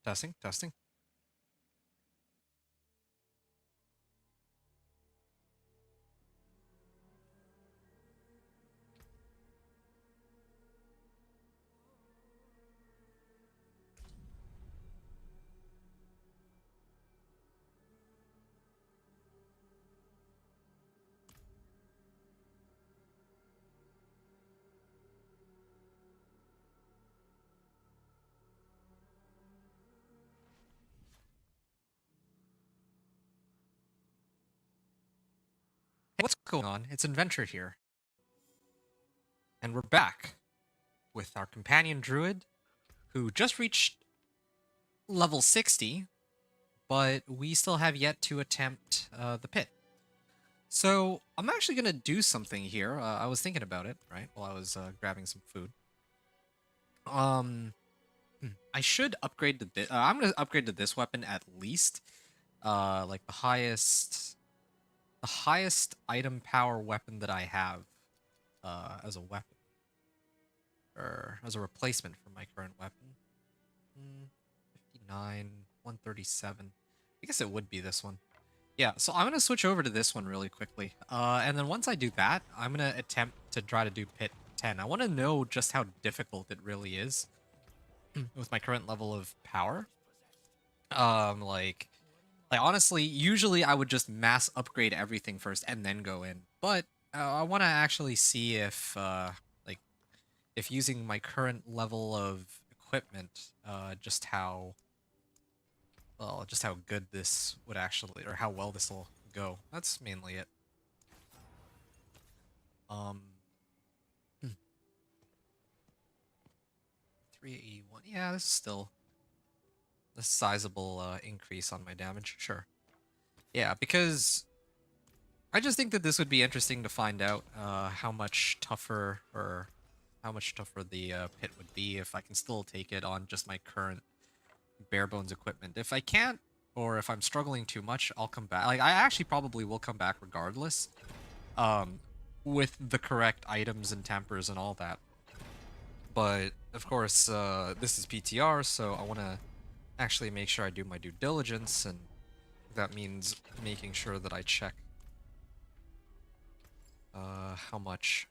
Testing, testing. Hey, what's going on? It's Adventure here. And we're back with our companion Druid, who just reached level 60, but we still have yet to attempt the pit. So I'm actually going to do something here. I was thinking about it, right, while I was grabbing some food. Um, I should upgrade to this. I'm going to upgrade to this weapon at least. Like the highest item power weapon that I have as a weapon. Or as a replacement for my current weapon. 59, 137. I guess it would be this one. Yeah, so I'm going to switch over to this one really quickly. And then once I do that, I'm going to attempt to try to do Pit 10. I want to know just how difficult it really is with my current level of power. Like honestly, usually I would just mass upgrade everything first and then go in. But I want to actually see like if using my current level of equipment, just how good this would actually, or how well this will go. That's mainly it. Um, 381. Yeah, this is still a sizable increase on my damage. Sure. Yeah, because I just think that this would be interesting to find out how much tougher or how much tougher the pit would be if I can still take it on just my current bare bones equipment. If I can't, or if I'm struggling too much, I'll come back. Like I actually probably will come back regardless, um, with the correct items and tempers and all that. But of course, this is PTR, so I want to actually make sure I do my due diligence, and that means making sure that I check how much,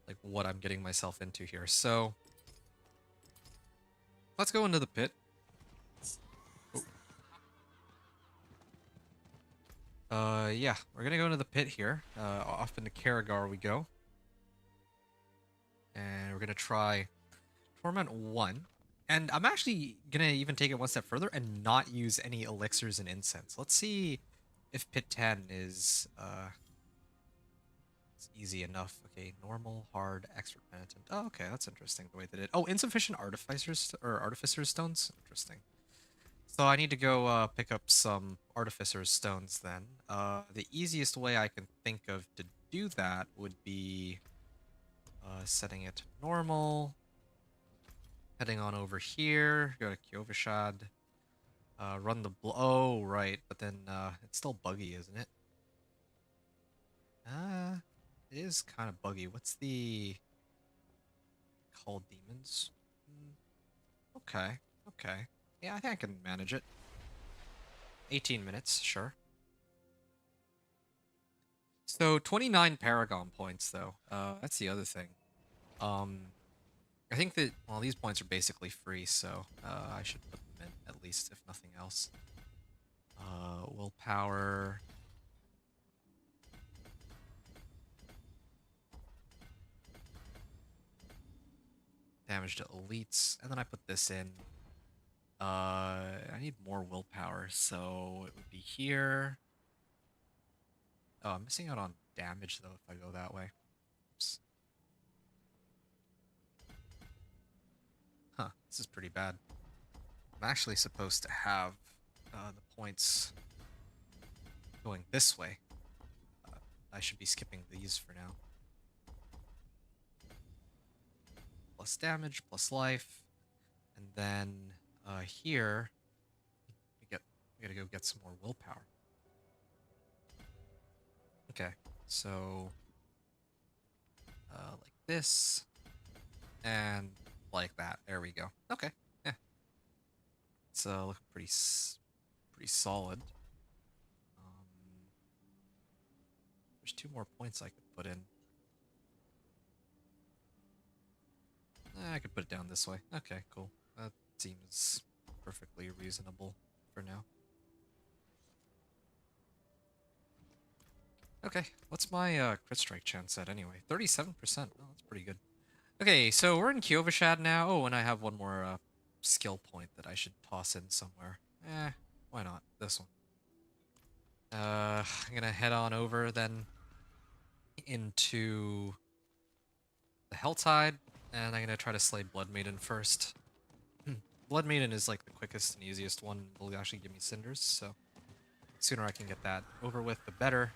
like what I'm getting myself into here. So let's go into the pit. Yeah, we're gonna go into the pit here. Off into Karagar we go. And we're gonna try Torment 1. And I'm actually gonna even take it one step further and not use any elixirs and incense. Let's see if Pit 10 is it's easy enough. Okay, normal, hard, expert penitent. Oh, okay, that's interesting the way they did. Oh, insufficient artificer's stones? Interesting. So I need to go pick up some artificer's stones then. The easiest way I can think of to do that would be setting it to normal. Heading on over here, go to Kyovashad. Run the oh, right, but then it's still buggy, isn't it? It is kind of buggy. What's the called demons? Okay, okay. Yeah, I think I can manage it. 18 minutes, sure. So 29 Paragon points, though. That's the other thing. I think that, well, these points are basically free, so I should put them in, at least, if nothing else. Willpower. Damage to elites, and then I put this in. I need more willpower, so it would be here. Oh, I'm missing out on damage, though, if I go that way. Oops. Huh, this is pretty bad. I'm actually supposed to have the points going this way. I should be skipping these for now. Plus damage, plus life, and then here we gotta go get some more willpower. Okay, so like this and like that. There we go. Okay, yeah. It's looking pretty solid. There's 2 more points I could put in. I could put it down this way. Okay, cool. That seems perfectly reasonable for now. Okay, what's my crit strike chance at anyway? 37%. Oh, that's pretty good. Okay, so we're in Kyovashad now. Oh, and I have one more skill point that I should toss in somewhere. Why not? This one. I'm gonna head on over then into the Helltide, and I'm gonna try to slay Blood Maiden first. Blood Maiden is like the quickest and easiest one. Will actually give me cinders, so the sooner I can get that over with, the better.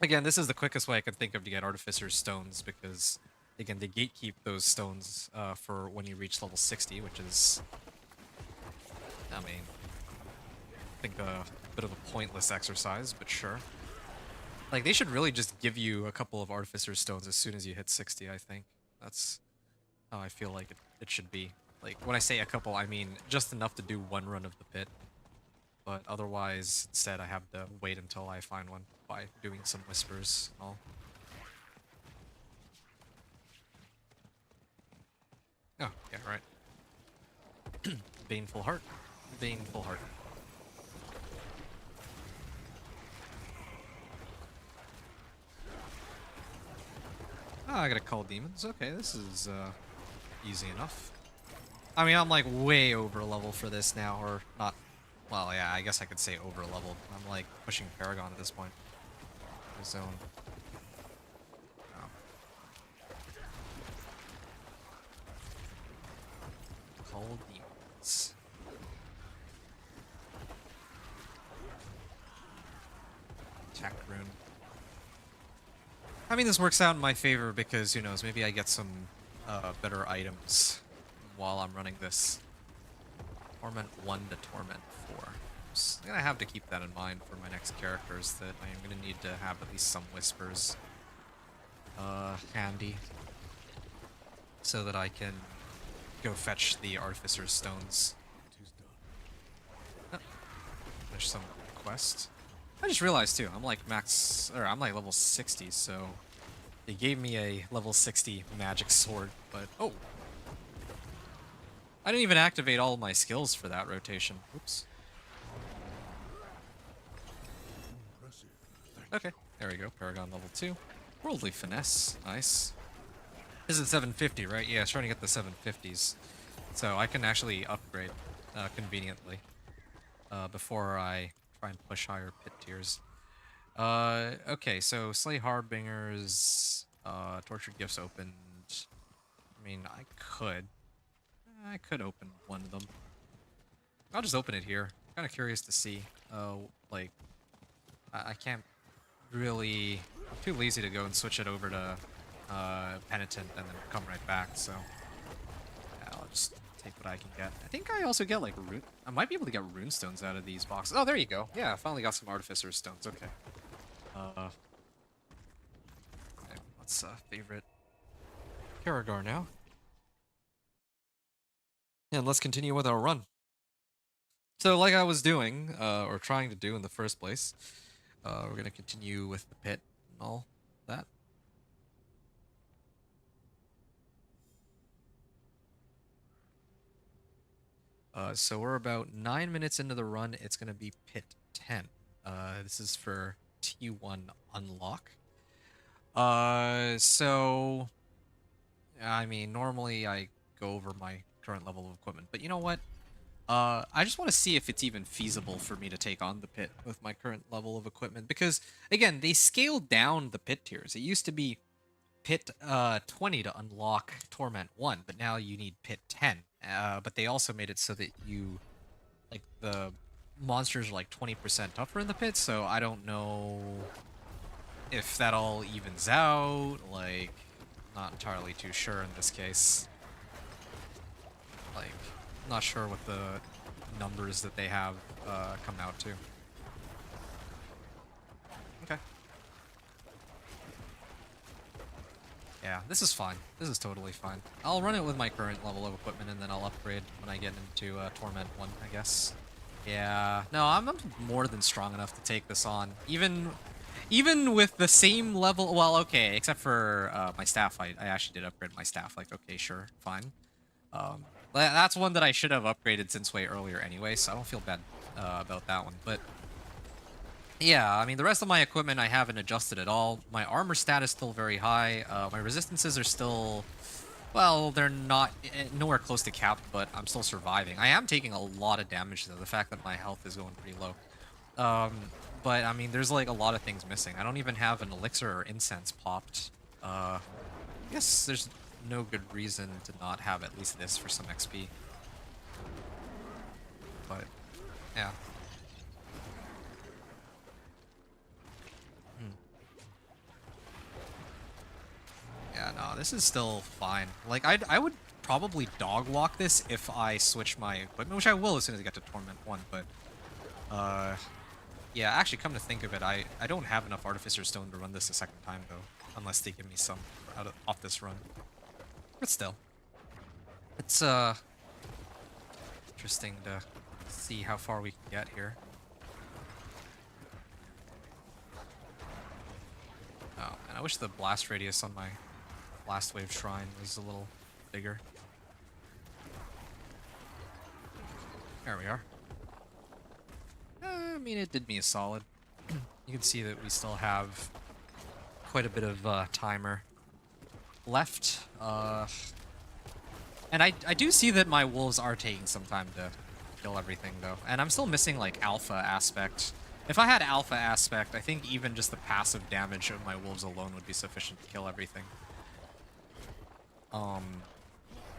Again, this is the quickest way I can think of to get Artificer's Stones, because, again, they gatekeep those stones for when you reach level 60, which is, I mean, I think a bit of a pointless exercise, but sure. Like, they should really just give you a couple of Artificer's Stones as soon as you hit 60, I think. That's how I feel like it should be. Like, when I say a couple, I mean just enough to do one run of the pit. But otherwise, instead, I have to wait until I find one by doing some whispers and all. Oh, yeah, right. Baneful Heart. Baneful Heart. Ah, I gotta call demons. Okay, this is easy enough. I mean, I'm like way over level for this now, or not. Well, yeah, I guess I could say over leveled. I'm like pushing Paragon at this point. The zone. Oh. Call demons. Attack rune. I mean, this works out in my favor because, who knows, maybe I get some better items while I'm running this. Torment 1 to Torment 4. So I'm going to have to keep that in mind for my next characters, that I am going to need to have at least some whispers handy so that I can go fetch the Artificer's Stones. Oh, finish some quest. I just realized too, I'm like I'm like level 60, so they gave me a level 60 magic sword, but oh, I didn't even activate all of my skills for that rotation. Oops. Okay, there we go. Paragon level 2. Worldly Finesse. Nice. This is 750, right? Yeah, I was trying to get the 750s. So I can actually upgrade conveniently before I try and push higher pit tiers. Okay, so Slay Harbingers, Tortured Gifts opened. I mean, I could open one of them. I'll just open it here. Kind of curious to see. Like, I can't really. I'm too lazy to go and switch it over to Penitent and then come right back. So yeah, I'll just take what I can get. I think I also get like rune. I might be able to get rune stones out of these boxes. Oh, there you go. Yeah, I finally got some Artificer's Stones. Okay. Okay, let's favorite Karagar now. And let's continue with our run. So like I was doing, or trying to do in the first place, we're going to continue with the pit and all that. So we're about 9 minutes into the run. It's going to be pit 10. This is for T1 unlock. So, I mean, normally I go over my current level of equipment, but you know what? I just want to see if it's even feasible for me to take on the pit with my current level of equipment, because again, they scaled down the pit tiers. It used to be pit 20 to unlock Torment 1, but now you need pit 10. But they also made it so that you, like, the monsters are like 20% tougher in the pit, so I don't know if that all evens out. Like, not entirely too sure in this case. Like, not sure what the numbers that they have come out to. Okay. Yeah, this is fine. This is totally fine. I'll run it with my current level of equipment, and then I'll upgrade when I get into Torment 1, I guess. Yeah, no, I'm more than strong enough to take this on. Even with the same level, well, okay, except for my staff, I actually did upgrade my staff. Like, okay, sure, fine. That's one that I should have upgraded since way earlier anyway, so I don't feel bad about that one. But yeah, I mean, the rest of my equipment I haven't adjusted at all. My armor stat is still very high. My resistances are still, well, they're not nowhere close to capped, but I'm still surviving. I am taking a lot of damage, though, the fact that my health is going pretty low. But, I mean, there's, like, a lot of things missing. I don't even have an elixir or incense popped. I guess there's no good reason to not have at least this for some XP. But, yeah. Yeah, no, this is still fine. Like, I would probably dog walk this if I switch my equipment, which I will as soon as I get to Torment 1, but, yeah, actually, come to think of it, I don't have enough Artificer Stone to run this a second time, though, unless they give me some off this run. But still. It's, interesting to see how far we can get here. Oh, and I wish the blast radius on my Last Wave Shrine was a little bigger. There we are. I mean, it did me a solid. You can see that we still have quite a bit of timer left. And I do see that my wolves are taking some time to kill everything, though. And I'm still missing, like, alpha aspect. If I had alpha aspect, I think even just the passive damage of my wolves alone would be sufficient to kill everything.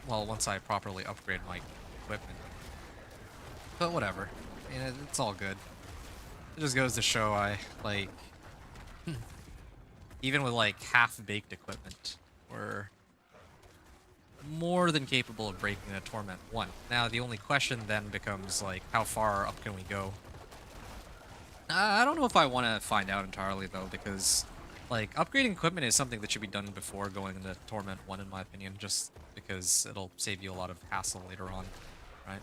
Well, once I properly upgrade my equipment. But whatever. I mean, it's all good. It just goes to show like, even with, like, half-baked equipment, we're more than capable of breaking a Torment 1. Now, the only question then becomes, like, how far up can we go? I don't know if I want to find out entirely, though, because, like, upgrading equipment is something that should be done before going into Torment 1, in my opinion, just because it'll save you a lot of hassle later on, right?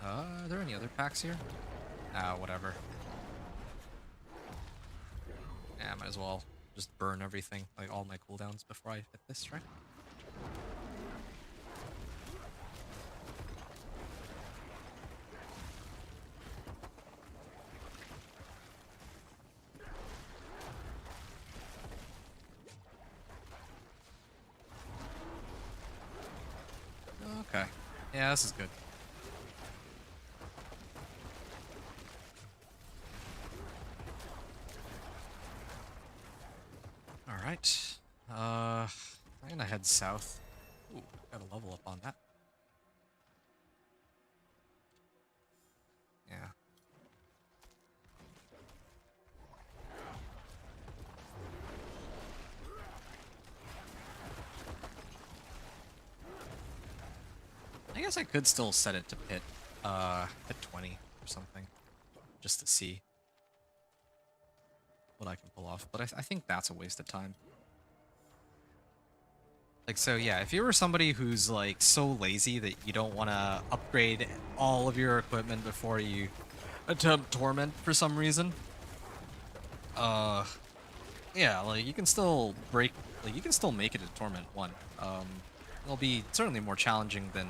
Are there any other packs here? Whatever. Yeah, might as well just burn everything, like all my cooldowns before I hit this, right? Okay. Yeah, this is good. Alright. I'm gonna head south. Ooh, gotta level up on that. Yeah. I guess I could still set it to pit 20 or something, just to see what I can pull off. But I think that's a waste of time. Like, so yeah, if you were somebody who's, like, so lazy that you don't want to upgrade all of your equipment before you attempt Torment for some reason, yeah, like, you can still you can still make it to Torment 1. It'll be certainly more challenging than,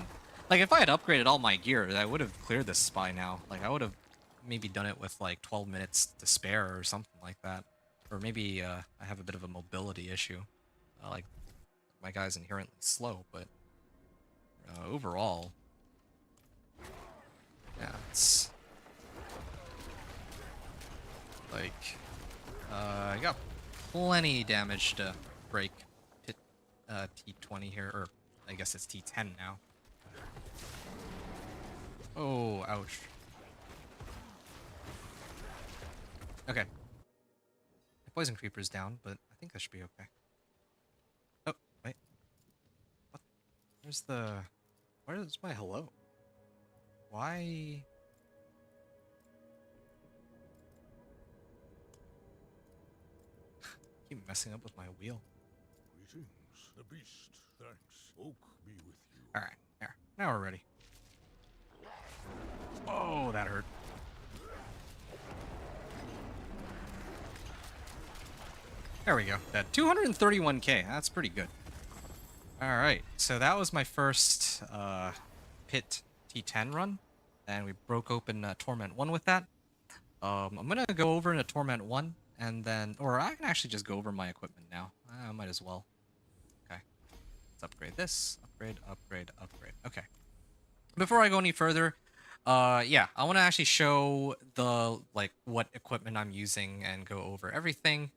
like, if I had upgraded all my gear, I would have cleared this spy now. Like, I would have maybe done it with, like, 12 minutes to spare or something like that. Or maybe, I have a bit of a mobility issue. Like, my guy's inherently slow, but overall, yeah, it's like, I got plenty damage to break T20 here, or I guess it's T10 now. Oh, ouch. Okay. My poison creeper's down, but I think that should be okay. Oh, wait. What? Where's my hello? Why? keep messing up with my wheel. Greetings, the beast. Thanks. Oak be with you. All right, there. Now we're ready. Oh, that hurt. There we go. That 231k. That's pretty good. All right, so that was my first pit T10 run, and we broke open Torment 1 with that. I'm gonna go over into Torment 1, and then, or I can actually just go over my equipment now. I might as well. Okay, let's upgrade this. Upgrade, upgrade, upgrade. Okay. Before I go any further, yeah, I want to actually show the, like, what equipment I'm using and go over everything.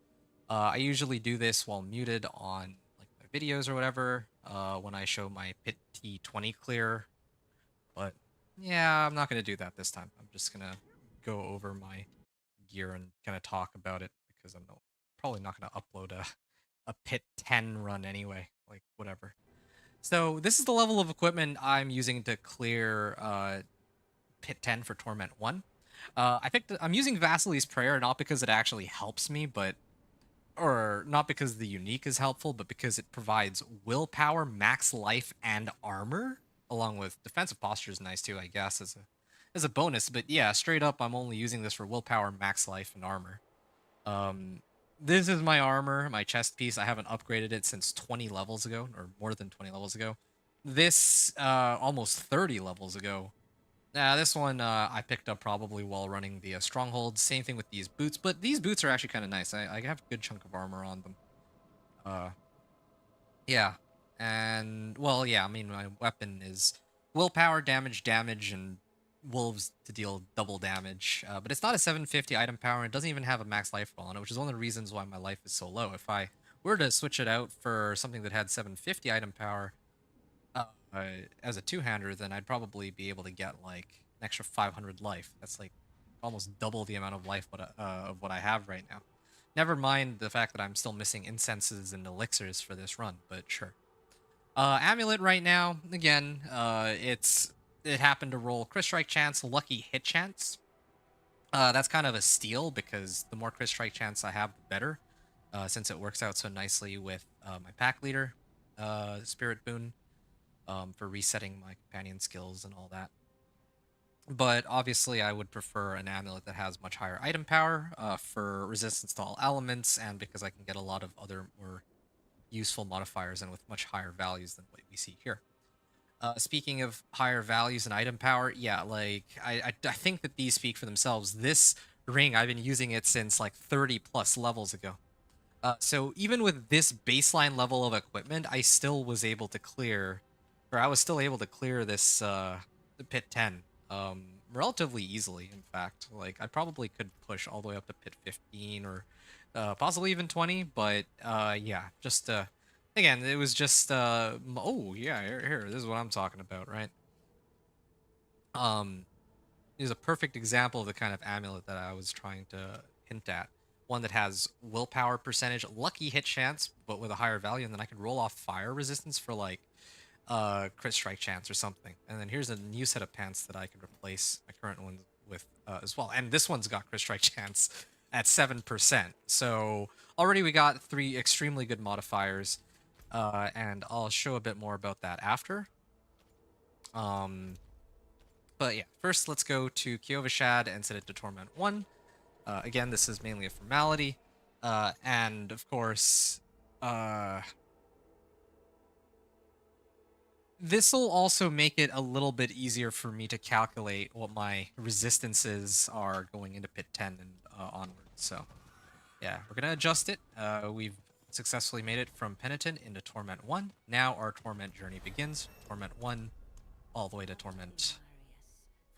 I usually do this while muted on, like, my videos or whatever, when I show my Pit T20 clear, but yeah, I'm not going to do that this time. I'm just going to go over my gear and kind of talk about it because I'm probably not going to upload a Pit 10 run anyway, like, whatever. So this is the level of equipment I'm using to clear Pit 10 for Torment 1. I'm using Vasily's Prayer not because it actually helps me, but or not because the unique is helpful, but because it provides willpower, max life, and armor, along with defensive posture is nice too, I guess, as a bonus. But yeah, straight up, I'm only using this for willpower, max life, and armor. This is my armor, my chest piece. I haven't upgraded it since 20 levels ago, or more than 20 levels ago. This, almost 30 levels ago. This one I picked up probably while running the Stronghold. Same thing with these boots, but these boots are actually kind of nice. I have a good chunk of armor on them. Yeah. And, well, yeah, I mean, my weapon is willpower, damage, and wolves to deal double damage. But it's not a 750 item power. It doesn't even have a max life on it, which is one of the reasons why my life is so low. If I were to switch it out for something that had 750 item power, uh, as a two-hander, then I'd probably be able to get like an extra 500 life. That's like almost double the amount of life of what I have right now. Never mind the fact that I'm still missing incenses and elixirs for this run, but sure. Amulet right now, again, it happened to roll crit strike chance, lucky hit chance. That's kind of a steal because the more crit strike chance I have, the better. Since it works out so nicely with my pack leader, spirit boon, for resetting my companion skills and all that. But obviously, I would prefer an amulet that has much higher item power for resistance to all elements, and because I can get a lot of other more useful modifiers and with much higher values than what we see here. Speaking of higher values and item power, yeah, like I think that these speak for themselves. This ring, I've been using it since like 30 plus levels ago. So even with this baseline level of equipment, I still was able to clear, or I was still able to clear this the pit 10 relatively easily. In fact, like I probably could push all the way up to pit 15 or possibly even 20. But yeah, just again, it was just oh yeah, here, this is what I'm talking about, right? Is a perfect example of the kind of amulet that I was trying to hint at. One that has willpower percentage, lucky hit chance, but with a higher value, and then I can roll off fire resistance for like crit strike chance or something. And then here's a new set of pants that I can replace my current one with as well. And this one's got crit strike chance at 7%. So already we got 3 extremely good modifiers, and I'll show a bit more about that after. But yeah, first let's go to Kyovashad and set it to Torment 1. Again, this is mainly a formality. And of course, this will also make it a little bit easier for me to calculate what my resistances are going into Pit 10 and onward. So yeah, we're going to adjust it. We've successfully made it from Penitent into Torment 1. Now our Torment journey begins. Torment 1 all the way to Torment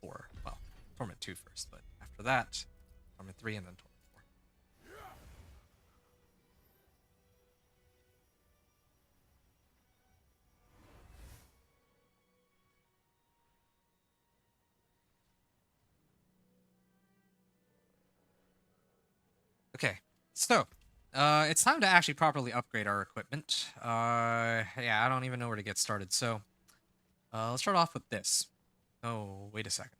4. Well, Torment 2 first, but after that, Torment 3 and then Torment 4. Okay, so it's time to actually properly upgrade our equipment. Yeah, I don't even know where to get started. So let's start off with this. Oh, wait a second.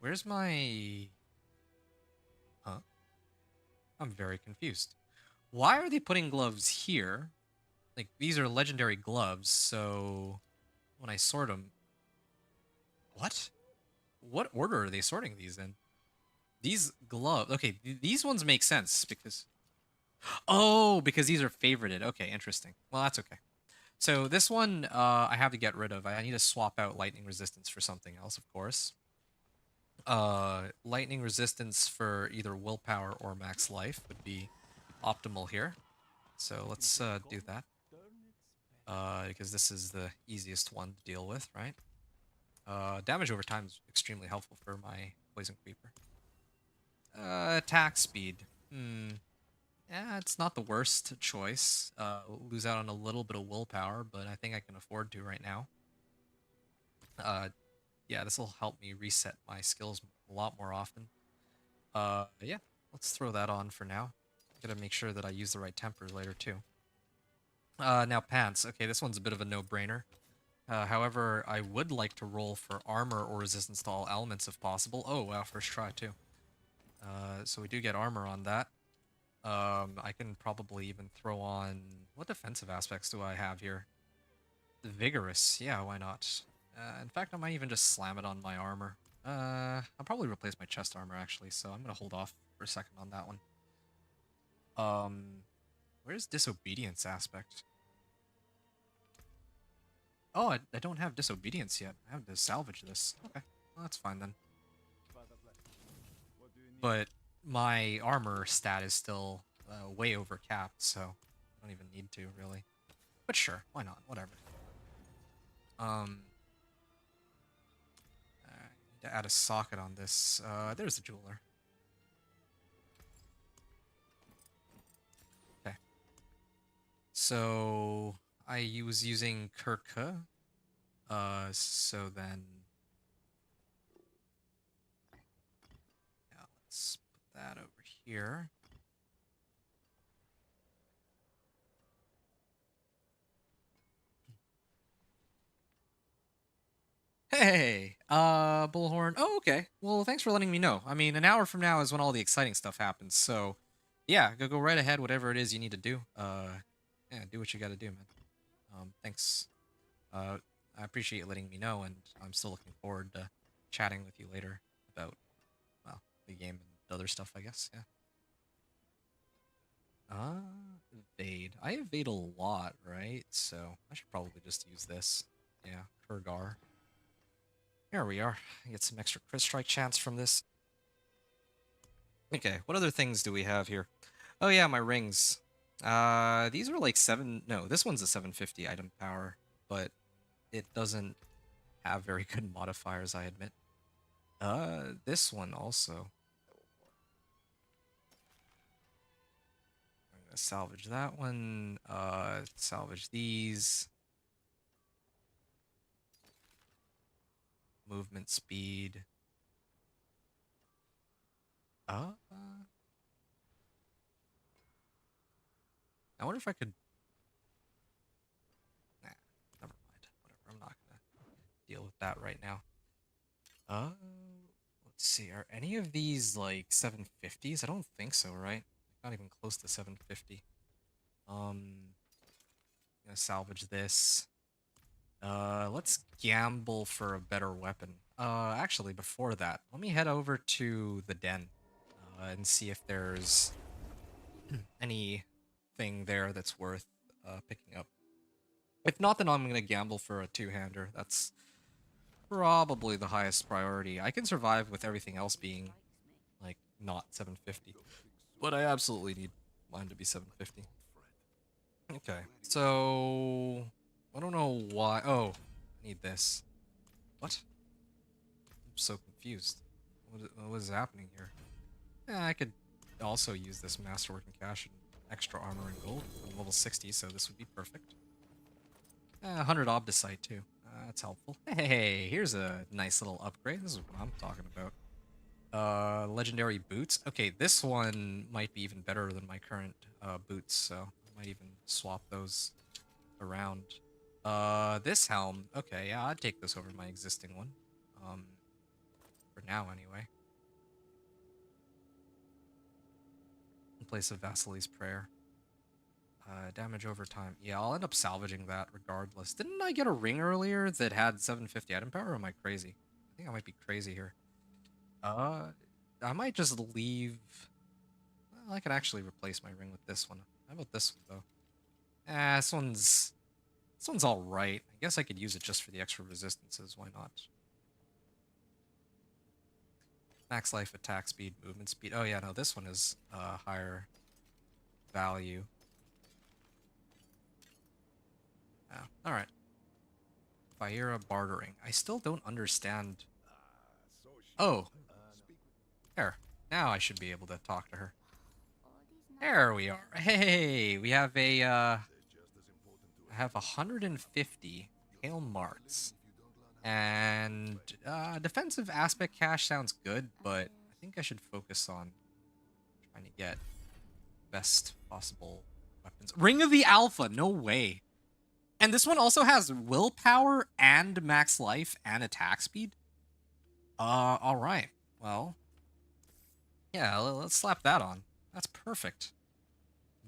Where's my... Huh? I'm very confused. Why are they putting gloves here? Like, these are legendary gloves, so when I sort them... What? What order are they sorting these in? These gloves... Okay, these ones make sense because... Oh, because these are favorited. Okay, interesting. Well, that's okay. So this one, I have to get rid of. I need to swap out lightning resistance for something else, of course. Lightning resistance for either willpower or max life would be optimal here. So let's do that. Because this is the easiest one to deal with, right? Damage over time is extremely helpful for my Poison Creeper. Attack speed. Yeah, it's not the worst choice. Lose out on a little bit of willpower, but I think I can afford to right now. Yeah, this will help me reset my skills a lot more often. Yeah, let's throw that on for now. Gotta make sure that I use the right tempers later too. Now pants. Okay, this one's a bit of a no-brainer. However, I would like to roll for armor or resistance to all elements if possible. Oh, wow, first try too. So we do get armor on that. I can probably even throw on... What defensive aspects do I have here? Vigorous. Yeah, why not? In fact, I might even just slam it on my armor. I'll probably replace my chest armor, actually, so I'm gonna hold off for a second on that one. Where's disobedience aspect? Oh, I don't have disobedience yet. I have to salvage this. Okay, well, that's fine then. But my armor stat is still way over capped, so I don't even need to, really. But sure, why not? Whatever. I need to add a socket on this. There's the jeweler. Okay. So I was using Kirka. So then... Yeah, let's put that over here. Hey, Bullhorn. Oh, okay. Well, thanks for letting me know. I mean, an hour from now is when all the exciting stuff happens, so yeah, go right ahead, whatever it is you need to do. Yeah, do what you gotta do, man. Thanks. I appreciate you letting me know, and I'm still looking forward to chatting with you later about, well, the game and other stuff, I guess, yeah. Evade. I evade a lot, right? So I should probably just use this. Yeah, Kurgar. Here we are. Get some extra crit strike chance from this. Okay, what other things do we have here? Oh yeah, my rings. These are like 7... No, this one's a 750 item power, but it doesn't have very good modifiers, I admit. This one also. I'm gonna salvage that one. Salvage these. Movement speed. I wonder if I could... Nah, never mind. Whatever, I'm not gonna deal with that right now. Let's see. Are any of these like 750s? I don't think so, right? Not even close to 750. Gonna salvage this. Let's gamble for a better weapon. Actually, before that, let me head over to the den and see if there's anything there that's worth picking up. If not, then I'm gonna gamble for a two-hander. That's probably the highest priority. I can survive with everything else being like not 750, but I absolutely need mine to be 750. Okay, so I don't know why. Oh, I need this. What? I'm so confused. What is happening here? Yeah, I could also use this masterwork and cash and extra armor and gold. I'm level 60, so this would be perfect. 100 obdicite too. That's helpful. Hey, here's a nice little upgrade. This is what I'm talking about. Legendary boots. Okay, this one might be even better than my current boots, so I might even swap those around. This helm. Okay, yeah, I'd take this over my existing one. For now, anyway. In place of Vasily's Prayer. Damage over time. Yeah, I'll end up salvaging that regardless. Didn't I get a ring earlier that had 750 item power, or am I crazy? I think I might be crazy here. I might just leave... Well, I could actually replace my ring with this one. How about this one, though? This one's alright. I guess I could use it just for the extra resistances. Why not? Max life, attack speed, movement speed. Oh yeah, no, this one is higher value. Oh, alright. Fire bartering. I still don't understand. Oh. There. Now I should be able to talk to her. There we are. Hey, we have a, I have 150 Hail Marts. And, defensive aspect cache sounds good, but I think I should focus on trying to get best possible weapons. Ring of the Alpha, no way. And this one also has willpower and max life and attack speed. Alright. Well, yeah, let's slap that on. That's perfect.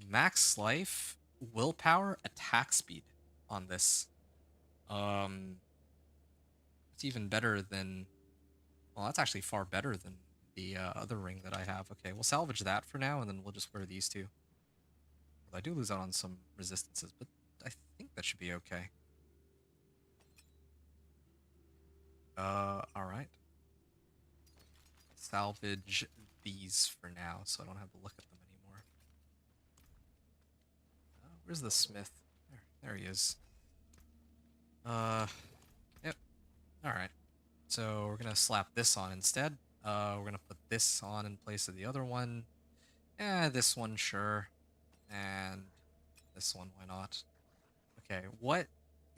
Max life, willpower, attack speed on this. It's even better than... Well, that's actually far better than the other ring that I have. Okay, we'll salvage that for now, and then we'll just wear these two. Well, I do lose out on some resistances, but I think that should be okay. Alright. Salvage these for now, so I don't have to look at them anymore. Where's the smith? There he is. Yep. Alright. So we're gonna slap this on instead. We're gonna put this on in place of the other one. This one, sure. And this one, why not? Okay, what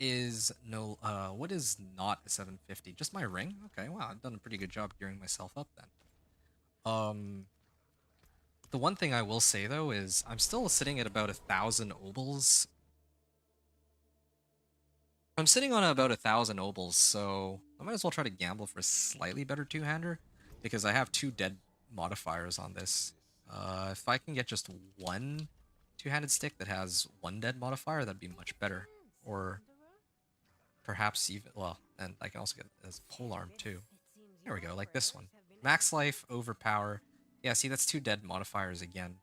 is not a 750? Just my ring? Okay, wow, I've done a pretty good job gearing myself up then. The one thing I will say though is I'm still sitting at about 1,000 obols. I'm sitting on about 1,000 obols, so I might as well try to gamble for a slightly better two-hander because I have 2 dead modifiers on this. If I can get just one two-handed stick that has 1 dead modifier, that'd be much better. Or perhaps even, well, and I can also get as polearm too. There we go, like this one. Max life, overpower. Yeah, see, that's 2 dead modifiers again.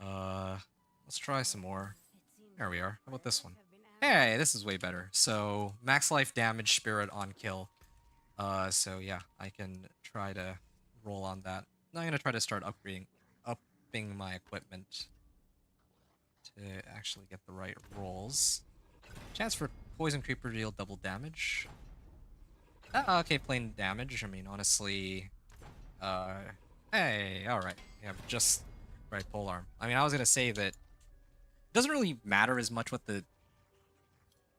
Let's try some more. There we are. How about this one? Hey, this is way better. So, max life damage, spirit on kill. So yeah, I can try to roll on that. Now I'm gonna try to start upping my equipment to actually get the right rolls. Chance for poison creeper to deal double damage. Okay, plain damage. I mean, honestly, hey, all right, yeah, just right polearm. I mean, I was gonna say that it doesn't really matter as much what the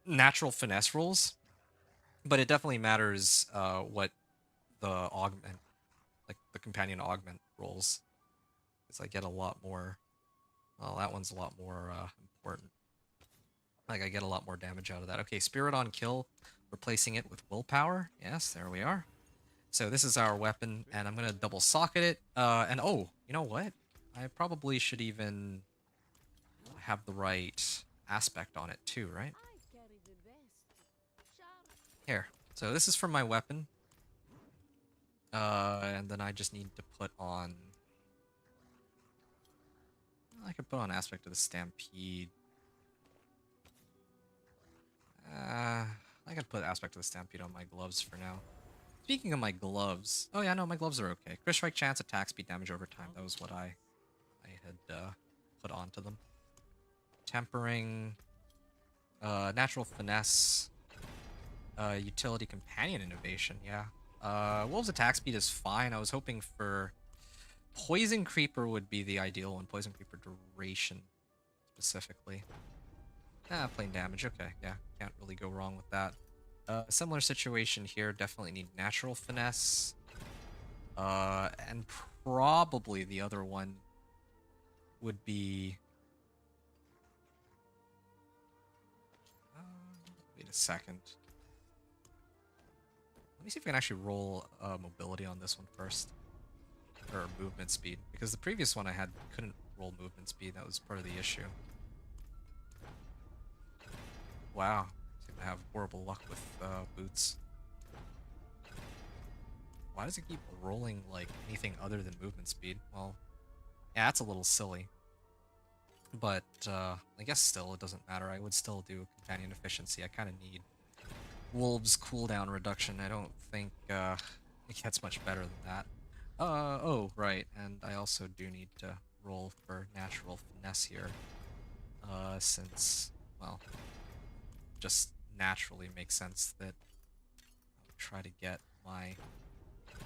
natural finesse rolls, but it definitely matters what the augment, like the companion augment rolls, because I get a lot more. Well, that one's a lot more important. Like I get a lot more damage out of that. Okay, spirit on kill, replacing it with willpower. Yes, there we are. So this is our weapon, and I'm gonna double socket it. And oh, you know what? I probably should even have the right aspect on it too, right? Here. So this is for my weapon. And then I just need to put on... I could put on aspect of the Stampede. I could put aspect of the Stampede on my gloves for now. Speaking of my gloves... Oh yeah, no, my gloves are okay. Crit strike chance, attack speed, damage over time. That was what I had put onto them. Tempering... natural finesse... utility companion innovation, yeah. Wolves attack speed is fine. I was hoping for poison creeper would be the ideal one. Poison creeper duration specifically. Plain damage. Okay, yeah, can't really go wrong with that. Similar situation here. Definitely need natural finesse. And probably the other one would be. Wait a second. Let me see if we can actually roll mobility on this one first. Or movement speed. Because the previous one I had couldn't roll movement speed. That was part of the issue. wow. Seem to have horrible luck with boots. Why does it keep rolling like anything other than movement speed? Well, yeah, that's a little silly. But I guess still it doesn't matter. I would still do companion efficiency. I kind of need Wolves cooldown reduction. I don't think it gets much better than that. Oh, right. And I also do need to roll for natural finesse here. Since, well, just naturally makes sense that I would try to get my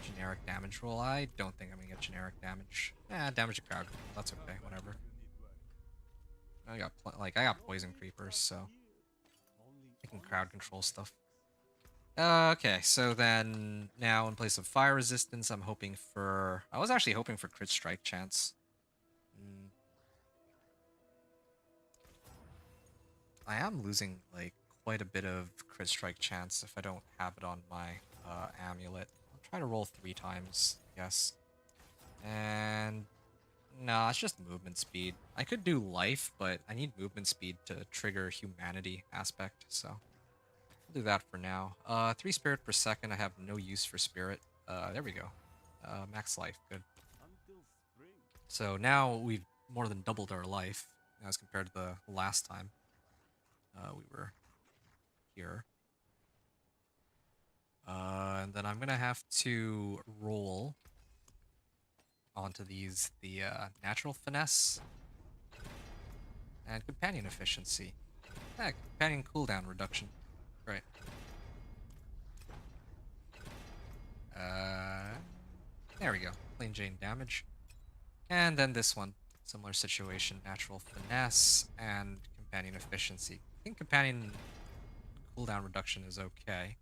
generic damage roll. I don't think I'm gonna get generic damage. Damage to crowd. That's okay, whatever. I got I got poison creepers, so I can crowd control stuff. Okay, so then now in place of fire resistance, I'm hoping for. I was actually hoping for crit strike chance. Mm, I am losing like quite a bit of crit strike chance if I don't have it on my amulet. I'll try to roll 3 times, I guess. And nah, it's just movement speed. I could do life, but I need movement speed to trigger humanity aspect, so I'll do that for now. 3 spirit per second. I have no use for spirit. There we go. Max life, good. So now we've more than doubled our life as compared to the last time we were here. And then I'm gonna have to roll onto these the natural finesse and companion efficiency. Yeah, companion cooldown reduction. Right. There we go. Plain Jane damage. And then this one. Similar situation. Natural finesse and companion efficiency. I think companion cooldown reduction is okay.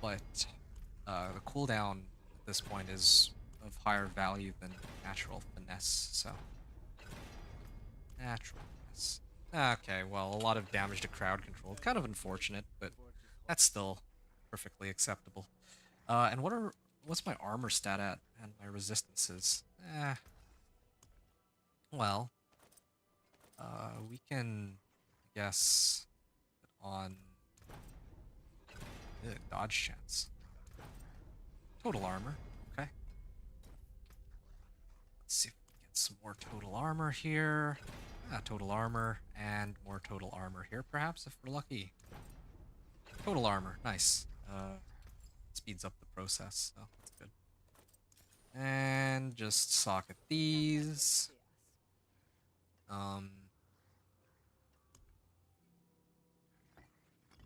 But the cooldown at this point is of higher value than natural finesse, so natural finesse. Okay, well, a lot of damage to crowd control. Kind of unfortunate, but that's still perfectly acceptable. And what's my armor stat at and my resistances? Well, we can, I guess, put on dodge chance. Total armor. Okay. Let's see if we can get some more total armor here. Total armor and more total armor here, perhaps, if we're lucky. Total armor. Nice. Speeds up the process, so that's good. And just socket these.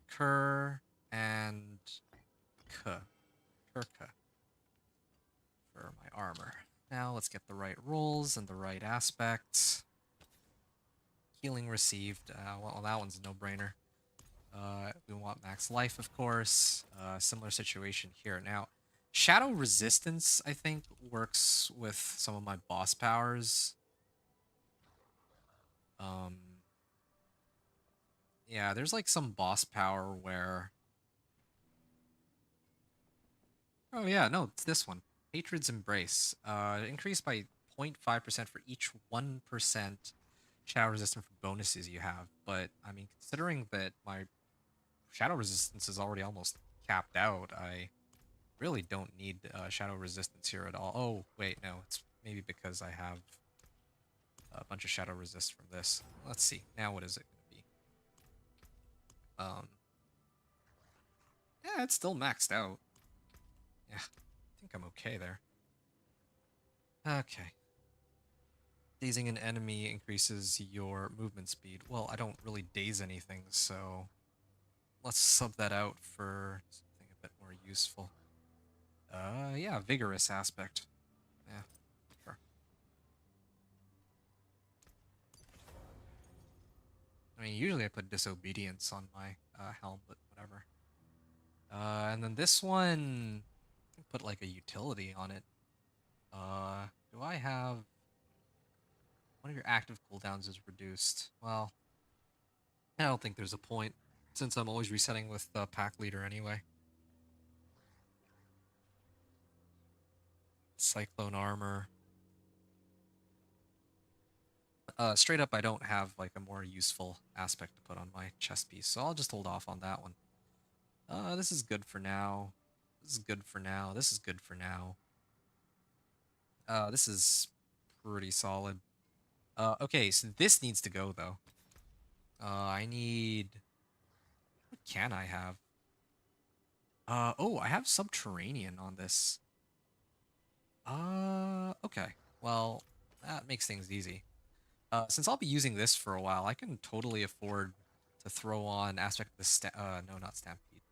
Cur and K. Kurka for my armor. Now let's get the right rolls and the right aspects. Healing received. Well, that one's a no-brainer. We want max life, of course. Similar situation here. Now, shadow resistance, I think, works with some of my boss powers. Yeah, there's like some boss power where... Oh yeah, no, it's this one. Hatred's Embrace. Increased by 0.5% for each 1% shadow resistance for bonuses you have. But, I mean, considering that my shadow resistance is already almost capped out, I really don't need shadow resistance here at all. Oh, wait, no, it's maybe because I have a bunch of shadow resist from this. Let's see. Now what is it going to be? Yeah, it's still maxed out. Yeah, I think I'm okay there. Okay. Dazing an enemy increases your movement speed. Well, I don't really daze anything, so let's sub that out for something a bit more useful. Yeah, vigorous aspect. Yeah, sure. I mean, usually I put disobedience on my helm, but whatever. And then this one, I can put like a utility on it. Do I have... One of your active cooldowns is reduced. Well, I don't think there's a point, since I'm always resetting with pack leader anyway. Cyclone armor. Straight up, I don't have like a more useful aspect to put on my chest piece, so I'll just hold off on that one. This is good for now. This is good for now. This is good for now. This is pretty solid. Okay, so this needs to go though. I need. What can I have? Oh, I have subterranean on this. Okay. Well, that makes things easy. Since I'll be using this for a while, I can totally afford to throw on aspect of the no, not Stampede.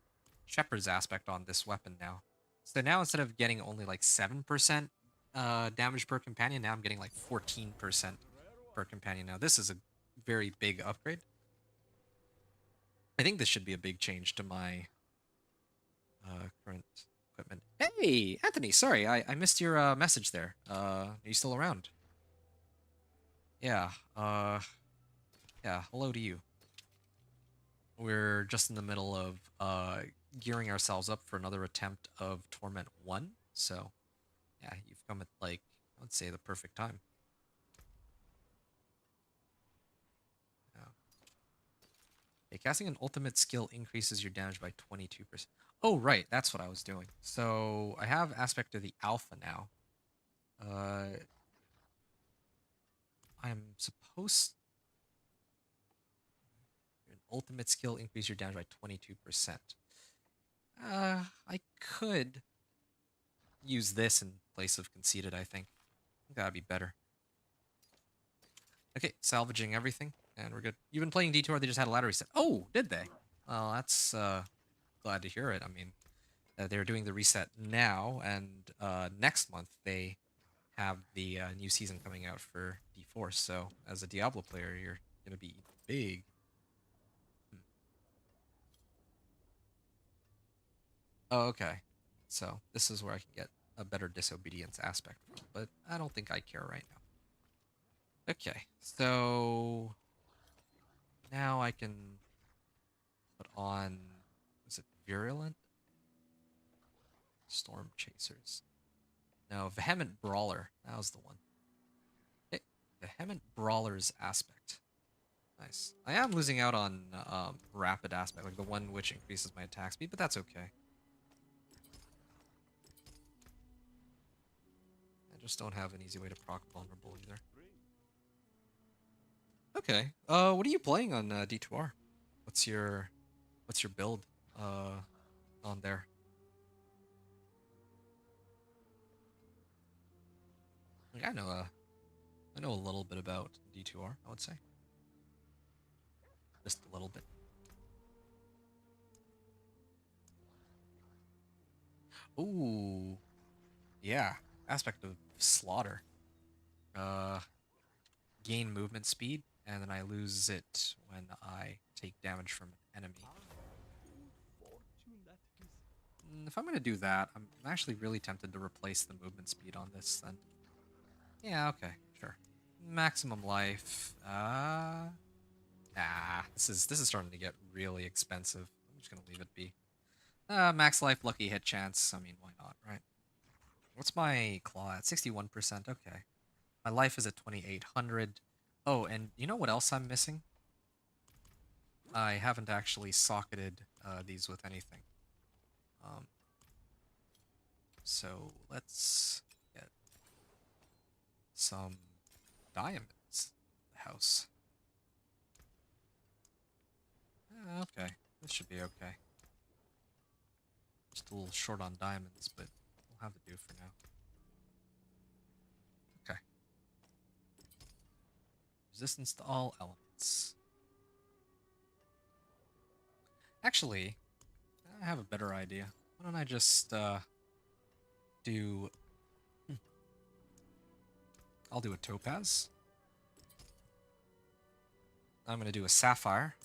Shepherd's aspect on this weapon now. So now instead of getting only like 7% damage per companion, now I'm getting like 14% per companion now. This is a very big upgrade. I think this should be a big change to my current equipment. Hey, Anthony, sorry, I missed your message there. Are you still around? Yeah, yeah, hello to you. We're just in the middle of gearing ourselves up for another attempt of Torment 1, so yeah, you've come at, like, let's say the perfect time. Yeah. Okay, casting an ultimate skill increases your damage by 22%. Oh, right, that's what I was doing. So I have aspect of the alpha now. I'm supposed an ultimate skill increase your damage by 22%. I could use this in place of conceited, I think. That'd be better. Okay, salvaging everything, and we're good. You've been playing D2, they just had a ladder reset. Oh, did they? Well, that's glad to hear it. I mean, they're doing the reset now, and next month they have the new season coming out for D4. So as a Diablo player, you're gonna be big. Hmm. Oh, okay. So this is where I can get a better disobedience aspect from, but I don't think I care right now. Okay, so now I can put on, is it Virulent? Storm Chasers. No, Vehement Brawler. That was the one. Okay, Vehement Brawler's aspect. Nice. I am losing out on Rapid aspect, like the one which increases my attack speed, but that's okay. I just don't have an easy way to proc Vulnerable either. Okay. What are you playing on D2R? What's your build on there? Like, I know a little bit about D2R, I would say. Just a little bit. Ooh. Yeah. Aspect of Slaughter. Uh Gain movement speed, and then I lose it when I take damage from an enemy. If I'm gonna do that, I'm actually really tempted to replace the movement speed on this then. Yeah, okay, sure. Maximum life. Nah, this is starting to get really expensive. I'm just gonna leave it be. Max life, lucky hit chance. I mean, why not, right? What's my claw at? 61%. Okay. My life is at 2,800. Oh, and you know what else I'm missing? I haven't actually socketed these with anything. So let's get some diamonds in the house. Okay, this should be okay. Just a little short on diamonds, but we'll have to do for now. Okay. Resistance to all elements. Actually, I have a better idea. Why don't I just do... I'll do a topaz. I'm going to do a sapphire.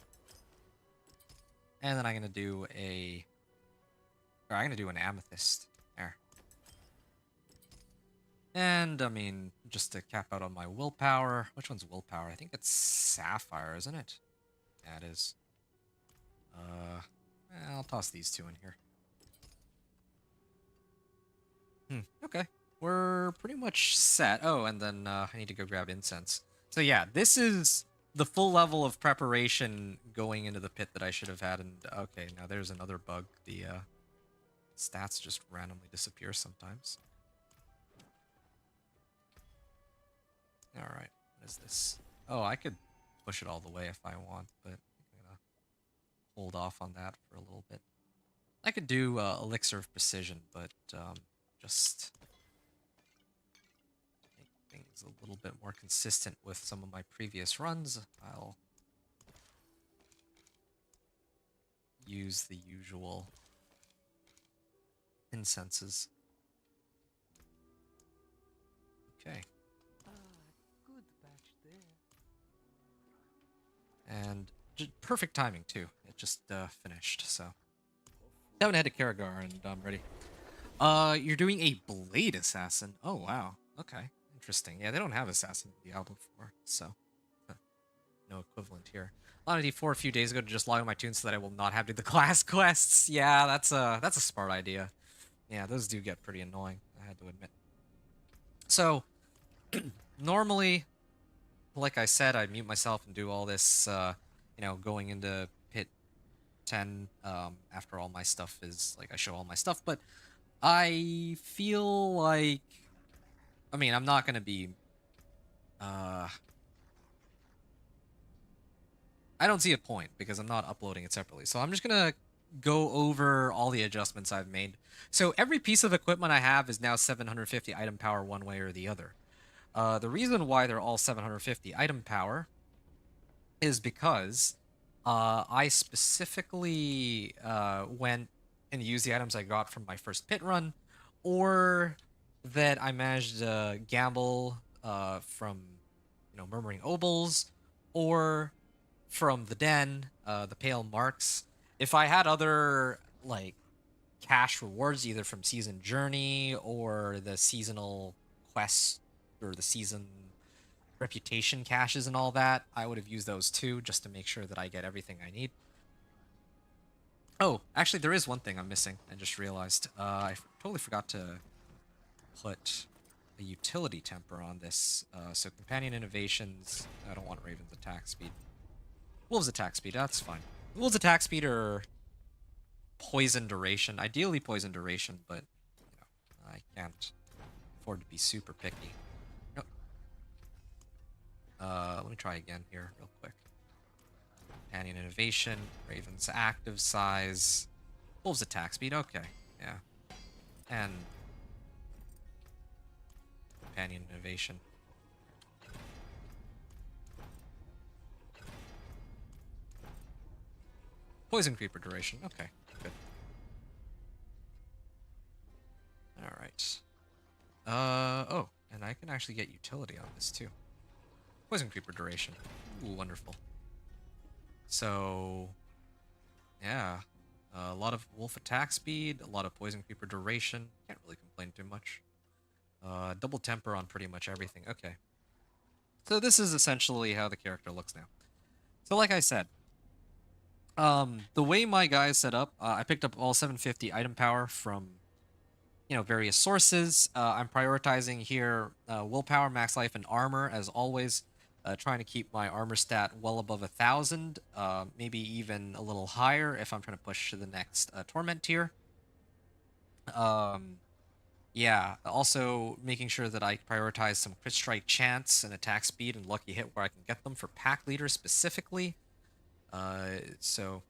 And then I'm going to do a... Or I'm going to do an amethyst. There. And, I mean, just to cap out on my willpower. Which one's willpower? I think it's sapphire, isn't it? Yeah, it is. I'll toss these two in here. Okay. We're pretty much set. Oh, and then I need to go grab incense. So yeah, this is the full level of preparation going into the pit that I should have had. And okay, now there's another bug. The stats just randomly disappear sometimes. All right, what is this? Oh, I could push it all the way if I want, but I'm gonna hold off on that for a little bit. I could do Elixir of Precision, but just make things a little bit more consistent with some of my previous runs. I'll use the usual incenses. Okay. Good batch there. And perfect timing, too. It just finished, so. Haven't had a Karagar, and I'm ready. You're doing a Blade Assassin. Oh, wow. Okay. Interesting. Yeah, they don't have Assassin in Diablo 4, so. No equivalent here. On a D4 a few days ago to just log in my tunes so that I will not have to do the class quests. Yeah, that's a smart idea. Yeah, those do get pretty annoying, I had to admit. So, normally, like I said, I mute myself and do all this, going into pit 10 after all my stuff is, like, I show all my stuff, but I feel like, I mean, I'm not going to be, I don't see a point because I'm not uploading it separately. So I'm just going to go over all the adjustments I've made. So every piece of equipment I have is now 750 item power one way or the other. The reason why they're all 750 item power is because I specifically went and used the items I got from my first pit run, or that I managed to gamble from, Murmuring Obols, or from the Den, the Pale Marks. If I had other, like, cash rewards, either from Season Journey or the seasonal quests or the season reputation caches and all that, I would have used those too, just to make sure that I get everything I need. Oh, actually, there is one thing I'm missing. I just realized. I totally forgot to put a utility temper on this. So Companion Innovations. I don't want Raven's attack speed. Wolves attack speed, that's fine. Wolves attack speed or poison duration. Ideally poison duration, but I can't afford to be super picky. Nope. Let me try again here real quick. Companion Innovation, Raven's active size, Wolves attack speed, okay, yeah. And Companion Innovation. Poison Creeper duration, okay, good. Alright. Oh, and I can actually get utility on this too. Poison Creeper duration. Ooh, wonderful. So, yeah. A lot of wolf attack speed, a lot of poison creeper duration. Can't really complain too much. Double temper on pretty much everything. Okay. So this is essentially how the character looks now. So like I said, the way my guy is set up, I picked up all 750 item power from, various sources. I'm prioritizing here willpower, max life, and armor as always. Trying to keep my armor stat well above 1,000, maybe even a little higher if I'm trying to push to the next Torment tier. Yeah, also making sure that I prioritize some crit strike chance and attack speed and lucky hit where I can get them for pack leaders specifically. So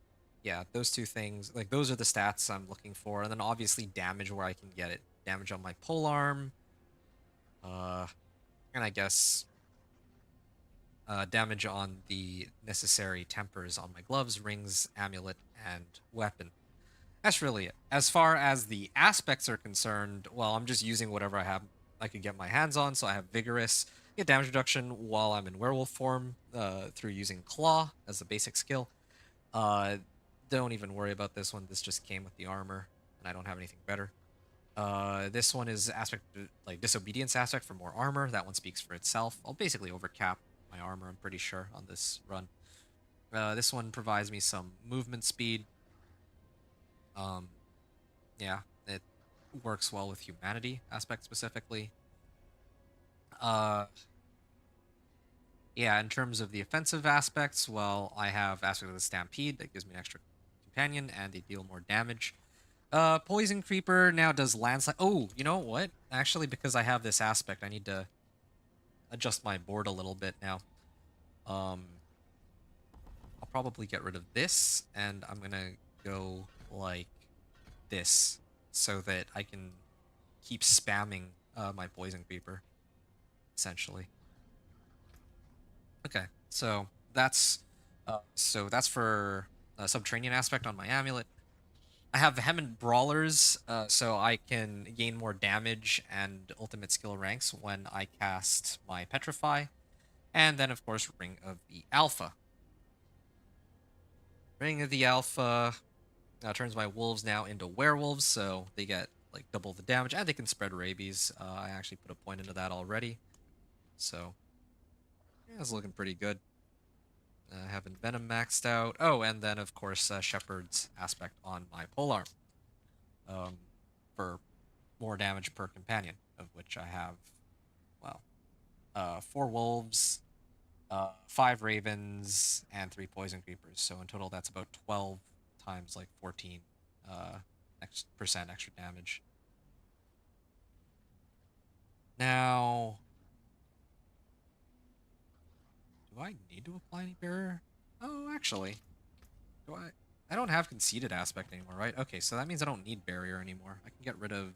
yeah, those two things, like those are the stats I'm looking for, and then obviously damage where I can get it. Damage on my polearm, and I guess damage on the necessary tempers on my gloves, rings, amulet, and weapon. That's really it. As far as the aspects are concerned, well, I'm just using whatever I could get my hands on. So I have Vigorous, get damage reduction while I'm in werewolf form through using Claw as a basic skill. Don't even worry about this one. This just came with the armor, and I don't have anything better. This one is aspect, like Disobedience aspect for more armor. That one speaks for itself. I'll basically overcap my armor, I'm pretty sure, on this run. This one provides me some movement speed. Yeah, it works well with humanity aspect specifically. Yeah, in terms of the offensive aspects, well, I have Aspect of the Stampede that gives me an extra companion and they deal more damage. Poison Creeper now does landslide. Oh, you know what? Actually, because I have this aspect, I need to adjust my board a little bit now. Um, I'll probably get rid of this, and I'm gonna go like this so that I can keep spamming my Poison Creeper, essentially. Okay, so that's for subterranean aspect on my amulet. I have Vehement Brawlers, so I can gain more damage and ultimate skill ranks when I cast my Petrify. And then, of course, Ring of the Alpha. Ring of the Alpha turns my wolves now into werewolves, so they get like double the damage, and they can spread rabies. I actually put a point into that already, so yeah, it's looking pretty good. Having Venom maxed out. Oh, and then, of course, Shepherd's aspect on my polearm. Um, for more damage per companion, of which I have, well, 4 wolves, 5 ravens, and 3 poison creepers. So in total, that's about 12 times like 14 uh, percent extra damage. Now, do I need to apply any barrier? Oh, actually, do I? I don't have conceited aspect anymore, right? Okay, so that means I don't need barrier anymore. I can get rid of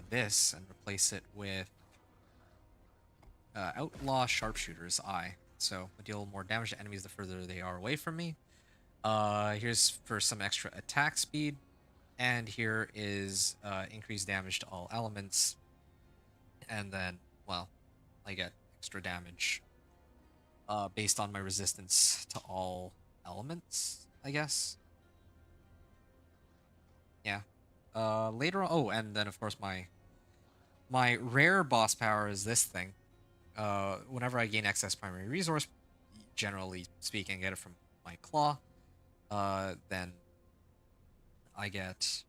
this and replace it with Outlaw Sharpshooter's Eye. So I deal more damage to enemies the further they are away from me. Here's for some extra attack speed. And here is increased damage to all elements. And then, well, I get extra damage based on my resistance to all elements, I guess. Yeah. Later on, oh, and then of course my rare boss power is this thing. Whenever I gain excess primary resource, generally speaking, get it from my claw, then I get,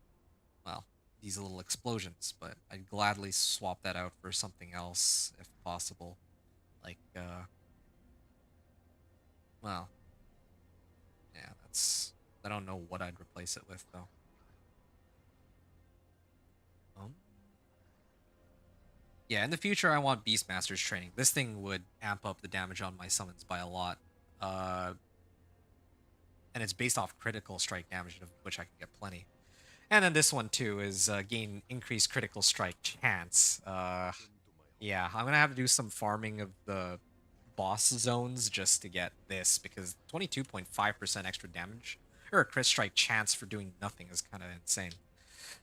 well, these little explosions, but I'd gladly swap that out for something else if possible. Like, well, yeah, I don't know what I'd replace it with, though. Um, yeah, in the future, I want Beastmaster's training. This thing would amp up the damage on my summons by a lot. And it's based off critical strike damage, of which I can get plenty. And then this one too is gain increased critical strike chance. Yeah, I'm gonna have to do some farming of the boss zones just to get this because 22.5% extra damage or a crit strike chance for doing nothing is kind of insane.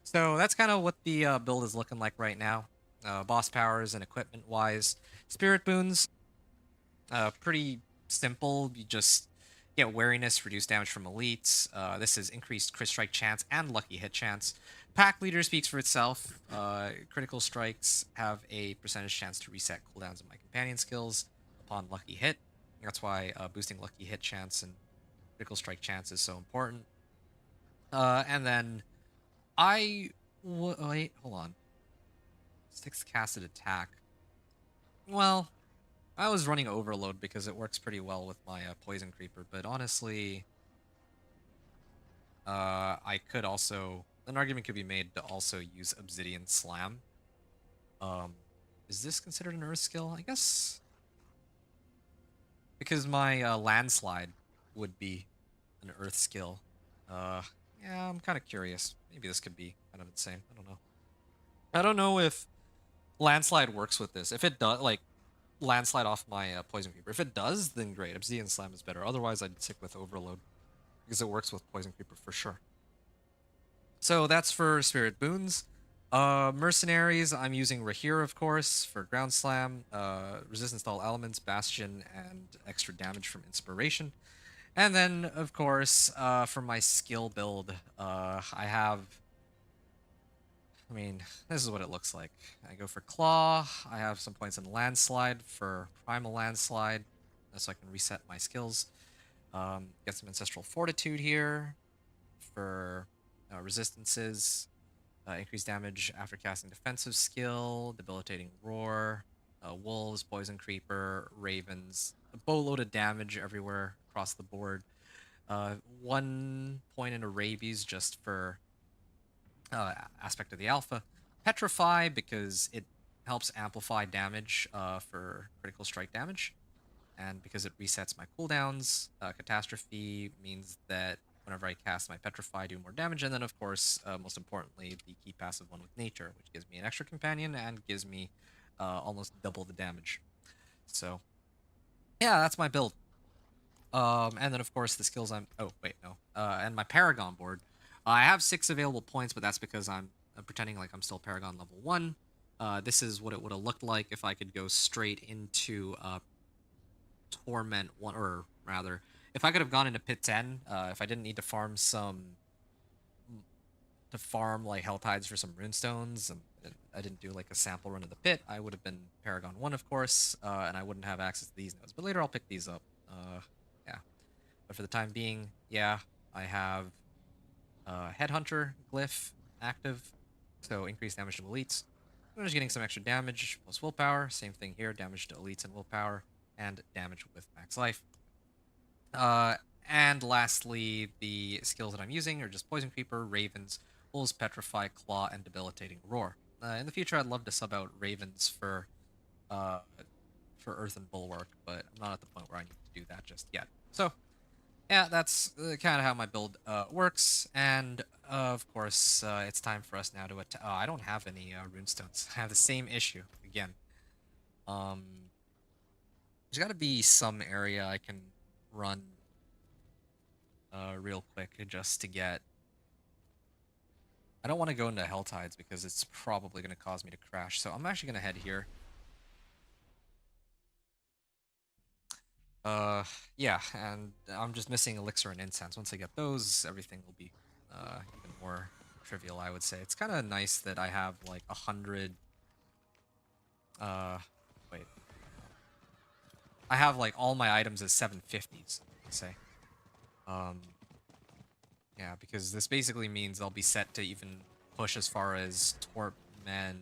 So that's kind of what the build is looking like right now. Boss powers and equipment wise, spirit boons, pretty simple. You just get wariness, reduce damage from elites. This is increased crit strike chance and lucky hit chance. Pack leader speaks for itself. Critical strikes have a percentage chance to reset cooldowns of my companion skills upon lucky hit. That's why boosting lucky hit chance and critical strike chance is so important. And then wait, hold on. 6 casted attack. Well, I was running Overload because it works pretty well with my Poison Creeper, but honestly, I could also... An argument could be made to also use Obsidian Slam. Um, is this considered an Earth skill? I guess... Because my Landslide would be an Earth skill. Yeah, I'm kind of curious. Maybe this could be kind of insane. I don't know. I don't know if Landslide works with this. If it does, like, Landslide off my Poison Creeper. If it does, then great. Obsidian Slam is better. Otherwise, I'd stick with Overload because it works with Poison Creeper for sure. So that's for Spirit Boons. Mercenaries, I'm using Rahir, of course, for Ground Slam, resistance to all elements, Bastion, and extra damage from Inspiration. And then, of course, for my skill build, I have... I mean, this is what it looks like. I go for Claw. I have some points in Landslide for Primal Landslide, so I can reset my skills. Get some Ancestral Fortitude here for resistances. Increased damage after casting defensive skill, debilitating roar. wolves, poison creeper, ravens, a boatload of damage everywhere across the board. 1 point into rabies just for aspect of the alpha. Petrify because it helps amplify damage for critical strike damage, and because it resets my cooldowns. Catastrophe means that whenever I cast my Petrify, I do more damage, and then of course, most importantly, the key passive one with Nature, which gives me an extra companion and gives me almost double the damage. So yeah, that's my build. And then of course the skills I'm. Oh wait, no. And my Paragon board. I have 6 available points, but that's because I'm pretending like I'm still Paragon level 1. This is what it would have looked like if I could go straight into Torment 1, or rather, if I could have gone into Pit 10, if I didn't need to farm like Hell Tides for some runestones, and I didn't do like a sample run of the pit, I would have been Paragon 1, of course, and I wouldn't have access to these nodes. But later I'll pick these up. Yeah. But for the time being, yeah, I have Headhunter glyph active, so increased damage to elites. I'm just getting some extra damage plus willpower. Same thing here, damage to elites and willpower, and damage with max life. And lastly, the skills that I'm using are just Poison Creeper, Ravens, Wolves, Petrify, Claw, and Debilitating Roar. In the future, I'd love to sub out Ravens uh, for Earth and Bulwark, but I'm not at the point where I need to do that just yet. So yeah, that's kind of how my build works, and of course, it's time for us now to attack. Oh, I don't have any runestones. I have the same issue again. Um, there's got to be some area I can run real quick just to get. I don't want to go into Hell Tides because it's probably going to cause me to crash, so I'm actually going to head here. Yeah, and I'm just missing Elixir and Incense. Once I get those, everything will be even more trivial, I would say. It's kind of nice that I have like 100. Wait. I have like all my items as 750s, let's say. Yeah, because this basically means they'll be set to even push as far as Torment,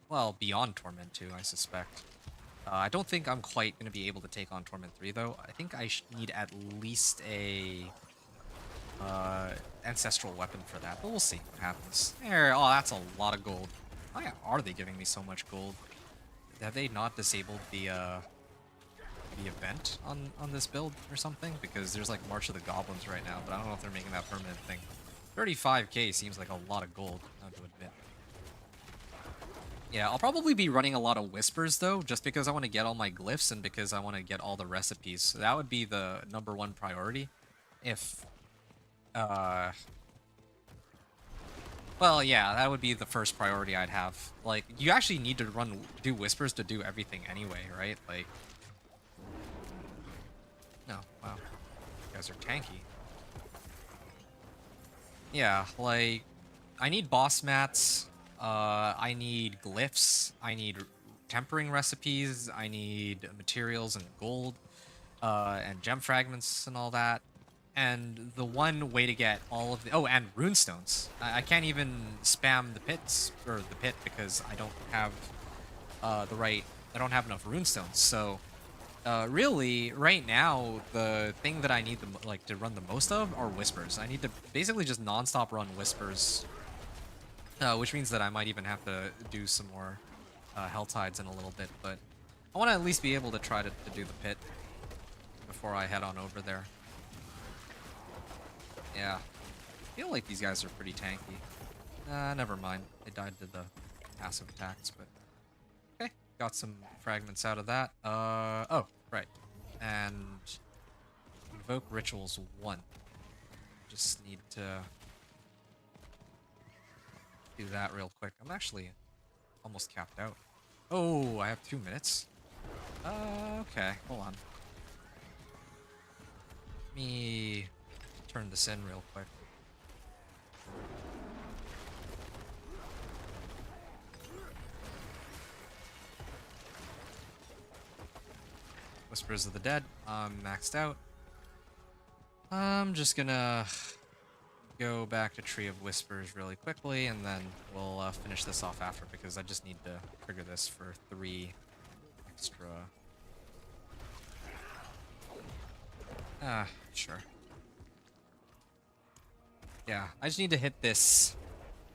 well, beyond Torment 2, I suspect. I don't think I'm quite going to be able to take on Torment 3, though. I think I need at least a ancestral weapon for that, but we'll see what happens. There, oh, that's a lot of gold. Why are they giving me so much gold? Have they not disabled the event on this build or something? Because there's like March of the Goblins right now, but I don't know if they're making that permanent thing. 35k seems like a lot of gold, I have to admit. Yeah, I'll probably be running a lot of Whispers, though, just because I want to get all my glyphs and because I want to get all the recipes. So that would be the #1 priority. If, well, yeah, that would be the first priority I'd have. Like, you actually need to do Whispers to do everything anyway, right? Like, no, wow. You guys are tanky. Yeah, like, I need boss mats. I need glyphs, I need tempering recipes, I need materials and gold, and gem fragments and all that. And the one way to get all of the— oh, and runestones. I can't even spam the pits, or the pit, because I don't have I don't have enough runestones. So really, right now, the thing that I need to run the most of are Whispers. I need to basically just non-stop run Whispers. Which means that I might even have to do some more Hell Tides in a little bit, but I want to at least be able to try to do the pit before I head on over there. Yeah, I feel like these guys are pretty tanky. Never mind. They died to the passive attacks, but okay. Got some fragments out of that. Oh, right. And Invoke Rituals 1. Just need to do that real quick. I'm actually almost capped out. Oh, I have 2 minutes. Okay, hold on. Let me turn this in real quick. Whispers of the Dead. I'm maxed out. I'm just gonna go back to Tree of Whispers really quickly, and then we'll finish this off after, because I just need to trigger this for 3 extra. Ah, sure. Yeah, I just need to hit this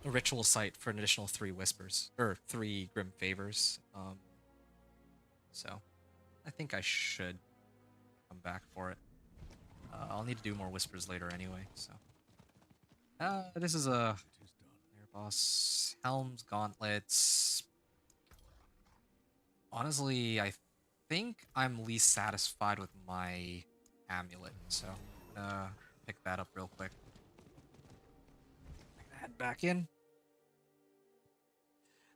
ritual site for an additional 3 whispers or 3 grim favors. So I think I should come back for it. I'll need to do more whispers later anyway. So this is a It is done. air boss helms gauntlets. Honestly, I think I'm least satisfied with my amulet, so I'm gonna pick that up real quick. Head back in.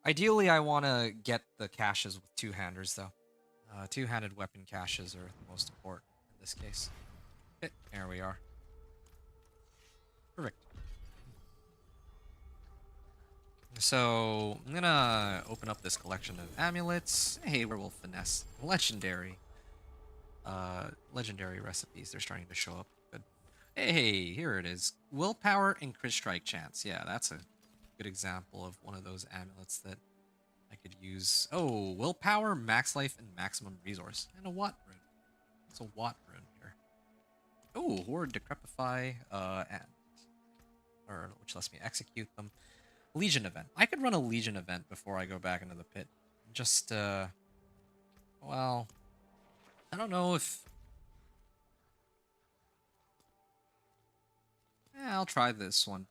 Ideally, I want to get the caches with 2-handers, though. 2-handed weapon caches are the most important in this case. There we are. Perfect. So, I'm gonna open up this collection of amulets. Hey, werewolf finesse. Legendary. Legendary recipes. They're starting to show up. Good. Hey, here it is. Willpower and crit strike chance. Yeah, that's a good example of one of those amulets that I could use. Oh, willpower, max life, and maximum resource. And a Watt rune. It's a Watt rune here. Oh, Horde Decrepify, which lets me execute them. Legion event. I could run a Legion event before I go back into the pit. Just, well, I don't know if... Yeah, I'll try this one.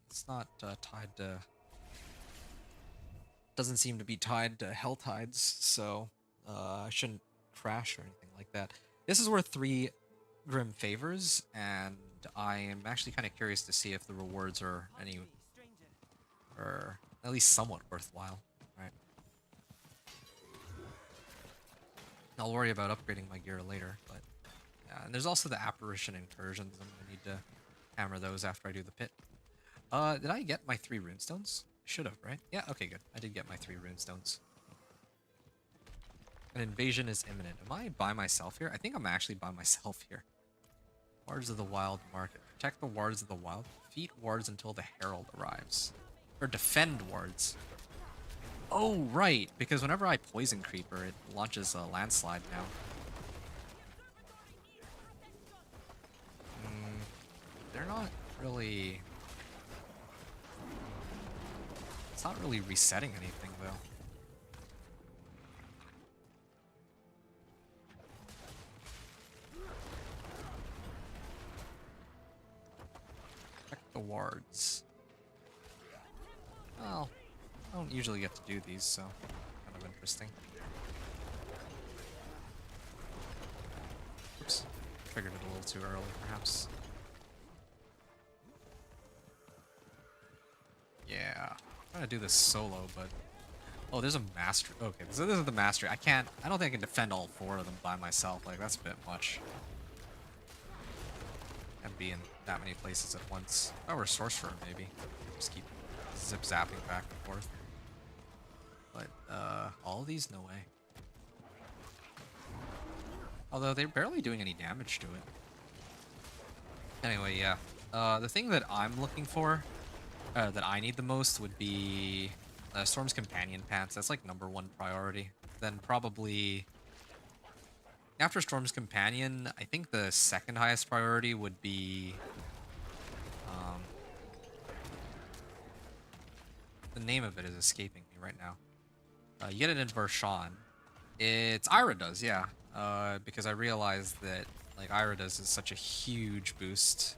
It's not tied to... Doesn't seem to be tied to hell tides, so I shouldn't crash or anything like that. This is worth 3 grim favors, and I am actually kind of curious to see if the rewards are any... or at least somewhat worthwhile. Right. I'll worry about upgrading my gear later, but yeah. And there's also the apparition incursions. I'm gonna need to hammer those after I do the pit. Did I get my 3 runestones? I should have, right? Yeah, okay, good. I did get my 3 runestones. An invasion is imminent. Am I by myself here? I think I'm actually by myself here. Wards of the Wild Market. Protect the Wards of the Wild. Defeat wards until the Herald arrives. Or defend wards. Oh, right. Because whenever I poison creeper, it launches a landslide now. They're not really... It's not really resetting anything, though. Check the wards. Well, I don't usually get to do these, so kind of interesting. Oops. Triggered it a little too early, perhaps. Yeah. I'm trying to do this solo, but... Oh, there's a mastery. Okay, so this is the mastery. I don't think I can defend all 4 of them by myself. Like, that's a bit much. And be in that many places at once. If I were a sorcerer, maybe. Just keep zip-zapping back and forth. But, all of these? No way. Although, they're barely doing any damage to it. Anyway, yeah. The thing that I'm looking for, that I need the most, would be Storm's Companion Pants. That's like #1 priority. Then probably... After Storm's Companion, I think the second highest priority would be... the name of it is escaping me right now. You get it in Vershawn. It's Iradoz, yeah. Because I realized that like Iradoz is such a huge boost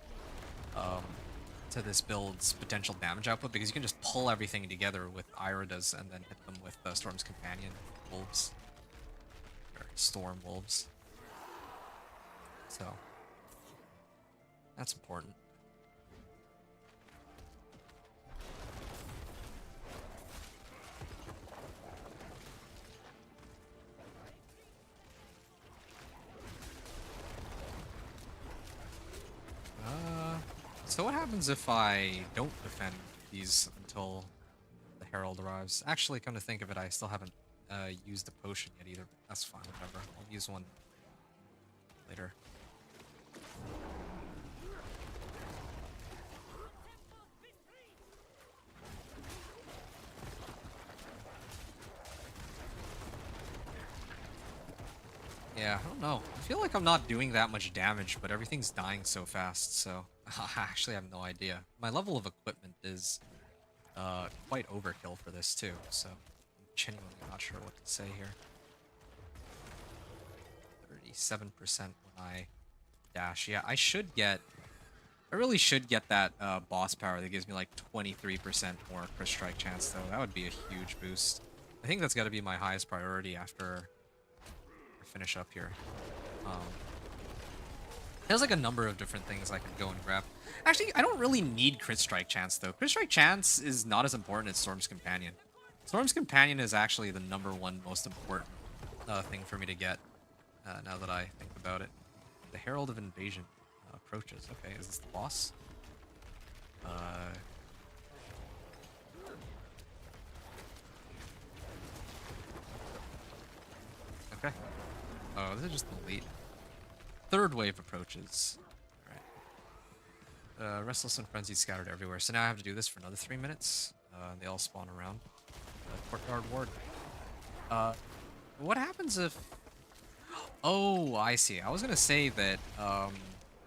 to this build's potential damage output, because you can just pull everything together with Iradoz and then hit them with Storm's Companion wolves. Or Storm wolves. So, that's important. So what happens if I don't defend these until the Herald arrives? Actually, come to think of it, I still haven't used a potion yet either. But that's fine, whatever. I'll use one later. Yeah, I don't know. I feel like I'm not doing that much damage, but everything's dying so fast, so... Actually, I have no idea. My level of equipment is quite overkill for this, too, so... I'm genuinely not sure what to say here. 37% when I dash. Yeah, I should get... I really should get that boss power that gives me like 23% more crit strike chance, though. That would be a huge boost. I think that's got to be my highest priority after I finish up here. There's like a number of different things I could go and grab. Actually, I don't really need crit strike chance, though. Crit strike chance is not as important as Storm's Companion. Storm's Companion is actually the #1 most important thing for me to get, now that I think about it. The Herald of Invasion approaches. Okay, is this the boss? Okay. Oh, this is just the lead. Third wave approaches. Alright. Restless and Frenzied scattered everywhere. So now I have to do this for another 3 minutes. They all spawn around. Courtyard Ward. What happens if... Oh, I see. I was gonna say that,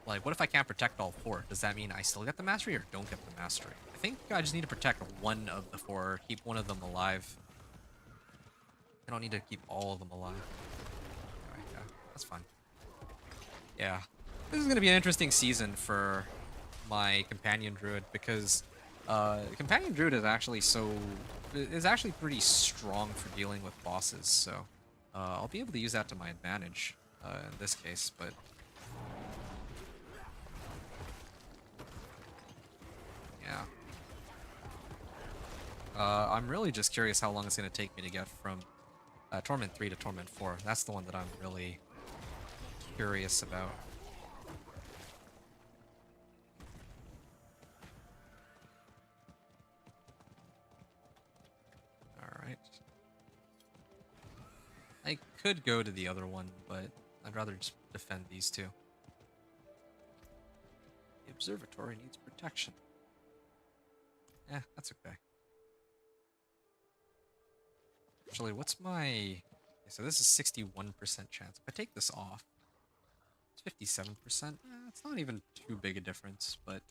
like, what if I can't protect all 4? Does that mean I still get the mastery or don't get the mastery? I think I just need to protect 1 of the 4, keep 1 of them alive. I don't need to keep all of them alive. Alright, yeah, that's fine. Yeah. This is gonna be an interesting season for my Companion Druid, because Companion Druid is actually pretty strong for dealing with bosses, so I'll be able to use that to my advantage in this case, but... Yeah. I'm really just curious how long it's going to take me to get from Torment 3 to Torment 4. That's the one that I'm really curious about. Alright. I could go to the other one, but I'd rather just defend these two. The observatory needs protection. Eh, that's okay. Actually, what's my... Okay, so this is 61% chance. If I take this off, it's 57%. It's not even too big a difference, but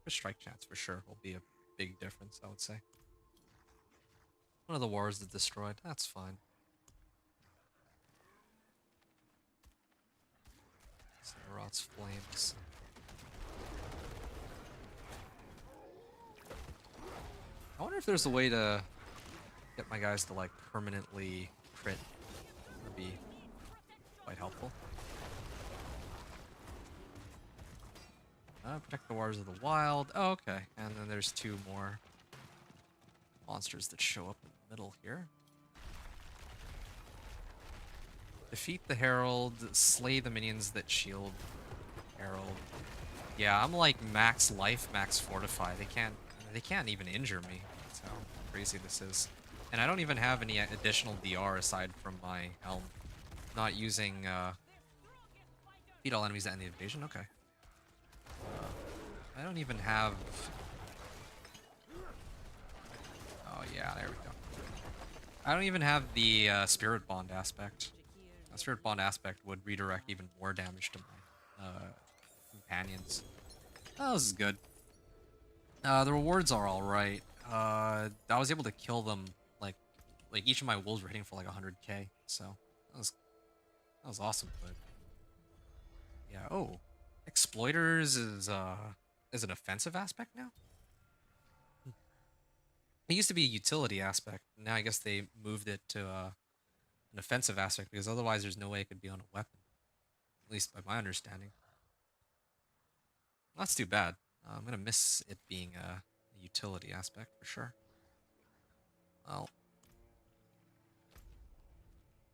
for strike chance for sure will be a big difference, I would say. One of the wars is destroyed. That's fine. Rot's flames. I wonder if there's a way to get my guys to like permanently crit. Would be quite helpful. Protect the waters of the wild. Oh, okay. And then there's 2 more monsters that show up in the middle here. Defeat the Herald, slay the minions that shield Herald. Yeah, I'm like max life, max fortify. They can't even injure me. That's how crazy this is. And I don't even have any additional DR aside from my helm. Not using beat all enemies that end the invasion. Okay. I don't even have... Oh yeah, there we go. I don't even have the Spirit Bond aspect. Spirit Bond aspect would redirect even more damage to my companions. Oh, this is good. The rewards are alright. I was able to kill them, like each of my wolves were hitting for like 100k, so that was awesome, but yeah, oh. Exploiters is an offensive aspect now? It used to be a utility aspect. Now I guess they moved it to an offensive aspect, because otherwise there's no way it could be on a weapon. At least by my understanding. That's too bad. I'm gonna miss it being a utility aspect for sure. Well.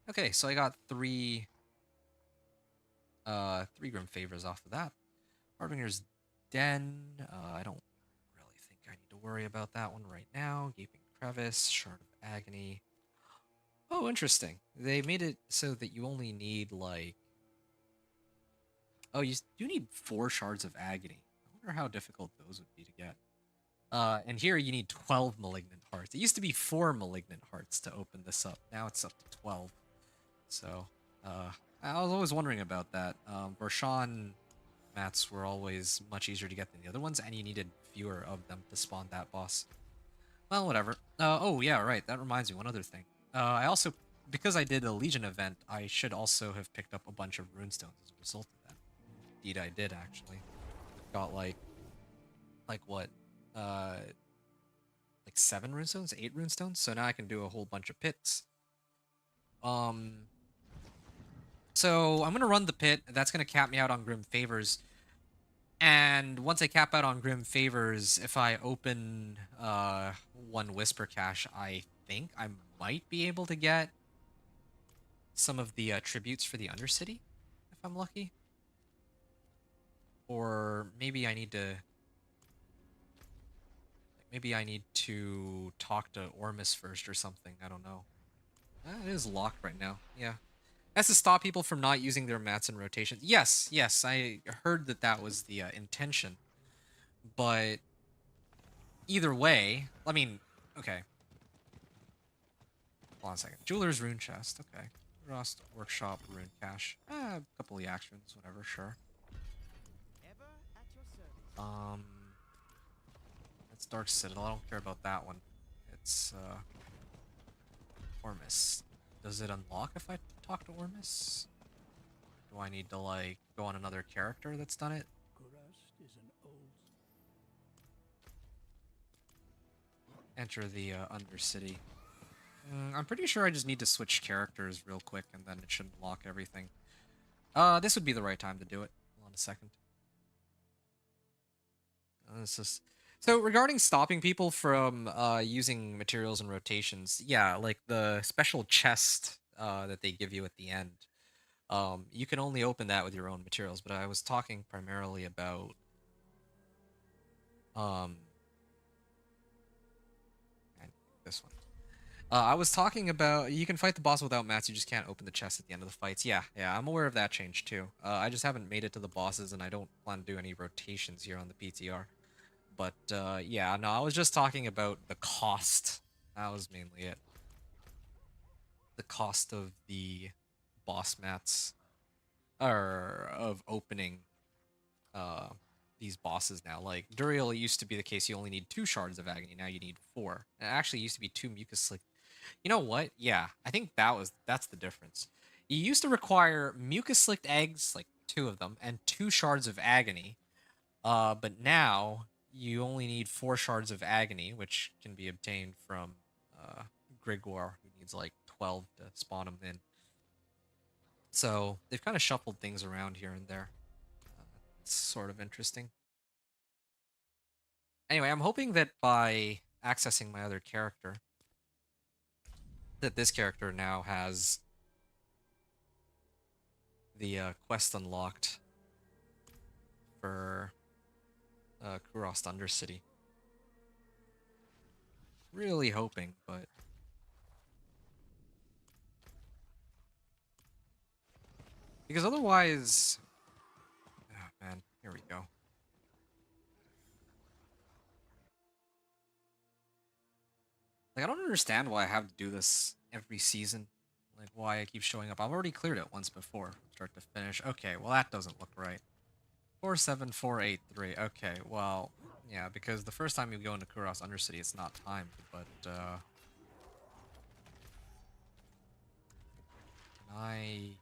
Okay, so I got 3 Grim Favors off of that. Harbinger's Den. I don't really think I need to worry about that one right now. Gaping Crevice, Shard of Agony. Oh, interesting. They made it so that you only need, like... Oh, you do need 4 Shards of Agony. I wonder how difficult those would be to get. And here you need 12 Malignant Hearts. It used to be 4 Malignant Hearts to open this up. Now it's up to 12. So, I was always wondering about that. Roshan mats were always much easier to get than the other ones, and you needed fewer of them to spawn that boss. Well, whatever. Oh, yeah, right. That reminds me, one other thing. I also, because I did a Legion event, I should also have picked up a bunch of runestones as a result of that. Indeed, I did, actually. Got, like what? Uh, like 7 runestones? 8 runestones? So now I can do a whole bunch of pits. So I'm going to run the pit. That's going to cap me out on Grim Favors. And once I cap out on Grim Favors, if I open one Whisper Cache, I think I might be able to get some of the tributes for the Undercity, if I'm lucky. Or maybe I need to... Maybe I need to talk to Ormus first or something. I don't know. It is locked right now. Yeah. Has to stop people from not using their mats in rotation. Yes, yes, I heard that that was the intention. But either way, I mean, okay. Hold on a second. Jeweler's Rune Chest, okay. Rust Workshop Rune Cache. A couple of actions, whatever, sure. Ever at your service. That's Dark Citadel. I don't care about that one. It's Ormus. Does it unlock if I talk to Ormus? Do I need to like go on another character that's done it? Kurast is an old. Enter the Undercity. I'm pretty sure I just need to switch characters real quick and then it should unlock everything. This would be the right time to do it. Hold on a second. This is... So regarding stopping people from using materials and rotations, yeah, like the special chest that they give you at the end, you can only open that with your own materials. But I was talking primarily about this one. I was talking about you can fight the boss without mats. You just can't open the chest at the end of the fights. Yeah, I'm aware of that change too. I just haven't made it to the bosses, and I don't plan to do any rotations here on the PTR. But yeah, no, I was just talking about the cost. That was mainly it. The cost of the boss mats, or of opening these bosses now. Like Duriel, it used to be the case you only need 2 shards of agony. Now you need 4. It actually used to be 2 mucus slick. You know what? Yeah, I think that's the difference. You used to require mucus slicked eggs, like 2 of them, and 2 shards of agony. But now you only need 4 shards of agony, which can be obtained from Grigor, who needs like 12 to spawn them in. So they've kind of shuffled things around here and there. It's sort of interesting. Anyway, I'm hoping that by accessing my other character, that this character now has the quest unlocked for Kurost Undercity. Really hoping, but... Because otherwise... Oh, man, here we go. Like, I don't understand why I have to do this every season. Like, why I keep showing up. I've already cleared it once before, start to finish. Okay, well, that doesn't look right. 47483. Okay, well, yeah, because the first time you go into Kuros Undercity, it's not timed, but, can I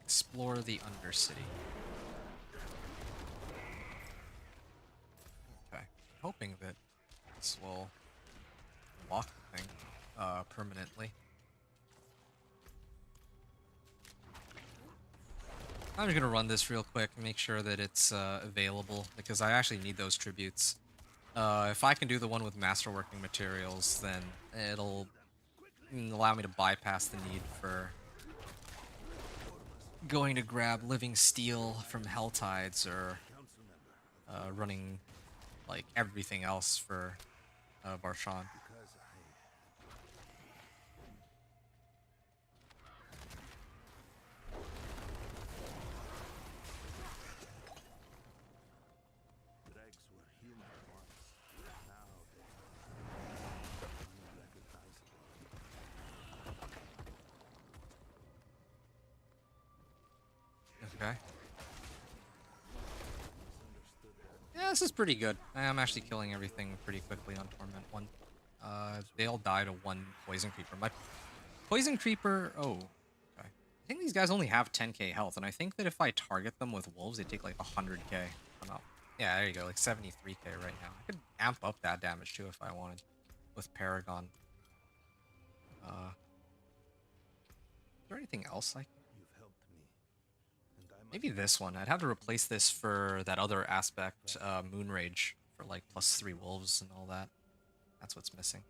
explore the Undercity? Okay, hoping that this will lock the thing, permanently. I'm just gonna run this real quick and make sure that it's available, because I actually need those tributes. If I can do the one with masterworking materials, then it'll allow me to bypass the need for going to grab living steel from Helltides or running like everything else for Barshan. Okay. Yeah, this is pretty good. I'm actually killing everything pretty quickly on Torment 1. They all die to one Poison Creeper. My Poison Creeper... Oh, okay. I think these guys only have 10k health, and I think that if I target them with Wolves, they take like 100k. Oh, no. Yeah, there you go, like 73k right now. I could amp up that damage too if I wanted with Paragon. Is there anything else I can... You've helped me, and I must Maybe this one. I'd have to replace this for that other aspect, Moon Rage, for like +3 wolves and all that. That's what's missing.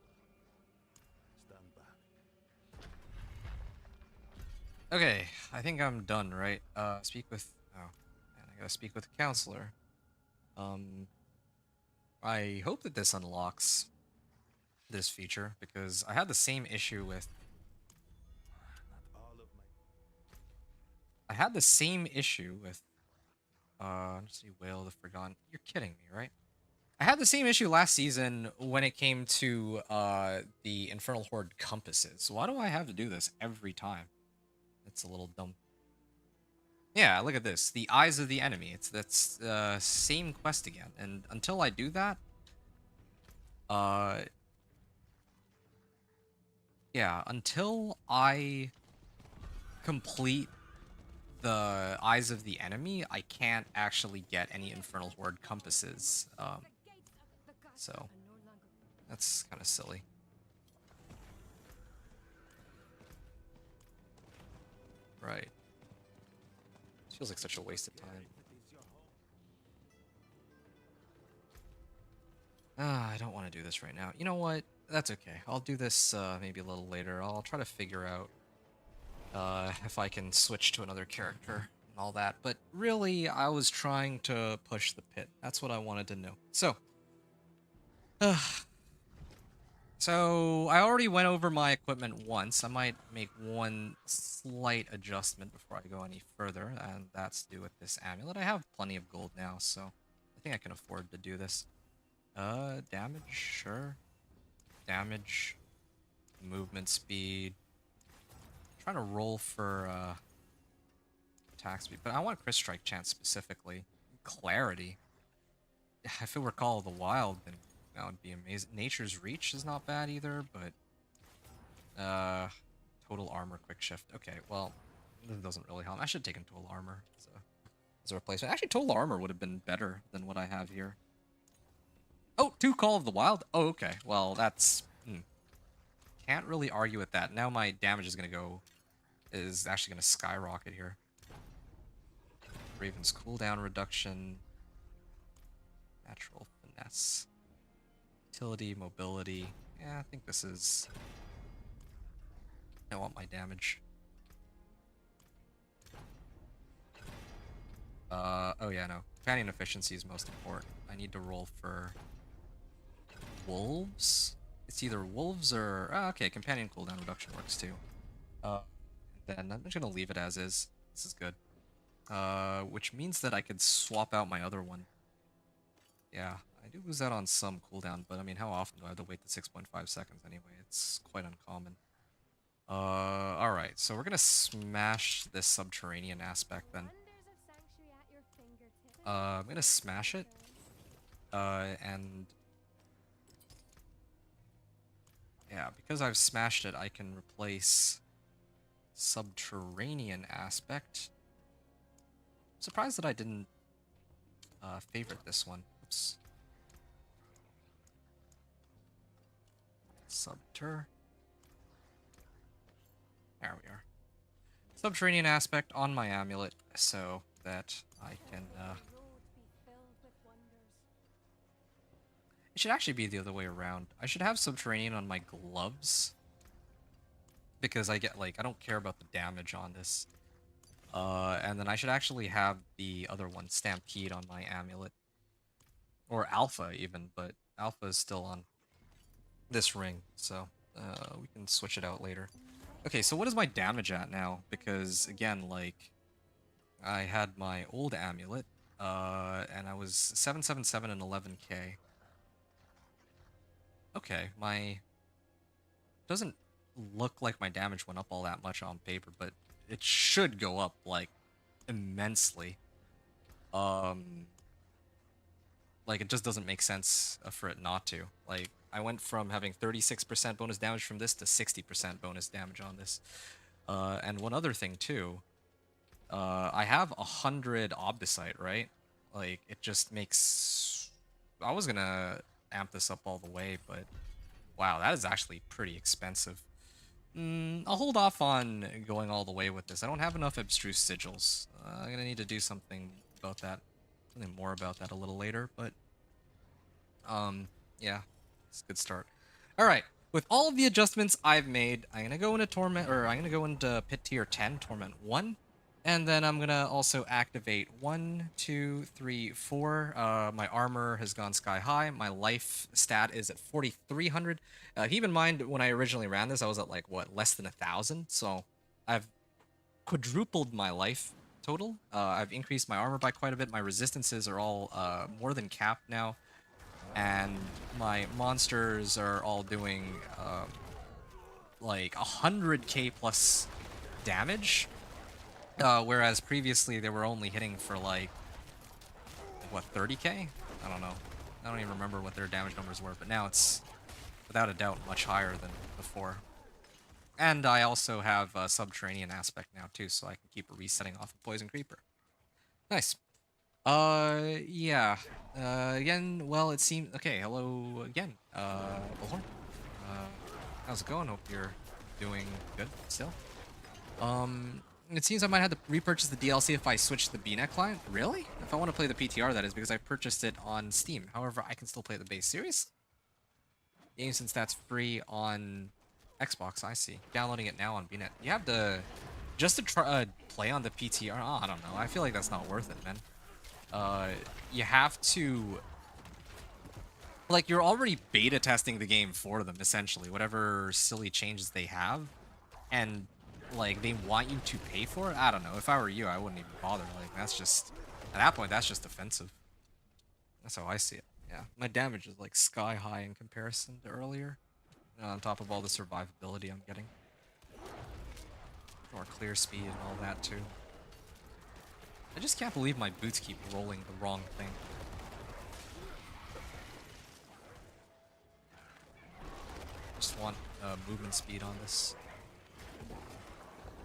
stand back. Okay, I think I'm done, right? Speak with... Oh, man, I gotta speak with the counselor. I hope that this unlocks this feature, because I had the same issue with... Not all of my I had the same issue with... let's see, Whale the Forgotten. You're kidding me, right? I had the same issue last season when it came to the Infernal Horde compasses. Why do I have to do this every time? It's a little dumb. Yeah, look at this. The eyes of the enemy. That's same quest again. And until I do that, yeah, until I complete the eyes of the enemy, I can't actually get any Infernal Horde compasses. So that's kind of silly. Right. Feels like such a waste of time. I don't want to do this right now. You know what? That's okay. I'll do this maybe a little later. I'll try to figure out if I can switch to another character and all that. But really, I was trying to push the pit. That's what I wanted to know. So, so I already went over my equipment once. I might make one slight adjustment before I go any further, and that's to do with this amulet. I have plenty of gold now, so I think I can afford to do this. Damage, sure. Damage, movement speed. I'm trying to roll for attack speed, but I want Crit Strike chance specifically. Clarity. If it were Call of the Wild, then that would be amazing. Nature's Reach is not bad either, but total armor, quick shift. Okay, well, it doesn't really help. I should have taken total armor as a replacement. Actually, total armor would have been better than what I have here. Oh, 2 Call of the Wild? Oh, okay. Well, that's... Can't really argue with that. Now my damage is actually gonna skyrocket here. Raven's cooldown reduction. Natural finesse. Utility, mobility. Yeah, I think this is... I want my damage. Oh yeah, no. Companion efficiency is most important. I need to roll for... Wolves? It's either wolves or... Oh, okay, companion cooldown reduction works too. Then I'm just gonna leave it as is. This is good. Which means that I could swap out my other one. Yeah, I do lose out on some cooldown, but I mean, how often do I have to wait the 6.5 seconds anyway? It's quite uncommon. Alright, so we're gonna smash this subterranean aspect then. I'm gonna smash it. And... Yeah, because I've smashed it, I can replace subterranean aspect. I'm surprised that I didn't favorite this one. Oops. Subter. There we are. Subterranean aspect on my amulet so that I can... It should actually be the other way around. I should have subterranean on my gloves. Because I get, like, I don't care about the damage on this. And then I should actually have the other one, Stampede, on my amulet. Or Alpha, even, but Alpha is still on this ring, so we can switch it out later. Okay, so what is my damage at now? Because, again, like, I had my old amulet, and I was 777 and 11k. Okay, my... Doesn't look like my damage went up all that much on paper, but it should go up, like, immensely. Like, it just doesn't make sense for it not to. Like, I went from having 36% bonus damage from this to 60% bonus damage on this. And one other thing, too. I have 100 Obdicite, right? Like, it just makes... I was gonna amp this up all the way, but... Wow, that is actually pretty expensive. I'll hold off on going all the way with this. I don't have enough Abstruse Sigils. I'm gonna need to do something about that. Something more about that a little later, but... yeah, it's a good start. Alright, with all of the adjustments I've made, I'm gonna go into Torment, or I'm gonna go into Pit Tier 10, Torment 1, and then I'm gonna also activate 1, 2, 3, 4. My armor has gone sky high. My life stat is at 4,300. Keep in mind, when I originally ran this, I was at like, what, less than 1,000? So I've quadrupled my life total. I've increased my armor by quite a bit. My resistances are all more than capped now. And my monsters are all doing like 100k plus damage, whereas previously they were only hitting for like what, 30k? I don't know. I don't even remember what their damage numbers were, but now it's without a doubt much higher than before. And I also have a subterranean aspect now too, so I can keep resetting off a poison creeper. Nice. Yeah. Again, well, it seems... Okay, hello again, Bullhorn. How's it going? Hope you're doing good still. It seems I might have to repurchase the DLC if I switch the BNet client. Really? If I want to play the PTR, that is, because I purchased it on Steam. However, I can still play the base series. Game, since that's free on Xbox, I see. Downloading it now on BNet. You have to... Just to try play on the PTR? Oh, I don't know. I feel like that's not worth it, man. You have to... Like, you're already beta testing the game for them, essentially. Whatever silly changes they have. And, like, they want you to pay for it? I don't know. If I were you, I wouldn't even bother. Like, that's just... At that point, that's just offensive. That's how I see it. Yeah. My damage is, like, sky high in comparison to earlier. On top of all the survivability I'm getting. More clear speed and all that, too. I just can't believe my boots keep rolling the wrong thing. Just want movement speed on this.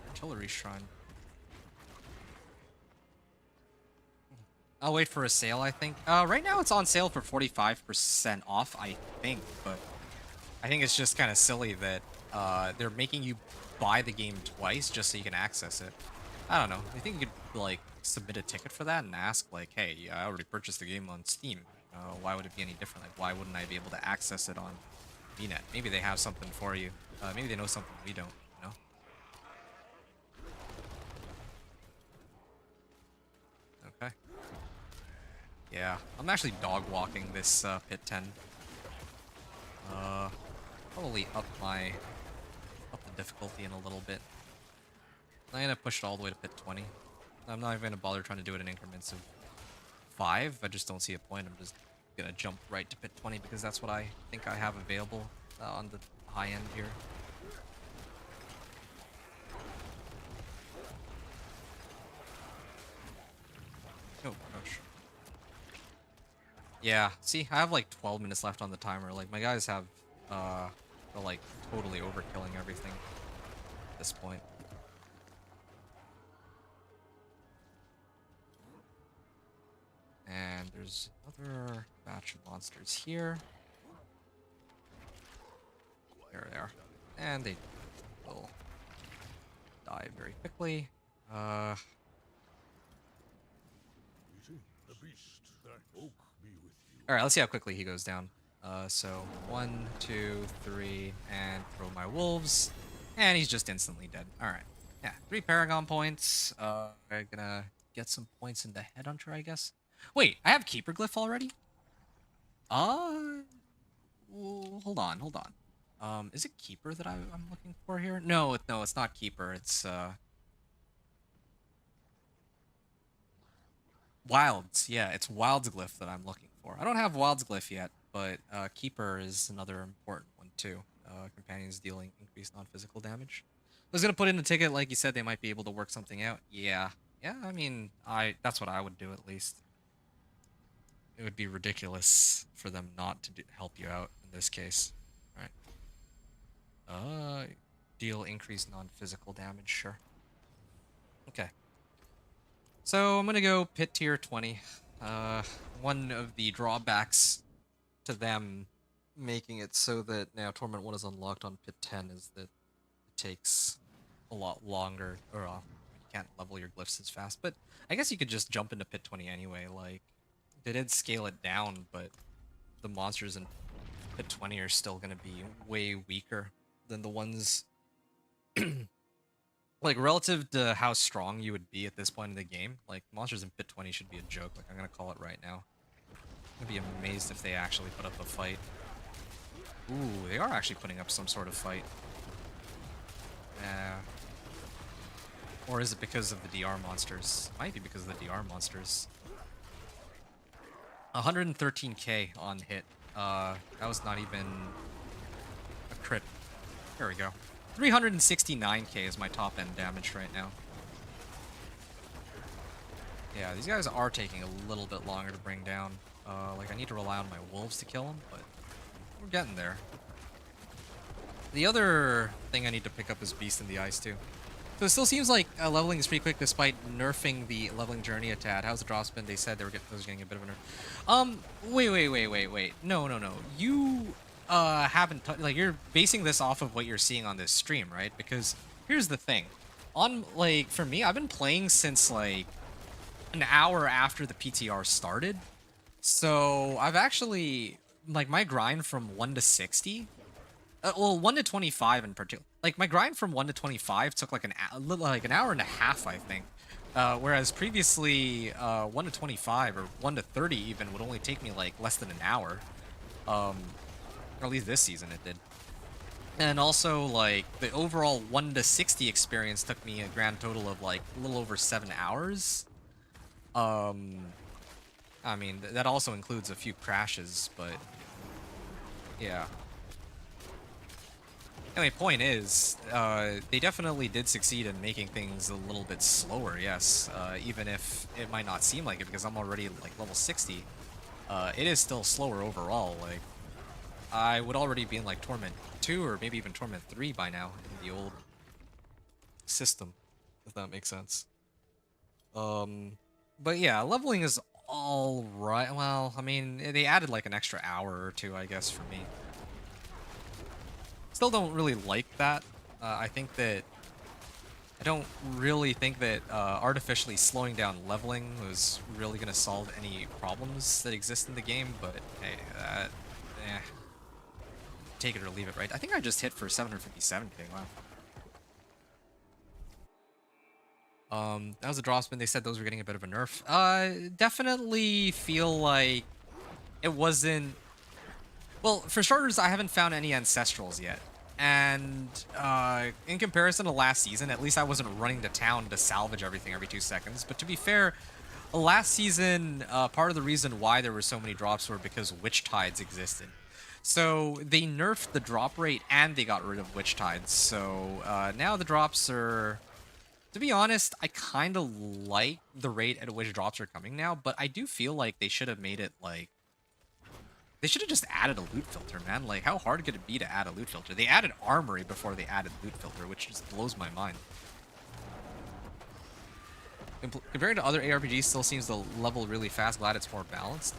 Artillery Shrine. I'll wait for a sale, I think. Right now it's on sale for 45% off, I think, but I think it's just kind of silly that they're making you buy the game twice just so you can access it. I don't know. I think you could, like, submit a ticket for that and ask, like, hey, I already purchased the game on Steam. Why would it be any different? Like, why wouldn't I be able to access it on VNet? Maybe they have something for you. Maybe they know something we don't, you know? Okay. Yeah, I'm actually dog walking this Pit 10. Probably up the difficulty in a little bit. I'm gonna push it all the way to Pit 20. I'm not even gonna bother trying to do it in increments of 5. I just don't see a point. I'm just gonna jump right to Pit 20 because that's what I think I have available on the high end here. Oh gosh. Yeah, see, I have like 12 minutes left on the timer. Like, my guys have, they're like totally overkilling everything at this point. And there's another batch of monsters here. There they are. And they will die very quickly. The beast that oak be with you. Alright, let's see how quickly he goes down. So 1, 2, 3, and throw my wolves. And he's just instantly dead. Alright. Yeah, 3 Paragon points. I'm gonna get some points in the Headhunter, I guess. Wait, I have Keeper Glyph already? Hold on. Is it Keeper that I'm looking for here? No, it's not Keeper. It's, Wilds. Yeah, it's Wilds Glyph that I'm looking for. I don't have Wilds Glyph yet, but Keeper is another important one too. Companions dealing increased non-physical damage. I was gonna put in a ticket, like you said, they might be able to work something out. Yeah, Yeah, I mean, that's what I would do at least. It would be ridiculous for them not to help you out in this case. All right. Deal increased non-physical damage, sure. Okay. So I'm gonna go pit tier 20. One of the drawbacks to them making it so that now Torment 1 is unlocked on pit 10 is that it takes a lot longer, or you can't level your glyphs as fast. But I guess you could just jump into pit 20 anyway. Like, they did scale it down, but the monsters in pit 20 are still gonna be way weaker than the ones like relative to how strong you would be at this point in the game. Like, monsters in pit 20 should be a joke. Like, I'm gonna call it right now. I'm gonna be amazed if they actually put up a fight. Ooh, they are actually putting up some sort of fight. Or is it because of the DR monsters? Might be because of the DR monsters. 113k on hit. That was not even a crit. There we go. 369k is my top end damage right now. Yeah, these guys are taking a little bit longer to bring down. Like, I need to rely on my wolves to kill them, but we're getting there. The other thing I need to pick up is Beast in the Ice, too. So it still seems like leveling is pretty quick despite nerfing the leveling journey a tad. How's the drop spin? They said they were getting a bit of a nerf. Wait. No. You haven't like, you're basing this off of what you're seeing on this stream, right? Because here's the thing. On, like, for me, I've been playing since like an hour after the PTR started. So I've actually, like, my grind from 1 to 60, well, 1 to 25 in particular. Like, my grind from 1 to 25 took like an hour and a half, I think. Whereas previously, 1 to 25 or 1 to 30 even would only take me like less than an hour. Or at least this season it did. And also, like, the overall 1 to 60 experience took me a grand total of like a little over 7 hours. I mean, that also includes a few crashes, but yeah. Anyway, point is, they definitely did succeed in making things a little bit slower, yes. Even if it might not seem like it, because I'm already, like, level 60. It is still slower overall. Like, I would already be in, like, Torment 2 or maybe even Torment 3 by now in the old system, if that makes sense. But yeah, leveling is all right. Well, I mean, they added, like, an extra hour or two, I guess, for me. Still don't really like that. I don't really think that artificially slowing down leveling was really going to solve any problems that exist in the game, but hey, take it or leave it, right? I think I just hit for 757k, wow. That was a drop spin. They said those were getting a bit of a nerf. Definitely feel like it wasn't... Well, for starters, I haven't found any Ancestrals yet. And in comparison to last season, at least I wasn't running to town to salvage everything every 2 seconds. But to be fair, last season, part of the reason why there were so many drops were because Witch Tides existed. So they nerfed the drop rate and they got rid of Witch Tides. So now the drops are... To be honest, I kind of like the rate at which drops are coming now, but I do feel like they should have made it, like... They should have just added a loot filter, man. Like, how hard could it be to add a loot filter? They added armory before they added loot filter, which just blows my mind. Compared to other ARPGs, still seems to level really fast. Glad it's more balanced.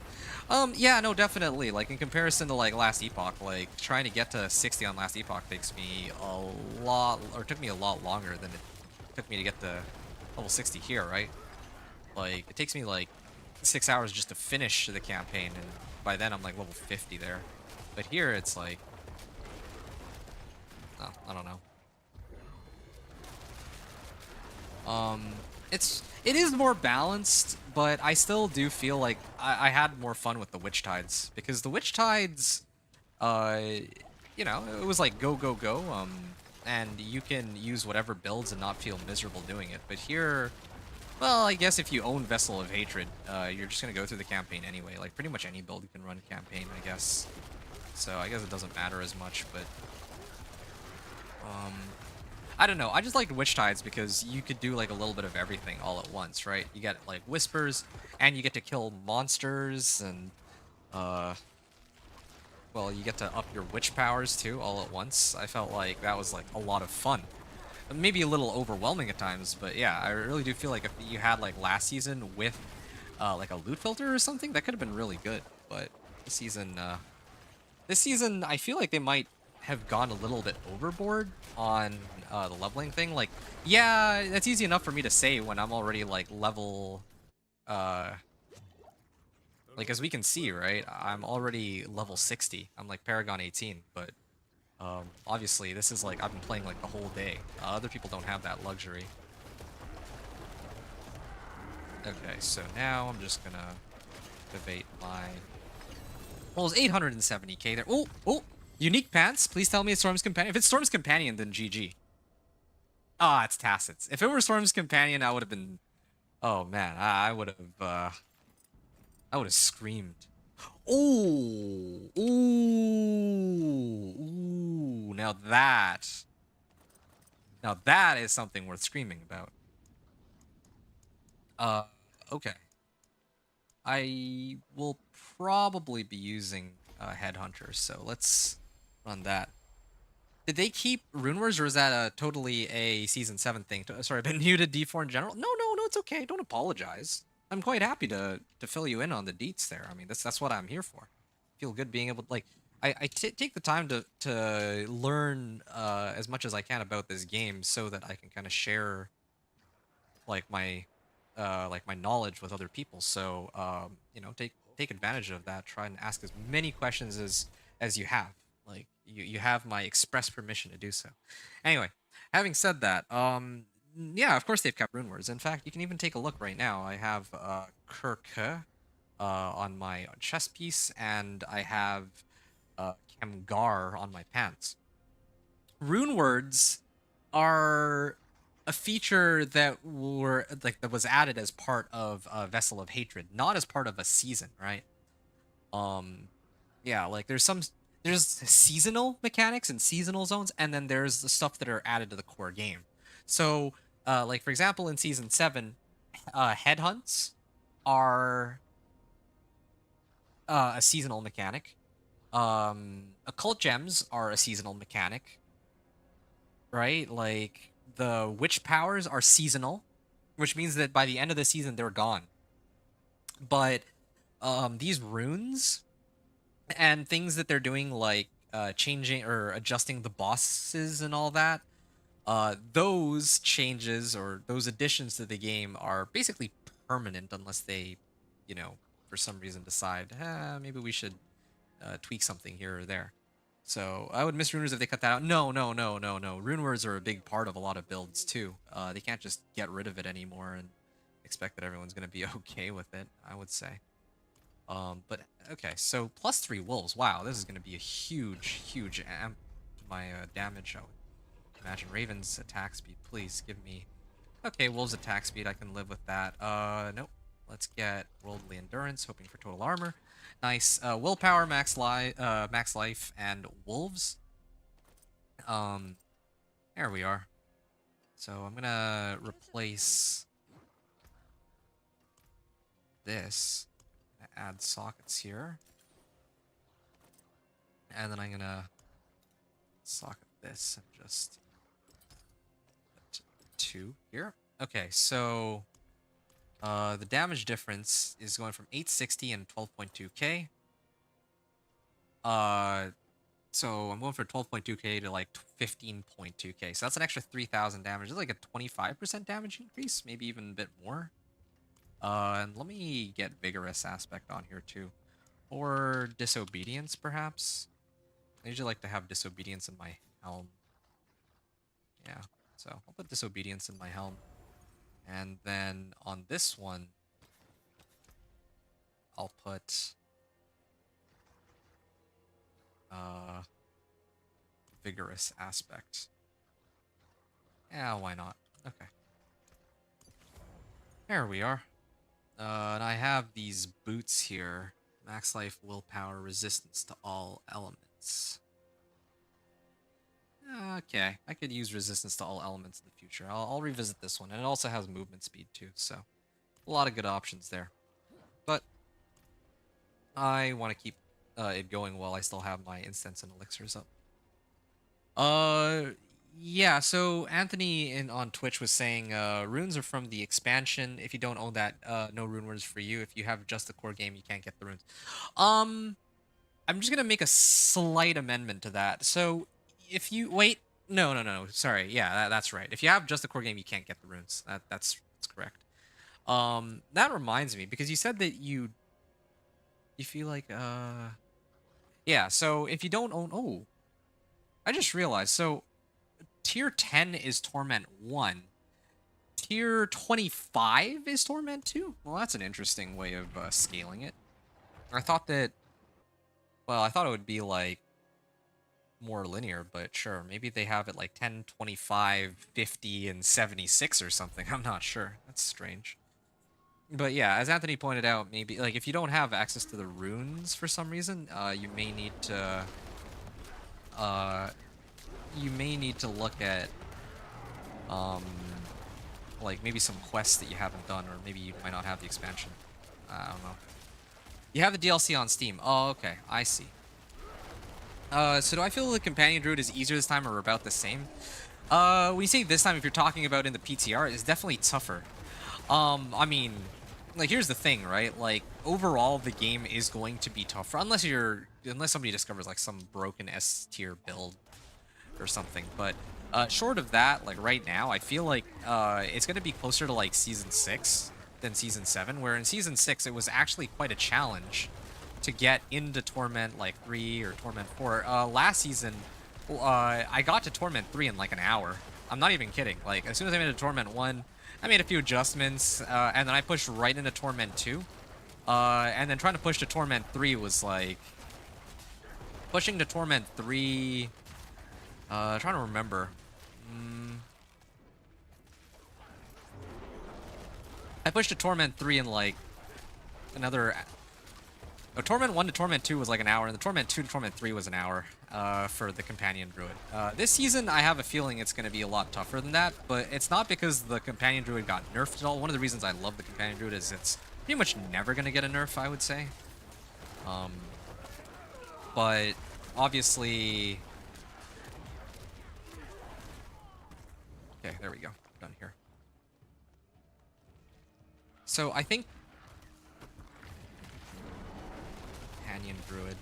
Yeah, no, definitely. Like, in comparison to, like, Last Epoch, like, trying to get to 60 on Last Epoch takes me a lot, or took me a lot longer than it took me to get to level 60 here, right? Like, it takes me, like, 6 hours just to finish the campaign, and by then I'm like level 50 there. But here it's like, oh, I don't know. It is more balanced, but I still do feel like I had more fun with the Witch Tides, because the Witch Tides, you know, it was like go, and you can use whatever builds and not feel miserable doing it. But here, well, I guess if you own Vessel of Hatred, you're just going to go through the campaign anyway. Like, pretty much any build you can run campaign, I guess. So I guess it doesn't matter as much, but... I don't know. I just liked Witch Tides because you could do like a little bit of everything all at once, right? You get like whispers, and you get to kill monsters, and well, you get to up your witch powers too all at once. I felt like that was like a lot of fun. Maybe a little overwhelming at times, but yeah, I really do feel like if you had like last season with like a loot filter or something, that could have been really good. But this season, I feel like they might have gone a little bit overboard on the leveling thing. Like, yeah, that's easy enough for me to say when I'm already like level, uh, like as we can see, right? I'm already level 60. I'm like Paragon 18, but obviously this is like I've been playing like the whole day. Other people don't have that luxury. Okay, so now I'm just gonna activate my. Well, it's 870k there. Oh, oh, unique pants. Please tell me it's Storm's Companion. If it's Storm's Companion, then GG. Ah, it's Tacit's. If it were Storm's Companion, I would have been. Oh man, I would have. I would have screamed. Ooh, ooh, ooh. Now that is something worth screaming about. Uh, okay. I will probably be using Headhunters, so let's run that. Did they keep Rune Wars, or is that totally a Season 7 thing? Sorry, I've been new to D4 in general. No, no, no, it's okay. Don't apologize. I'm quite happy to fill you in on the deets there. I mean, that's what I'm here for. Feel good being able to, like, take the time to learn as much as I can about this game so that I can kind of share like my knowledge with other people. So you know, take advantage of that. Try and ask as many questions as you have. Like you have my express permission to do so. Anyway, having said that, yeah, of course they've kept rune words. In fact, you can even take a look right now. I have Kirke on my chest piece, and I have Kamgar on my pants. Rune words are a feature that was added as part of Vessel of Hatred, not as part of a season, right? Um, yeah, like there's seasonal mechanics and seasonal zones, and then there's the stuff that are added to the core game. So, like for example, in season 7, headhunts are a seasonal mechanic. Occult gems are a seasonal mechanic, right? Like the witch powers are seasonal, which means that by the end of the season they're gone. But these runes and things that they're doing, like changing or adjusting the bosses and all that, those changes or those additions to the game are basically permanent unless they, you know, for some reason decide, maybe we should tweak something here or there. So I would miss runers if they cut that out. No, no, no, no, no. Rune words are a big part of a lot of builds too. They can't just get rid of it anymore and expect that everyone's gonna be okay with it, I would say. But okay, so +3 wolves. Wow, this is gonna be a huge, huge amp to my damage. I would imagine. Raven's attack speed, please give me. Okay, wolves attack speed. I can live with that. Nope. Let's get worldly endurance, hoping for total armor. Nice. Willpower, max life, and wolves. There we are. So I'm gonna replace this. Add sockets here, and then I'm gonna socket this and just put 2 here. Okay, so the damage difference is going from 860 and 12.2k. So I'm going for 12.2k to like 15.2k. So that's an extra 3,000 damage. It's like a 25% damage increase, maybe even a bit more. And let me get Vigorous Aspect on here too. Or Disobedience, perhaps? I usually like to have Disobedience in my helm. Yeah, so I'll put Disobedience in my helm. And then on this one, I'll put Vigorous Aspect. Yeah, why not? Okay. There we are. And I have these boots here. Max life, willpower, resistance to all elements. Okay, I could use resistance to all elements in the future. I'll revisit this one, and it also has movement speed too, so a lot of good options there. But I want to keep it going while I still have my instants and elixirs up. Yeah. So Anthony on Twitch was saying runes are from the expansion. If you don't own that, no rune words for you. If you have just the core game, you can't get the runes. Um, I'm just gonna make a slight amendment to that. So if you wait, no, sorry, yeah, that's right. If you have just the core game, you can't get the runes. That's correct. That reminds me because you said that you feel like yeah. So if you don't own, oh, I just realized. So tier 10 is Torment 1. Tier 25 is Torment 2. Well, that's an interesting way of scaling it. I thought that. Well, I thought it would be like more linear, but sure, maybe they have it like 10, 25, 50, and 76 or something. I'm not sure. That's strange. But yeah, as Anthony pointed out, maybe like if you don't have access to the runes for some reason, you may need to look at like maybe some quests that you haven't done, or maybe you might not have the expansion. I don't know. You have the DLC on Steam. Oh, okay, I see. So do I feel the Companion Druid is easier this time or about the same? When you say this time, if you're talking about in the PTR, it's definitely tougher. I mean, like here's the thing, right? Like overall, the game is going to be tougher unless somebody discovers like some broken S tier build or something. But short of that, like right now, I feel like it's going to be closer to like Season 6 than Season 7, where in Season 6 it was actually quite a challenge to get into Torment like 3 or Torment 4. Last season, I got to Torment 3 in like an hour. I'm not even kidding. Like as soon as I made it to Torment 1, I made a few adjustments, and then I pushed right into Torment 2. And then trying to push to Torment 3 was like... Pushing to Torment 3... trying to remember. I pushed to Torment 3 in like another... Torment 1 to Torment 2 was like an hour, and the Torment 2 to Torment 3 was an hour for the Companion Druid. This season, I have a feeling it's going to be a lot tougher than that, but it's not because the Companion Druid got nerfed at all. One of the reasons I love the Companion Druid is it's pretty much never going to get a nerf, I would say. But obviously... Okay, there we go. Done here. So I think... Companion Druid.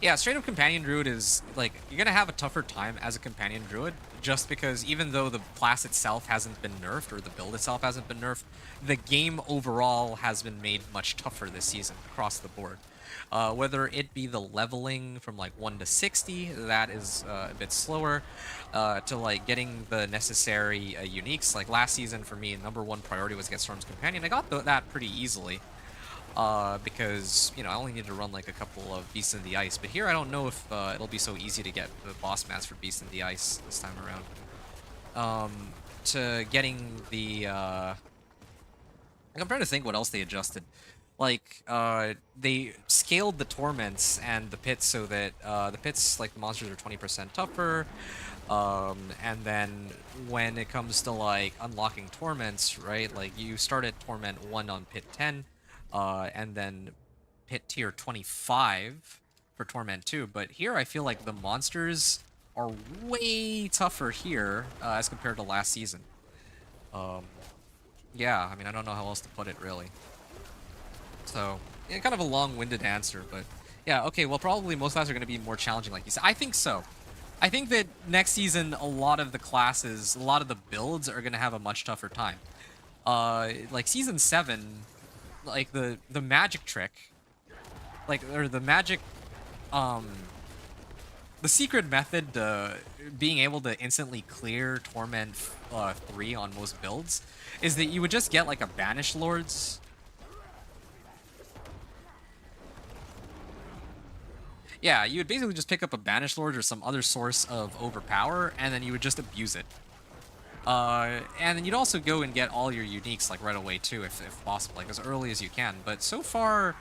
Yeah, straight up Companion Druid is, like, you're gonna have a tougher time as a Companion Druid, just because even though the class itself hasn't been nerfed, or the build itself hasn't been nerfed, the game overall has been made much tougher this season, across the board. Whether it be the leveling from, like, 1 to 60, that is a bit slower, to, like, getting the necessary uniques. Like, last season, for me, #1 priority was get Storm's Companion. I got that pretty easily. Because, you know, I only need to run like a couple of Beasts in the Ice. But here I don't know if it'll be so easy to get the boss mats for Beasts in the Ice this time around. To getting the... I'm trying to think what else they adjusted. Like, they scaled the Torments and the Pits so that the Pits, like the monsters, are 20% tougher. And then when it comes to, like, unlocking Torments, right? Like, you start at Torment 1 on Pit 10. And then Pit tier 25 for Torment 2. But here I feel like the monsters are way tougher here as compared to last season. Yeah, I mean, I don't know how else to put it, really. So, yeah, kind of a long-winded answer, but yeah, okay, well, probably most classes are going to be more challenging, like you said. I think so. I think that next season, a lot of the classes, a lot of the builds are going to have a much tougher time. Like, Season 7... like the magic trick, like, or the magic, the secret method to being able to instantly clear Torment 3 on most builds is that you would just get like a Banish Lords. Yeah, you would basically just pick up a Banish Lord or some other source of overpower, and then you would just abuse it. And then you'd also go and get all your uniques like right away too, if possible, like as early as you can. But so far,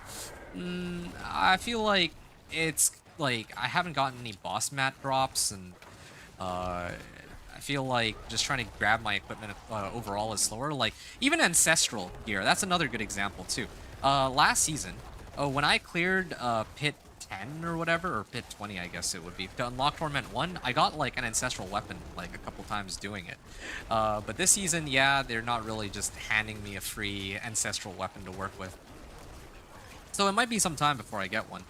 I feel like it's like I haven't gotten any boss mat drops, and I feel like just trying to grab my equipment overall is slower. Like even ancestral gear, that's another good example too. Last season, when I cleared pit 10 or whatever, or pit 20, I guess it would be, to unlock Torment 1, I got like an ancestral weapon like a couple times doing it. But this season, yeah, they're not really just handing me a free ancestral weapon to work with. So it might be some time before I get one.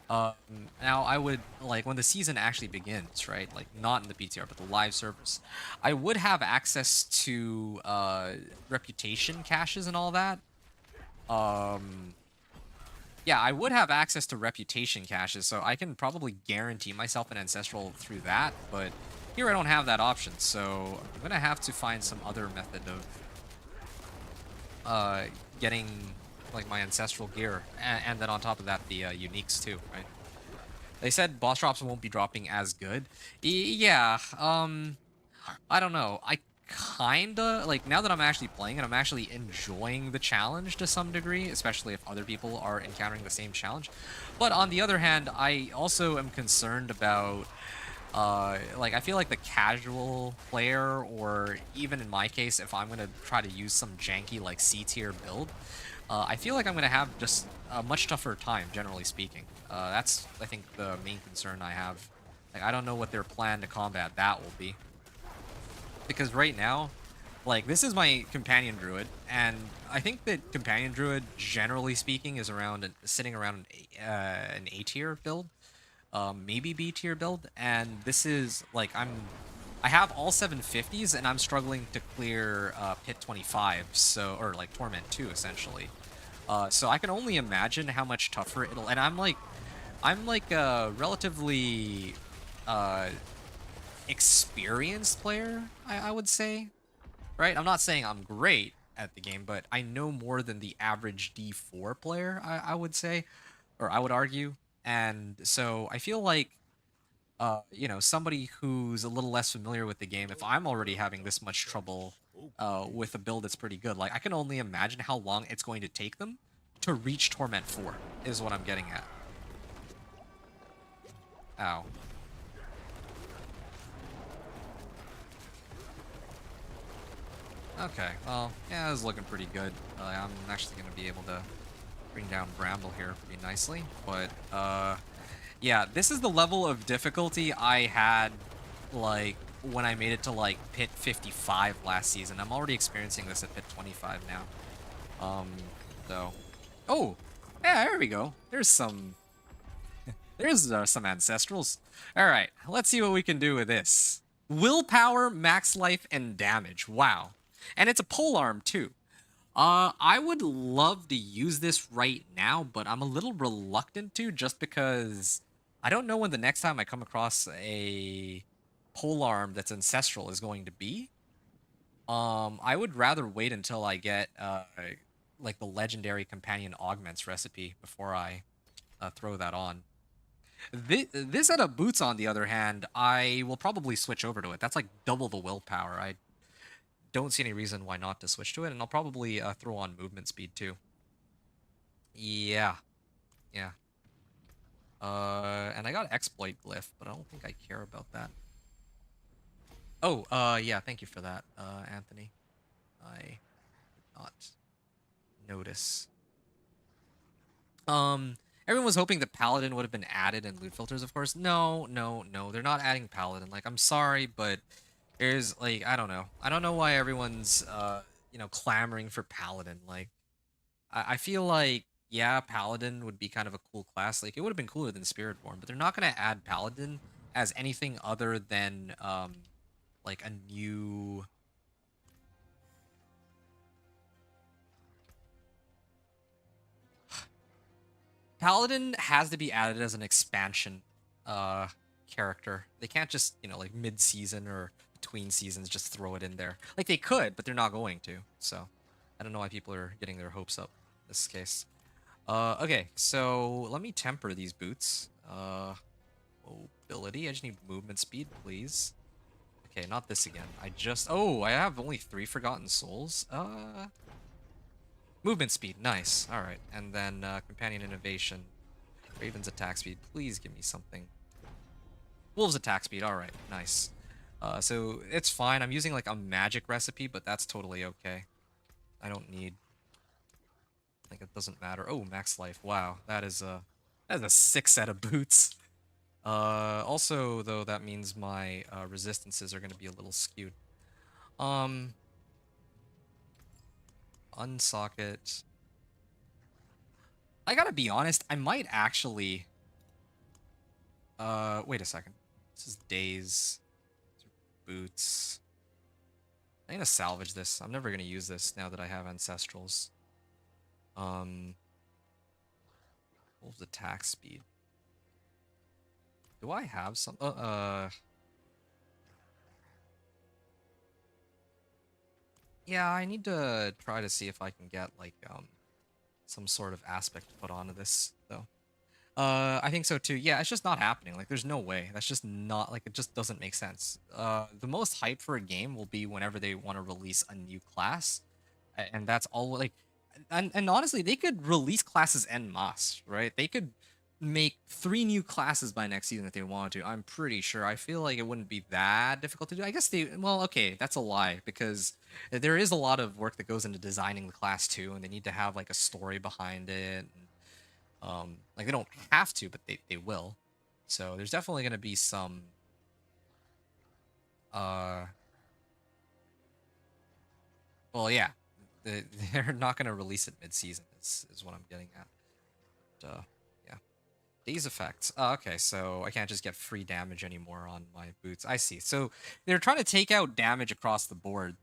Um, Now I would like when the season actually begins, right? Like not in the PTR, but the live servers. I would have access to reputation caches and all that. Um, yeah, I would have access to reputation caches, so I can probably guarantee myself an ancestral through that. But here I don't have that option, so I'm gonna have to find some other method of getting like my ancestral gear, and then on top of that the uniques too, right? They said boss drops won't be dropping as good. Yeah, I don't know. I kinda like now that I'm actually playing it, I'm actually enjoying the challenge to some degree, especially if other people are encountering the same challenge. But on the other hand, I also am concerned about like I feel like the casual player, or even in my case, if I'm gonna try to use some janky like C tier build, I feel like I'm gonna have just a much tougher time, generally speaking. That's I think the main concern I have. Like I don't know what their plan to combat that will be, because right now, like this is my companion druid, and I think that companion druid, generally speaking, is around sitting around an A tier build, maybe B tier build, and this is like I have all 750s and I'm struggling to clear pit 25, so or like torment 2 essentially. So I can only imagine how much tougher it'll, and I'm like a relatively uh experienced player, I would say, right? I'm not saying I'm great at the game, but I know more than the average D4 player, I would say, or I would argue. And so I feel like, somebody who's a little less familiar with the game, if I'm already having this much trouble with a build that's pretty good, like I can only imagine how long it's going to take them to reach Torment 4, is what I'm getting at. Ow. Okay, well, yeah, it's looking pretty good. I'm actually going to be able to bring down Bramble here pretty nicely. But, yeah, this is the level of difficulty I had, like, when I made it to, like, pit 55 last season. I'm already experiencing this at pit 25 now. So... Oh! Yeah, there we go. There's some ancestrals. Alright, let's see what we can do with this. Willpower, max life, and damage. Wow. And it's a polearm too. I would love to use this right now, but I'm a little reluctant to, just because I don't know when the next time I come across a polearm that's ancestral is going to be. I would rather wait until I get like the legendary companion augments recipe before I throw that on. This set of boots, on the other hand, I will probably switch over to it. That's like double the willpower. I don't see any reason why not to switch to it, and I'll probably throw on movement speed too. Yeah, yeah. And I got exploit glyph, but I don't think I care about that. Oh, yeah, thank you for that, Anthony. I did not notice. Everyone was hoping that Paladin would have been added in loot filters, of course. No, no, no, they're not adding Paladin. Like, I'm sorry, but there's, like, I don't know. I don't know why everyone's, clamoring for Paladin. Like, I feel like, yeah, Paladin would be kind of a cool class. Like, it would have been cooler than Spiritborn, but they're not going to add Paladin as anything other than, like, a new... Paladin has to be added as an expansion character. They can't just, like mid-season or between seasons just throw it in there. Like they could, but they're not going to. So I don't know why people are getting their hopes up in this case. Okay, so let me temper these boots. Mobility. I just need movement speed, please. Okay, not this again. Oh, I have only 3 Forgotten Souls. Movement speed, nice. All right, and then companion innovation. Raven's attack speed. Please give me something. Wolves attack speed. All right, nice. So it's fine. I'm using like a magic recipe, but that's totally okay. I don't need. Like it doesn't matter. Oh, max life. Wow, that is a sick set of boots. Also though, that means my resistances are going to be a little skewed. Unsocket. I gotta be honest. I might actually. Wait a second. This is days. Boots. I'm gonna salvage this. I'm never gonna use this now that I have ancestrals. Wolves attack speed. Do I have some? Yeah, I need to try to see if I can get like some sort of aspect put onto this though. I think so too. Yeah, it's just not happening. Like, there's no way. That's just not like it just doesn't make sense. The most hype for a game will be whenever they want to release a new class, and that's all. Like, and honestly, they could release classes en masse, right? They could make 3 new classes by next season if they wanted to. I'm pretty sure. I feel like it wouldn't be that difficult to do. I guess they. Well, okay, that's a lie because there is a lot of work that goes into designing the class too, and they need to have like a story behind it. Like they don't have to, but they will. So there's definitely going to be some well, yeah. They're not going to release it mid-season is what I'm getting at. But, yeah. These effects. Okay, so I can't just get free damage anymore on my boots. I see. So they're trying to take out damage across the board.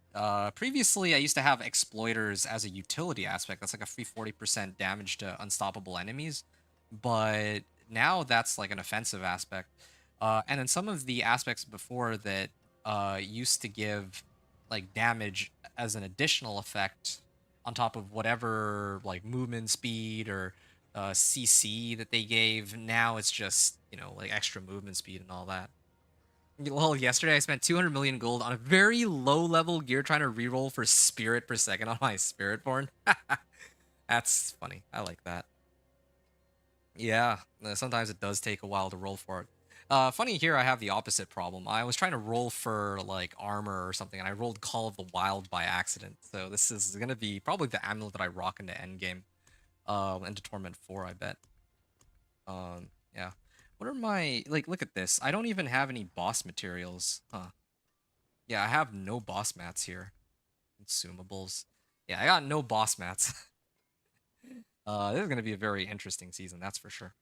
Previously, I used to have exploiters as a utility aspect. That's like a free 40% damage to unstoppable enemies. But now that's like an offensive aspect. And then some of the aspects before that used to give like damage as an additional effect on top of whatever like movement speed or CC that they gave. Now it's just, you know, like extra movement speed and all that. Well, yesterday I spent 200 million gold on a very low level gear trying to reroll for spirit per second on my spirit born. That's funny. I like that. Yeah, sometimes it does take a while to roll for it. Funny here, I have the opposite problem. I was trying to roll for like armor or something, and I rolled Call of the Wild by accident. So this is gonna be probably the amulet that I rock into endgame, into Torment 4, I bet. Yeah. What are my like? Look at this. I don't even have any boss materials. Huh. Yeah, I have no boss mats here. Consumables. Yeah, I got no boss mats. This is gonna be a very interesting season, that's for sure.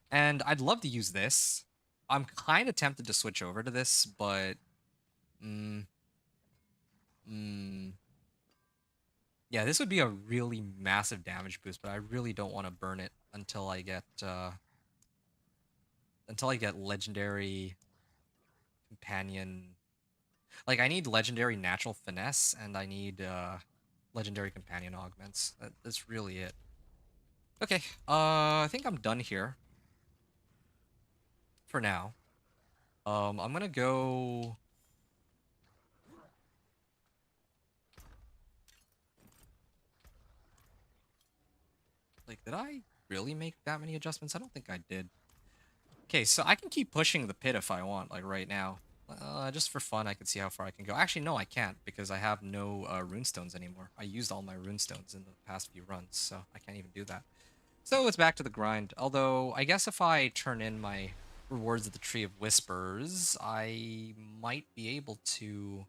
And I'd love to use this. I'm kind of tempted to switch over to this, but mm, mm, yeah, this would be a really massive damage boost, but I really don't want to burn it until I get legendary companion. Like I need legendary natural finesse and I need legendary companion augments. That's really it. Okay, I think I'm done here for now. I'm gonna go. Like, did I really make that many adjustments? I don't think I did. Okay, so I can keep pushing the pit if I want, like right now. Just for fun, I can see how far I can go. Actually, no, I can't because I have no runestones anymore. I used all my runestones in the past few runs, so I can't even do that. So it's back to the grind. Although, I guess if I turn in my rewards of the Tree of Whispers, I might be able to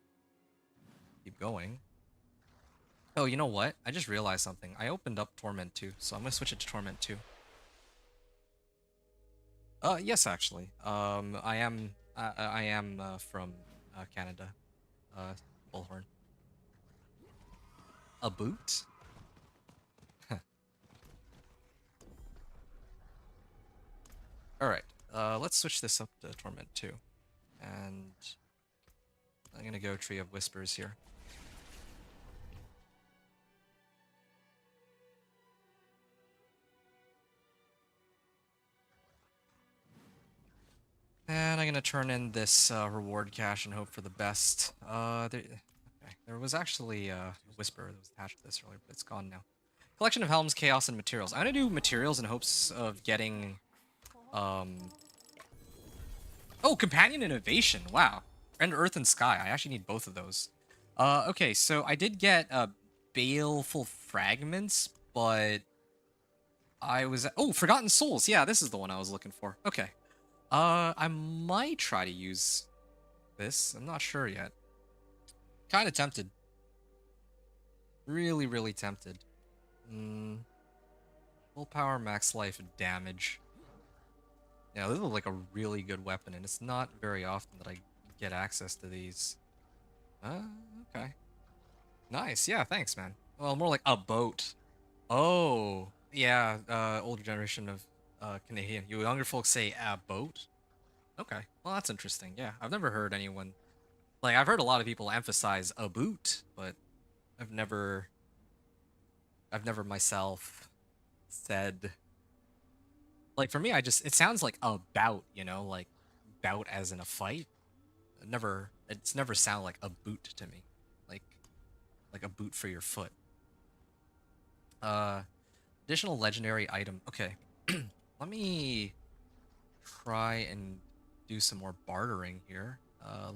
keep going. Oh, you know what? I just realized something. I opened up Torment 2, so I'm gonna switch it to Torment 2. Yes, actually. I am from Canada. Bullhorn. A boot? Alright, let's switch this up to Torment 2. And I'm gonna go Tree of Whispers here. And I'm gonna turn in this reward cache and hope for the best. Okay. There was actually a whisper that was attached to this earlier, but it's gone now. Collection of helms, chaos, and materials. I'm gonna do materials in hopes of getting, oh, companion innovation. Wow. And earth and sky. I actually need both of those. Okay, so I did get baleful fragments, but I was oh, forgotten souls. Yeah, this is the one I was looking for. Okay. I might try to use this. I'm not sure yet. Kind of tempted. Really, really tempted. Full power, max life, damage. Yeah, this is like a really good weapon, and it's not very often that I get access to these. Okay. Nice. Yeah, thanks, man. Well, more like a boat. Oh, yeah, older generation of Canadian. You younger folks say a boat? Okay. Well, that's interesting. Yeah, I've never heard anyone like I've heard a lot of people emphasize a boot, but I've never myself said like for me I just it sounds like a bout, you know, like bout as in a fight. It's never sound like a boot to me. Like a boot for your foot. Additional legendary item. Okay. Let me try and do some more bartering here.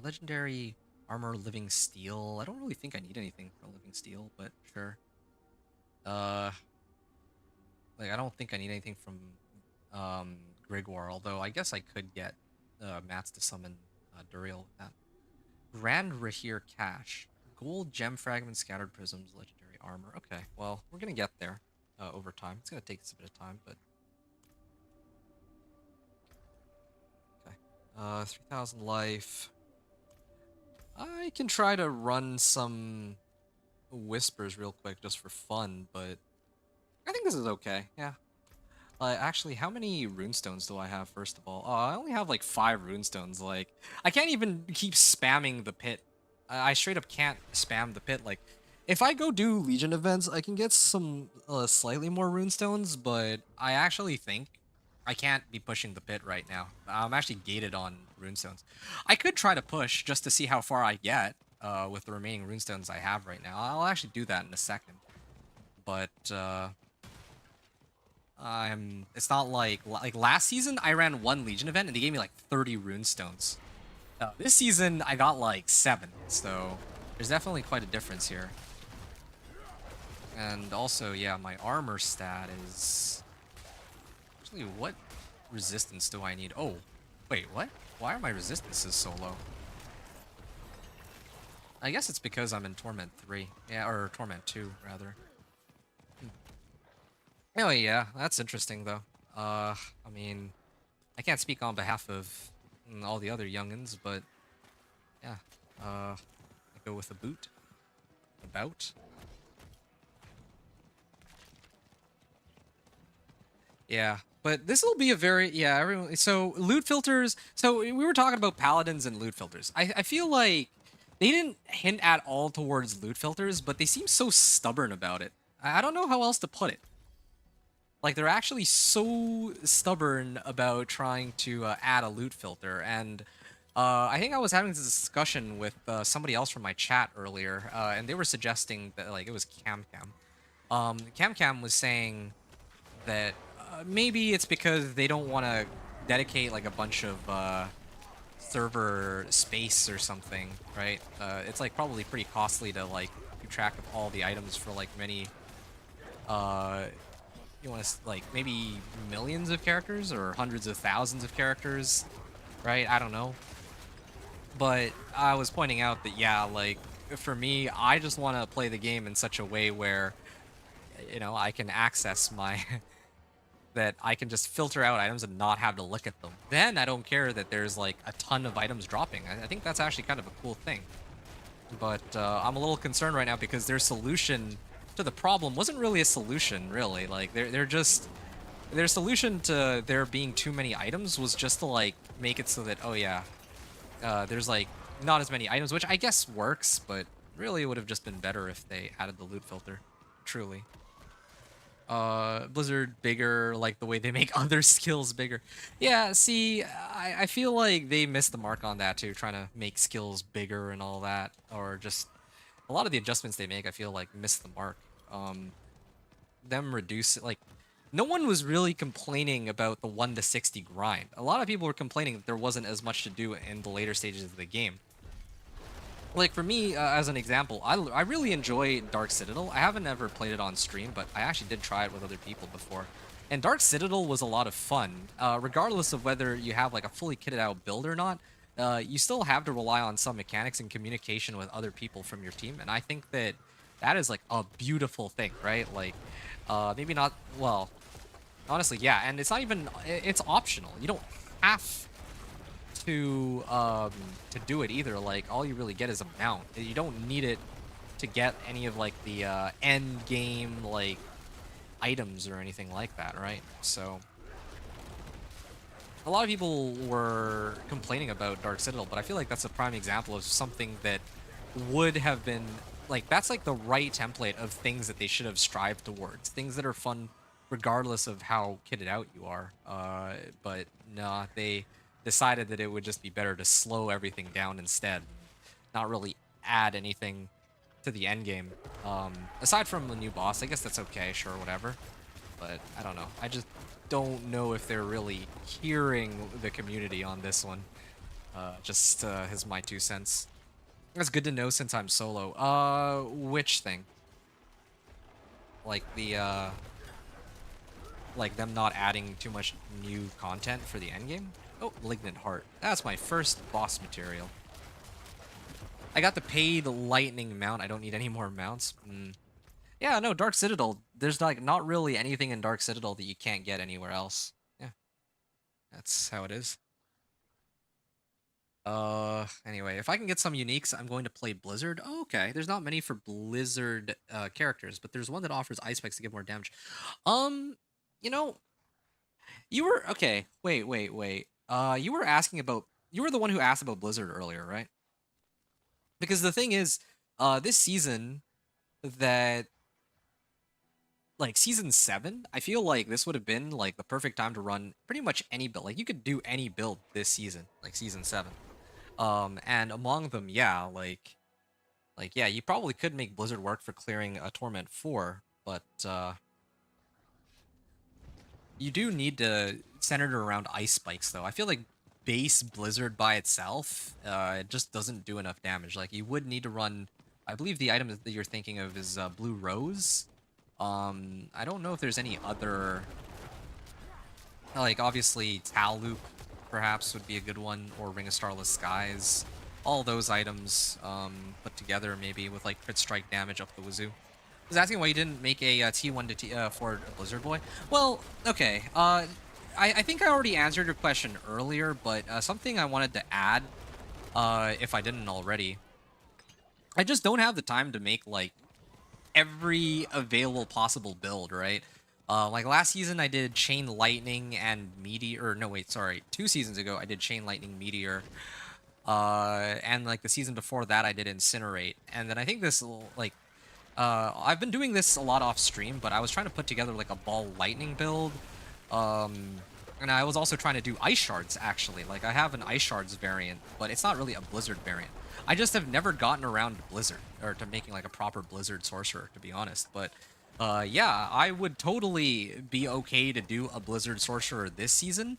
Legendary armor, living steel. I don't really think I need anything for living steel, but sure. Like I don't think I need anything from Grigor, although I guess I could get mats to summon Duriel with that. Grand Rahir Cache. Gold, gem fragments, scattered prisms, legendary armor. Okay, well, we're gonna get there over time. It's gonna take us a bit of time, but... Okay. 3,000 life. I can try to run some whispers real quick just for fun, but I think this is okay, yeah. Actually, how many runestones do I have, first of all? Oh, I only have like 5 runestones. Like, I can't even keep spamming the pit. I straight up can't spam the pit. Like, if I go do Legion events, I can get some slightly more runestones, but I actually think I can't be pushing the pit right now. I'm actually gated on runestones. I could try to push just to see how far I get with the remaining runestones I have right now. I'll actually do that in a second. But, it's not like last season I ran 1 Legion event and they gave me like 30 runestones. This season I got like 7, so there's definitely quite a difference here. And also, yeah, my armor stat is actually, what resistance do I need? Oh, wait, what? Why are my resistances so low? I guess it's because I'm in Torment 3. Yeah, or Torment 2 rather. Oh yeah, that's interesting though. I mean, I can't speak on behalf of all the other youngins, but yeah, I go with a boot. A bout. Yeah, but this will be a very, yeah, everyone, so loot filters, so we were talking about paladins and loot filters. I feel like they didn't hint at all towards loot filters, but they seem so stubborn about it. I don't know how else to put it. Like, they're actually so stubborn about trying to add a loot filter, and I think I was having this discussion with somebody else from my chat earlier, and they were suggesting that, like, it was CamCam. CamCam was saying that maybe it's because they don't want to dedicate, like, a bunch of server space or something, right? It's, like, probably pretty costly to, like, keep track of all the items for, like, many... you want to, like, maybe millions of characters or hundreds of thousands of characters, right? I don't know. But I was pointing out that, yeah, like, for me, I just want to play the game in such a way where, you know, I can access my... that I can just filter out items and not have to look at them. Then I don't care that there's, like, a ton of items dropping. I think that's actually kind of a cool thing. But I'm a little concerned right now because their solution to the problem wasn't really a solution, really. Like, they're just... Their solution to there being too many items was just to, like, make it so that, oh yeah, there's, like, not as many items, which I guess works, but really it would have just been better if they added the loot filter. Truly. Blizzard bigger, like the way they make other skills bigger. Yeah, see, I feel like they missed the mark on that too, trying to make skills bigger and all that, or just... A lot of the adjustments they make, I feel like, miss the mark. them reduce like no one was really complaining about the 1 to 60 grind. A lot of people were complaining that there wasn't as much to do in the later stages of the game. Like for me, as an example, I really enjoy Dark Citadel. I haven't ever played it on stream, but I actually did try it with other people before. And Dark Citadel was a lot of fun, regardless of whether you have like a fully kitted out build or not. You still have to rely on some mechanics and communication with other people from your team, and I think that that is like a beautiful thing, right? Like, maybe not, well, honestly, yeah, and it's not even, it's optional. You don't have to do it either. Like, all you really get is a mount. You don't need it to get any of like the end game like items or anything like that, right? So a lot of people were complaining about Dark Citadel, but I feel like that's a prime example of something that would have been like, that's like the right template of things that they should have strived towards, things that are fun regardless of how kitted out you are. But nah, they decided that it would just be better to slow everything down instead, not really add anything to the end game. Aside from the new boss, I guess that's okay, sure, whatever. But I don't know. I just don't know if they're really hearing the community on this one. Just is my 2 cents. That's good to know since I'm solo. Which thing? Like the like them not adding too much new content for the endgame? Oh, Malignant Heart. That's my first boss material. I got the paid lightning mount. I don't need any more mounts. Yeah, no, Dark Citadel. There's like not really anything in Dark Citadel that you can't get anywhere else. Yeah, that's how it is. Anyway, if I can get some uniques, I'm going to play Blizzard. Oh, okay, there's not many for Blizzard characters, but there's one that offers ice spikes to give more damage. You know, you were okay. Wait. You were asking about. You were the one who asked about Blizzard earlier, right? Because the thing is, this season, that like season 7, I feel like this would have been like the perfect time to run pretty much any build. Like you could do any build this season, like season 7. And among them, yeah, like yeah, you probably could make Blizzard work for clearing a Torment 4, but you do need to center it around ice spikes though. I feel like base Blizzard by itself, it just doesn't do enough damage. Like you would need to run, I believe the item that you're thinking of is Blue Rose. I don't know if there's any other, like obviously Tal Loop perhaps would be a good one, or Ring of Starless Skies. All those items put together maybe with like crit strike damage up the wazoo. I was asking why you didn't make a T1 to T4 Blizzard Boy. Well, okay. I think I already answered your question earlier, but something I wanted to add, if I didn't already. I just don't have the time to make like every available possible build, right? Like last season I did Chain Lightning and Meteor, or no wait, sorry, 2 seasons ago I did Chain Lightning Meteor. And like the season before that I did Incinerate. And then I think this like I've been doing this a lot off stream, but I was trying to put together like a Ball Lightning build. And I was also trying to do Ice Shards, actually. Like, I have an Ice Shards variant, but it's not really a Blizzard variant. I just have never gotten around to Blizzard, or to making, like, a proper Blizzard Sorcerer, to be honest. But, yeah, I would totally be okay to do a Blizzard Sorcerer this season,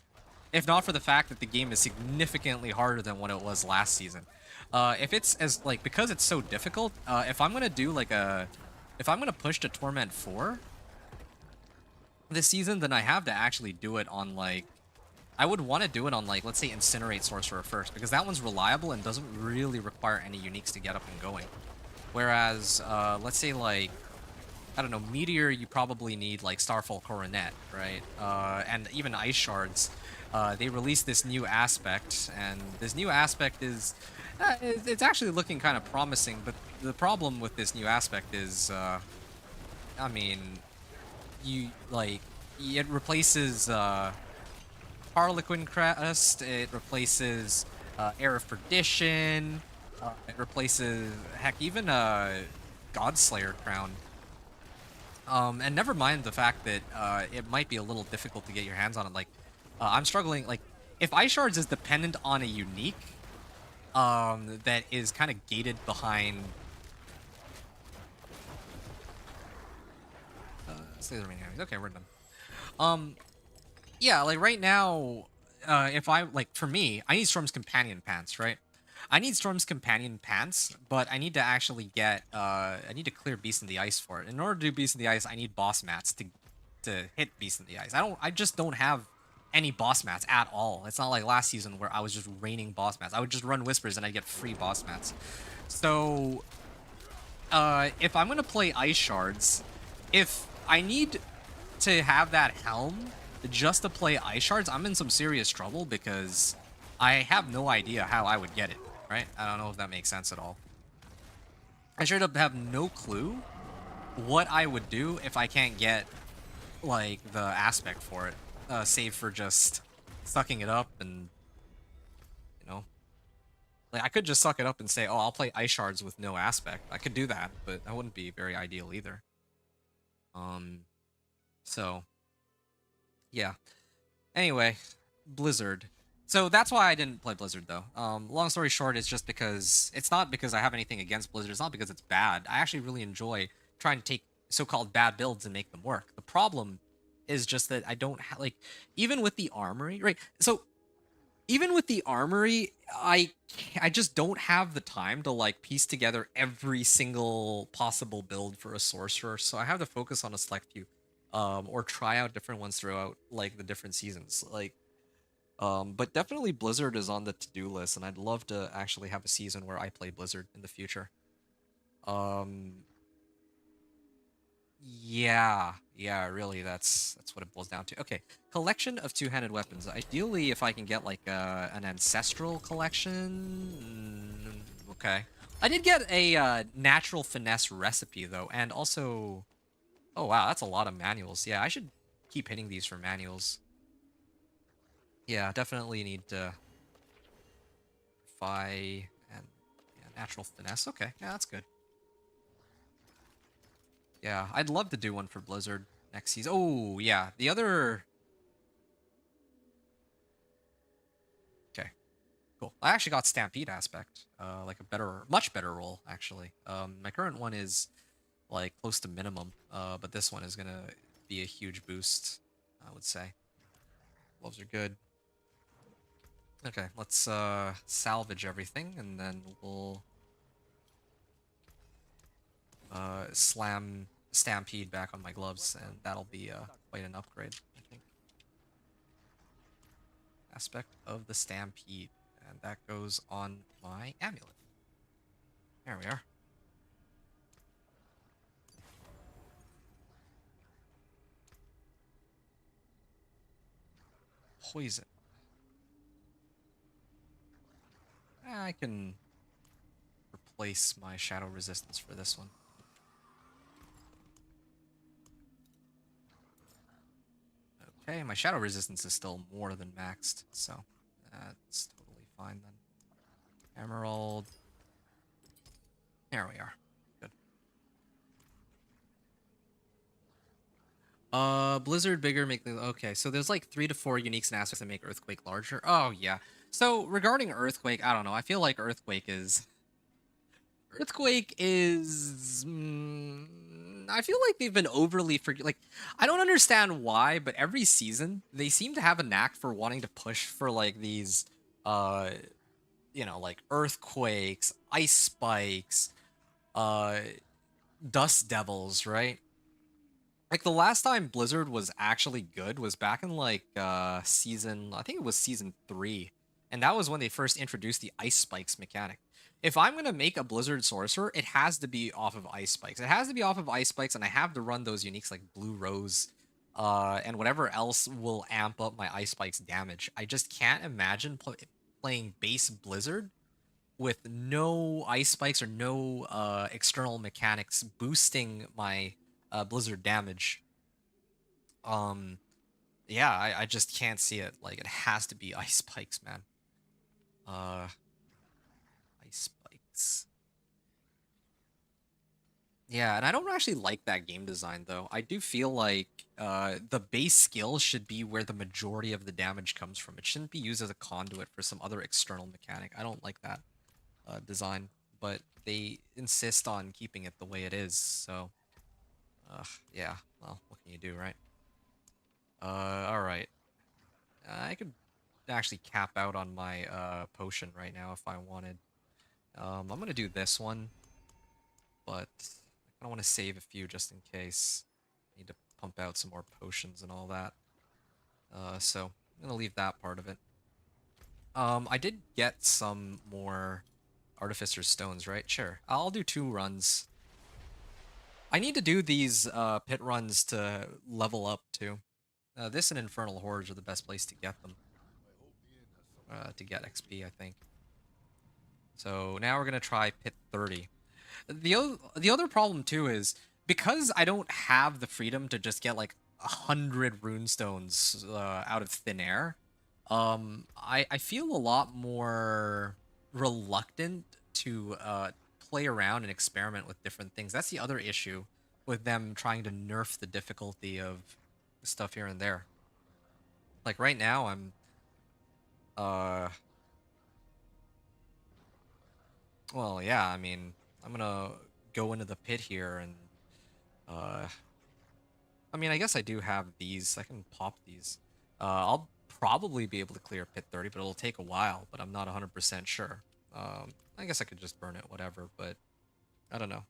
if not for the fact that the game is significantly harder than what it was last season. If it's as, like, because it's so difficult, if I'm gonna do, like, if I'm gonna push to Torment 4 this season, then I have to actually do it on, like, I would want to do it on, like, let's say Incinerate Sorcerer first, because that one's reliable and doesn't really require any uniques to get up and going. Whereas, let's say, like, I don't know, Meteor, you probably need, like, Starfall Coronet, right? And even Ice Shards, they released this new aspect, and this new aspect is, it's actually looking kind of promising, but the problem with this new aspect is, I mean, you, like, it replaces, Harlequin Crest, it replaces, Air of Perdition, it replaces, heck, even, Godslayer Crown. And never mind the fact that, it might be a little difficult to get your hands on it, like, I'm struggling, like, if Ice Shards is dependent on a unique, that is kind of gated behind, Slay the remaining enemies. Okay, we're done. Yeah, like right now, if I like for me, I need Storm's Companion Pants, right? I need Storm's Companion Pants, but I need to actually get I need to clear Beast in the Ice for it. In order to do Beast in the Ice, I need boss mats to hit Beast in the Ice. I just don't have any boss mats at all. It's not like last season where I was just raining boss mats. I would just run Whispers and I'd get free boss mats. So if I'm gonna play Ice Shards, if I need to have that helm just to play Ice Shards, I'm in some serious trouble because I have no idea how I would get it, right? I don't know if that makes sense at all. I straight up have no clue what I would do if I can't get, like, the aspect for it, save for just sucking it up and, you know. Like, I could just suck it up and say, oh, I'll play Ice Shards with no aspect. I could do that, but that wouldn't be very ideal either. So, yeah. Anyway, Blizzard. So that's why I didn't play Blizzard, though. Long story short, it's just because... It's not because I have anything against Blizzard. It's not because it's bad. I actually really enjoy trying to take so-called bad builds and make them work. The problem is just that I don't have... Like, even with the Armory... Right, so... Even with the Armory, I just don't have the time to, like, piece together every single possible build for a Sorcerer. So I have to focus on a select few. Or try out different ones throughout, like, the different seasons. Like... but definitely Blizzard is on the to-do list, and I'd love to actually have a season where I play Blizzard in the future. Yeah, really, that's what it boils down to. Okay, collection of two-handed weapons. Ideally, if I can get like an ancestral collection. Okay, I did get a natural finesse recipe though, and also, oh wow, that's a lot of manuals. Yeah, I should keep hitting these for manuals. Yeah, definitely need to and yeah, natural finesse. Okay, yeah, that's good. Yeah, I'd love to do one for Blizzard next season. Oh, yeah, the other... Okay, cool. I actually got Stampede aspect, like a better, much better roll, actually. My current one is, like, close to minimum, but this one is gonna be a huge boost, I would say. Gloves are good. Okay, let's salvage everything, and then we'll slam Stampede back on my gloves, and that'll be quite an upgrade, I think. Aspect of the Stampede, and that goes on my amulet. There we are. Poison. I can replace my shadow resistance for this one. Okay, my shadow resistance is still more than maxed, so that's totally fine then. Emerald. There we are. Good. Blizzard bigger, make the... Okay, so there's like 3 to 4 uniques and aspects that make Earthquake larger. Oh, yeah. So, regarding Earthquake, I don't know. I feel like Earthquake is... I feel like they've been overly like, I don't understand why, but every season they seem to have a knack for wanting to push for like these, you know, like earthquakes, ice spikes, dust devils, right? Like the last time Blizzard was actually good was back in like season, I think it was season 3, and that was when they first introduced the ice spikes mechanic. If I'm gonna make a Blizzard Sorcerer, it has to be off of Ice Spikes. It has to be off of Ice Spikes, and I have to run those uniques like Blue Rose, and whatever else will amp up my Ice Spikes damage. I just can't imagine playing base Blizzard with no Ice Spikes or no external mechanics boosting my Blizzard damage. Yeah, I just can't see it. Like, it has to be Ice Spikes, man. Spikes. Yeah, and I don't actually like that game design, though. I do feel like the base skill should be where the majority of the damage comes from. It shouldn't be used as a conduit for some other external mechanic. I don't like that design, but they insist on keeping it the way it is, so... Yeah, well, what can you do, right? Alright. I could actually cap out on my potion right now if I wanted. I'm gonna do this one, but I kinda wanna save a few just in case. Need to pump out some more potions and all that. So I'm gonna leave that part of it. I did get some more Artificer's Stones, right? Sure. I'll do 2 runs. I need to do these pit runs to level up too. This and Infernal Hordes are the best place to get them. To get XP, I think. So now we're gonna try pit 30. The other problem too is because I don't have the freedom to just get like 100 runestones out of thin air. I feel a lot more reluctant to play around and experiment with different things. That's the other issue with them trying to nerf the difficulty of stuff here and there. Like right now, I'm uh well, yeah, I mean, I'm gonna go into the pit here and uh I mean, I guess I do have these. I can pop these. I'll probably be able to clear pit 30, but it'll take a while, but I'm not 100% sure. I guess I could just burn it, whatever, but I don't know.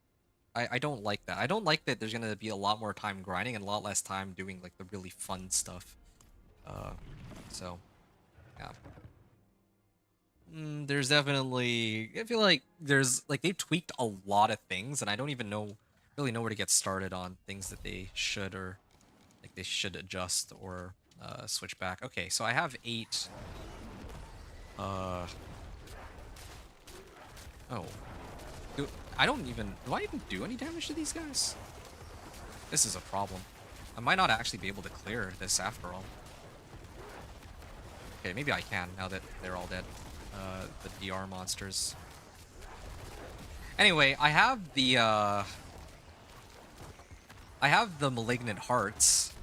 I don't like that. I don't like that there's gonna be a lot more time grinding and a lot less time doing like the really fun stuff. Uh, so, yeah. There's definitely, I feel like there's like they've tweaked a lot of things, and I don't even really know where to get started on things that they should or like they should adjust or switch back. Okay, so I have 8. Uh, oh, do I even do any damage to these guys? This is a problem. I might not actually be able to clear this after all. Okay, maybe I can now that they're all dead. The DR monsters. Anyway, I have the Malignant Hearts.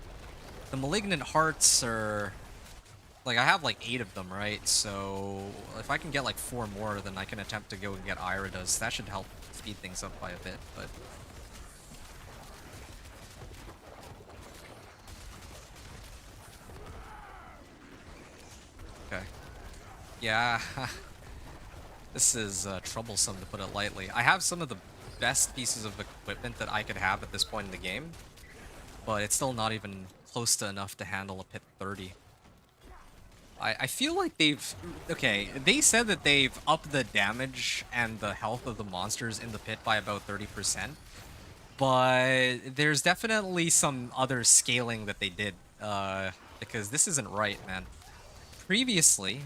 The Malignant Hearts are like I have like 8 of them, right? So if I can get like 4 more, then I can attempt to go and get Iridas. That should help speed things up by a bit, but okay. Yeah. This is troublesome, to put it lightly. I have some of the best pieces of equipment that I could have at this point in the game, but it's still not even close to enough to handle a pit 30. I feel like they've... Okay, they said that they've upped the damage and the health of the monsters in the pit by about 30%, but there's definitely some other scaling that they did, because this isn't right, man. Previously,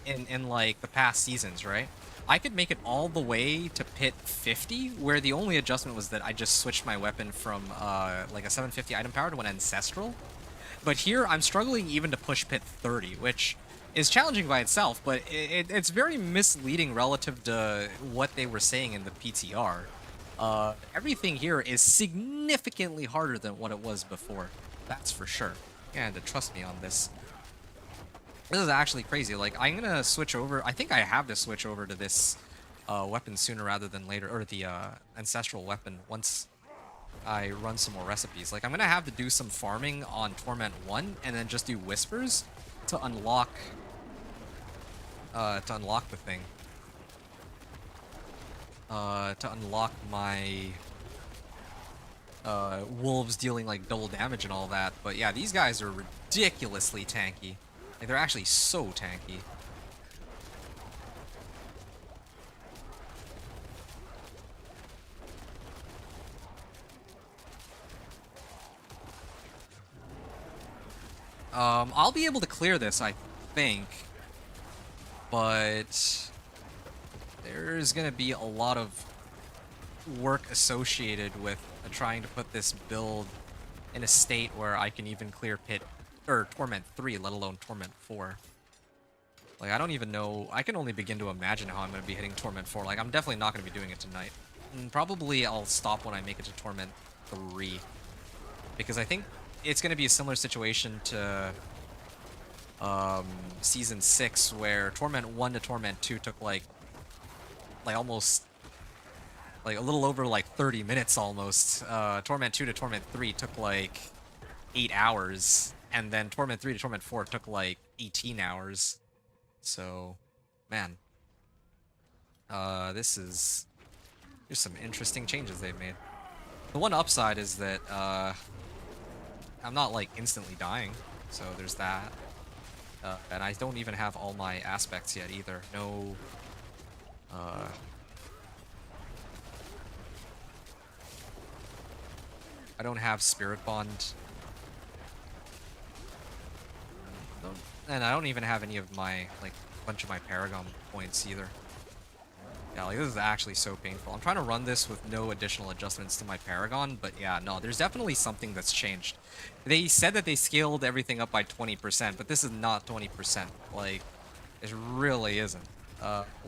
in like the past seasons, right? I could make it all the way to pit 50, where the only adjustment was that I just switched my weapon from like a 750 item power to an ancestral. But here I'm struggling even to push pit 30, which is challenging by itself, but it's very misleading relative to what they were saying in the PTR. Everything here is significantly harder than what it was before. That's for sure. You had to trust me on this. This is actually crazy. Like, I'm gonna switch over. I think I have to switch over to this weapon sooner rather than later, or the ancestral weapon once I run some more recipes. Like, I'm gonna have to do some farming on Torment 1 and then just do Whispers to unlock the thing. To unlock my wolves dealing like double damage and all that. But yeah, these guys are ridiculously tanky. Like, they're actually so tanky. I'll be able to clear this, I think. But there's gonna be a lot of work associated with trying to put this build in a state where I can even clear pit or Torment 3, let alone Torment 4. Like, I don't even know. I can only begin to imagine how I'm going to be hitting Torment 4. Like, I'm definitely not going to be doing it tonight. And probably I'll stop when I make it to Torment 3. Because I think it's going to be a similar situation to Season 6, where Torment 1 to Torment 2 took like almost like a little over like 30 minutes almost. Torment 2 to Torment 3 took like 8 hours, and then Torment 3 to Torment 4 took like 18 hours. So, man, there's some interesting changes they've made. The one upside is that I'm not like instantly dying, so there's that. And I don't even have all my aspects yet either. No. I don't have Spirit Bond. And I don't even have any of my, like, bunch of my Paragon points either. Yeah, like, this is actually so painful. I'm trying to run this with no additional adjustments to my Paragon, but yeah, no, there's definitely something that's changed. They said that they scaled everything up by 20%, but this is not 20%. Like, it really isn't.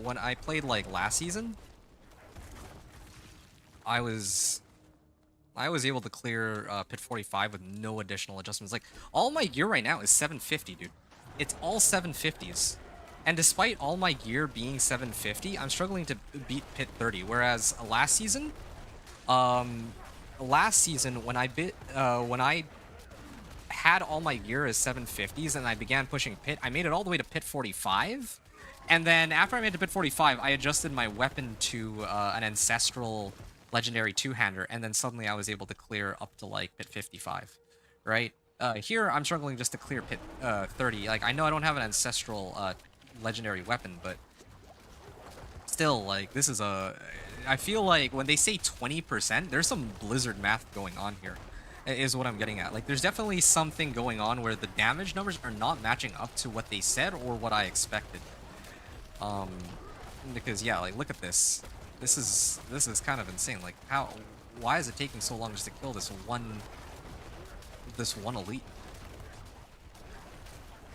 When I played, like, last season, I was able to clear Pit 45 with no additional adjustments. Like, all my gear right now is 750, dude. It's all 750s. And despite all my gear being 750, I'm struggling to beat Pit 30. Whereas last season, when I had all my gear as 750s and I began pushing Pit, I made it all the way to Pit 45. And then after I made it to Pit 45, I adjusted my weapon to an Ancestral Legendary two-hander, and then suddenly I was able to clear up to like Pit 55, right? Here I'm struggling just to clear Pit 30. Like, I know I don't have an Ancestral Legendary weapon, but still, like, this is I feel like when they say 20%, there's some Blizzard math going on here, is what I'm getting at. Like, there's definitely something going on where the damage numbers are not matching up to what they said or what I expected. Because yeah, like, look at this. This is kind of insane. Like, why is it taking so long just to kill this one elite?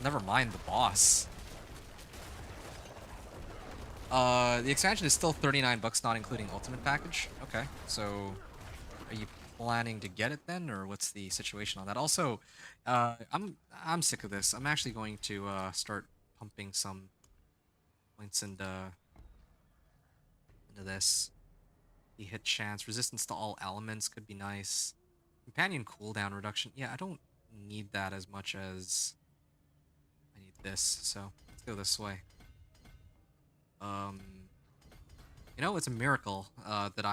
Never mind the boss. The expansion is still $39, not including ultimate package. Okay, so are you planning to get it then, or what's the situation on that? Also, I'm sick of this. I'm actually going to start pumping some points into this. The hit chance, resistance to all elements could be nice. Companion cooldown reduction. Yeah, I don't need that as much as I need this, so let's go this way. You know, it's a miracle that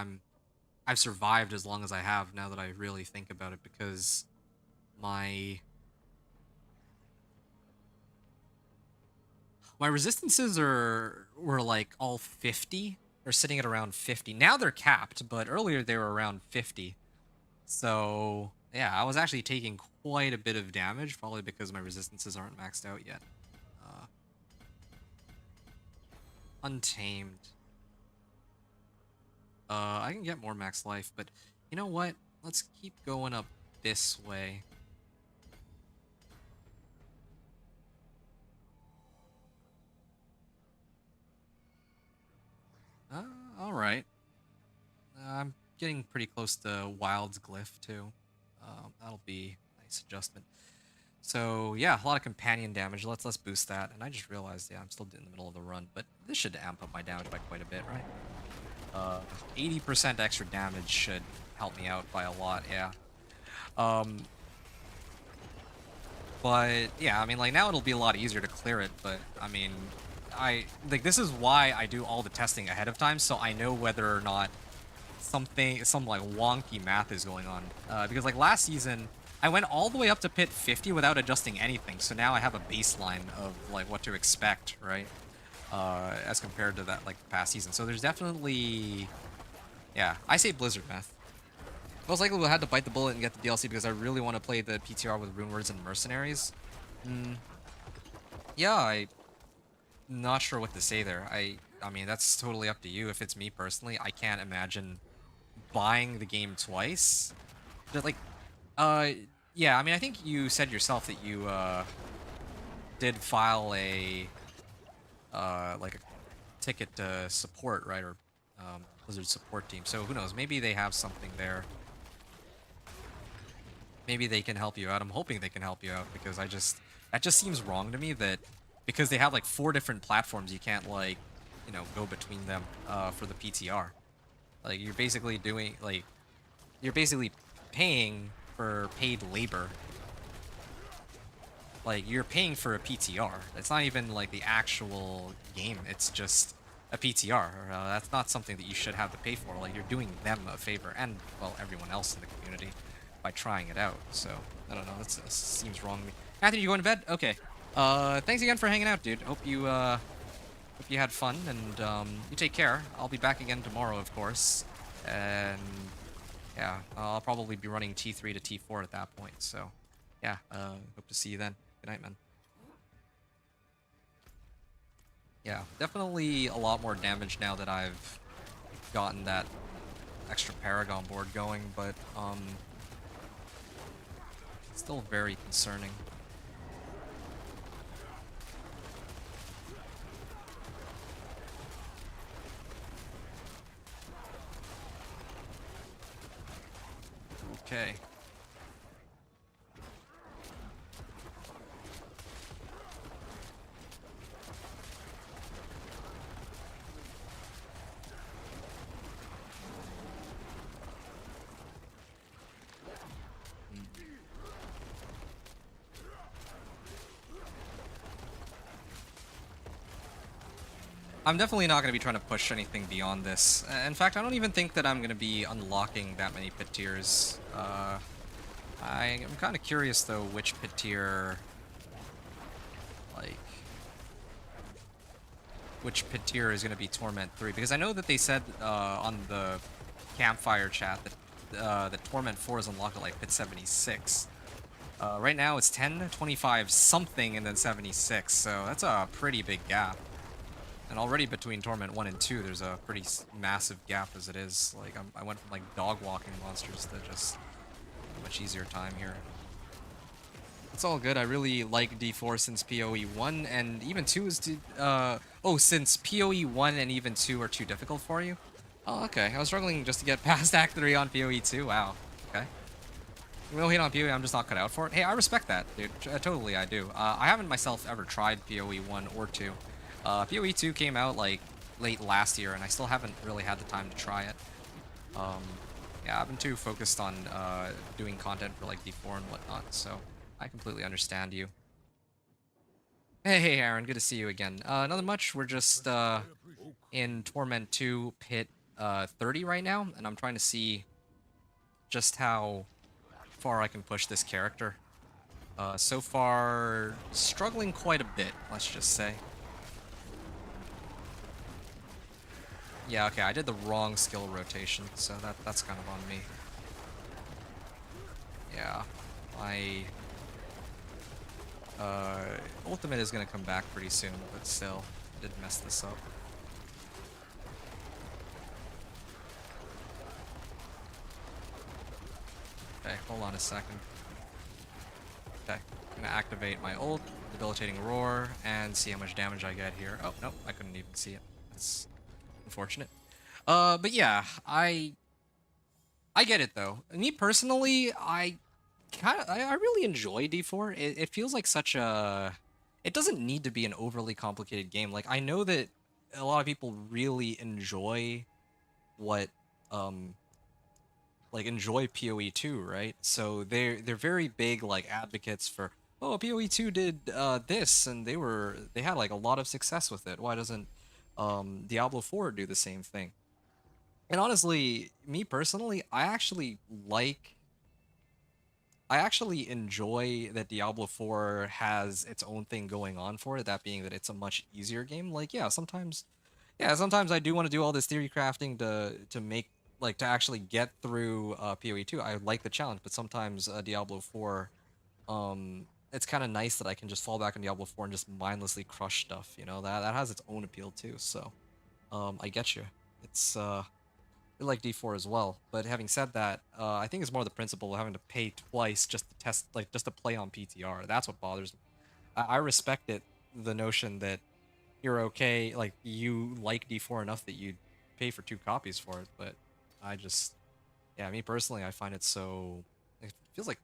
I've survived as long as I have, now that I really think about it, because my resistances were like all 50. They're sitting at around 50. Now they're capped, but earlier they were around 50. So, yeah, I was actually taking quite a bit of damage, probably because my resistances aren't maxed out yet. Untamed. I can get more max life, but you know what? Let's keep going up this way. Alright. I'm getting pretty close to Wild's Glyph, too. That'll be a nice adjustment. So, yeah, a lot of companion damage. Let's boost that. And I just realized, yeah, I'm still in the middle of the run, but this should amp up my damage by quite a bit, right? 80% extra damage should help me out by a lot, yeah. But, yeah, I mean, like, now it'll be a lot easier to clear it, but, I mean, this is why I do all the testing ahead of time, so I know whether or not some like wonky math is going on. Because like last season, I went all the way up to Pit 50 without adjusting anything, so now I have a baseline of like what to expect, right? As compared to that like past season. So there's definitely, yeah, I say Blizzard math. Most likely we'll have to bite the bullet and get the DLC because I really want to play the PTR with Rune Words and Mercenaries. Yeah, I'm not sure what to say there. I mean, that's totally up to you. If it's me personally, I can't imagine buying the game twice. But like, yeah, I mean, I think you said yourself that you did file a like a ticket to support, right, or Blizzard support team. So who knows? Maybe they have something there. Maybe they can help you out. I'm hoping they can help you out because that just seems wrong to me that because they have like 4 different platforms, you can't like, you know, go between them for the PTR. Like you're basically doing like you're basically paying for paid labor. Like you're paying for a PTR. It's not even like the actual game. It's just a PTR. That's not something that you should have to pay for. Like you're doing them a favor and well everyone else in the community by trying it out. So I don't know. That seems wrong to me. Anthony, you going to bed? Okay. Thanks again for hanging out, dude. Hope you had fun and you take care. I'll be back again tomorrow, of course. And yeah, I'll probably be running T3 to T4 at that point. So yeah, hope to see you then. Good night, man. Yeah, definitely a lot more damage now that I've gotten that extra Paragon board going, but still very concerning. Okay. I'm definitely not going to be trying to push anything beyond this. In fact, I don't even think that I'm going to be unlocking that many pit tiers. I'm kind of curious, though, which pit tier, like, which pit tier is going to be Torment 3, because I know that they said on the campfire chat that Torment 4 is unlocked at, like, pit 76. Right now, it's 10, 25, something, and then 76, so that's a pretty big gap. And already between Torment 1 and 2, there's a pretty massive gap as it is. Like, I went from, like, dog-walking monsters to just a much easier time here. It's all good. I really like D4 since PoE 1, and even 2 is... since PoE 1 and even 2 are too difficult for you? Oh, okay. I was struggling just to get past Act 3 on PoE 2. Wow. Okay. Real hate on PoE, I'm just not cut out for it. Hey, I respect that, dude. Totally, I do. I haven't myself ever tried PoE 1 or 2. PoE 2 came out like late last year, and I still haven't really had the time to try it. Yeah, I've been too focused on doing content for like D4 and whatnot, so I completely understand you. Hey, Aaron, good to see you again. Nothing much. We're just in Torment 2 pit 30 right now, and I'm trying to see just how far I can push this character. So far, struggling quite a bit, let's just say. Yeah, okay, I did the wrong skill rotation, so that's kind of on me. Yeah, my ultimate is gonna come back pretty soon, but still, I did mess this up. Okay, hold on a second. Okay, I'm gonna activate my ult, debilitating roar, and see how much damage I get here. Oh, nope, I couldn't even see it. That's unfortunate. But yeah, I get it though. Me personally, I really enjoy D4. It feels like such a... It doesn't need to be an overly complicated game. Like, I know that a lot of people really enjoy what, like, enjoy PoE 2, right? So they're very big, like, advocates for, oh, PoE 2 did this, and they had, like, a lot of success with it. Why doesn't Diablo 4 do the same thing? And honestly, me personally, I actually enjoy that Diablo 4 has its own thing going on for it, that being that it's a much easier game. Like, sometimes I do want to do all this theory crafting to make, like, to actually get through PoE 2. I like the challenge, but sometimes Diablo 4, it's kind of nice that I can just fall back on Diablo 4 and just mindlessly crush stuff, you know? That has its own appeal too, so I get you. It's I like D4 as well, but having said that, I think it's more the principle of having to pay twice just to test, like, just to play on PTR. That's what bothers me. I respect it, the notion that you're okay, like, you like D4 enough that you'd pay for 2 copies for it, but I just, yeah, me personally, I find it so, it feels like,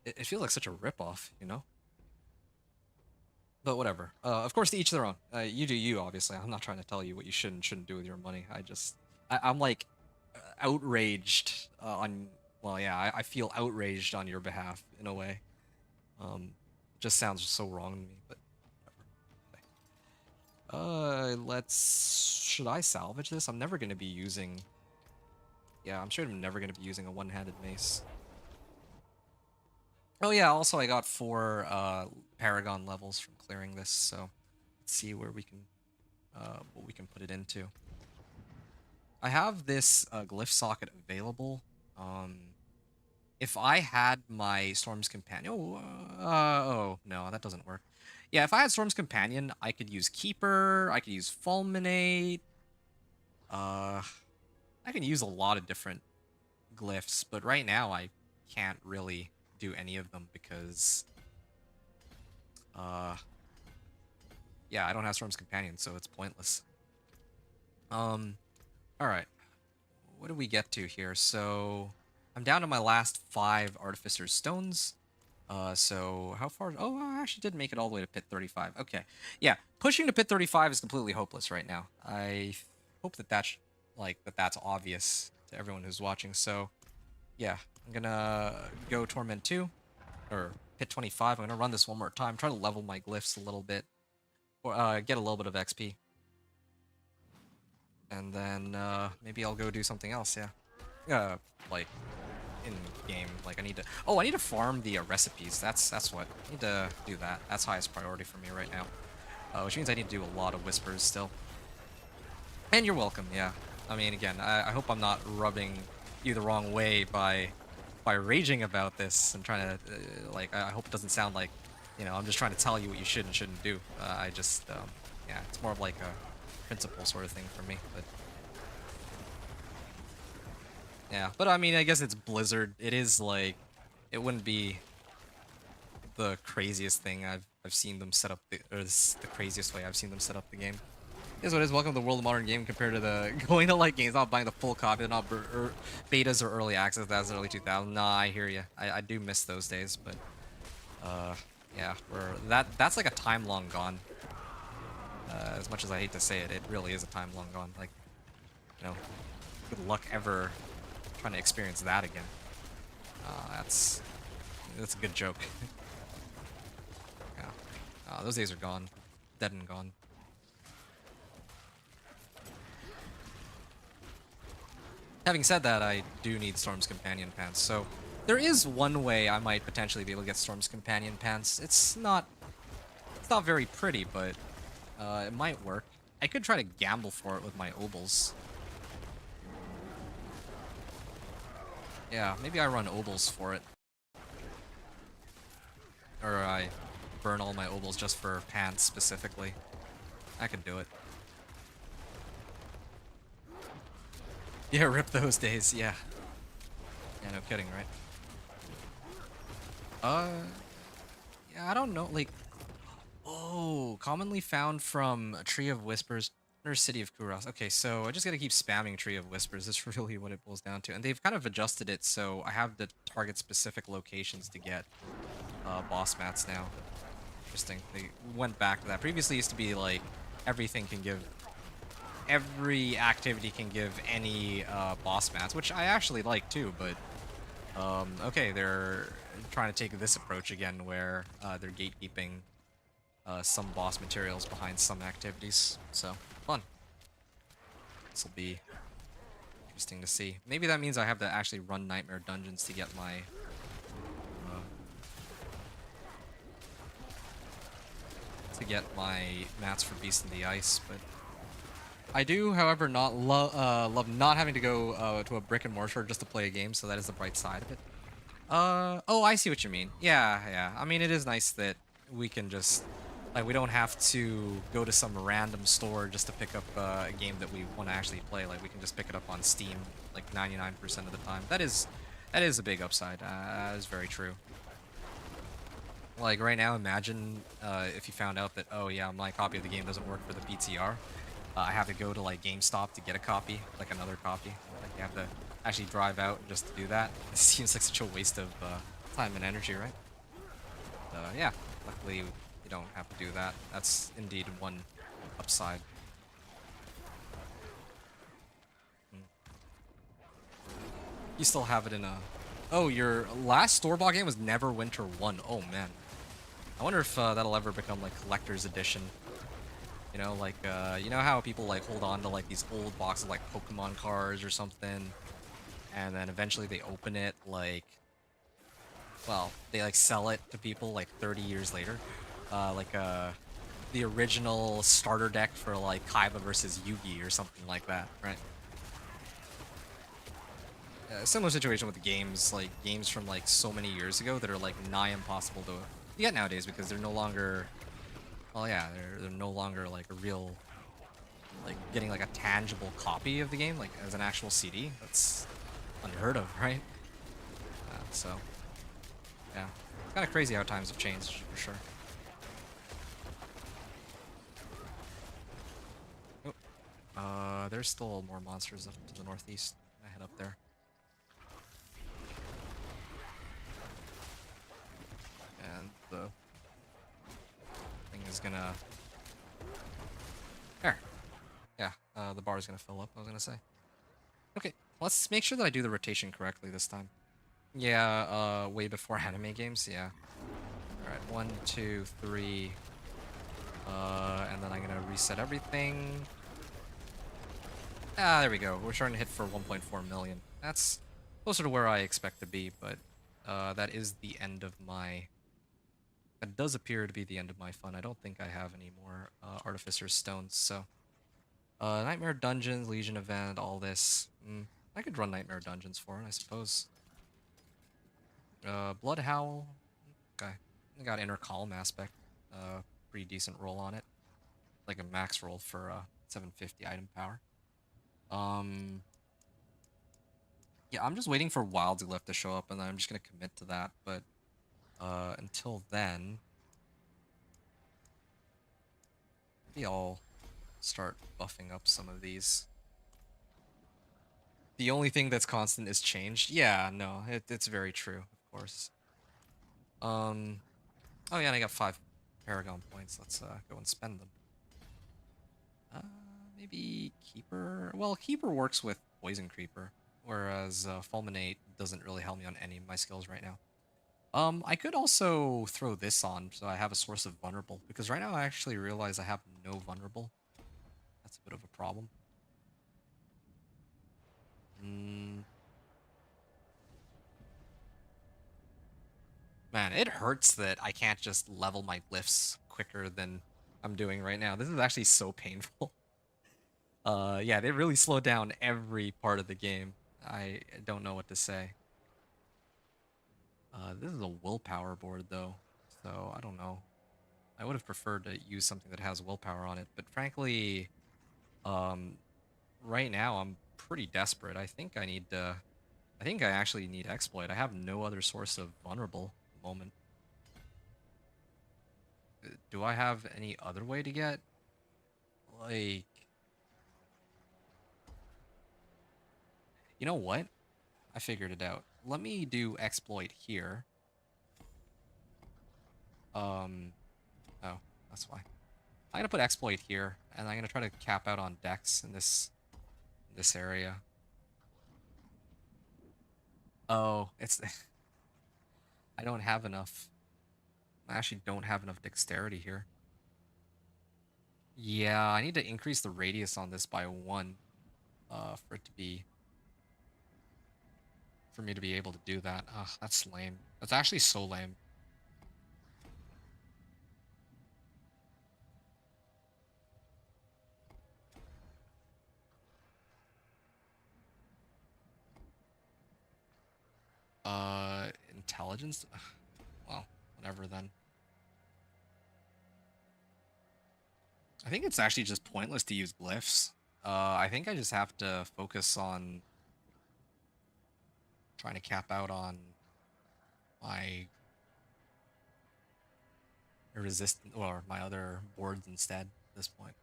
it feels like such a ripoff, you know? But whatever. Of course, to each their own. You do you, obviously. I'm not trying to tell you what you should and shouldn't do with your money. I'm like outraged on. Well, yeah, I feel outraged on your behalf in a way. Just sounds so wrong to me, but whatever. Let's. Should I salvage this? I'm never gonna be using. Yeah, I'm sure I'm never gonna be using a one-handed mace. Oh yeah, also I got 4 Paragon levels from clearing this, so let's see where we can what we can put it into. I have this glyph socket available. If I had my Storm's Companion, oh no, that doesn't work. Yeah, if I had Storm's Companion, I could use Keeper, I could use Fulminate. I can use a lot of different glyphs, but right now I can't really do any of them because yeah, I don't have Storm's Companion, so it's pointless. Alright. What do we get to here? So I'm down to my last 5 Artificer's Stones. So how far? Oh, I actually did make it all the way to Pit 35. Okay. Yeah, pushing to Pit 35 is completely hopeless right now. I hope that that's that's obvious to everyone who's watching. So yeah, I'm gonna go Torment 2 or Pit 25. I'm gonna run this one more time, try to level my glyphs a little bit, or get a little bit of XP. And then maybe I'll go do something else, yeah. Like in game, like I need to farm the recipes. That's what I need to do. That's highest priority for me right now, which means I need to do a lot of whispers still. And you're welcome. Yeah, I mean, again, I hope I'm not rubbing you the wrong way by raging about this and trying to like. I hope it doesn't sound like, you know, I'm just trying to tell you what you should and shouldn't do. I just yeah, it's more of like a principle sort of thing for me, but yeah. But I mean, I guess it's Blizzard. It is like, it wouldn't be the craziest thing I've seen them set up the craziest way I've seen them set up the game. Here's what it is. Welcome to the world of modern game compared to the going to like games, not buying the full copy, not betas or early access. That's early 2000. Nah, I hear you. I do miss those days, but yeah, that's like a time long gone. As much as I hate to say it, it really is a time long gone. Like, you know, good luck ever trying to experience that again. That's a good joke. Yeah, those days are gone, dead and gone. Having said that, I do need Storm's Companion pants, so there is one way I might potentially be able to get Storm's Companion pants. It's not very pretty, but it might work. I could try to gamble for it with my obols. Yeah, maybe I run obols for it. Or I burn all my obols just for pants specifically. I could do it. Yeah, rip those days, yeah. Yeah, no kidding, right? Yeah, I don't know, like... Oh, commonly found from a Tree of Whispers, Inner City of Kuros. Okay, so I just gotta keep spamming Tree of Whispers. That's really what it boils down to. And they've kind of adjusted it, so I have to target specific locations to get boss mats now. Interesting. They went back to that. Previously used to be like, everything can give... Every activity can give any boss mats, which I actually like too, but... okay, they're trying to take this approach again, where they're gatekeeping some boss materials behind some activities. So, fun. This will be interesting to see. Maybe that means I have to actually run Nightmare Dungeons to get my... mats for Beast in the Ice, but... I do, however, not love not having to go to a brick and mortar just to play a game, so that is the bright side of it. Oh, I see what you mean. Yeah. I mean, it is nice that we can just, like, we don't have to go to some random store just to pick up a game that we want to actually play. Like, we can just pick it up on Steam, like, 99% of the time. That is a big upside. That is very true. Like, right now, imagine if you found out that, oh yeah, my copy of the game doesn't work for the PTR. I have to go to like GameStop to get a copy, like another copy. Like you have to actually drive out just to do that. It seems like such a waste of time and energy, right? Yeah, luckily you don't have to do that. That's indeed one upside. You still have it in a... Oh, your last store-bought game was Never Winter 1. Oh, man. I wonder if that'll ever become, like, collector's edition. You know, like, you know how people, like, hold on to, like, these old boxes, like, Pokemon cards or something, and then eventually they open it, like... Well, they, like, sell it to people, like, 30 years later. The original starter deck for, like, Kaiba versus Yugi or something like that, right? Similar situation with the games, like games from like so many years ago that are like nigh impossible to get nowadays because they're no longer, well, yeah, they're no longer like a real, like getting like a tangible copy of the game, like as an actual CD. That's unheard of, right? So, yeah, it's kind of crazy how times have changed for sure. Oh, there's still more monsters up to the northeast. I head up there. And the thing is gonna... There. Yeah, the bar is gonna fill up, I was gonna say. Okay, let's make sure that I do the rotation correctly this time. Yeah, way before anime games, yeah. Alright, 1, 2, 3. And then I'm gonna reset everything. Ah, there we go. We're starting to hit for 1.4 million. That's closer to where I expect to be, but that is the end of my... That does appear to be the end of my fun. I don't think I have any more Artificer's Stones, so... Nightmare Dungeons, Legion Event, all this. I could run Nightmare Dungeons for it, I suppose. Blood Howl. Okay. I got Inner Column Aspect. Pretty decent roll on it. Like a max roll for 750 item power. Yeah, I'm just waiting for Wild's Glyph to show up, and then I'm just gonna commit to that. But until then, maybe I'll start buffing up some of these. The only thing that's constant is change. Yeah, no, it's very true, of course. Oh yeah, and I got 5 Paragon points. Let's go and spend them. Maybe Keeper. Well, Keeper works with Poison Creeper, whereas Fulminate doesn't really help me on any of my skills right now. I could also throw this on so I have a source of vulnerable, because right now I actually realize I have no vulnerable. That's a bit of a problem. Man, it hurts that I can't just level my glyphs quicker than I'm doing right now. This is actually so painful. Yeah, they really slow down every part of the game. I don't know what to say. This is a willpower board though, so I don't know. I would have preferred to use something that has willpower on it, but frankly, um, right now I'm pretty desperate. I think I need to... I think I actually need exploit. I have no other source of vulnerable at the moment. Do I have any other way to get, like... You know what? I figured it out. Let me do exploit here. Oh, that's why. I'm gonna put exploit here, and I'm gonna try to cap out on Dex in this area. Oh, it's... I don't have enough. I actually don't have enough dexterity here. Yeah, I need to increase the radius on this by 1 for it to be... For me to be able to do that. Ugh, that's lame. That's actually so lame. Intelligence? Ugh, well, whatever then. I think it's actually just pointless to use glyphs. I think I just have to focus on trying to cap out on my resistant or my other boards instead at this point.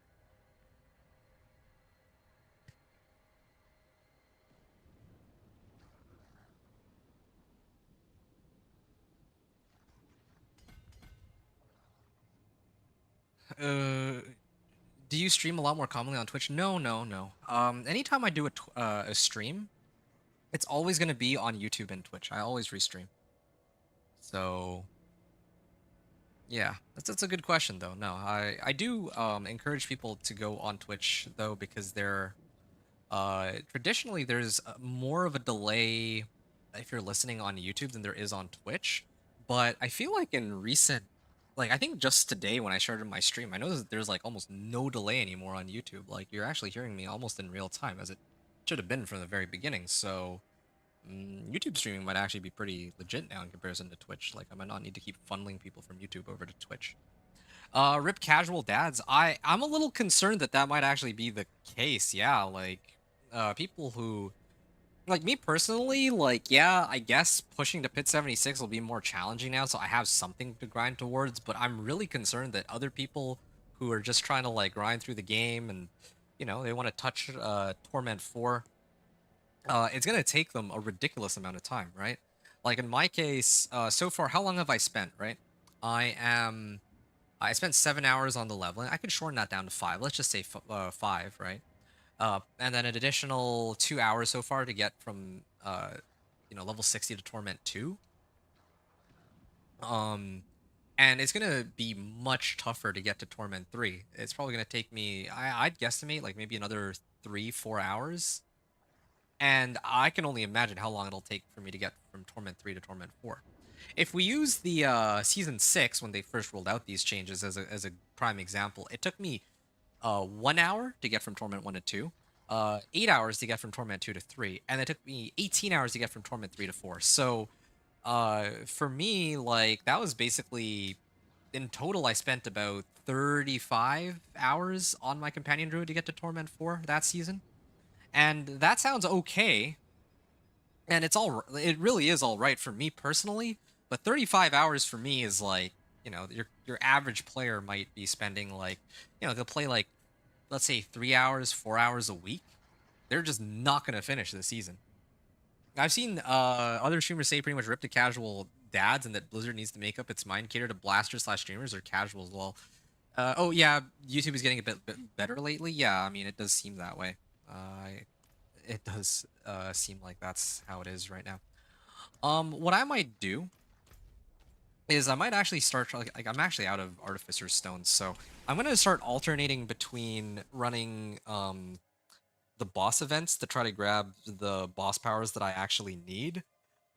Do you stream a lot more commonly on Twitch? No, no, no. Anytime I do a stream, It's always going to be on YouTube and Twitch. I always restream. So yeah, that's a good question though. No, I do encourage people to go on Twitch though, because they're traditionally there's more of a delay if you're listening on YouTube than there is on Twitch. But I feel like in recent, like I think just today when I started my stream, I noticed that there's like almost no delay anymore on YouTube. Like you're actually hearing me almost in real time, as it should have been from the very beginning. So YouTube streaming might actually be pretty legit now in comparison to Twitch. Like I might not need to keep funneling people from YouTube over to Twitch. Rip casual dads. I'm a little concerned that that might actually be the case. Yeah, like people who like me personally, like yeah, I guess pushing to pit 76 will be more challenging now, so I have something to grind towards, but I'm really concerned that other people who are just trying to like grind through the game and they want to touch Torment 4, it's going to take them a ridiculous amount of time, right? Like in my case, so far how long have I spent, right? I spent 7 hours on the leveling. I could shorten that down to 5. Let's just say 5, right? And then an additional 2 hours so far to get from level 60 to Torment 2. And it's gonna be much tougher to get to Torment 3. It's probably gonna take me, I'd guesstimate like maybe another 3-4 hours. And I can only imagine how long it'll take for me to get from Torment 3 to Torment 4. If we use the Season 6, when they first rolled out these changes as a prime example, it took me 1 hour to get from Torment 1 to 2, 8 hours to get from Torment 2 to 3, and it took me 18 hours to get from Torment 3 to 4. So for me, like, that was basically, in total, I spent about 35 hours on my Companion Druid to get to Torment 4 that season. And that sounds okay, and it really is all right for me personally, but 35 hours for me is like, your average player might be spending like, they'll play like, let's say 3 hours, 4 hours a week. They're just not going to finish the season. I've seen other streamers say pretty much rip to casual dads and that Blizzard needs to make up its mind, cater to blasters / streamers or casuals. Well, oh yeah, YouTube is getting a bit better lately. Yeah, I mean, it does seem that way. It does seem like that's how it is right now. What I might do is I might actually start, like I'm actually out of Artificer's Stones, so I'm gonna start alternating between running the boss events to try to grab the boss powers that I actually need,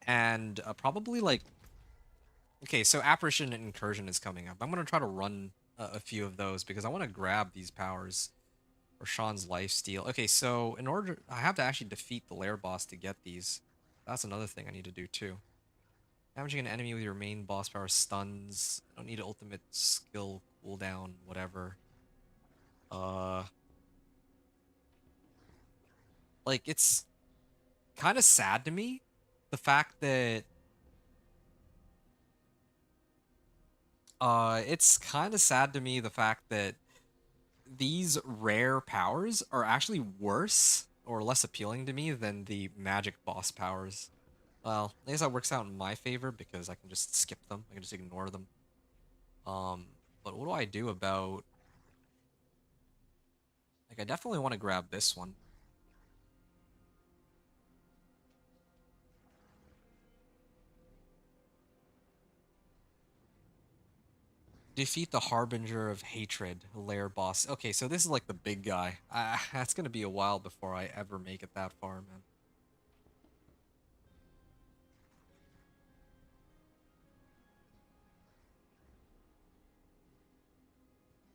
and probably like, okay, so Apparition and Incursion is coming up. I'm gonna try to run a few of those because I want to grab these powers. Or Sean's lifesteal. Okay, so in order, I have to actually defeat the lair boss to get these. That's another thing I need to do too. Damaging an enemy with your main boss power stuns. I don't need an ultimate skill cooldown, whatever. Like, it's kind of sad to me, the fact that it's kind of sad to me the fact that these rare powers are actually worse or less appealing to me than the magic boss powers. Well, I guess that works out in my favor because I can just skip them. I can just ignore them. But what do I do about... Like, I definitely want to grab this one. Defeat the Harbinger of Hatred, Lair boss. Okay, so this is like the big guy. That's gonna be a while before I ever make it that far, man.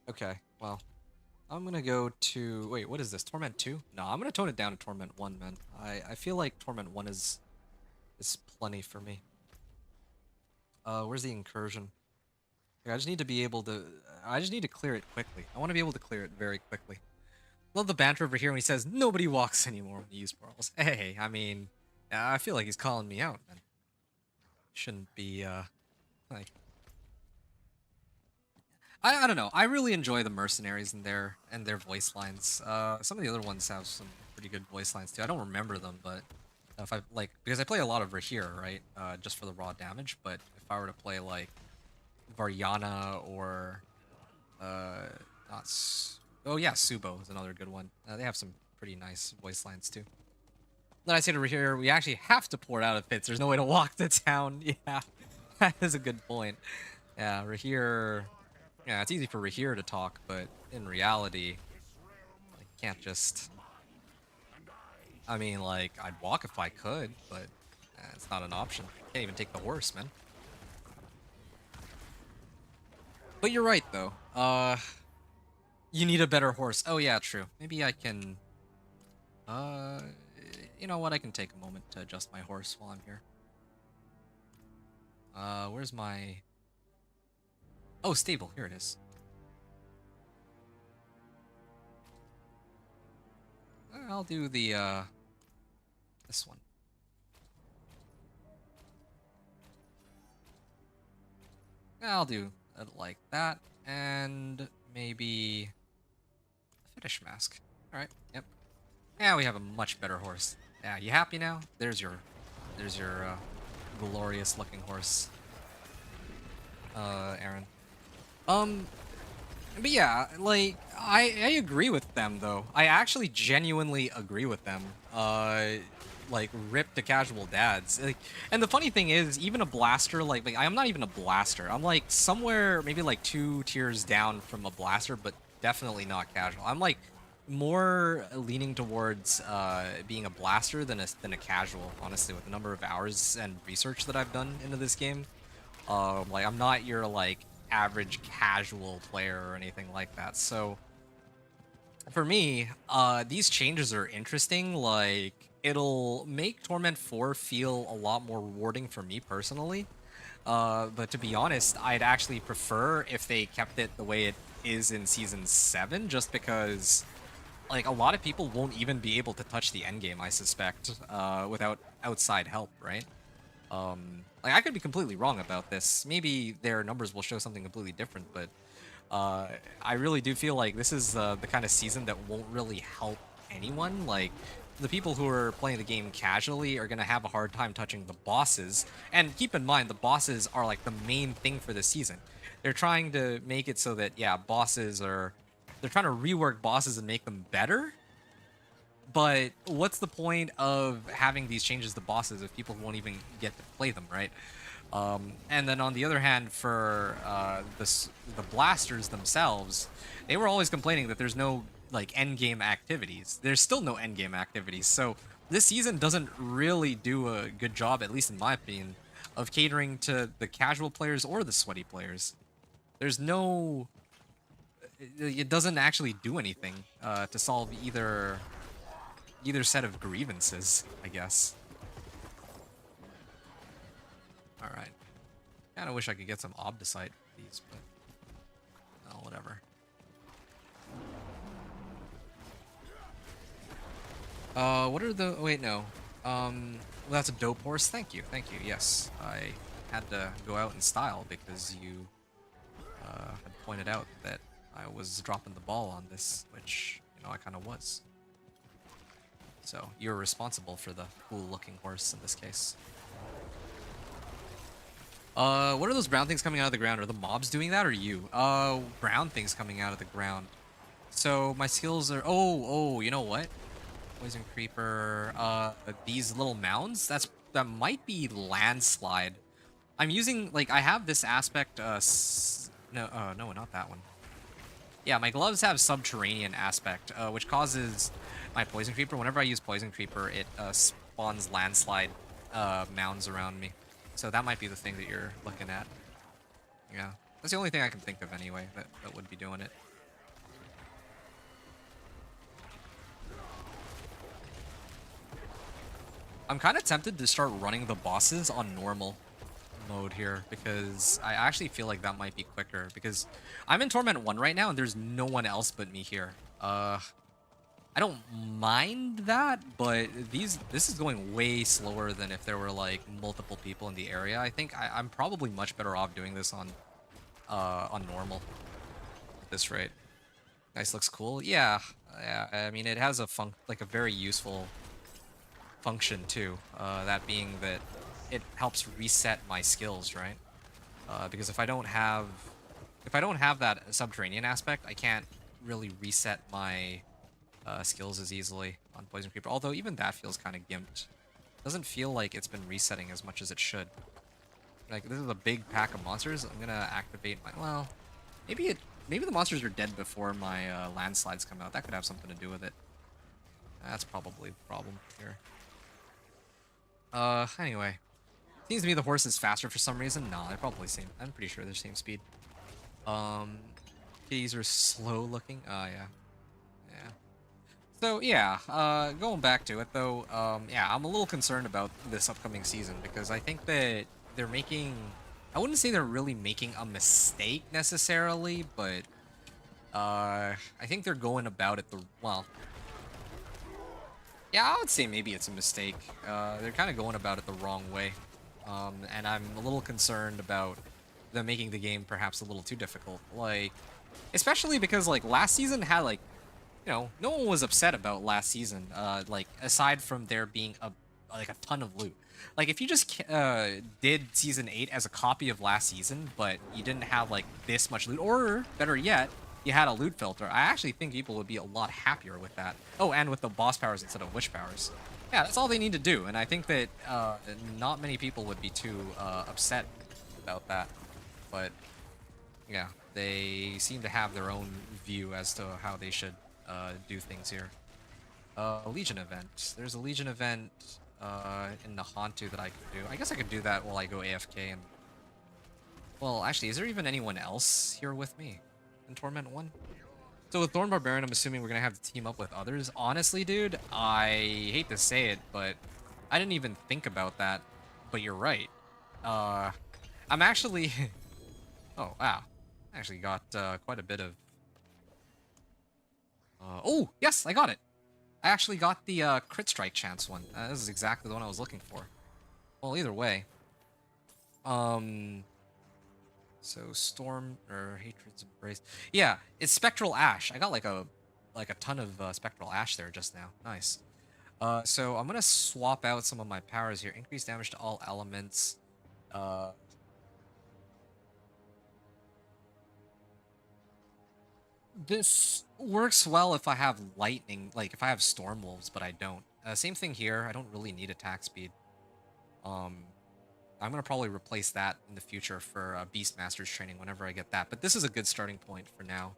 Okay, well, I'm gonna go to... Wait, what is this? Torment 2? No, I'm gonna tone it down to Torment 1, man. I feel like Torment 1 is plenty for me. Where's the Incursion? I just need to be able to... I just need to clear it quickly. I want to be able to clear it very quickly. Love the banter over here when he says, nobody walks anymore when you use portals. Hey, I mean, I feel like he's calling me out, man. Shouldn't be, like... I don't know. I really enjoy the mercenaries and their voice lines. Some of the other ones have some pretty good voice lines too. I don't remember them, but if I like, because I play a lot of Rahir, right? Just for the raw damage. But if I were to play like Varyana or oh yeah, Subo is another good one. They have some pretty nice voice lines too. Then I say to Rahir, we actually have to pour out of pits. There's no way to walk to town. Yeah, that is a good point. Yeah, Rahir. Yeah, it's easy for Rahir to talk, but in reality, I can't just. I mean, like, I'd walk if I could, but it's not an option. Can't even take the horse, man. But you're right, though. You need a better horse. Oh yeah, true. Maybe I can. Uh, you know what? I can take a moment to adjust my horse while I'm here. Where's my? Oh, stable. Here it is. I'll do the this one. I'll do it like that, and maybe a fetish mask. All right. Yep. Yeah, we have a much better horse. Yeah, you happy now? There's your glorious looking horse, Aaron. But yeah, like I agree with them though. I actually genuinely agree with them. Like rip to casual dads. Like, and the funny thing is, even a blaster, like I'm not even a blaster. I'm like somewhere maybe like 2 tiers down from a blaster, but definitely not casual. I'm like more leaning towards being a blaster than a casual, honestly, with the number of hours and research that I've done into this game. Like I'm not your like average casual player or anything like that. So for me, these changes are interesting. Like it'll make Torment 4 feel a lot more rewarding for me personally. But to be honest, I'd actually prefer if they kept it the way it is in Season 7, just because like a lot of people won't even be able to touch the endgame, I suspect, without outside help, right? Like I could be completely wrong about this. Maybe their numbers will show something completely different, but I really do feel like this is the kind of season that won't really help anyone. Like the people who are playing the game casually are gonna have a hard time touching the bosses. And keep in mind, the bosses are like the main thing for this season. They're trying to make it so that yeah, bosses are. They're trying to rework bosses and make them better. But what's the point of having these changes to bosses if people won't even get to play them, right? And then on the other hand, for the blasters themselves, they were always complaining that there's no like end game activities. There's still no end game activities. So this season doesn't really do a good job, at least in my opinion, of catering to the casual players or the sweaty players. There's no. It doesn't actually do anything to solve either set of grievances, I guess. All right. Kind of wish I could get some Obdicite for these, but oh, whatever. What are the? Oh, wait, no. Well, that's a dope horse. Thank you, thank you. Yes, I had to go out in style because you had pointed out that I was dropping the ball on this, which you know I kind of was. So you're responsible for the cool-looking horse in this case. What are those brown things coming out of the ground? Are the mobs doing that or you? Brown things coming out of the ground. So my skills are. Oh, you know what? Poison creeper. These little mounds. That might be landslide. I'm using like I have this aspect. No, not that one. Yeah, my gloves have subterranean aspect, which causes my poison creeper. Whenever I use poison creeper, it spawns landslide mounds around me. So that might be the thing that you're looking at. Yeah, that's the only thing I can think of anyway that would be doing it. I'm kind of tempted to start running the bosses on normal mode here because I actually feel like that might be quicker because I'm in Torment 1 right now and there's no one else but me here. I don't mind that, but this is going way slower than if there were like multiple people in the area. I think I'm probably much better off doing this on normal at this rate. Nice, looks cool. Yeah. I mean, it has a like a very useful function too. That being that it helps reset my skills, right? Because if I don't have that subterranean aspect, I can't really reset my skills as easily on Poison Creeper. Although even that feels kind of gimped. Doesn't feel like it's been resetting as much as it should. Like, this is a big pack of monsters. I'm gonna activate my... Well, maybe the monsters are dead before my landslides come out. That could have something to do with it. That's probably the problem here. Anyway. Seems to me the horse is faster for some reason. No, they're probably same. I'm pretty sure they're same speed. Kitties are slow looking. Oh, yeah. Yeah. So, yeah, going back to it, though, yeah, I'm a little concerned about this upcoming season because I think that they're making... I wouldn't say they're really making a mistake necessarily, but I think they're going about it the... Well, yeah, I would say maybe it's a mistake. They're kind of going about it the wrong way. And I'm a little concerned about them making the game perhaps a little too difficult. Like, especially because, like, last season had, like, you know, no one was upset about last season, like, aside from there being a ton of loot. Like, if you just did Season 8 as a copy of last season, but you didn't have, like, this much loot, or, better yet, you had a loot filter, I actually think people would be a lot happier with that. Oh, and with the boss powers instead of witch powers. Yeah, that's all they need to do, and I think that not many people would be too upset about that. But, yeah, they seem to have their own view as to how they should do things here. A Legion event. There's a Legion event in the Hantu that I could do. I guess I could do that while I go AFK and... Well, actually, is there even anyone else here with me in Torment 1? So with Thorn Barbarian, I'm assuming we're gonna have to team up with others. Honestly, dude, I hate to say it, but I didn't even think about that. But you're right. I'm actually... Oh, wow. I actually got quite a bit of... Oh, yes, I got it. I actually got the crit strike chance one. This is exactly the one I was looking for. Well, either way. So Storm or Hatred's Embrace. Yeah, it's Spectral Ash. I got like a ton of Spectral Ash there just now. Nice. So I'm gonna swap out some of my powers here. Increase damage to all elements. This works well if I have lightning, like if I have Storm Wolves, but I don't. Same thing here. I don't really need attack speed. I'm going to probably replace that in the future for Beastmaster's training whenever I get that. But this is a good starting point for now.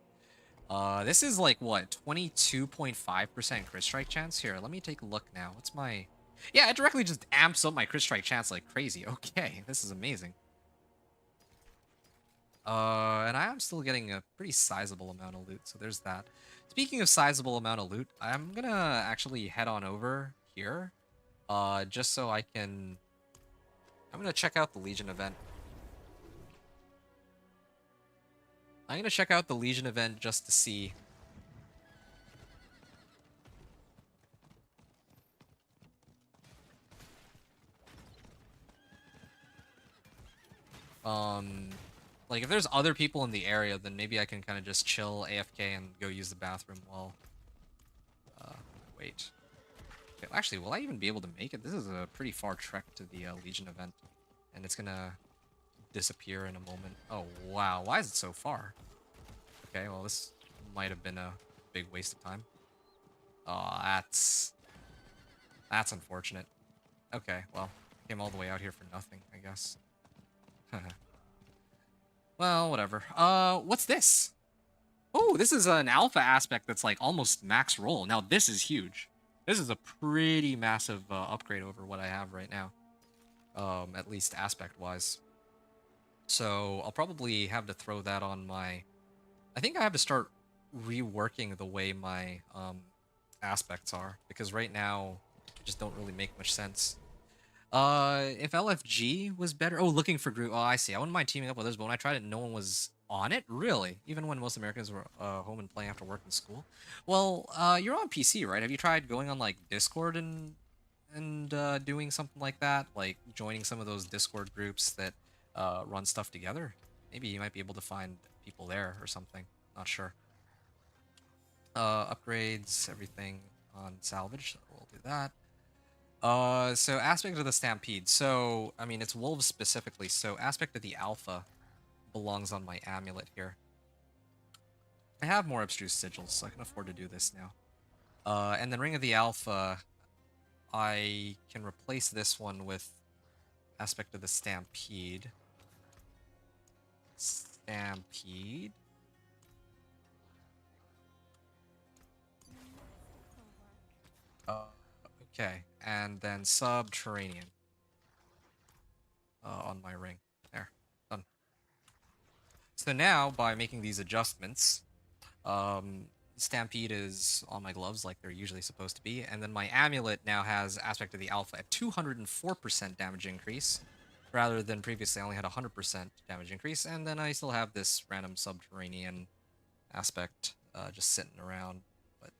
This is like, what, 22.5% crit strike chance? Here, let me take a look now. What's my... Yeah, it directly just amps up my crit strike chance like crazy. Okay, this is amazing. And I am still getting a pretty sizable amount of loot, so there's that. Speaking of sizable amount of loot, I'm going to actually head on over here. Just so I can... I'm going to check out the Legion event. I'm going to check out the Legion event just to see. Like if there's other people in the area, then maybe I can kind of just chill AFK and go use the bathroom while... wait. Okay, actually, will I even be able to make it? This is a pretty far trek to the Legion event. And it's gonna disappear in a moment. Oh, wow. Why is it so far? Okay, well, this might have been a big waste of time. Oh, that's unfortunate. Okay, well, came all the way out here for nothing, I guess. Well, whatever. What's this? Oh, this is an alpha aspect that's like almost max roll. Now, this is huge. This is a pretty massive upgrade over what I have right now. At least aspect-wise. So I'll probably have to throw that on my... I think I have to start reworking the way my aspects are, because right now they just don't really make much sense. If LFG was better... Oh, looking for group... Oh, I see. I wouldn't mind teaming up with others, but when I tried it, no one was on it? Really? Even when most Americans were home and playing after work and school? Well, you're on PC, right? Have you tried going on, like, Discord and doing something like that? Like, joining some of those Discord groups that run stuff together? Maybe you might be able to find people there or something. Not sure. Upgrades, everything on salvage. So we'll do that. So aspect of the Stampede. So, I mean, it's wolves specifically. So aspect of the alpha belongs on my amulet here. I have more abstruse sigils, so I can afford to do this now. And then Ring of the Alpha, I can replace this one with Aspect of the Stampede. Stampede. Okay, and then Subterranean on my ring. There, done. So now, by making these adjustments, Stampede is on my gloves like they're usually supposed to be, and then my amulet now has Aspect of the Alpha at 204% damage increase, rather than previously I only had 100% damage increase, and then I still have this random Subterranean aspect just sitting around, but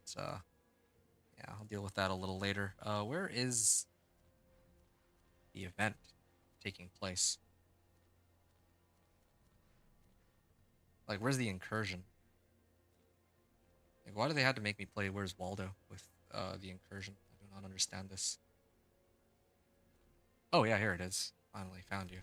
yeah, I'll deal with that a little later. Where is the event taking place? Like, where's the incursion? Like, why do they have to make me play Where's Waldo with the incursion? I do not understand this. Oh yeah, here it is. Finally found you.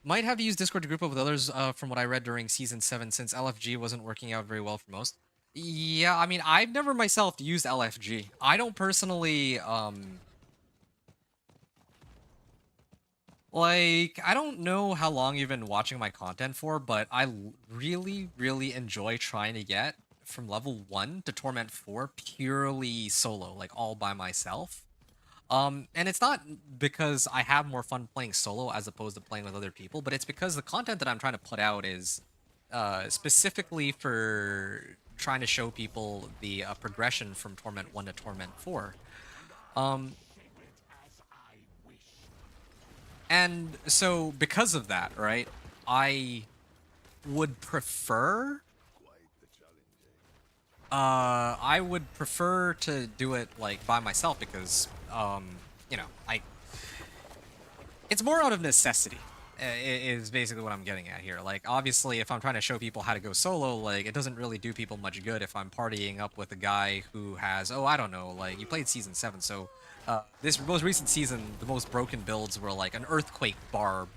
Might have to use Discord to group up with others from what I read during Season 7 since LFG wasn't working out very well for most. Yeah, I mean, I've never myself used LFG. I don't personally, like, I don't know how long you've been watching my content for, but I really, really enjoy trying to get from level 1 to Torment 4 purely solo, like all by myself. And it's not because I have more fun playing solo as opposed to playing with other people, but it's because the content that I'm trying to put out is specifically for trying to show people the progression from Torment 1 to Torment 4. And so because of that, right, I would prefer I would prefer to do it like by myself because you know, it's more out of necessity is basically what I'm getting at here. Like, obviously, if I'm trying to show people how to go solo, like, it doesn't really do people much good if I'm partying up with a guy who has, oh, I don't know, like, you played Season 7, so this most recent season, the most broken builds were, like, an Earthquake Barb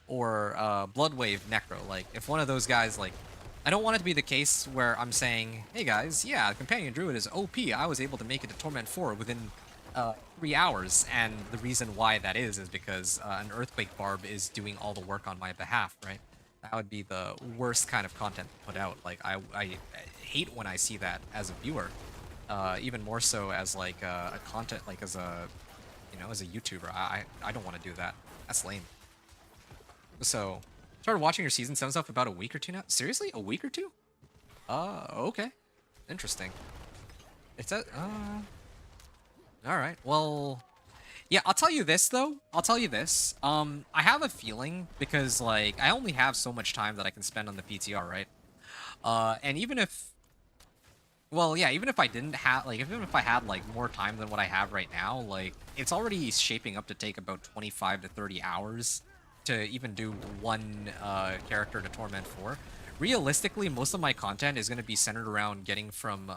or Bloodwave Necro. Like, if one of those guys, like, I don't want it to be the case where I'm saying, hey guys, yeah, Companion Druid is OP. I was able to make it to Torment 4 within 3 hours, and the reason why that is because an Earthquake Barb is doing all the work on my behalf, right? That would be the worst kind of content to put out. Like, I hate when I see that as a viewer, even more so as like a content, like as a, you know, as a YouTuber. I don't want to do that. That's lame. So, started watching your Season 7 stuff about a week or two now. Seriously? A week or two? Okay. Interesting. It's a, alright, well, yeah, I'll tell you this, though. I'll tell you this. I have a feeling, because, like, I only have so much time that I can spend on the PTR, right? And even if, well, yeah, even if I didn't have, like, even if I had, like, more time than what I have right now, like, it's already shaping up to take about 25 to 30 hours to even do one character to Torment 4. Realistically, most of my content is going to be centered around getting from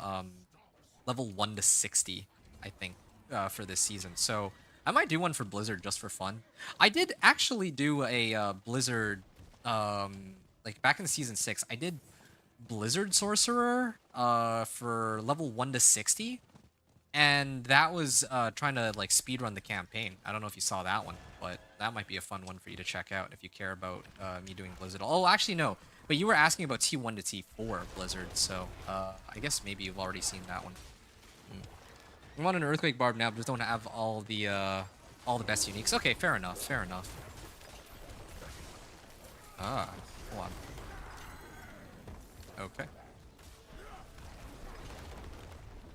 level 1 to 60, I think, for this season. So I might do one for Blizzard just for fun. I did actually do a Blizzard, like back in Season 6, I did Blizzard Sorcerer for level 1 to 60. And that was trying to like speedrun the campaign. I don't know if you saw that one, but that might be a fun one for you to check out if you care about me doing Blizzard. Oh, actually, no. But you were asking about T1 to T4 Blizzard, so I guess maybe you've already seen that one. We want an Earthquake Barb now, but just don't have all the best uniques. Okay, fair enough, fair enough. Ah, hold on. Okay.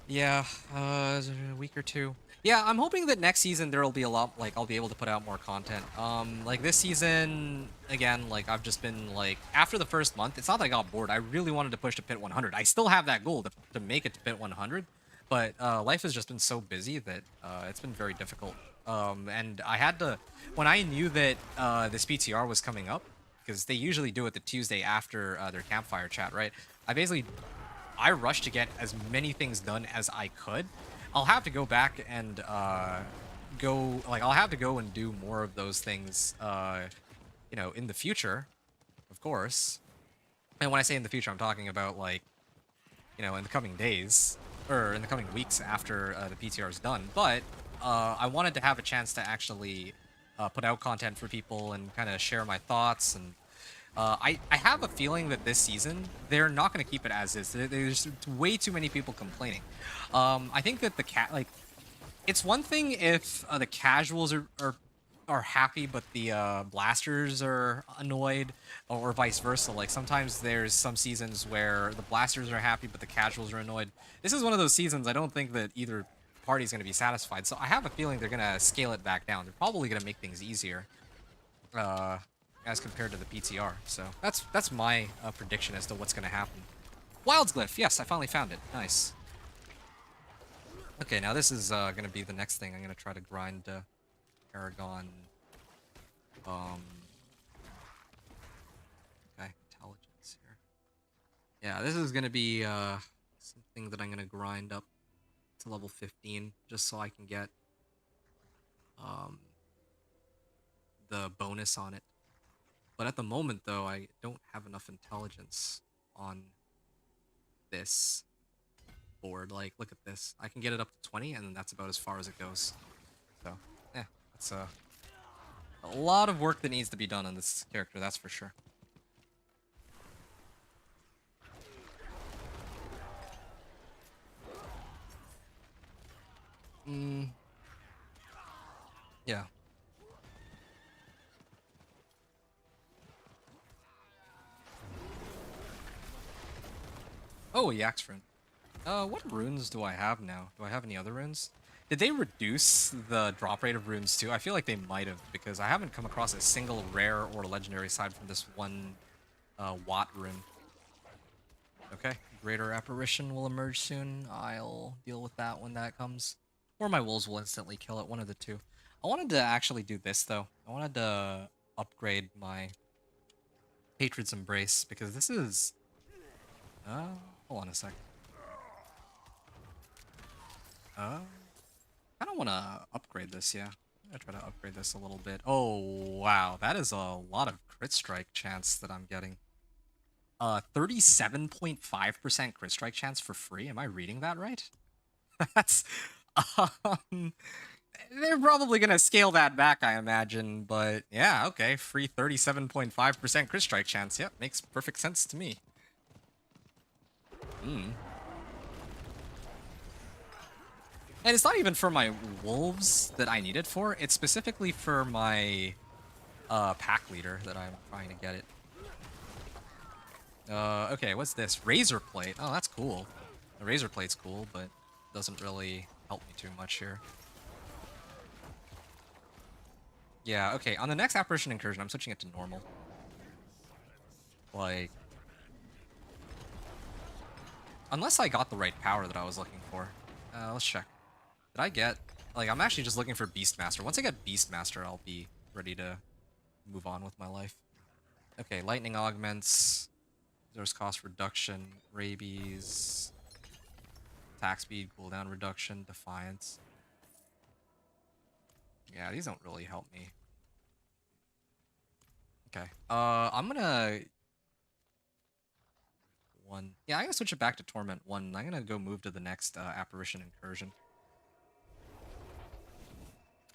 Yeah, a week or two. Yeah, I'm hoping that next season there'll be a lot, like, I'll be able to put out more content. Like, this season, again, like, I've just been, like, after the first month, it's not that I got bored. I really wanted to push to Pit 100. I still have that goal to make it to Pit 100, but life has just been so busy that it's been very difficult. And I had to, when I knew that this PTR was coming up, because they usually do it the Tuesday after their campfire chat, right? I rushed to get as many things done as I could. I'll have to go back and I'll have to go and do more of those things, you know, in the future, of course. And when I say in the future, I'm talking about, like, you know, in the coming days. or in the coming weeks after the PTR is done. But I wanted to have a chance to actually put out content for people and kind of share my thoughts. And I have a feeling that this season they're not going to keep it as is. There's way too many people complaining. I think that it's one thing if the casuals are happy, but the blasters are annoyed, or vice versa. Like sometimes there's some seasons where the blasters are happy, but the casuals are annoyed. This is one of those seasons I don't think that either party's going to be satisfied. So I have a feeling they're going to scale it back down. They're probably going to make things easier as compared to the PTR. So that's my prediction as to what's going to happen. Wild's Glyph. Yes, I finally found it. Nice. Okay, now this is going to be the next thing. I'm going to try to grind Paragon. Okay, intelligence here. Yeah, this is going to be something that I'm going to grind up to level 15 just so I can get the bonus on it. But at the moment, though, I don't have enough intelligence on this board. Like, look at this. I can get it up to 20, and that's about as far as it goes. So, yeah, that's a lot of work that needs to be done on this character, that's for sure. Yeah. Oh, a Yax rune. What runes do I have now? Do I have any other runes? Did they reduce the drop rate of runes too? I feel like they might have, because I haven't come across a single rare or legendary aside from this one Watt rune. Okay, Greater Apparition will emerge soon. I'll deal with that when that comes. Or my wolves will instantly kill it, one of the two. I wanted to actually do this, though. I wanted to upgrade my Patron's Embrace, because this is... hold on a sec. I don't want to upgrade this, yeah. I'm gonna try to upgrade this a little bit. Oh, wow. That is a lot of crit strike chance that I'm getting. 37.5% crit strike chance for free. Am I reading that right? That's... they're probably going to scale that back, I imagine. But yeah, okay. Free 37.5% crit strike chance. Yep, makes perfect sense to me. And it's not even for my wolves that I need it for. It's specifically for my pack leader that I'm trying to get it. Okay, what's this? Razor Plate. Oh, that's cool. The Razor Plate's cool, but doesn't really help me too much here. Yeah, okay. On the next Apparition Incursion, I'm switching it to normal. Like... unless I got the right power that I was looking for. Let's check. Did I get... like, I'm actually just looking for Beastmaster. Once I get Beastmaster, I'll be ready to move on with my life. Okay, Lightning Augments. Resource cost reduction. Rabies. Attack speed, cooldown reduction. Defiance. Yeah, these don't really help me. Okay. I'm gonna... yeah, I'm gonna switch it back to Torment 1. I'm gonna go move to the next Apparition Incursion.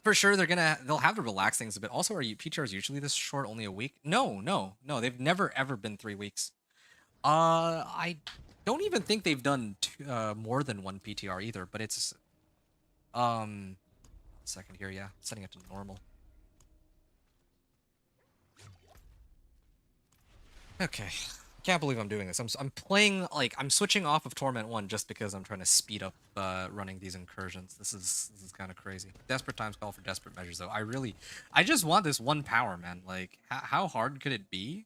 For sure, they'll have to relax things a bit. Also, are PTRs usually this short, only a week? No. They've never ever been 3 weeks. I don't even think they've done more than one PTR either. But it's second here, yeah, setting it to normal. Okay. Can't believe I'm doing this. I'm playing, like, I'm switching off of Torment 1 just because I'm trying to speed up running these incursions. This is kind of crazy. Desperate times call for desperate measures, though. I just want this one power, man. Like, how hard could it be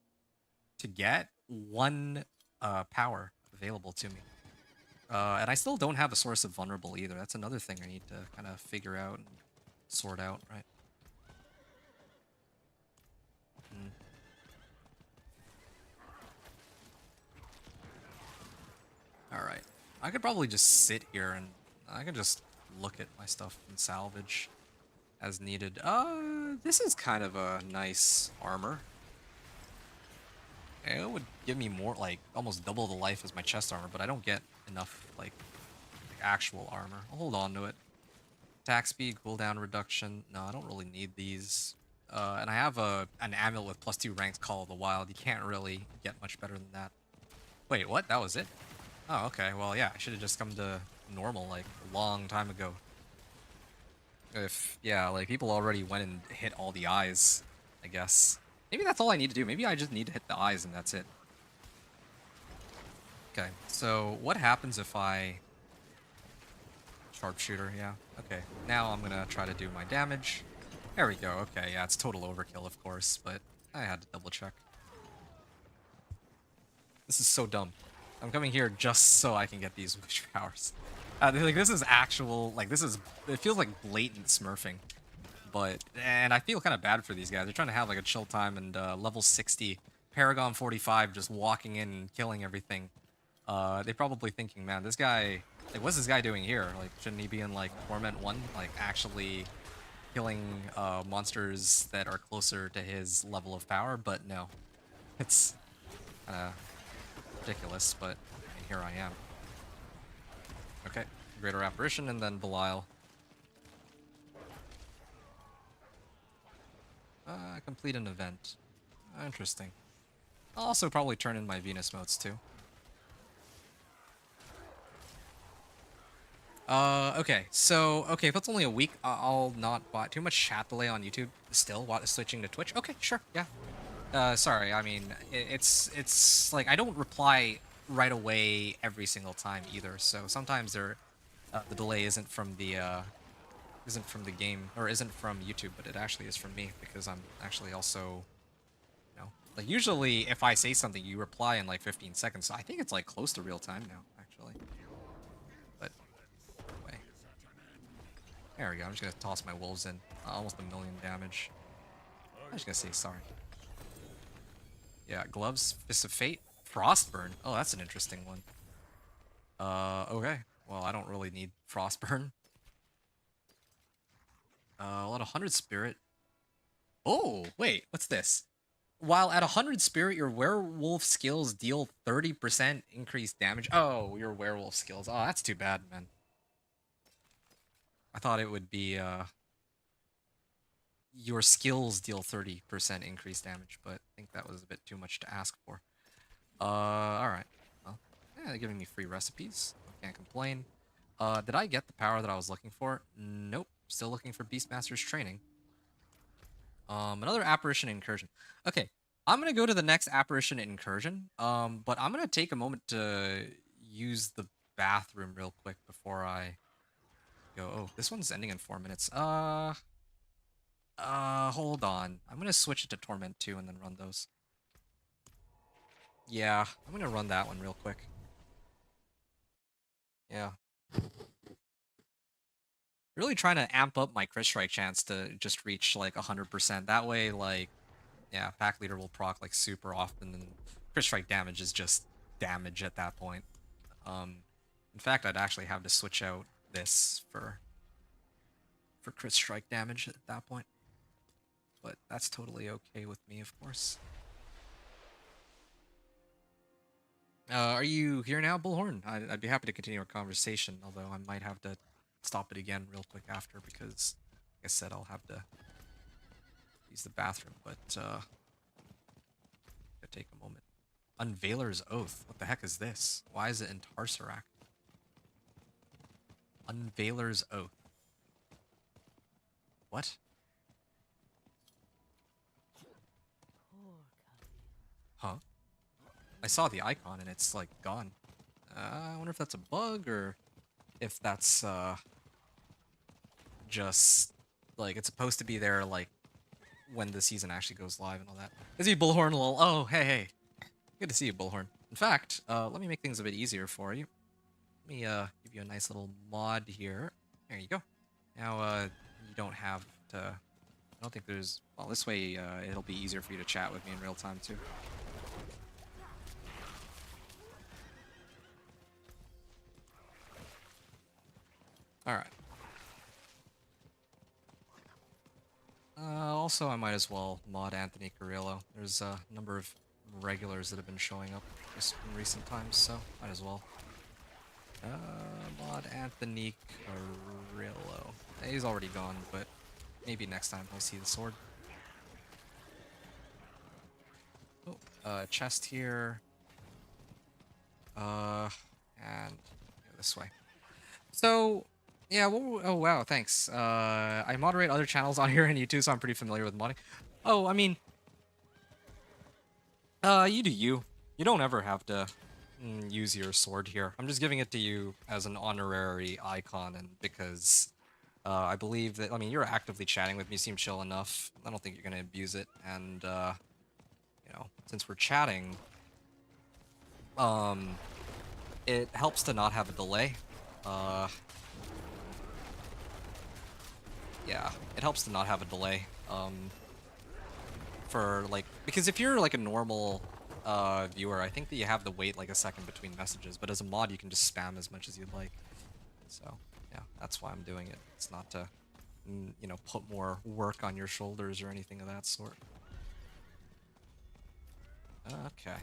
to get one power available to me? And I still don't have a source of vulnerable either. That's another thing I need to kind of figure out and sort out, right? Alright. I could probably just sit here and I could just look at my stuff and salvage as needed. This is kind of a nice armor. It would give me more, like, almost double the life as my chest armor, but I don't get enough, like, actual armor. I'll hold on to it. Attack speed, cooldown reduction. No, I don't really need these. And I have an amulet with +2 ranks, Call of the Wild. You can't really get much better than that. Wait, what? That was it? Oh, okay. Well, yeah, I should have just come to normal like a long time ago. If, yeah, like people already went and hit all the eyes, I guess. Maybe that's all I need to do. Maybe I just need to hit the eyes and that's it. Okay, so what happens if I... Sharpshooter, yeah. Okay, now I'm gonna try to do my damage. There we go. Okay, yeah, it's total overkill, of course, but I had to double check. This is so dumb. I'm coming here just so I can get these wish powers. Like, this is actual, like, this is, it feels like blatant smurfing. But, and I feel kind of bad for these guys. They're trying to have, like, a chill time, and level 60, Paragon 45 just walking in and killing everything. They're probably thinking, man, this guy, like, what's this guy doing here? Like, shouldn't he be in, like, Torment 1? Like, actually killing monsters that are closer to his level of power? But no. It's ridiculous, but I mean, here I am. Okay, Greater Apparition and then Belial. Complete an event. Interesting. I'll also probably turn in my Venus motes too. Okay, so, okay, if it's only a week, I'll not bot too much chat delay on YouTube still, switching to Twitch. Okay, sure, yeah. Sorry, I mean, it's like, I don't reply right away every single time either, so sometimes the delay isn't from the game, or isn't from YouTube, but it actually is from me, because I'm actually also, you know, like, usually if I say something, you reply in like 15 seconds, so I think it's like close to real time now, actually. But, anyway. There we go, I'm just gonna toss my wolves in, almost 1,000,000 damage. I'm just gonna say sorry. Yeah, gloves, Fist of Fate, Frostburn. Oh, that's an interesting one. Okay. Well, I don't really need Frostburn. A lot of 100 Spirit. Oh, wait, what's this? While at 100 Spirit, your werewolf skills deal 30% increased damage. Oh, your werewolf skills. Oh, that's too bad, man. I thought it would be, your skills deal 30% increased damage, but I think that was a bit too much to ask for. Alright. Well, yeah, they're giving me free recipes. Can't complain. Did I get the power that I was looking for? Nope. Still looking for Beastmaster's training. Another Apparition Incursion. Okay, I'm gonna go to the next Apparition Incursion, but I'm gonna take a moment to use the bathroom real quick before I go. Oh, this one's ending in 4 minutes. Hold on. I'm gonna switch it to Torment 2 and then run those. Yeah, I'm gonna run that one real quick. Yeah. Really trying to amp up my crit strike chance to just reach like 100%. That way, like, yeah, pack leader will proc like super often, and crit strike damage is just damage at that point. In fact, I'd actually have to switch out this for crit strike damage at that point. But that's totally okay with me, of course. Are you here now, Bullhorn? I'd be happy to continue our conversation, although I might have to stop it again real quick after, because, like I said, I'll have to use the bathroom, but, gotta take a moment. Unveiler's Oath. What the heck is this? Why is it in Tarsarak? Unveiler's Oath. What? Huh? I saw the icon and it's like gone. I wonder if that's a bug or if that's just like it's supposed to be there like when the season actually goes live and all that. Is he Bullhorn lol? Oh, hey. Good to see you, Bullhorn. In fact, let me make things a bit easier for you. Let me give you a nice little mod here. There you go. Now you don't have to, I don't think there's, well, this way it'll be easier for you to chat with me in real time too. Alright. Also, I might as well mod Anthony Carrillo. There's a number of regulars that have been showing up just in recent times, so might as well. Mod Anthony Carrillo. He's already gone, but maybe next time we'll see the sword. Oh, chest here. And go this way. So, yeah, oh wow, thanks. I moderate other channels on here on YouTube, so I'm pretty familiar with modding. Oh, I mean, you do you. You don't ever have to use your sword here. I'm just giving it to you as an honorary icon, and because I believe that, I mean, you're actively chatting with me, seem chill enough. I don't think you're gonna abuse it, and you know, since we're chatting, it helps to not have a delay. Yeah, it helps to not have a delay. For like, because if you're like a normal viewer, I think that you have to wait like a second between messages, but as a mod, you can just spam as much as you'd like. So yeah, that's why I'm doing it. It's not to, you know, put more work on your shoulders or anything of that sort. Okay.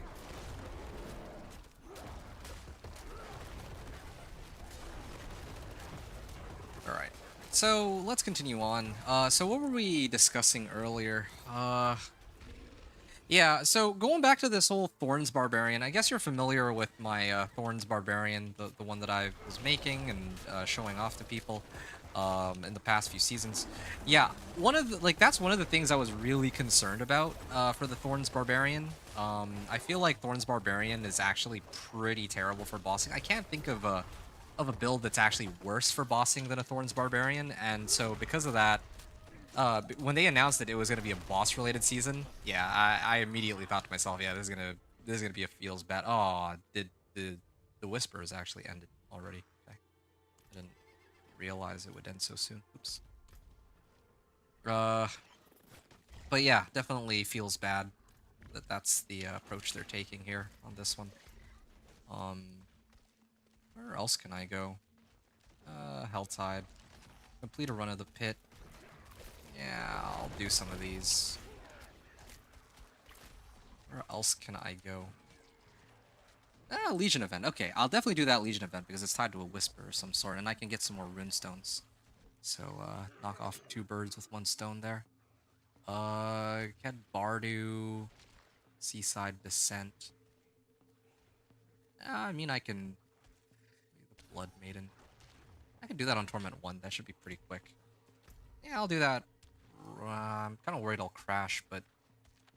Alright, so let's continue on. So what were we discussing earlier? Yeah, so going back to this whole Thorns Barbarian, I guess you're familiar with my Thorns Barbarian, the one that I was making and showing off to people in the past few seasons. Yeah, that's one of the things I was really concerned about for the Thorns Barbarian. I feel like Thorns Barbarian is actually pretty terrible for bossing. I can't think of a build that's actually worse for bossing than a Thorns Barbarian, and so because of that, when they announced that it was going to be a boss-related season, yeah, I immediately thought to myself, yeah, this is gonna be a feels bad. Oh, did the whispers actually ended already? Okay. I didn't realize it would end so soon. Oops. But yeah, definitely feels bad that that's the approach they're taking here on this one. Where else can I go? Helltide. Complete a run of the pit. Yeah, I'll do some of these. Where else can I go? Legion event. Okay, I'll definitely do that Legion event because it's tied to a whisper of some sort, and I can get some more runestones. So, knock off 2 birds with 1 stone there. Get Bardu, Seaside Descent. I mean, I can... The Blood Maiden. I can do that on Torment 1, that should be pretty quick. Yeah, I'll do that. I'm kind of worried I'll crash, but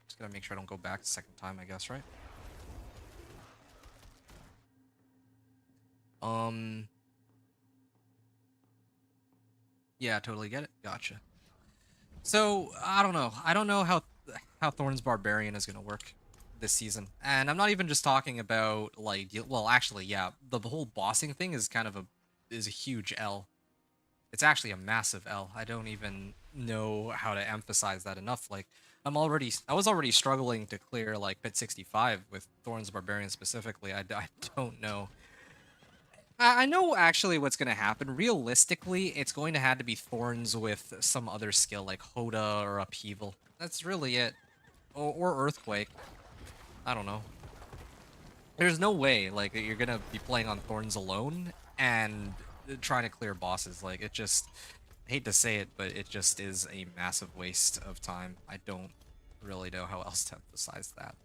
just gotta make sure I don't go back the second time, I guess, right? Yeah, totally get it. Gotcha. So, I don't know. I don't know how Thorns Barbarian is gonna work this season. And I'm not even just talking about, like, well, actually, yeah, the whole bossing thing is kind of is a huge L. It's actually a massive L. I don't even know how to emphasize that enough. Like, I was already struggling to clear, like, Pit 65 with Thorns Barbarian specifically. I don't know. I know actually what's going to happen. Realistically, it's going to have to be Thorns with some other skill, like Hoda or Upheaval. That's really it. Or Earthquake. I don't know. There's no way, like, you're going to be playing on Thorns alone and trying to clear bosses. Like, it just... I hate to say it, but it just is a massive waste of time. I don't really know how else to emphasize that,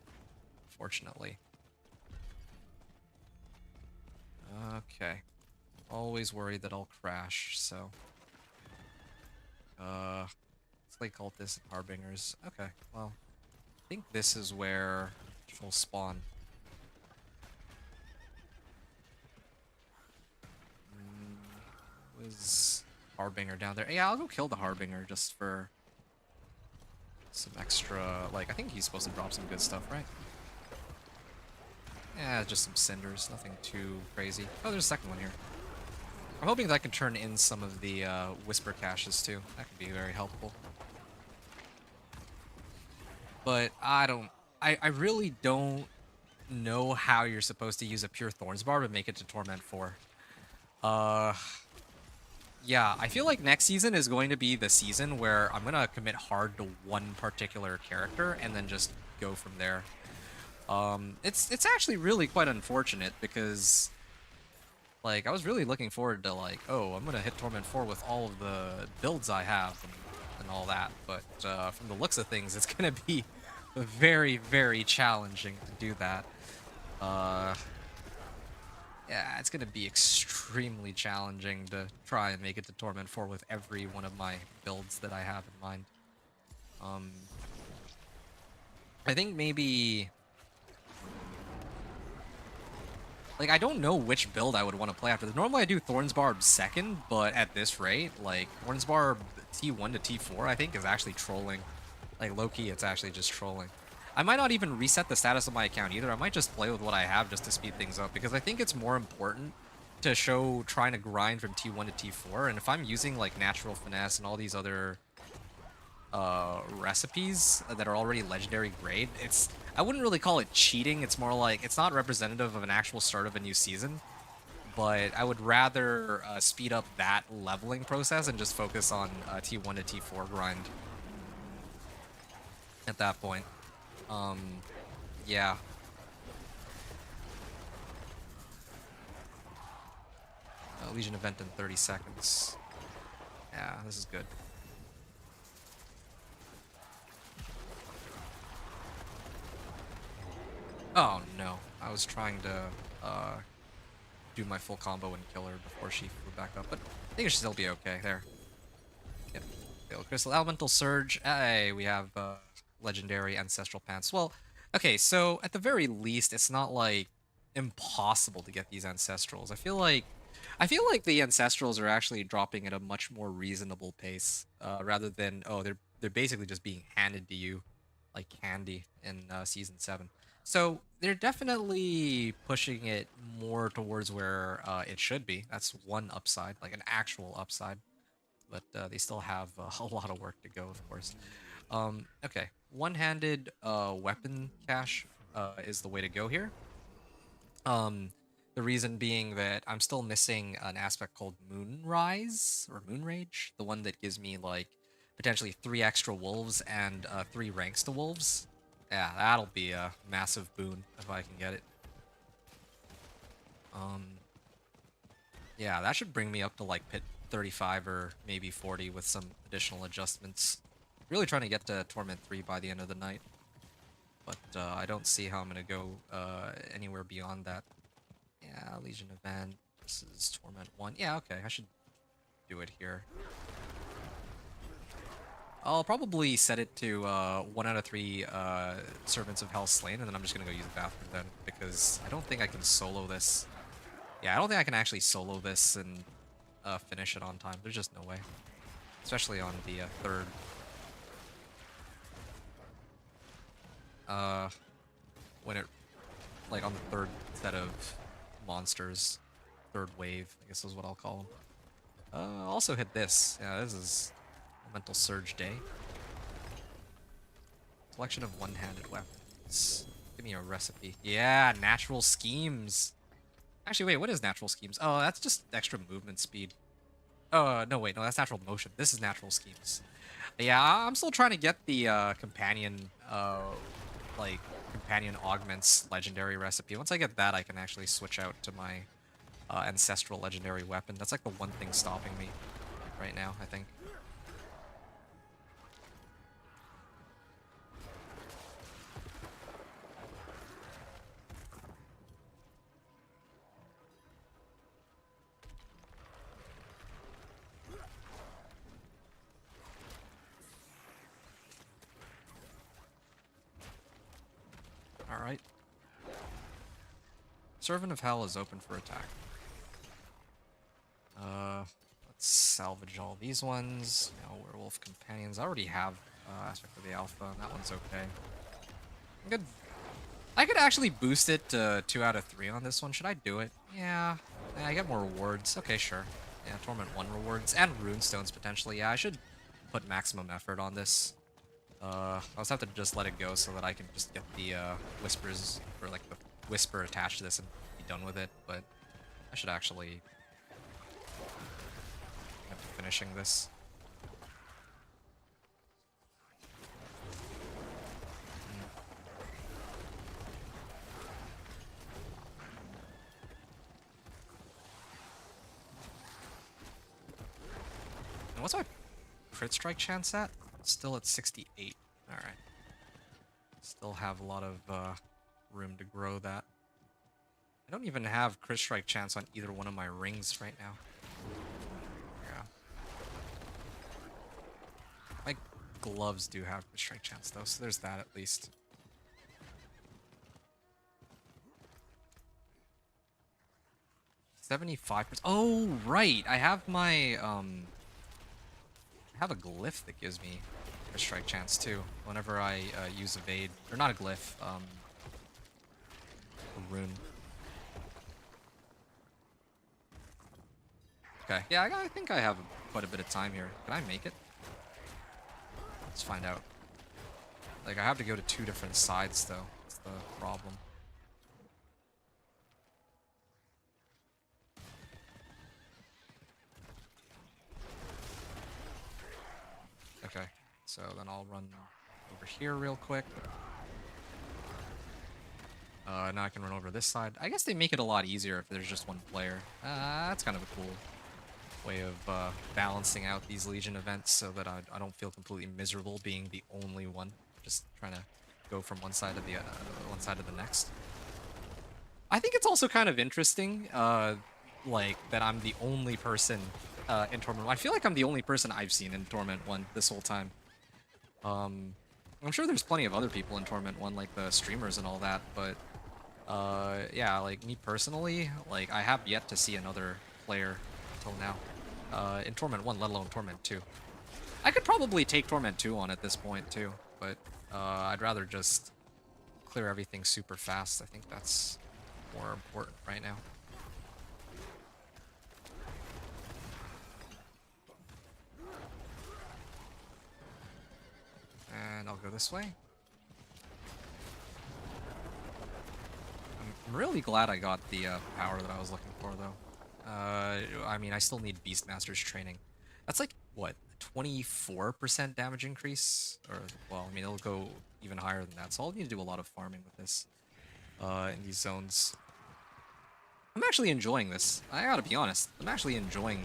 unfortunately. Okay. Always worried that I'll crash, so... Slay Cultists and Harbingers. Okay, well... I think this is where she'll spawn. Was Harbinger down there? Yeah, I'll go kill the Harbinger just for some extra... Like, I think he's supposed to drop some good stuff, right? Yeah, just some cinders, nothing too crazy. Oh, there's a second one here. I'm hoping that I can turn in some of the Whisper caches too. That could be very helpful. But I really don't know how you're supposed to use a pure Thorns Barb and make it to Torment 4. Yeah, I feel like next season is going to be the season where I'm gonna commit hard to one particular character and then just go from there. It's actually really quite unfortunate because Like, I was really looking forward to, like, oh, I'm gonna hit Torment 4 with all of the builds I have and all that, but from the looks of things, it's gonna be very, very challenging to do that. Yeah, it's gonna be extremely challenging to try and make it to Torment 4 with every one of my builds that I have in mind. I think maybe... Like, I don't know which build I would want to play after this. Normally I do Thorn's Barb second, but at this rate, like, Thorn's Barb T1 to T4, I think, is actually trolling. Like, low-key, it's actually just trolling. I might not even reset the status of my account either. I might just play with what I have just to speed things up, because I think it's more important to show trying to grind from T1 to T4, and if I'm using, like, Natural Finesse and all these other recipes that are already legendary grade, I wouldn't really call it cheating. It's more like it's not representative of an actual start of a new season, but I would rather speed up that leveling process and just focus on T1 to T4 grind at that point. Yeah. Legion event in 30 seconds. Yeah, this is good. Oh no, I was trying to do my full combo and kill her before she flew back up, but I think it should still be okay. There. Yep. Crystal Elemental Surge. Hey, we have legendary Ancestral Pants. Well, okay, so at the very least, it's not like impossible to get these Ancestrals. I feel like the Ancestrals are actually dropping at a much more reasonable pace, rather than, oh, they're basically just being handed to you like candy in Season 7. So they're definitely pushing it more towards where it should be. That's one upside, like an actual upside. But they still have a lot of work to go, of course. Okay, one-handed weapon cache is the way to go here. The reason being that I'm still missing an aspect called Moonrise or Moonrage, the one that gives me like potentially 3 extra wolves and 3 ranks to wolves. Yeah, that'll be a massive boon if I can get it. Yeah, that should bring me up to like pit 35 or maybe 40 with some additional adjustments. Really trying to get to Torment 3 by the end of the night. But I don't see how I'm going to go anywhere beyond that. Yeah, Legion event. This is Torment 1. Yeah, okay, I should do it here. I'll probably set it to 1 out of 3 Servants of Hell slain, and then I'm just going to go use the bathroom then, because I don't think I can solo this. Yeah, I don't think I can actually solo this and finish it on time. There's just no way. Especially on the third. When it, like on the third set of monsters, third wave, I guess is what I'll call them. Also hit this. Yeah, this is Elemental Surge Day. Selection of one-handed weapons. Give me a recipe. Yeah, Natural Schemes. Actually, wait, what is Natural Schemes? Oh, that's just extra movement speed. Oh, no, wait, no, that's Natural Motion. This is Natural Schemes. Yeah, I'm still trying to get the companion, like, companion augments legendary recipe. Once I get that, I can actually switch out to my ancestral legendary weapon. That's like the one thing stopping me right now, I think. Alright. Servant of Hell is open for attack. Let's salvage all these ones. No, Werewolf Companions. I already have Aspect of the Alpha. That one's okay. I could actually boost it to 2 out of 3 on this one. Should I do it? Yeah. Yeah, I get more rewards. Okay, sure. Yeah, Torment 1 rewards. And Runestones, potentially. Yeah, I should put maximum effort on this. I'll just have to just let it go so that I can just get the whispers, or like the whisper attached to this and be done with it, but I should actually end up finishing this. What's my crit strike chance at? Still at 68. Alright. Still have a lot of room to grow that. I don't even have crit strike chance on either one of my rings right now. Yeah. My gloves do have crit strike chance though, so there's that at least. $75%. Oh, right. I have my I have a glyph that gives me a strike chance too. Whenever I use evade, or not a glyph, a rune. Okay, yeah, I think I have quite a bit of time here. Can I make it? Let's find out. Like, I have to go to 2 different sides though. That's the problem. Okay, so then I'll run over here real quick. Now I can run over this side. I guess they make it a lot easier if there's just one player. That's kind of a cool way of balancing out these Legion events so that I don't feel completely miserable being the only one. Just trying to go from one side to the next. I think it's also kind of interesting, like, that I'm the only person in Torment 1. I feel like I'm the only person I've seen in Torment 1 this whole time. I'm sure there's plenty of other people in Torment 1, like the streamers and all that, but yeah, like, me personally, like, I have yet to see another player until now in Torment 1, let alone Torment 2. I could probably take Torment 2 on at this point, too, but I'd rather just clear everything super fast. I think that's more important right now. And I'll go this way. I'm really glad I got the power that I was looking for, though. I mean, I still need Beastmaster's training. That's like, what, 24% damage increase? Or, well, I mean, it'll go even higher than that, so I'll need to do a lot of farming with this in these zones. I'm actually enjoying this. I gotta be honest. I'm actually enjoying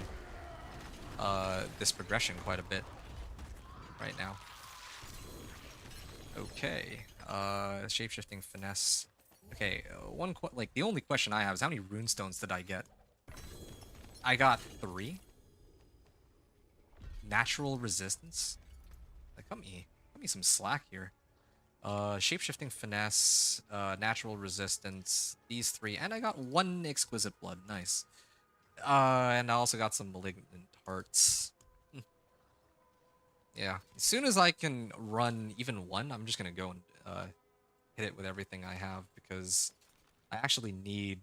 this progression quite a bit right now. Okay, shapeshifting finesse. Okay, like the only question I have is how many runestones did I get? I got 3. Natural resistance. Like, cut me some slack here. Shapeshifting finesse, natural resistance, these 3, and I got 1 exquisite blood. Nice. And I also got some malignant hearts. Yeah, as soon as I can run even 1, I'm just gonna go and hit it with everything I have, because I actually need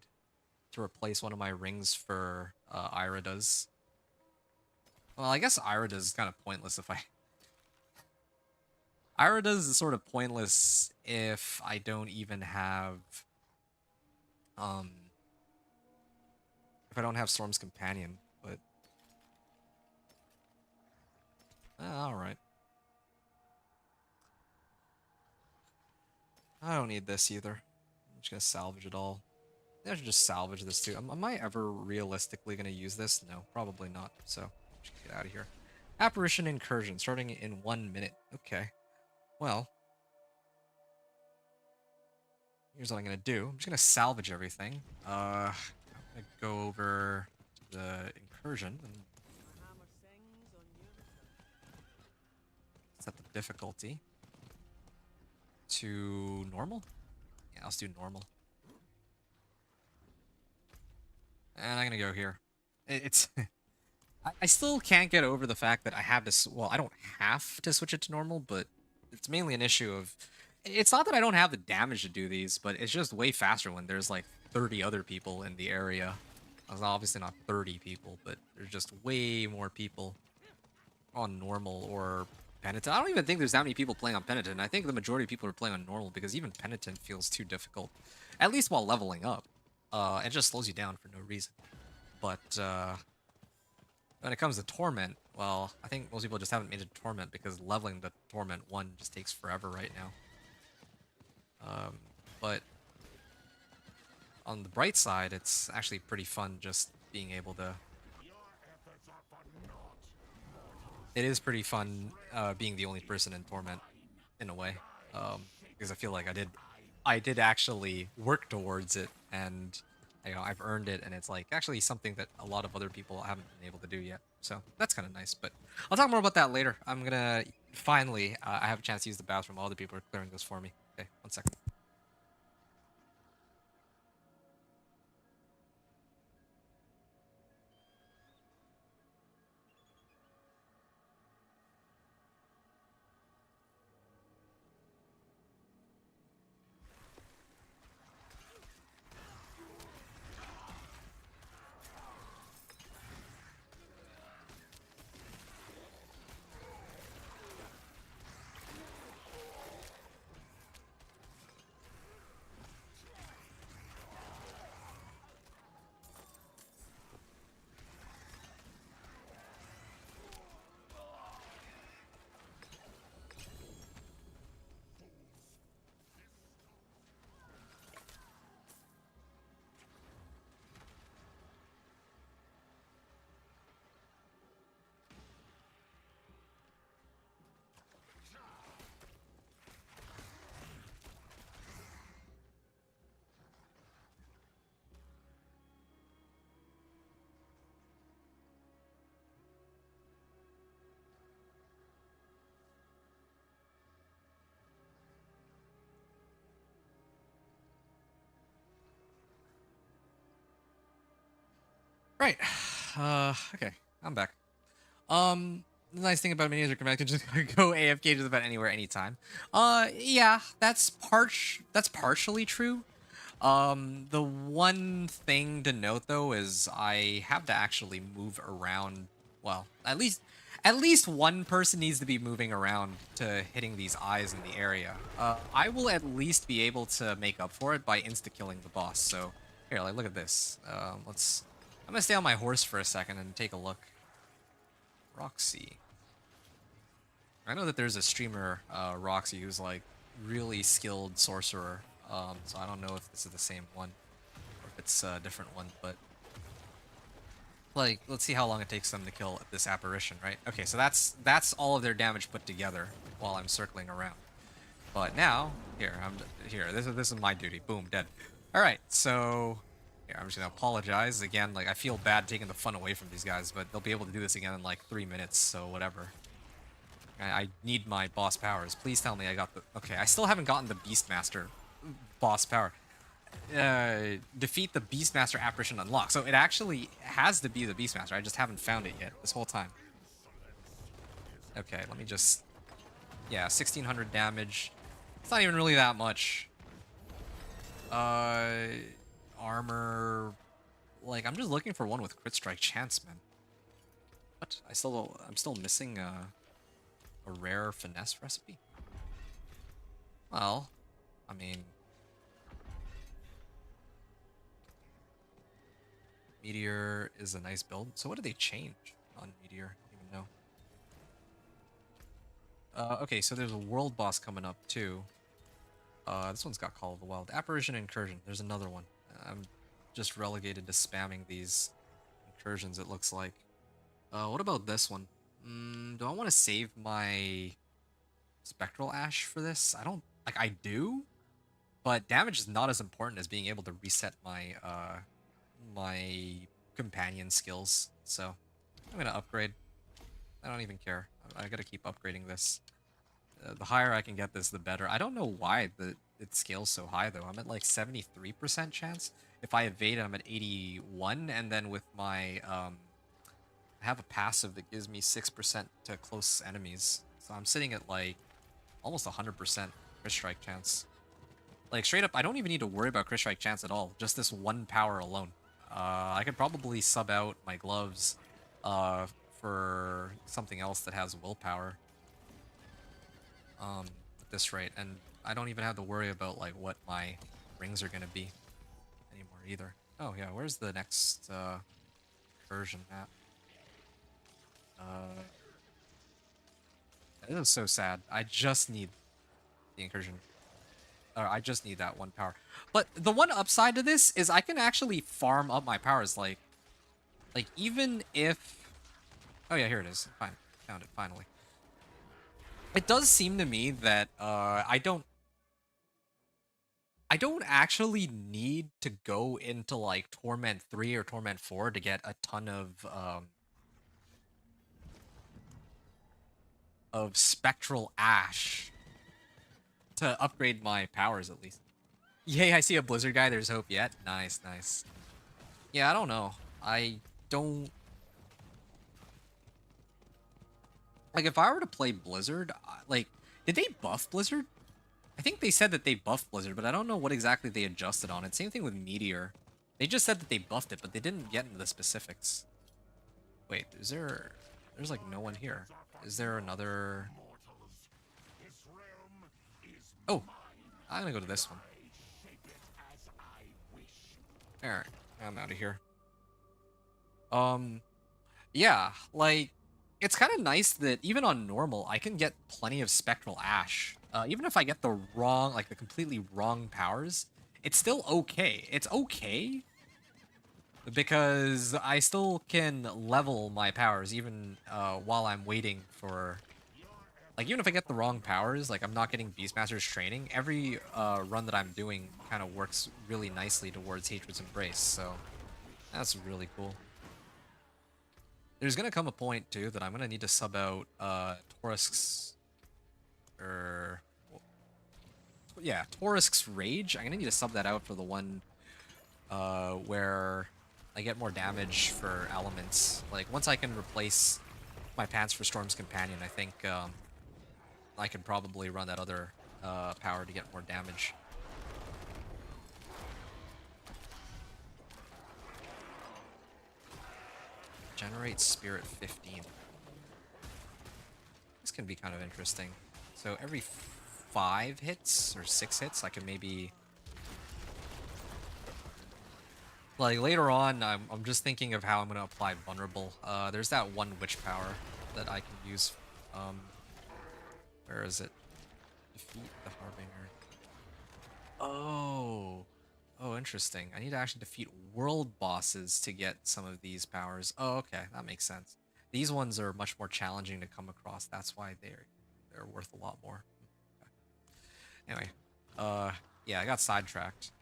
to replace one of my rings for Irida's. Well, I guess Irida's is kind of pointless if I... Irida's is sort of pointless if I don't even have... if I don't have Storm's Companion, but... alright. I don't need this either. I'm just gonna salvage it all. I should just salvage this too. Am I ever realistically gonna use this? No, probably not. So, just get out of here. Apparition Incursion, starting in 1 minute. Okay. Well. Here's what I'm gonna do. I'm just gonna salvage everything. I'm gonna go over to the Incursion and set the difficulty to normal. Yeah, let's do normal. And I'm gonna go here. It's... I still can't get over the fact that I have to... Well, I don't have to switch it to normal, but it's mainly an issue of... It's not that I don't have the damage to do these, but it's just way faster when there's like 30 other people in the area. Well, obviously not 30 people, but there's just way more people on normal or Penitent. I don't even think there's that many people playing on Penitent. I think the majority of people are playing on normal because even Penitent feels too difficult, at least while leveling up. It just slows you down for no reason. But when it comes to Torment, well, I think most people just haven't made it to Torment because leveling the Torment 1 just takes forever right now. But on the bright side, it's actually pretty fun just being able to it is pretty fun being the only person in Torment in a way, because I feel like I did actually work towards it, and I've earned it, and it's like actually something that a lot of other people haven't been able to do yet. So that's kind of nice. But I'll talk more about that later. I'm gonna finally I have a chance to use the bathroom while other people are clearing this for me. Okay, 1 second. Right. Okay, I'm back. The nice thing about miniatures are I can just go AFK just about anywhere, anytime. Yeah, that's partially true. The one thing to note though is I have to actually move around. Well, at least one person needs to be moving around to hitting these eyes in the area. I will at least be able to make up for it by insta-killing the boss. So here, like, look at this. I'm gonna stay on my horse for a second and take a look. Roxy. I know that there's a streamer, Roxy, who's like really skilled sorcerer. So I don't know if this is the same one or if it's a different one, but like, let's see how long it takes them to kill this apparition, right? Okay, so that's all of their damage put together while I'm circling around. But now, here. This is my duty. Boom, dead. All right, so here, I'm just gonna apologize again. Like, I feel bad taking the fun away from these guys, but they'll be able to do this again in like 3 minutes, so whatever. I need my boss powers. Please tell me I got the... Okay, I still haven't gotten the Beastmaster boss power. Defeat the Beastmaster apparition unlocked. So it actually has to be the Beastmaster. I just haven't found it yet this whole time. Okay, let me just... Yeah, 1600 damage. It's not even really that much. Armor... Like, I'm just looking for one with crit strike chance, man. What? I'm still missing a rare finesse recipe? Well, I mean... Meteor is a nice build. So what did they change on Meteor? I don't even know. Okay, so there's a world boss coming up too. This one's got Call of the Wild. Apparition Incursion. There's another one. I'm just relegated to spamming these incursions, it looks like. What about this one? Do I want to save my Spectral Ash for this? I don't... Like, I do, but damage is not as important as being able to reset my, my companion skills. So, I'm gonna upgrade. I don't even care. I gotta keep upgrading this. The higher I can get this, the better. I don't know why it scales so high, though. I'm at, like, 73% chance. If I evade, I'm at 81, and then with my, I have a passive that gives me 6% to close enemies. So I'm sitting at, like, almost 100% crit strike chance. Like, straight up, I don't even need to worry about crit strike chance at all. Just this one power alone. I could probably sub out my gloves for something else that has willpower at this rate. And I don't even have to worry about, like, what my rings are going to be anymore either. Oh, yeah, where's the next version at? This is so sad. I just need the incursion. I just need that one power. But the one upside to this is I can actually farm up my powers. Like even if... Oh yeah, here it is. Fine. Found it finally. It does seem to me that I don't actually need to go into like Torment 3 or Torment 4 to get a ton of Spectral Ash to upgrade my powers at least. Yay, I see a Blizzard guy, there's hope yet. Nice, nice. Yeah, I don't know. I don't... Like, if I were to play Blizzard, like, did they buff Blizzard? I think they said that they buffed Blizzard, but I don't know what exactly they adjusted on it. Same thing with Meteor. They just said that they buffed it, but they didn't get into the specifics. Wait, is there... There's, like, no one here. Is there another... Oh! I'm gonna go to this one. Alright, I'm out of here. Yeah, like... It's kind of nice that even on normal, I can get plenty of Spectral Ash. Even if I get the wrong, like the completely wrong powers, it's still okay. It's okay because I still can level my powers even while I'm waiting for... Like, even if I get the wrong powers, like I'm not getting Beastmaster's training, every run that I'm doing kind of works really nicely towards Hatred's Embrace, so that's really cool. There's gonna come a point too that I'm gonna need to sub out Torisk's Torisk's Rage. I'm gonna need to sub that out for the one where I get more damage for elements. Like once I can replace my pants for Storm's Companion, I think I can probably run that other power to get more damage. Generate Spirit 15. This can be kind of interesting. So every 5 hits or 6 hits, I can maybe... Like later on, I'm just thinking of how I'm going to apply Vulnerable. There's that one Witch power that I can use. Where is it? Defeat the Harbinger. Oh. Oh, interesting. I need to actually defeat world bosses to get some of these powers. Oh, okay. That makes sense. These ones are much more challenging to come across. That's why they're worth a lot more. Okay. Anyway, yeah, I got sidetracked.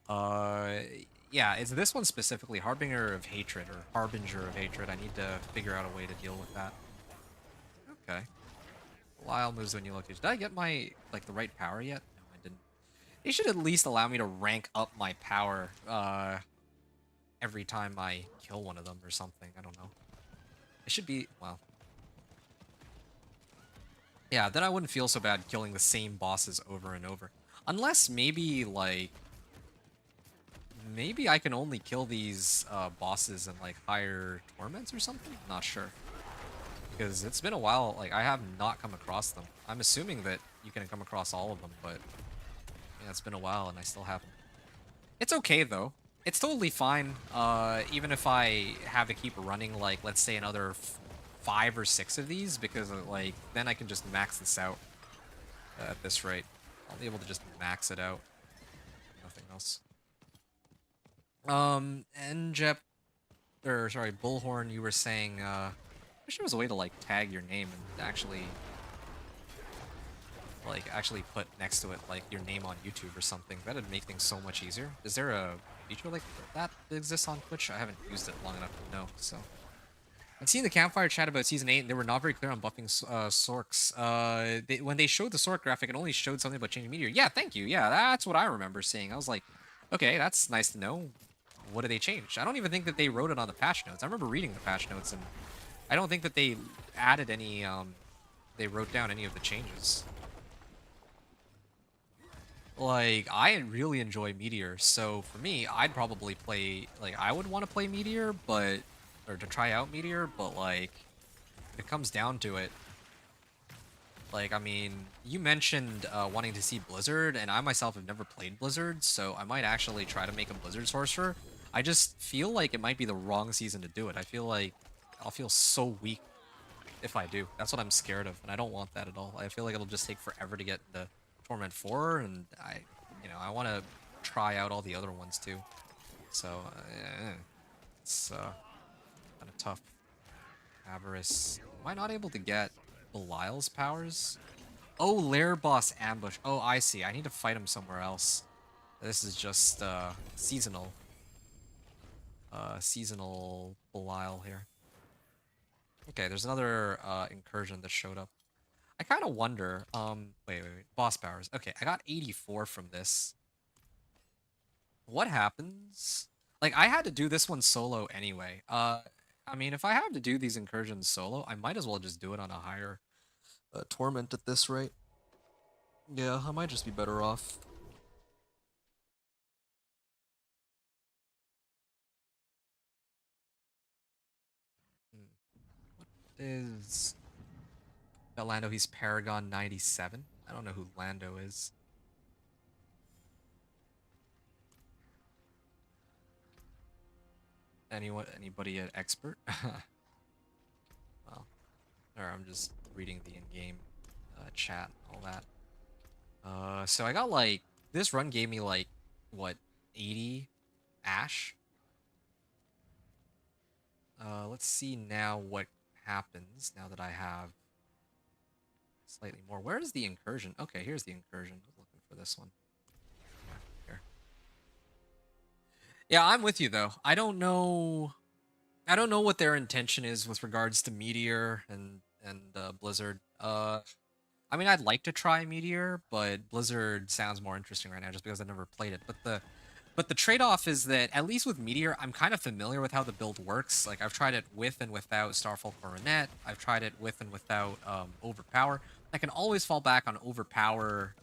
Yeah, it's this one specifically, Harbinger of Hatred, or Harbinger of Hatred. I need to figure out a way to deal with that. Okay. Lyle moves when you look. Did I get my, like, the right power yet? No, I didn't. They should at least allow me to rank up my power every time I kill one of them or something. I don't know. It should be, well. Yeah, then I wouldn't feel so bad killing the same bosses over and over. Unless maybe, like... Maybe I can only kill these bosses in, like, higher torments or something? Not sure. Because it's been a while, like, I have not come across them. I'm assuming that you can come across all of them, but... Yeah, it's been a while and I still haven't. It's okay though. It's totally fine. Even if I have to keep running, like, let's say another 5 or 6 of these, because like then I can just max this out at this rate. I'll be able to just max it out. Nothing else. Njep, or sorry, Bullhorn, you were saying, I wish there was a way to like tag your name and actually put next to it like your name on YouTube or something. That'd make things so much easier. Is there a feature like that exists on Twitch? I haven't used it long enough to know, so. I've seen the Campfire chat about Season 8, and they were not very clear on buffing Sorks. When they showed the Sork graphic, it only showed something about changing Meteor. Yeah, thank you. Yeah, that's what I remember seeing. I was like, okay, that's nice to know. What do they change? I don't even think that they wrote it on the patch notes. I remember reading the patch notes, and I don't think that they added any, they wrote down any of the changes. Like, I really enjoy Meteor, so for me, I'd probably play, like, I would want to play Meteor, but, or to try out Meteor, but, like, if it comes down to it, like, I mean, you mentioned wanting to see Blizzard, and I myself have never played Blizzard, so I might actually try to make a Blizzard sorcerer. I just feel like it might be the wrong season to do it. I feel like I'll feel so weak if I do. That's what I'm scared of, and I don't want that at all. I feel like it'll just take forever to get into Torment 4, and I want to try out all the other ones too. So, it's kind of tough. Avarice, Am I not able to get Belial's powers? Oh, Lair Boss Ambush. Oh, I see. I need to fight him somewhere else. This is just seasonal. Seasonal Belial here. Okay, there's another incursion that showed up. I kind of wonder, wait. Boss powers. Okay, I got 84 from this. What happens? Like, I had to do this one solo anyway. I mean, if I have to do these incursions solo, I might as well just do it on a higher Torment at this rate. Yeah, I might just be better off. What is... Got Lando, he's Paragon 97. I don't know who Lando is. Anybody an expert? Well, or I'm just reading the in-game chat and all that. So I got like, this run gave me like, what, 80 Ash? Let's see now what happens now that I have slightly more. Where is the incursion? Okay, here's the incursion. I was looking for this one. Yeah, here. Yeah, I'm with you though. I don't know what their intention is with regards to Meteor and Blizzard. I mean, I'd like to try Meteor, but Blizzard sounds more interesting right now just because I've never played it. But the trade-off is that, at least with Meteor, I'm kind of familiar with how the build works. Like, I've tried it with and without Starfall Coronet. I've tried it with and without Overpower. I can always fall back on Overpower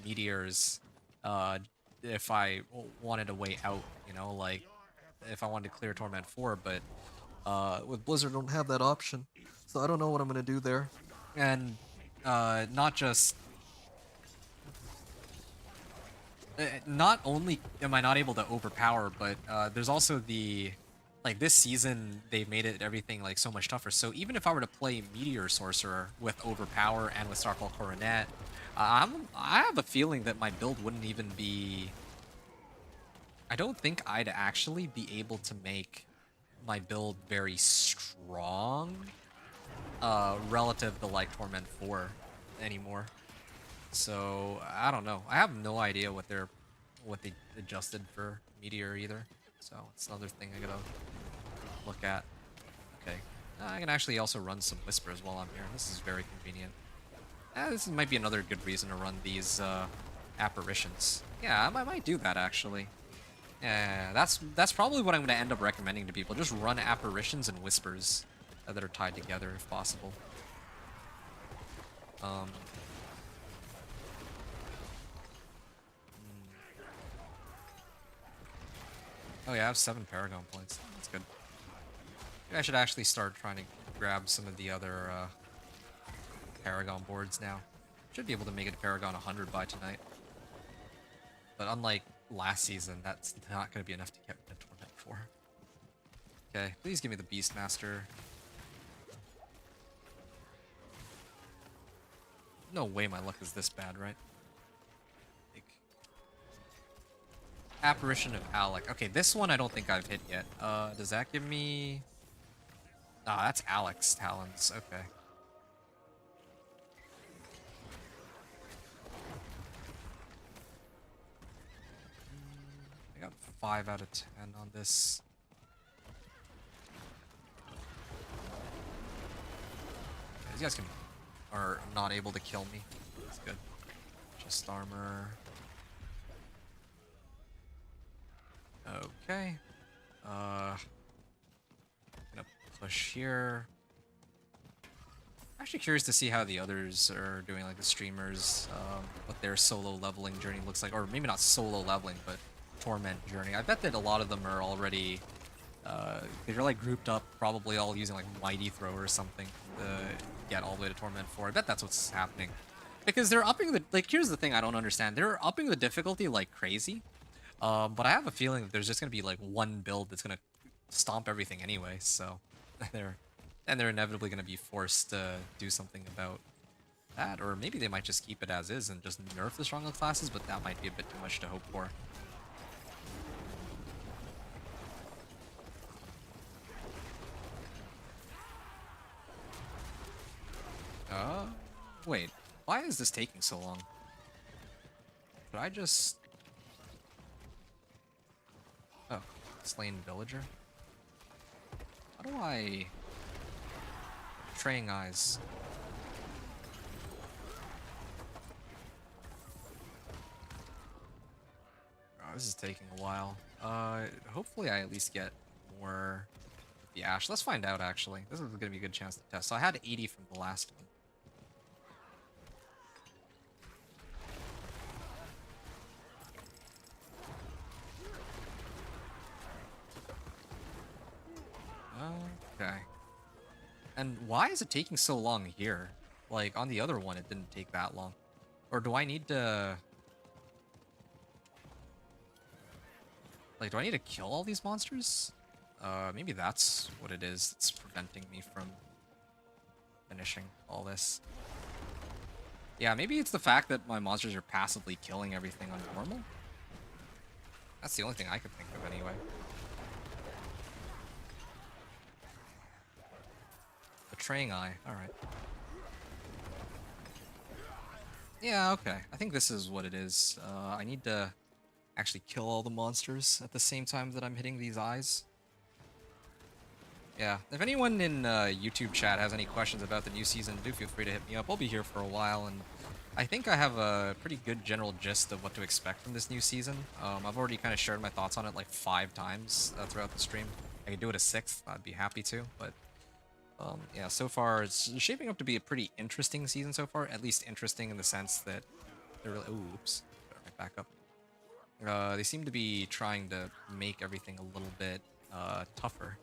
Meteors if I wanted a way out, you know? Like, if I wanted to clear Torment 4, but with Blizzard, I don't have that option. So I don't know what I'm going to do there. And not just... not only am I not able to overpower, but there's also the, like, this season they've made it everything like so much tougher. So even if I were to play Meteor Sorcerer with overpower and with Starfall Coronet, I have a feeling that my build wouldn't even be... I don't think I'd actually be able to make my build very strong relative to like Torment 4 anymore. So I don't know. I have no idea what they adjusted for Meteor either. So it's another thing I gotta look at. Okay, I can actually also run some Whispers while I'm here. This is very convenient. This might be another good reason to run these apparitions. Yeah, I might do that actually. Yeah, that's probably what I'm gonna end up recommending to people. Just run apparitions and Whispers that are tied together if possible. Oh yeah, I have 7 Paragon points. That's good. Maybe I should actually start trying to grab some of the other Paragon boards now. Should be able to make it to Paragon 100 by tonight. But unlike last season, that's not going to be enough to get me to Torment 4. Okay, please give me the Beastmaster. No way my luck is this bad, right? Apparition of Alec. Okay, this one I don't think I've hit yet. Does that give me... Ah, that's Alec's Talons. Okay. I got 5 out of 10 on this. These guys are not able to kill me. That's good. Just armor. Okay. Gonna push here. Actually curious to see how the others are doing, like the streamers, what their solo leveling journey looks like, or maybe not solo leveling, but Torment journey. I bet that a lot of them are already, they're like grouped up, probably all using like Mighty Throw or something to get all the way to Torment 4. I bet that's what's happening. Because they're upping the, like, here's the thing I don't understand. They're upping the difficulty like crazy. But I have a feeling that there's just gonna be like one build that's gonna stomp everything anyway, so they're inevitably gonna be forced to do something about that, or maybe they might just keep it as is and just nerf the stronger classes, but that might be a bit too much to hope for. Wait, why is this taking so long? Should I just... Oh, slain villager? How do I... Training eyes. Oh, this is taking a while. Hopefully I at least get more of the ash. Let's find out, actually. This is going to be a good chance to test. So I had 80 from the last one. Okay. And why is it taking so long here? Like, on the other one, it didn't take that long. Or do I need to... Like, do I need to kill all these monsters? Maybe that's what it is that's preventing me from finishing all this. Yeah, maybe it's the fact that my monsters are passively killing everything on normal. That's the only thing I could think of anyway. Betraying Eye, alright. Yeah, okay. I think this is what it is. I need to actually kill all the monsters at the same time that I'm hitting these eyes. Yeah, if anyone in YouTube chat has any questions about the new season, do feel free to hit me up. I'll be here for a while, and I think I have a pretty good general gist of what to expect from this new season. I've already kind of shared my thoughts on it like 5 times throughout the stream. I could do it a 6th, I'd be happy to, but yeah, so far it's shaping up to be a pretty interesting season so far, at least interesting in the sense that they're really... Ooh, oops. Right back up. They seem to be trying to make everything a little bit tougher.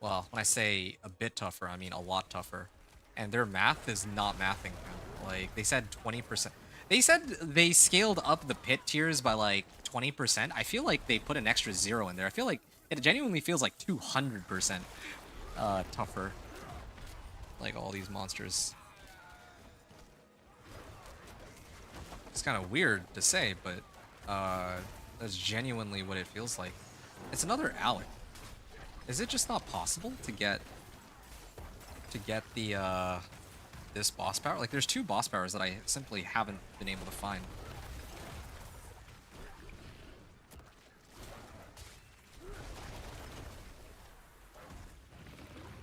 Well, when I say a bit tougher, I mean a lot tougher. And their math is not mathing now. Like, they said 20%. They said they scaled up the pit tiers by like 20%. I feel like they put an extra 0 in there. I feel like it genuinely feels like 200% tougher. Like all these monsters. It's kind of weird to say, but that's genuinely what it feels like. It's another Alec. Is it just not possible to get the this boss power? Like, there's 2 boss powers that I simply haven't been able to find.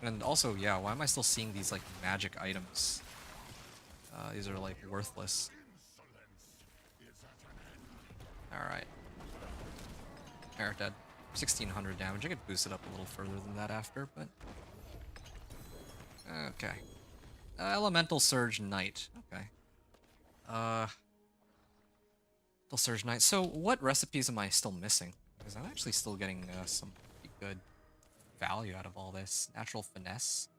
And also, yeah, why am I still seeing these like magic items? These are like worthless. Alright. They're dead. 1600 damage. I could boost it up a little further than that after, but... Okay. Elemental Surge Knight. Okay. Elemental Surge Knight. So, what recipes am I still missing? Because I'm actually still getting some pretty good value out of all this. Natural Finesse.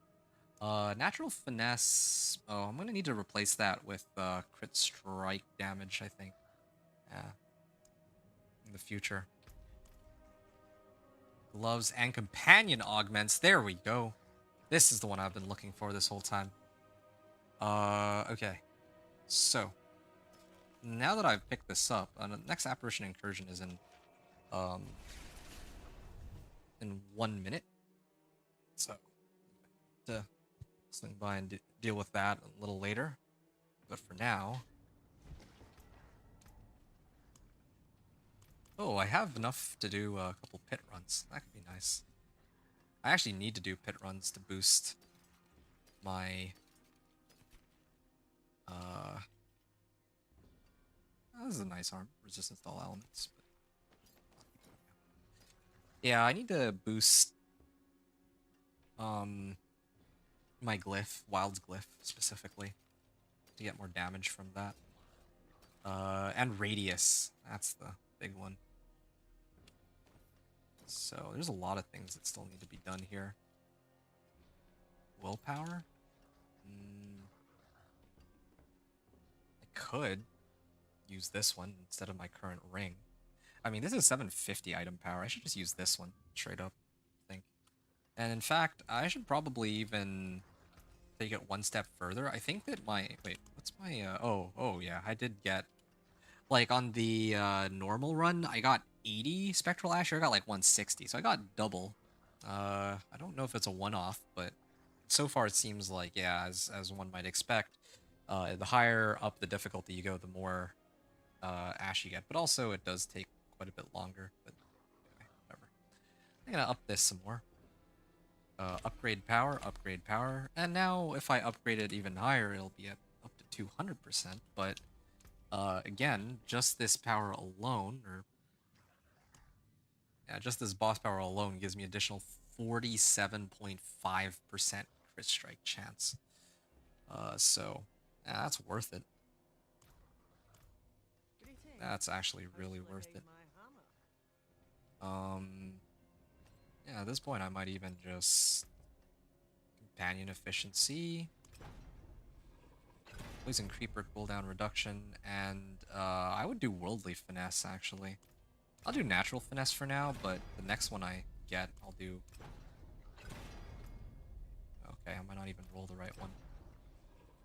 Natural Finesse... Oh, I'm gonna need to replace that with crit strike damage, I think. Yeah. In the future. Gloves and companion augments. There we go. This is the one I've been looking for this whole time. Okay. So, now that I've picked this up, the next apparition incursion is in 1 minute. So, to swing by and deal with that a little later. But for now... Oh, I have enough to do a couple pit runs. That could be nice. I actually need to do pit runs to boost my... this is a nice arm. Resistance to all elements. But... Yeah, I need to boost... my glyph, Wild's glyph, specifically. To get more damage from that. And radius. That's the big one. So, there's a lot of things that still need to be done here. Willpower? I could use this one instead of my current ring. I mean, this is 750 item power. I should just use this one, straight up, I think. And in fact, I should probably even take it one step further. I think that my... Wait, what's my... Oh, yeah, I did get... Like, on the normal run, I got 80 Spectral Ash, or I got like 160, so I got double. I don't know if it's a one-off, but so far it seems like, yeah, as one might expect, the higher up the difficulty you go, the more ash you get. But also it does take quite a bit longer. But anyway, whatever. I'm gonna up this some more. Upgrade power, and now if I upgrade it even higher, it'll be at up to 200%. But again, just this power alone, or yeah, just this boss power alone gives me additional 47.5% crit strike chance. So yeah, that's worth it. Greetings. That's actually Thanks really for worth laying it. my hammer. Yeah, at this point I might even just companion efficiency, poison creeper cooldown reduction, and I would do worldly finesse actually. I'll do natural finesse for now, but the next one I get, I'll do. Okay, I might not even roll the right one.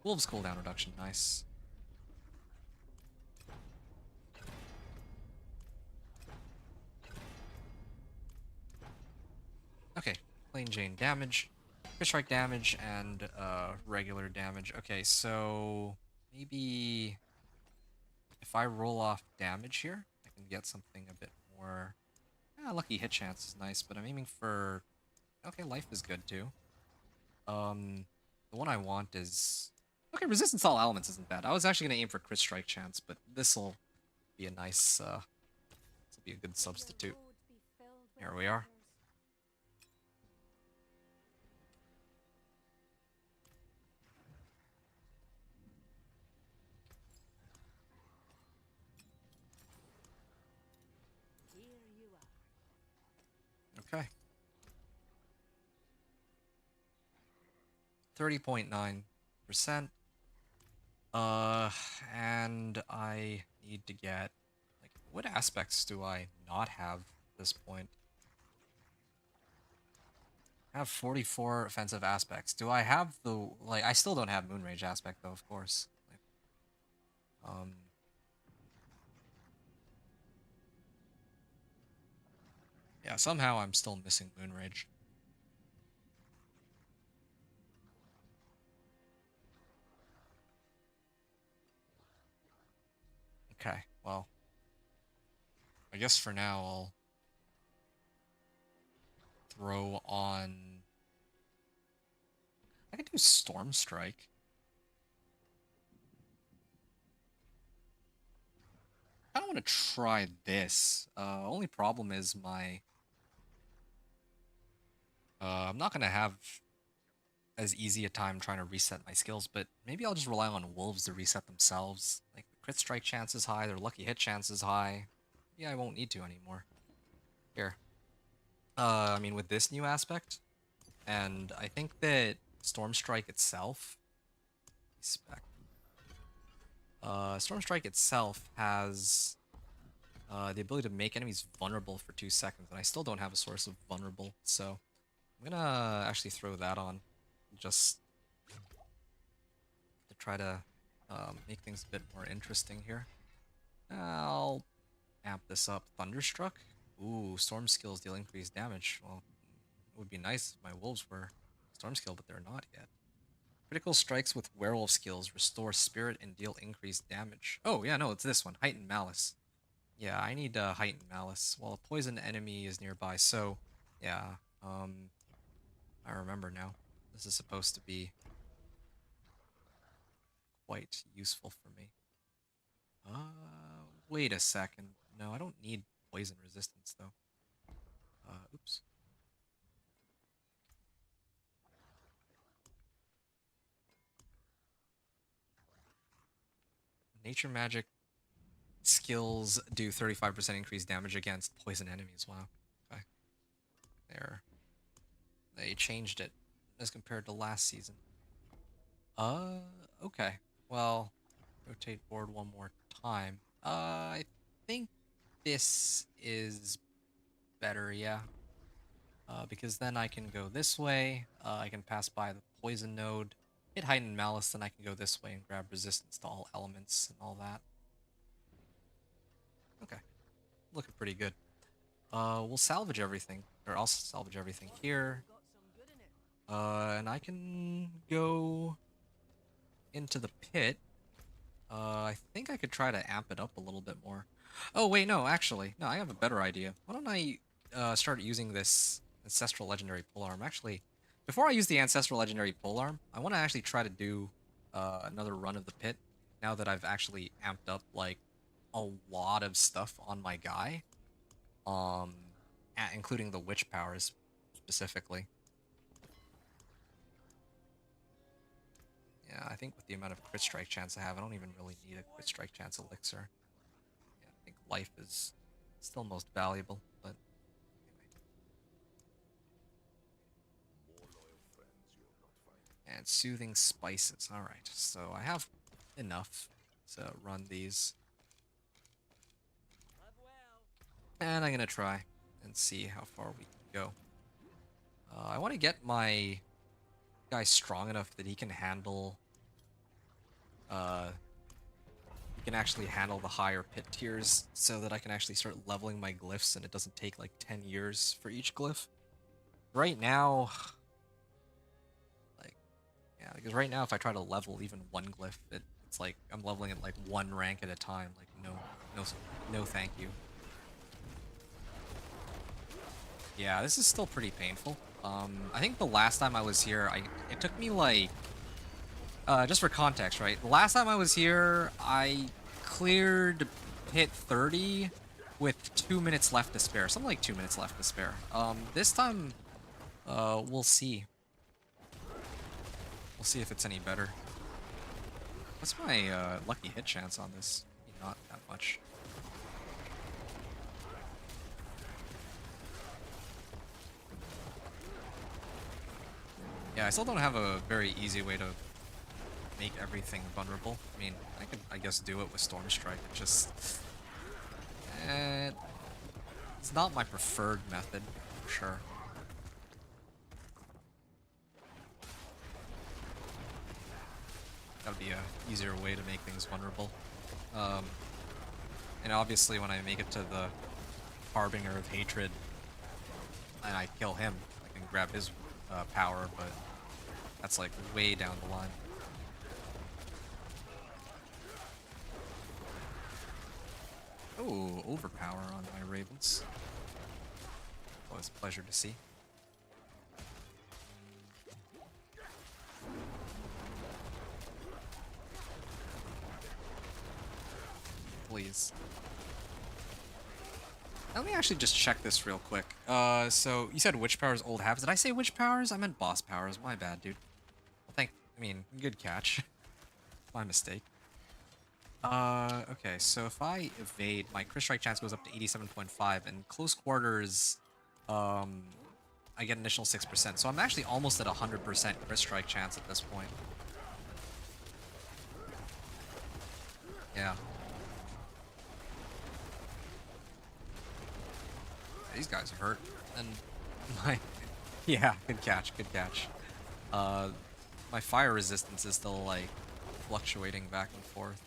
Wolves cooldown reduction, nice. Okay, plain Jane damage, crit strike damage, and regular damage. Okay, so maybe if I roll off damage here, I can get something a bit more. Lucky hit chance is nice, but I'm aiming for. Okay, life is good too. The one I want is. Okay, resistance to all elements isn't bad. I was actually gonna aim for crit strike chance, but this'll be a nice. This'll be a good substitute. Here we are. Here you are. Okay. 30.9%. And I need to get, like, what aspects do I not have at this point? I have 44 offensive aspects. Do I have the, like, I still don't have Moonrage aspect though, of course. Like, yeah, somehow I'm still missing Moonrage. Okay, well, I guess for now I'll throw on. I could do Storm Strike. I don't want to try this. Only problem is my. I'm not gonna have as easy a time trying to reset my skills, but maybe I'll just rely on wolves to reset themselves. Like the crit strike chance is high, their lucky hit chance is high. Yeah, I won't need to anymore. Here. I mean, with this new aspect, and I think that Storm Strike itself, spec. Storm Strike itself has the ability to make enemies vulnerable for 2 seconds, and I still don't have a source of vulnerable, so I'm gonna actually throw that on, just to try to make things a bit more interesting here. I'll amp this up. Thunderstruck? Ooh, Storm skills deal increased damage. Well, it would be nice if my wolves were Storm skill, but they're not yet. Critical strikes with werewolf skills restore spirit and deal increased damage. Oh, yeah, no, it's this one. Heightened Malice. Yeah, I need Heightened Malice while a poisoned enemy is nearby. So, yeah, I remember now. This is supposed to be quite useful for me. Wait a second. No, I don't need poison resistance, though. Oops. Nature magic skills do 35% increased damage against poison enemies. Wow. Okay. There. They changed it as compared to last season. Okay. Well, rotate board one more time. I think this is better, yeah. Because then I can go this way. I can pass by the poison node, hit heightened malice, then I can go this way and grab resistance to all elements and all that. Okay, looking pretty good. We'll salvage everything, or I'll salvage everything here. Got some good in it. And I can go into the pit. I think I could try to amp it up a little bit more. Oh, wait, no, actually. No, I have a better idea. Why don't I start using this Ancestral Legendary Polearm? Actually, before I use the Ancestral Legendary Polearm, I want to actually try to do another run of the pit, now that I've actually amped up, like, a lot of stuff on my guy. Including the Witch powers, specifically. Yeah, I think with the amount of crit strike chance I have, I don't even really need a crit strike chance elixir. Yeah, I think life is still most valuable, but anyway. And soothing spices. Alright, so I have enough to run these. And I'm gonna try and see how far we can go. I want to get my guy strong enough that he can handle can actually handle the higher pit tiers, so that I can actually start leveling my glyphs and it doesn't take like 10 years for each glyph. Right now, like, yeah, because right now if I try to level even one glyph, it's like I'm leveling it like one rank at a time. Like, no thank you. Yeah, this is still pretty painful. I think the last time I was here, it took me like, just for context, right? The last time I was here, I cleared hit 30 with 2 minutes left to spare. Something like 2 minutes left to spare. This time, we'll see. We'll see if it's any better. What's my lucky hit chance on this? Not that much. Yeah, I still don't have a very easy way to make everything vulnerable. I mean, I could, I guess, do it with Storm Strike. It just... it's not my preferred method, for sure. That would be a easier way to make things vulnerable. And obviously when I make it to the Harbinger of Hatred and I kill him, I can grab his power, but that's like way down the line. Oh, overpower on my Ravens. Always a pleasure to see. Please. Let me actually just check this real quick. So you said Witch Powers old habits. Did I say Witch Powers? I meant Boss Powers. My bad, dude. I mean, good catch. My mistake. Okay, so if I evade, my crit strike chance goes up to 87.5, and close quarters, I get an additional 6%. So I'm actually almost at 100% crit strike chance at this point. Yeah. These guys hurt. And my... yeah, good catch, good catch. My fire resistance is still, like, fluctuating back and forth.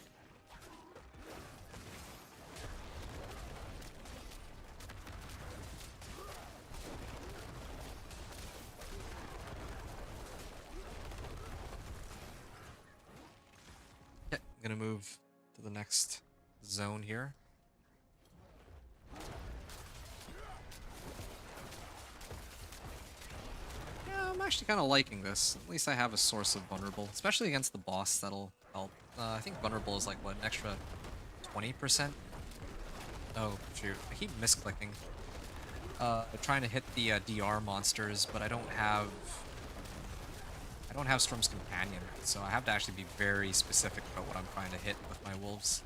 Okay, I'm gonna move to the next zone here. I'm actually kind of liking this. At least I have a source of vulnerable, especially against the boss. That'll help. I think vulnerable is like, what, an extra 20%? Oh, shoot. I keep misclicking. Trying to hit the DR monsters, but I don't have Storm's Companion, so I have to actually be very specific about what I'm trying to hit with my wolves.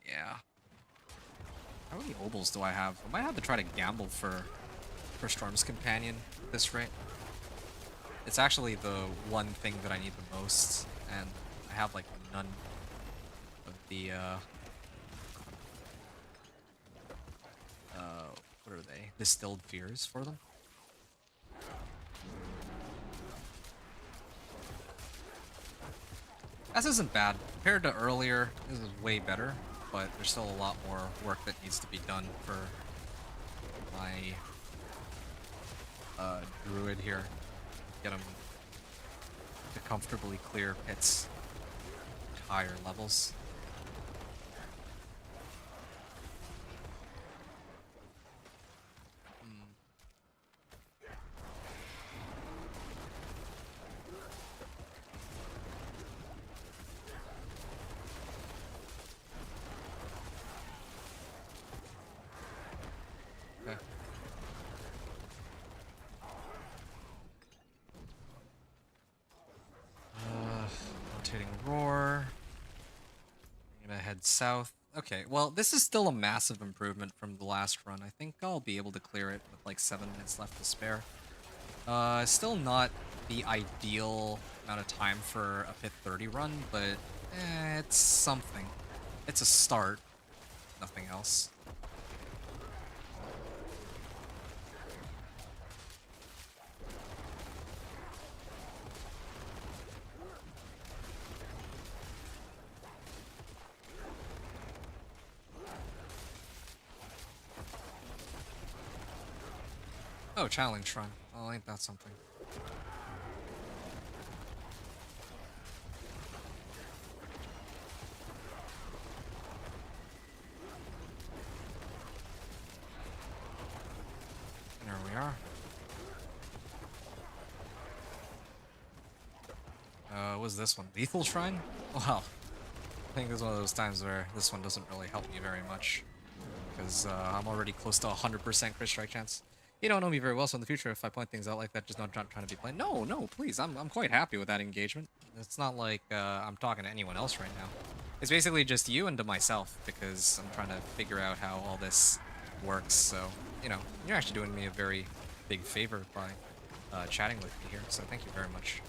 Yeah. How many obols do I have? I might have to try to gamble for Storm's Companion at this rate. It's actually the one thing that I need the most, and I have like none of the what are they? Distilled fears for them. This isn't bad. Compared to earlier, this is way better, but there's still a lot more work that needs to be done for my Druid here. Get him to comfortably clear pits at higher levels. Okay. Rotating roar. I'm gonna head south. Okay, well, this is still a massive improvement from the last run. I think I'll be able to clear it with like 7 minutes left to spare. Still not the ideal amount of time for a Pit 30 run, but it's something. It's a start, nothing else. Oh, challenge run. Oh, ain't that something. There we are. What's this one? Lethal Shrine? Well, I think it's one of those times where this one doesn't really help me very much. Because I'm already close to 100% crit strike chance. You don't know me very well, so in the future, if I point things out like that, just not trying to be plain. No, no, please, I'm quite happy with that engagement. It's not like I'm talking to anyone else right now. It's basically just you and to myself, because I'm trying to figure out how all this works. So, you know, you're actually doing me a very big favor by chatting with me here, so thank you very much.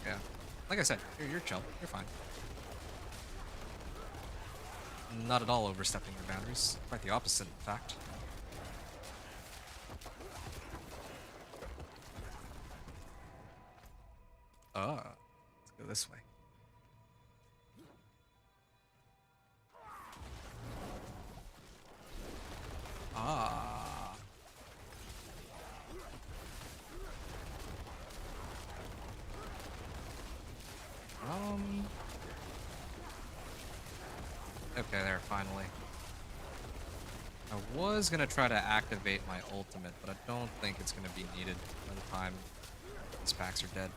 Yeah, like I said, you're chill, you're fine. Not at all overstepping your boundaries. Quite the opposite, in fact. Let's go this way. Ah. Okay, there, finally. I was gonna try to activate my ultimate, but I don't think it's gonna be needed by the time these packs are dead.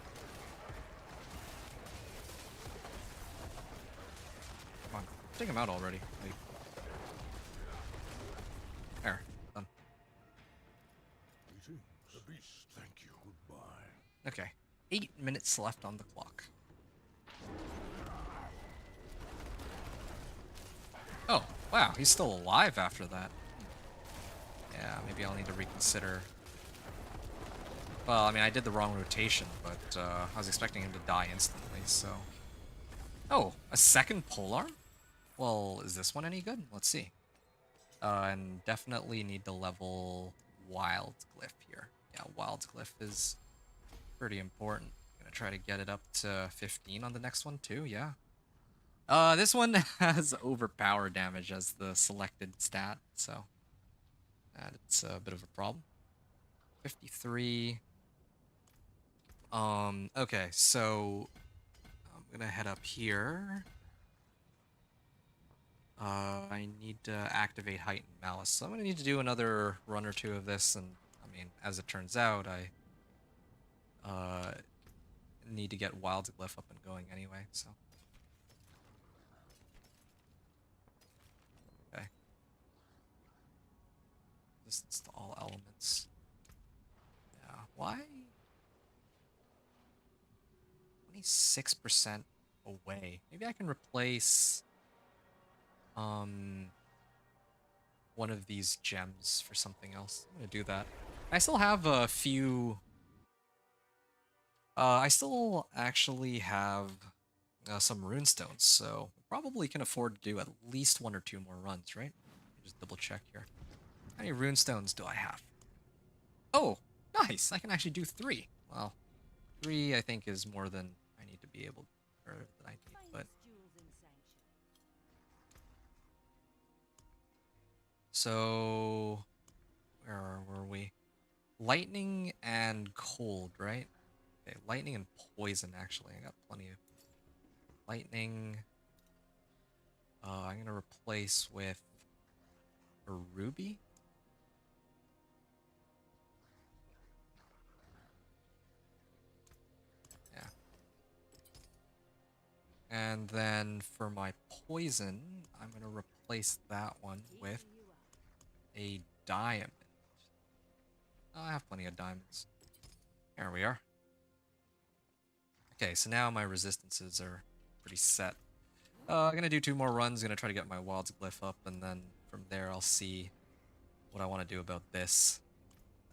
Come on, take him out already. Like, there, done. Greetings, the beast. Thank you. Goodbye. Okay, 8 minutes left on the clock. Oh, wow, he's still alive after that. Yeah, maybe I'll need to reconsider. Well, I mean, I did the wrong rotation, but I was expecting him to die instantly, so... Oh, a second polearm? Well, is this one any good? Let's see. And definitely need to level Wild Glyph here. Yeah, Wild Glyph is pretty important. Gonna try to get it up to 15 on the next one too, yeah. This one has overpower damage as the selected stat, so it's a bit of a problem. 53. Okay, so I'm gonna head up here. I need to activate Heightened Malice, so I'm gonna need to do another run or two of this, and I mean, as it turns out, I need to get Wild Glyph up and going anyway, so. Okay. Resistance to all elements. Yeah, why? 26% away. Maybe I can replace one of these gems for something else. I'm gonna do that. I still have a few. I still actually have some runestones, so probably can afford to do at least 1 or 2 more runs, right? Just double check here. How many runestones do I have? Oh, nice! I can actually do 3. Well, 3 I think is more than I need to be able, or than I need, but. So, where were we? lightning and cold, right? Okay, lightning and poison, actually. I got plenty of lightning. I'm gonna replace with a ruby. Yeah. And then for my poison, I'm gonna replace that one with a diamond. Oh, I have plenty of diamonds. There we are. Okay, so now my resistances are pretty set. I'm gonna do 2 more runs, gonna try to get my Wild's Glyph up, and then from there I'll see what I want to do about this.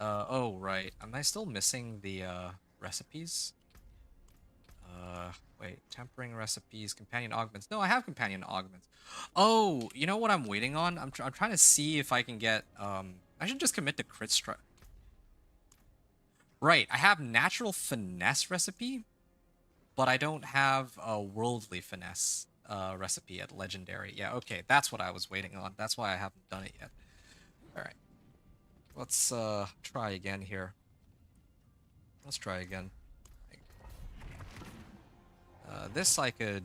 Oh, right. Am I still missing the, recipes? Wait. Tempering recipes, companion augments. No, I have companion augments. Oh, you know what I'm waiting on? I'm trying to see if I can get, I should just commit to crit strike. Right, I have natural finesse recipe, but I don't have a worldly finesse recipe at legendary. Yeah, okay, that's what I was waiting on. That's why I haven't done it yet. All right, let's try again here. Let's try again. This I could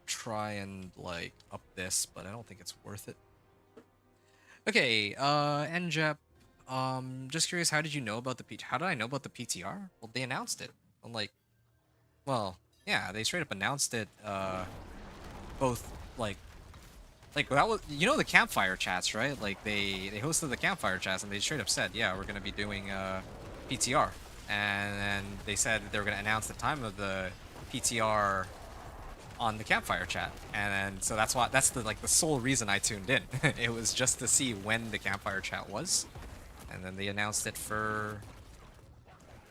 try and like up this, but I don't think it's worth it. Okay, NJEP. Just curious, how did you know about the How did I know about the PTR? Well, they announced it. I'm like, well, yeah, they straight up announced it. Both like that was, you know, the campfire chats, right? Like they hosted the campfire chats and they straight up said, yeah, we're gonna be doing PTR, and then they said they were gonna announce the time of the PTR on the campfire chat, and then so that's the like the sole reason I tuned in. It was just to see when the campfire chat was, and then they announced it for,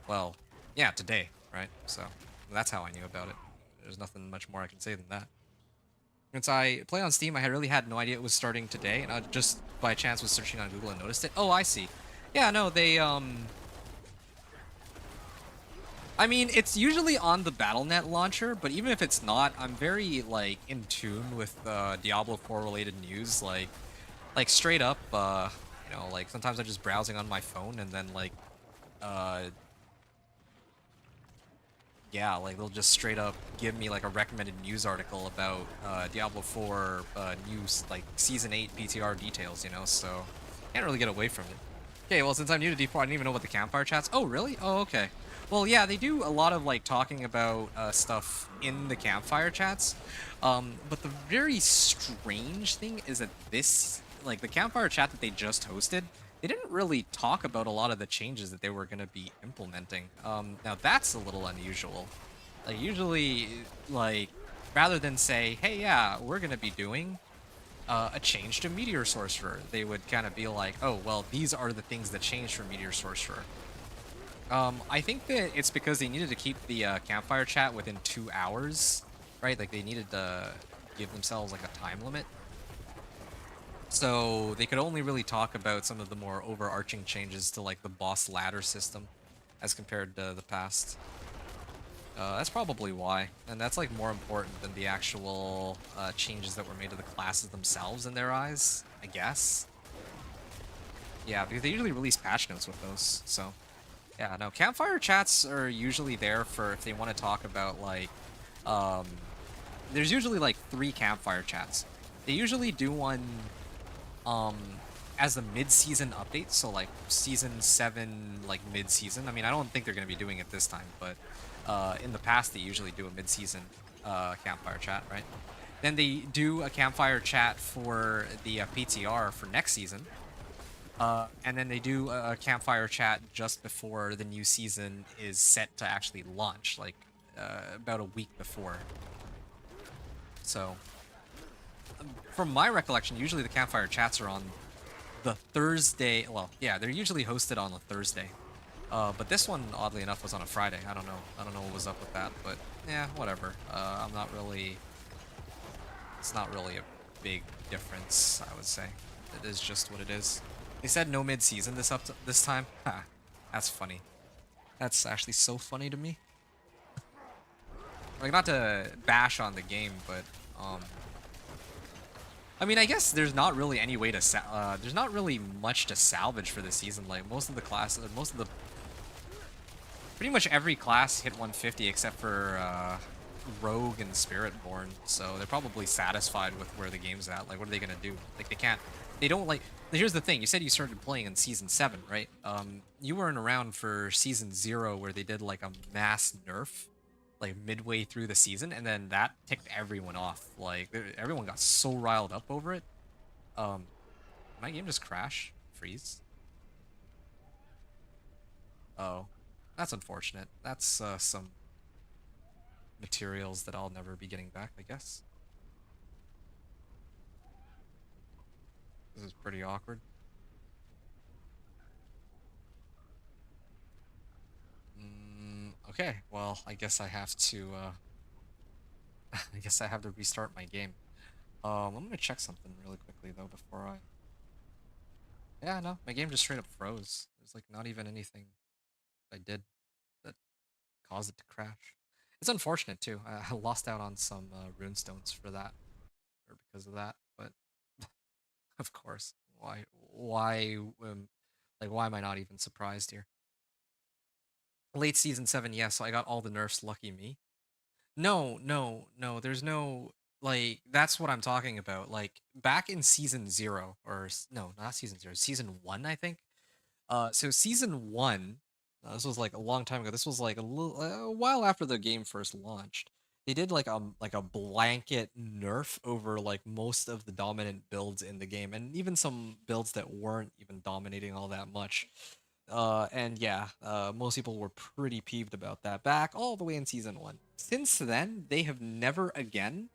well, yeah, today, right? So that's how I knew about it. There's nothing much more I can say than that. Since I play on Steam, I really had no idea it was starting today, and I just by chance was searching on Google and noticed it. Oh, I see. Yeah, no, they I mean, it's usually on the BattleNet launcher, but even if it's not, I'm very like in tune with Diablo 4 related news. Like straight up, you know, like sometimes I'm just browsing on my phone, and then like, uh, yeah, like they'll just straight up give me like a recommended news article about Diablo 4 news, like Season 8 PTR details, you know, so can't really get away from it. Okay, well, since I'm new to D4, I didn't even know about the campfire chats. Oh, really? Oh, okay. Well, yeah, they do a lot of like talking about stuff in the campfire chats, but the very strange thing is that this, like the campfire chat that they just hosted, they didn't really talk about a lot of the changes that they were going to be implementing. Now that's a little unusual. Like usually, like rather than say, hey, yeah, we're going to be doing a change to Meteor Sorcerer, they would kind of be like, oh, well, these are the things that changed for Meteor Sorcerer. I think that it's because they needed to keep the campfire chat within 2 hours, right? Like they needed to give themselves like a time limit. So they could only really talk about some of the more overarching changes to like the boss ladder system as compared to the past. That's probably why, and that's like more important than the actual changes that were made to the classes themselves in their eyes, I guess. Yeah, because they usually release patch notes with those, so. Yeah, no, campfire chats are usually there for if they want to talk about like, there's usually like 3 campfire chats. They usually do one, um, as the mid-season update, so like season 7, like mid-season. I mean, I don't think they're gonna be doing it this time, but in the past they usually do a mid-season campfire chat, right? Then they do a campfire chat for the PTR for next season. And then they do a campfire chat just before the new season is set to actually launch, like about a week before. So, from my recollection, usually the campfire chats are on the Thursday. Well, yeah, they're usually hosted on a Thursday. But this one, oddly enough, was on a Friday. I don't know. I don't know what was up with that, but yeah, whatever. I'm not really. It's not really a big difference, I would say. It is just what it is. They said no mid-season this time. Ha, that's funny. That's actually so funny to me. Like, not to bash on the game, but I mean, I guess there's not really any way to there's not really much to salvage for this season. Like most of the classes, most of the pretty much every class hit 150 except for Rogue and Spiritborn. So they're probably satisfied with where the game's at. Like, what are they gonna do? Like, they don't like. Here's the thing. You said you started playing in season 7, right? You weren't around for season 0 where they did like a mass nerf like midway through the season, and then that ticked everyone off. Like everyone got so riled up over it. My game just crash, freeze. Oh, that's unfortunate. That's some materials that I'll never be getting back, I guess. This is pretty awkward. Okay, well, I guess I have to I guess I have to restart my game. I'm gonna check something really quickly though before I. Yeah, no, my game just straight up froze. There's like not even anything I did that caused it to crash. It's unfortunate too. I lost out on some runestones for that, or because of that. But of course, why, like, why am I not even surprised here? Late season 7, yes, so I got all the nerfs. Lucky me. No, no, no. There's no like. That's what I'm talking about. Like back in season 0, or no, not season 0, season 1, I think. So season 1, this was like a long time ago. This was like a while after the game first launched. They did like a blanket nerf over like most of the dominant builds in the game, and even some builds that weren't even dominating all that much. And yeah, most people were pretty peeved about that back all the way in season 1. Since then, they have never again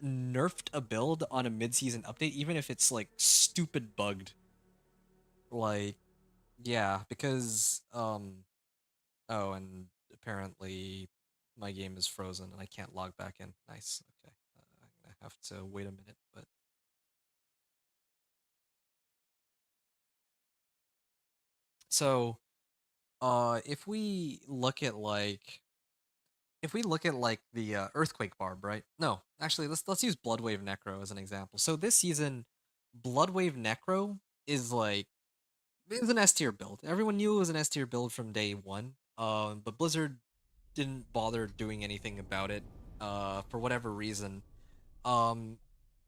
nerfed a build on a mid-season update, even if it's like stupid bugged. Like, yeah, because oh, and apparently my game is frozen and I can't log back in. Nice. Okay. I'm gonna have to wait a minute, but so if we look at like the earthquake barb, right? No, actually, let's use Bloodwave Necro as an example. So this season, Bloodwave Necro is like is an S tier build. Everyone knew it was an S tier build from day one. But Blizzard didn't bother doing anything about it. For whatever reason. Um,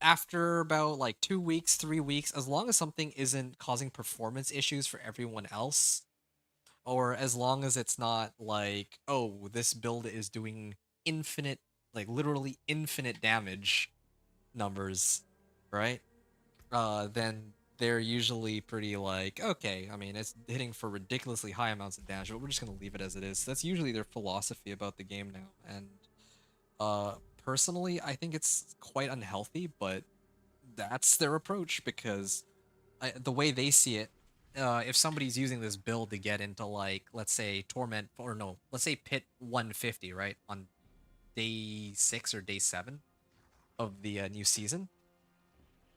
After about like 2 weeks, 3 weeks, as long as something isn't causing performance issues for everyone else, or as long as it's not like, oh, this build is doing infinite, like literally infinite damage numbers, right? Then they're usually pretty like, okay, I mean, it's hitting for ridiculously high amounts of damage, but we're just gonna leave it as it is. That's usually their philosophy about the game now, and personally, I think it's quite unhealthy, but that's their approach because the way they see it, if somebody's using this build to get into like, let's say Torment, or no, let's say Pit 150, right, on day 6 or day 7 of the new season,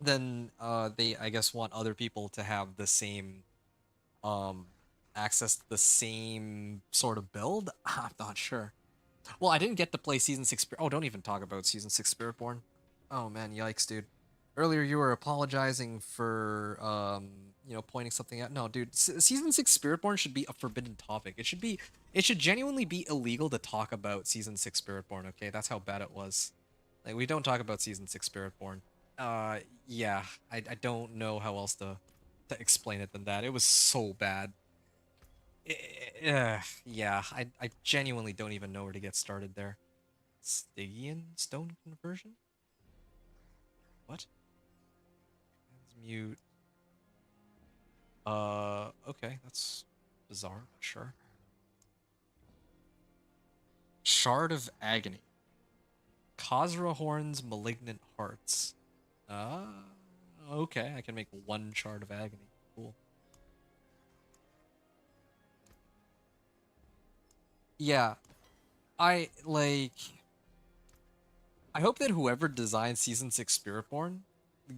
then they, I guess, want other people to have the same um access to the same sort of build. I'm not sure. Well, I didn't get to play Season 6. Oh, don't even talk about Season 6 Spiritborn. Oh man, yikes, dude. Earlier you were apologizing for pointing something out. No, dude, Season 6 Spiritborn should be a forbidden topic. It should genuinely be illegal to talk about Season 6 Spiritborn, okay? That's how bad it was. Like, we don't talk about Season 6 Spiritborn. Yeah, I don't know how else to explain it than that. It was so bad. Yeah, I genuinely don't even know where to get started there. Stygian stone conversion? What? Transmute. Okay, that's bizarre, but sure. Shard of Agony. Khazra Horn's Malignant Hearts. Okay, I can make one Shard of Agony. Cool. Yeah, I like. I hope that whoever designed Season 6 Spiritborn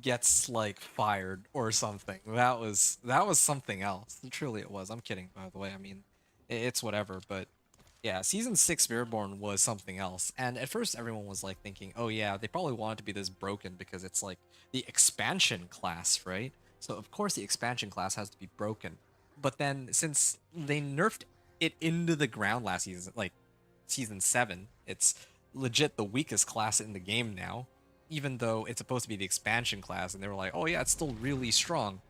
gets like fired or something. That was something else. Truly it was. I'm kidding, by the way. I mean, it's whatever, but Yeah, Season 6 Spiritborn was something else. And at first everyone was like thinking, oh yeah, they probably want it to be this broken because it's like the expansion class, right? So of course the expansion class has to be broken. But then since they nerfed it into the ground last season, like Season 7, it's legit the weakest class in the game now, even though it's supposed to be the expansion class, and they were like, oh yeah, it's still really strong.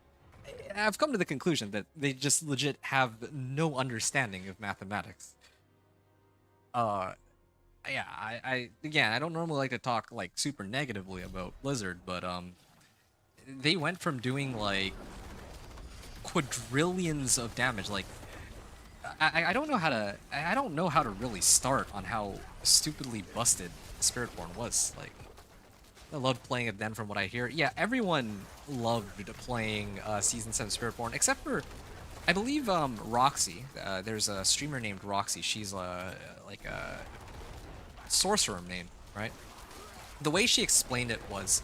I've come to the conclusion that they just legit have no understanding of mathematics. Uh, yeah, I again, I don't normally like to talk like super negatively about Blizzard, but they went from doing like quadrillions of damage. Like, I don't know how to I don't know how to really start on how stupidly busted Spiritborn was. Like, I loved playing it then, from what I hear. Yeah, everyone loved playing Season 7 Spiritborn, except for I believe Roxy. There's a streamer named Roxy. She's like a sorcerer name, right? The way she explained it was,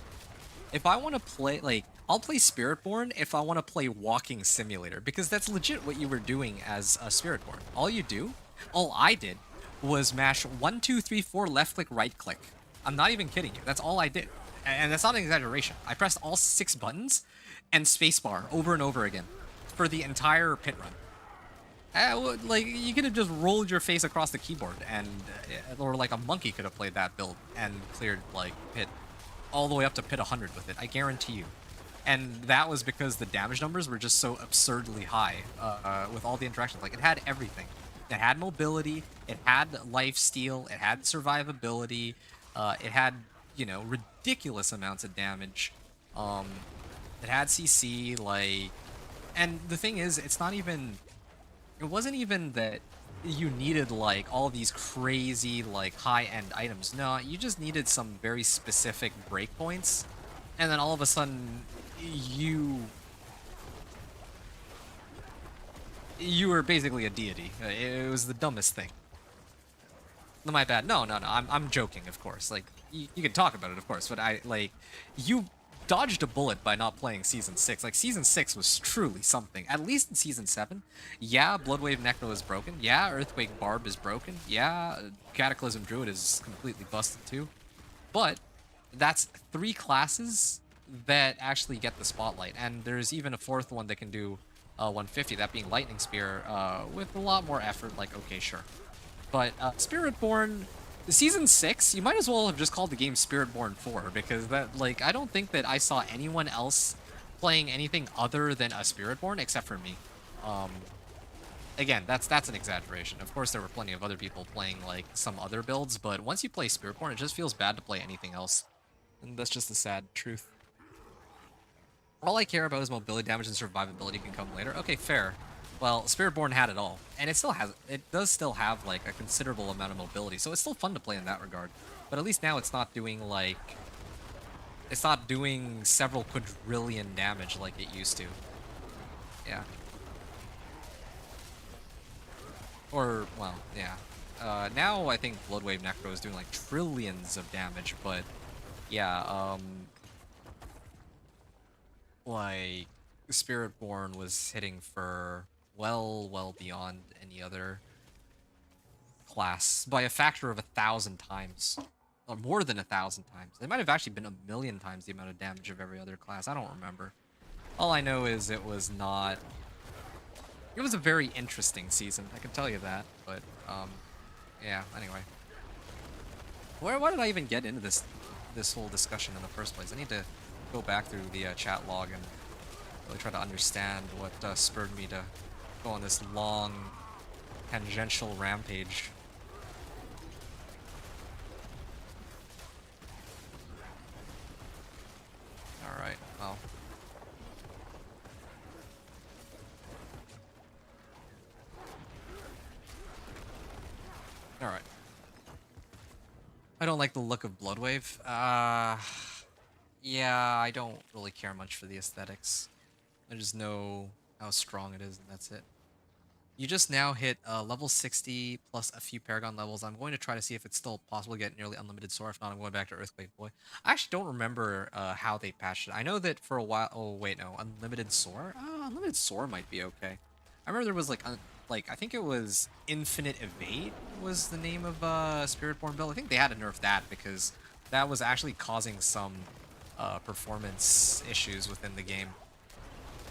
if I want to play, like, I'll play Spiritborn if I want to play Walking Simulator, because that's legit what you were doing as a Spiritborn. All I did was mash 1, 2, 3, 4, left click, right click. I'm not even kidding you. That's all I did. And that's not an exaggeration. I pressed all 6 buttons and spacebar over and over again for the entire pit run. Like, you could have just rolled your face across the keyboard, and or like a monkey could have played that build and cleared like pit all the way up to pit 100 with it. I guarantee you. And that was because the damage numbers were just so absurdly high with all the interactions. Like, it had everything. It had mobility, it had life steal, it had survivability, it had, you know, ridiculous amounts of damage. It had CC, like, and the thing is, it wasn't even that you needed like all these crazy like high-end items. No, you just needed some very specific breakpoints, and then all of a sudden you were basically a deity. It was the dumbest thing. No, my bad. No. I'm joking, of course. Like, you can talk about it, of course, but you dodged a bullet by not playing Season 6. Like, Season 6 was truly something. At least in Season 7. Yeah, Bloodwave Necro is broken. Yeah, Earthquake Barb is broken. Yeah, Cataclysm Druid is completely busted too. But that's 3 classes that actually get the spotlight. And there's even a 4th one that can do 150, that being Lightning Spear, with a lot more effort. Like, okay, sure. But Spiritborn, Season 6, you might as well have just called the game Spiritborn 4, because that, like, I don't think that I saw anyone else playing anything other than a Spiritborn except for me. Again, that's an exaggeration. Of course, there were plenty of other people playing, like, some other builds, but once you play Spiritborn, it just feels bad to play anything else. And that's just the sad truth. All I care about is mobility, damage, and survivability can come later. Okay, fair. Well, Spiritborn had it all, and it does still have like a considerable amount of mobility, so it's still fun to play in that regard. But at least now it's not doing several quadrillion damage like it used to. Yeah. Or, well, yeah. Now I think Bloodwave Necro is doing like trillions of damage, but yeah, like, Spiritborn was hitting for well beyond any other class by a factor of 1,000 times, or more than 1,000 times. It might have actually been 1,000,000 times the amount of damage of every other class. I don't remember. All I know is it was a very interesting season, I can tell you that. But yeah, anyway, why did I even get into this whole discussion in the first place? I need to go back through the chat log and really try to understand what spurred me to go on this long tangential rampage. Alright, well. Alright. I don't like the look of Bloodwave. Yeah, I don't really care much for the aesthetics. I just know how strong it is, and that's it. You just now hit level 60 plus a few Paragon levels. I'm going to try to see if it's still possible to get nearly unlimited Soar. If not, I'm going back to Earthquake Boy. I actually don't remember how they patched it. I know that for a while... Oh, wait, no. Unlimited Soar? Unlimited Soar might be okay. I remember there was, like like, I think it was Infinite Evade was the name of Spiritborn build. I think they had to nerf that because that was actually causing some performance issues within the game.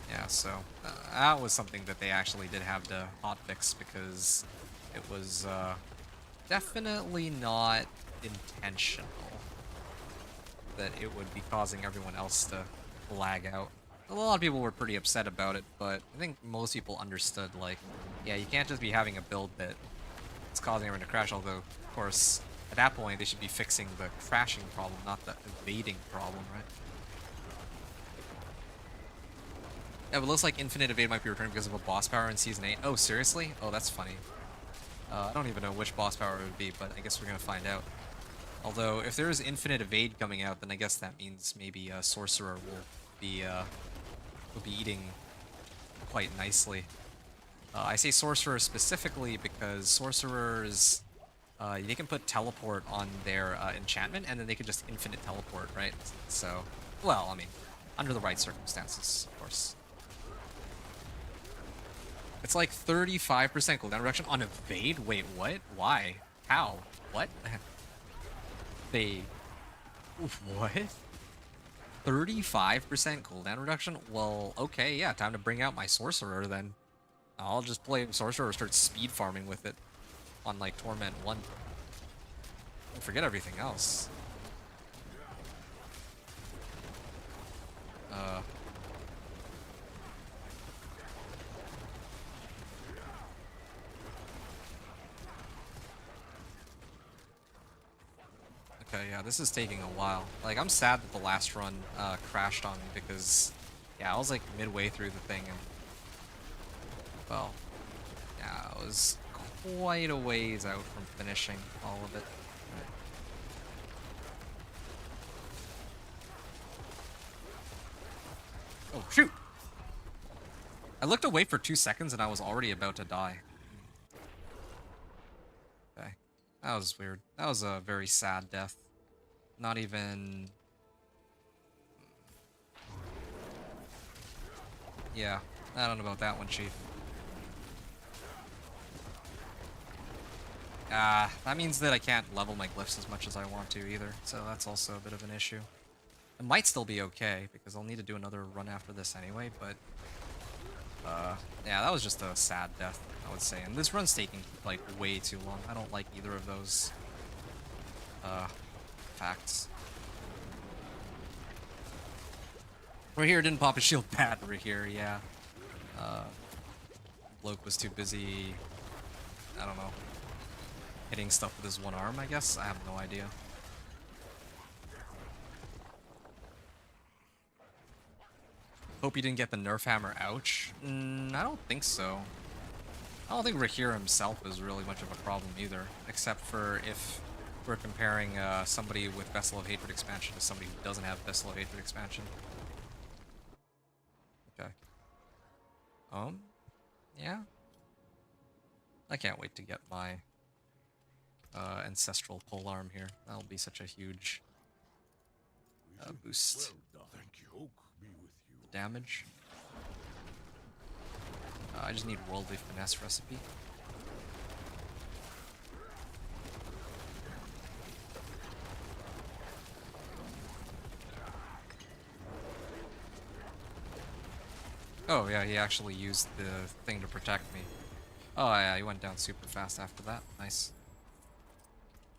Yeah, so that was something that they actually did have to hotfix because it was definitely not intentional that it would be causing everyone else to lag out. A lot of people were pretty upset about it, but I think most people understood, like, yeah, you can't just be having a build that is causing everyone to crash, although, of course, at that point, they should be fixing the crashing problem, not the evading problem, right? Yeah, but it looks like Infinite Evade might be returned because of a boss power in Season 8. Oh, seriously? Oh, that's funny. I don't even know which boss power it would be, but I guess we're gonna find out. Although, if there is Infinite Evade coming out, then I guess that means maybe Sorcerer will be eating quite nicely. I say Sorcerer specifically because Sorcerers, they can put Teleport on their enchantment, and then they can just infinite teleport, right? So, well, I mean, under the right circumstances, of course. It's like 35% cooldown reduction on Evade? Wait, what? Why? How? What? They... What? 35% cooldown reduction? Well, okay, yeah, time to bring out my Sorcerer then. I'll just play Sorcerer or start speed farming with it on, like, Torment 1. And forget everything else. Okay, yeah, this is taking a while. Like, I'm sad that the last run crashed on me because, yeah, I was like midway through the thing and, well, yeah, I was quite a ways out from finishing all of it. Oh, shoot! I looked away for 2 seconds and I was already about to die. Okay, that was weird. That was a very sad death. Not even... Yeah, I don't know about that one, Chief. That means that I can't level my glyphs as much as I want to either, so that's also a bit of an issue. It might still be okay, because I'll need to do another run after this anyway, but... yeah, that was just a sad death, I would say. And this run's taking, like, way too long. I don't like either of those, facts. Rahir didn't pop his shield bad, Rahir, yeah. Bloke was too busy, I don't know, hitting stuff with his one arm, I guess? I have no idea. Hope you didn't get the nerf hammer, ouch. I don't think so. I don't think Rahir himself is really much of a problem either, except for if we're comparing somebody with Vessel of Hatred expansion to somebody who doesn't have Vessel of Hatred expansion. Okay. Yeah. I can't wait to get my ancestral polearm here. That'll be such a huge boost. Well done. Thank you. Oak be with you. Damage. I just need Worldly Finesse recipe. Oh yeah, he actually used the thing to protect me. Oh yeah, he went down super fast after that. Nice.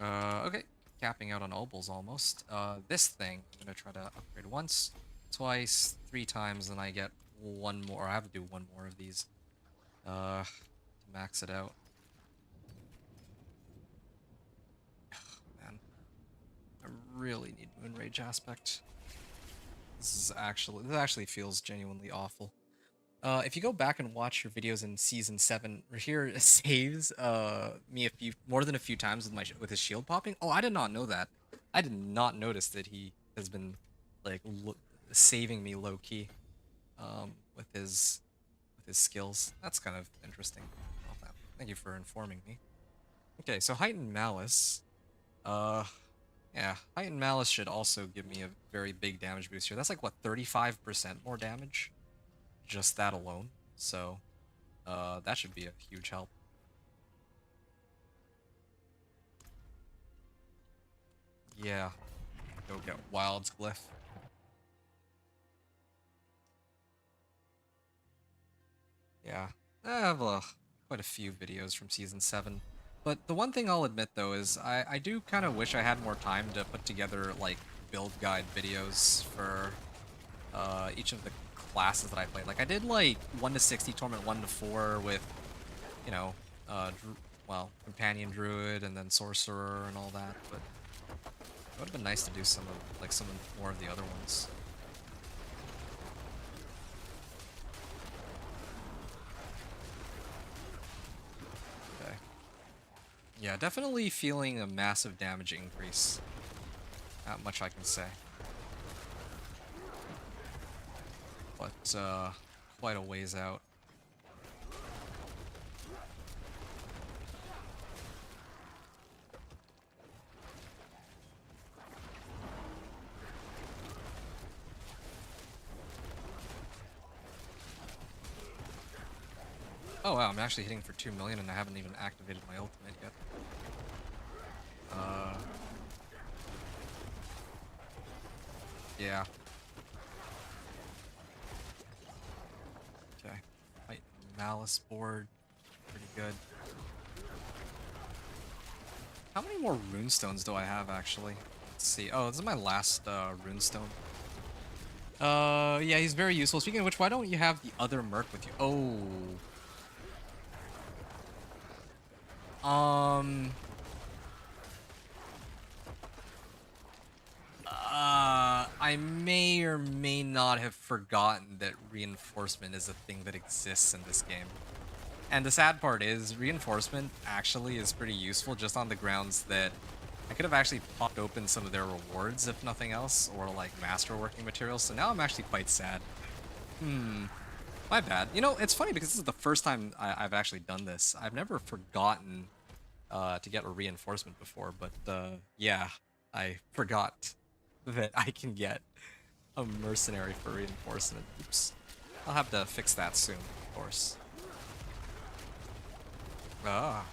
Okay. Capping out on obols almost. This thing, I'm gonna try to upgrade once, twice, 3 times, and I get one more. I have to do one more of these. To max it out. Man. I really need Moonrage aspect. This actually feels genuinely awful. If you go back and watch your videos in Season 7, Rahir saves me more than a few times with his shield popping. Oh, I did not know that. I did not notice that he has been like saving me low key with his skills. That's kind of interesting. Well, thank you for informing me. Okay, so Heightened Malice. Yeah, Heightened Malice should also give me a very big damage boost here. That's like, what, 35% more damage? Just that alone. So, that should be a huge help. Yeah. Go get Wild's Glyph. Yeah. I have quite a few videos from Season 7. But the one thing I'll admit, though, is I do kind of wish I had more time to put together, like, build guide videos for each of the classes that I played. Like, I did, like, 1 to 60 Torment 1 to 4 with, you know, Companion Druid and then Sorcerer and all that, but it would have been nice to do some more of the other ones. Okay. Yeah, definitely feeling a massive damage increase. Not much I can say. But, quite a ways out. Oh wow, I'm actually hitting for 2 million and I haven't even activated my ultimate yet. Yeah. Okay. Fight Malice board. Pretty good. How many more runestones do I have actually? Let's see. Oh, this is my last runestone. Yeah, he's very useful. Speaking of which, why don't you have the other merc with you? Oh. I may or may not have forgotten that reinforcement is a thing that exists in this game. And the sad part is, reinforcement actually is pretty useful just on the grounds that I could have actually popped open some of their rewards, if nothing else, or like masterworking materials, so now I'm actually quite sad. My bad. You know, it's funny because this is the first time I've actually done this. I've never forgotten to get a reinforcement before, but yeah, I forgot that I can get a mercenary for reinforcement. Oops. I'll have to fix that soon, of course. Ah,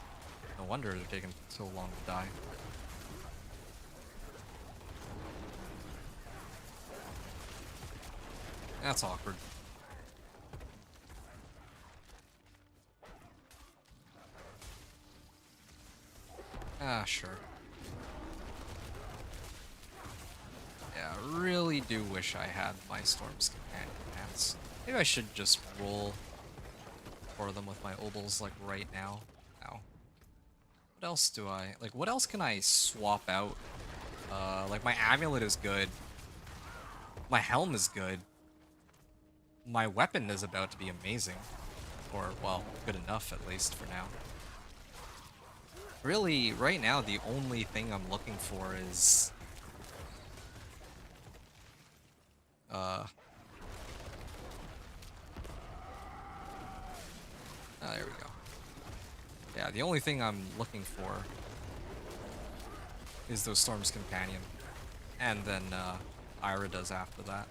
no wonder they're taking so long to die. That's awkward. Ah, sure. Yeah, I really do wish I had my Storm's Companion hats. Maybe I should just roll for them with my obols, like, right now. Ow. What else do I... Like, what else can I swap out? Like, my amulet is good. My helm is good. My weapon is about to be amazing. Or, well, good enough, at least, for now. Really, right now, the only thing I'm looking for is... Oh, there we go. Yeah, the only thing I'm looking for is those Storm's Companion. And then, Ira does after that.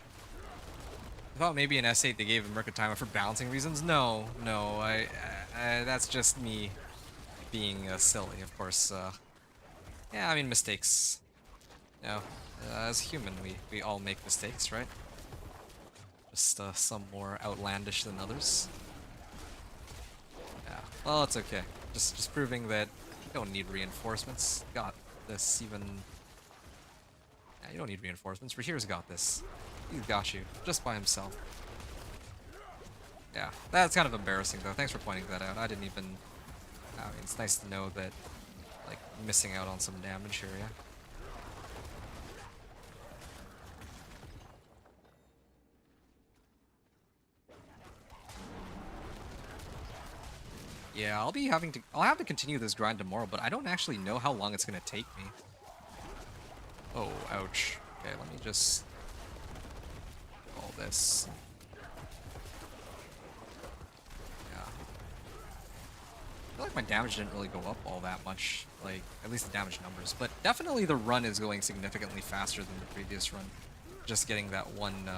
I thought maybe in S8 they gave him Mercatime for balancing reasons. No, that's just me being silly, of course. Yeah, I mean, mistakes. You know, as human, we all make mistakes, right? Just some more outlandish than others. Yeah, well, it's okay. Just proving that you don't need reinforcements. Got this even... Yeah, you don't need reinforcements. Rahir's got this. He's got you, just by himself. Yeah, that's kind of embarrassing, though. Thanks for pointing that out. I didn't even... I mean, it's nice to know that, like, missing out on some damage here, yeah? Yeah, I'll have to continue this grind tomorrow, but I don't actually know how long it's gonna take me. Oh, ouch. Okay, let me just... all this. Yeah. I feel like my damage didn't really go up all that much, like, at least the damage numbers, but definitely the run is going significantly faster than the previous run. Just getting that one,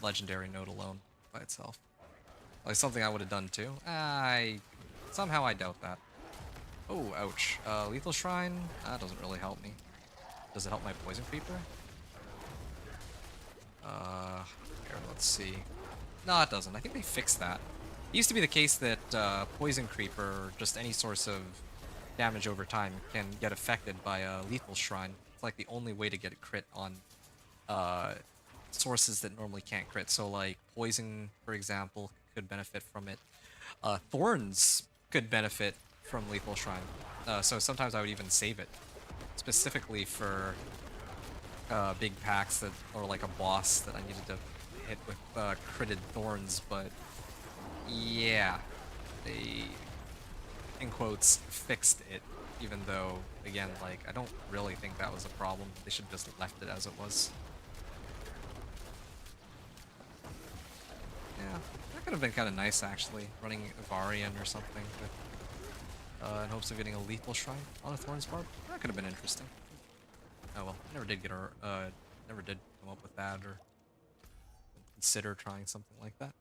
legendary node alone by itself. Like something I would have done too. Somehow I doubt that. Oh, ouch. Lethal Shrine? That doesn't really help me. Does it help my Poison Creeper? Here, let's see. No, it doesn't. I think they fixed that. It used to be the case that Poison Creeper, or just any source of damage over time, can get affected by a Lethal Shrine. It's like the only way to get a crit on sources that normally can't crit. So like Poison, for example, could benefit from it. Thorns could benefit from Lethal Shrine. So sometimes I would even save it. Specifically for big packs that, or like a boss that I needed to hit with critted Thorns, but yeah, they, in quotes, fixed it, even though, again, like, I don't really think that was a problem. They should have just left it as it was. Yeah, that could have been kind of nice, actually, running Varian or something with, in hopes of getting a Lethal Shrine on a Thorns Barb. That could have been interesting. Oh well, never did get never did come up with that or consider trying something like that.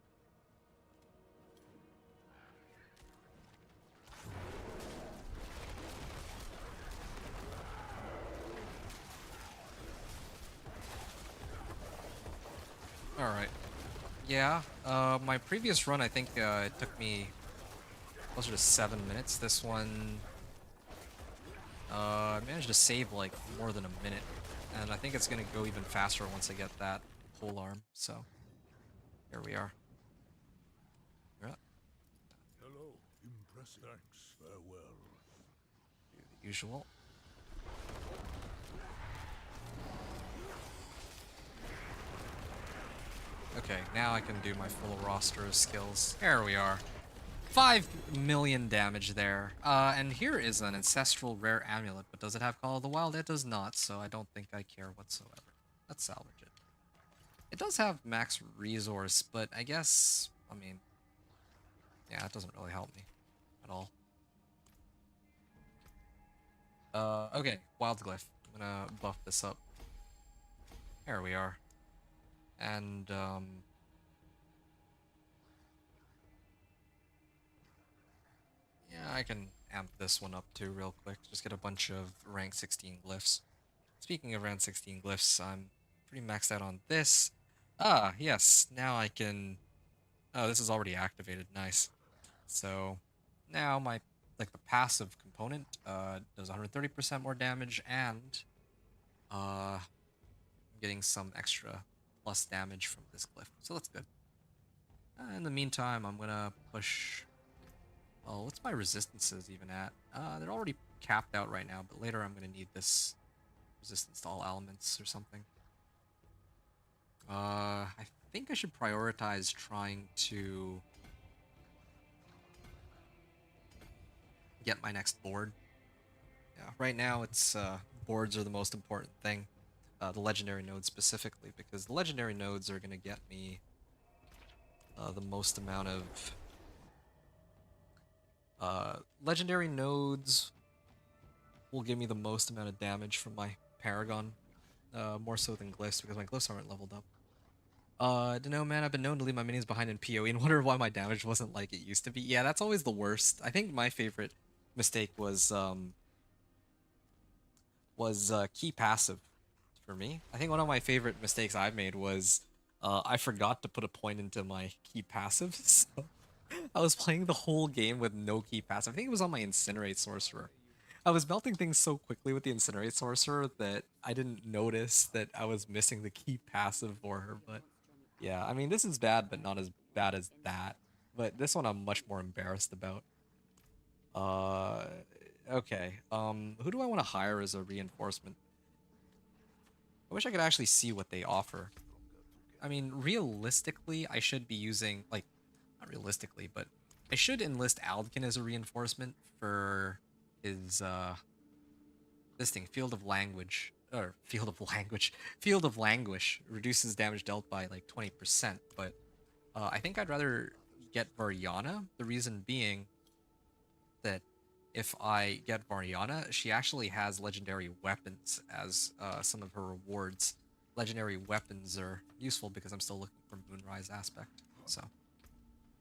Alright. Yeah, my previous run, I think it took me closer to 7 minutes. This one, I managed to save like more than a minute. And I think it's gonna go even faster once I get that pole arm, so here we are. Yeah, Hello. Impressive. Thanks. Farewell. do the usual. Okay, now I can do my full roster of skills. There we are. 5 million damage there. And here is an ancestral rare amulet, but does it have Call of the Wild? It does not, so I don't think I care whatsoever. Let's salvage it. It does have max resource, but I guess, I mean, yeah, it doesn't really help me at all. Okay, Wild Glyph. I'm gonna buff this up. There we are. And, yeah, I can amp this one up too real quick. Just get a bunch of rank 16 glyphs. Speaking of rank 16 glyphs, I'm pretty maxed out on this. Ah, yes, now I can... Oh, this is already activated, nice. So, now my, like, the passive component, does 130% more damage, and, I'm getting some extra plus damage from this glyph, so that's good. In the meantime, I'm gonna push... Oh, what's my resistances even at? They're already capped out right now, but later I'm gonna need this resistance to all elements or something. I think I should prioritize trying to get my next board. Yeah, right now it's boards are the most important thing. The legendary nodes specifically, because the legendary nodes are gonna get me the most amount of legendary nodes will give me the most amount of damage from my Paragon, more so than glyphs because my glyphs aren't leveled up. Don't know, man. I've been known to leave my minions behind in PoE and wonder why my damage wasn't like it used to be. Yeah, that's always the worst. I think my favorite mistake was key passive for me. I think one of my favorite mistakes I've made was I forgot to put a point into my key passive, so I was playing the whole game with no key passive. I think it was on my Incinerate Sorcerer. I was melting things so quickly with the Incinerate Sorcerer that I didn't notice that I was missing the key passive for her, but yeah, I mean, this is bad, but not as bad as that. But this one I'm much more embarrassed about. Uh, okay. Who do I want to hire as a reinforcement? I wish I could actually see what they offer. I mean, realistically, I should be using, like, not realistically, but I should enlist Aldkin as a reinforcement for his, this thing, Field of Language, or Field of Language, Field of Languish reduces damage dealt by like 20%, but I think I'd rather get Variana, the reason being that if I get Variana, she actually has legendary weapons as some of her rewards. Legendary weapons are useful because I'm still looking for Moonrise aspect, so.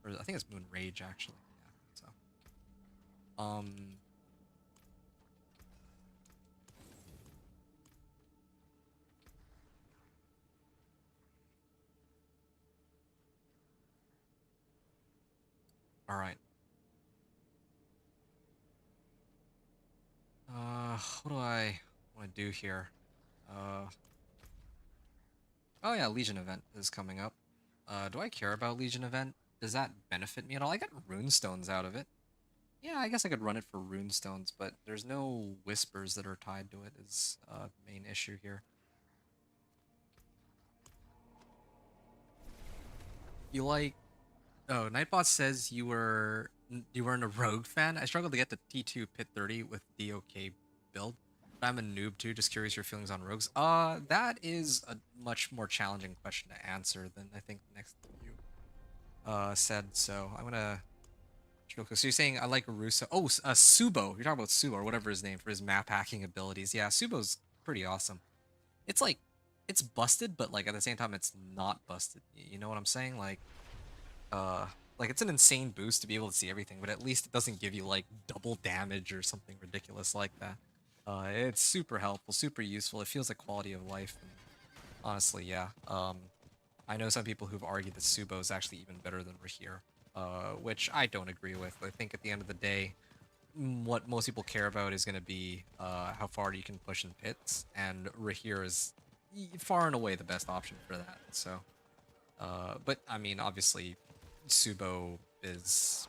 Or I think it's Moon Rage actually. Yeah. So, all right. What do I want to do here? Uh, oh yeah, Legion event is coming up. Do I care about Legion event? Does that benefit me at all? I got runestones out of it. Yeah, I guess I could run it for runestones, but there's no whispers that are tied to it is the main issue here. You like... Oh, Nightbot says you weren't a Rogue fan. I struggled to get to T2 Pit 30 with DOK build. But I'm a noob too. Just curious your feelings on rogues. That is a much more challenging question to answer than I think the next you said. So I'm gonna... So you're saying I like Russo? Oh, Subo. You're talking about Subo or whatever his name for his map hacking abilities. Yeah, Subo's pretty awesome. It's like it's busted, but like at the same time it's not busted. You know what I'm saying? Uh, like it's an insane boost to be able to see everything, but at least it doesn't give you like double damage or something ridiculous like that. It's super helpful, super useful. It feels like quality of life. And honestly, yeah. I know some people who've argued that Subo is actually even better than Rahir, which I don't agree with. I think at the end of the day, what most people care about is going to be how far you can push in pits, and Rahir is far and away the best option for that. So, but I mean, obviously, Subo is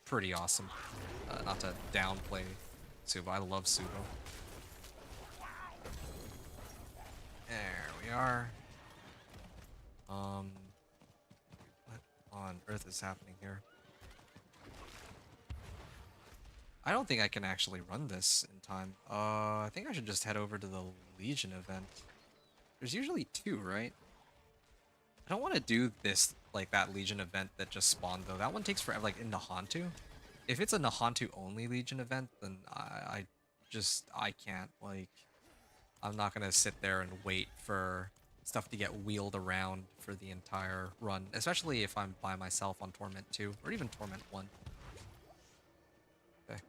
pretty awesome. Not to downplay Subo, I love Subo. There we are. What on earth is happening here? I don't think I can actually run this in time. I think I should just head over to the Legion event. There's usually 2, right? I don't want to do this, like, that Legion event that just spawned, though. That one takes forever, like, in Nahantu. If it's a Nahantu-only Legion event, then I can't, like... I'm not gonna sit there and wait for stuff to get wheeled around for the entire run, especially if I'm by myself on Torment 2, or even Torment 1. Okay,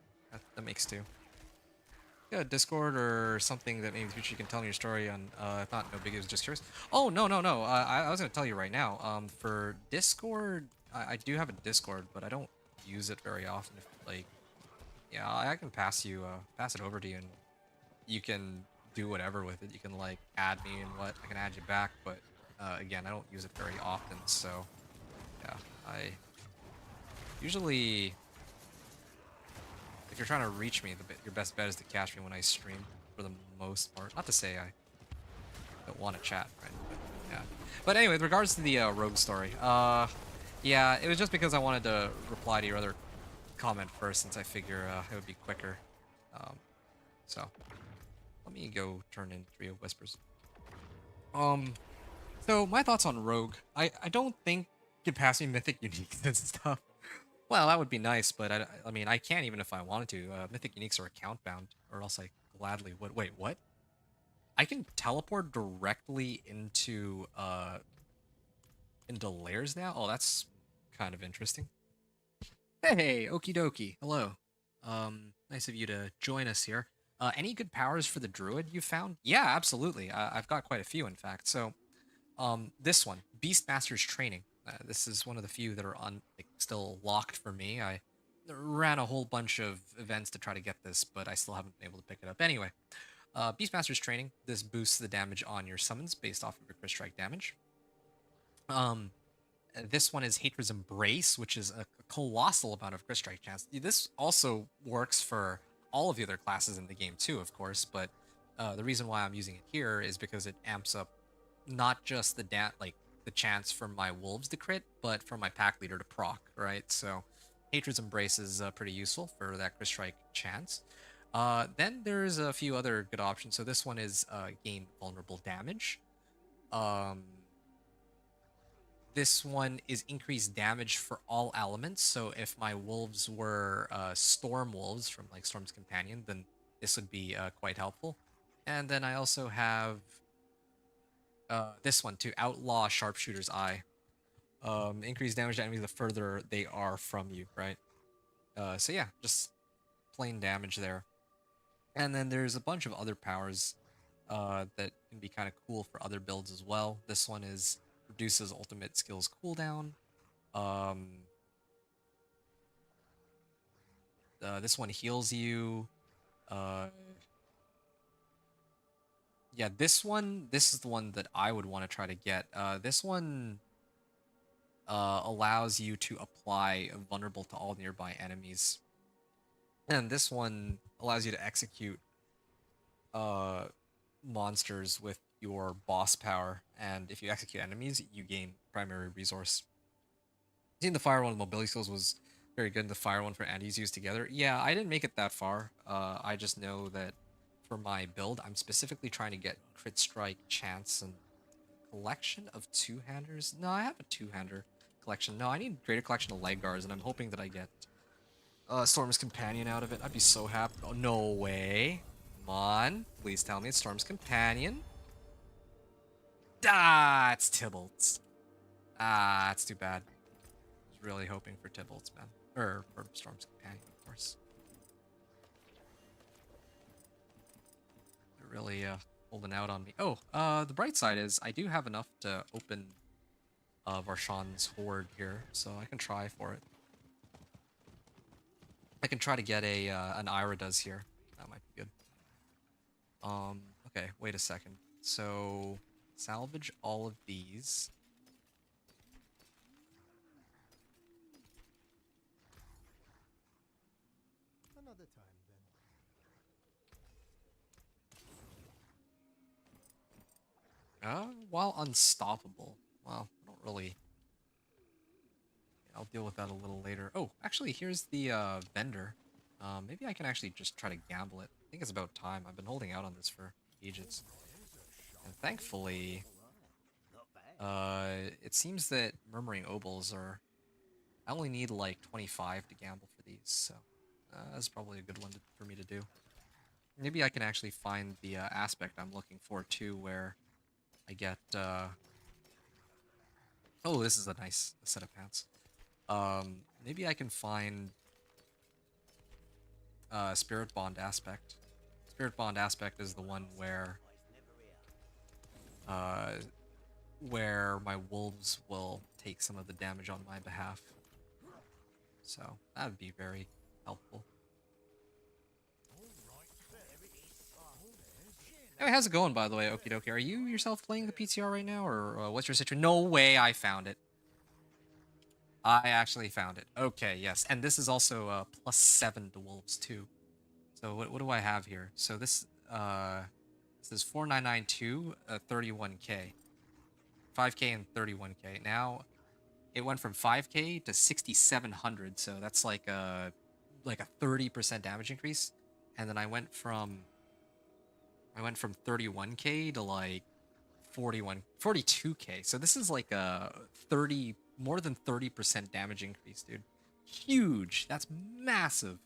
that makes 2. Yeah, Discord or something that maybe in the future you can tell me your story on. If not, no biggie, just curious. Oh, no. I was going to tell you right now. For Discord, I do have a Discord, but I don't use it very often. Like, yeah, I can pass it over to you, and you can do whatever with it. You can, like, add me and what. I can add you back, but, again, I don't use it very often, so, yeah, I usually... If you're trying to reach me, your best bet is to catch me when I stream, for the most part. Not to say I don't want to chat, right? But, yeah. But anyway, with regards to the rogue story, yeah, it was just because I wanted to reply to your other comment first, since I figure it would be quicker. So let me go turn in Trio Whispers. So my thoughts on rogue. I don't think you can pass me mythic uniques and stuff. Well, that would be nice, but I mean, I can't even if I wanted to. Mythic Uniques are account bound, or else I gladly would. Wait, what? I can teleport directly into layers now? Oh, that's kind of interesting. Hey, okie dokie. Hello. Nice of you to join us here. Any good powers for the Druid you found? Yeah, absolutely. I've got quite a few, in fact. So, this one, Beastmaster's Training. This is one of the few that are still locked for me. I ran a whole bunch of events to try to get this, but I still haven't been able to pick it up. Anyway, Beastmaster's Training. This boosts the damage on your summons based off of your crit strike damage. This one is Hatred's Embrace, which is a colossal amount of crit strike chance. This also works for all of the other classes in the game too, of course, but the reason why I'm using it here is because it amps up not just the chance for my wolves to crit, but for my pack leader to proc, right? So Hatred's Embrace is pretty useful for that crit strike chance. Then there's a few other good options. So this one is gain vulnerable damage. This one is increased damage for all elements. So if my wolves were storm wolves from like Storm's Companion, then this would be quite helpful. And then I also have this one too, Outlaw Sharpshooter's Eye. Increase damage to enemies the further they are from you, right? So yeah, just plain damage there. And then there's a bunch of other powers that can be kind of cool for other builds as well. This one is reduces ultimate skills cooldown. Um, this one heals you. Uh, yeah, this is the one that I would want to try to get. This one allows you to apply vulnerable to all nearby enemies. And this one allows you to execute uh, monsters with your boss power, and if you execute enemies, you gain primary resource. I think the fire one with mobility skills was very good, and the fire one for Andes used together. Yeah, I didn't make it that far. I just know that for my build, I'm specifically trying to get crit strike, chance, and collection of two-handers. No, I have a two-hander collection. No, I need greater collection of leg guards, and I'm hoping that I get Storm's Companion out of it. I'd be so happy. Oh, no way. Come on. Please tell me it's Storm's Companion. Ah, it's Tybalt's. Ah, it's too bad. I was really hoping for Tybalt's, man. Or for Storm's Companion, of course. They're really holding out on me. Oh, the bright side is I do have enough to open Varshan's Horde here, so I can try for it. I can try to get a an Ira does here. That might be good. Okay, wait a second. So salvage all of these. Another time then. While unstoppable. Well, I don't really. I'll deal with that a little later. Oh, actually, here's the vendor. Maybe I can actually just try to gamble it. I think it's about time. I've been holding out on this for ages. And thankfully, it seems that Murmuring Obols are... I only need like 25 to gamble for these, so that's probably a good one for me to do. Maybe I can actually find the aspect I'm looking for too, where I get... Oh, this is a nice set of pants. Maybe I can find Spirit Bond aspect. Spirit Bond aspect is the one where my wolves will take some of the damage on my behalf. So that would be very helpful. Hey, how's it going, by the way, Okie dokie? Are you yourself playing the PTR right now, or what's your situation? No way, I found it. I actually found it. Okay, yes. And this is also +7 to wolves, too. So what do I have here? So this is 4992, 31k. 5k and 31k. Now, it went from 5k to 6700, so that's like a 30% damage increase. And then I went from 31k to like 42k. So this is like a more than 30% damage increase, dude. Huge. That's massive.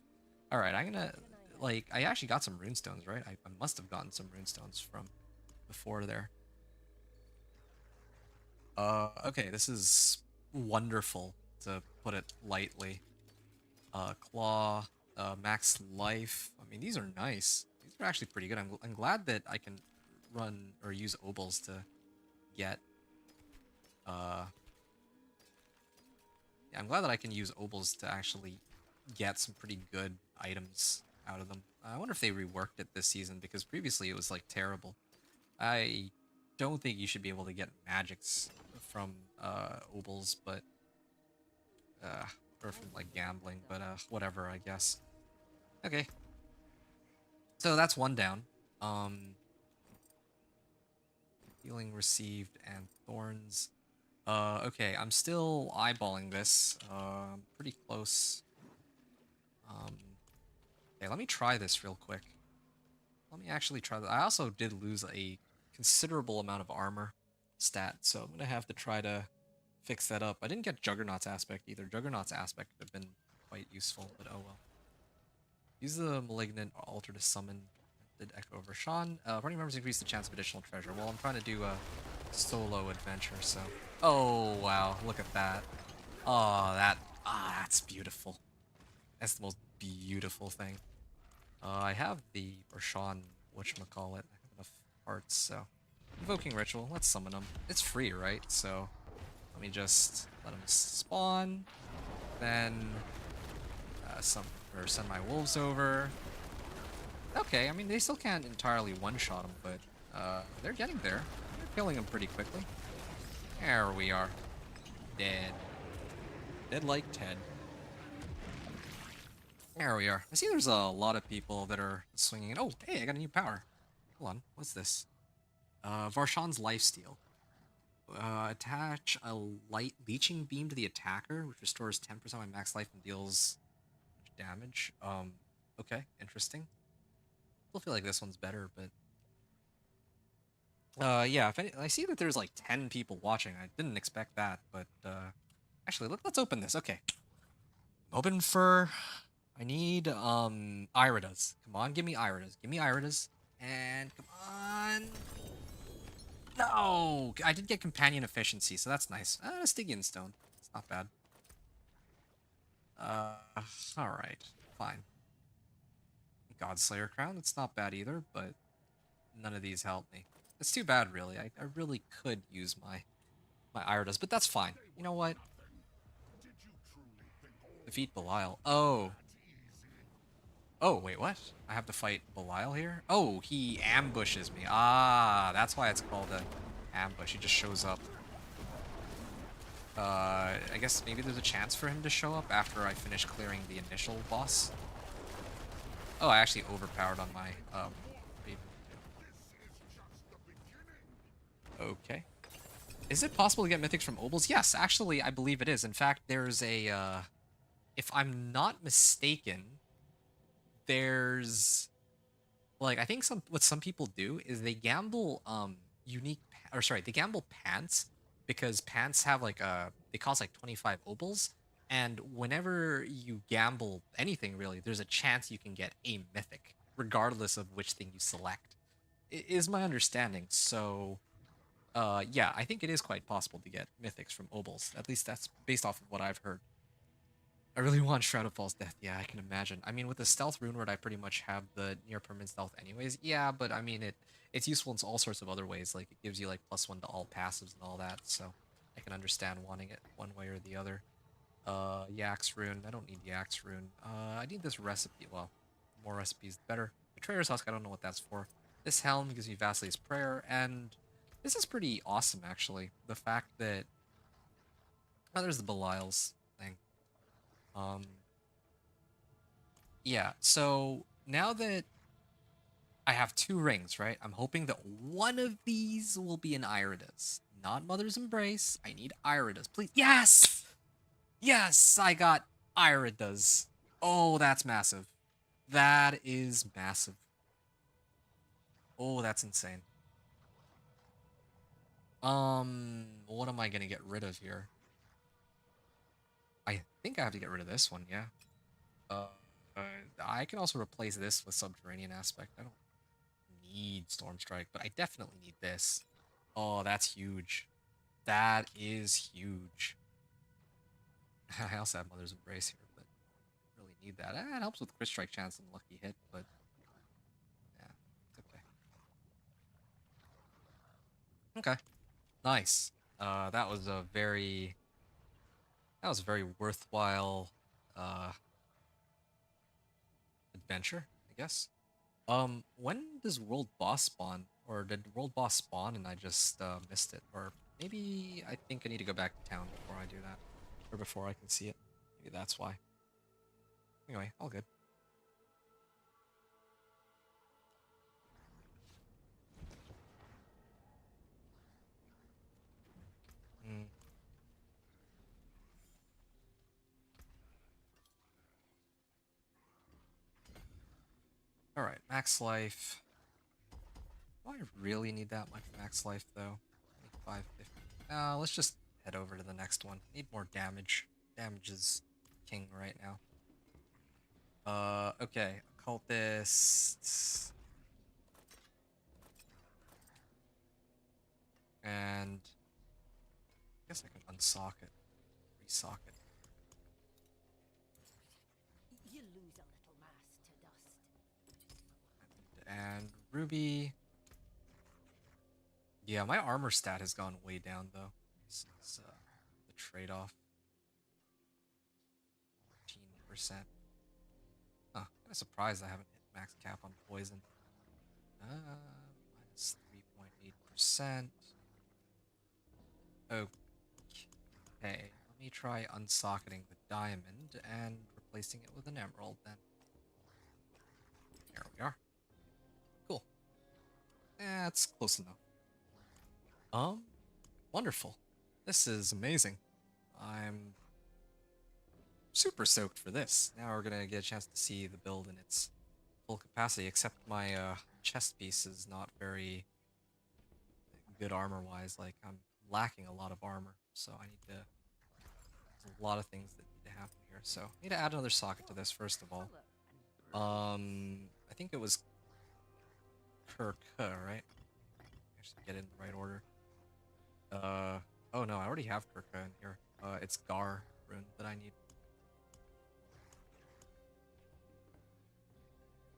All right, I'm gonna I actually got some runestones, right? I must have gotten some runestones from before there. Okay, this is wonderful, to put it lightly. Claw, max life. I mean, these are nice. These are actually pretty good. I'm glad that I can run or use obols to get. Yeah, I'm glad that I can use obols to actually get some pretty good items out of them. I wonder if they reworked it this season, because previously it was like terrible. I don't think you should be able to get magics from obols, but or from like gambling, but whatever, I guess. Okay. So that's one down. Healing received and thorns. Okay, I'm still eyeballing this. Pretty close. Okay, let me try this real quick. Let me actually try that. I also did lose a considerable amount of armor stat, so I'm gonna have to try to fix that up. I didn't get Juggernaut's aspect either. Juggernaut's aspect would have been quite useful, but oh well. Use the Malignant Altar to summon Did echo over Sean. Party members increase the chance of additional treasure. Well, I'm trying to do a solo adventure, so. Oh wow! Look at that. Oh, that's beautiful. That's the most beautiful thing. I have the Rashawn, whatchamacallit. I have enough parts, so. Invoking Ritual, let's summon him. It's free, right? So, let me just let him spawn. Then, send my wolves over. Okay, I mean, they still can't entirely one-shot him, but, they're getting there. They're killing him pretty quickly. There we are. Dead. Dead like Ted. There we are. I see there's a lot of people that are swinging it. Oh, hey, I got a new power. Hold on, what's this? Varshan's Lifesteal. Attach a light leeching beam to the attacker, which restores 10% of my max life and deals damage. Okay, interesting. Still feel like this one's better, but yeah, I see that there's like 10 people watching. I didn't expect that, but actually, let's open this. Okay, open for. I need Iridas. Come on, give me Iridas. Give me Iridas. And come on. No! I did get companion efficiency, so that's nice. A Stygian stone. It's not bad. Alright. Fine. Godslayer crown. It's not bad either, but none of these help me. It's too bad, really. I really could use my Iridas, but that's fine. You know what? Defeat Belial. Oh. Oh, wait, what? I have to fight Belial here? Oh, he ambushes me. Ah, that's why it's called an ambush. He just shows up. I guess maybe there's a chance for him to show up after I finish clearing the initial boss. Oh, I actually overpowered on my, Okay. Is it possible to get mythics from Obols? Yes, actually, I believe it is. In fact, there's a, if I'm not mistaken, there's like I think what some people do is they gamble they gamble pants because pants have like they cost like 25 obols, and whenever you gamble anything really, there's a chance you can get a mythic regardless of which thing you select. Is my understanding. So yeah, I think it is quite possible to get mythics from obols. At least that's based off of what I've heard. I really want Shroud of False Death. Yeah, I can imagine. I mean, with the Stealth Rune Word, I pretty much have the near permanent stealth anyways. Yeah, but I mean, it's useful in all sorts of other ways. Like, it gives you, like, +1 to all passives and all that, so I can understand wanting it one way or the other. Yax Rune. I don't need Yax Rune. I need this recipe. Well, more recipes, the better. Betrayer's Husk, I don't know what that's for. This Helm gives me Vasily's Prayer, and this is pretty awesome, actually. The fact that... Oh, there's the Belial's thing. Yeah, so now that I have 2 rings, right? I'm hoping that one of these will be an Iridas. Not Mother's Embrace. I need Iridas. Please. Yes! Yes, I got Iridas. Oh, that's massive. That is massive. Oh, that's insane. What am I gonna get rid of here? I think I have to get rid of this one, yeah. I can also replace this with Subterranean Aspect. I don't need Storm Strike, but I definitely need this. Oh, that's huge. That is huge. I also have Mother's Embrace here, but I don't really need that. It helps with Crit Strike chance and Lucky Hit, but yeah, it's okay. Okay, nice. That was a very worthwhile adventure, I guess. When does World Boss spawn? Or did World Boss spawn and I just missed it? Or maybe I think I need to go back to town before I do that. Or before I can see it. Maybe that's why. Anyway, all good. Mm. Alright, max life. Do I really need that much max life, though? 550. Let's just head over to the next one. Need more damage. Damage is king right now. Okay. Occultist. And I guess I can unsock it, resock it. You lose a little mass to dust. And ruby. Yeah, my armor stat has gone way down though. This is the trade-off. 15%. Huh, kind of surprised I haven't hit max cap on poison. Minus 3.8%. Okay, let me try unsocketing the diamond and replacing it with an emerald then. There we are. Cool. That's close enough. Wonderful. This is amazing. I'm super stoked for this. Now we're gonna get a chance to see the build in its full capacity, except my chest piece is not very good armor-wise. Like, I'm lacking a lot of armor, so I need to... There's a lot of things that need to happen here. So, I need to add another socket to this, first of all. I think it was Kurka, right? I should get it in the right order. Oh no, I already have Kurka in here. It's Gar rune that I need.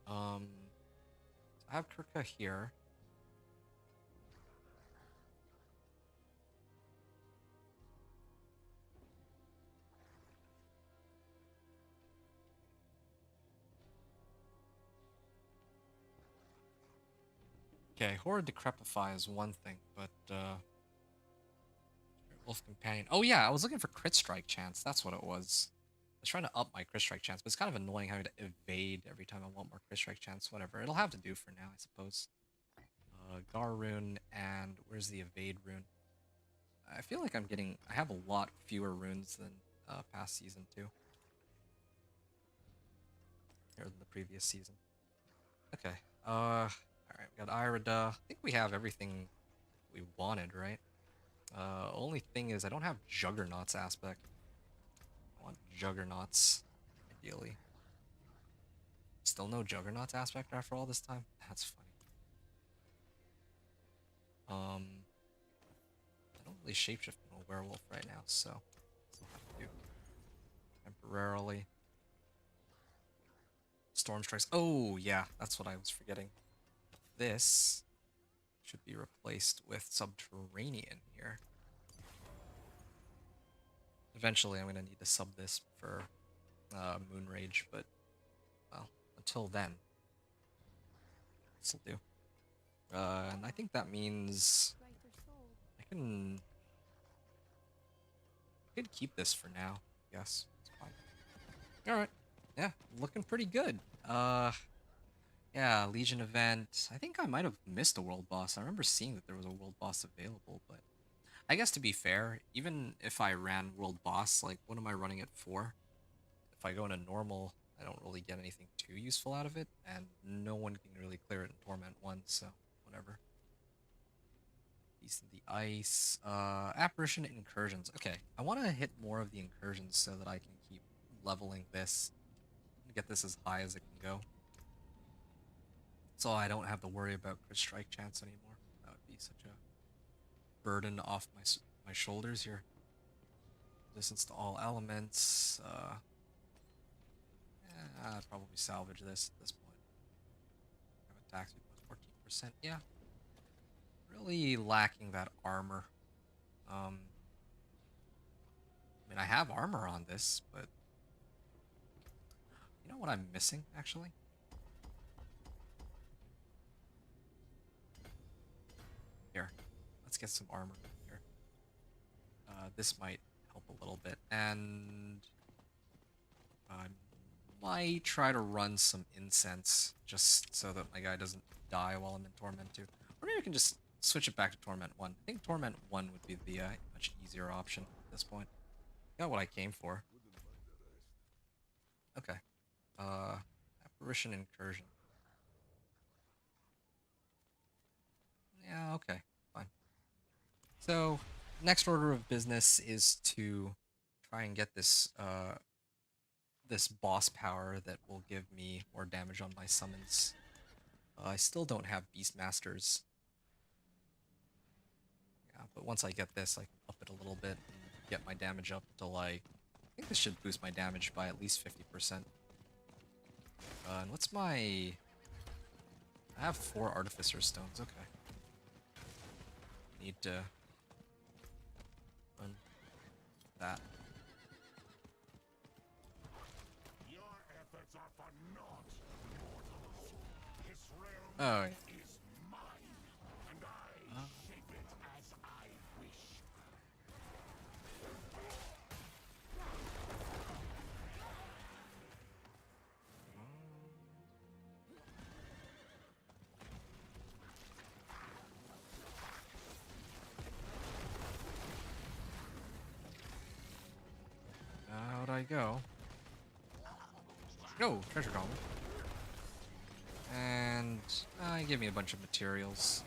I have Kurka here. Okay, Horrid Decrepify is one thing, but, Wolf Companion. Oh yeah, I was looking for crit strike chance. That's what it was. I was trying to up my crit strike chance, but it's kind of annoying having to evade every time I want more crit strike chance. Whatever, it'll have to do for now, I suppose. Gar rune, and where's the evade rune? I feel like I have a lot fewer runes than past season 2. Or than the previous season. Okay, alright, we got Irida. I think we have everything we wanted, right? Only thing is I don't have Juggernauts aspect. I want Juggernauts, ideally. Still no Juggernauts aspect after all this time? That's funny. I don't really shapeshift into a werewolf right now, so I'll have to do temporarily. Storm strikes. Oh yeah, that's what I was forgetting. This should be replaced with subterranean here. Eventually, I'm gonna need to sub this for Moon Rage, but well, until then, this'll do. And I think that means I could keep this for now. Yes, it's fine. All right, yeah, looking pretty good. Yeah, Legion event. I think I might have missed a world boss. I remember seeing that there was a world boss available, but I guess to be fair, even if I ran world boss, like, what am I running it for? If I go into normal, I don't really get anything too useful out of it, and no one can really clear it in Torment 1, so whatever. Beast of the Ice. Apparition Incursions. Okay, I want to hit more of the incursions so that I can keep leveling this. Get this as high as it can go. So I don't have to worry about crit strike chance anymore. That would be such a burden off my shoulders here. Resistance to all elements. I'd probably salvage this at this point. Have attack speed plus 14%. Yeah. Really lacking that armor. I mean, I have armor on this, but you know what I'm missing, actually? Here, let's get some armor here. This might help a little bit, and I might try to run some incense just so that my guy doesn't die while I'm in Torment 2. Or maybe I can just switch it back to Torment 1. I think Torment 1 would be the much easier option at this point. Got what I came for. Okay. Apparition Incursion. Yeah, okay, fine. So, next order of business is to try and get this this boss power that will give me more damage on my summons. I still don't have Beastmasters. Yeah, but once I get this, I can up it a little bit and get my damage up to like... I think this should boost my damage by at least 50%. And what's my... I have 4 Artificer Stones, okay. Need to... run that. Your efforts are for naught, mortals. This realm Oh, yeah. is mine, and I shape it as I wish. How'd I go? No, treasure column. And he gave me a bunch of materials.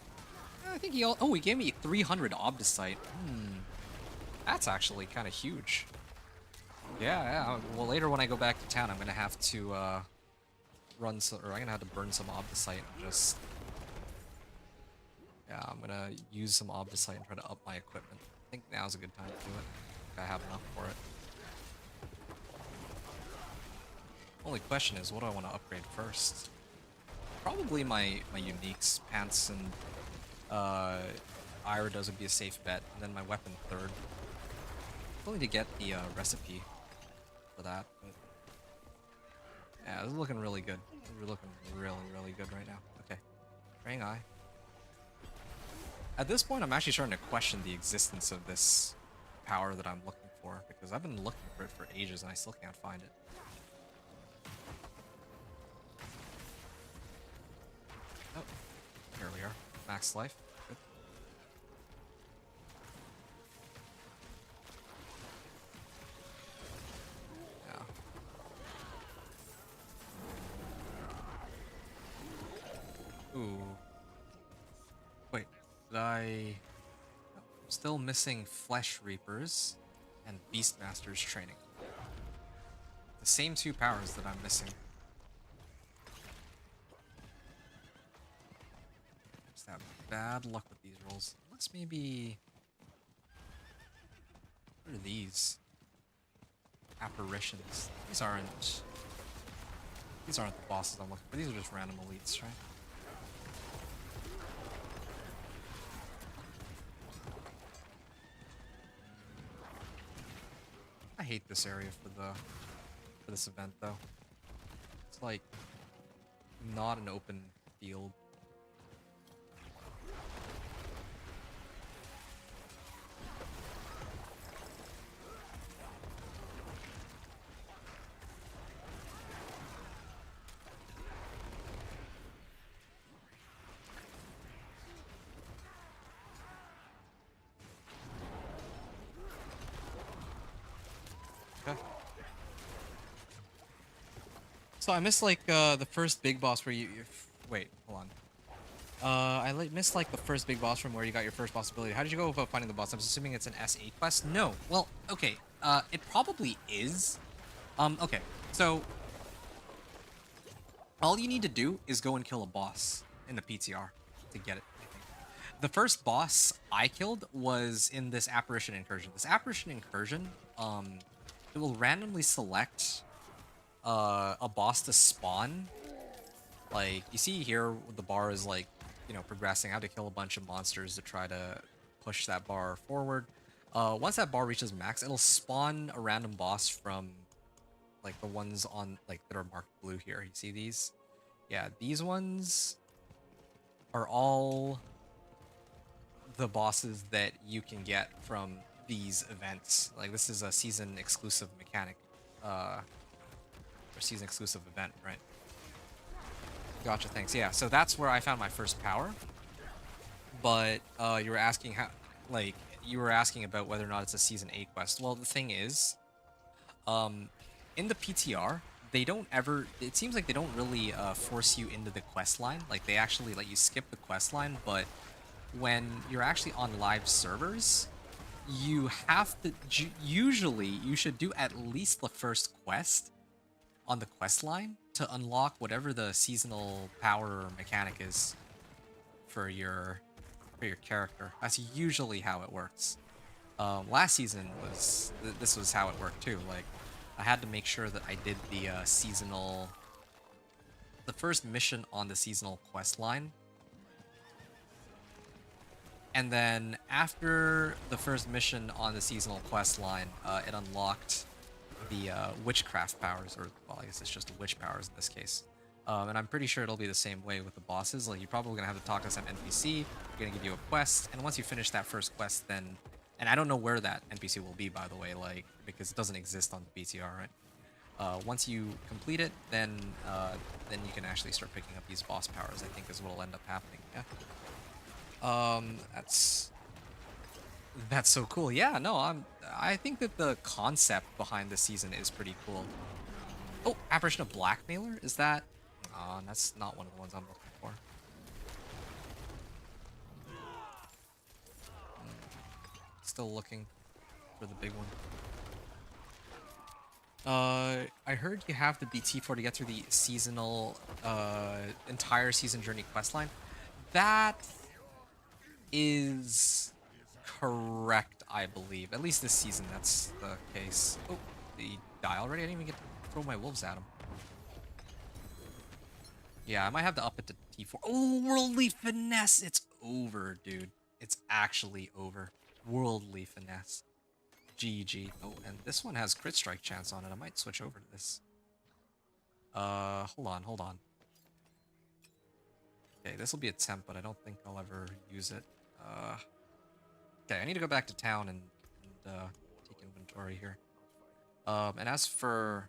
I think he he gave me 300 Obdicite. That's actually kind of huge. Yeah. Well, later when I go back to town, I'm gonna have to run some, or I'm gonna have to burn some Obdicite and just... Yeah, I'm gonna use some Obdicite and try to up my equipment. I think now's a good time to do it. If I have enough for it. Only question is, what do I want to upgrade first? Probably my uniques, pants, and Iridas would be a safe bet, and then my weapon third. Still need to get the recipe for that, but yeah, this is looking really good. We're looking really good right now. Okay, Praying Eye. At this point, I'm actually starting to question the existence of this power that I'm looking for, because I've been looking for it for ages and I still can't find it. Oh, here we are. Max life. Good. Yeah. Ooh. Wait, did I... I'm still missing Flesh Reapers and Beastmasters training. The same 2 powers that I'm missing. Just have bad luck with these rolls. Unless maybe... What are these? Apparitions. These aren't the bosses I'm looking for. These are just random elites, right? I hate this area for this event though. It's like not an open field. Okay. So I missed like the first big boss where wait, hold on. Missed like the first big boss from where you got your first boss ability. How did you go about finding the boss? I'm assuming it's an S8 quest. No. Well, okay. It probably is. Okay. So all you need to do is go and kill a boss in the PTR to get it. I think. The first boss I killed was in this Apparition Incursion. This Apparition Incursion, it will randomly select a boss to spawn. Like, you see here, the bar is like, you know, progressing. I have to kill a bunch of monsters to try to push that bar forward. Once that bar reaches max, it'll spawn a random boss from, like, the ones on, like, that are marked blue here. You see these? Yeah, these ones are all the bosses that you can get from these events. Like, this is a season exclusive mechanic, or season exclusive event, right? Gotcha, thanks. Yeah, so that's where I found my first power. But you were asking how, like, you were asking about whether or not it's a season 8 quest. Well, the thing is, in the PTR, they don't ever, it seems like they don't really force you into the quest line. Like, they actually let you skip the quest line, but when you're actually on live servers, you have to, usually you should do at least the first quest on the quest line to unlock whatever the seasonal power or mechanic is for your for your character. That's usually how it works. Last season was this was how it worked too. Like, I had to make sure that I did the the first mission on the seasonal quest line, and then after the first mission on the seasonal quest line, it unlocked the witchcraft powers, or well, I guess it's just witch powers in this case. And I'm pretty sure it'll be the same way with the bosses. Like, you're probably gonna have to talk to some NPC. They're gonna give you a quest, and once you finish that first quest, then, and I don't know where that NPC will be, by the way, like, because it doesn't exist on the PTR, right? Once you complete it, then you can actually start picking up these boss powers. I think is what'll end up happening. Yeah. That's so cool. Yeah. No, I think that the concept behind the season is pretty cool. Oh, apparition of blackmailer? Is that? Oh, that's not one of the ones I'm looking for. Still looking for the big one. I heard you have to be T4 to get through the seasonal, entire season journey questline. That is correct, I believe. At least this season, that's the case. Oh, did he die already? I didn't even get to throw my wolves at him. Yeah, I might have to up it to T4. Oh, Worldly Finesse! It's over, dude. It's actually over. Worldly Finesse. GG. Oh, and this one has crit strike chance on it. I might switch over to this. Hold on. Okay, this will be a temp, but I don't think I'll ever use it. Okay, I need to go back to town and take inventory here. And as for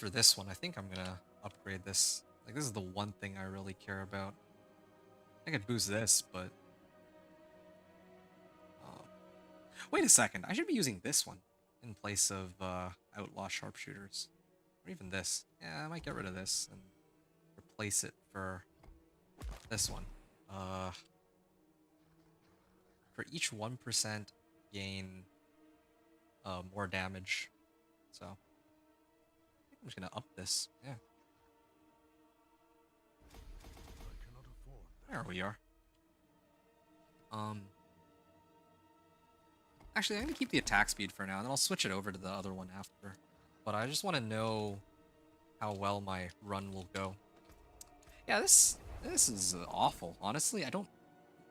this one, I think I'm gonna upgrade this. Like, this is the one thing I really care about. I could boost this, but wait a second. I should be using this one in place of outlaw sharpshooters, or even this. Yeah, I might get rid of this and replace it for this one. For each 1% gain more damage. So I think I'm just gonna up this. Yeah. There we are. Actually, I'm gonna keep the attack speed for now, and then I'll switch it over to the other one after. But I just want to know how well my run will go. Yeah, this is awful. Honestly, I don't.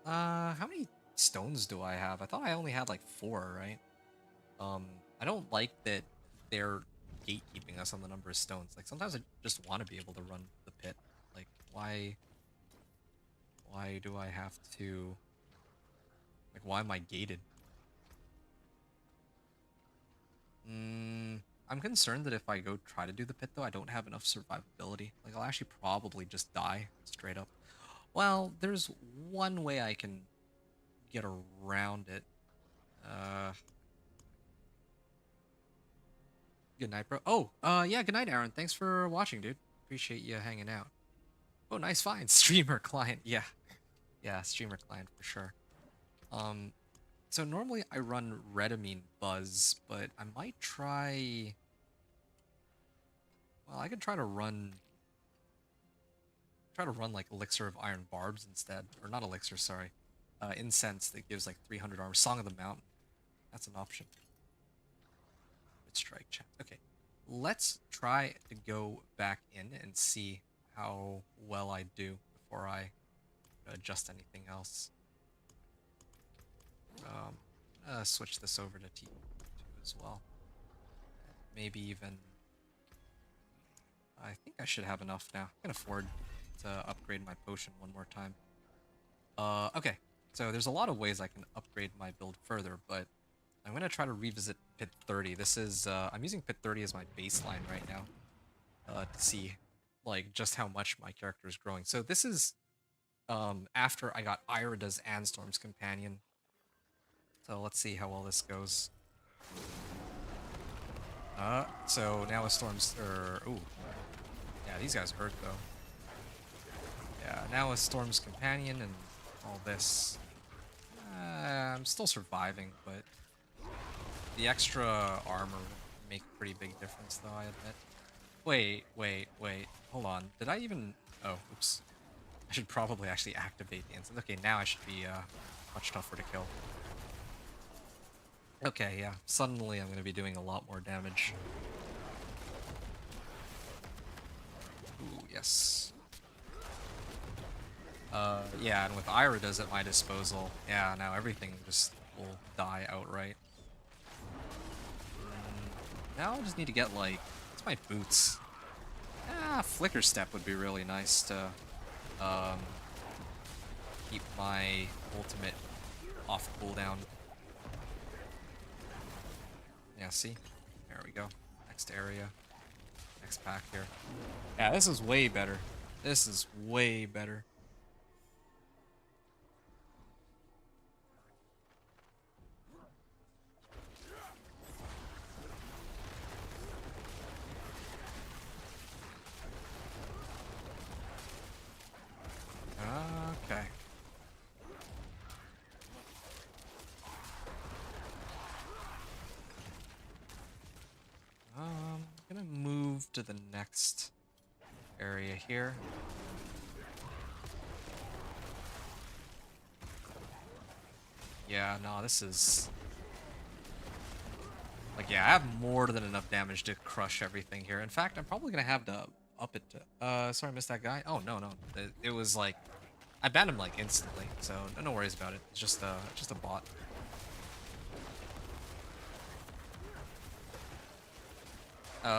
How many stones do I have? I thought I only had like 4, right? I don't like that they're gatekeeping us on the number of stones. Like, sometimes I just want to be able to run the pit. Like, why do I have to? Like, why am I gated? I'm concerned that if I go try to do the pit, though, I don't have enough survivability. Like, I'll actually probably just die straight up. Well, there's one way I can get around it. Good night, bro. Oh, yeah, good night, Aaron. Thanks for watching, dude. Appreciate you hanging out. Oh, nice find. Streamer client. Yeah. Yeah, streamer client for sure. So normally I run Redamine Buzz, but I might try... Well, I could try to run like Elixir of Iron Barbs instead. Or not Elixir, sorry. Incense that gives like 300 armor. Song of the Mountain. That's an option. Strike chat. Okay. Let's try to go back in and see how well I do before I adjust anything else. Switch this over to T2 as well. Maybe even... I think I should have enough now. I can afford to upgrade my potion one more time. Okay. So there's a lot of ways I can upgrade my build further, but I'm going to try to revisit Pit 30. This is... I'm using Pit 30 as my baseline right now. To see, like, just how much my character is growing. So this is... after I got Irida's Anstorm's Companion. So let's see how well this goes. So now with Storm's... ooh. Yeah, these guys hurt, though. Yeah, now with Storm's Companion and all this... I'm still surviving, but... The extra armor would make a pretty big difference, though, I admit. Wait, wait, wait. Hold on. Did I even... Oh, oops. I should probably actually activate the instant. Okay, now I should be much tougher to kill. Okay, yeah. Suddenly I'm going to be doing a lot more damage. Ooh, yes. Yeah, and with Iridas at my disposal, yeah, now everything just will die outright. Now I just need to get, like... What's my boots? Flicker Step would be really nice to um, keep my ultimate off cooldown. Yeah, see? There we go. Next area. Next pack here. Yeah, this is way better. This is way better. Okay. I'm gonna move to the next area here. Yeah, no, this is... Like, yeah, I have more than enough damage to crush everything here. In fact, I'm probably gonna have to up it to... sorry, I missed that guy. Oh, no, no. It was like... I banned him, like, instantly, so no worries about it. It's just a bot.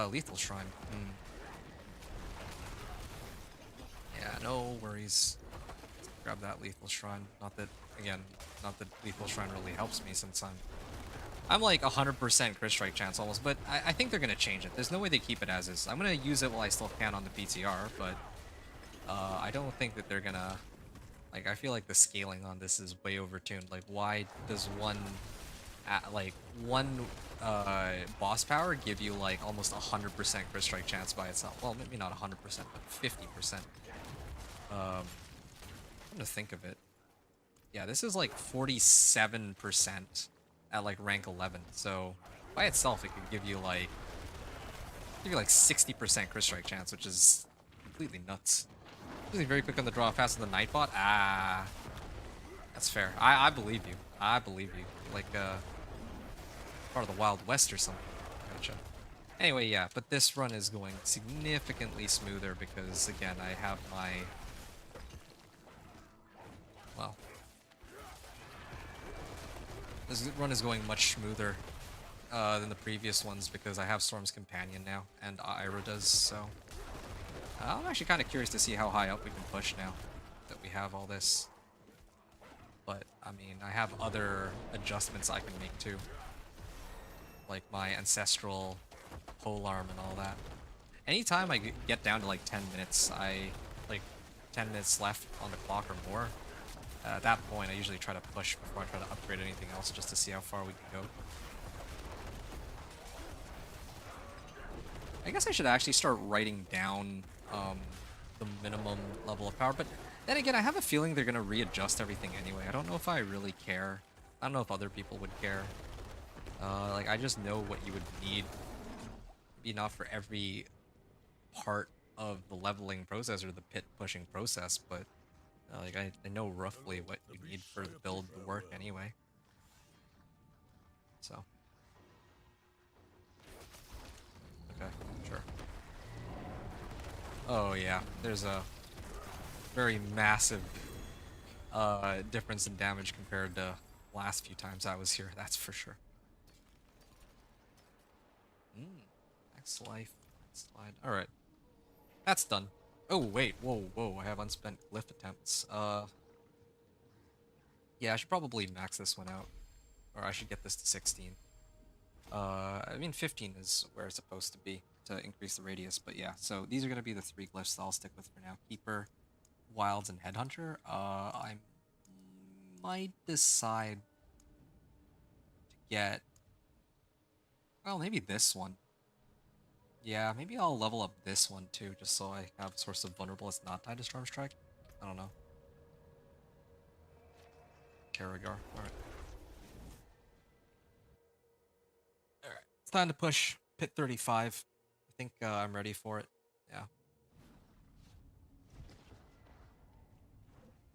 Lethal Shrine. Yeah, no worries. Grab that Lethal Shrine. Not that, again, not that Lethal Shrine really helps me since I'm like 100% crit strike chance almost, but I think they're gonna change it. There's no way they keep it as is. I'm gonna use it while I still can on the PTR, but I don't think that they're gonna... Like, I feel like the scaling on this is way overtuned. Like, why does one boss power give you like almost 100% crit strike chance by itself? Well, maybe not 100%, but 50%. I'm gonna think of it. Yeah, this is like 47% at like rank 11. So by itself, it could give you like 60% crit strike chance, which is completely nuts. Using very quick on the draw, fast on the Nightbot. Ah, that's fair. I believe you. I believe you. Like part of the Wild West or something. Gotcha. Anyway, yeah, but this run is going significantly smoother because again, I have my... Well, this run is going much smoother than the previous ones because I have Storm's Companion now, and Ira does, so... I'm actually kind of curious to see how high up we can push now that we have all this. But, I mean, I have other adjustments I can make too. Like my Ancestral Polearm and all that. Anytime I get down to like 10 minutes, like 10 minutes left on the clock or more, at that point I usually try to push before I try to upgrade anything else just to see how far we can go. I guess I should actually start writing down the minimum level of power, but then again, I have a feeling they're going to readjust everything anyway. I don't know if I really care. I don't know if other people would care. Like, I just know what you would need. Maybe not for every part of the leveling process or the pit pushing process, but like I know roughly what you need for the build to work anyway. So. Okay, sure. Oh yeah, there's a very massive difference in damage compared to last few times I was here, that's for sure. Next life, next slide. Alright. That's done. Oh wait, whoa, whoa, I have unspent glyph attempts. Yeah, I should probably max this one out. Or I should get this to 16. I mean 15 is where it's supposed to be to increase the radius, but yeah, so these are gonna be the 3 glyphs I'll stick with for now. Keeper, Wilds, and Headhunter. I might decide to get... Well, maybe this one. Yeah, maybe I'll level up this one too, just so I have Source of Vulnerable that's not tied to Storm Strike. I don't know. Karragar, alright. Alright, it's time to push Pit 35. think I'm ready for it. Yeah.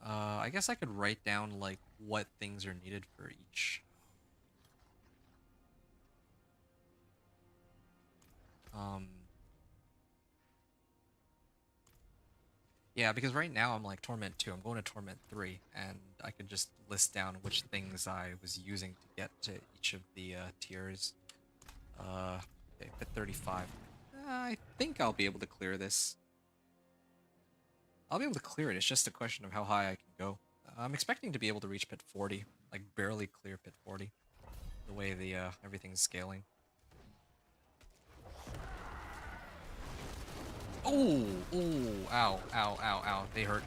I guess I could write down like what things are needed for each. Um, yeah, because right now I'm like Torment 2. I'm going to Torment 3, and I could just list down which things I was using to get to each of the tiers. Okay, pit 35. I think I'll be able to clear this. I'll be able to clear it. It's just a question of how high I can go. I'm expecting to be able to reach pit 40, like barely clear pit 40, the way the everything's scaling. Oh, oh, ow, ow, ow, ow. They hurt.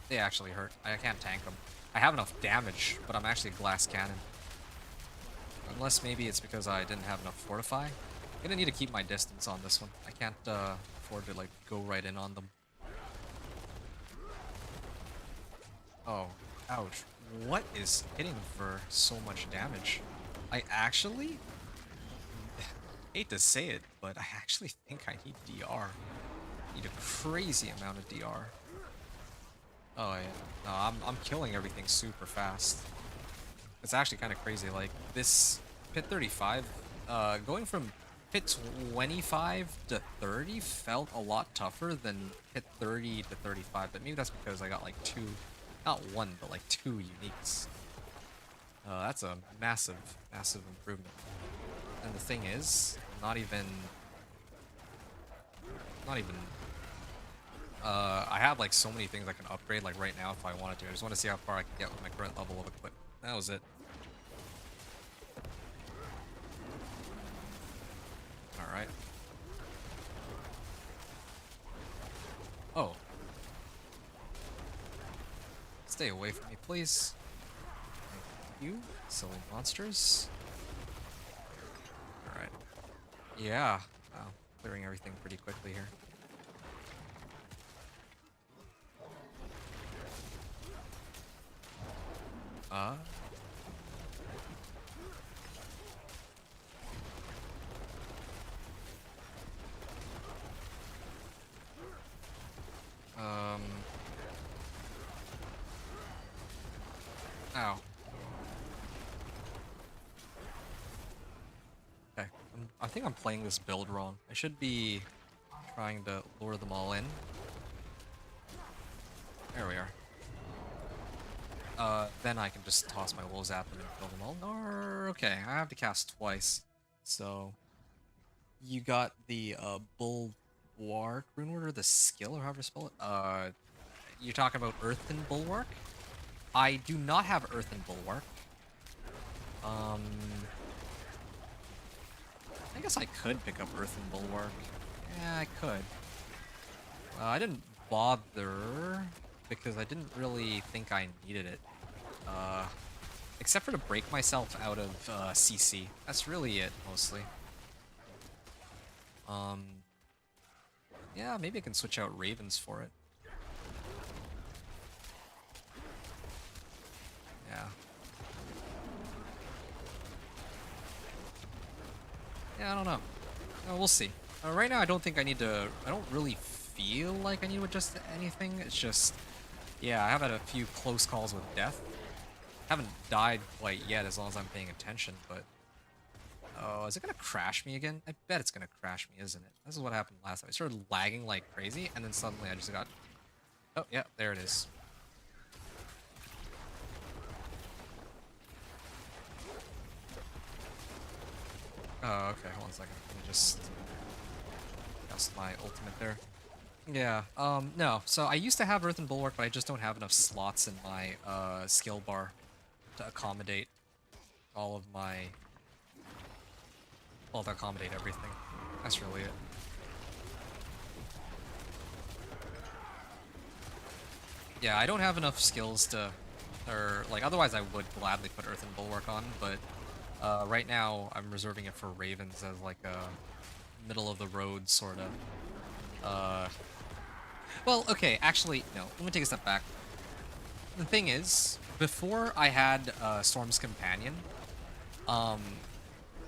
They actually hurt. I can't tank them. I have enough damage, but I'm actually a glass cannon. Unless maybe it's because I didn't have enough fortify. I'm gonna need to keep my distance on this one. I can't afford to like go right in on them. Oh, ouch. What is hitting for so much damage? I actually hate to say it, but I actually think I need DR. I need a crazy amount of DR. Oh yeah, no, I'm killing everything super fast. It's actually kind of crazy. Like this pit 35, going from pit 25 to 30 felt a lot tougher than pit 30 to 35. But maybe that's because I got like two, not one, but like two uniques. That's a massive, massive improvement. And the thing is, not even. I have like so many things I can upgrade like right now if I wanted to. I just want to see how far I can get with my current level of equipment. That was it. Alright. Oh. Stay away from me, please. Thank you, silly monsters. Alright. Yeah. Wow. Clearing everything pretty quickly here. Ow. Okay. I think I'm playing this build wrong. I should be trying to lure them all in. There we are. Then I can just toss my wolves at them and kill them all. Or, okay, I have to cast twice. So, you got the, Bulwark rune order, the skill, or however you spell it? You're talking about Earthen Bulwark? I do not have Earthen Bulwark. I guess I could pick up Earthen Bulwark. Yeah, I could. I didn't bother because I didn't really think I needed it. Except for to break myself out of CC. That's really it, mostly. Yeah, maybe I can switch out Ravens for it. Yeah. Yeah, I don't know. We'll see. Right now, I don't think I need to... I don't really feel like I need to adjust to anything. It's just... Yeah, I have had a few close calls with death. Haven't died quite yet as long as I'm paying attention, but... Oh, is it gonna crash me again? I bet it's gonna crash me, isn't it? This is what happened last time. I started lagging like crazy, and then suddenly I just got... Oh, yeah, there it is. Oh, okay, hold on a second. Let me just... Cast my ultimate there. Yeah, no. So I used to have Earthen Bulwark, but I just don't have enough slots in my, skill bar to accommodate all of my... Well, to accommodate everything. That's really it. Yeah, I don't have enough skills to... Or, like, otherwise I would gladly put Earthen Bulwark on, but... right now, I'm reserving it for Ravens as, like, a middle-of-the-road sort of... Well, okay, actually, no. Let me take a step back. The thing is, before I had Storm's Companion,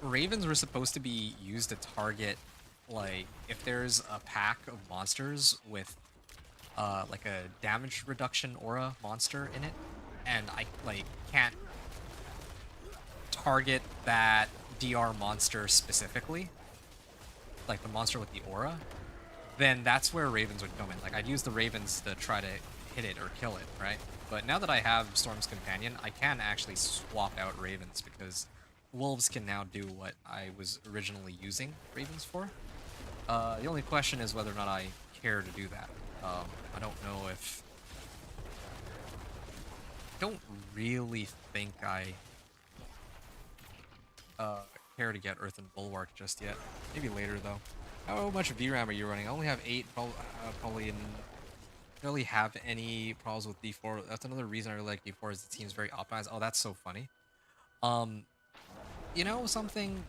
Ravens were supposed to be used to target like if there's a pack of monsters with like a damage reduction aura monster in it, and I like can't target that DR monster specifically, like the monster with the aura, then that's where ravens would come in. Like I'd use the ravens to try to hit it or kill it, right? But now that I have Storm's Companion, I can actually swap out ravens because wolves can now do what I was originally using ravens for. The only question is whether or not I care to do that. I don't know if... I don't really think I care to get Earthen Bulwark just yet. Maybe later, though. How much VRAM are you running? I only have 8, probably in... really have any problems with D4. That's another reason I really like D4 is it seems very optimized. Oh, that's so funny. You know something?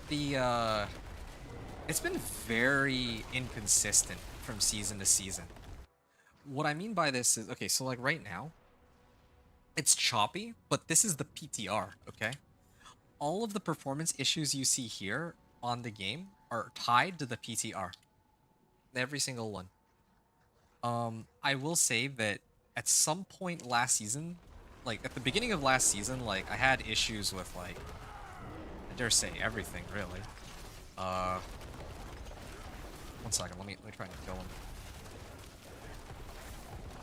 It's been very inconsistent from season to season. What I mean by this is, okay, so like right now, it's choppy, but this is the PTR, okay? All of the performance issues you see here on the game are tied to the PTR. Every single one. I will say that at some point last season, like at the beginning of last season, like I had issues with like, I dare say everything really. One second, let me try and kill him.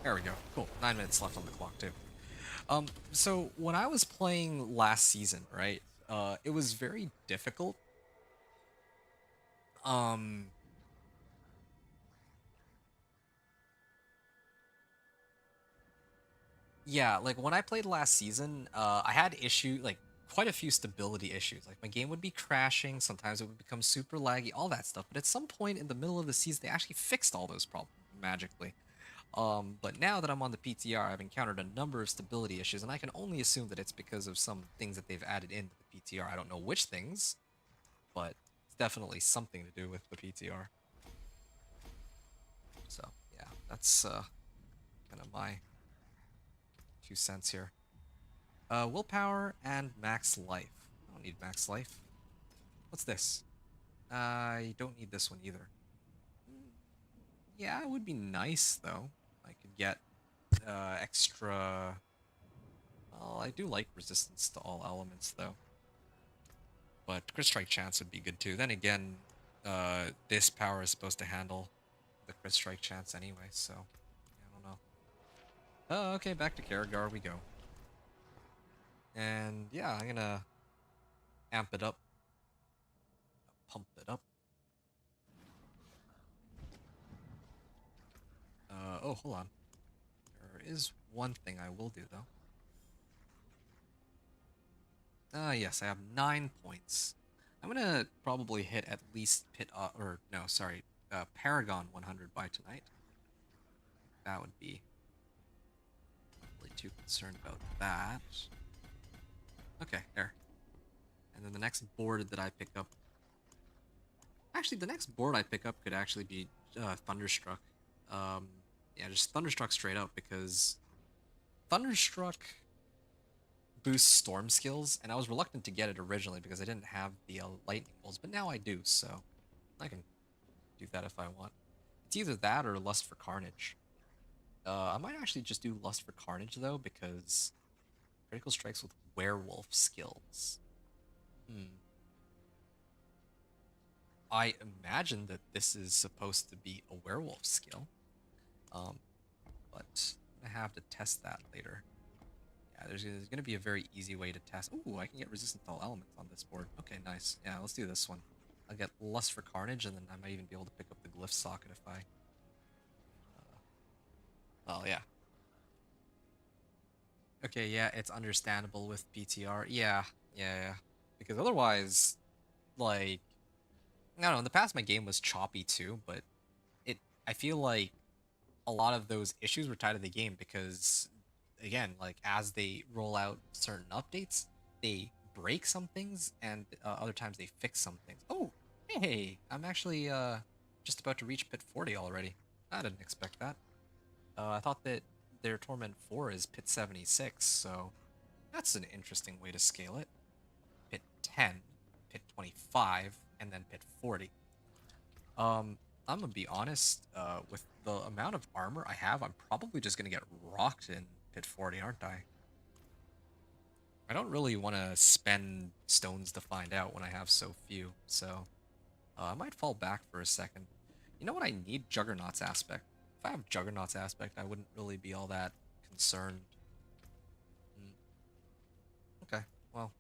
There we go. Cool. 9 minutes left on the clock too. So when I was playing last season, right, it was very difficult. Yeah, like when I played last season, I had like quite a few stability issues. Like my game would be crashing, sometimes it would become super laggy, all that stuff. But at some point in the middle of the season, they actually fixed all those problems magically. But now that I'm on the PTR, I've encountered a number of stability issues, and I can only assume that it's because of some things that they've added into the PTR. I don't know which things, but it's definitely something to do with the PTR. So yeah, that's kind of my 2 cents here. Willpower and max life. I don't need max life. What's this? I don't need this one either. Yeah, it would be nice though. I could get extra. Well, I do like resistance to all elements though. But crit strike chance would be good too. Then again, this power is supposed to handle the crit strike chance anyway, so yeah, I don't know. Oh, okay, back to Karagar we go. And yeah, I'm gonna amp it up, pump it up. Oh, hold on. There is one thing I will do though. Yes, I have 9 points. I'm gonna probably hit at least Paragon 100 by tonight. That would be really too concerned about that. Okay, there. And then the next board that I pick up... Actually, the next board I pick up could actually be Thunderstruck. Yeah, just Thunderstruck straight up, because Thunderstruck boosts Storm skills, and I was reluctant to get it originally because I didn't have the Lightning Bolts, but now I do, so I can do that if I want. It's either that or Lust for Carnage. I might actually just do Lust for Carnage, though, because critical strikes with werewolf skills. I imagine that this is supposed to be a werewolf skill. But I'm gonna have to test that later. Yeah, there's gonna be a very easy way to test. Ooh, I can get resistant to all elements on this board. Okay, nice. Yeah, let's do this one. I'll get Lust for Carnage, and then I might even be able to pick up the Glyph Socket if I... well, yeah. Okay, yeah, it's understandable with PTR. Yeah. Because otherwise, like... I don't know, in the past my game was choppy too, but I feel like a lot of those issues were tied to the game because, again, like as they roll out certain updates, they break some things, and other times they fix some things. Oh, hey, I'm actually just about to reach pit 40 already. I didn't expect that. I thought that their Torment 4 is pit 76, so that's an interesting way to scale it. Pit 10, pit 25, and then pit 40. I'm gonna be honest, with the amount of armor I have, I'm probably just gonna get rocked in Pit 40, aren't I? I don't really want to spend stones to find out when I have so few, so I might fall back for a second. You know what I need? Juggernaut's aspect. If I have Juggernaut's aspect, I wouldn't really be all that concerned. Mm, okay, well,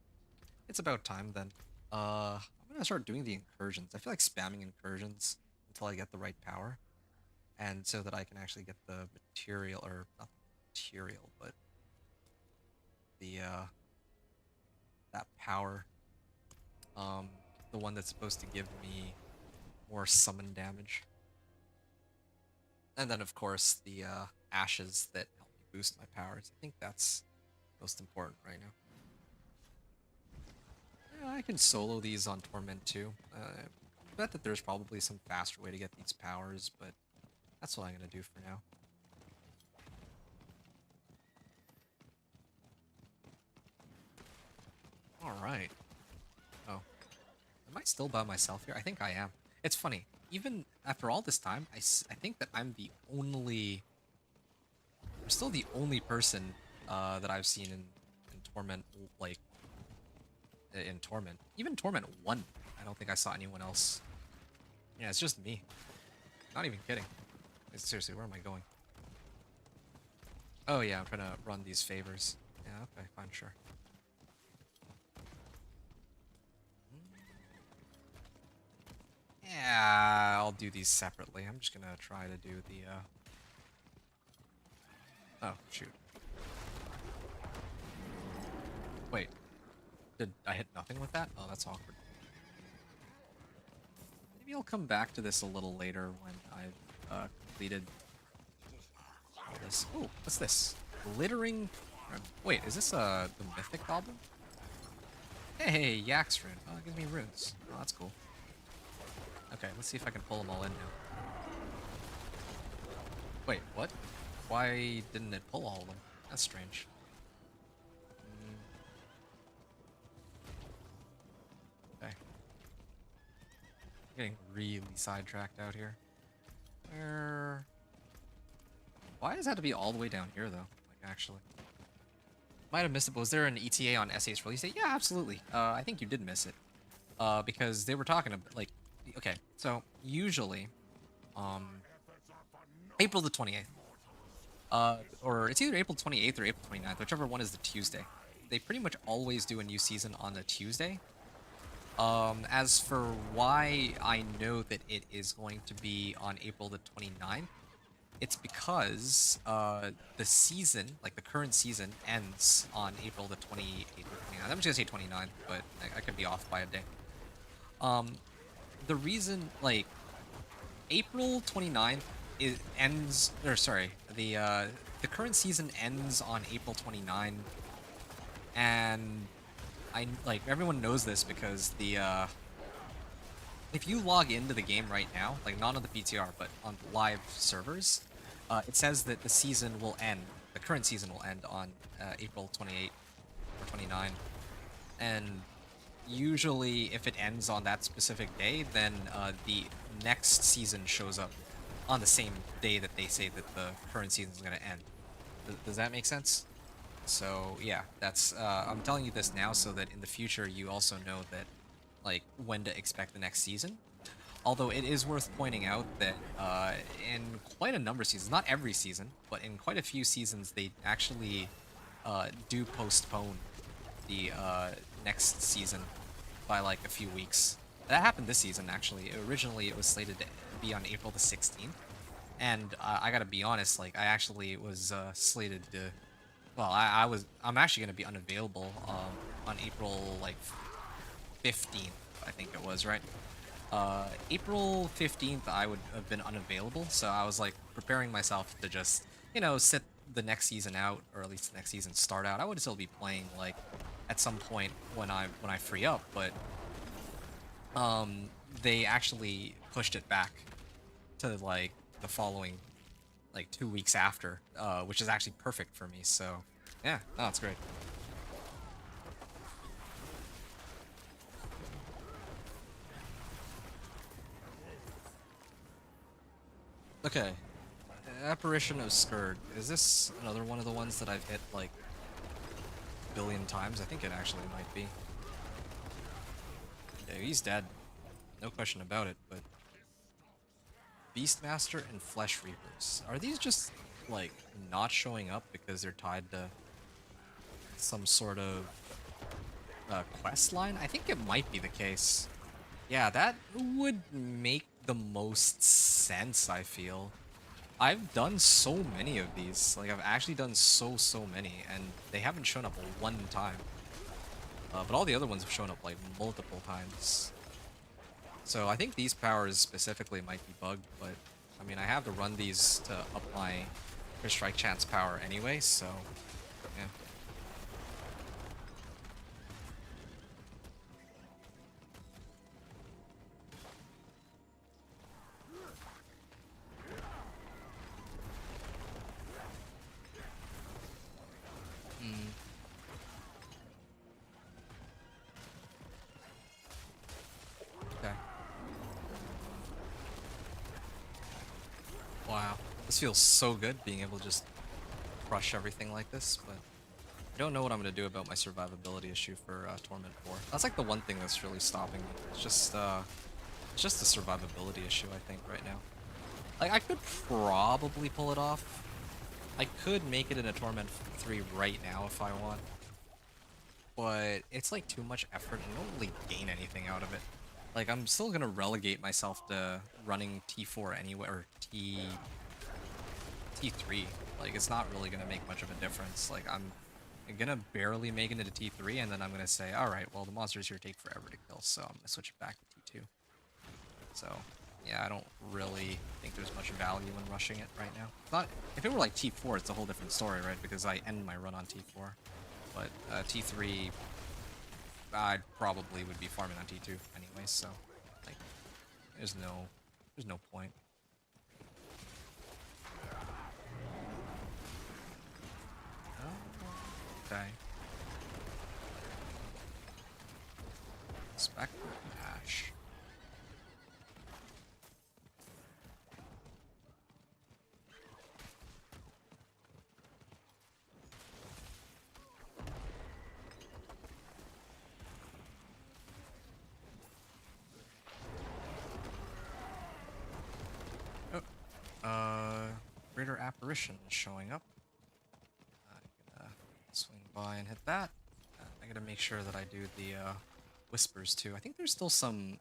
it's about time then. I'm gonna start doing the incursions. I feel like spamming incursions until I get the right power, and so that I can actually get the material, or not material, but the that power. Um, the one that's supposed to give me more summon damage. And then, of course, the ashes that help me boost my powers. I think that's most important right now. Yeah, I can solo these on Torment too. I bet that there's probably some faster way to get these powers, but that's what I'm going to do for now. Alright. Oh. Am I still by myself here? I think I am. It's funny. Even after all this time, I think that I'm still the only person that I've seen in Torment, like, in Torment. Even Torment 1, I don't think I saw anyone else. Yeah, it's just me. Not even kidding. Seriously, where am I going? Oh yeah, I'm trying to run these favors. Yeah, okay, fine, sure. Yeah, I'll do these separately. I'm just gonna try to do the, oh, shoot. Wait. Did I hit nothing with that? Oh, that's awkward. Maybe I'll come back to this a little later when I've, completed all this. Oh, what's this? Glittering... Wait, is this, the Mythic Goblin? Hey, Yak's rune. Oh, it gives me runes. Oh, that's cool. Okay, let's see if I can pull them all in now. Wait, what? Why didn't it pull all of them? That's strange. Okay. Getting really sidetracked out here. Where... Why does it have to be all the way down here, though? Like, actually. Might have missed it, but was there an ETA on S8's release date? Yeah, absolutely. I think you did miss it. Because they were talking about, like... Okay, so, usually... April the 28th. Or it's either April 28th or April 29th, whichever one is the Tuesday. They pretty much always do a new season on a Tuesday. As for why I know that it is going to be on April the 29th, it's because the season, like the current season, ends on April the 28th or 29th. I'm just gonna say 29th, but I could be off by a day. The reason, like, April 29th ends, or sorry, the current season ends on April 29th, and like everyone knows this because the if you log into the game right now, like not on the PTR but on live servers, it says that the season will end, the current season will end on April 28 or 29, and usually if it ends on that specific day, then the next season shows up on the same day that they say that the current season is going to end. Does that make sense? So yeah, that's I'm telling you this now so that in the future you also know that, like, when to expect the next season. Although it is worth pointing out that in quite a number of seasons, not every season, but in quite a few seasons, they actually do postpone the next season by like a few weeks. That happened this season, actually. Originally, it was slated to be on April the 16th. And I gotta be honest, like, I actually was slated to... Well, I'm actually gonna be unavailable on April, like, 15th, I think it was, right? April 15th, I would have been unavailable, so I was, like, preparing myself to just, you know, sit the next season out, or at least the next season start out. I would still be playing, like, at some point when I free up, but they actually pushed it back to, like, the following, like, 2 weeks after, which is actually perfect for me, so yeah, no, it's great. Okay. Apparition of Scourge. Is this another one of the ones that I've hit like a billion times? I think it actually might be. Yeah, he's dead. No question about it, but Beastmaster and Flesh Reapers. Are these just like not showing up because they're tied to some sort of quest line? I think it might be the case. Yeah, that would make the most sense, I feel. I've done so many of these. Like, I've actually done so many, and they haven't shown up one time. But all the other ones have shown up, like, multiple times. So I think these powers specifically might be bugged, but, I mean, I have to run these to up my Crit Strike chance power anyway, so, yeah. Okay. Wow. This feels so good, being able to just crush everything like this, but I don't know what I'm going to do about my survivability issue for Torment 4. That's like the one thing that's really stopping me. It's just the survivability issue, I think, right now. Like, I could probably pull it off. I could make it in a Torment 3 right now if I want. But it's like too much effort and I don't really gain anything out of it. Like, I'm still gonna relegate myself to running T4 anyway, or T3. Like, it's not really gonna make much of a difference. Like, I'm gonna barely make it into T3, and then I'm gonna say, alright, well, the monsters here take forever to kill, so I'm gonna switch it back to T2. So, yeah, I don't really think there's much value in rushing it right now. Not if it were like T4, it's a whole different story, right? Because I end my run on T4. But T3, I probably would be farming on T2 anyway, so like there's no point. Oh, okay. Spectre Ash. Greater Apparition is showing up. I'm gonna swing by and hit that. I gotta make sure that I do the Whispers too. I think there's still some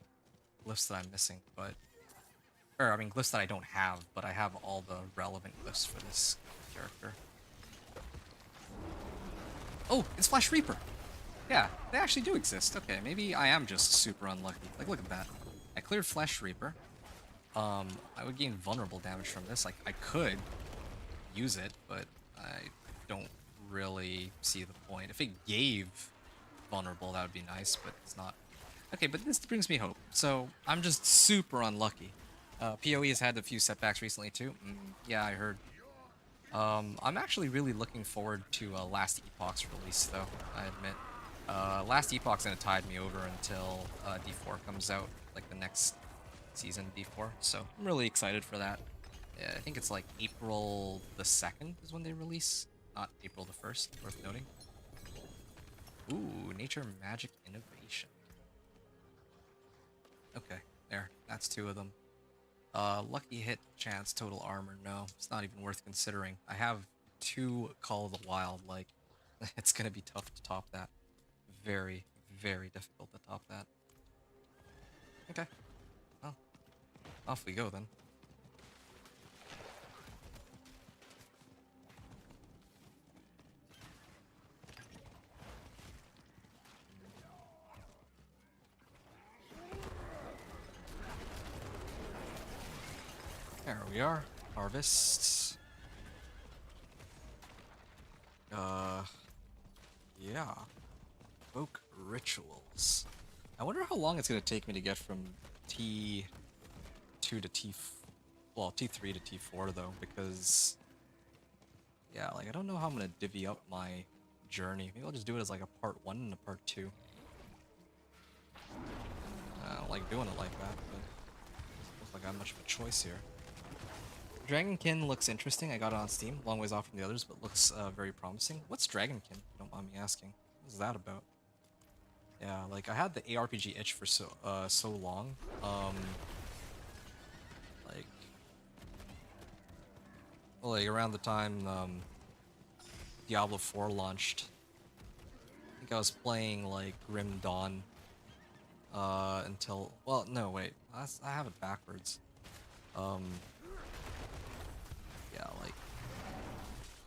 glyphs that I'm missing, but... Or, I mean, glyphs that I don't have, but I have all the relevant glyphs for this character. Oh, it's Flesh Reaper! Yeah, they actually do exist. Okay, maybe I am just super unlucky. Like, look at that. I cleared Flesh Reaper. I would gain vulnerable damage from this. Like, I could use it, but I don't really see the point. If it gave vulnerable, that would be nice, but it's not. Okay, but this brings me hope. So, I'm just super unlucky. PoE has had a few setbacks recently, too. Yeah, I heard. I'm actually really looking forward to Last Epoch's release, though, I admit. Last Epoch's gonna tide me over until D4 comes out, like the next season D4, so I'm really excited for that. Yeah, I think it's like April the 2nd is when they release, not April the 1st, worth noting. Ooh, Nature Magic Innovation. Okay, there, that's 2 of them. Lucky hit chance, total armor, no, it's not even worth considering. I have 2 Call of the Wild, like, it's gonna be tough to top that. Very, very difficult to top that. Okay. Well, off we go then. There we are. Harvests. Yeah. Folk Rituals. I wonder how long it's gonna take me to get from T2 to T3 to T4 though, because yeah, like I don't know how I'm gonna divvy up my journey. Maybe I'll just do it as like a part 1 and a part 2. I don't like doing it like that, but looks like I have much of a choice here. Dragonkin looks interesting. I got it on Steam, long ways off from the others, but looks very promising. What's Dragonkin? If you don't mind me asking. What is that about? Yeah, like I had the ARPG itch for so long. Like, well, like around the time Diablo 4 launched, I think I was playing like Grim Dawn until, well, no, wait, I have it backwards. Yeah, like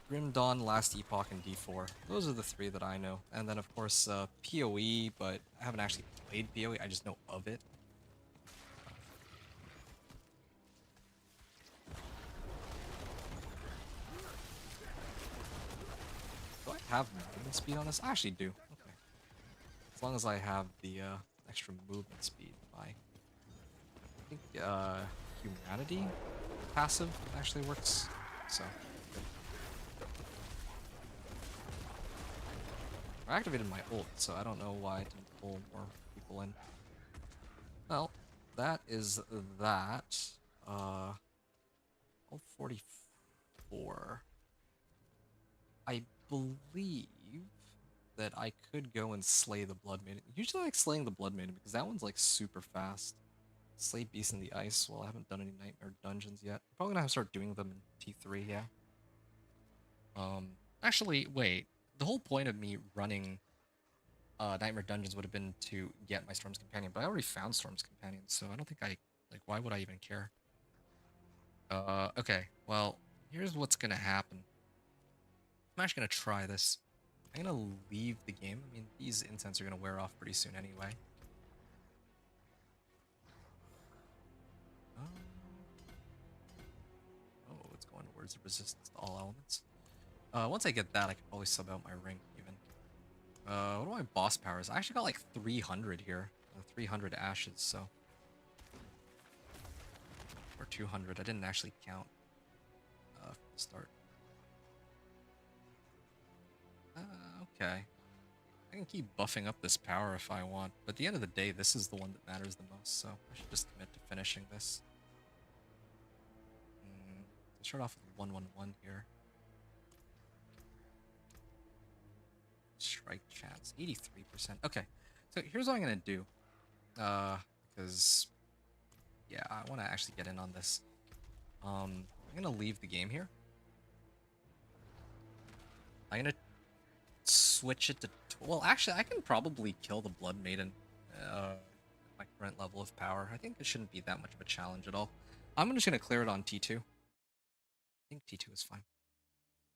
Grim Dawn, Last Epoch, and D4. Those are the three that I know. And then of course PoE, but I haven't actually played PoE. I just know of it. Do I have movement speed on this? I actually do. Okay. As long as I have the extra movement speed. I think Humanity passive actually works. So good. I activated my ult, so I don't know why I didn't pull more people in. Well, that is that. Ult 44. I believe that I could go and slay the Blood Maiden. Usually I like slaying the Blood Maiden because that one's like super fast. Slay Beast in the Ice. Well, I haven't done any Nightmare Dungeons yet. I'm probably gonna have to start doing them in T3, yeah. Actually, wait. The whole point of me running Nightmare Dungeons would have been to get my Storm's Companion, but I already found Storm's Companion, so I don't think like, why would I even care? Okay, well, here's what's gonna happen. I'm actually gonna try this. I'm gonna leave the game. I mean, these incense are gonna wear off pretty soon anyway. Oh, it's going towards the resistance to all elements. Once I get that, I can probably sub out my ring, even. What are my boss powers? I actually got like 300 here. 300 ashes, so. Or 200. I didn't actually count from the start. Okay. I can keep buffing up this power if I want, but at the end of the day, this is the one that matters the most, so I should just commit to finishing this. Let's start off with 111 here. Strike chance, 83%. Okay, so here's what I'm gonna do. Because, yeah, I want to actually get in on this. I'm gonna leave the game here. I'm gonna switch it to... Well, actually, I can probably kill the Blood Maiden at my current level of power. I think it shouldn't be that much of a challenge at all. I'm just gonna clear it on T2. I think T2 is fine.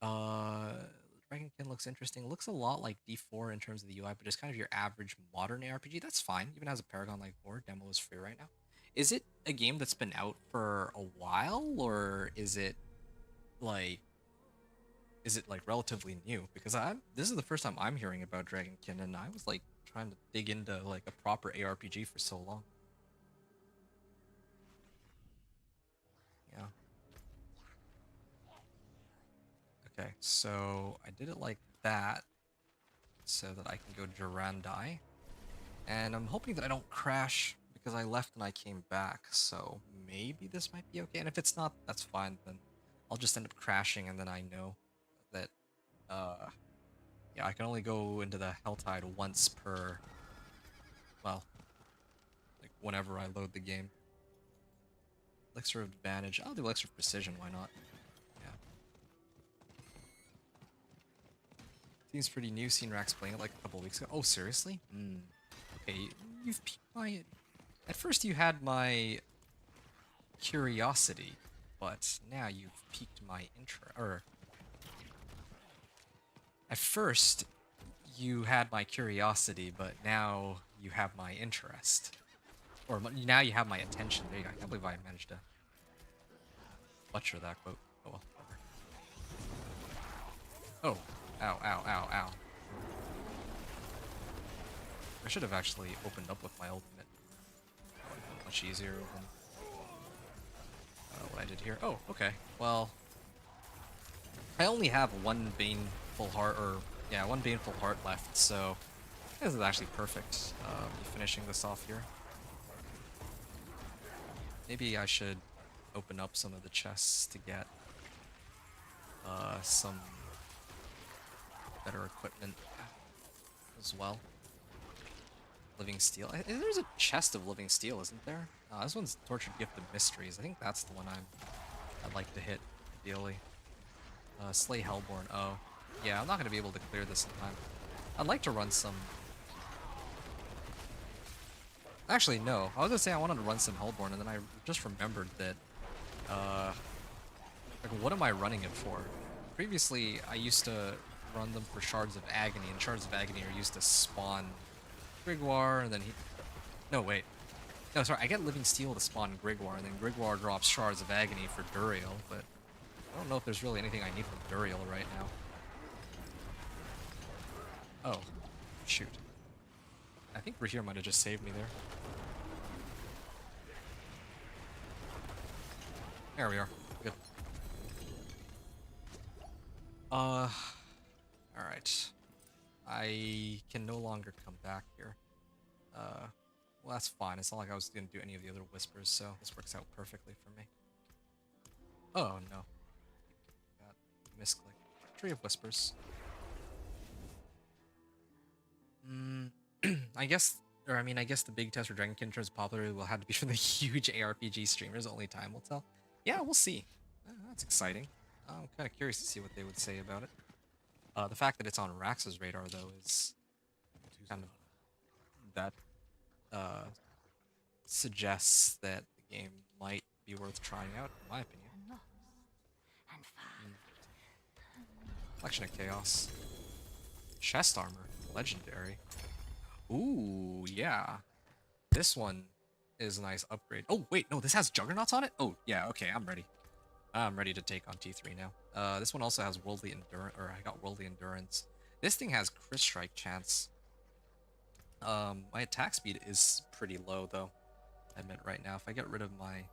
Dragonkin looks interesting. It looks a lot like D4 in terms of the UI, but just kind of your average modern ARPG. That's fine. Even has a Paragon-like lore. Demo is free right now. Is it a game that's been out for a while, or is it like relatively new? Because this is the first time I'm hearing about Dragonkin, and I was like trying to dig into like a proper ARPG for so long. Yeah. Okay, so I did it like that so that I can go Durandai. And I'm hoping that I don't crash because I left and I came back, so maybe this might be okay. And if it's not, that's fine, then I'll just end up crashing, and then I know that, yeah, I can only go into the Helltide once per, well, like whenever I load the game. Elixir of Advantage. I'll do Elixir of Precision, why not? Yeah. Seems pretty new, seen Rax playing it like a couple weeks ago. Oh, seriously? Okay, you've piqued my... At first you had my curiosity, but now you've piqued my interest. Or... At first, you had my curiosity, but now you have my interest. Or now you have my attention. There you go. I can't believe I managed to butcher that quote. Oh well, whatever. Oh. Ow, ow, ow, ow. I should have actually opened up with my ultimate. Much easier than what I did here. Oh, okay. Well, I only have one Baneful Heart, or yeah, one Baneful Heart left, so this is actually perfect. Finishing this off here. Maybe I should open up some of the chests to get some better equipment as well. Living steel. There's a chest of living steel, isn't there? This one's Tortured Gift of Mysteries. I think that's the one I'd like to hit, ideally. Slay Hellborn. Oh, yeah, I'm not gonna be able to clear this in time. I'd like to run some. Actually, no. I was gonna say I wanted to run some Hellborn, and then I just remembered that. Like, what am I running it for? Previously, I used to run them for Shards of Agony, and Shards of Agony are used to spawn Grigwar, and then he... No, wait. No, sorry, I get Living Steel to spawn Grigwar, and then Grigwar drops Shards of Agony for Duriel, but I don't know if there's really anything I need from Duriel right now. Oh, shoot. I think Rahir might have just saved me there. There we are. Good. Alright. I can no longer come back here. Well, that's fine. It's not like I was going to do any of the other whispers, so this works out perfectly for me. Oh, no. That misclick. Tree of Whispers. I guess, or I mean, I guess the big test for Dragonkin turns popular will have to be from the huge ARPG streamers. Only time will tell. Yeah, we'll see. That's exciting. I'm kind of curious to see what they would say about it. The fact that it's on Rax's radar, though, is kind of that suggests that the game might be worth trying out, in my opinion. Collection of Chaos. Chest armor, legendary. Ooh, yeah. This one is a nice upgrade. Oh, wait, no, this has Juggernauts on it? Oh, yeah, okay, I'm ready. I'm ready to take on T3 now. This one also has Worldly Endurance, or I got Worldly Endurance. This thing has Crit Strike chance. My attack speed is pretty low, though. I admit right now, if I get rid of my...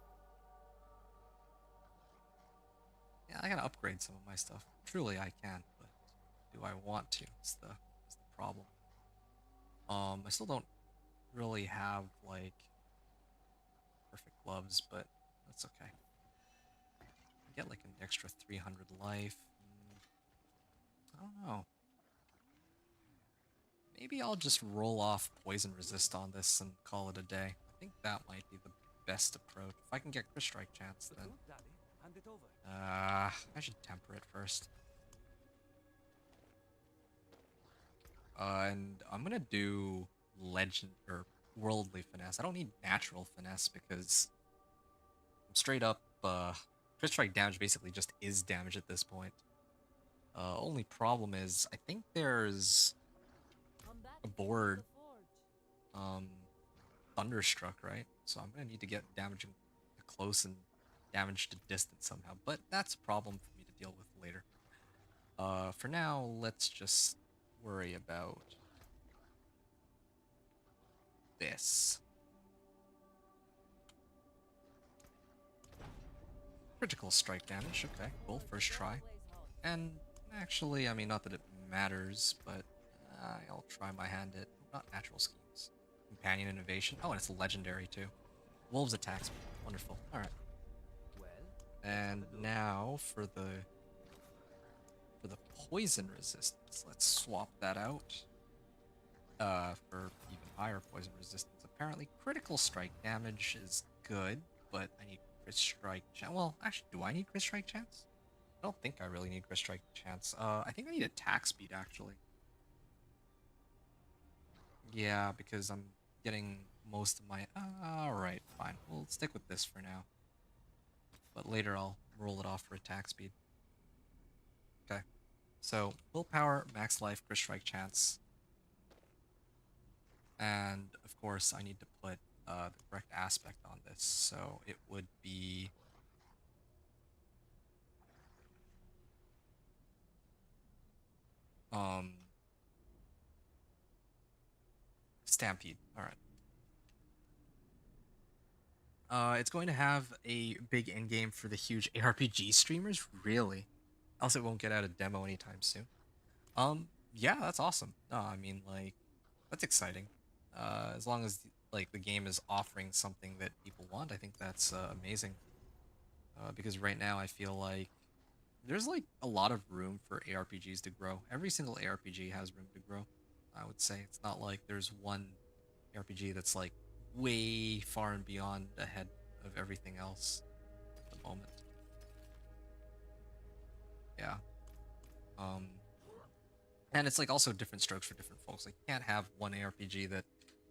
Yeah, I gotta upgrade some of my stuff. Truly, I can, but do I want to? Is the problem. I still don't really have, like, perfect gloves, but that's okay. I get, like, an extra 300 life. I don't know. Maybe I'll just roll off Poison Resist on this and call it a day. I think that might be the best approach. If I can get Crit Strike chance, then... I should temper it first. And I'm gonna do Legend, or Worldly Finesse. I don't need Natural Finesse because I'm straight up, Crit Strike damage basically just is damage at this point. Only problem is, I think there's a board, Thunderstruck, right? So I'm gonna need to get damage close and damage to distance somehow, but that's a problem for me to deal with later. For now, let's just worry about this. Critical strike damage, okay, cool, first try. And actually, I mean, not that it matters, but I'll try my hand at, not natural schemes. Companion Innovation, oh, and it's legendary too. Wolves attacks, wonderful, alright. And now for the poison resistance, let's swap that out for even higher poison resistance. Apparently, critical strike damage is good, but I need crit strike chance. Well, actually, do I need crit strike chance? I don't think I really need crit strike chance. I think I need attack speed actually. Yeah, because I'm getting most of my. All right, fine. We'll stick with this for now. But later I'll roll it off for attack speed. Okay. So, willpower, max life, crit strike chance. And, of course, I need to put the correct aspect on this. So, it would be... Stampede. Alright. It's going to have a big endgame for the huge ARPG streamers? Really? Else it won't get out of demo anytime soon. Yeah, that's awesome. No, I mean, like, that's exciting. As long as, like, the game is offering something that people want, I think that's amazing. Because right now I feel like there's like a lot of room for ARPGs to grow. Every single ARPG has room to grow. I would say it's not like there's one ARPG that's like way far and beyond ahead of everything else at the moment. Yeah. Um, and it's like also different strokes for different folks. Like you can't have one ARPG that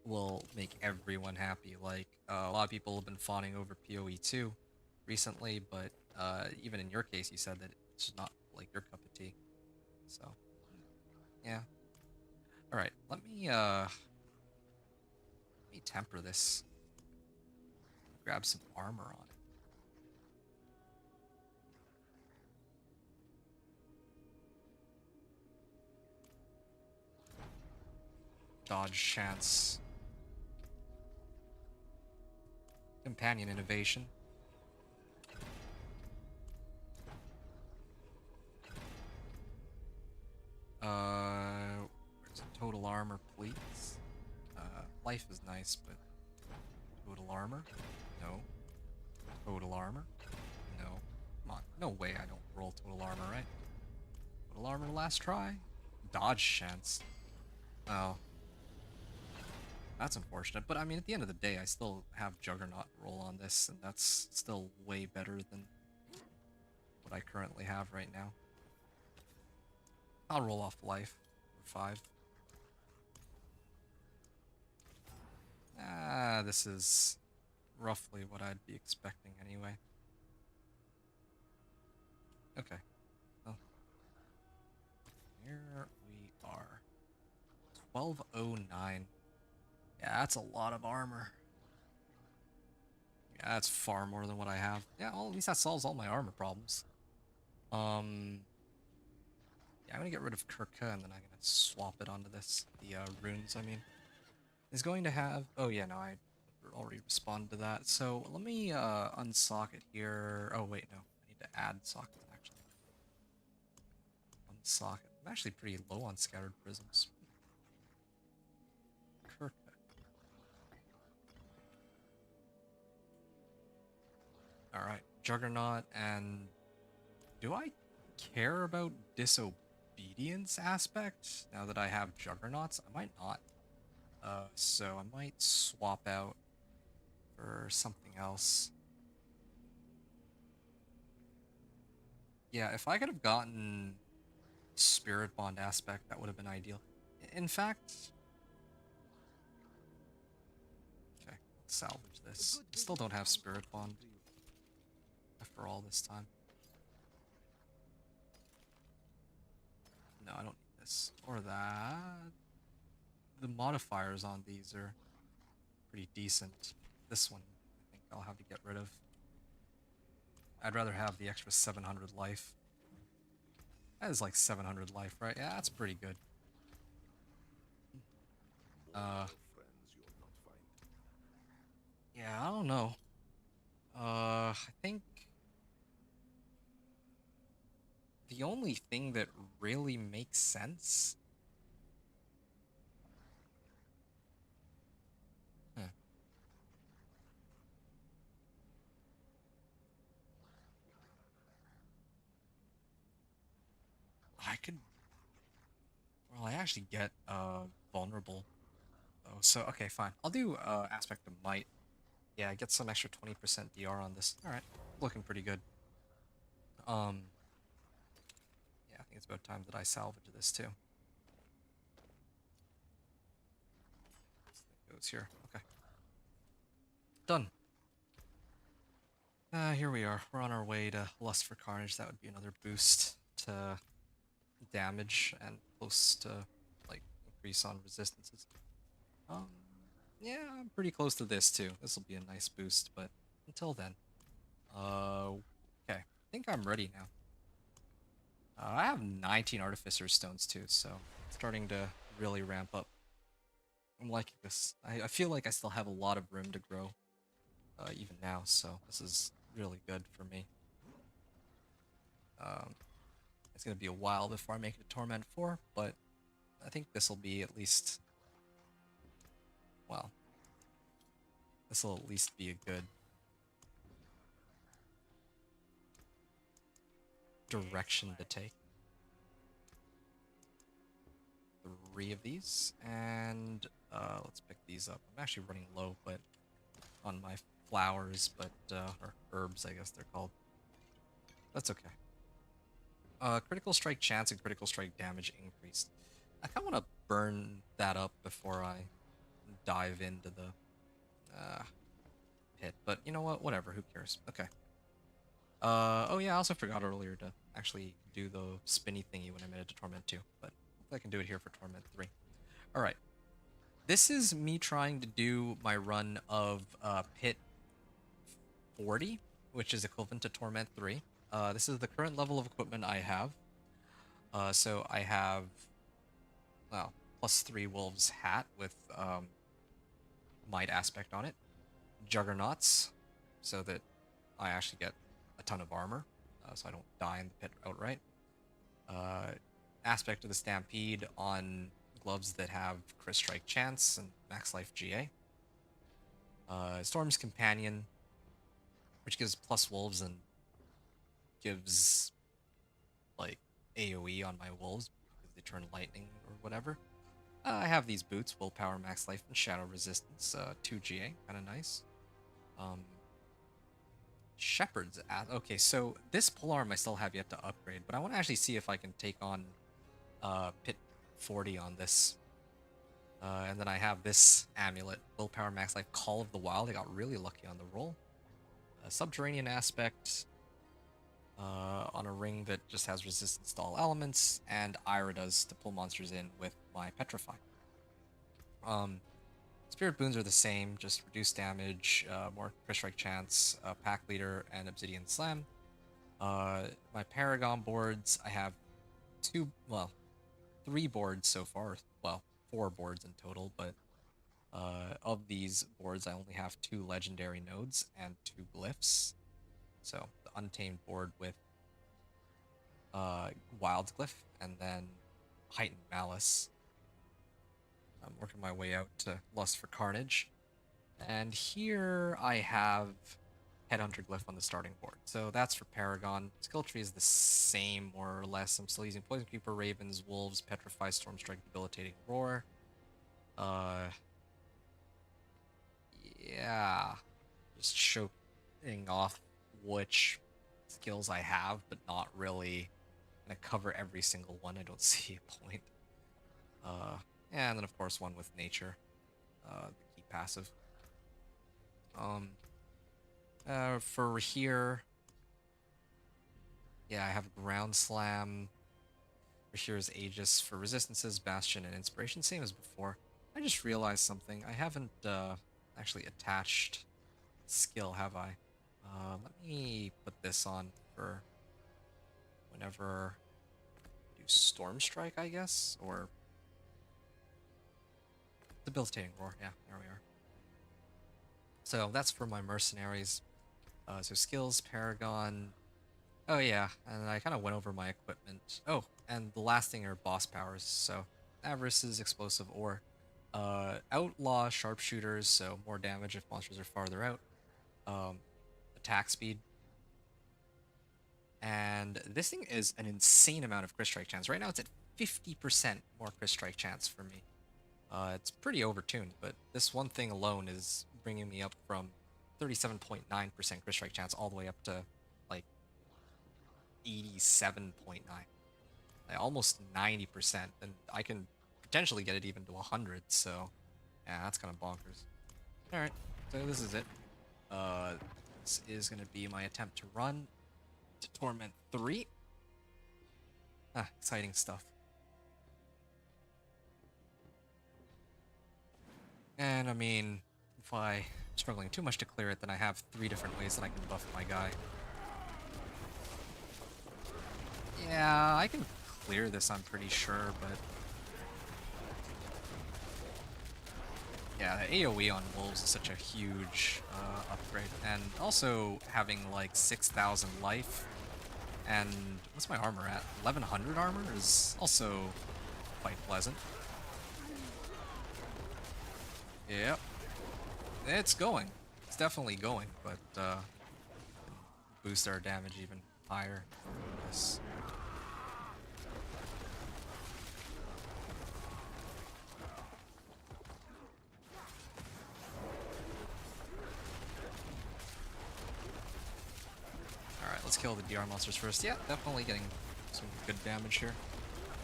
will make everyone happy. Like a lot of people have been fawning over PoE 2 recently, but even in your case, you said that it's not like your cup of tea. So yeah. All right, let me temper this. Grab some armor on it. Dodge chance. Companion innovation. Where's the total armor, please? Life is nice, but total armor? No. Total armor? No. Come on. No way I don't roll total armor, right? Total armor last try? Dodge chance. Oh. That's unfortunate, but I mean, at the end of the day, I still have Juggernaut roll on this, and that's still way better than what I currently have right now. I'll roll off life for 5. This is roughly what I'd be expecting anyway. Okay. Well, here we are. 1209. Yeah, that's a lot of armor. Yeah, that's far more than what I have. Yeah, well, at least that solves all my armor problems. Yeah, I'm gonna get rid of Kirka and then I'm gonna swap it onto this. The runes, I mean. Is going to have... Oh, yeah, no, I already responded to that. So let me unsock it here. Oh, wait, no. I need to add sockets, actually. Unsock it. I'm actually pretty low on scattered prisms. Kirka. Alright, Juggernaut, and do I care about disobedience aspect now that I have Juggernauts? I might not. So I might swap out for something else. Yeah, if I could have gotten Spirit Bond aspect, that would have been ideal. In fact... Okay, let's salvage this. I still don't have Spirit Bond after all this time. No, I don't need this. Or that. The modifiers on these are pretty decent. This one, I think I'll have to get rid of. I'd rather have the extra 700 life. That is like 700 life, right? Yeah, that's pretty good. Yeah, I don't know. I think the only thing that really makes sense. Huh. I could. Well, I actually get vulnerable. Oh, so okay, fine. I'll do aspect of might. Yeah, get some extra 20% DR on this. All right, looking pretty good. Yeah, I think it's about time that I salvage this too. This thing goes here. Okay. Done. Here we are. We're on our way to Lust for Carnage. That would be another boost to damage and close to, like, increase on resistances. Yeah, I'm pretty close to this too. This will be a nice boost, but until then. Okay. I think I'm ready now. I have 19 Artificer Stones too, so starting to really ramp up. I'm liking this. I feel like I still have a lot of room to grow, even now, so this is really good for me. It's gonna be a while before I make it to Torment 4, but I think this will be at least... Well, this will at least be a good... direction to take. 3 of these, and let's pick these up. I'm actually running low, but on my flowers, but or herbs, I guess they're called. That's okay. Critical strike chance and critical strike damage increased. I kind of want to burn that up before I dive into the pit, but you know what? Whatever. Who cares? Okay. Oh yeah, I also forgot earlier to actually do the spinny thingy when I made it to Torment 2, but hopefully I can do it here for Torment 3. Alright. This is me trying to do my run of Pit 40, which is equivalent to Torment 3. This is the current level of equipment I have. So I have, well, +3 Wolves hat with Might aspect on it. Juggernauts, so that I actually get a ton of armor, so I don't die in the pit outright. Aspect of the Stampede on gloves that have crit strike chance and max life GA. Storm's Companion, which gives plus wolves and gives like AoE on my wolves because they turn lightning or whatever. I have these boots, willpower, max life, and shadow resistance, 2 GA, kind of nice. Shepherd's okay, so this polearm I still have yet to upgrade, but I want to actually see if I can take on Pit 40 on this. And then I have this amulet, willpower, max life, Call of the Wild. I got really lucky on the roll. Subterranean aspect on a ring that just has resistance to all elements, and Iridas to pull monsters in with my Petrify. Spirit boons are the same, just reduced damage, more crit strike chance, pack leader, and obsidian slam. My Paragon boards, I have 3 boards so far. Well, 4 boards in total, but of these boards, I only have 2 legendary nodes and 2 glyphs. So the Untamed board with Wild Glyph and then Heightened Malice. I'm working my way out to Lust for Carnage. And here I have Headhunter Glyph on the starting board. So that's for Paragon. Skill tree is the same, more or less. I'm still using Poison Creeper, Ravens, Wolves, Petrify, Storm Strike, Debilitating Roar. Yeah. Just showing off which skills I have, but not really gonna cover every single one. I don't see a point. And then of course one with nature, the key passive. For here, yeah, I have Ground Slam. For here is Aegis for resistances, Bastion, and Inspiration, same as before. I just realized something. I haven't actually attached skill, have I? Let me put this on for whenever I do Storm Strike, I guess, or Debilitating Roar. Yeah, there we are. So that's for my mercenaries. So skills, Paragon. Oh yeah, and I kind of went over my equipment. Oh, and the last thing are boss powers. So Avarice is explosive ore. Outlaw sharpshooters, so more damage if monsters are farther out. Attack speed. And this thing is an insane amount of crit strike chance. Right now it's at 50% more crit strike chance for me. It's pretty overtuned, but this one thing alone is bringing me up from 37.9% crit strike chance all the way up to like 87.9, like almost 90%, and I can potentially get it even to 100. So yeah, that's kind of bonkers. All right, so this is it. This is going to be my attempt to run to Torment 3. Exciting stuff. And I mean, if I'm struggling too much to clear it, then I have 3 different ways that I can buff my guy. Yeah, I can clear this, I'm pretty sure, but yeah, the AoE on Wolves is such a huge upgrade. And also having like 6,000 life, and what's my armor at? 1100 armor is also quite pleasant. Yep. It's going. It's definitely going, but boost our damage even higher. Yes. Alright, let's kill the DR monsters first. Yeah, definitely getting some good damage here.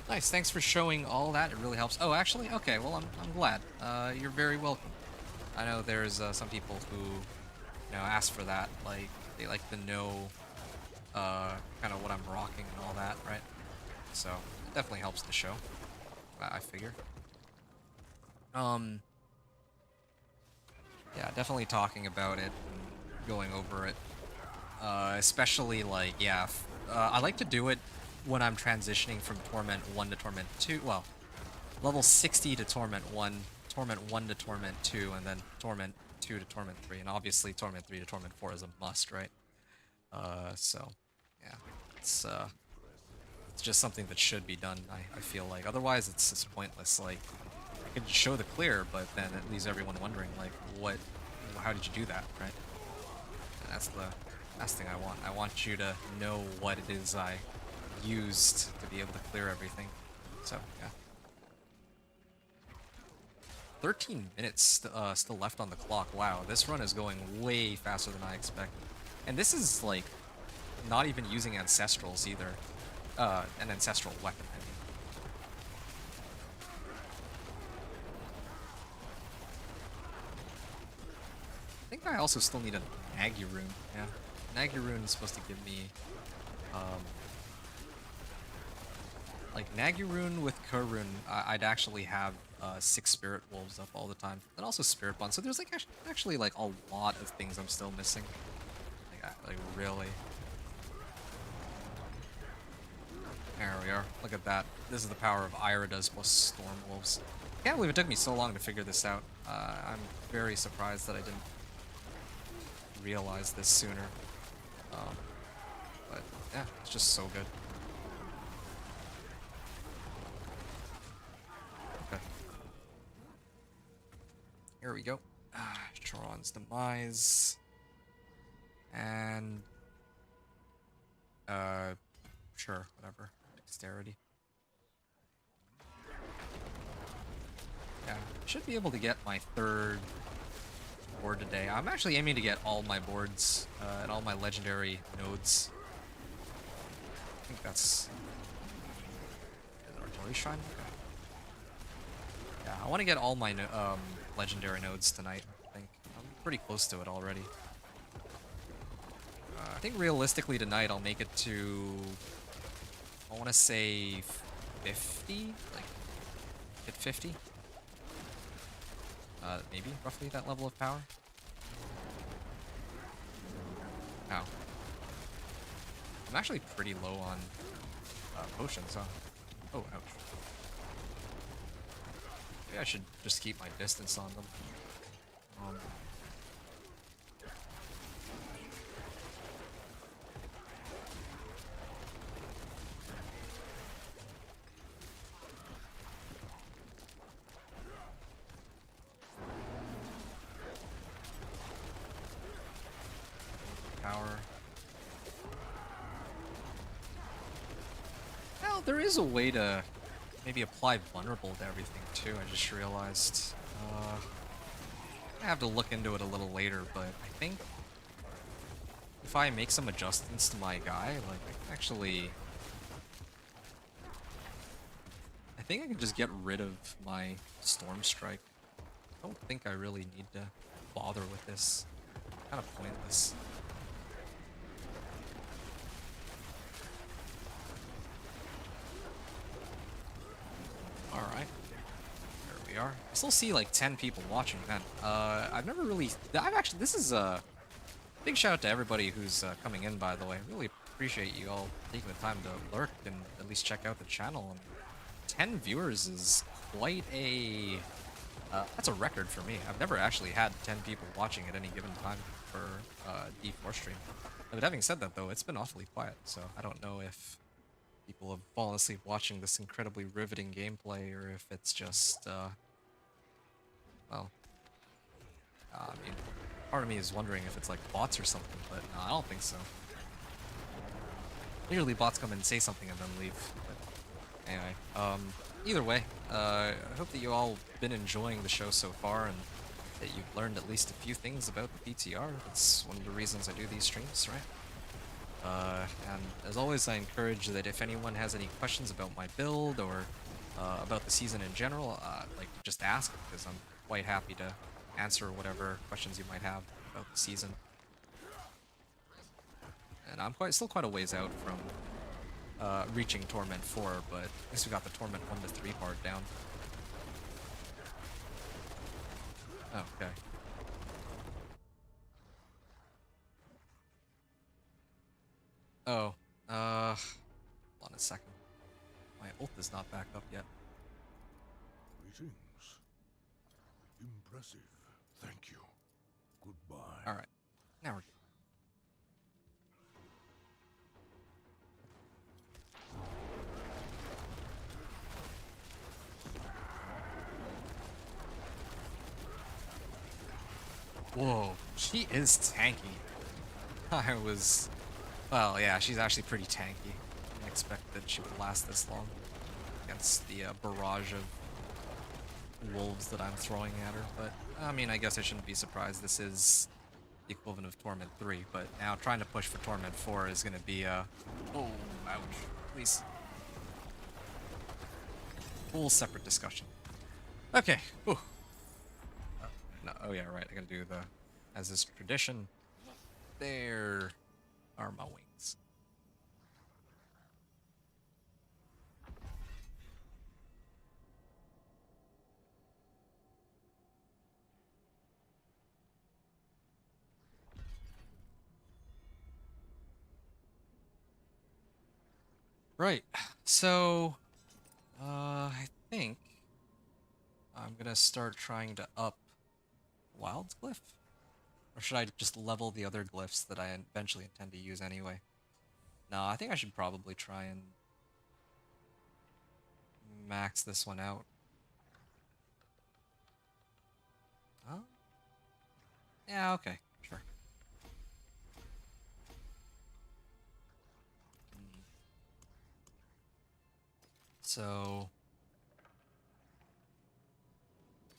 Nice, thanks for showing all that. It really helps. Oh, actually? Okay, well, I'm glad. You're very welcome. I know there's some people who, ask for that. Like, they like to know kind of what I'm rocking and all that, right? So, it definitely helps the show, I figure. Yeah, definitely talking about it and going over it. Especially, like, yeah, I like to do it when I'm transitioning from Torment 1 to Torment 2. Well, level 60 to Torment 1, Torment 1 to Torment 2, and then Torment 2 to Torment 3. And obviously Torment 3 to Torment 4 is a must, right? So, yeah, it's just something that should be done, I feel like. Otherwise, it's just pointless. Like, I could show the clear, but then it leaves everyone wondering, like, how did you do that, right? And that's the last thing I want. I want you to know what it is I used to be able to clear everything. So, yeah. 13 minutes still left on the clock. Wow, this run is going way faster than I expected. And this is, like, not even using ancestrals either. An ancestral weapon, I mean. I think I also still need a Nagy rune. Yeah, Nagy rune is supposed to give me, like Nagy rune with Kurun. I'd actually have 6 spirit wolves up all the time, and also spirit bond. So there's like actually like a lot of things I'm still missing. Like really. There we are. Look at that. This is the power of Iridas plus Storm Wolves. Can't believe it took me so long to figure this out. I'm very surprised that I didn't realize this sooner. But yeah, it's just so good. Okay. Here we go. Tron's Demise. And sure, whatever. Dexterity. Yeah, should be able to get my 3rd board today. I'm actually aiming to get all my boards and all my legendary nodes. I think that's Artillery Shrine. Okay. Yeah, I want to get all my legendary nodes tonight. I think I'm pretty close to it already. I think realistically tonight I'll make it to, I want to say 50, like hit 50. Maybe roughly that level of power. Ow. I'm actually pretty low on potions, huh? Oh, ouch. Maybe I should just keep my distance on them. Power. Well, there is a way to maybe apply vulnerable to everything too. I just realized. I have to look into it a little later, but I think if I make some adjustments to my guy, like I can actually, I think I can just get rid of my Storm Strike. I don't think I really need to bother with this. Kind of pointless. Alright. There we are. I still see like 10 people watching, man. I've never really... this is a big shout out to everybody who's coming in, by the way. Really appreciate you all taking the time to lurk and at least check out the channel. And 10 viewers is quite a... that's a record for me. I've never actually had 10 people watching at any given time for D4 stream. But having said that, though, it's been awfully quiet, so I don't know if people have fallen asleep watching this incredibly riveting gameplay, or if it's just, well, I mean, part of me is wondering if it's like bots or something, but no, I don't think so. Usually bots come and say something and then leave. But anyway, either way, I hope that you all been enjoying the show so far and that you've learned at least a few things about the PTR. That's one of the reasons I do these streams, right? And as always, I encourage that if anyone has any questions about my build or about the season in general, like just ask, because I'm quite happy to answer whatever questions you might have about the season. And I'm still quite a ways out from reaching Torment 4, but at least we got the Torment 1 to 3 part down. Okay. Oh, hold on a second. My ult is not back up yet. Greetings. Impressive. Thank you. Goodbye. Alright, now we're good. Whoa, she is tanky. I was... Well, yeah, she's actually pretty tanky. I didn't expect that she would last this long against the barrage of wolves that I'm throwing at her. But, I mean, I guess I shouldn't be surprised. This is the equivalent of Torment 3. But now trying to push for Torment 4 is going to be oh, ouch. Please. Whole separate discussion. Okay. Ooh. No, oh yeah, right. I can do the, as is tradition, there are my wings. Right. So, I think I'm gonna start trying to up Wild's glyph? Or should I just level the other glyphs that I eventually intend to use anyway? No, I think I should probably try and max this one out. Oh? Yeah, okay, sure. So...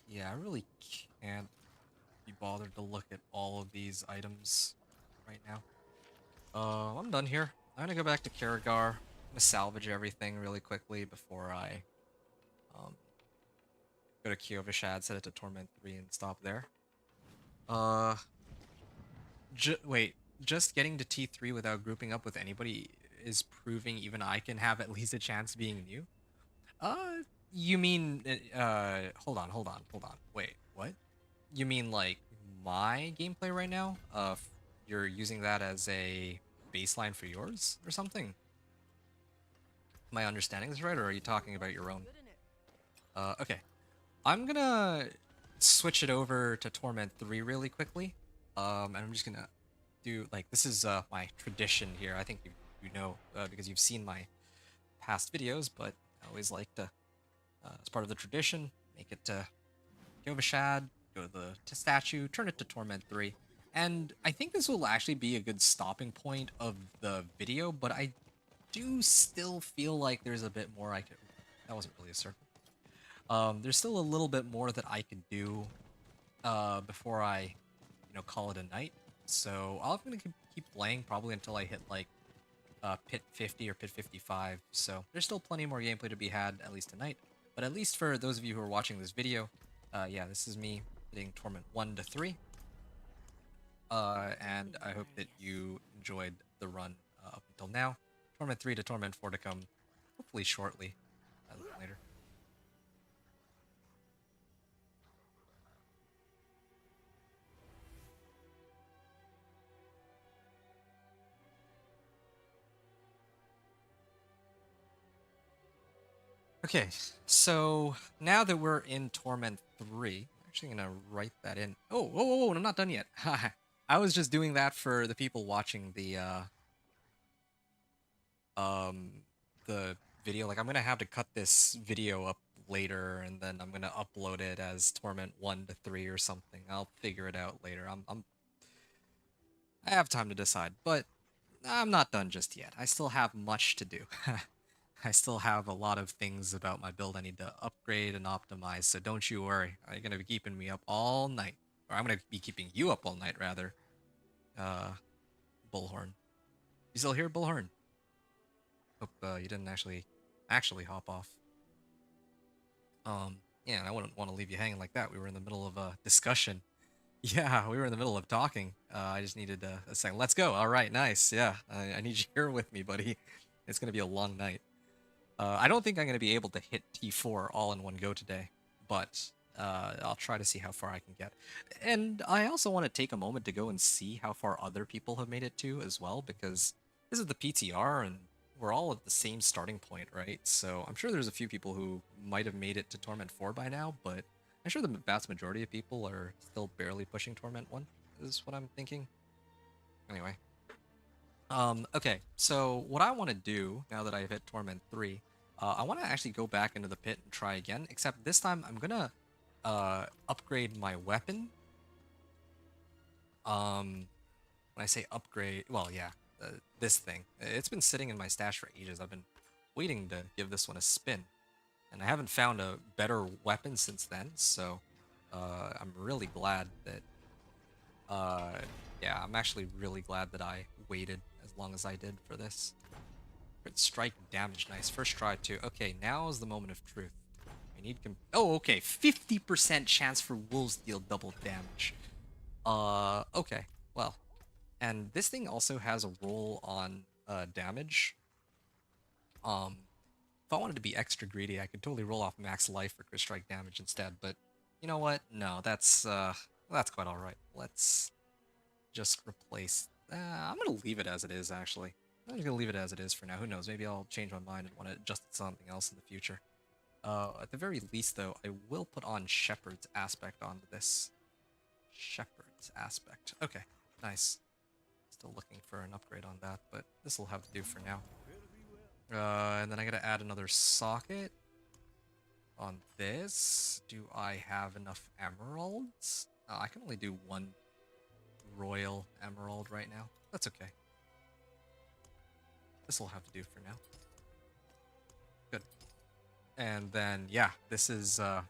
yeah, I really can't be bothered to look at all of these items right now. I'm done here. I'm gonna go back to Karagar. I'm gonna salvage everything really quickly before I go to Kyovashad, set it to Torment 3 and stop there. Wait, just getting to T3 without grouping up with anybody is proving even I can have at least a chance being new? You mean, hold on. Wait, what? You mean, like, my gameplay right now? You're using that as a baseline for yours or something? Am I understanding this right, or are you talking about your own? Okay. I'm gonna switch it over to Torment 3 really quickly. And I'm just gonna do, like, this is, my tradition here. I think you know, because you've seen my past videos, but I always like to, as part of the tradition, make it to Kyovashad, go to the statue, turn it to Torment 3. And I think this will actually be a good stopping point of the video, but I do still feel like there's a bit more I could... That wasn't really a circle. There's still a little bit more that I could do before I, call it a night. So I'm gonna keep playing probably until I hit like pit 50 or pit 55. So there's still plenty more gameplay to be had, at least tonight. But at least for those of you who are watching this video, yeah, this is me hitting Torment 1 to 3. And I hope that you enjoyed the run up until now. Torment 3 to Torment 4 to come, hopefully shortly, later. Okay, so now that we're in Torment 3, I'm actually gonna write that in. Oh, whoa, whoa, whoa, I'm not done yet. I was just doing that for the people watching the video. Like, I'm gonna have to cut this video up later, and then I'm gonna upload it as Torment 1 to 3 or something. I'll figure it out later. I have time to decide, but I'm not done just yet. I still have much to do. I still have a lot of things about my build I need to upgrade and optimize, so don't you worry. I'm gonna be keeping me up all night. Or I'm gonna be keeping you up all night, rather. Uh, Bullhorn. You still here, Bullhorn? Hope you didn't actually hop off. Yeah, I wouldn't want to leave you hanging like that. We were in the middle of a discussion. Yeah, we were in the middle of talking. I just needed a second. Let's go. All right, nice. Yeah, I need you here with me, buddy. It's gonna be a long night. I don't think I'm gonna be able to hit T4 all in one go today, but I'll try to see how far I can get. And I also want to take a moment to go and see how far other people have made it to as well, because this is the PTR and we're all at the same starting point, right? So I'm sure there's a few people who might have made it to Torment 4 by now, but I'm sure the vast majority of people are still barely pushing Torment 1, is what I'm thinking. Anyway. Okay, so what I want to do, now that I've hit Torment 3, I want to actually go back into the pit and try again, except this time I'm gonna upgrade my weapon. When I say upgrade, well, yeah, this thing. It's been sitting in my stash for ages. I've been waiting to give this one a spin. And I haven't found a better weapon since then, so I'm really glad that... yeah, I'm actually really glad that I waited as long as I did for this. Crit strike damage, nice. First try too. Okay, now is the moment of truth. I need oh, okay, 50% chance for wolves deal double damage. Okay, well. And this thing also has a roll on damage. If I wanted to be extra greedy, I could totally roll off max life for crit strike damage instead, but you know what? No, that's quite alright. Let's just replace... I'm gonna leave it as it is, actually. I'm just gonna leave it as it is for now. Who knows? Maybe I'll change my mind and want to adjust it to something else in the future. At the very least, though, I will put on Shepherd's Aspect onto this. Shepherd's Aspect. Okay, nice. Still looking for an upgrade on that, but this will have to do for now. And then I gotta add another socket on this. Do I have enough emeralds? I can only do one royal emerald right now. That's okay. This will have to do for now. Good. And then, yeah, this is a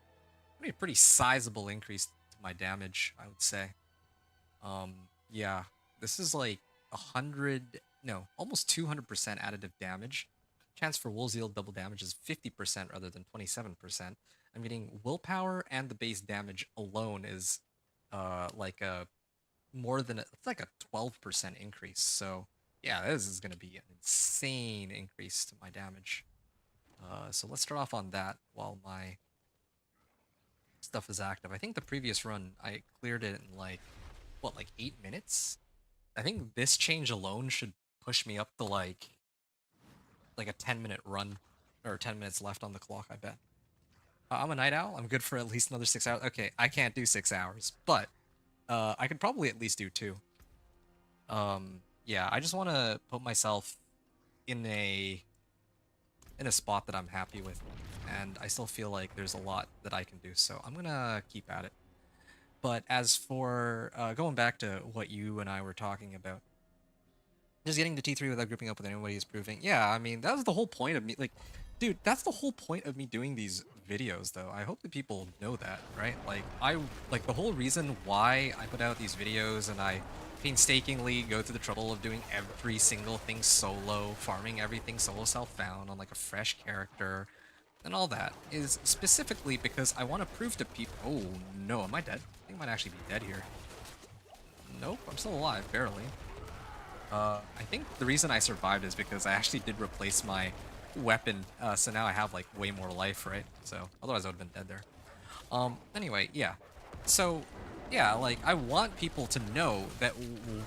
pretty sizable increase to my damage, I would say. Yeah, this is like 100, no, almost 200% additive damage. Chance for wolves deal double damage is 50% rather than 27%. I'm getting willpower, and the base damage alone is like a more than it's like a 12% increase. So yeah, this is going to be an insane increase to my damage. So let's start off on that while my stuff is active. I think the previous run I cleared it in like, what, like 8 minutes? I think this change alone should push me up to like a 10-minute run, or 10 minutes left on the clock, I bet. I'm a night owl. I'm good for at least another 6 hours. Okay, I can't do 6 hours, but I could probably at least do 2. Yeah, I just want to put myself in a spot that I'm happy with, and I still feel like there's a lot that I can do, so I'm gonna keep at it. But as for going back to what you and I were talking about, just getting to T3 without grouping up with anybody is proving. Yeah, I mean, that was the whole point of me, like, dude, that's the whole point of me doing these videos, though. I hope that people know that, right? Like, the whole reason why I put out these videos and I painstakingly go through the trouble of doing every single thing solo, farming everything solo self-found on, like, a fresh character, and all that, is specifically because I want to prove to people... Oh, no, am I dead? I think I might actually be dead here. Nope, I'm still alive, barely. I think the reason I survived is because I actually did replace my weapon, so now I have, like, way more life, right? So, otherwise I would have been dead there. Anyway, yeah. So, yeah, like, I want people to know that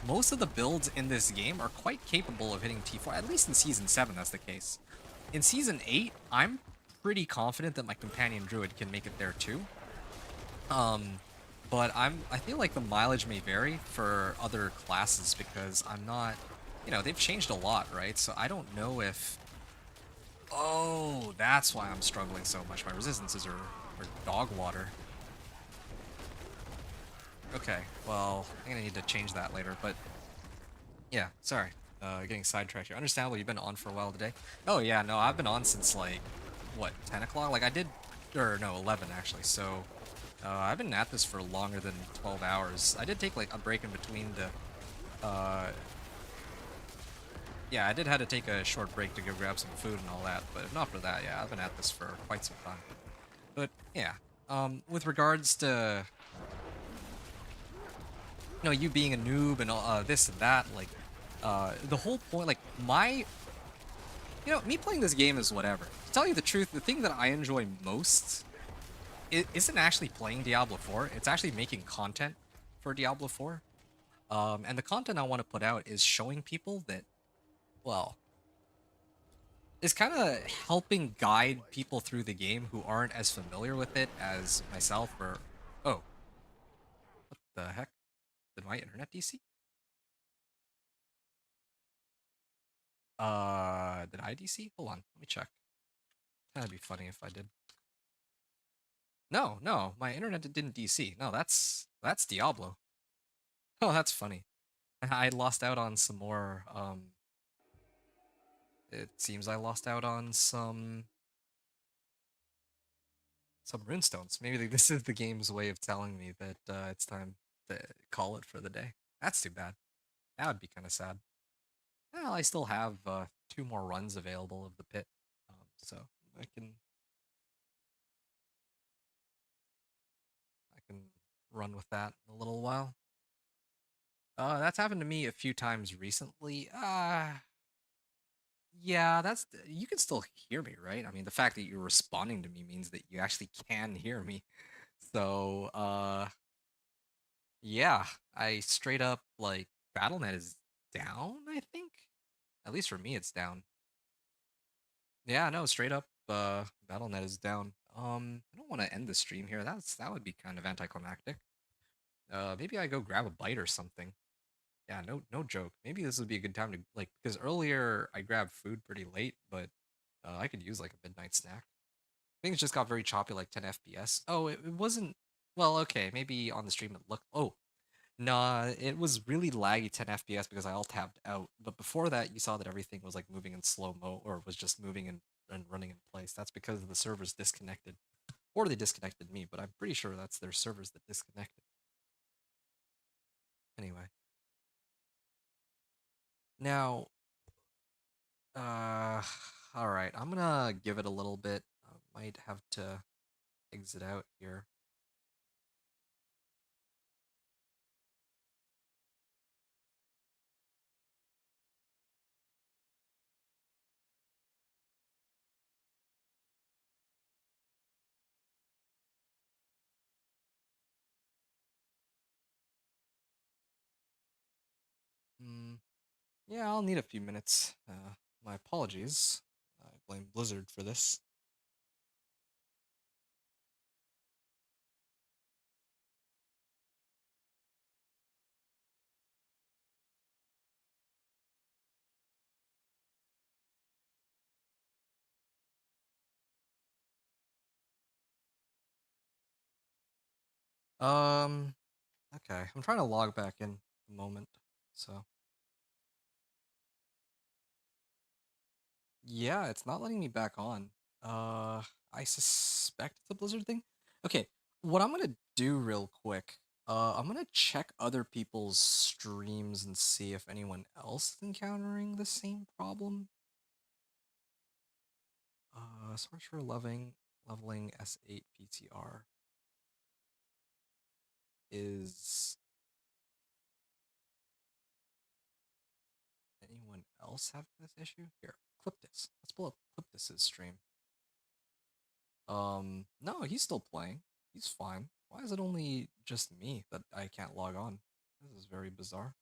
most of the builds in this game are quite capable of hitting T4, at least in Season 7 that's the case. In Season 8, I'm pretty confident that my companion Druid can make it there too. But I feel like the mileage may vary for other classes because I'm not, you know, they've changed a lot, right? So I don't know if... Oh, that's why I'm struggling so much. My resistances are dog water. Okay, well, I'm gonna need to change that later, but... Yeah, sorry. getting sidetracked here. Understandable, you've been on for a while today. Oh yeah, no, I've been on since like what 10 o'clock. Like I did, or no, 11 actually. So I've been at this for longer than 12 hours. I did take like a break in between to, yeah, I did have to take a short break to go grab some food and all that. But if not for that, yeah, I've been at this for quite some time. But yeah, with regards to you being a noob and all this and that, like the whole point, like me playing this game is whatever. To tell you the truth, the thing that I enjoy most isn't actually playing Diablo 4. It's actually making content for Diablo 4. And the content I want to put out is showing people that, well, is kind of helping guide people through the game who aren't as familiar with it as myself or, oh, what the heck? Did my internet DC? Did I DC? Hold on, let me check. That'd be funny if I did. No, no, my internet didn't DC. No, that's Diablo. Oh, that's funny. I lost out on some more, it seems I lost out on some runestones. Maybe this is the game's way of telling me that it's time to call it for the day. That's too bad. That would be kind of sad. Well, I still have 2 more runs available of the pit, so I can I can run with that in a little while. That's happened to me a few times recently. Yeah, you can still hear me, right? I mean, the fact that you're responding to me means that you actually can hear me. So, yeah, I straight up like BattleNet is down, I think. At least for me it's down. Yeah, no, straight up BattleNet is down. I don't want to end the stream here. That would be kind of anticlimactic. Maybe I go grab a bite or something. Yeah, no joke. Maybe this would be a good time to like because earlier I grabbed food pretty late, but I could use like a midnight snack. Things just got very choppy, like 10 FPS. Oh, it wasn't. Well, okay, maybe on the stream it looked. Oh, nah, it was really laggy 10 FPS because I all tabbed out. But before that, you saw that everything was like moving in slow mo, or was just moving and running in place. That's because the servers disconnected, or they disconnected me. But I'm pretty sure that's their servers that disconnected. Anyway, now, uh, all right, I'm gonna give it a little bit. I might have to exit out here. Hmm. Yeah, I'll need a few minutes. My apologies. I blame Blizzard for this. Um, okay. I'm trying to log back in the moment. So, yeah, it's not letting me back on. I suspect it's a Blizzard thing. Okay, what I'm gonna do real quick, I'm gonna check other people's streams and see if anyone else is encountering the same problem. Search for leveling S8 PTR. Is anyone else having this issue? Here, Cliptis. Let's pull up Cliptis's stream. No, he's still playing. He's fine. Why is it only just me that I can't log on? This is very bizarre.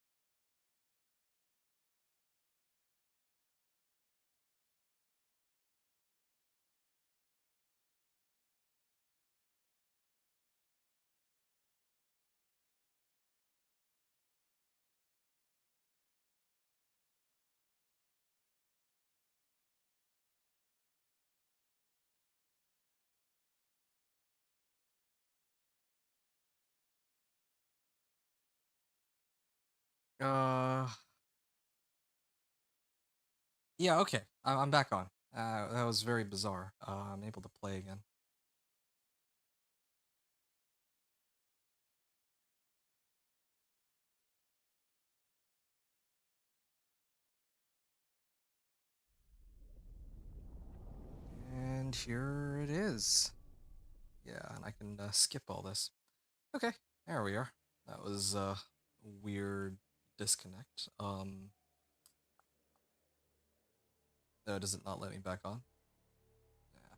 Uh, Yeah, okay. I'm back on. That was very bizarre. I'm able to play again. And here it is. Yeah, and I can skip all this. Okay, there we are. That was a weird disconnect. Does it not let me back on? Yeah.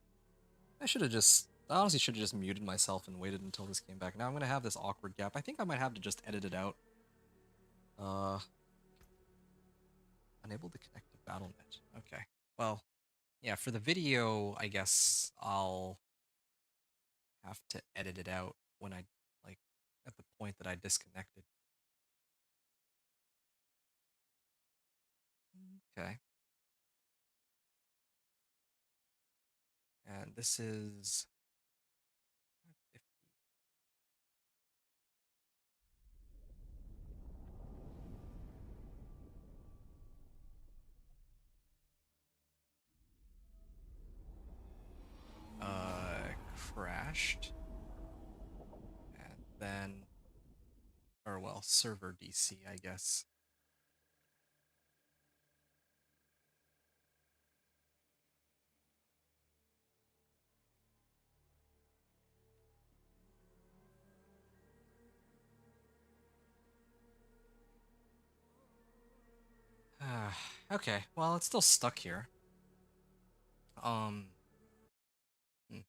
I should have just, I honestly should have just muted myself and waited until this came back. Now I'm gonna have this awkward gap. I think I might have to just edit it out. Uh, Unable to connect to BattleNet. Okay. Well, yeah, for the video, I guess I'll have to edit it out when I, like, at the point that I disconnected. Okay. And this is 50. Crashed. And then, or well, server DC, I guess. Okay, well, it's still stuck here. Um, hmm.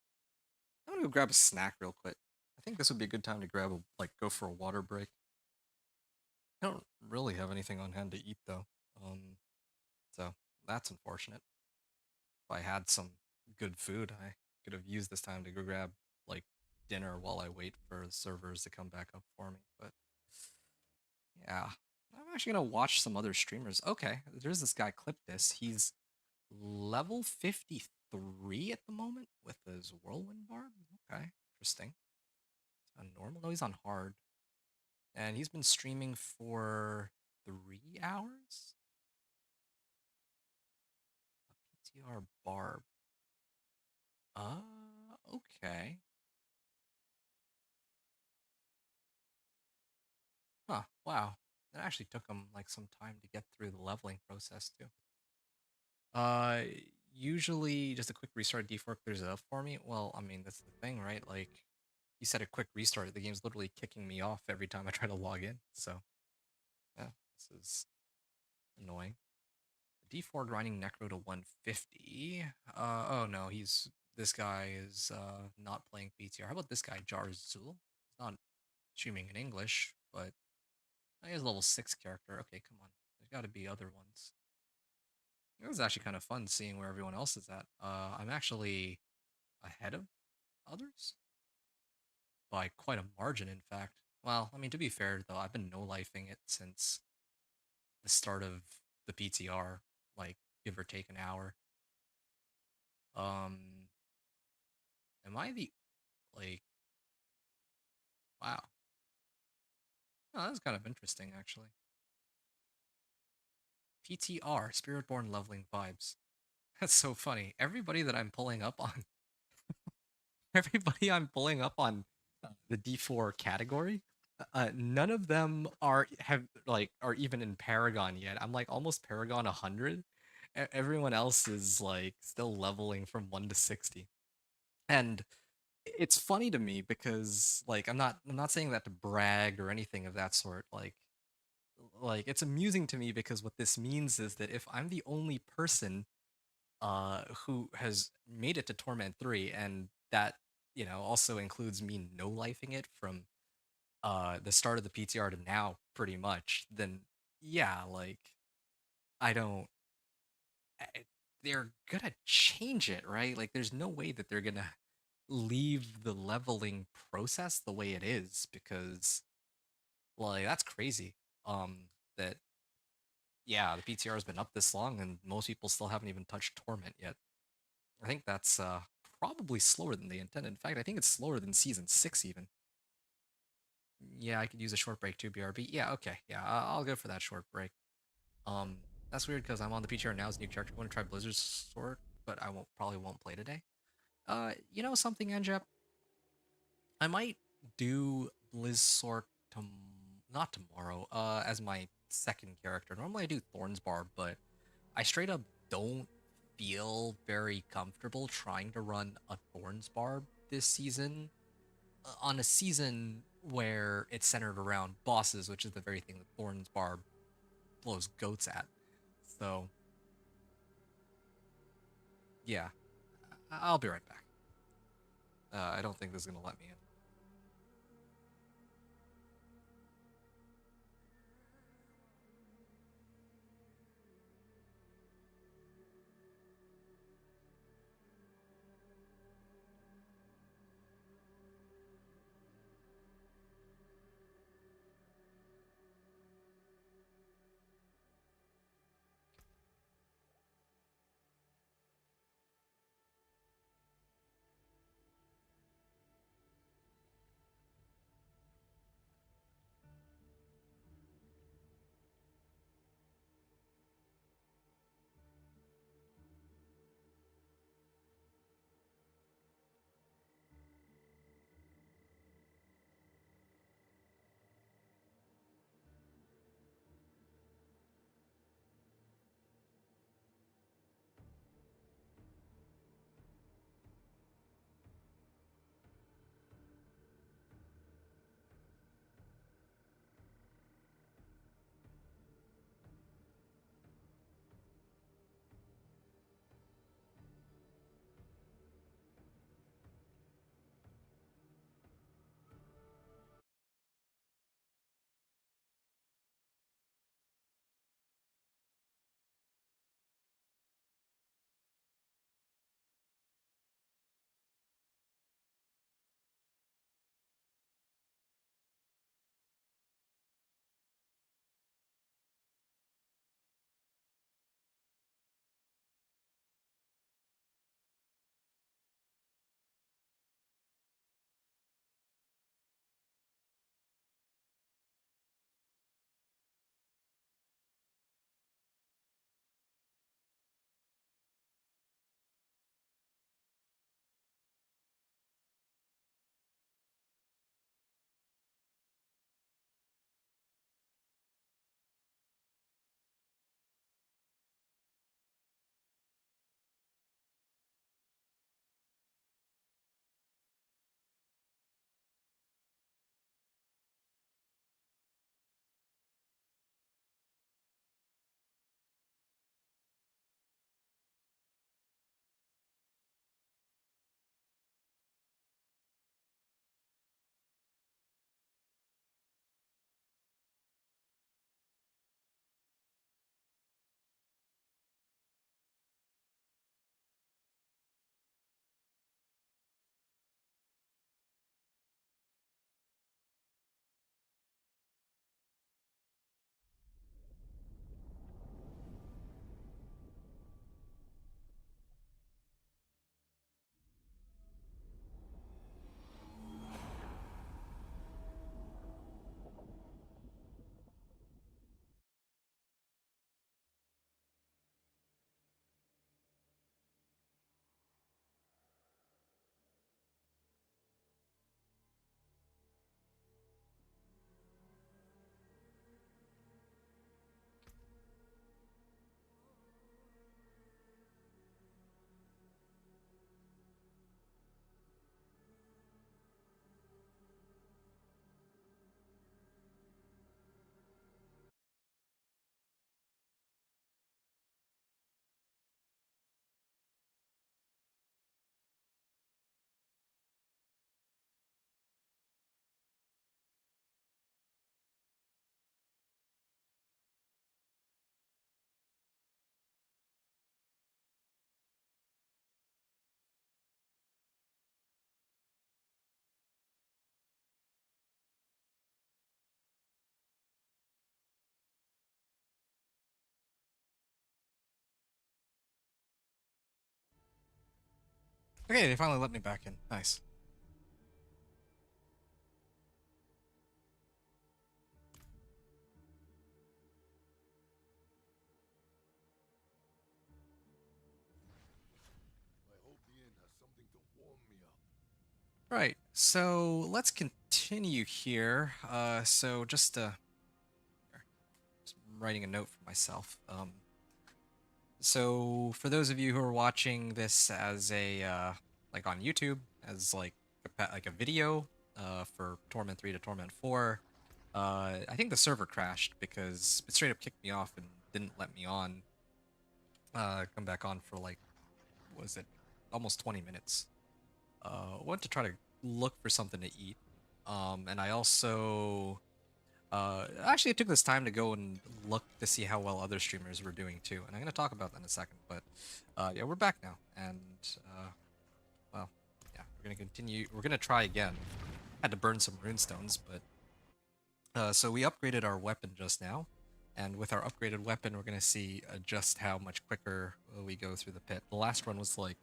I'm gonna go grab a snack real quick. I think this would be a good time to grab a, like, go for a water break. I don't really have anything on hand to eat though. So that's unfortunate. If I had some good food, I could have used this time to go grab like dinner while I wait for the servers to come back up for me. But yeah, I'm actually gonna watch some other streamers. Okay, there's this guy Clip This. He's level 53 at the moment with his whirlwind barb. Okay, interesting. On normal? No, he's on hard. And he's been streaming for 3 hours? A PTR barb. Okay. Huh, wow. It actually took him like some time to get through the leveling process too. Uh, Usually just a quick restart D4 clears it up for me. Well, I mean, that's the thing, right? Like, you said a quick restart, the game's literally kicking me off every time I try to log in. So, yeah, this is annoying. D4 grinding Necro to 150. Oh no, this guy is not playing PTR. How about this guy, Jarzul? He's not streaming in English, but he has a level 6 character. Okay, come on. There's got to be other ones. It was actually kind of fun seeing where everyone else is at. I'm actually ahead of others by quite a margin, in fact. Well, I mean, to be fair, though, I've been no-lifing it since the start of the PTR, like, give or take an hour. Um, am I the, like, wow. Oh, that's kind of interesting, actually. PTR, Spiritborn leveling vibes. That's so funny. Everybody that I'm pulling up on, everybody I'm pulling up on the D4 category, none of them are even in Paragon yet. I'm like almost Paragon 100. Everyone else is like still leveling from 1 to 60. And it's funny to me because like I'm not saying that to brag or anything of that sort. Like it's amusing to me because what this means is that if I'm the only person who has made it to Torment 3, and that, also includes me no-lifing it from the start of the PTR to now, pretty much, then yeah, like I don't. They're gonna change it, right? Like, there's no way that they're gonna leave the leveling process the way it is because, like, that's crazy. That Yeah, the PTR has been up this long, and most people still haven't even touched Torment yet. I think that's probably slower than they intended. In fact, I think it's slower than Season 6 even. Yeah, I could use a short break too, BRB. Yeah, okay. Yeah, I'll go for that short break. Um, That's weird because I'm on the PTR now as a new character. I want to try Blizzard's Sword, but I probably won't play today. You know something, Anjep? I might do Blizz Sword not tomorrow, as my second character. Normally I do Thorn's Barb, but I straight up don't feel very comfortable trying to run a Thorn's Barb this season on a season where it's centered around bosses, which is the very thing that Thorn's Barb blows goats at. So, yeah, I'll be right back. I don't think this is going to let me in. Okay, they finally let me back in. Nice. Right, so let's continue here. So just writing a note for myself. So for those of you who are watching this as a like on YouTube as like like a video for Torment 3 to Torment 4, I think the server crashed because it straight up kicked me off and didn't let me on. Come back on for like, what was it, almost 20 minutes. Went to try to look for something to eat. And I also actually, I took this time to go and look to see how well other streamers were doing too, and I'm gonna talk about that in a second. But yeah, we're back now, and well, yeah, we're gonna continue. We're gonna try again. Had to burn some runestones, but so we upgraded our weapon just now, and with our upgraded weapon, we're gonna see just how much quicker we go through the pit. The last run was like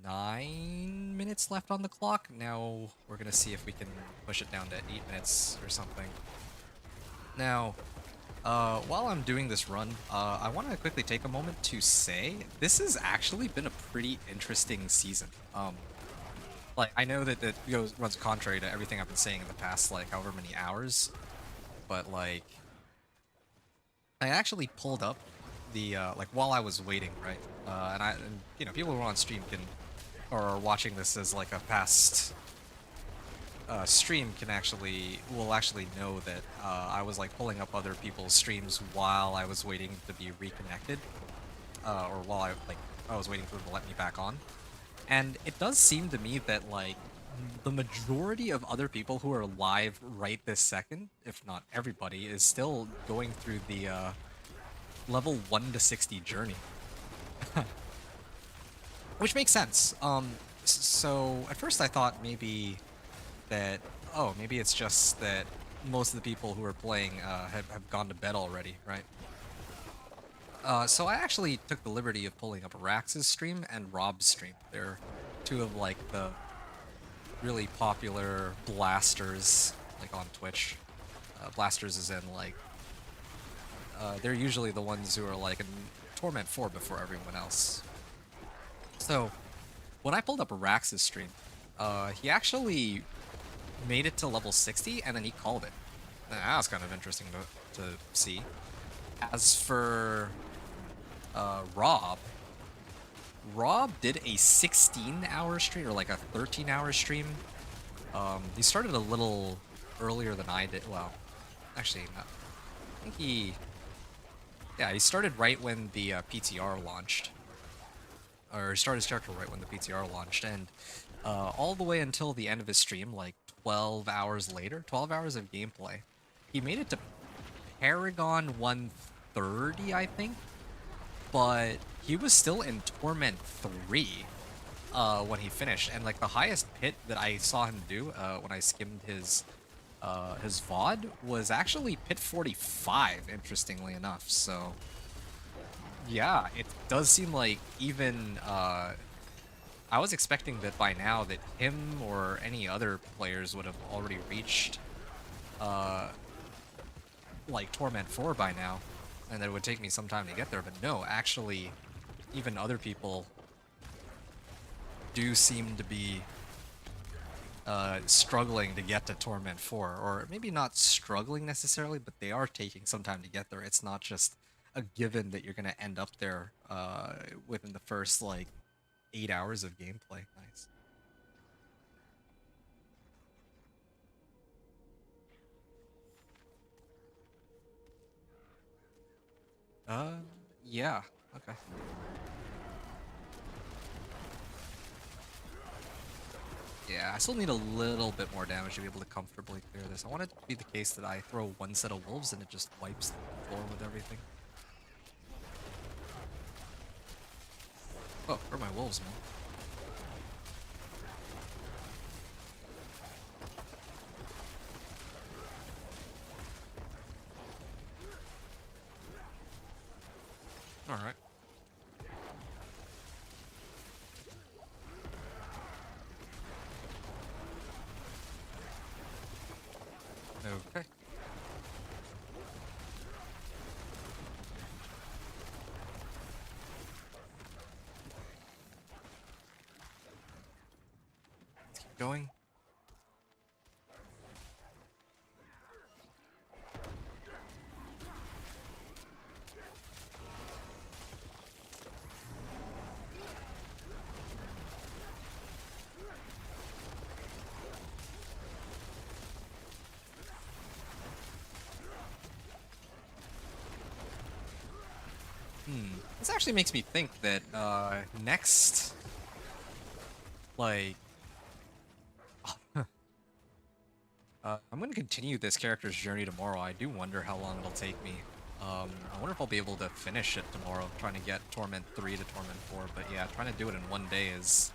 9 minutes left on the clock. Now we're gonna see if we can push it down to 8 minutes or something. Now, while I'm doing this run, I want to quickly take a moment to say this has actually been a pretty interesting season. Like, I know that runs contrary to everything I've been saying in the past, like, however many hours, but, like, I actually pulled up the, like, while I was waiting, right? And you know, people who are on stream or are watching this as, like, a past stream will actually know that I was like pulling up other people's streams while I was waiting to be reconnected, or while I was waiting for them to let me back on. And it does seem to me that like the majority of other people who are live right this second, if not everybody, is still going through the level 1 to 60 journey. Which makes sense. So at first I thought maybe that, oh, maybe it's just that most of the people who are playing have gone to bed already, right? So I actually took the liberty of pulling up Rax's stream and Rob's stream. They're two of like the really popular blasters like on Twitch. Blasters is in like they're usually the ones who are like in Torment 4 before everyone else. So when I pulled up Rax's stream, he actually made it to level 60 and then he called it. That was kind of interesting to see. As for Rob did a 16-hour stream, or like a 13-hour stream. He started a little earlier than I did. Well, actually, not. I think he started right when the PTR launched. Or he started his character right when the PTR launched, and all the way until the end of his stream, like 12 hours later, 12 hours of gameplay, he made it to Paragon 130, I think, but he was still in Torment 3 when he finished, and like the highest pit that I saw him do when I skimmed his VOD was actually pit 45, interestingly enough. So yeah, it does seem like even I was expecting that by now that him or any other players would have already reached like Torment 4 by now, and that it would take me some time to get there, but no, actually, even other people do seem to be struggling to get to Torment 4, or maybe not struggling necessarily, but they are taking some time to get there. It's not just a given that you're going to end up there within the first, like, 8 hours of gameplay. Nice. Yeah, okay. Yeah, I still need a little bit more damage to be able to comfortably clear this. I want it to be the case that I throw one set of wolves and it just wipes the floor with everything. Oh, where are my wolves, man? Alright. Okay. going. This actually makes me think that next, like, I'm gonna continue this character's journey tomorrow. I do wonder how long it'll take me. I wonder if I'll be able to finish it tomorrow, trying to get Torment 3 to Torment 4. But yeah, trying to do it in one day is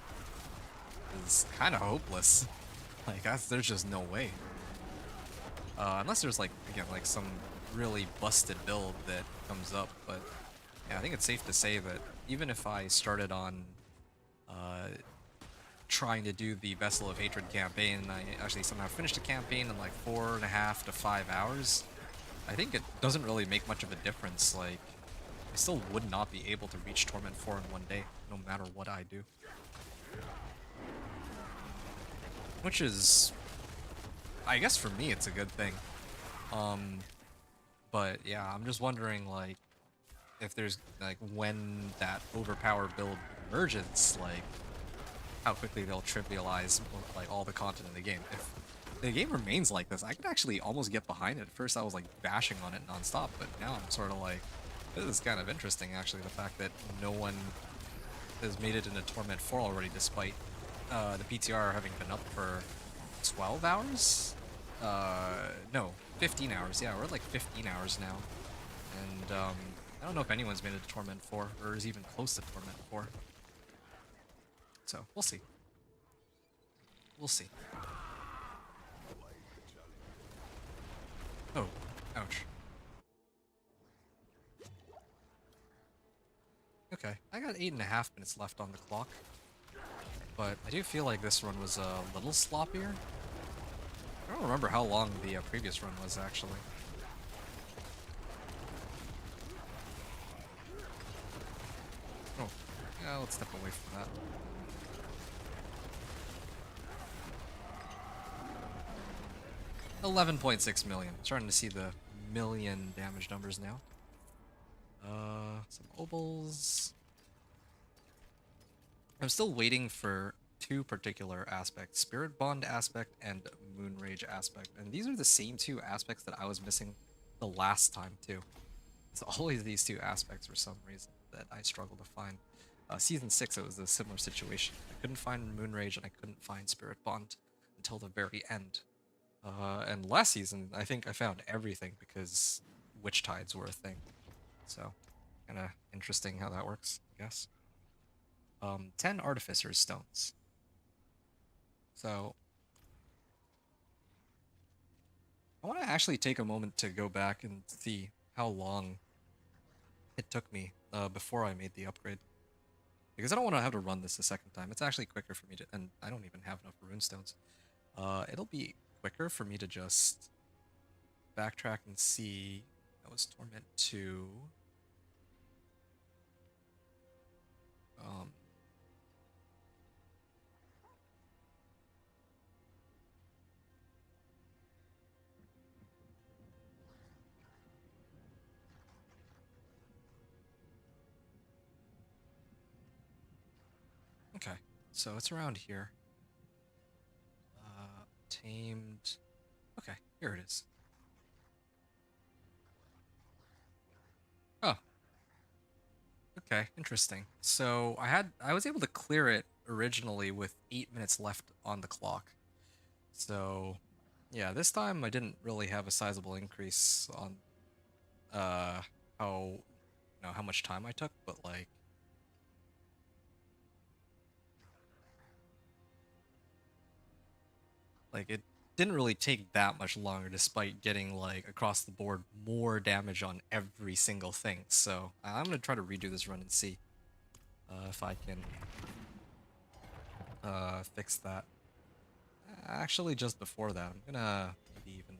kind of hopeless. Like, there's just no way. Unless there's like, again, like some really busted build that comes up. But yeah, I think it's safe to say that even if I started on trying to do the Vessel of Hatred campaign, and I actually somehow finished the campaign in like 4.5 to 5 hours, I think it doesn't really make much of a difference. Like, I still would not be able to reach Torment 4 in one day, no matter what I do. Which is, I guess for me, it's a good thing. But yeah, I'm just wondering, like, if there's, like, when that overpowered build emerges, like, how quickly they'll trivialize, like, all the content in the game. If the game remains like this, I could actually almost get behind it. At first I was, like, bashing on it nonstop, but now I'm sort of like, this is kind of interesting, actually, the fact that no one has made it into Torment 4 already, despite the PTR having been up for 12 hours? No, 15 hours. Yeah, we're at like 15 hours now. And I don't know if anyone's made it to Torment 4, or is even close to Torment 4. So, we'll see. We'll see. Oh, ouch. Okay, I got 8.5 minutes left on the clock. But I do feel like this run was a little sloppier. I don't remember how long the previous run was, actually. Oh, yeah, let's step away from that. $11.6 million. Starting to see the million damage numbers now. Some obols. I'm still waiting for two particular aspects, Spirit Bond aspect and Moonrage aspect. And these are the same two aspects that I was missing the last time too. It's always these two aspects for some reason that I struggle to find. Season 6, it was a similar situation. I couldn't find Moonrage and I couldn't find Spirit Bond until the very end. And last season, I think I found everything because Witch Tides were a thing. So, kind of interesting how that works, I guess. 10 Artificer's Stones. So, I want to actually take a moment to go back and see how long it took me before I made the upgrade. Because I don't want to have to run this a second time. It's actually quicker for me to, and I don't even have enough runestones. It'll be quicker for me to just backtrack and see. That was Torment 2. Okay, so it's around here. Tamed. Okay, here it is. Oh. Okay, interesting. So I was able to clear it originally with 8 minutes left on the clock. So yeah, this time I didn't really have a sizable increase on how how much time I took, but like it didn't really take that much longer despite getting like across the board more damage on every single thing. So I'm gonna try to redo this run and see if I can fix that. Actually, just before that, I'm gonna maybe even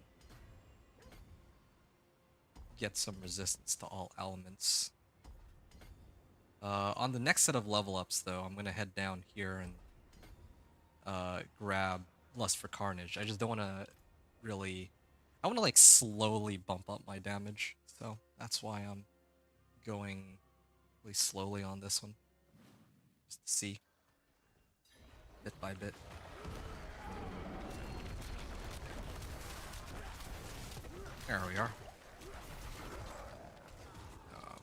get some resistance to all elements. On the next set of level ups, though, I'm gonna head down here and grab Lust for Carnage. I just don't want to really. I want to like slowly bump up my damage, so that's why I'm going really slowly on this one, just to see bit by bit. There we are.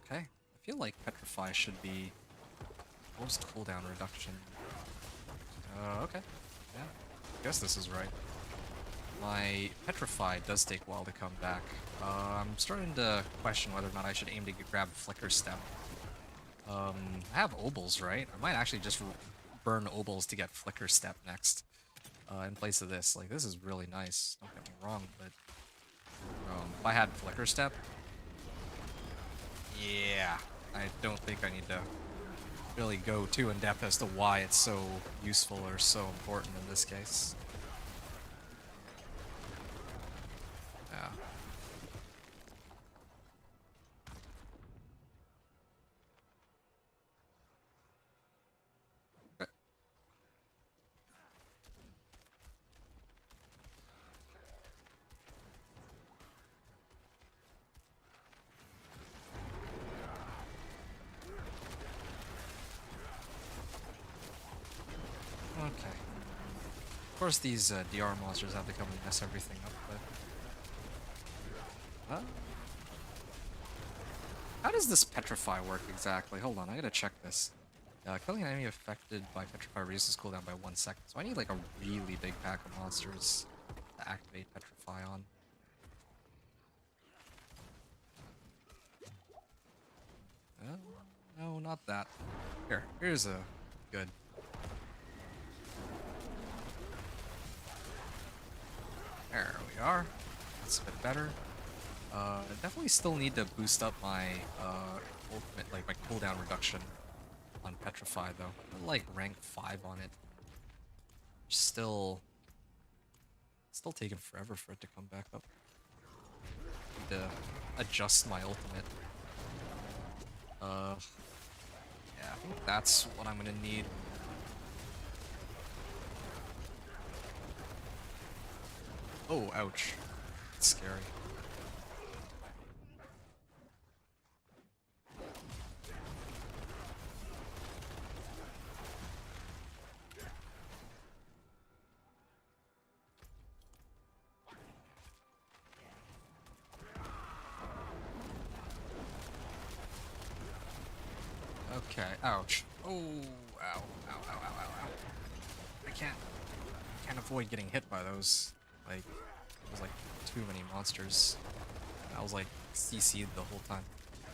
Okay, I feel like Petrify should be most cooldown reduction. Okay, yeah, I guess this is right. My Petrify does take a while to come back. I'm starting to question whether or not I should aim to grab Flicker Step. I have Obols, right? I might actually just burn Obols to get Flicker Step next. In place of this. Like, this is really nice, don't get me wrong, but if I had Flicker Step, yeah, I don't think I need to really go too in depth as to why it's so useful or so important in this case. Yeah. Okay. Of course, these DR monsters have to come and mess everything up, but... how does this Petrify work exactly? Hold on, I gotta check this. Killing an enemy affected by Petrify reduces cooldown by 1 second, so I need like a really big pack of monsters to activate Petrify on. No, not that. Here's a good. There we are. That's a bit better. Definitely still need to boost up my ultimate, like my cooldown reduction on Petrify though. I'm like rank 5 on it. Still taking forever for it to come back up. Need to adjust my ultimate. Yeah, I think that's what I'm gonna need. Oh, ouch. That's scary. Okay, ouch. Oh, ow, ow, ow, ow, ow, ow. I can't avoid getting hit by those. Like, there's like too many monsters. I was like CC'd the whole time.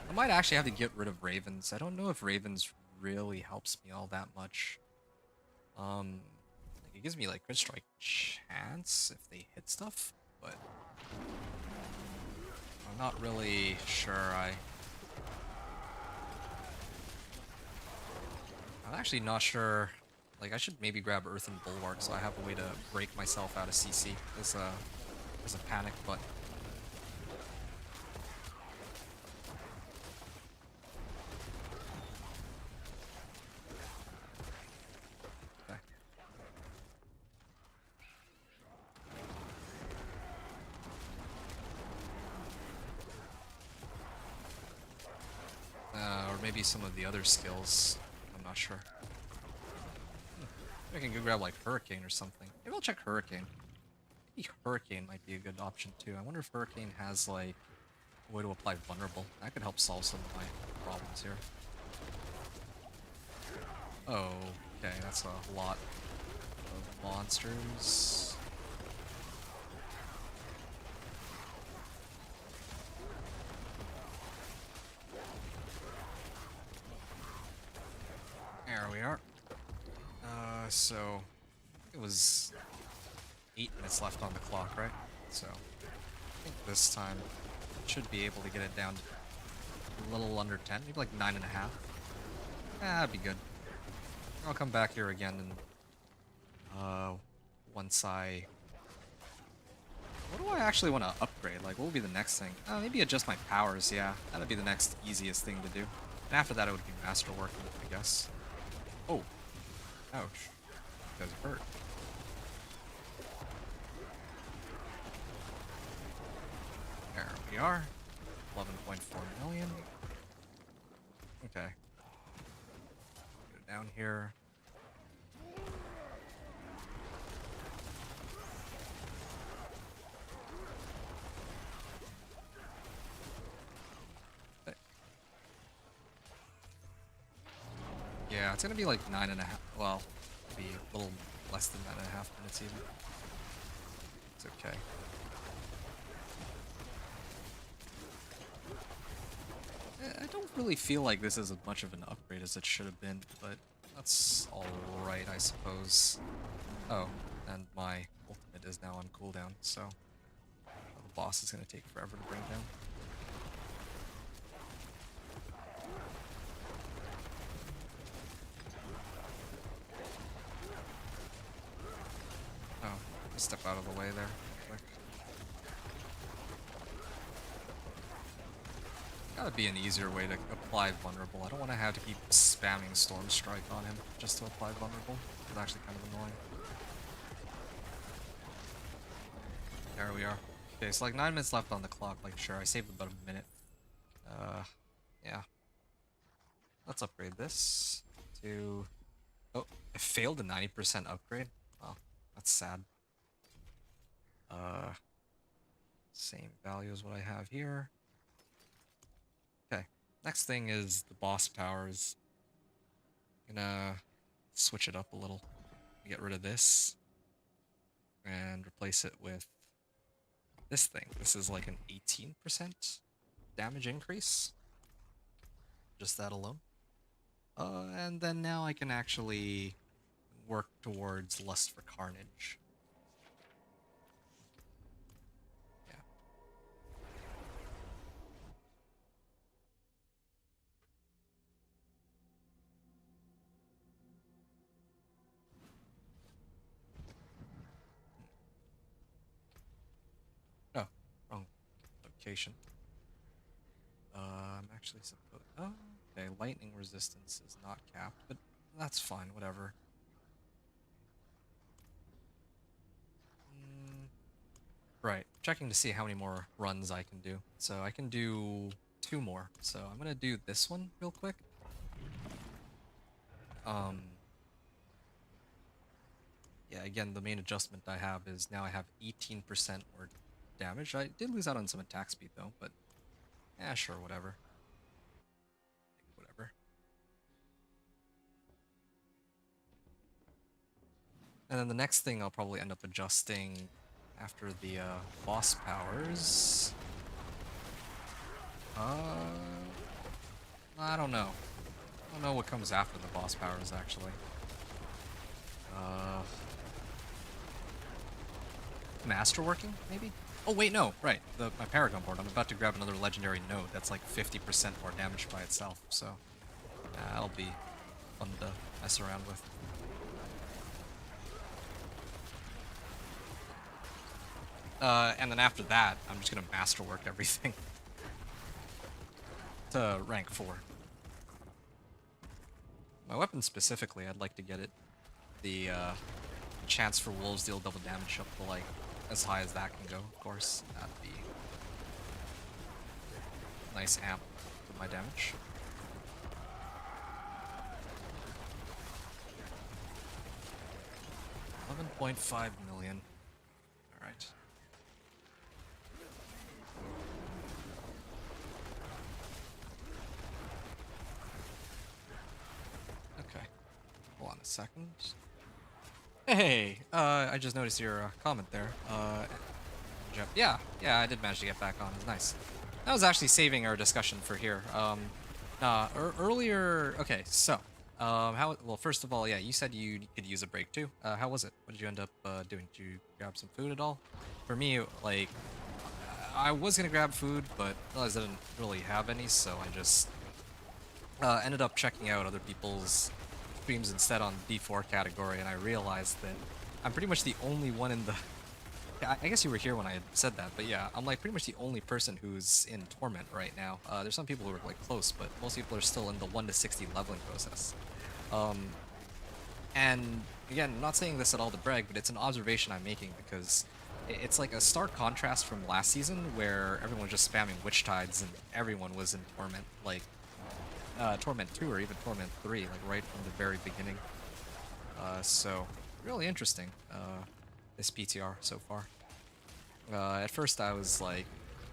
I might actually have to get rid of Ravens. I don't know if Ravens really helps me all that much. Like it gives me like crit strike chance if they hit stuff, but I'm not really sure. I'm actually not sure. Like, I should maybe grab Earthen Bulwark so I have a way to break myself out of CC as a panic button. Okay. Or maybe some of the other skills. I'm not sure. I can go grab like Hurricane or something. Maybe I'll check Hurricane. Maybe Hurricane might be a good option too. I wonder if Hurricane has like a way to apply Vulnerable. That could help solve some of my problems here. Oh, okay, that's a lot of monsters. There we are. So it was 8 minutes left on the clock, right? So I think this time I should be able to get it down to a little under 10, maybe like 9.5. That'd be good. I'll come back here again and once I... what do I actually want to upgrade? Like, what would be the next thing? Maybe adjust my powers, yeah. That'd be the next easiest thing to do. And after that it would be Masterwork, I guess. Oh. Ouch. You guys hurt. we are. 11.4 million. Okay. Go down here. Yeah, it's gonna be like 9.5. Well, maybe a little less than 9.5 minutes even. It's okay. I don't really feel like this is as much of an upgrade as it should have been, but that's alright, I suppose. Oh, and my ultimate is now on cooldown, so the boss is gonna take forever to bring down. Oh, step out of the way there. Quick. Gotta be an easier way to apply vulnerable. I don't want to have to keep spamming Storm Strike on him just to apply vulnerable. It's actually kind of annoying. There we are. Okay, so like 9 minutes left on the clock. Like, sure, I saved about a minute. Yeah. Let's upgrade this to... Oh, I failed a 90% upgrade? Oh, that's sad. Same value as what I have here. Okay, next thing is the boss powers. Gonna switch it up a little. Get rid of this and replace it with this thing. This is like an 18% damage increase. Just that alone. And then now I can actually work towards Lust for Carnage. Yeah. Oh, wrong location. I'm actually supposed... Oh, okay, lightning resistance is not capped, but that's fine, whatever. Right, checking to see how many more runs I can do. So I can do 2 more. So I'm gonna do this one real quick. Yeah, again, the main adjustment I have is now I have 18% more damage. I did lose out on some attack speed though, but yeah, sure, whatever. Whatever. And then the next thing I'll probably end up adjusting after the boss powers. I don't know. I don't know what comes after the boss powers actually. Masterworking, maybe? Oh wait, no, right. My Paragon board. I'm about to grab another legendary node that's like 50% more damage by itself, so that'll be fun to mess around with. And then after that, I'm just gonna masterwork everything to rank 4. My weapon specifically, I'd like to get it the chance for wolves deal double damage up to like as high as that can go, of course. That'd be a nice amp for my damage. $11.5 million. Alright. Okay. Hold on a second. Hey, I just noticed your comment there. Jeff. Yeah, I did manage to get back on. It was nice. I was actually saving our discussion for here. Earlier. Okay, so, well, first of all, yeah, you said you could use a break too. How was it? What did you end up doing? Did you grab some food at all? For me, like, I was gonna grab food, but realized I didn't really have any, so I just ended up checking out other people's streams instead on D4 category, and I realized that I'm pretty much the only one in the... I guess you were here when I had said that, but yeah, I'm like pretty much the only person who's in Torment right now. There's some people who are like close, but most people are still in the 1 to 60 leveling process. And again, I'm not saying this at all to brag, but it's an observation I'm making because It's like a stark contrast from last season where everyone was just spamming Witch Tides and everyone was in Torment, like Torment 2 or even Torment 3, like right from the very beginning. So really interesting, this PTR so far. At first I was like,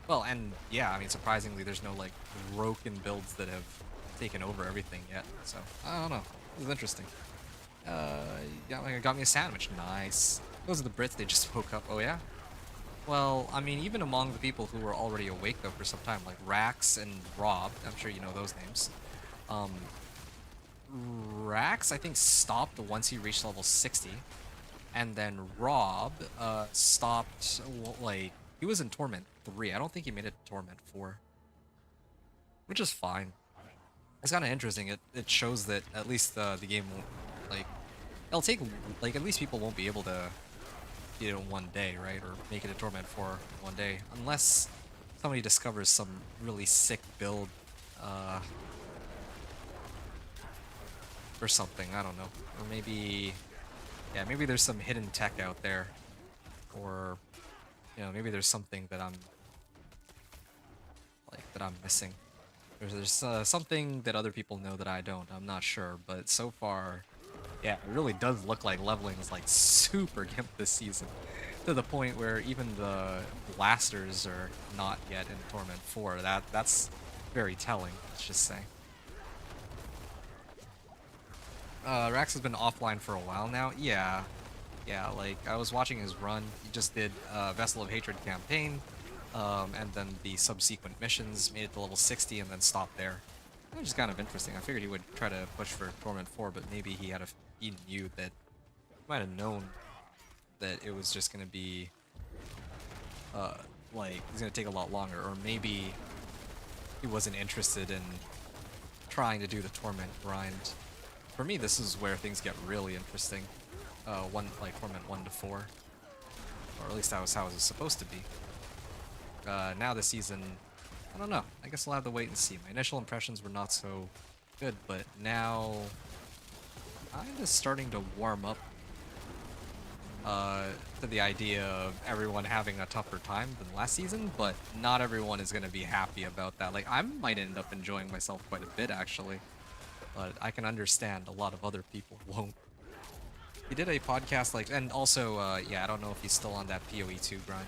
well, and yeah, I mean, surprisingly, there's no like broken builds that have taken over everything yet. So I don't know. This is interesting. Got me a sandwich. Nice. Those are the Brits. They just woke up. Oh yeah. Well, I mean, even among the people who were already awake though for some time, like Rax and Rob. I'm sure you know those names. Um, Rax, I think, stopped once he reached level 60. And then Rob stopped, well, like, he was in Torment 3. I don't think he made it to Torment 4. Which is fine. It's kind of interesting. It shows that at least the game won't, like, it'll take, like, at least people won't be able to beat it in one day, right? Or make it to Torment 4 in one day. Unless somebody discovers some really sick build, or something, I don't know. Or maybe, yeah, maybe there's some hidden tech out there. Or, you know, maybe there's something that I'm, like, that I'm missing. There's something that other people know that I don't. I'm not sure, but so far, yeah, it really does look like leveling is like super gimp this season. To the point where even the blasters are not yet in Torment 4. That's very telling, let's just say. Rax has been offline for a while now. Yeah, like I was watching his run. He just did Vessel of Hatred campaign, and then the subsequent missions, made it to level 60 and then stopped there. Which is kind of interesting. I figured he would try to push for Torment 4, but maybe he knew that, he might have known that it was just gonna be, like, it's gonna take a lot longer, or maybe he wasn't interested in trying to do the Torment grind. For me, this is where things get really interesting. Torment 1 to 4. Or at least that was how it was supposed to be. Now this season, I don't know. I guess I'll have to wait and see. My initial impressions were not so good, but now I'm just starting to warm up to the idea of everyone having a tougher time than last season, but not everyone is going to be happy about that. Like, I might end up enjoying myself quite a bit, actually. But I can understand a lot of other people won't. He did a podcast like, and also, yeah, I don't know if he's still on that PoE2 grind.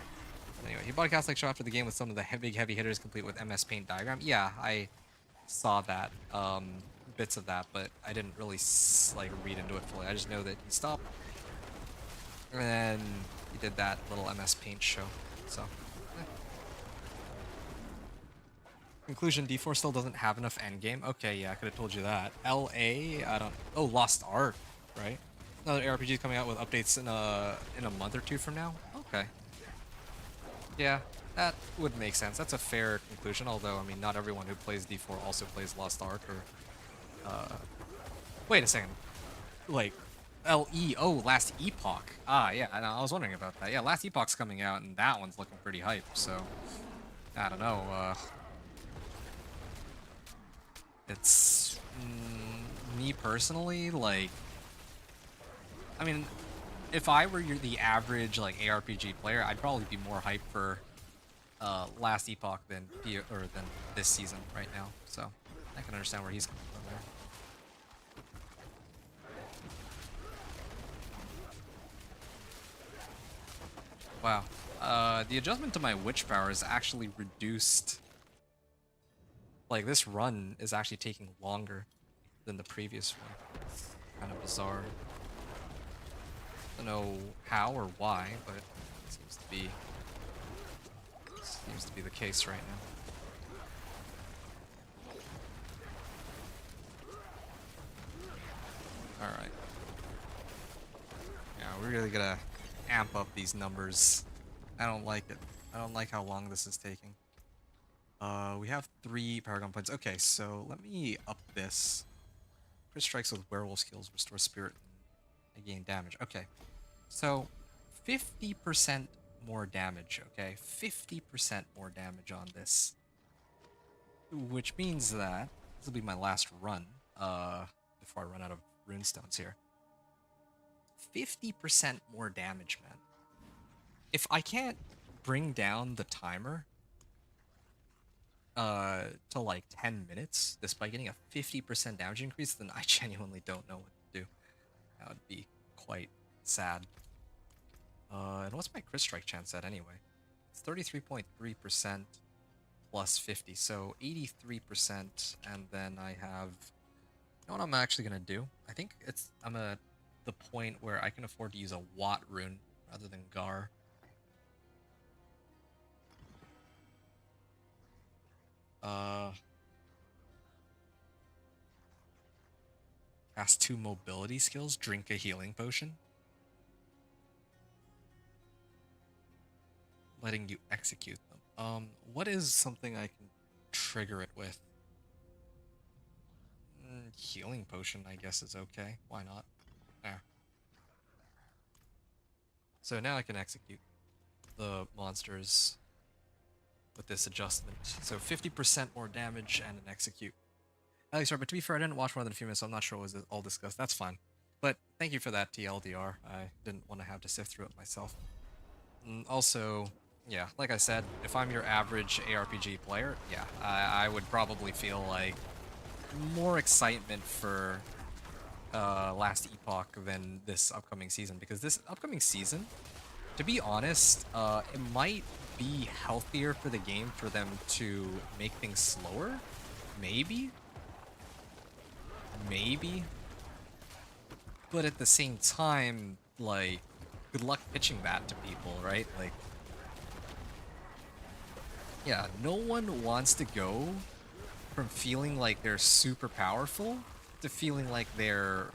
But anyway, he podcast like show after the game with some of the big heavy hitters complete with MS Paint diagram. Yeah, I saw that, bits of that, but I didn't really like read into it fully. I just know that he stopped, and then he did that little MS Paint show. So. Conclusion, D4 still doesn't have enough endgame. Okay, yeah, I could have told you that. LA, I don't... Oh, Lost Ark, right? Another ARPG is coming out with updates in a month or two from now? Okay. Yeah, that would make sense. That's a fair conclusion, although, I mean, not everyone who plays D4 also plays Lost Ark, or... Wait a second. Like, LE... Oh, Last Epoch. Ah, yeah, I was wondering about that. Yeah, Last Epoch's coming out, and that one's looking pretty hype, so... I don't know, It's me personally, like, I mean, if I were the average like ARPG player, I'd probably be more hyped for Last Epoch than this season right now. So I can understand where he's coming from there. Wow, the adjustment to my witch power is actually reduced. Like, this run is actually taking longer than the previous one. Kind of bizarre. Don't know how or why, but it seems to be the case right now. Alright. Yeah, we're really gonna amp up these numbers. I don't like it. I don't like how long this is taking. We have 3 Paragon points. Okay, so let me up this. Crit strikes with werewolf skills, restore spirit, and gain damage. Okay, so 50% more damage, okay? 50% more damage on this. Which means that this will be my last run, before I run out of runestones here. 50% more damage, man. if I can't bring down the timer to like 10 minutes despite getting a 50% damage increase, then I genuinely don't know what to do. That would be quite sad. And what's my crit strike chance at anyway? It's 33.3% plus 50, so 83%, and then I have... You know what I'm actually gonna do? I think I'm at the point where I can afford to use a Watt rune rather than Gar. Cast 2 mobility skills, drink a healing potion. Letting you execute them. What is something I can trigger it with? Healing potion, I guess, is okay. Why not? There. So now I can execute the monsters with this adjustment. So 50% more damage and an execute. Alex, sorry, but to be fair, I didn't watch more than a few minutes, so I'm not sure what was all discussed. That's fine. But thank you for that, TLDR. I didn't want to have to sift through it myself. Also, yeah, like I said, if I'm your average ARPG player, yeah, I would probably feel like more excitement for Last Epoch than this upcoming season, because this upcoming season, to be honest, it might be healthier for the game for them to make things slower. Maybe. But at the same time, like, good luck pitching that to people, right? Like, yeah, no one wants to go from feeling like they're super powerful to feeling like they've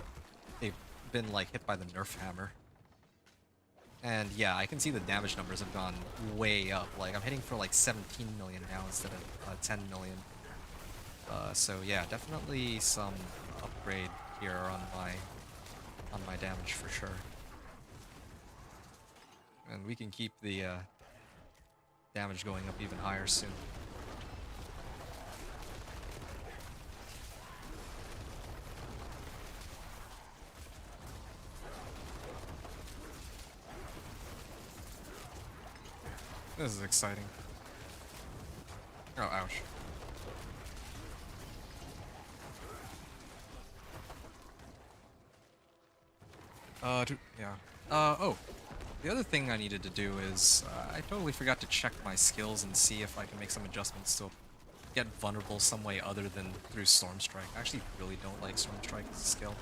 been like hit by the nerf hammer. And yeah, I can see the damage numbers have gone way up. Like, I'm hitting for like 17 million now instead of 10 million. So yeah, definitely some upgrade here on my damage for sure. And we can keep the damage going up even higher soon. This is exciting. Oh, ouch. Yeah. Oh. The other thing I needed to do is, I totally forgot to check my skills and see if I can make some adjustments to get vulnerable some way other than through Storm Strike. I actually really don't like Storm Strike as a skill.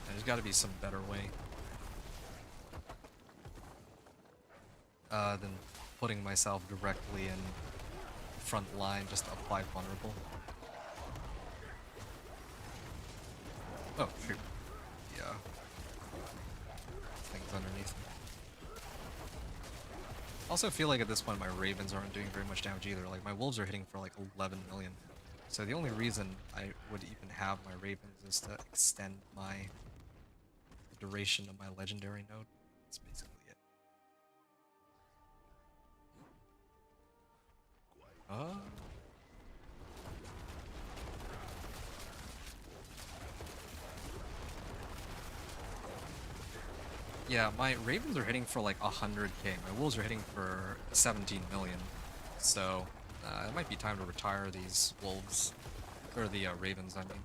There's gotta be some better way. Than putting myself directly in front line just to apply vulnerable. Oh, shoot. Yeah. Things underneath me. Also feel like at this point my Ravens aren't doing very much damage either. Like, my Wolves are hitting for like 11 million. So the only reason I would even have my Ravens is to extend the duration of my legendary node. That's basically it. Yeah, my Ravens are hitting for like 100k. My Wolves are hitting for 17 million. So, it might be time to retire these Wolves. Or the Ravens, I mean.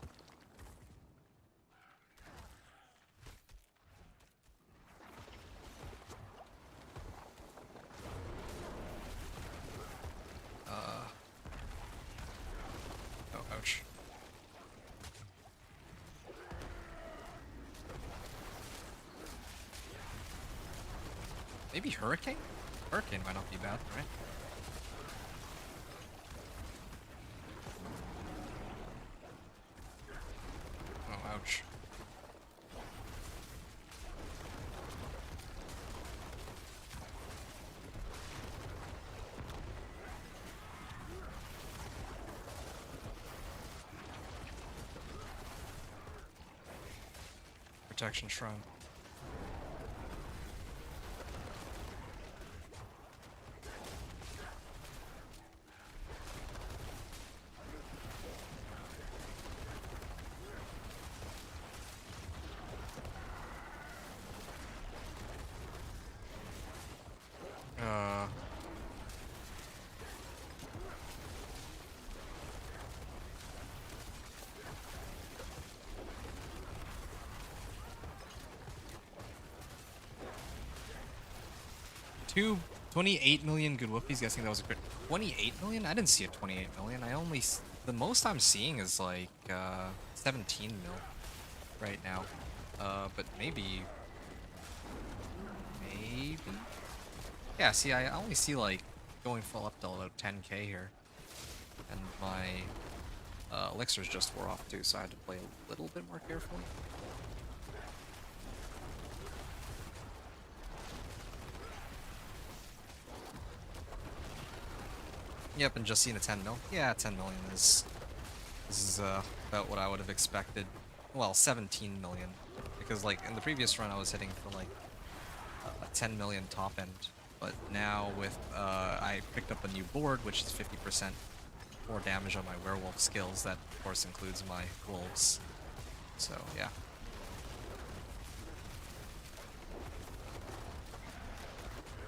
Oh, ouch. Maybe Hurricane? Hurricane might not be bad, right? Oh, ouch. Protection Shrine. 28 million good whoopies, guessing that was a crit. 28 million? I didn't see a 28 million. I only the most I'm seeing is like 17 mil right now. But maybe yeah, see, I only see like going full up to about 10k here. And my elixirs just wore off too, so I had to play a little bit more carefully. Yep, and just seeing a 10 mil. Yeah, 10 million is about what I would have expected. Well, 17 million, because like in the previous run I was hitting for like a 10 million top end, but now with I picked up a new board which is 50% more damage on my werewolf skills. That of course includes my wolves. So yeah.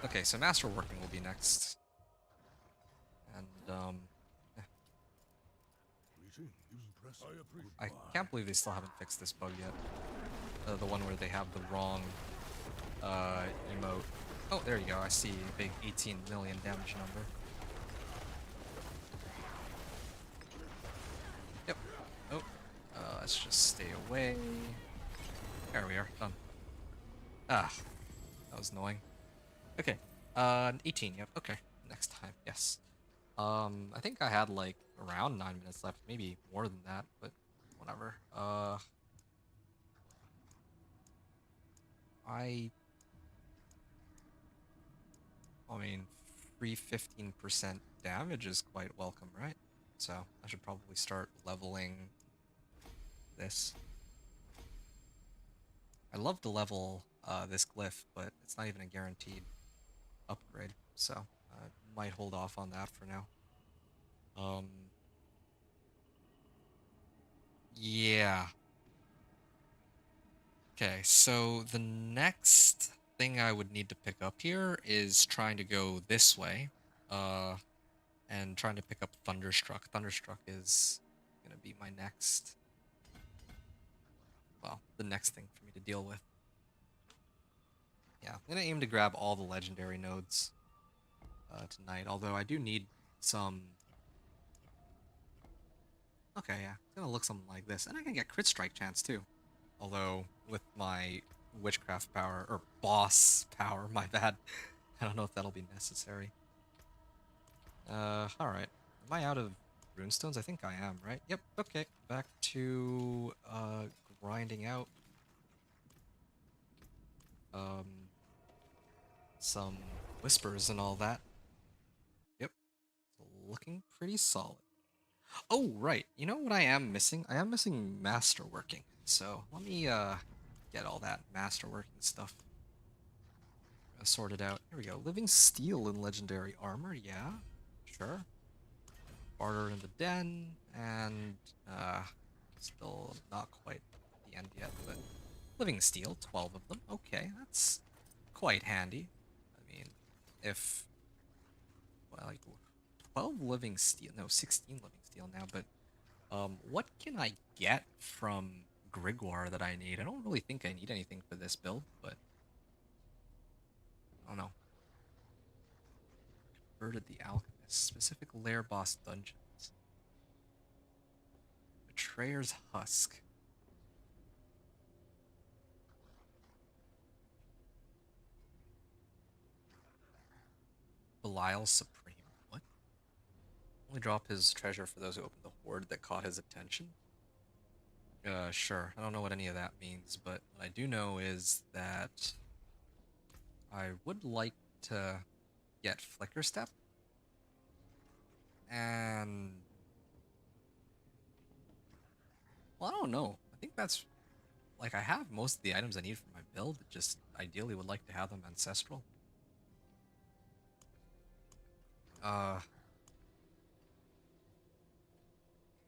Okay, so masterworking will be next. And Greeting. Impressive. I can't believe they still haven't fixed this bug yet. The one where they have the wrong emote. Oh, there you go. I see a big 18 million damage number. Yep. Oh, let's just stay away. There we are. Done. Ah, that was annoying. Okay. 18. Yep. Okay. Next time. Yes. I think I had like around 9 minutes left, maybe more than that, but whatever. I mean, free 15% damage is quite welcome, right? So I should probably start leveling this. I love to level this glyph, but it's not even a guaranteed upgrade, so I might hold off on that for now. Yeah. Okay, so the next thing I would need to pick up here is trying to go this way, and trying to pick up Thunderstruck. Thunderstruck is gonna be my next, well, the next thing for me to deal with. Yeah, I'm gonna aim to grab all the legendary nodes tonight, although I do need some. Okay, yeah, it's gonna look something like this, and I can get crit strike chance too. Although with my witchcraft power, or boss power, my bad, I don't know if that'll be necessary. Alright. Am I out of runestones? I think I am, right? Yep, okay. Back to, grinding out some whispers and all that. Yep. Looking pretty solid. Oh, right. You know what I am missing? I am missing masterworking. So let me get all that masterworking stuff sorted out. Here we go. Living steel in legendary armor. Yeah, sure. Barter in the den, and still not quite at the end yet, but living steel, 12 of them. Okay, that's quite handy. I mean, if, well, like 12 living steel, no, 16 living steel now, but what can I get from Grigwar that I need? I don't really think I need anything for this build, but I don't know. Converted the Alchemist, specific lair boss dungeons. Betrayer's Husk. Belial Supreme. What? Only drop his treasure for those who open the hoard that caught his attention. Sure. I don't know what any of that means, but what I do know is that I would like to get Flicker Step. And, well, I don't know. I think that's, like, I have most of the items I need for my build, just ideally would like to have them ancestral.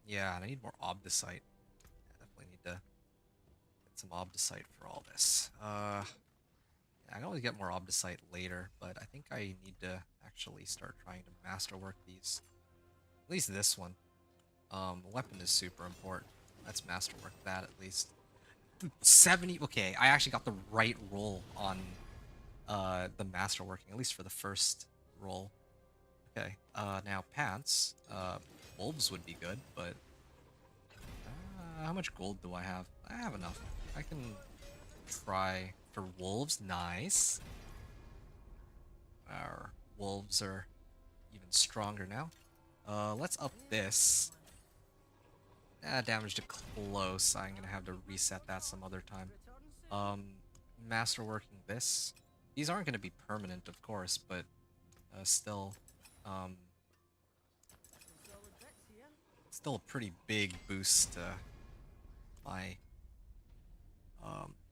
Yeah, and I need more Obdicite. I definitely need to get some Obdicite for all this. Yeah, I can always get more Obdicite later, but I think I need to actually start trying to masterwork these. At least this one. Weapon is super important. Let's masterwork that at least. 70. Okay, I actually got the right roll on the masterworking, at least for the first roll. Okay, now pants. Wolves would be good, but how much gold do I have? I have enough. I can try for wolves. Nice. Our wolves are even stronger now. Let's up this. Damage to close. I'm gonna have to reset that some other time. Masterworking this. These aren't gonna be permanent, of course, but still, still a pretty big boost to my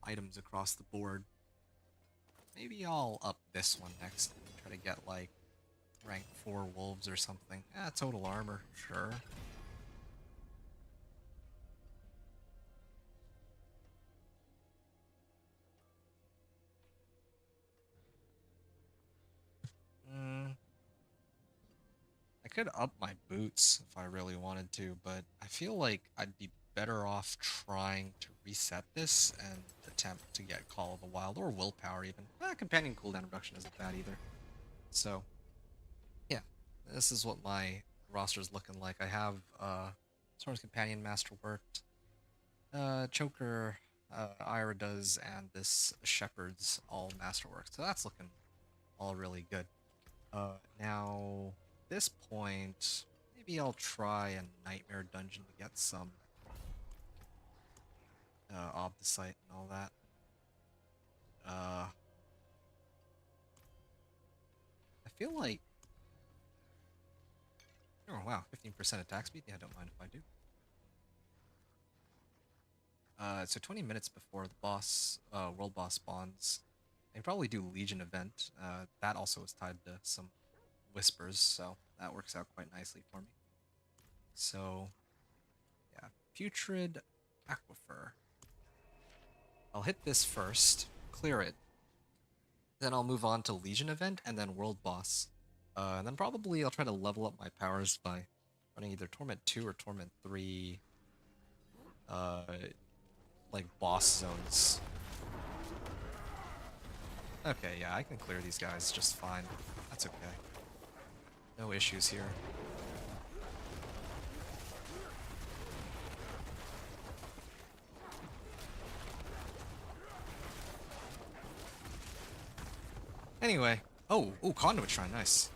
items across the board. Maybe I'll up this one next and try to get like rank 4 wolves or something. Total armor, sure. I could up my boots if I really wanted to, but I feel like I'd be better off trying to reset this and attempt to get Call of the Wild, or Willpower even. Companion cooldown reduction isn't bad either. So, yeah, this is what my roster's looking like. I have Swords Companion Masterworked, Choker, Ira does, and this Shepherd's all Masterworked. So that's looking all really good. Now, at this point, maybe I'll try a Nightmare Dungeon to get some Obdicite and all that. I feel like... Oh wow, 15% attack speed? Yeah, don't mind if I do. So 20 minutes before the boss, world boss spawns. I can probably do Legion event. That also is tied to some whispers, so that works out quite nicely for me. So, yeah, Putrid Aquifer. I'll hit this first, clear it, then I'll move on to Legion event and then world boss. And then probably I'll try to level up my powers by running either Torment 2 or Torment 3 like boss zones. Okay, yeah, I can clear these guys just fine. That's okay. No issues here. Anyway. Oh, Conduit Shrine, nice.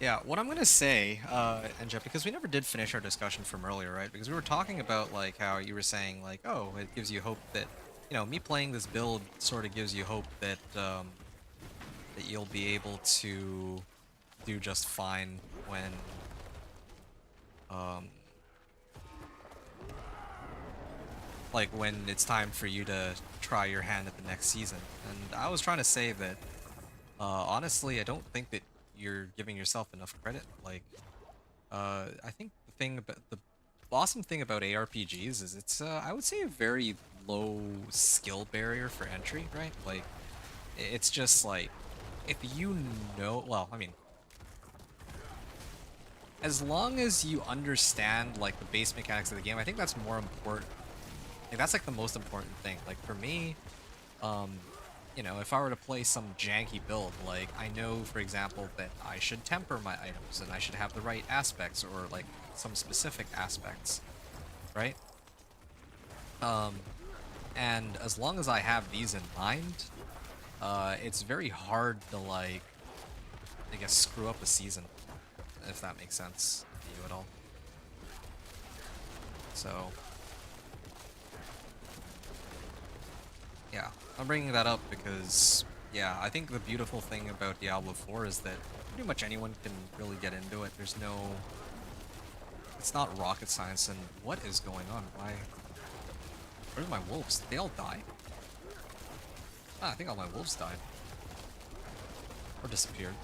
Yeah, what I'm gonna say, and Jeff, because we never did finish our discussion from earlier, right? Because we were talking about, like, how you were saying, like, oh, it gives you hope that, you know, me playing this build sort of gives you hope that, that you'll be able to do just fine when, like, when it's time for you to try your hand at the next season. And I was trying to say that, honestly, I don't think that you're giving yourself enough credit. Like, I think the thing about the awesome thing about ARPGs is it's, I would say, a very low skill barrier for entry, right? Like, it's just like, if you know, well, I mean, as long as you understand, like, the base mechanics of the game, I think that's more important. Like, that's, like, the most important thing. Like, for me, you know, if I were to play some janky build, like, I know, for example, that I should temper my items, and I should have the right aspects, or, like, some specific aspects, right? And as long as I have these in mind, it's very hard to, like, I guess, screw up a season, if that makes sense to you at all. So, yeah, I'm bringing that up because, yeah, I think the beautiful thing about Diablo 4 is that pretty much anyone can really get into it. There's no... It's not rocket science, and what is going on? Why... Where's my wolves? They all die? Ah, I think all my wolves died. Or disappeared.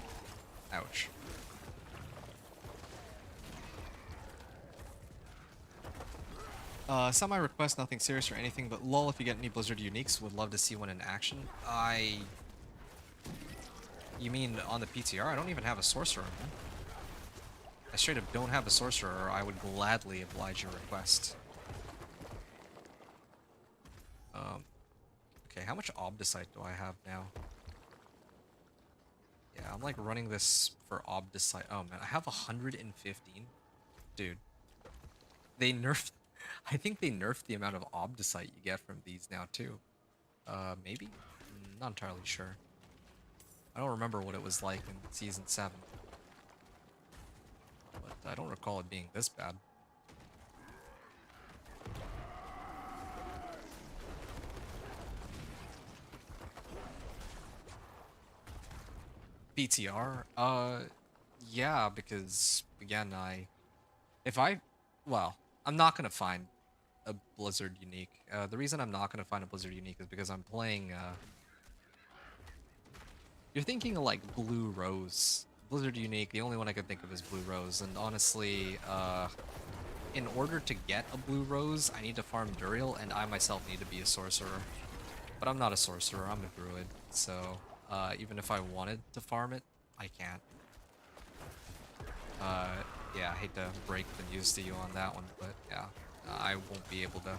Ouch. Semi request, nothing serious or anything, but lol, if you get any Blizzard uniques, would love to see one in action. You mean on the PTR? I don't even have a sorcerer, man. I straight up don't have a sorcerer, or I would gladly oblige your request. how much Obdicite do I have now? Yeah, I'm like running this for Obdicite. Oh man, I have 115. Dude, they nerfed. I think they nerfed the amount of Obdicite you get from these now too. Maybe? Not entirely sure. I don't remember what it was like in Season 7. But I don't recall it being this bad. PTR? Yeah, because, again, well, I'm not gonna find a Blizzard unique. The reason I'm not gonna find a Blizzard unique is because I'm playing, you're thinking of, like, Blue Rose. Blizzard unique, the only one I could think of is Blue Rose, and honestly, in order to get a Blue Rose, I need to farm Duriel, and I myself need to be a sorcerer. But I'm not a sorcerer, I'm a druid, so even if I wanted to farm it, I can't. Yeah, I hate to break the news to you on that one, but yeah, I won't be able to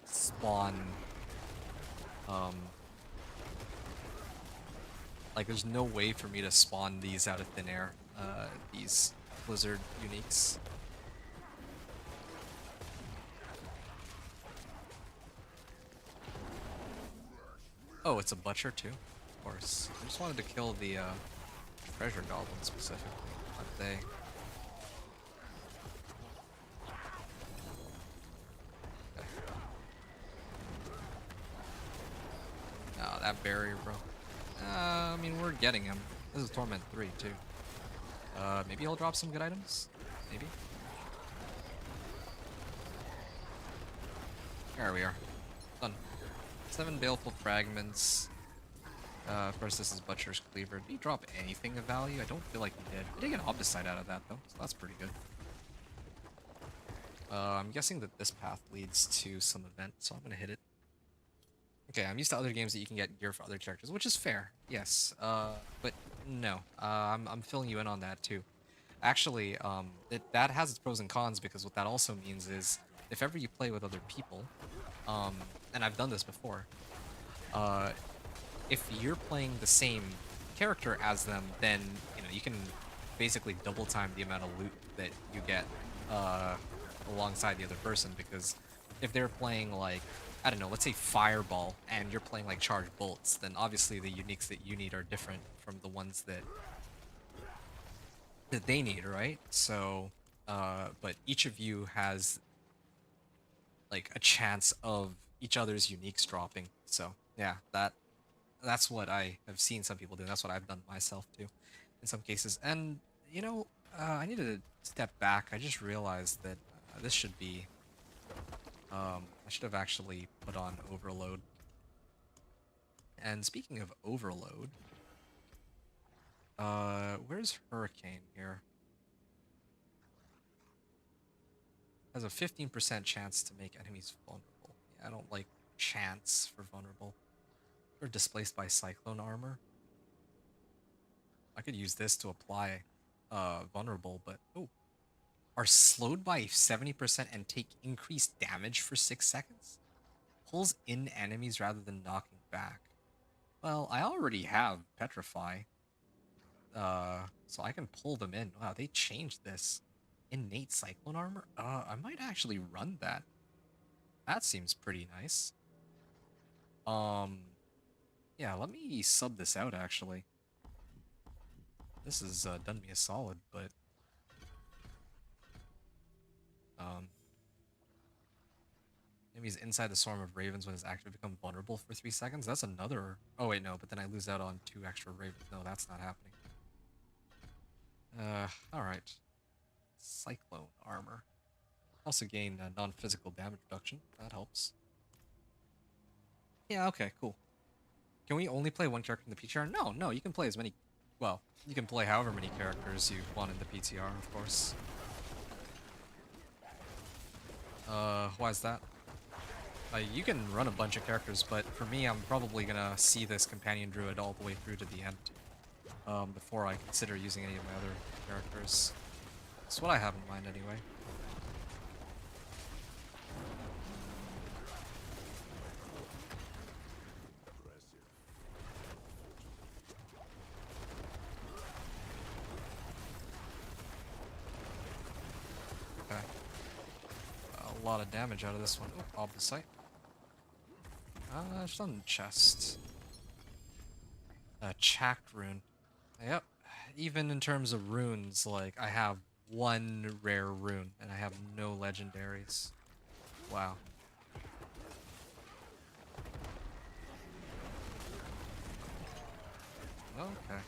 spawn, like there's no way for me to spawn these out of thin air, these Blizzard uniques. Oh, it's a butcher too? Of course. I just wanted to kill the treasure goblin specifically, not they. Okay. Oh, that barrier, bro. I mean, we're getting him. This is Torment 3 too. Maybe he'll drop some good items? Maybe? There we are. Done. 7 baleful fragments. Of course, this is Butcher's Cleaver. Did he drop anything of value? I don't feel like he did. He did get Obdicite out of that, though, so that's pretty good. I'm guessing that this path leads to some event, so I'm gonna hit it. Okay, I'm used to other games that you can get gear for other characters, which is fair, yes. But no, I'm filling you in on that, too. Actually, that has its pros and cons, because what that also means is, if ever you play with other people, and I've done this before, if you're playing the same character as them, then you can basically double time the amount of loot that you get alongside the other person, because if they're playing like, I don't know, let's say Fireball, and you're playing like Charged Bolts, then obviously the uniques that you need are different from the ones that they need, right? So, but each of you has like a chance of each other's uniques dropping. So yeah, that's what I have seen some people do. That's what I've done myself too, in some cases. And I need to step back. I just realized that this should be. I should have actually put on Overload. And speaking of Overload, where's Hurricane here? Has a 15% chance to make enemies vulnerable. Yeah, I don't like chance for vulnerable. Or displaced by Cyclone Armor. I could use this to apply vulnerable, but are slowed by 70% and take increased damage for 6 seconds. Pulls in enemies rather than knocking back. Well, I already have Petrify, so I can pull them in. Wow, they changed this. Innate Cyclone Armor? I might actually run that. That seems pretty nice. Yeah, let me sub this out, actually. This has done me a solid, but... enemies inside the Swarm of Ravens when it's active become vulnerable for 3 seconds? That's another... Oh, wait, no, but then I lose out on 2 extra Ravens. No, that's not happening. Alright. Cyclone Armor. Also gain non-physical damage reduction. That helps. Yeah, okay, cool. Can we only play one character in the PTR? No, you can play as many... Well, you can play however many characters you want in the PTR, of course. Why is that? You can run a bunch of characters, but for me, I'm probably gonna see this Companion Druid all the way through to the end. Before I consider using any of my other characters. That's what I have in mind, anyway. Okay. A lot of damage out of this one. Oh, Oblisite. It's on the chest. Chacked rune. Yep. Even in terms of runes, like, I have one rare rune, and I have no legendaries. Wow. Okay.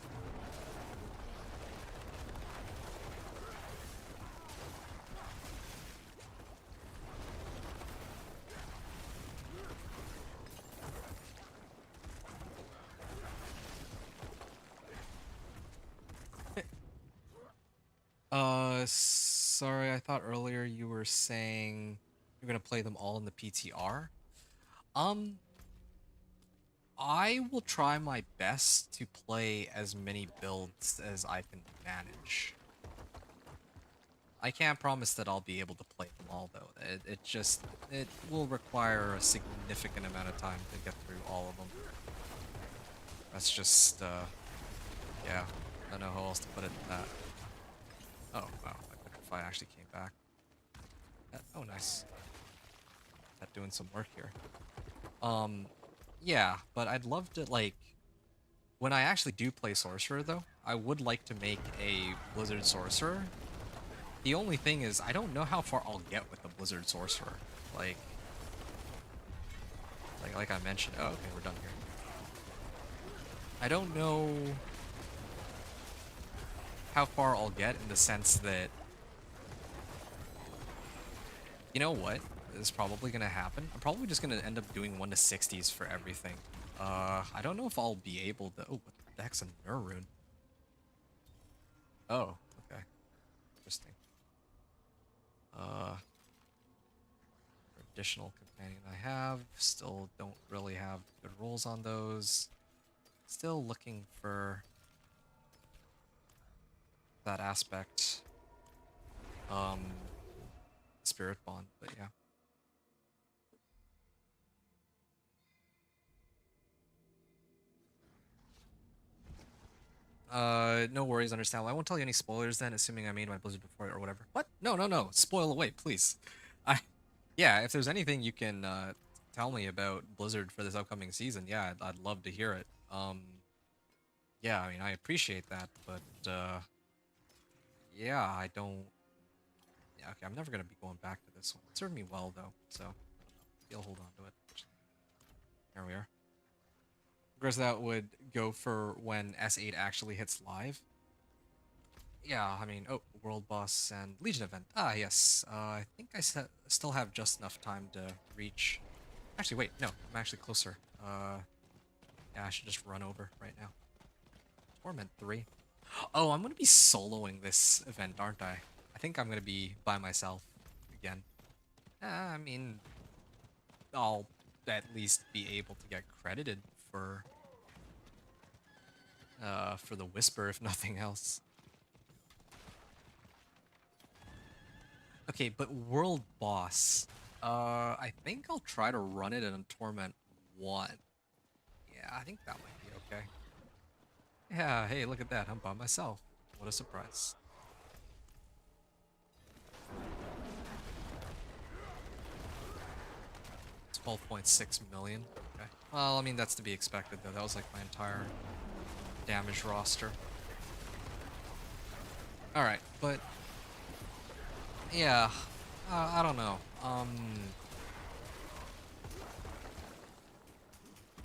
Sorry, I thought earlier you were saying you're gonna play them all in the PTR. Um, I will try my best to play as many builds as I can manage. I can't promise that I'll be able to play them all though. It will require a significant amount of time to get through all of them. That's just, yeah, I don't know how else to put it than that. Oh, wow, my Petrify actually came back. Oh, nice. That doing some work here. Yeah, but I'd love to, like, when I actually do play Sorcerer, though, I would like to make a Blizzard Sorcerer. The only thing is, I don't know how far I'll get with the Blizzard Sorcerer. Like I mentioned. Oh, okay, we're done here. I don't know how far I'll get in the sense that, you know what is probably gonna happen? I'm probably just gonna end up doing 1 to 60s for everything. I don't know if I'll be able to. Oh, what the heck's a Nur rune? Oh, okay, interesting. For additional companion I have, still don't really have good rolls on those. Still looking for that aspect. Spirit bond, but yeah. No worries, understandable. I won't tell you any spoilers then, assuming I made my Blizzard before or whatever. What? No, no, no. Spoil away, please. Yeah, if there's anything you can, tell me about Blizzard for this upcoming season, yeah, I'd love to hear it. Yeah, I mean, I appreciate that, but, yeah, I don't... Yeah, okay, I'm never gonna be going back to this one. It served me well, though, so, I don't know. Maybe I'll hold on to it. There we are. Of course, that would go for when S8 actually hits live. Yeah, I mean, oh, World Boss and Legion event. Ah, yes. I think I still have just enough time to reach... Actually, wait, no, I'm actually closer. Yeah, I should just run over right now. Torment 3. Oh, I'm gonna be soloing this event, aren't I? I think I'm gonna be by myself again. I mean, I'll at least be able to get credited for the Whisper, if nothing else. Okay, but World Boss. I think I'll try to run it in Torment 1. Yeah, I think that might be okay. Yeah, hey, look at that. I'm by myself. What a surprise. It's 12.6 million. Okay. Well, I mean, that's to be expected, though. That was like my entire damage roster. Alright, but... yeah, I don't know.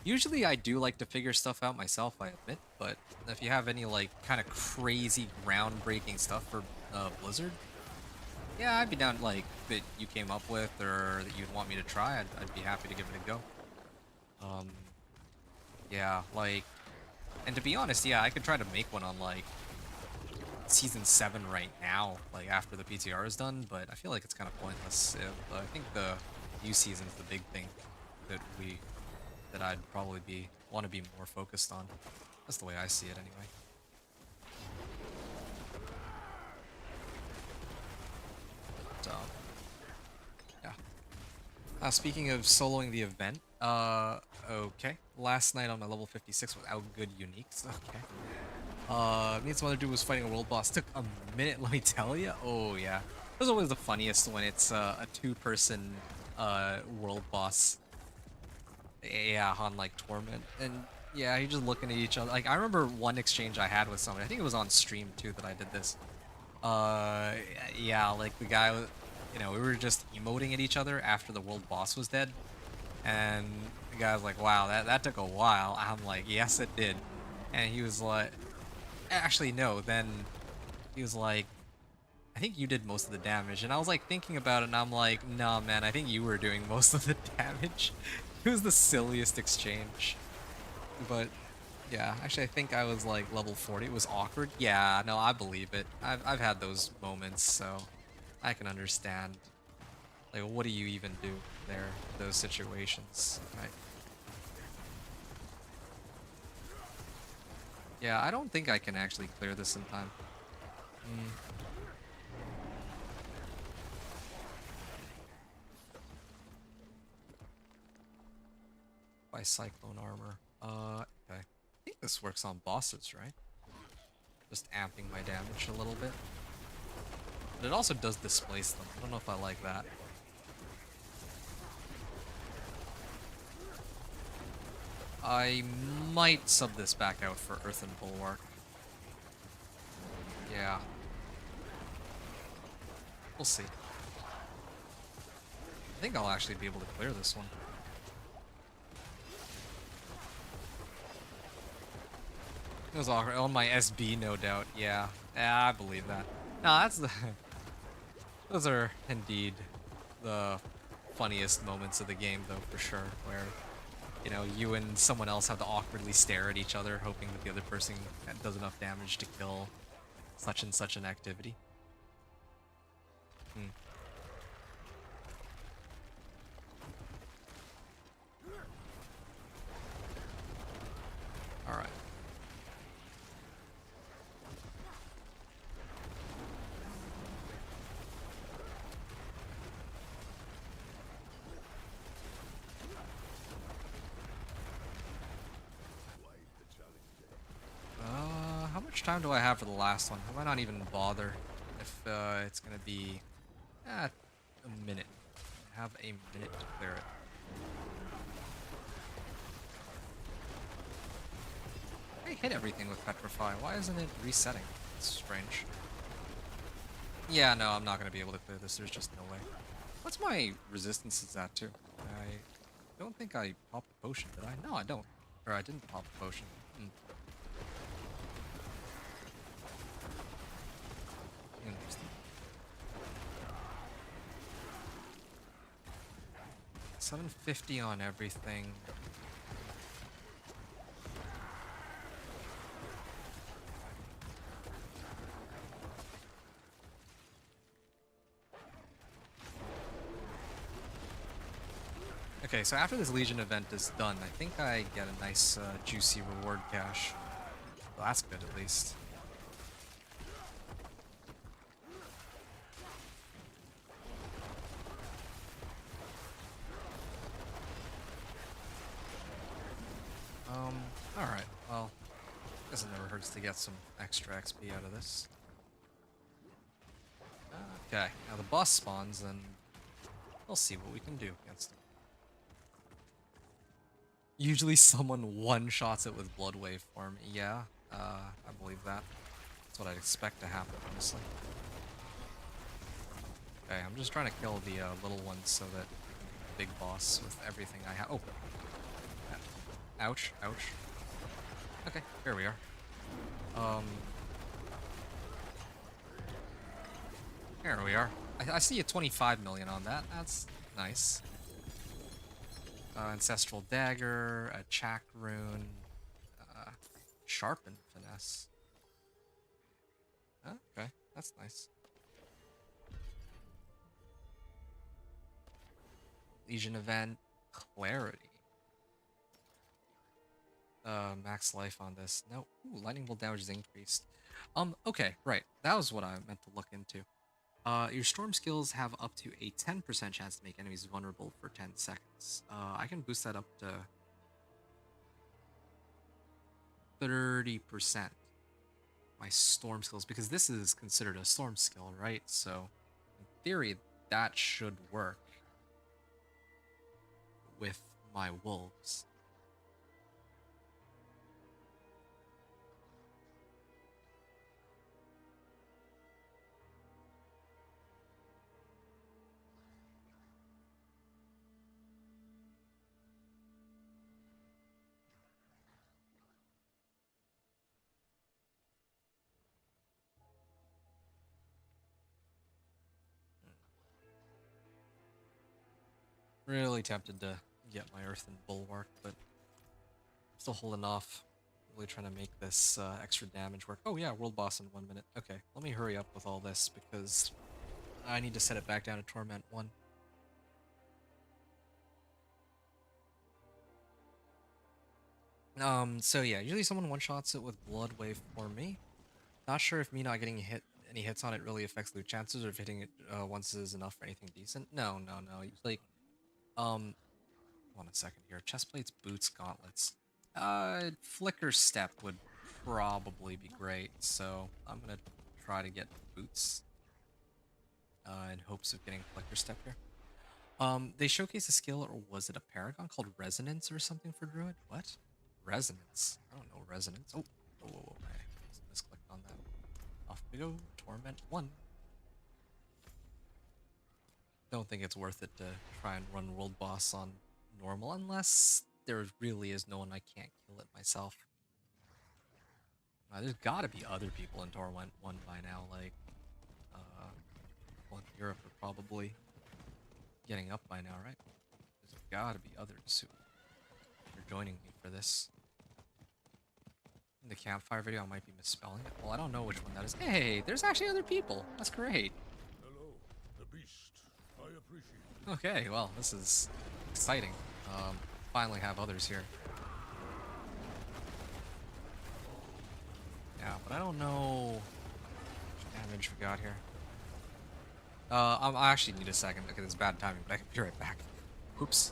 Usually I do like to figure stuff out myself, I admit, but if you have any, like, kind of crazy, groundbreaking stuff for Blizzard, yeah, I'd be down, like, that you came up with or that you'd want me to try, I'd be happy to give it a go. Yeah, like, and to be honest, yeah, I could try to make one on, like, Season 7 right now, like, after the PTR is done, but I feel like it's kind of pointless. I think the new season's the big thing that I'd probably want to be more focused on. That's the way I see it, anyway. So, yeah. Speaking of soloing the event, okay. Last night on my level 56 without good uniques, okay. Me and some other dude was fighting a world boss. Took a minute, let me tell you. Oh, yeah. It was always the funniest when it's a two-person world boss. Yeah, on like Torment, and yeah, you're just looking at each other. Like I remember one exchange I had with someone. I think it was on stream too that I did this. Yeah, like the guy was, we were just emoting at each other after the world boss was dead, and the guy was like, "Wow, that took a while." I'm like, "Yes, it did," and he was like, "Actually, no." Then he was like, "I think you did most of the damage," and I was like thinking about it, and I'm like, "Nah, man, I think you were doing most of the damage." It was the silliest exchange, but yeah, actually, I think I was like level 40. It was awkward. Yeah, no, I believe it. I've had those moments, so I can understand. Like, what do you even do there in those situations, right? Yeah, I don't think I can actually clear this in time. Mm, by cyclone armor. Okay. I think this works on bosses, right? Just amping my damage a little bit. But it also does displace them. I don't know if I like that. I might sub this back out for Earthen Bulwark. Yeah. We'll see. I think I'll actually be able to clear this one. It was awkward. On my SB, no doubt. Yeah. Yeah, I believe that. No, that's the... Those are indeed the funniest moments of the game, though, for sure, where, you and someone else have to awkwardly stare at each other, hoping that the other person does enough damage to kill such and such an activity. Hmm. Alright. How much time do I have for the last one? I might not even bother if it's gonna be a minute. I have a minute to clear it. I hit everything with Petrify. Why isn't it resetting? It's strange. Yeah, no, I'm not gonna be able to clear this. There's just no way. What's my resistance at too? I don't think I popped a potion, did I? No, I don't. Or I didn't pop a potion. Hmm. Interesting. 750 on everything. Okay, so after this Legion event is done, I think I get a nice juicy reward cache. Well, that's good at least. Alright, well, guess it never hurts to get some extra XP out of this. Okay, now the boss spawns, and we'll see what we can do against him. Usually someone one-shots it with Blood Wave form. Yeah, I believe that. That's what I'd expect to happen, honestly. Okay, I'm just trying to kill the little ones so that the big boss with everything I have. Oh! Ouch, ouch. Okay, here we are. Here we are. I see a 25 million on that. That's nice. Ancestral Dagger, a Chak Rune, Sharpened Finesse. Okay, that's nice. Legion Event, Clarity. Max life on this. No, ooh, lightning bolt damage is increased. Okay, right. That was what I meant to look into. Your storm skills have up to a 10% chance to make enemies vulnerable for 10 seconds. I can boost that up to 30%. My storm skills, because this is considered a storm skill, right? So theory, that should work with my wolves. Really tempted to get my Earthen Bulwark, but still holding off. Really trying to make this extra damage work. Oh yeah, world boss in 1 minute. Okay, let me hurry up with all this because I need to set it back down to Torment 1. So yeah, usually someone one-shots it with Blood Wave for me. Not sure if me not getting any hits on it really affects loot chances, or if hitting it once is enough for anything decent. No. Like, hold on a second here. Chestplates, boots, gauntlets. Flicker step would probably be great, so I'm gonna try to get boots. In hopes of getting flicker step here. They showcased a skill, or was it a paragon called Resonance or something for Druid? What? Resonance? I don't know Resonance. Oh, whoa, I misclicked on that. Off we go, Torment 1. Don't think it's worth it to try and run World Boss on normal, unless there really is no one I can't kill it myself. There's gotta be other people in Torment 1 by now, like, well, in Europe are probably getting up by now, right? There's gotta be others who are joining me for this. In the campfire video, I might be misspelling it. Well, I don't know which one that is. Hey, there's actually other people. That's great. Hello, the beast. I appreciate it. Okay, well, this is exciting. Finally have others here. Yeah, but I don't know how much damage we got here. I actually need a second because it's bad timing, but I can be right back. Oops.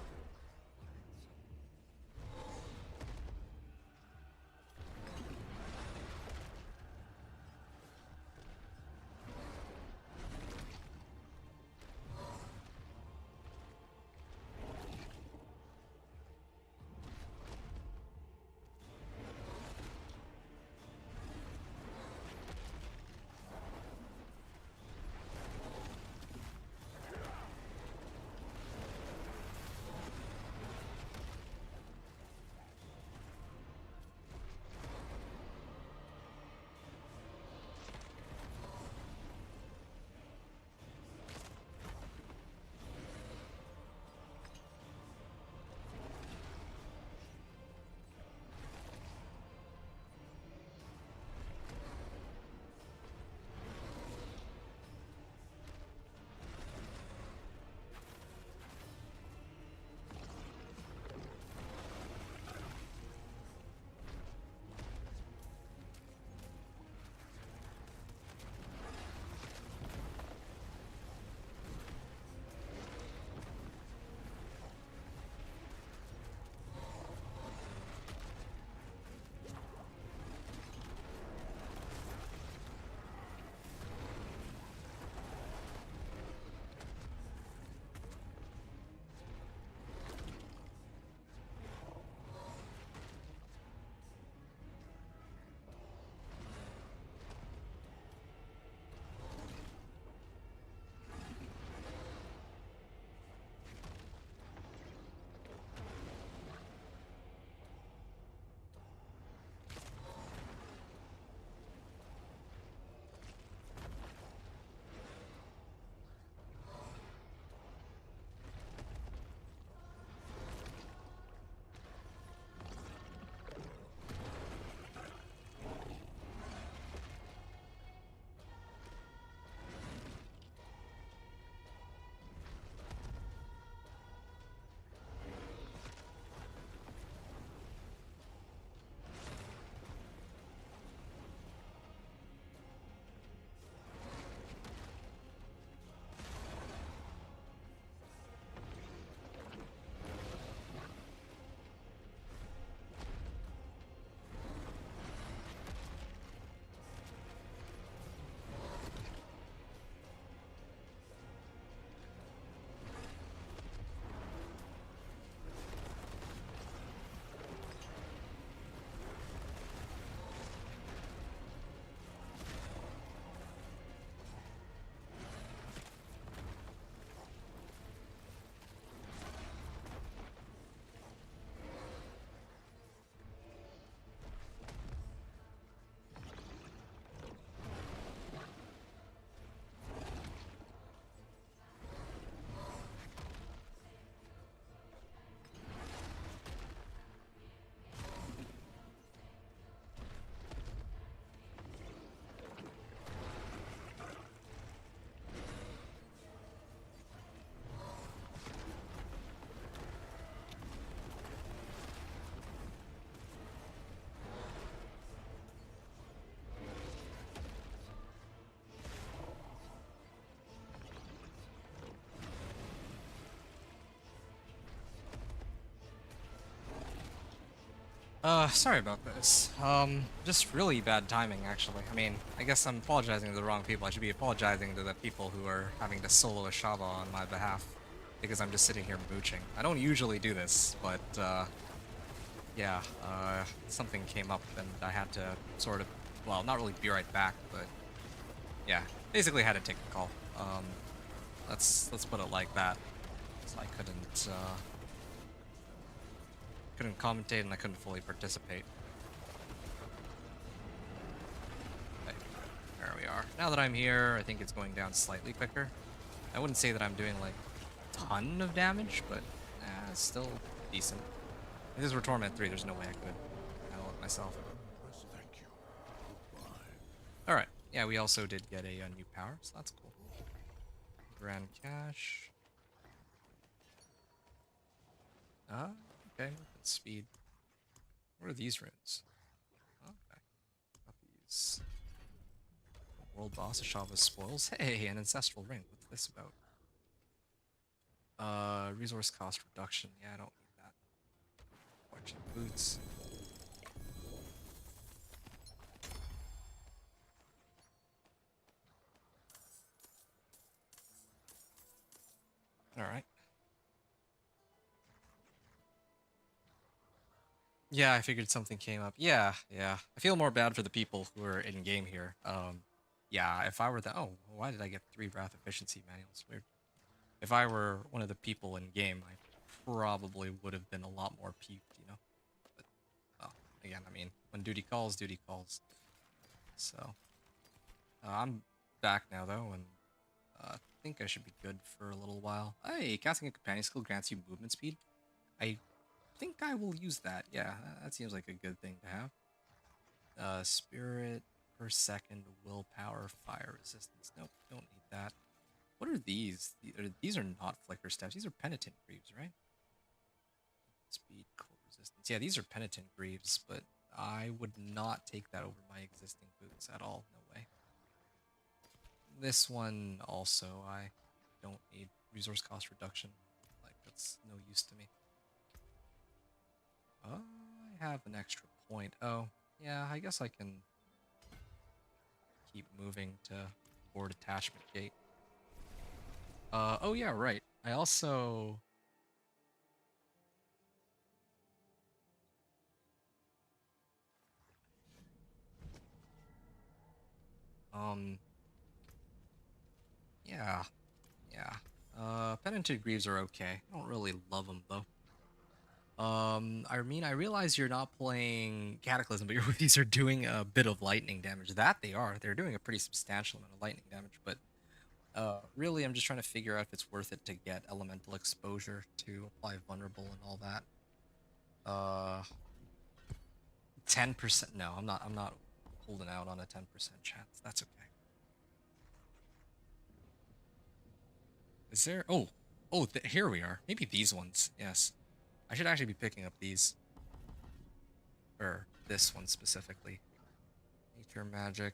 Sorry about this. Just really bad timing, actually. I mean, I guess I'm apologizing to the wrong people. I should be apologizing to the people who are having to solo a Shava on my behalf, because I'm just sitting here mooching. I don't usually do this, but, yeah, something came up and I had to sort of, well, not really be right back, but, yeah, basically had to take a call. Let's put it like that. So I couldn't commentate and I couldn't fully participate. Okay, there we are. Now that I'm here, I think it's going down slightly quicker. I wouldn't say that I'm doing like a ton of damage, but it's still decent. If this were Torment 3, there's no way I could handle it myself. Yes, thank you. Goodbye. Alright, yeah, we also did get a new power, so that's cool. Grand Cache. Okay, weapon speed. What are these runes? Okay. These. World boss of Shava's spoils. Hey, an ancestral ring. What's this about? Resource cost reduction. Yeah, I don't need that. Watching boots. Alright. Yeah, I figured something came up. Yeah. I feel more bad for the people who are in game here. Yeah, if I were the oh, why did I get 3 wrath efficiency manuals? Weird. If I were one of the people in game, I probably would have been a lot more peeved, you know. But well, again, I mean, when duty calls, duty calls. So I'm back now though, and I think I should be good for a little while. Hey, casting a companion skill grants you movement speed. I think I will use that. Yeah, that seems like a good thing to have. Spirit per second, willpower, fire resistance. Nope, don't need that. What are these? These are not flicker steps. These are penitent greaves, right? Speed, cold resistance. Yeah, these are penitent greaves, but I would not take that over my existing boots at all. No way. This one also, I don't need resource cost reduction. Like, that's no use to me. I have an extra point. Oh, yeah, I guess I can keep moving to board attachment gate. Oh yeah, right. I also... Yeah. Penitent Greaves are okay. I don't really love them, though. I mean, I realize you're not playing Cataclysm, but your Withies are doing a bit of lightning damage. That they are. They're doing a pretty substantial amount of lightning damage, but really, I'm just trying to figure out if it's worth it to get elemental exposure to apply vulnerable and all that. 10%. No, I'm not holding out on a 10% chance. That's okay. Is there? Oh, here we are. Maybe these ones. Yes, I should actually be picking up these, or this one specifically. Nature magic.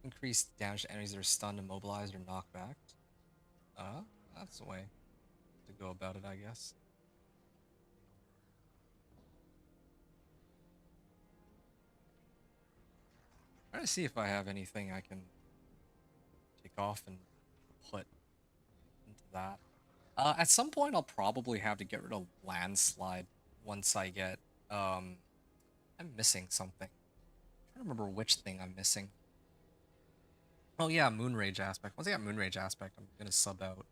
Increased damage to enemies that are stunned, immobilized, or knocked back. That's the way to go about it, I guess. Try to see if I have anything I can take off and put into that. At some point, I'll probably have to get rid of landslide once I get. I'm missing something. I'm trying to remember which thing I'm missing. Oh yeah, Moonrage aspect. Once I got Moonrage aspect, I'm gonna sub out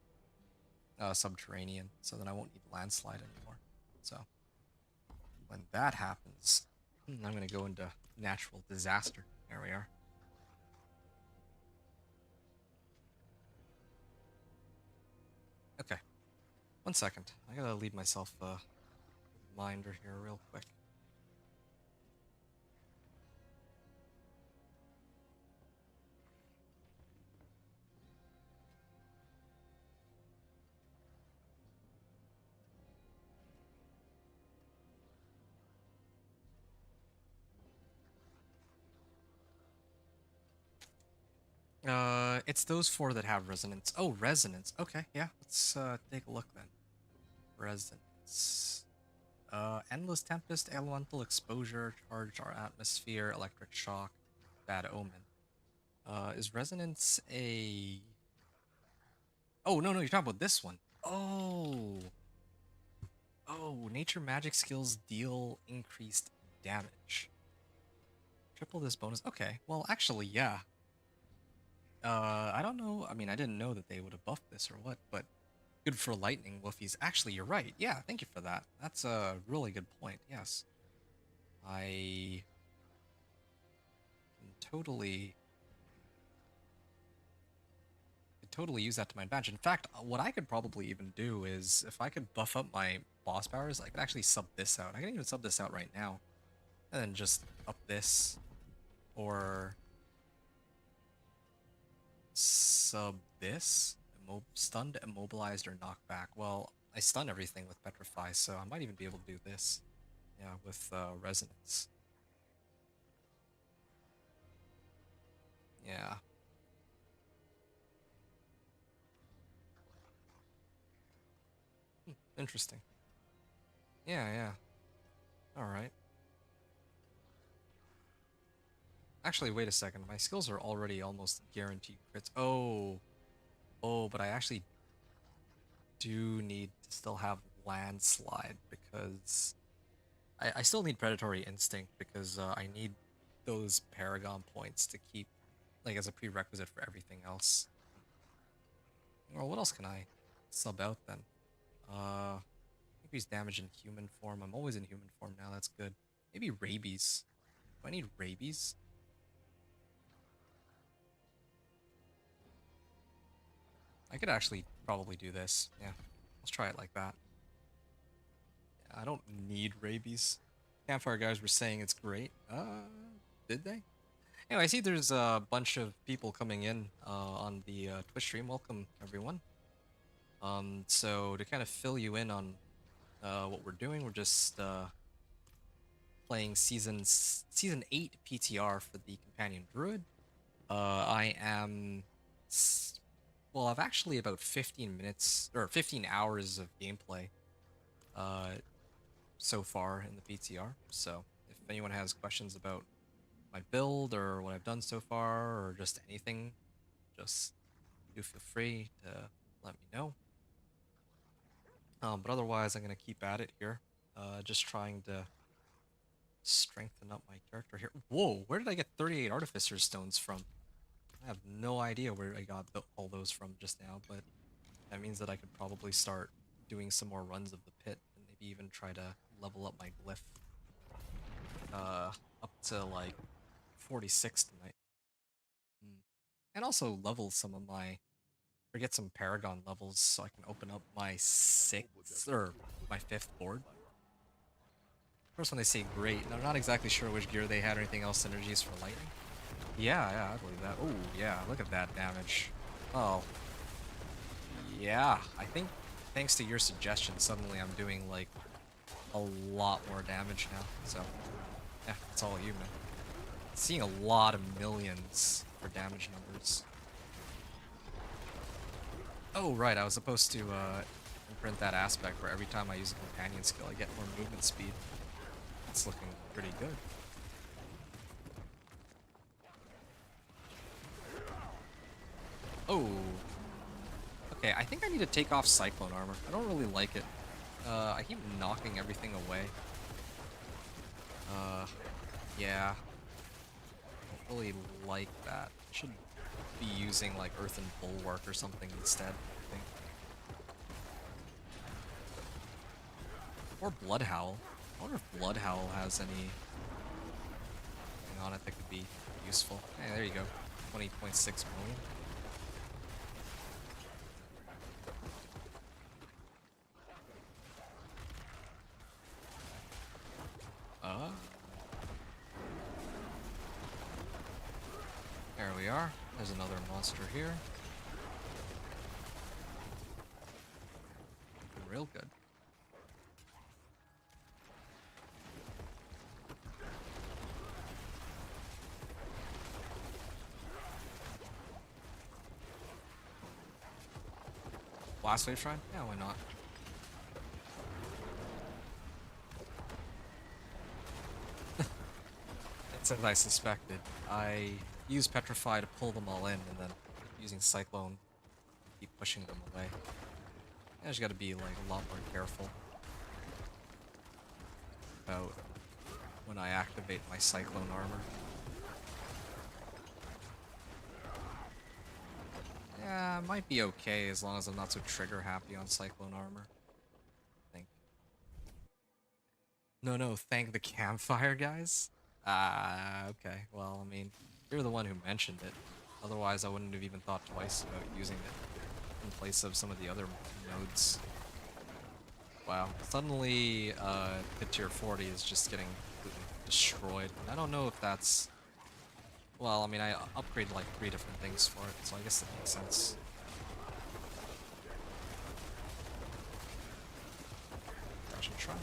Subterranean, so then I won't need landslide anymore. So when that happens, I'm gonna go into natural disaster. There we are. Okay, 1 second. I gotta leave myself a reminder here real quick. It's those four that have resonance. Oh, resonance. Okay, yeah. Let's take a look then. Resonance. Endless Tempest, Elemental Exposure, Charge Our Atmosphere, Electric Shock, Bad Omen. Is Resonance a... Oh, no, you're talking about this one. Oh. Oh, Nature Magic skills deal increased damage. Triple this bonus. Okay, well, actually, yeah. I don't know. I mean, I didn't know that they would have buffed this or what, but good for lightning woofies. Actually, you're right. Yeah, thank you for that. That's a really good point. Yes. I can totally use that to my advantage. In fact, what I could probably even do is if I could buff up my boss powers, I could actually sub this out. I can even sub this out right now. And then just up this. Or sub this. Stunned, immobilized, or knocked back. Well, I stun everything with Petrify, so I might even be able to do this. Yeah, with Resonance. Yeah. Interesting. Yeah. Alright. Actually, wait a second. My skills are already almost guaranteed crits. Oh, but I actually do need to still have Landslide because I still need Predatory Instinct because I need those Paragon points to keep, like, as a prerequisite for everything else. Well, what else can I sub out then? Increase damage in human form. I'm always in human form now. That's good. Maybe Rabies. Do I need Rabies? I could actually probably do this. Yeah, let's try it like that. Yeah, I don't need Rabies. Campfire guys were saying it's great. Did they? Anyway, I see there's a bunch of people coming in on the Twitch stream. Welcome, everyone. So to kind of fill you in on what we're doing, we're just playing Season 8 PTR for the Companion Druid. I am... Well, I've actually about 15 minutes, or 15 hours of gameplay so far in the PTR. So if anyone has questions about my build or what I've done so far or just anything, just do feel free to let me know. But otherwise, I'm going to keep at it here. Just trying to strengthen up my character here. Whoa, where did I get 38 Artificer Stones from? I have no idea where I got all those from just now, but that means that I could probably start doing some more runs of the pit and maybe even try to level up my glyph up to like 46 tonight. And also level some of my, or get some Paragon levels so I can open up my 6th or my 5th board. First when they say great, I'm not exactly sure which gear they had or anything else synergies for lightning. Yeah, I believe that. Oh, yeah, look at that damage. Oh. Yeah, I think thanks to your suggestion, suddenly I'm doing, like, a lot more damage now. So, yeah, it's all you, man. Seeing a lot of millions for damage numbers. Oh, right, I was supposed to imprint that aspect where every time I use a companion skill, I get more movement speed. That's looking pretty good. Oh. Okay, I think I need to take off Cyclone Armor. I don't really like it. I keep knocking everything away. Yeah. I don't really like that. I should be using, like, Earthen Bulwark or something instead, I think. Or Bloodhowl. I wonder if Bloodhowl has anything on it that could be useful. Hey, there you go. 20.6 million. There we are. There's another monster here. Looking real good. Blast Wave Shrine? Yeah, why not? It's as I suspected. I used Petrify to pull them all in, and then using Cyclone to keep pushing them away. I just gotta be like a lot more careful about when I activate my Cyclone armor. Yeah, it might be okay as long as I'm not so trigger happy on Cyclone armor. I think. No, thank the campfire guys. Okay. Well, I mean, you're the one who mentioned it. Otherwise, I wouldn't have even thought twice about using it in place of some of the other nodes. Wow. Suddenly, the tier 40 is just getting completely destroyed. And I don't know if that's... Well, I mean, I upgraded like 3 different things for it, so I guess that makes sense. I should try.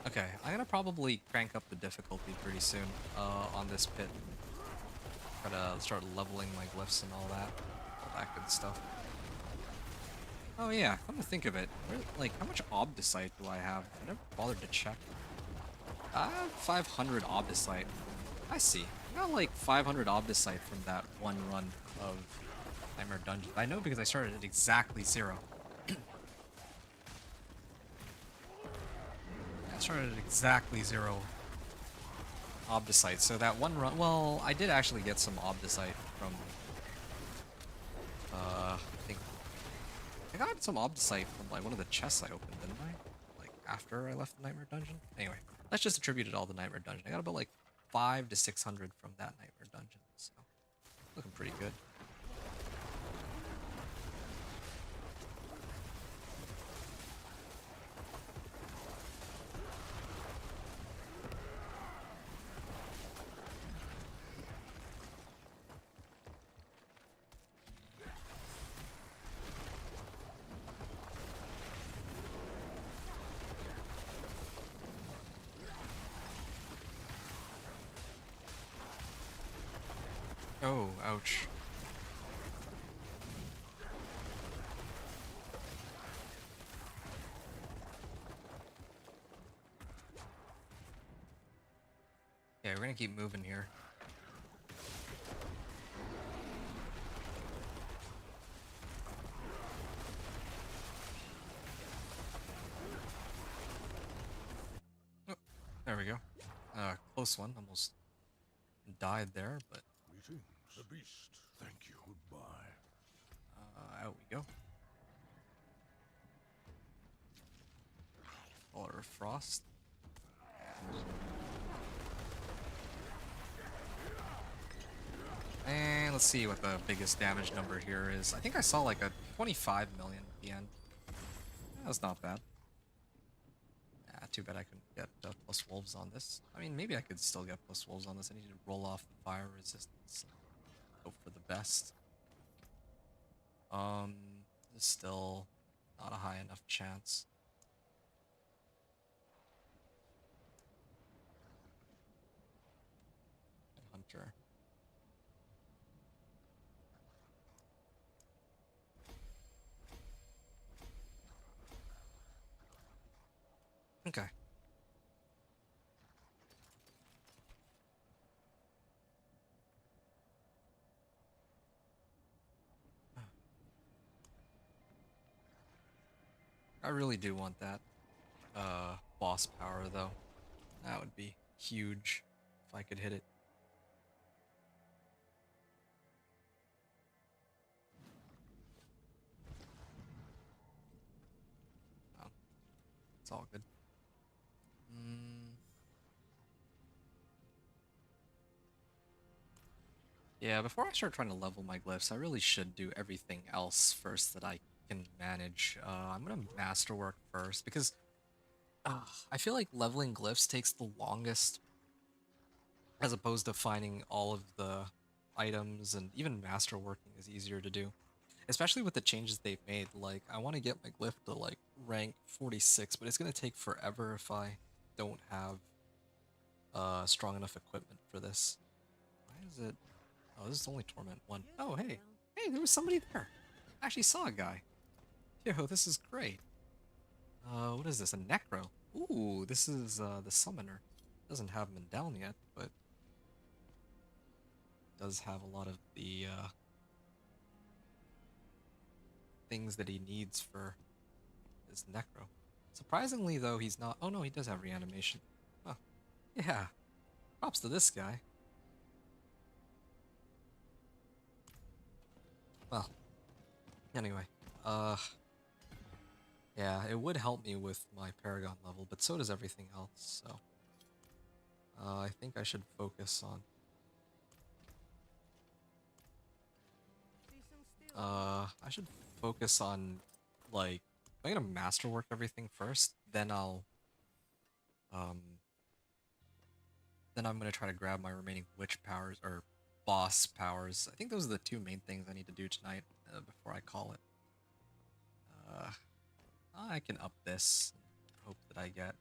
Okay, I'm gonna probably crank up the difficulty pretty soon on this pit. Try to start leveling my glyphs and all that good stuff. Oh yeah, come to think of it, like how much Obdicite do I have? I never bothered to check. I have 500 Obdicite. I see. I got like 500 Obdicite from that one run of Nightmare Dungeon. I know because I started at exactly 0. I started at exactly 0 Obdicite, so that one run... Well, I did actually get some Obdicite from... I think... I got some Obdicite from like one of the chests I opened, didn't I? Like after I left the Nightmare Dungeon? Anyway, let's just attribute it all to Nightmare Dungeon. I got about like 500 to 600 from that Nightmare Dungeon, so... Looking pretty good. Oh, ouch. Yeah, we're gonna keep moving here. Oh, there we go. Close one. Almost died there, but Greetings, the beast. Thank you. Goodbye. out we go. Color of Frost. And let's see what the biggest damage number here is. I think I saw like a 25 million at the end. That was not bad. Too bad I couldn't get plus wolves on this. I mean, maybe I could still get plus wolves on this. I need to roll off the fire resistance. Hope for the best. There's still not a high enough chance. Hunter. Okay. I really do want that boss power though. That would be huge if I could hit it. Oh, it's all good. Yeah, before I start trying to level my glyphs, I really should do everything else first that I can manage. I'm gonna masterwork first because I feel like leveling glyphs takes the longest as opposed to finding all of the items, and even masterworking is easier to do. Especially with the changes they've made. Like, I want to get my glyph to like rank 46, but it's gonna take forever if I don't have strong enough equipment for this. Why is it? Oh, this is only Torment 1. Oh, hey. Hey, there was somebody there. I actually saw a guy. Yo, this is great. What is this? A Necro. Ooh, this is, the Summoner. Doesn't have him down yet, but does have a lot of the, things that he needs for his Necro. Surprisingly, though, he's not... Oh, no, he does have reanimation. Huh. Yeah. Props to this guy. Well, anyway. Yeah, it would help me with my Paragon level, but so does everything else, so... I think I should focus on... I should focus on, like... I'm gonna masterwork everything first, then I'll... Then I'm gonna try to grab my remaining witch powers, or boss powers. I think those are the two main things I need to do tonight, before I call it. I can up this, and hope that I get...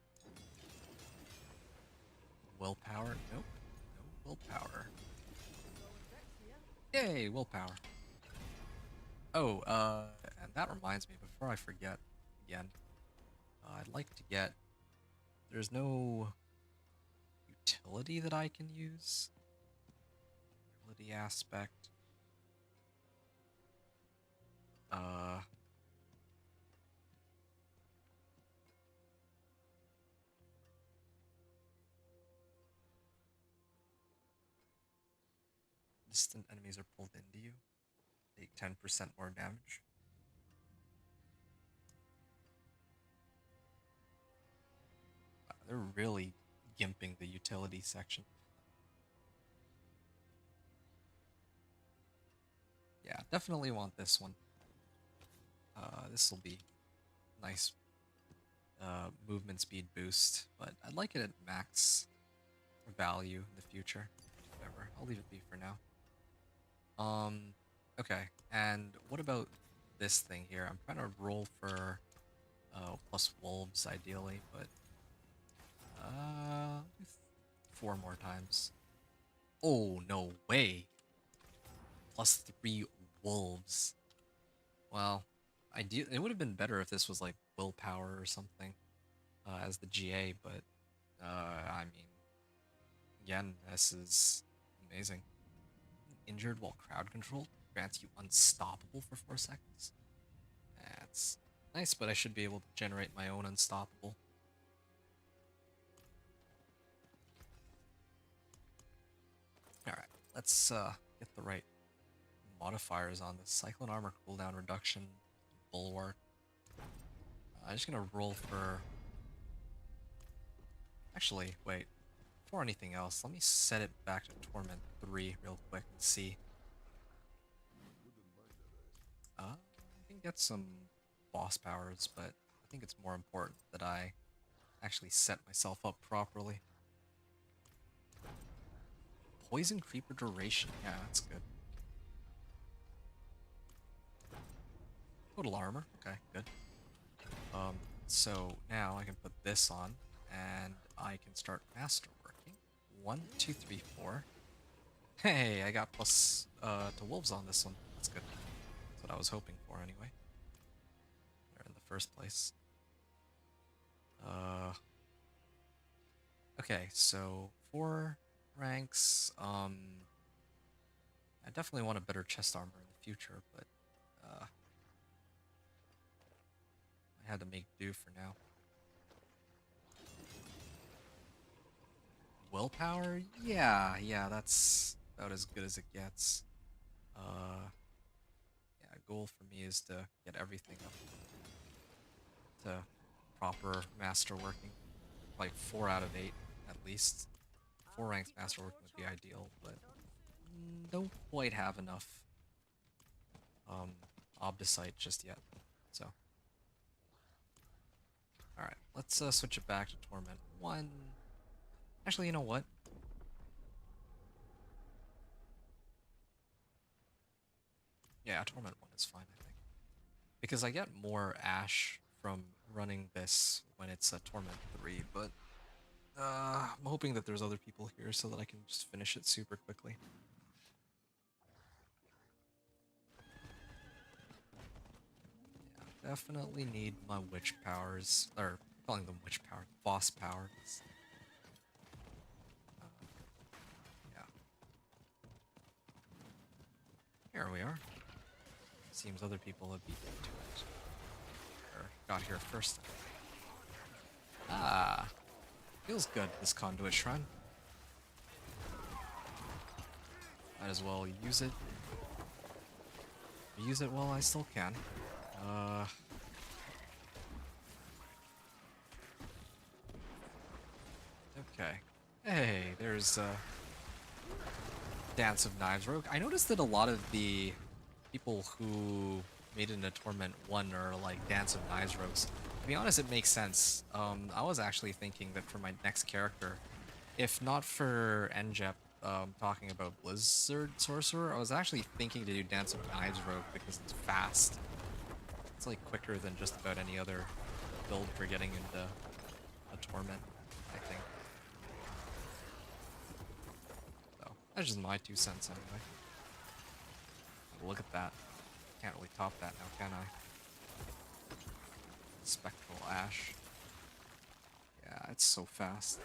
willpower? Nope. No willpower. Yay, willpower. Oh, and that reminds me, before I forget again, I'd like to get... There's no utility that I can use. Utility aspect. Distant enemies are pulled into you. Take 10% more damage. Wow, they're really gimping the utility section. Yeah, definitely want this one. This will be nice movement speed boost, but I'd like it at max value in the future. Whatever, I'll leave it be for now. Okay, and what about this thing here? I'm trying to roll for plus wolves ideally, but 4 more times. Oh, no way. Plus 3 wolves. Well, it would have been better if this was like willpower or something as the GA, but I mean, again, this is amazing. Injured while crowd controlled grants you unstoppable for 4 seconds. That's nice, but I should be able to generate my own unstoppable. Alright, let's get the right modifiers on this. Cyclone armor cooldown reduction, bulwark. I'm just gonna roll for... Actually, wait. Before anything else, let me set it back to Torment 3 real quick and see. I can get some boss powers, but I think it's more important that I actually set myself up properly. Poison creeper duration. Yeah, that's good. Total armor. Okay, good. So now I can put this on, and I can start masterworking. 1, 2, 3, 4. Hey, I got plus to wolves on this one. That's good. That's what I was hoping for anyway. They're in the first place. Okay, so 4 ranks. I definitely want a better chest armor in the future, but I had to make do for now. Willpower? Yeah, that's about as good as it gets. Yeah, goal for me is to get everything up to proper masterworking. Like 4 out of 8, at least. 4 ranks masterworking would be ideal, but don't quite have enough Obdicite just yet, so. Alright, let's switch it back to Torment 1. Actually, you know what? Yeah, Torment 1 is fine, I think. Because I get more Ash from running this when it's a Torment 3, but I'm hoping that there's other people here so that I can just finish it super quickly. Definitely need my witch powers, or calling them witch power, boss powers. Yeah. Here we are. Seems other people have beaten to it. Or got here first. Ah. Feels good, this conduit shrine. Might as well use it. Use it while I still can. Okay. Hey, there's Dance of Knives Rogue. I noticed that a lot of the people who made it into Torment 1 are like Dance of Knives Rogues. To be honest, it makes sense. I was actually thinking that for my next character, if not for NJEP talking about Blizzard Sorcerer, I was actually thinking to do Dance of Knives Rogue because it's fast. It's like quicker than just about any other build for getting into a Torment, I think. So, that's just my 2 cents anyway. Look at that. Can't really top that now, can I? Spectral Ash. Yeah, it's so fast.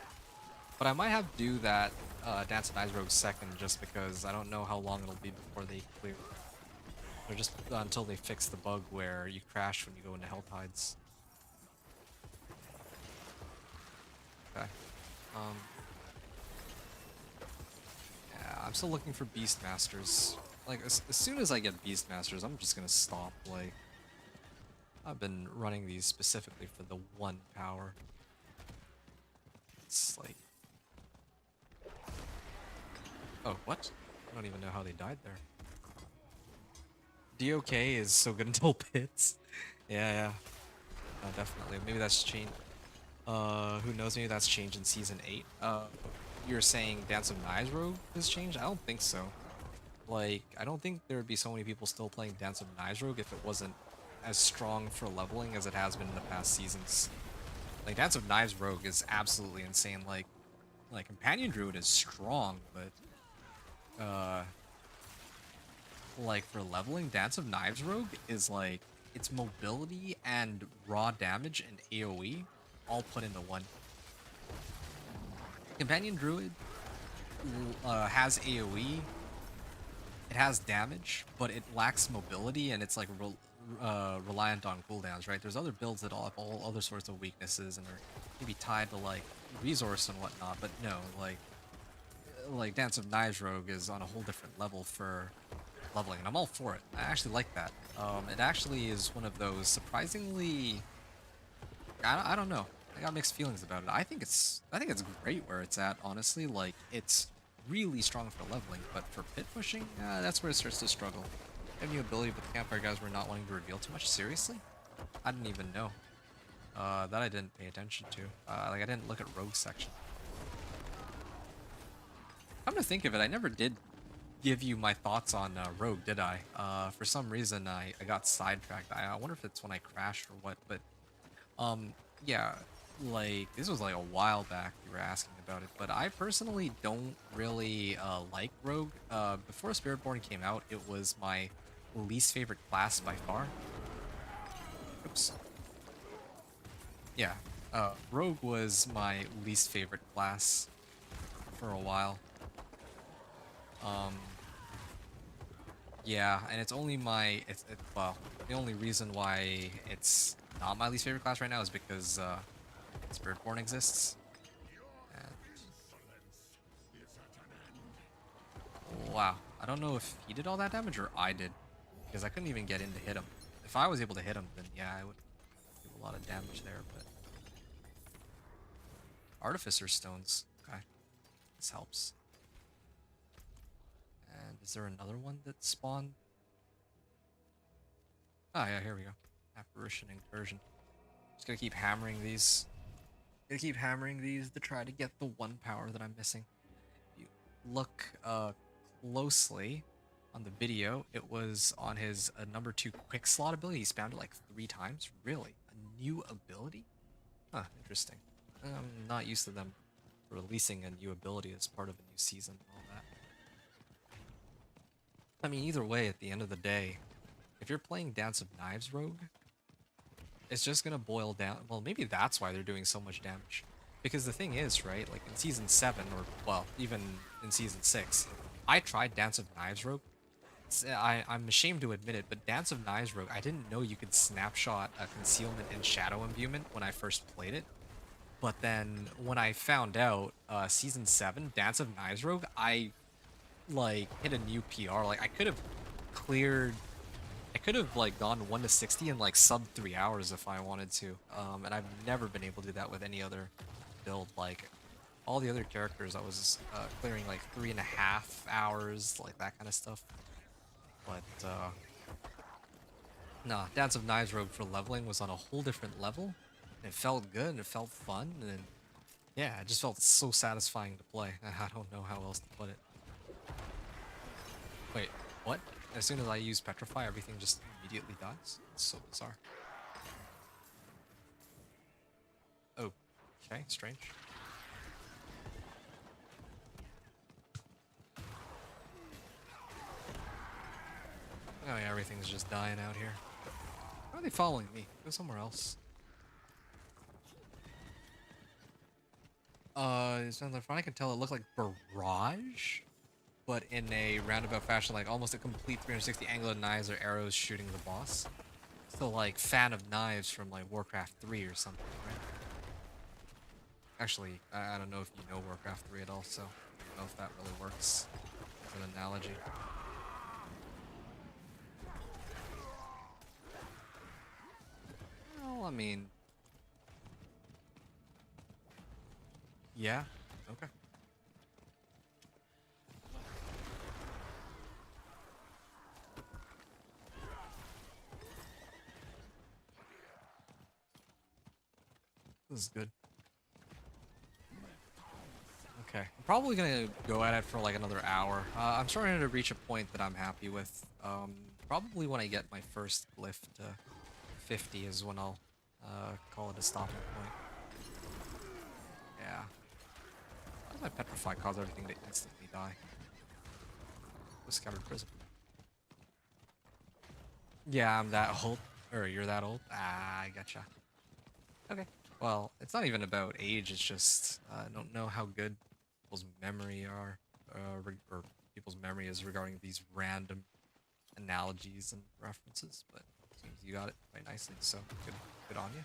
But I might have to do that Dance of Knives Rogue second just because I don't know how long it'll be before they clear. Or just until they fix the bug where you crash when you go into Helltides. Okay. Yeah, I'm still looking for Beastmasters. Like, as soon as I get Beastmasters, I'm just gonna stop. Like, I've been running these specifically for the 1 power. It's like... Oh, what? I don't even know how they died there. DOK is so good until pits. Yeah. Definitely. Maybe that's changed. Who knows? Maybe that's changed in Season 8. You're saying Dance of Knives Rogue has changed? I don't think so. Like, I don't think there would be so many people still playing Dance of Knives Rogue if it wasn't as strong for leveling as it has been in the past seasons. Like, Dance of Knives Rogue is absolutely insane. Like Companion Druid is strong, but like for leveling, Dance of Knives Rogue is like its mobility and raw damage and AoE all put into one. Companion Druid has AoE, it has damage, but it lacks mobility and it's like reliant on cooldowns, right? There's other builds that all have all other sorts of weaknesses and are maybe tied to like resource and whatnot, but no, like Dance of Knives Rogue is on a whole different level for leveling, and I'm all for it. I actually like that. It actually is one of those surprisingly, I don't know. I got mixed feelings about it. I think it's great where it's at. Honestly, like it's really strong for leveling, but for pit pushing, that's where it starts to struggle. I have new ability, but the campfire guys were not wanting to reveal too much. Seriously, I didn't even know. That I didn't pay attention to. Like I didn't look at rogue section. Come to think of it, I never did give you my thoughts on Rogue, did I? For some reason, I got sidetracked. I wonder if it's when I crashed or what, but yeah, like this was like a while back you were asking about it, but I personally don't really like Rogue. Before Spiritborn came out, it was my least favorite class by far. Oops. Yeah, Rogue was my least favorite class for a while. Yeah, and it's only my, well, the only reason why it's not my least favorite class right now is because, Spiritborn exists. And... Wow, I don't know if he did all that damage or I did, because I couldn't even get in to hit him. If I was able to hit him, then yeah, I would do a lot of damage there, but... Artificer Stones, okay, this helps. And is there another one that spawned? Oh yeah, here we go. Apparition Incursion. Just gonna keep hammering these. Gonna keep hammering these to try to get the 1 power that I'm missing. If you look closely on the video, it was on his number 2 quick slot ability. He spammed it like 3 times. Really? A new ability? Huh, interesting. I'm not used to them releasing a new ability as part of a new season and all that. I mean, either way, at the end of the day, if you're playing Dance of Knives Rogue, it's just gonna boil down. Well, maybe that's why they're doing so much damage. Because the thing is, right? Like in season 7, or well, even in season 6, I tried Dance of Knives Rogue. I'm ashamed to admit it, but Dance of Knives Rogue, I didn't know you could snapshot a concealment and shadow imbuement when I first played it. But then when I found out season 7, Dance of Knives Rogue, I like hit a new PR. Like I could have like gone 1 to 60 in like sub 3 hours if I wanted to. And I've never been able to do that with any other build. Like all the other characters, I was clearing like 3.5 hours, like that kind of stuff. But nah, Dance of Knives Rogue for leveling was on a whole different level. It felt good and it felt fun, and yeah, it just felt so satisfying to play. I don't know how else to put it. Wait, what? As soon as I use Petrify, everything just immediately dies? It's so bizarre. Oh, okay, strange. Oh yeah, everything's just dying out here. Why are they following me? Go somewhere else. It's from I can tell it looked like Barrage, but in a roundabout fashion, like almost a complete 360 angle of knives or arrows shooting the boss. So like fan of knives from like Warcraft 3 or something, right? Actually, I don't know if you know Warcraft 3 at all, so I don't know if that really works as an analogy. Well, I mean, yeah, okay. This is good. Okay, I'm probably gonna go at it for like another hour. I'm starting to reach a point that I'm happy with. Probably when I get my first glyph to 50 is when I'll call it a stopping point. Yeah. Why does my Petrify cause everything to instantly die? The Scattered Prism. Yeah, I'm that old. Or you're that old? Ah, I gotcha. Okay. Well, it's not even about age, it's just I don't know how good people's memory are, or people's memory is regarding these random analogies and references, but it seems you got it quite nicely, so good on you.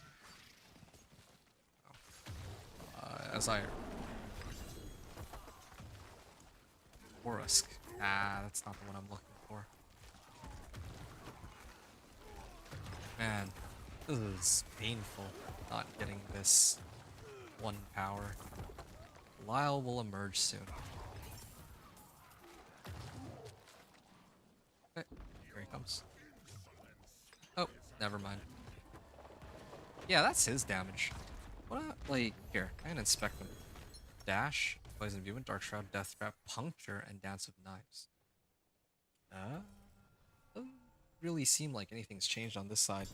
As I... Orisk. Ah, that's not the one I'm looking for. Man, this is painful, not getting this one power. Lyle will emerge soon. Okay, here he comes. Oh, never mind. Yeah, that's his damage. What, like, here, I can inspect them. Dash, Poison Viewment, Dark Shroud, Death Trap, Puncture, and Dance of Knives. Doesn't really seem like anything's changed on this side.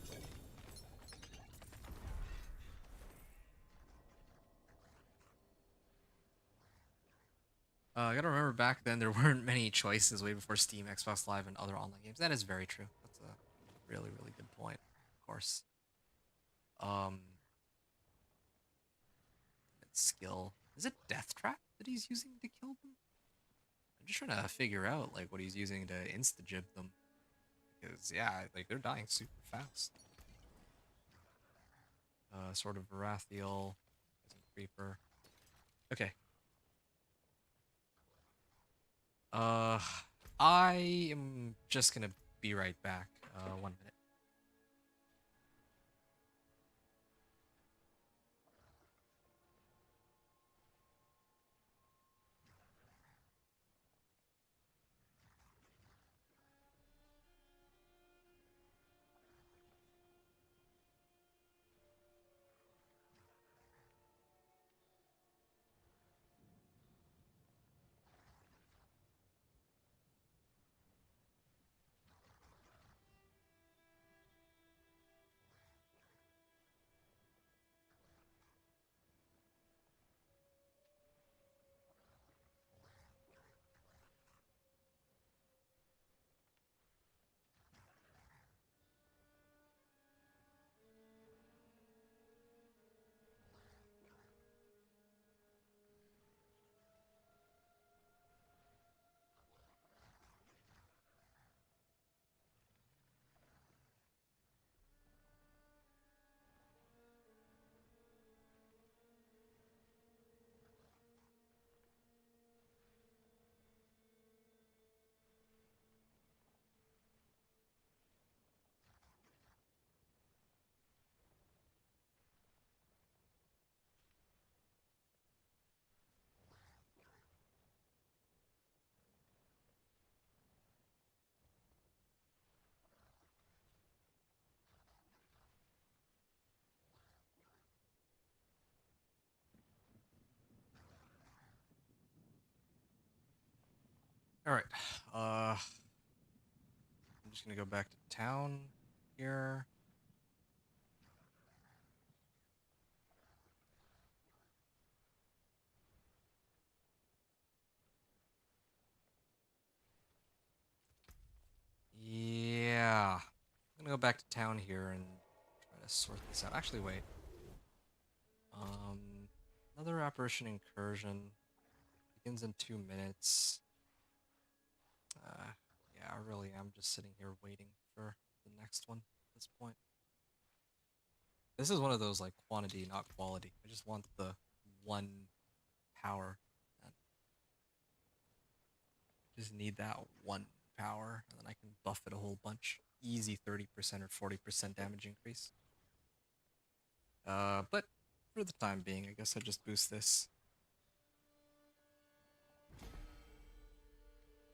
I gotta remember back then there weren't many choices way before Steam, Xbox Live, and other online games. That is very true. That's a really, really good point, of course. Um, skill. Is it Death Trap that he's using to kill them? I'm just trying to figure out like what he's using to insta-jib them. Because yeah, like they're dying super fast. Sword of Varathiel, Poison Creeper. Okay. Uh, I am just gonna be right back. 1 minute. All right. I'm just gonna go back to town here. Yeah. I'm gonna go back to town here and try to sort this out. Actually, wait. Um, another apparition incursion begins in 2 minutes. Uh, yeah, I really am just sitting here waiting for the next one at this point. This is one of those like quantity, not quality. I just want the one power. And I just need that one power, and then I can buff it a whole bunch. Easy 30% or 40% damage increase. But for the time being, I guess I just boost this.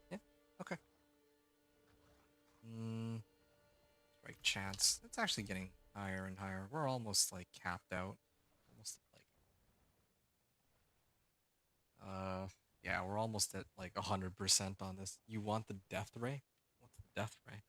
Yeah, okay. Strike chance. It's actually getting higher and higher. We're almost like capped out. Almost like yeah, we're almost at like 100% on this. You want the death ray? What's the death ray?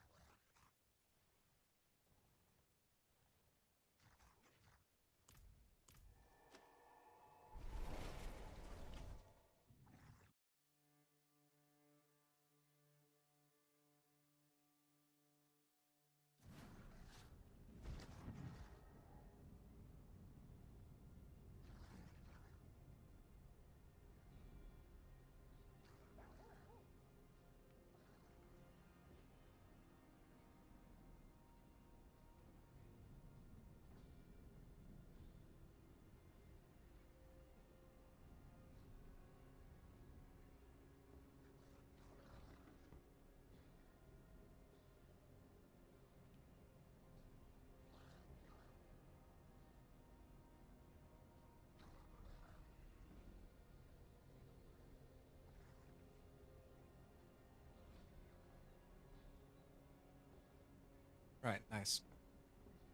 Right, nice.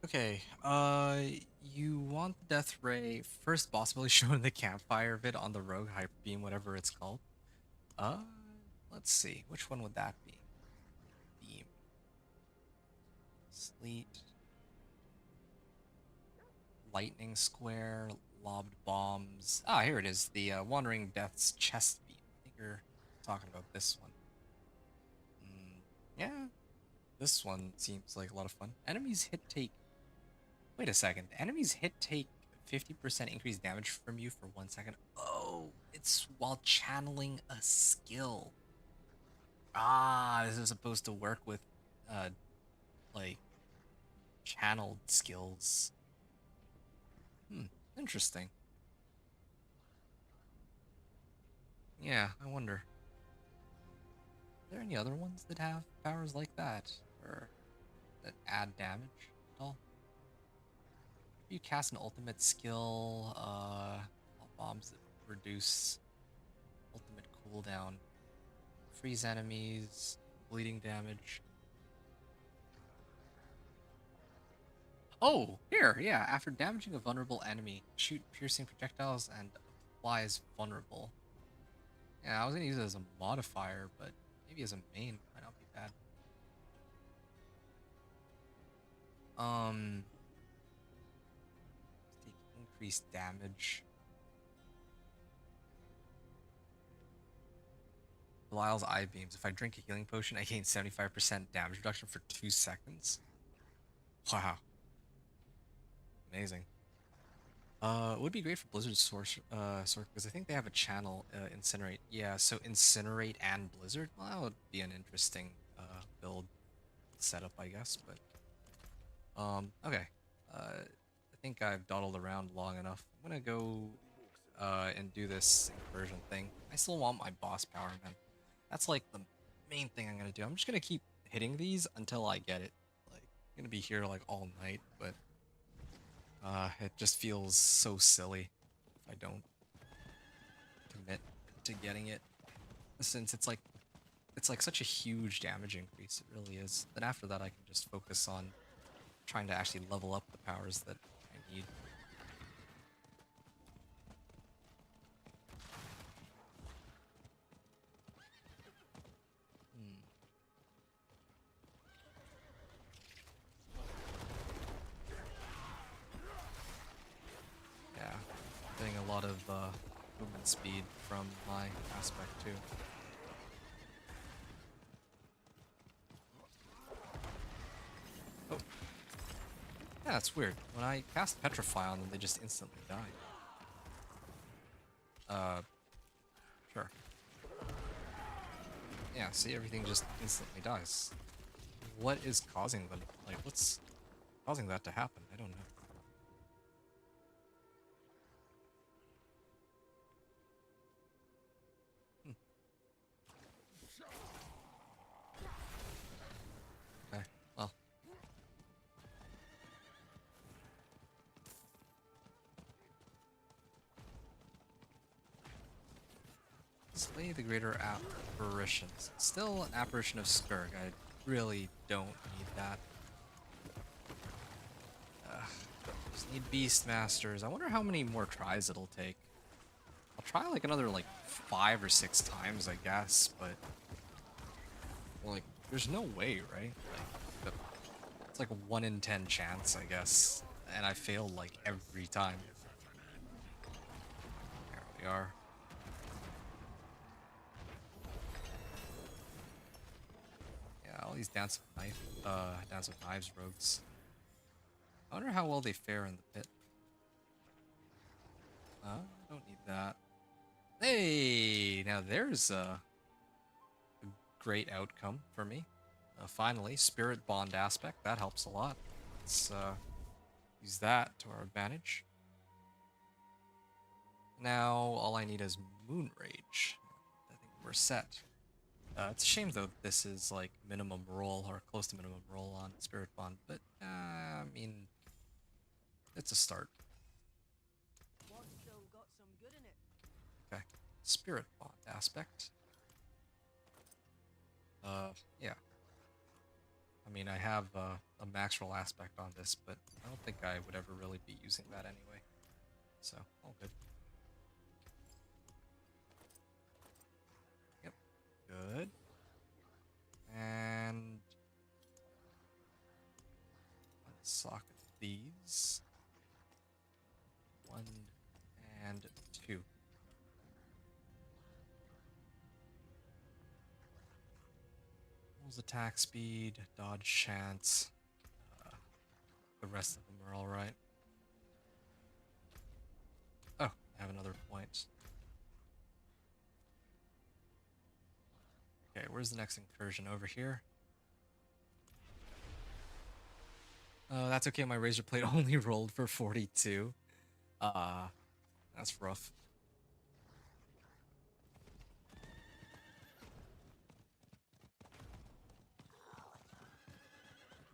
Okay, you want the death ray first possibly shown the campfire vid on the rogue hyper beam, whatever it's called. Uh, let's see, which one would that be? Beam, sleet, lightning square, lobbed bombs. Ah, here it is, the wandering death's chest beam. I think you're talking about this one. Yeah, this one seems like a lot of fun. Enemies hit take. Wait a second. Enemies hit take 50% increased damage from you for 1 second. Oh, it's while channeling a skill. Ah, this is supposed to work with, uh, like, channeled skills. Interesting. Yeah, I wonder. Are there any other ones that have powers like that? Or that add damage at all? If you cast an ultimate skill, bombs that reduce ultimate cooldown, freeze enemies, bleeding damage. Oh, here, yeah. After damaging a vulnerable enemy, shoot piercing projectiles and applies vulnerable. Yeah, I was gonna use it as a modifier, but maybe as a main might not be bad. Um, take increased damage. Belial's eye beams. If I drink a healing potion, I gain 75% damage reduction for 2 seconds. Wow, amazing. It would be great for Blizzard Source, because I think they have a channel, Incinerate. Yeah, so Incinerate and Blizzard. Well, that would be an interesting build setup, I guess. But okay. I think I've dawdled around long enough. I'm gonna go and do this incursion thing. I still want my boss power, man. That's like the main thing I'm gonna do. I'm just gonna keep hitting these until I get it. Like, I'm gonna be here like all night, but it just feels so silly if I don't commit to getting it, since it's like such a huge damage increase. It really is. Then after that, I can just focus on trying to actually level up the powers that I need. lot of movement speed from my aspect too. Oh. Yeah, it's weird. When I cast Petrify on them, they just instantly die. Sure. Yeah, see, everything just instantly dies. What is causing them? Like, what's causing that to happen? I don't know. Okay, well. Slay the Greater Apparitions. Still an Apparition of Skurk. I really don't need that. Just need Beastmasters. I wonder how many more tries it'll take. I'll try like another like 5 or 6 times, I guess, but like there's no way, right? Like it's like a 1 in 10 chance, I guess, and I failed like every time. There we are. Yeah, all these Dance of Knives rogues. I wonder how well they fare in the pit. I don't need that. Hey, now there's a great outcome for me. Finally, Spirit Bond aspect. That helps a lot. Let's use that to our advantage. Now, all I need is Moon Rage. I think we're set. It's a shame, though, that this is like minimum roll, or close to minimum roll on Spirit Bond, but I mean, it's a start. What's still got some good in it? Okay, Spirit Bond aspect. Yeah. I mean, I have a max roll aspect on this, but I don't think I would ever really be using that anyway. So, all good. Yep, good. And unsocket these. 1 and 2. Attack speed, dodge chance. The rest of them are alright. Oh, I have another point. Okay, where's the next incursion? Over here? That's okay, my Razor Blade only rolled for 42. That's rough.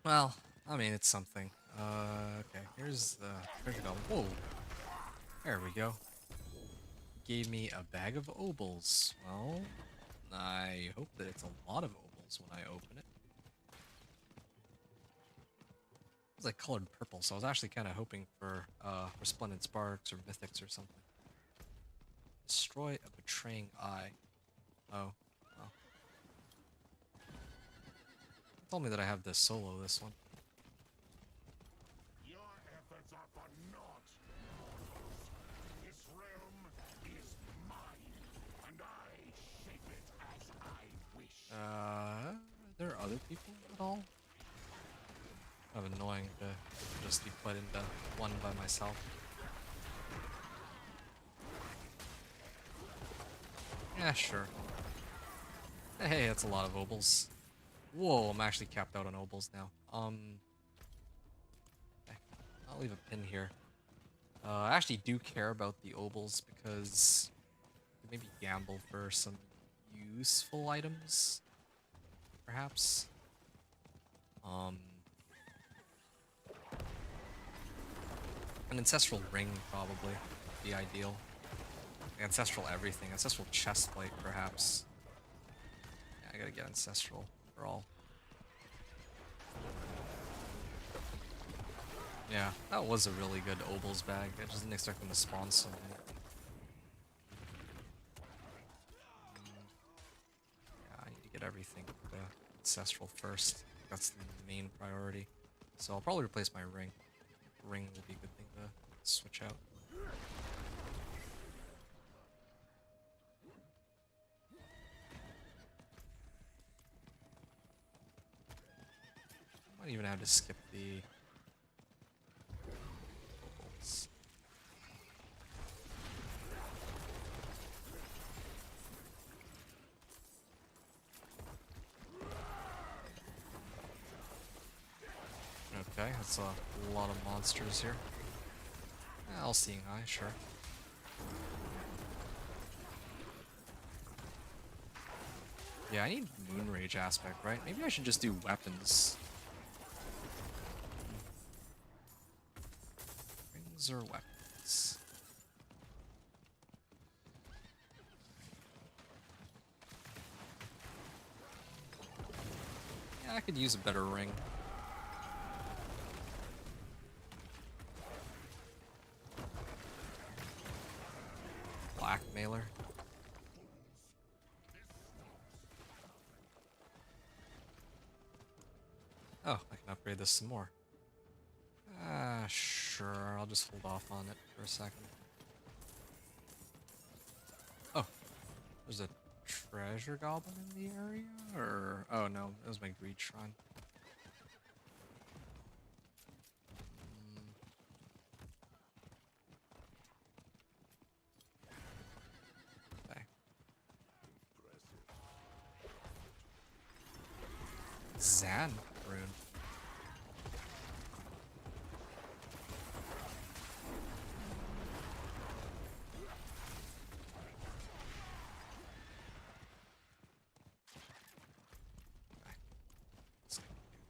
Well, I mean, it's something. Okay, here's the treasure goblin. Whoa! There we go. Gave me a bag of obols. Well, I hope that it's a lot of obols when I open it. It's like colored purple, so I was actually kind of hoping for Resplendent Sparks or Mythics or something. Destroy a Betraying Eye. Oh, well. Told me that I have to solo this one. Your efforts are for naught. This realm is mine, and I shape it as I wish. Are there other people at all? Kind of annoying to just be put into one by myself. Yeah, sure. Hey, that's a lot of obols. Whoa, I'm actually capped out on obols now. Okay, I'll leave a pin here. I actually do care about the obols because maybe gamble for some useful items, perhaps. An ancestral ring probably would be ideal. Ancestral everything, ancestral chestplate perhaps. Yeah, I gotta get ancestral for all. Yeah, that was a really good obols bag. I just didn't expect them to spawn so many. Yeah, I need to get everything ancestral first. That's the main priority. So I'll probably replace my ring. Ring will be a good thing to switch out. even have to skip the vocals. Okay, that's a lot of monsters here. I'll seeing eye, sure. Yeah, I need Moon Rage aspect, right? Maybe I should just do weapons. Rings or weapons? Yeah, I could use a better ring. Blackmailer. Oh, I can upgrade this some more. Sure, I'll just hold off on it for a second. Oh, there's a treasure goblin in the area? Or, oh no, it was my greed shrine. Okay. Zan rune.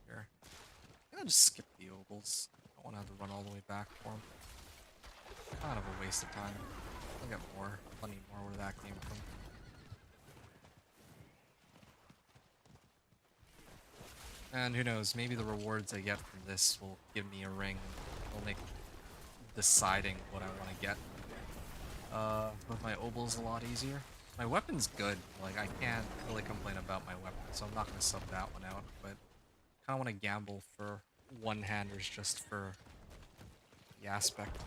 Here. I'll just skip the ogles. I don't want to have to run all the way back for them. Kind of a waste of time. I'll get more, plenty more where that came from. And who knows, maybe the rewards I get from this will give me a ring and will make deciding what I want to get with my obols a lot easier. My weapon's good, like I can't really complain about my weapon, so I'm not going to sub that one out, but I kind of want to gamble for one-handers just for the aspect.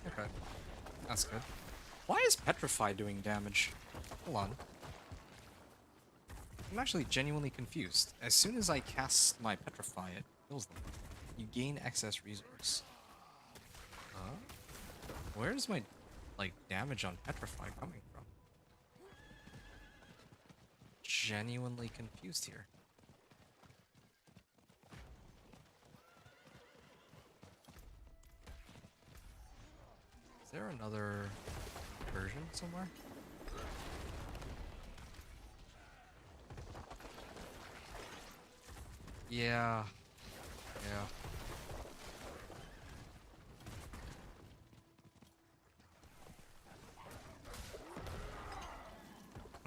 Okay, that's good. Why is Petrify doing damage? Hold on. I'm actually genuinely confused. As soon as I cast my Petrify, it kills them. You gain excess resource. Huh? Where's my, like, damage on Petrify coming from? Genuinely confused here. Is there another version somewhere? Yeah. Yeah.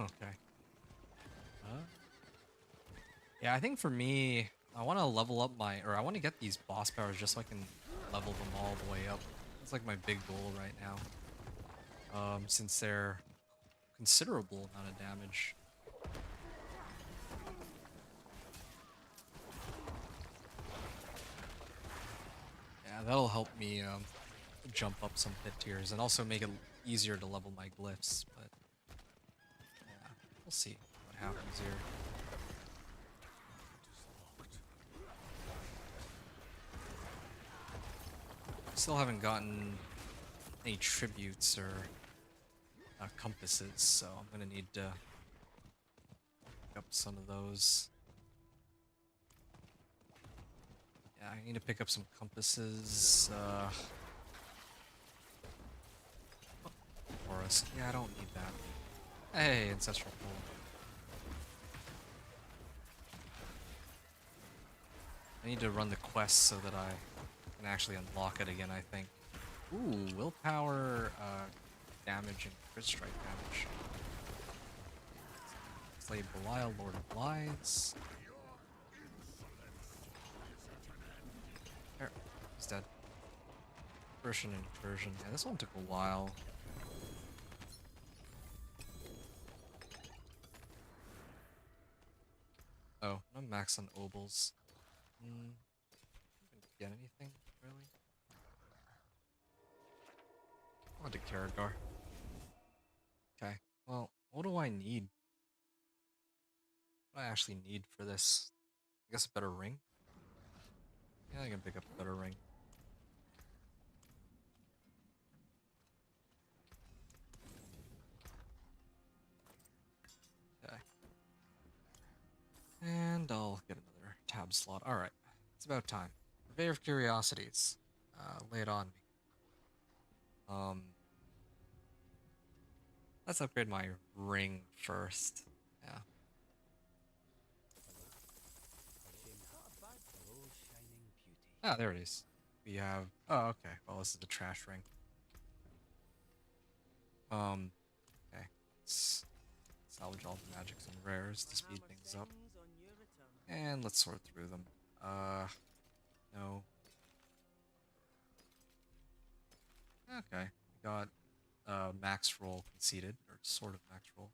Okay. Yeah, I think for me, I want to level up my, or I want to get these boss powers just so I can level them all the way up. That's like my big goal right now. Since they're considerable amount of damage. Yeah, that'll help me jump up some pit tiers and also make it easier to level my glyphs, but yeah, we'll see what happens here. Still haven't gotten any tributes or compasses, so I'm gonna need to pick up some of those. Yeah, I need to pick up some compasses. Forest. Yeah, I don't need that. Hey, Ancestral Pool. I need to run the quest so that I can actually unlock it again, I think. Ooh, willpower, damage, and crit strike damage. Slay Belial, Lord of Lies. There, he's dead. Incursion and Incursion. Yeah, this one took a while. Oh, I'm max on obols. Didn't get anything, really? I want to Karagor. Okay, well, what do I need? What do I actually need for this? I guess a better ring? Yeah, I can pick up a better ring. Okay. And I'll get another tab slot. Alright, it's about time. Purveyor of Curiosities. Lay it on me. Let's upgrade my ring first. Yeah. Ah, there it is. We have... Oh, okay. Well, this is the trash ring. Okay. Let's salvage all the magics and rares to speed things up. And let's sort through them. No. Okay. We got max roll conceded, or sort of max roll.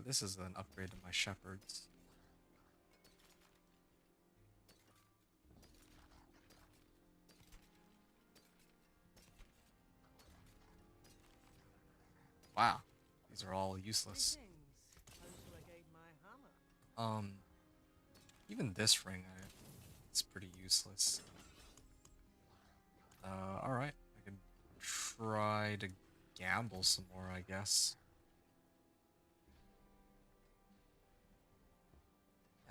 This is an upgrade to my shepherds. Wow. These are all useless. Even this ring, it's pretty useless. Alright. I can try to gamble some more, I guess.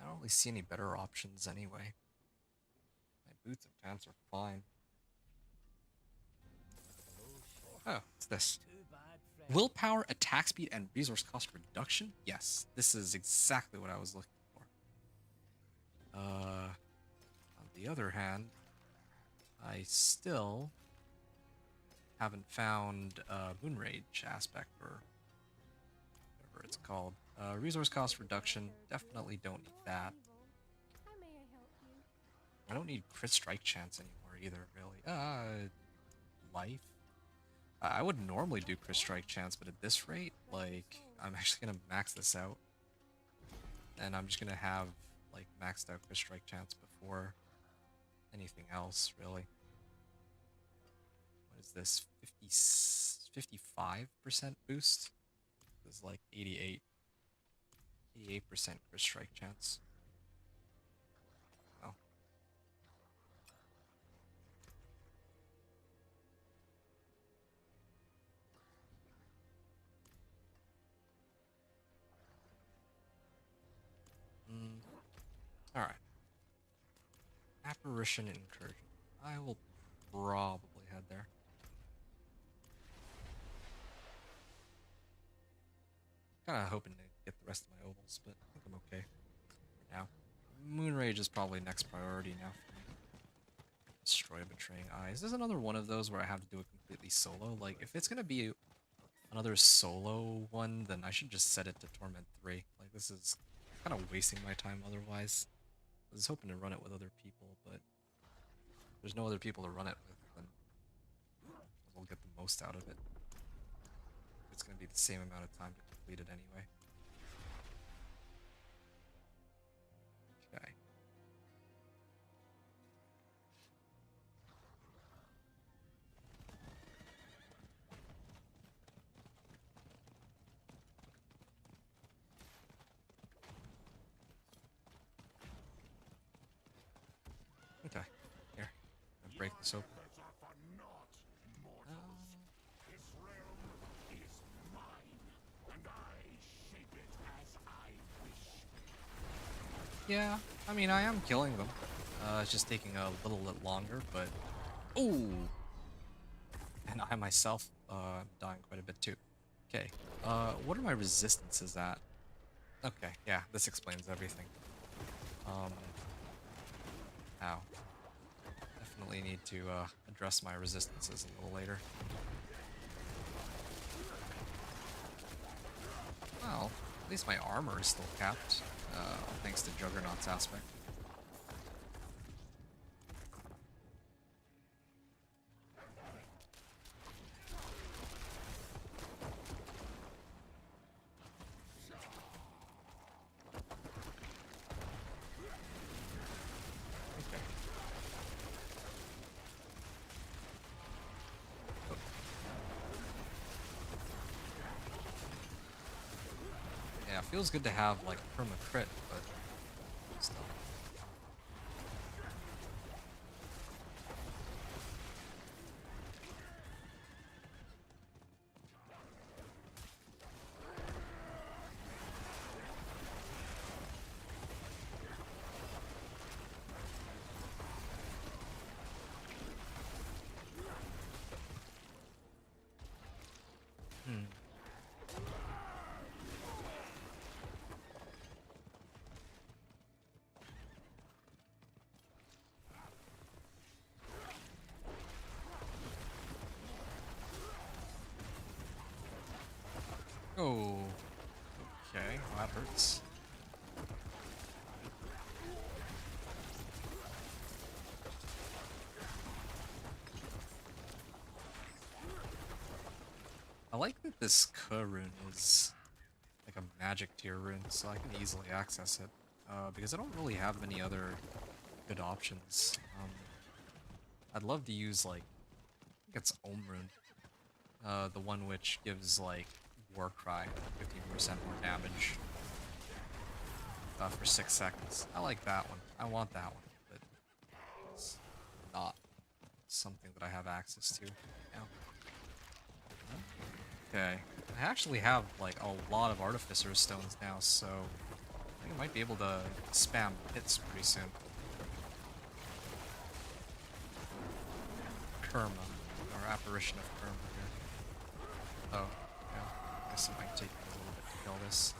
I don't really see any better options anyway. My boots and pants are fine. Oh, what's this? Willpower, attack speed, and resource cost reduction? Yes, this is exactly what I was looking for. On the other hand, I still haven't found Moonrage aspect, or whatever it's called. Resource cost reduction, definitely don't need that. How may I help you? I don't need crit strike chance anymore either, really. Life? I would normally do crit strike chance, but at this rate, like, I'm actually gonna max this out. And I'm just gonna have, like, maxed out crit strike chance before anything else, really. What is this? 55% boost? This is like 88. 88% crit strike chance. Oh. Alright. Apparition Incursion. I will probably head there. Kinda hoping to get the rest of my ovals, but I think I'm okay for now. Moonrage is probably next priority now for me. Destroy a Betraying Eye. Is this another one of those where I have to do it completely solo? Like, if it's gonna be another solo one, then I should just set it to Torment 3. Like, this is kind of wasting my time otherwise. I was hoping to run it with other people, but if there's no other people to run it with, then we'll get the most out of it. It's gonna be the same amount of time to complete it anyway. Okay. Okay. Here. I'll break this open. Efforts are for naught, mortals. This realm is mine, and I shape it as I wish. Yeah, I mean, I am killing them. It's just taking a little bit longer, but... Ooh! And I myself, am dying quite a bit too. Okay, what are my resistances at? Okay, yeah, this explains everything. Ow. Definitely need to, address my resistances a little later. Well, at least my armor is still capped, thanks to Juggernaut's aspect. Yeah, it feels good to have like perma crit, but still. Hmm. Oh, okay, well, that hurts. I like that this K rune is like a magic tier rune, so I can easily access it. Because I don't really have many other good options. I'd love to use like, I think it's Ohm rune. The one which gives like Warcry 15% more damage for 6 seconds. I like that one. I want that one, but it's not something that I have access to now. Okay. I actually have like a lot of Artificer stones now, so I think I might be able to spam hits pretty soon. Kerma, or Apparition of Kerma here. Oh, yeah. I guess it might take me a little bit to kill this.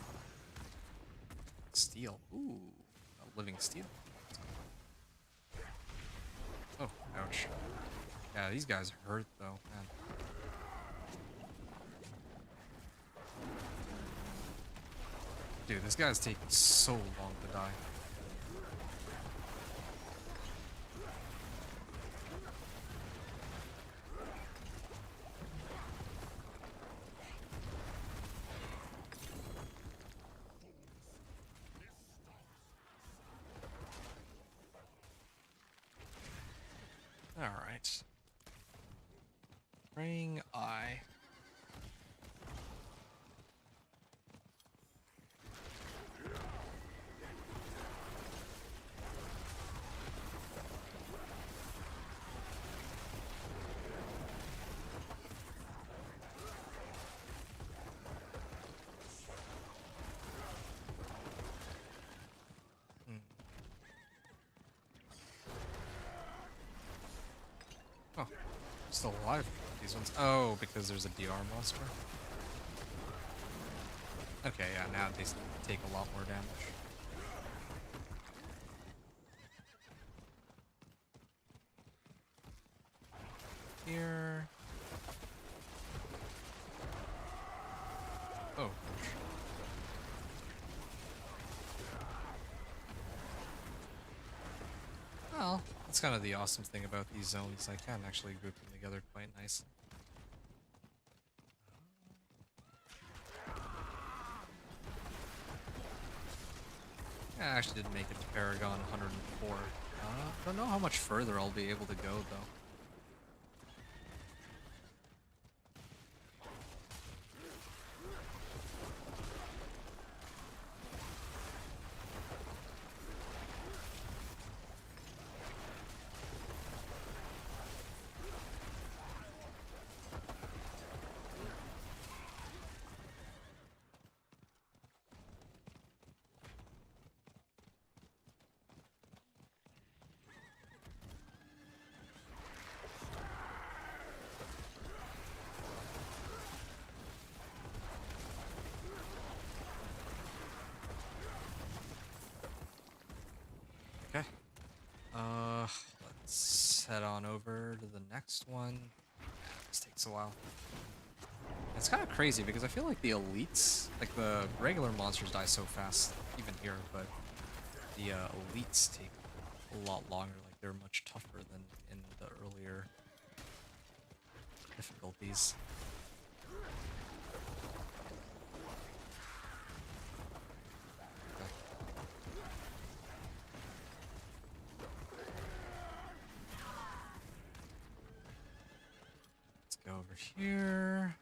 Steel. Ooh, a living steel. Oh, ouch. Yeah, these guys hurt though, man. Dude, this guy's taking so long to die. Alright. Praying Eye. Hmm. Oh, still alive. These ones. Oh, because there's a DR monster. Okay, yeah, now they take a lot more damage. Here. Oh. Well, that's kind of the awesome thing about these zones. I can actually group them together quite nicely. Yeah, I actually did make it to Paragon 104. I don't know how much further I'll be able to go, though. Okay. Let's head on over to the next one. Yeah, this takes a while. It's kind of crazy because I feel like the elites, like the regular monsters die so fast, even here, but the elites take a lot longer, like they're much tougher than in the earlier difficulties. Okay. Let's go over here.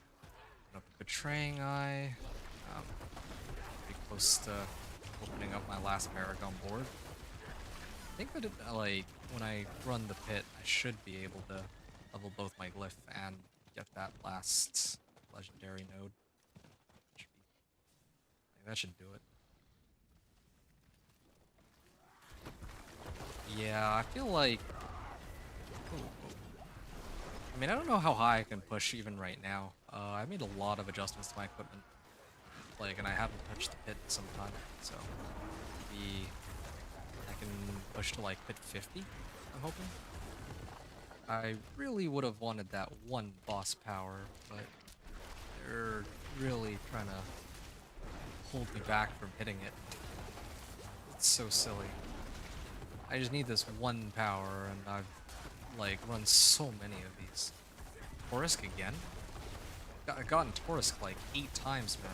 Open up a Betraying Eye. Pretty close to opening up my last Paragon board. I think that like when I run the pit, I should be able to level both my glyph and get that last legendary node. Should be, I think that should do it. Yeah, I feel like. Ooh, ooh. I mean, I don't know how high I can push even right now. I made a lot of adjustments to my equipment, like, and I haven't touched the pit in some time, so maybe I can push to like pit 50. I'm hoping. I really would have wanted that one boss power, but they're really trying to hold me back from hitting it. It's so silly. I just need this one power, and I've like run so many of these. Torisk again? I've gotten Torisk like 8 times, man.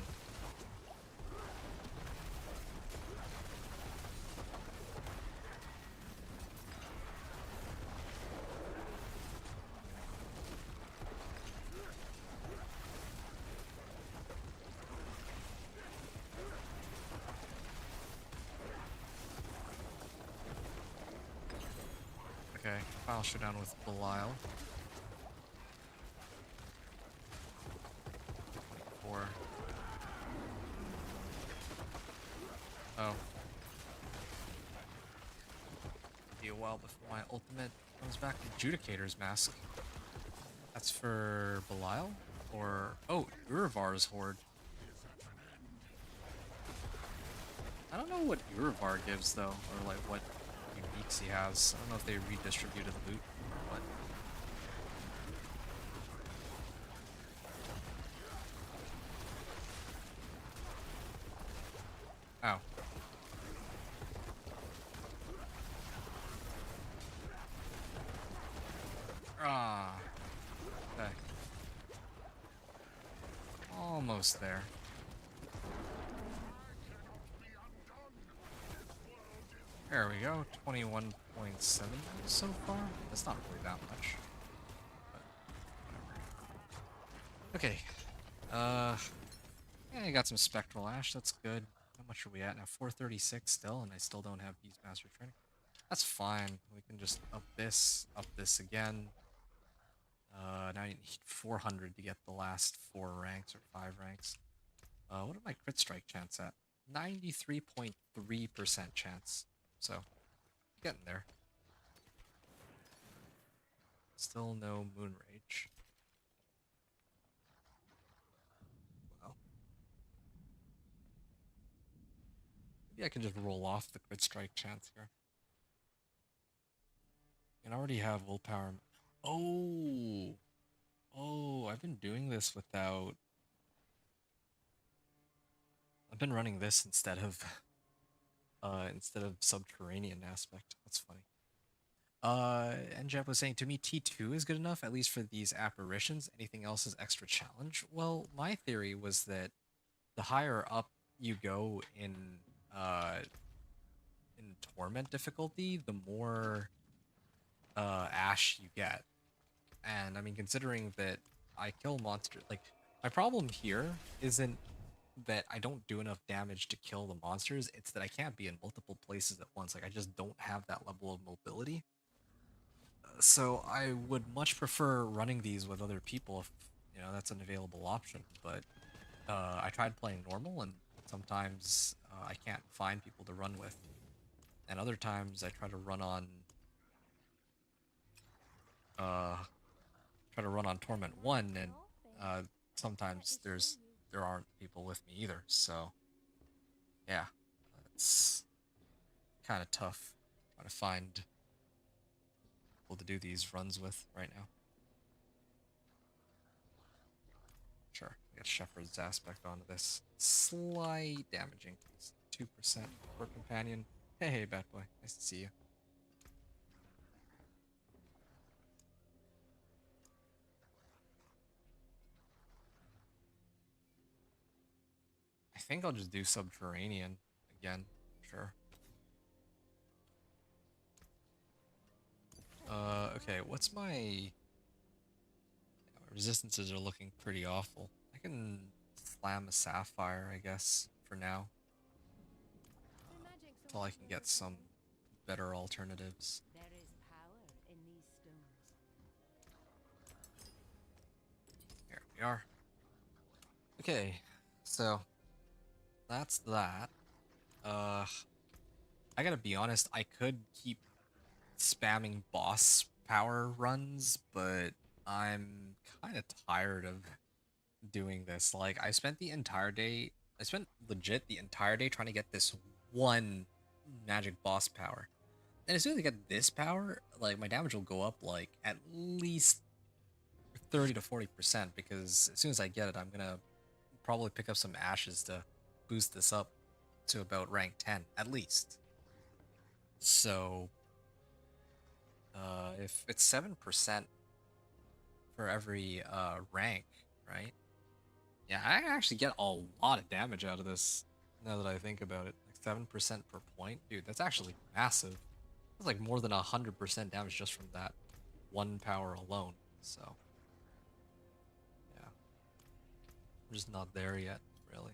Okay, I'll showdown with Belial. 24. Oh. Be a while before my ultimate comes back. Adjudicator's Mask. That's for Belial? Or... oh, Urivar's Horde. I don't know what Urivar gives, though, or like what uniques he has. I don't know if they redistributed loot or what. Oh. Ah. Okay. Almost there. There we go. 21.7 so far. That's not really that much. But whatever. Okay. Yeah, I got some Spectral Ash. That's good. How much are we at now? 436 still, and I still don't have Beastmaster training. That's fine. We can just up this again. Now you need 400 to get the last 4 ranks or 5 ranks. What are my crit strike chance at? 93.3% chance. So, getting there. Still no Moon Rage. Well. Maybe I can just roll off the crit strike chance here. And I already have willpower. Oh! Oh, I've been doing this without... I've been running this instead of subterranean aspect. That's funny. And Jeff was saying, to me, T2 is good enough, at least for these apparitions. Anything else is extra challenge. Well, my theory was that the higher up you go in Torment difficulty, the more Ash you get. And I mean, considering that I kill monsters, like, my problem here isn't that I don't do enough damage to kill the monsters, it's that I can't be in multiple places at once. Like, I just don't have that level of mobility. So I would much prefer running these with other people if, you know, that's an available option. But I tried playing normal, and sometimes I can't find people to run with. And other times I try to run on Torment 1, and sometimes there aren't people with me either. So yeah, it's kind of tough trying to find people to do these runs with right now. Sure, I got Shepherd's aspect onto this. Slight damage increase, 2% per companion. Hey, Bat Boy, nice to see you. I think I'll just do Subterranean again, sure. Okay, what's my... resistances are looking pretty awful. I can slam a Sapphire, I guess, for now. Until I can get some better alternatives. There is power in these stones. Here we are. Okay, so that's that. I gotta be honest, I could keep spamming boss power runs, but I'm kind of tired of doing this. Like, I spent legit the entire day trying to get this one magic boss power. And as soon as I get this power, like, my damage will go up, like, at least 30 to 40%, because as soon as I get it, I'm gonna probably pick up some ashes to boost this up to about rank 10, at least. So, if it's 7% for every rank, right? Yeah, I actually get a lot of damage out of this, now that I think about it. Like 7% per point? Dude, that's actually massive. That's like more than 100% damage just from that one power alone, so... yeah. I'm just not there yet, really.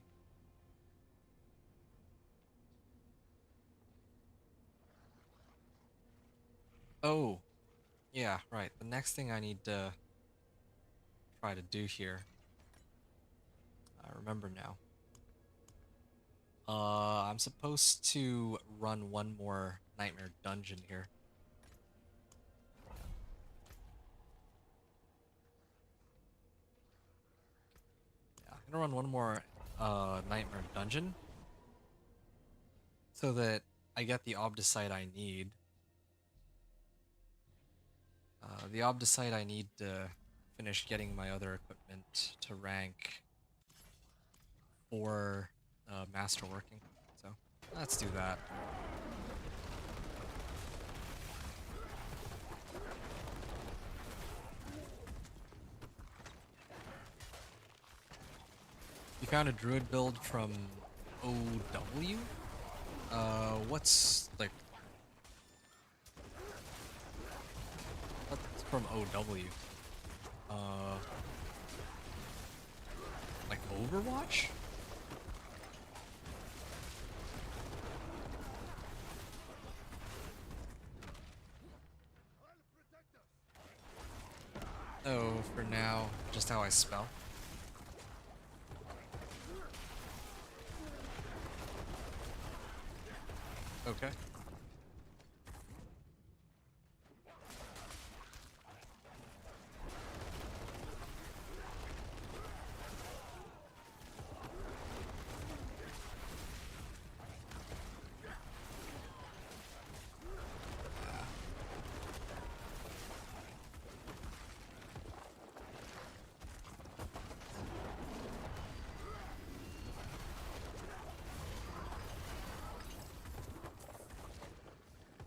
Oh, yeah, right. The next thing I need to try to do here, I remember now. I'm supposed to run one more nightmare dungeon here. Yeah, I'm gonna run one more nightmare dungeon so that I get the obdicite I need. The obdicite I need to finish getting my other equipment to rank for masterworking. So let's do that. You found a druid build from OW? What's like... what's from OW? Like Overwatch? Oh, for now, just how I spell. Okay.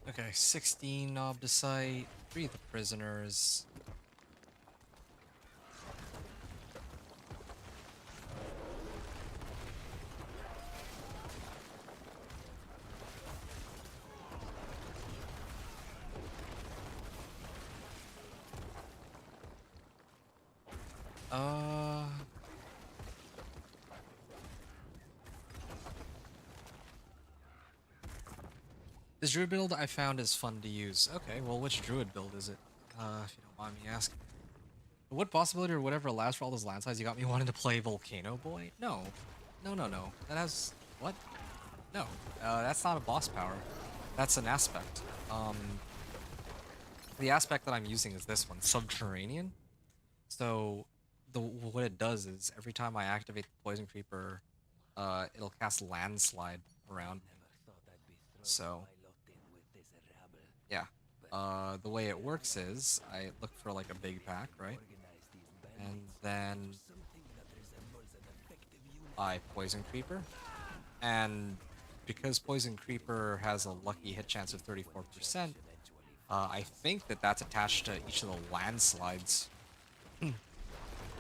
Okay, 16 obdicite, 3 of the prisoners. Uh... This druid build I found is fun to use. Okay, well, which druid build is it? If you don't mind me asking. What possibility or whatever allows for all those landslides you got me wanting to play Volcano Boy? No. No, no, no. That has... what? No. That's not a boss power. That's an aspect. The aspect that I'm using is this one, Subterranean. So, what it does is, every time I activate the Poison Creeper, it'll cast Landslide around me. So... yeah. The way it works is, I look for like a big pack, right? And then I Poison Creeper. And because Poison Creeper has a lucky hit chance of 34%, I think that that's attached to each of the landslides.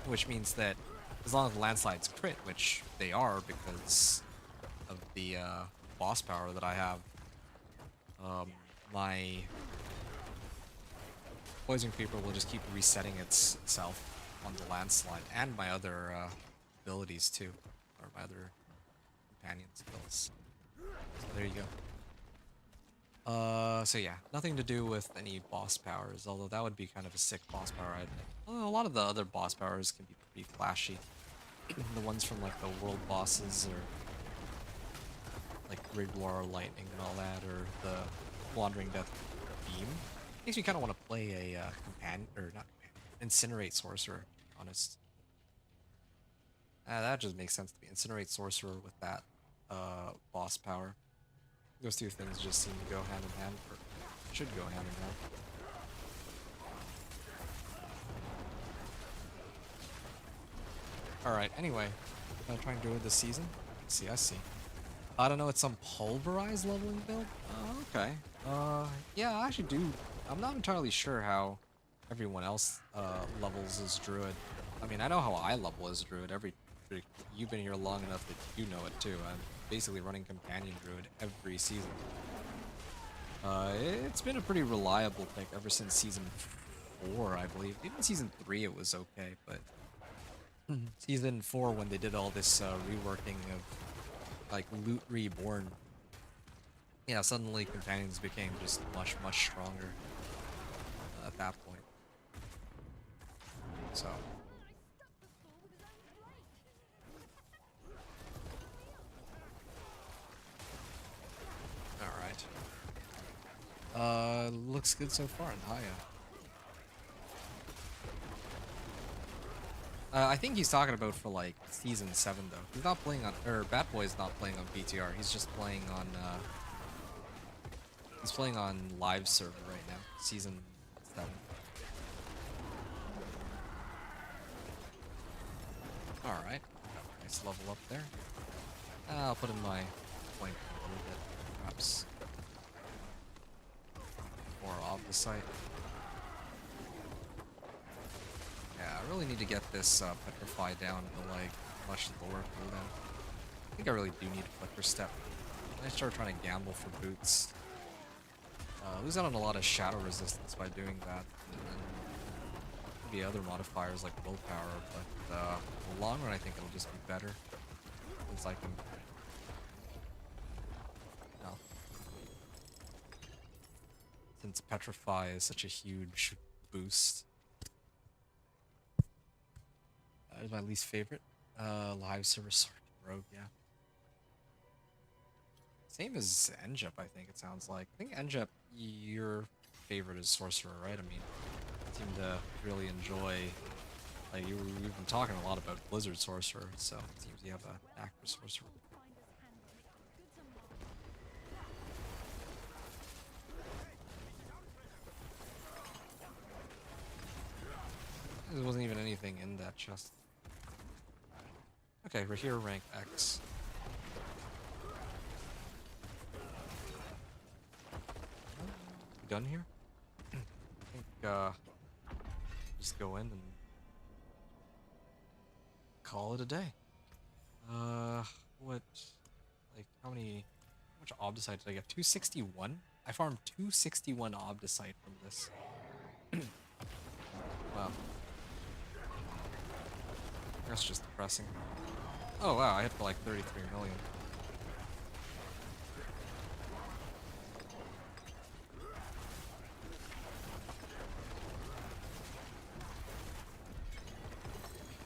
Which means that as long as the landslides crit, which they are because of the boss power that I have, my Poison Creeper will just keep resetting itself on the landslide, and my other abilities too, or my other companion skills. So there you go. So yeah, nothing to do with any boss powers, although that would be kind of a sick boss power, I'd admit. Although a lot of the other boss powers can be pretty flashy. The ones from like the world bosses, or like Grid War Lightning and all that, or the Wandering Death Beam. Makes me kind of want to play a companion, or not companion, Incinerate Sorcerer, to be honest. That just makes sense to me. Incinerate Sorcerer with that boss power. Those two things just seem to go hand in hand, or should go hand in hand. Alright, anyway. Trying to do it this season? I see. I don't know, it's some pulverized leveling build? Okay. Yeah, I actually do. I'm not entirely sure how everyone else levels as Druid. I mean, I know how I level as Druid. You've been here long enough that you know it too. I'm basically running Companion Druid every season. It's been a pretty reliable pick ever since season 4, I believe. Even season 3 it was okay, but season 4, when they did all this reworking of like Loot Reborn, yeah, suddenly companions became just much stronger at that point. So alright. Looks good so far in Haya. I think he's talking about for like season 7 though. He's not playing on, or Batboy's not playing on PTR. He's just playing on he's playing on live server right now, season 7. Alright. Nice level up there. I'll put in my point a little bit, perhaps more off the site. Yeah, I really need to get this Petrify down to like much lower cooldown. I think I really do need a Flicker Step. I start trying to gamble for boots. Lose out on a lot of shadow resistance by doing that. And then maybe other modifiers like willpower, but in the long run I think it'll just be better. Since I can... No. Since Petrify is such a huge boost. That is my least favorite. Live server Sword Rogue, yeah. Same as Enjep, I think it sounds like. I think Enjep, your favorite is Sorcerer, right? I mean, you seem to really enjoy... Like, you've been talking a lot about Blizzard Sorcerer, so it seems you have a knack for Sorcerer. There wasn't even anything in that chest. Okay, we're here rank X. We done here? I think just go in and call it a day. What, like, how much Obdicite did I get? 261? I farmed 261 Obdicite from this. Wow. That's just depressing. Oh wow, I hit for like 33 million.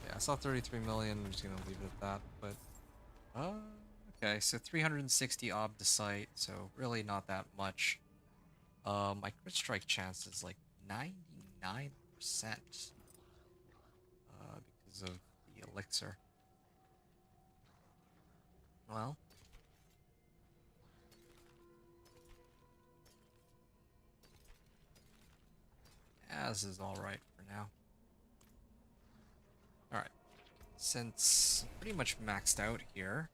Yeah, I saw 33 million, I'm just gonna leave it at that, but... okay, so 360 Obdicite, so really not that much. My crit strike chance is like 99%. Because of the elixir. Well. Yeah, this is alright for now. Alright. Since pretty much maxed out here.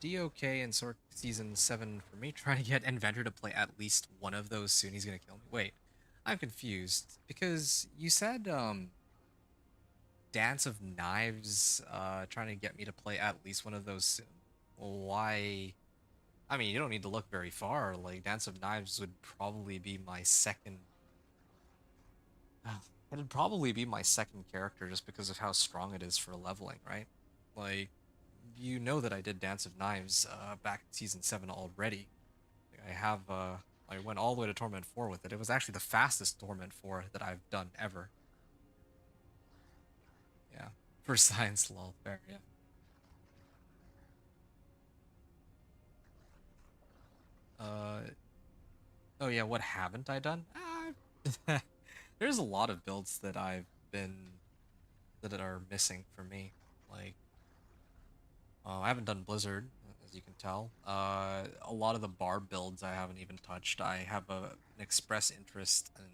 DOK and Sork Season 7 for me, trying to get Inventor to play at least one of those soon. He's gonna kill me. Wait, I'm confused. Because you said, Dance of Knives, trying to get me to play at least one of those soon. Well, why? I mean, you don't need to look very far. Like, Dance of Knives would probably be my second... It'd probably be my second character just because of how strong it is for leveling, right? Like, you know that I did Dance of Knives back in season 7 already. Like, I went all the way to Torment 4 with it. It was actually the fastest Torment 4 that I've done ever. Yeah, for science lol, fair, yeah. Uh, oh yeah, what haven't I done? There's a lot of builds that that are missing for me. Like, I haven't done Blizzard, as you can tell. A lot of the bar builds I haven't even touched. I have an express interest in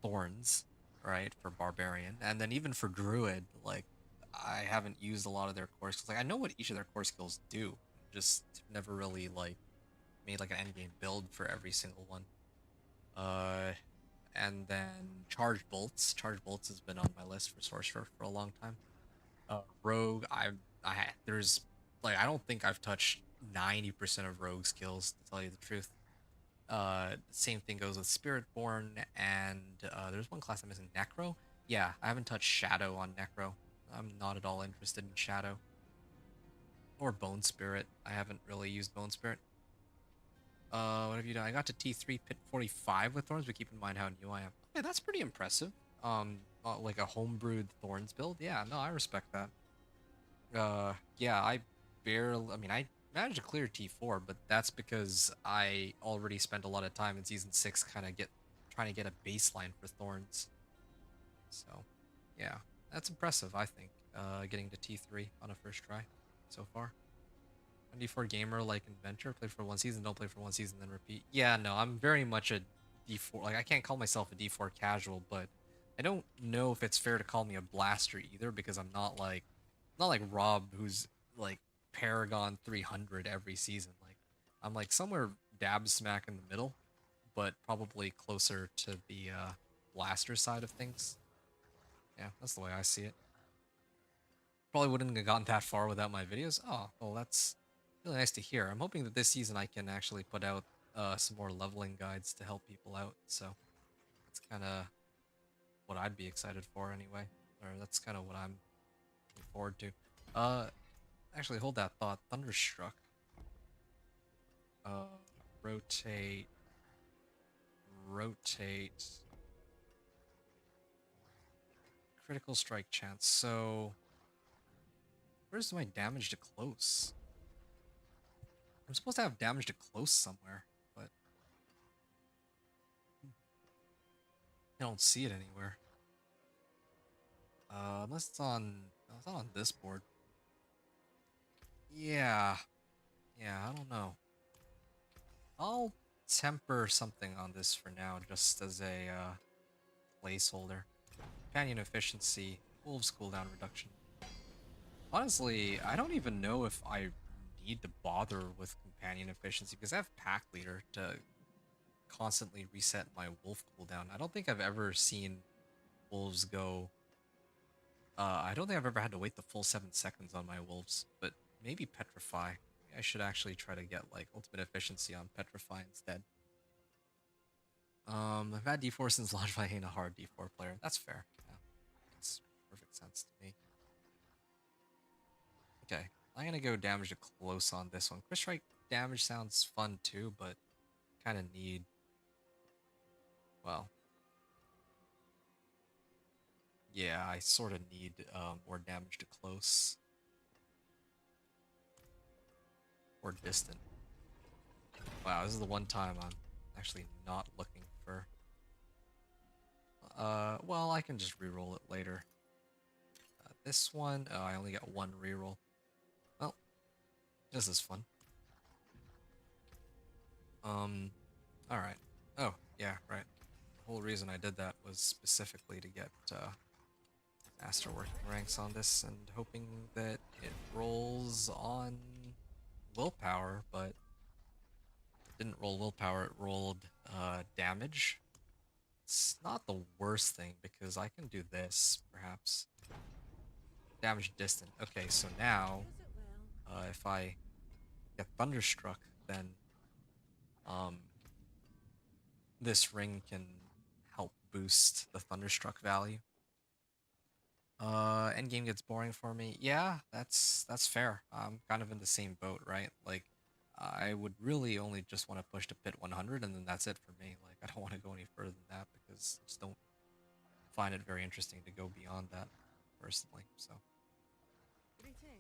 Thorns, right, for Barbarian, and then even for Druid, like, I haven't used a lot of their core skills. Like, I know what each of their core skills do, just never really like made like an endgame build for every single one. Uh, and then Charge Bolts. Charge Bolts has been on my list for Sorcerer for a long time. Rogue, there's like I don't think I've touched 90% of Rogue skills to tell you the truth. Same thing goes with Spiritborn, and there's one class I'm missing, Necro. Yeah, I haven't touched Shadow on Necro. I'm not at all interested in Shadow or Bone Spirit. I haven't really used Bone Spirit. What have you done? I got to T3 Pit 45 with Thorns, but keep in mind how new I am. Okay, that's pretty impressive. Like a homebrewed Thorns build. Yeah, no, I respect that. Yeah, I mean, I managed to clear T4, but that's because I already spent a lot of time in Season 6 kind of trying to get a baseline for Thorns. So, yeah, that's impressive, I think, getting to T3 on a first try so far. D4 gamer like Inventor, play for one season, don't play for one season, then repeat. Yeah, no, I'm very much a D4. Like, I can't call myself a D4 casual, but I don't know if it's fair to call me a blaster either because I'm not like Rob, who's like Paragon 300 every season. Like, I'm like somewhere dab smack in the middle, but probably closer to the blaster side of things. Yeah, that's the way I see it. Probably wouldn't have gotten that far without my videos. Oh, well, that's really nice to hear. I'm hoping that this season I can actually put out some more leveling guides to help people out. So that's kind of what I'd be excited for anyway. Or that's kind of what I'm looking forward to. Uh, actually, hold that thought. Thunderstruck. Uh, rotate, rotate. Critical strike chance. So, where's my damage to close? I'm supposed to have damage to close somewhere, but I don't see it anywhere. Unless it's not on this board. Yeah, yeah, I don't know. I'll temper something on this for now, just as a placeholder. Companion efficiency, wolves cooldown reduction. Honestly, I don't even know if I need to bother with companion efficiency because I have pack leader to constantly reset my wolf cooldown. I don't think I've ever seen wolves go. I don't think I've ever had to wait the full 7 seconds on my wolves, but maybe petrify. Maybe I should actually try to get like ultimate efficiency on petrify instead. I've had D4 since launch, but I ain't a hard D4 player. That's fair. Yeah, makes perfect sense to me. Okay, I'm gonna go damage to close on this one. Chris Strike damage sounds fun too, but kind of need, well, yeah, I sort of need more damage to close or distant. Wow, this is the one time I'm actually not looking for. Well, I can just reroll it later. This one, oh, I only got one reroll. Well, this is fun. All right. Oh, yeah, right. The whole reason I did that was specifically to get master working ranks on this and hoping that it rolls on willpower, but it didn't roll willpower, it rolled damage. It's not the worst thing because I can do this, perhaps. Damage distant. Okay, so now, if I get Thunderstruck, then um, this ring can help boost the Thunderstruck value. endgame gets boring for me. Yeah, that's fair. I'm kind of in the same boat, right? Like, I would really only just want to push to pit 100, and then that's it for me. Like, I don't want to go any further than that because I just don't find it very interesting to go beyond that, personally. So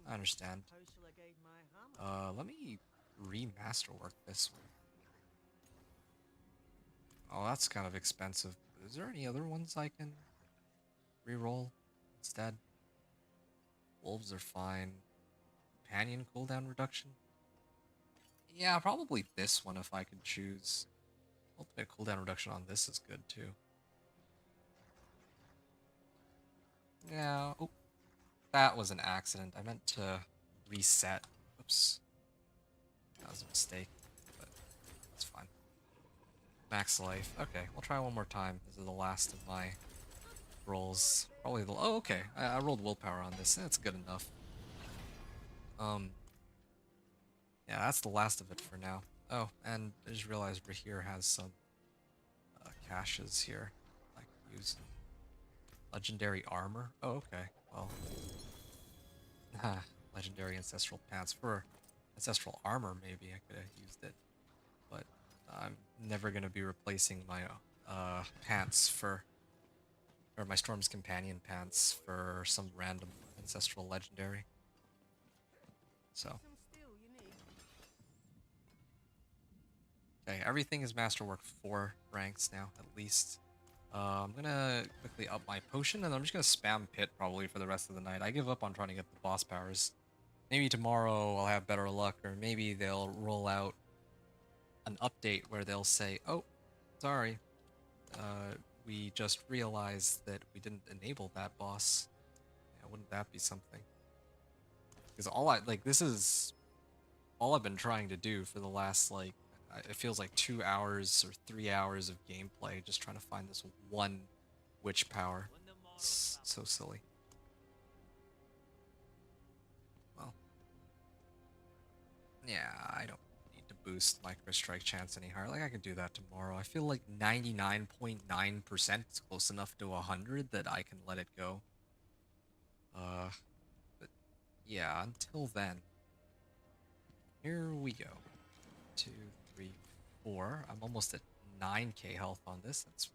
I understand. How shall I guide my hammer? Let me remasterwork this one. Oh, that's kind of expensive. Is there any other ones I can reroll instead? Wolves are fine. Companion cooldown reduction? Yeah, probably this one if I could choose. Ultimate cooldown reduction on this is good too. Yeah, oh, that was an accident. I meant to reset. Oops. That was a mistake, but it's fine. Max life. Okay, we'll try one more time. This is the last of my rolls. Probably the... Oh, okay. I rolled willpower on this. That's good enough. Yeah, that's the last of it for now. Oh, and I just realized Rahir has some caches here I can use. Legendary armor? Oh, okay. Well, legendary ancestral pants. For ancestral armor, maybe I could have used it. But I'm never going to be replacing my pants for... Or my Storm's Companion pants for some random ancestral legendary. So... Some steel you need. Okay, everything is Masterwork 4 ranks now, at least. I'm gonna quickly up my potion, and I'm just gonna spam pit probably for the rest of the night. I give up on trying to get the boss powers. Maybe tomorrow I'll have better luck, or maybe they'll roll out an update where they'll say, oh, sorry, we just realized that we didn't enable that boss. Yeah, wouldn't that be something? Because this is all I've been trying to do for the last, like, it feels like 2 hours or 3 hours of gameplay just trying to find this one witch power. It's so silly. Well, yeah, I don't need to boost my crit strike chance any higher. Like, I can do that tomorrow. I feel like 99.9% is close enough to 100 that I can let it go. But yeah, until then, here we go. 2, 3, 4. I'm almost at 9k health on this. That's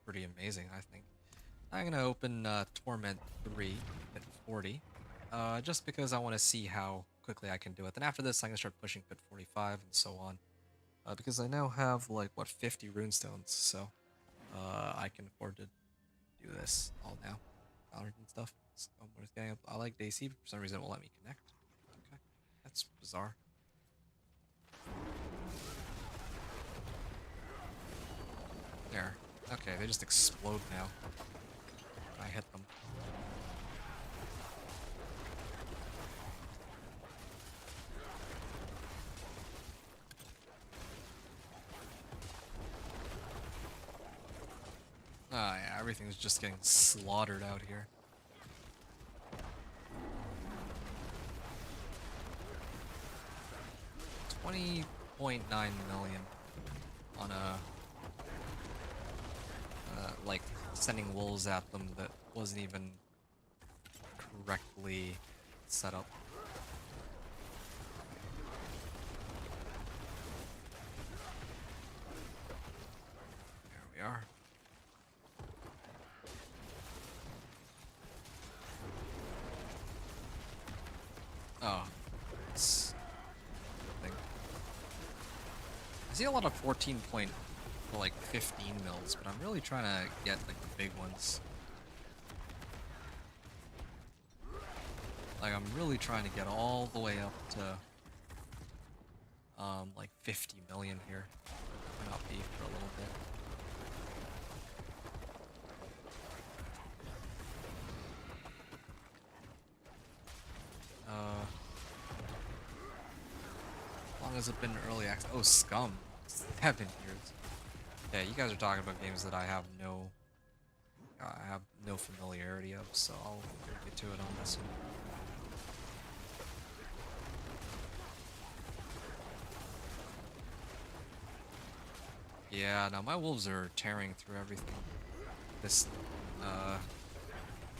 pretty amazing, I think. I'm gonna open Torment 3 at 40, just because I want to see how quickly I can do it. Then after this, I'm gonna start pushing at 45 and so on, because I now have like what 50 runestones, so I can afford to do this all now, and stuff. So I'm just getting up. I like Daisy, but for some reason it won't let me connect. Okay, that's bizarre. There. Okay, they just explode now. I hit them. Ah, yeah, everything's just getting slaughtered out here. $20.9 million on a like sending wolves at them that wasn't even correctly set up. There we are. Oh, it's thing. I see a lot of 14 point for like 15 mils, but I'm really trying to get like the big ones. Like I'm really trying to get all the way up to like 50 million here. Might not be for a little bit. How long has it been early access? Oh, Scum. 7 years. Yeah, you guys are talking about games that I have no familiarity of, so I'll get to it on this one. Yeah, no, my wolves are tearing through everything. This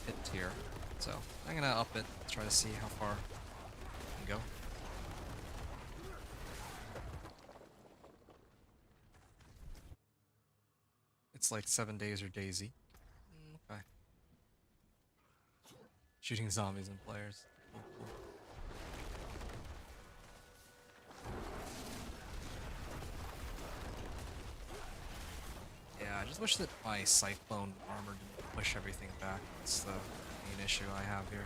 hit tier. So I'm gonna up it, try to see how far I can go. It's like 7 days or Daisy. Okay. Shooting zombies and players. Cool, cool. Yeah, I just wish that my Cyclone armor didn't push everything back. That's the main issue I have here.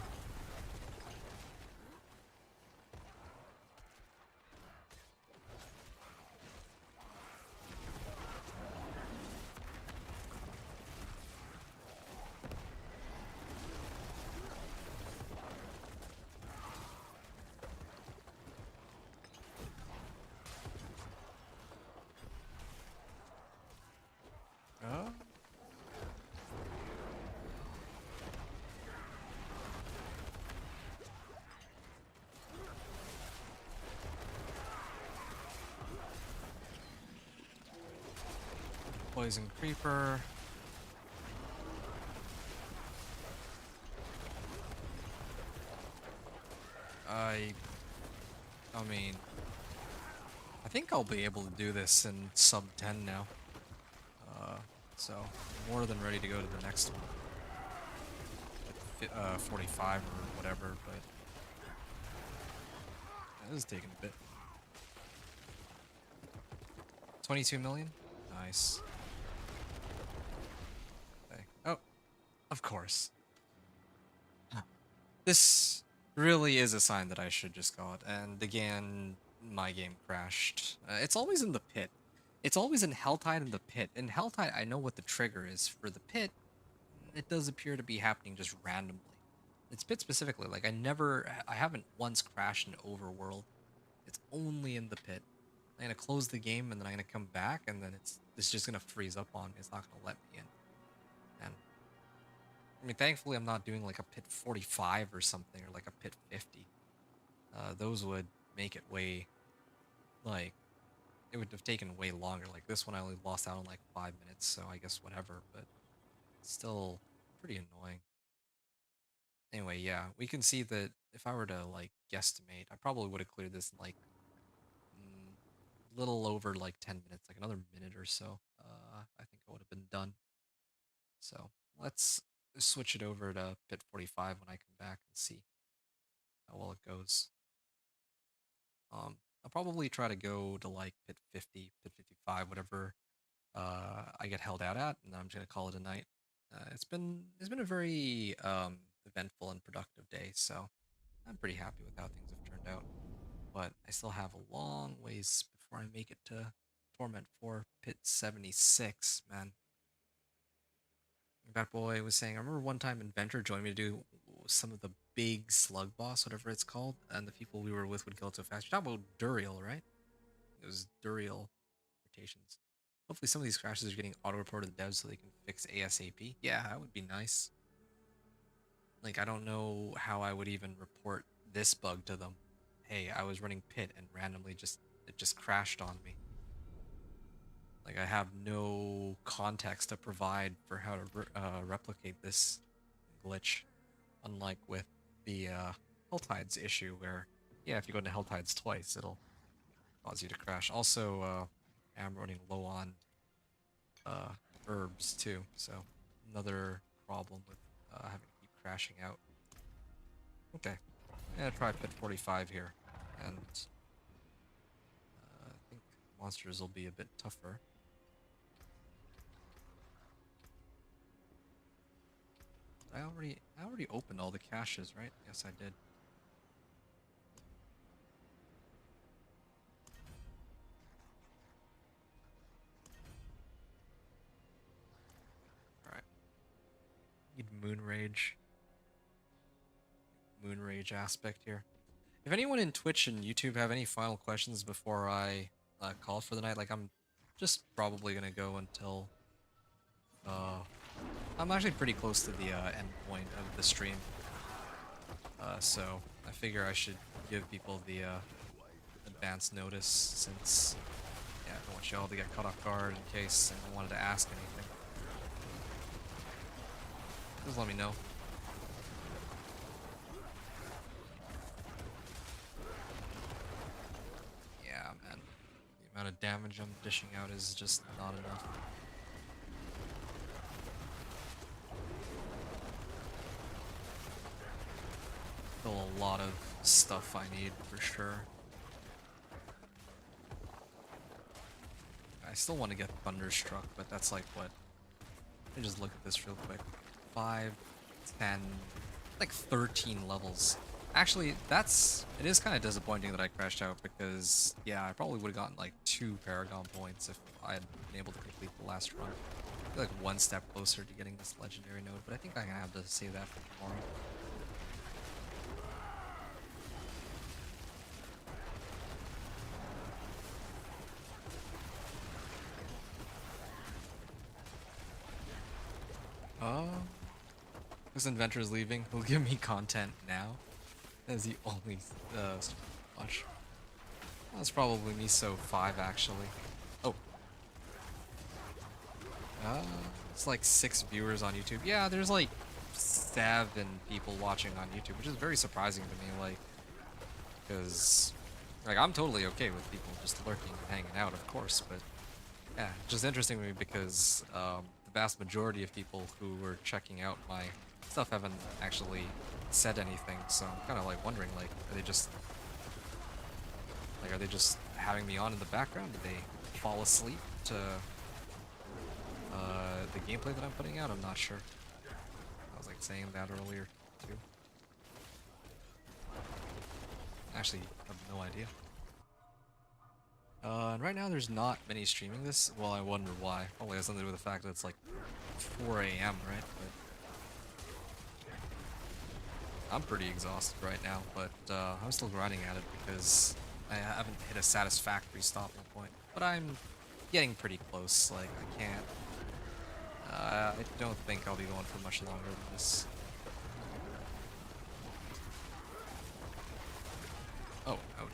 Oh. Poison Creeper. I mean, I think I'll be able to do this in sub 10 now. So I'm more than ready to go to the next one. 45 or whatever, but this is taking a bit. 22 million? Nice. Okay. Oh, of course. This really is a sign that I should just go out. And again, my game crashed. It's always in the pit. It's always in Helltide in the pit. In Helltide, I know what the trigger is. For the pit, it does appear to be happening just randomly. It's pit specifically. Like, I haven't once crashed in Overworld. It's only in the pit. I'm gonna close the game and then I'm gonna come back and then it's just gonna freeze up on me. It's not gonna let me in. And I mean, thankfully I'm not doing like a pit 45 or something or like a pit 50. Those would make it way, like, it would have taken way longer. Like this one I only lost out in like 5 minutes, so I guess whatever, but it's still pretty annoying. Anyway, yeah, we can see that if I were to like guesstimate, I probably would have cleared this in like little over like 10 minutes, like another minute or so. I think I would have been done. So let's switch it over to pit 45 when I come back and see how well it goes. I'll probably try to go to like pit 50, pit 55, whatever I get held out at, and then I'm just gonna call it a night. It's been a very eventful and productive day, so I'm pretty happy with how things have turned out. But I still have a long ways before I make it to Torment 4 Pit 76, man. That boy was saying, I remember one time Inventor joined me to do some of the big slug boss, whatever it's called, and the people we were with would kill it so fast. You're talking about Duriel, right? It was Duriel rotations. Hopefully some of these crashes are getting auto-reported to devs so they can fix ASAP. Yeah, that would be nice. Like, I don't know how I would even report this bug to them. Hey, I was running pit and randomly it just crashed on me. Like, I have no context to provide for how to replicate this glitch, unlike with the Helltides issue where, yeah, if you go into Helltides twice, it'll cause you to crash. Also, I'm running low on herbs too, so another problem with having to keep crashing out. Okay, I'm gonna try pit 45 here, and I think monsters will be a bit tougher. I already opened all the caches, right? Yes, I did. All right. Need moon rage aspect here. If anyone in Twitch and YouTube have any final questions before I call for the night, like I'm just probably gonna go until I'm actually pretty close to the end point of the stream. So I figure I should give people the advance notice since, yeah, I don't want y'all to get caught off guard in case anyone wanted to ask anything. Just let me know. damage I'm dishing out is just not enough. Still a lot of stuff I need for sure. I still want to get Thunderstruck, but that's like what? Let me just look at this real quick. 5, 10, like 13 levels. Actually, it is kind of disappointing that I crashed out because, yeah, I probably would have gotten like 2 Paragon points if I had been able to complete the last run. I feel like one step closer to getting this legendary node, but I think I'm gonna have to save that for tomorrow. This inventor's leaving. He'll give me content now. That's the only watch. That's probably Miso 5 actually. Oh. It's like 6 viewers on YouTube. Yeah, there's like 7 people watching on YouTube, which is very surprising to me, like, because like I'm totally okay with people just lurking and hanging out, of course, but yeah, just interesting to me because the vast majority of people who were checking out my stuff haven't actually said anything, so I'm kind of like wondering, like, are they just having me on in the background? Did they fall asleep to the gameplay that I'm putting out? I'm not sure. I was like saying that earlier too. Actually, I have no idea. And right now there's not many streaming this. Well, I wonder why. Probably has something to do with the fact that it's like 4 a.m., right? But I'm pretty exhausted right now, but I'm still grinding at it because I haven't hit a satisfactory stopping point. But I'm getting pretty close. Like, I can't. I don't think I'll be going for much longer than this. Oh, ouch.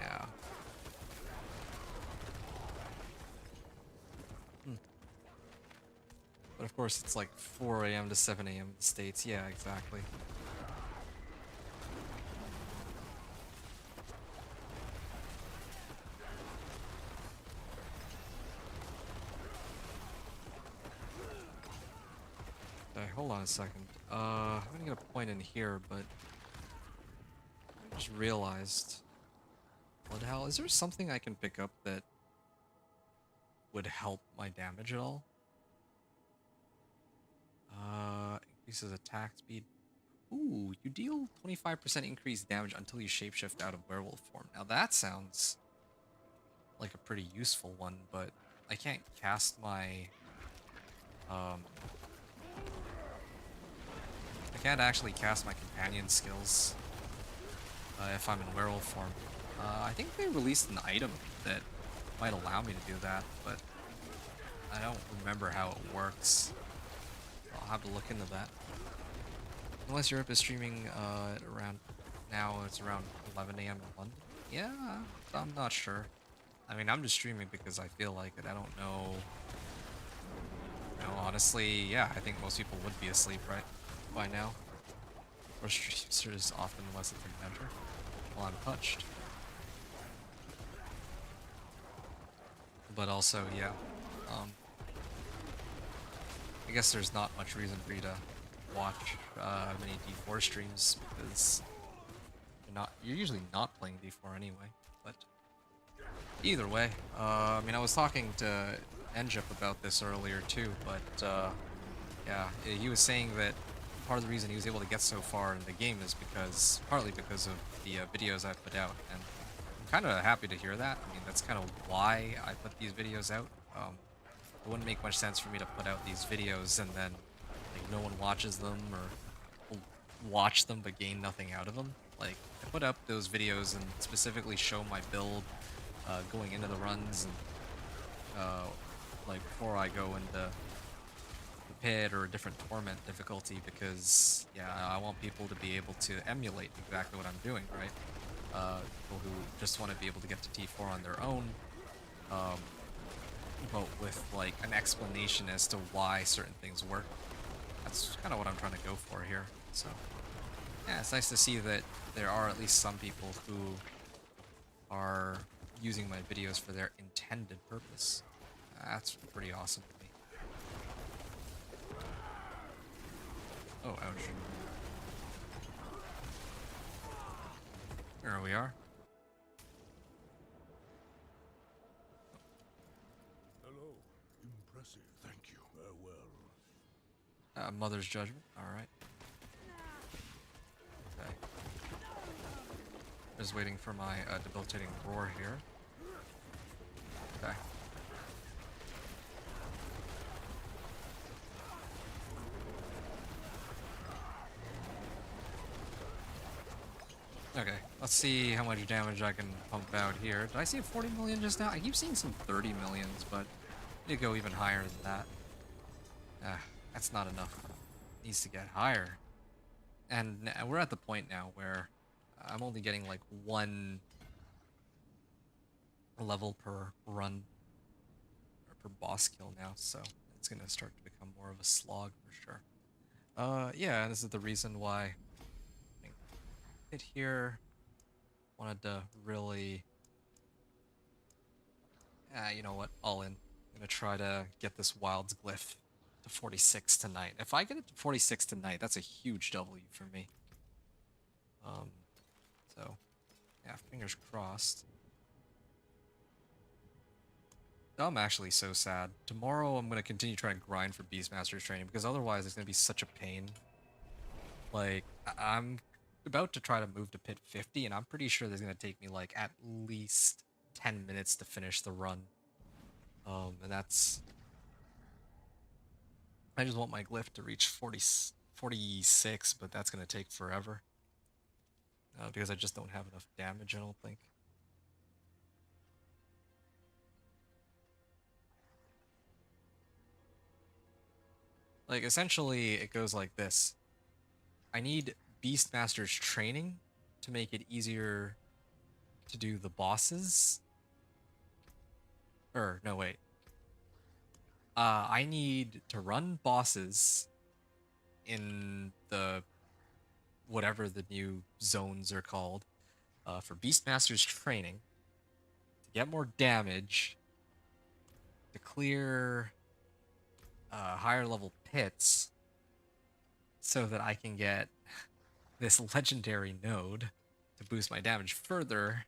Yeah. But of course, it's like 4 a.m. to 7 a.m. in the States. Yeah, exactly. Okay, hold on a second. I'm gonna get a point in here, but I just realized. What the hell? Is there something I can pick up that would help my damage at all? Increases attack speed. Ooh, you deal 25% increased damage until you shapeshift out of werewolf form. Now that sounds like a pretty useful one, but I can't cast my I can't actually cast my companion skills if I'm in werewolf form. I think they released an item that might allow me to do that, but I don't remember how it works. I'll have to look into that. Unless Europe is streaming at around now, it's around 11 a.m. in London. Yeah, I'm not sure. I mean, I'm just streaming because I feel like it. I don't know. You know, honestly, yeah, I think most people would be asleep right by now. Or streamers often unless it's an adventure. Well, I'm touched. But also, yeah. I guess there's not much reason for you to watch many D4 streams because you're usually not playing D4 anyway. But either way, I mean, I was talking to Njip about this earlier too, but yeah, he was saying that part of the reason he was able to get so far in the game is partly because of the videos I put out, and I'm kind of happy to hear that. I mean, that's kind of why I put these videos out. It wouldn't make much sense for me to put out these videos and then like no one watches them or will watch them but gain nothing out of them. Like, I put up those videos and specifically show my build going into the runs and like before I go into the pit or a different torment difficulty because yeah, I want people to be able to emulate exactly what I'm doing, right? People who just want to be able to get to T4 on their own. But with like an explanation as to why certain things work. That's kind of what I'm trying to go for here. So Yeah, it's nice to see that there are at least some people who are using my videos for their intended purpose. That's pretty awesome to me. Oh, ouch. There we are. Hello. Impressive. Thank you. Mother's Judgment. Alright. Okay. Just waiting for my debilitating roar here. Okay. Okay, let's see how much damage I can pump out here. Did I see 40 million just now? I keep seeing some 30 millions, but I need to go even higher than that. That's not enough. It needs to get higher. And we're at the point now where I'm only getting like 1 level per run, or per boss kill now, so it's gonna start to become more of a slog for sure. Yeah, this is the reason why I hit here. Wanted to really, you know what, all in. I'm gonna try to get this Wild's Glyph to 46 tonight. If I get it to 46 tonight, that's a huge W for me. So, yeah, fingers crossed. I'm actually so sad. Tomorrow I'm gonna continue trying to grind for Beastmaster's training because otherwise it's gonna be such a pain. Like, I'm about to try to move to pit 50 and I'm pretty sure there's gonna take me like at least 10 minutes to finish the run. And that's... I just want my glyph to reach 46, but that's gonna take forever. Because I just don't have enough damage, I don't think. Like, essentially, it goes like this. I need Beastmaster's training to make it easier to do the bosses. No, wait. I need to run bosses in the... whatever the new zones are called, for Beastmaster's training, to get more damage, to clear higher level pits, so that I can get this legendary node to boost my damage further,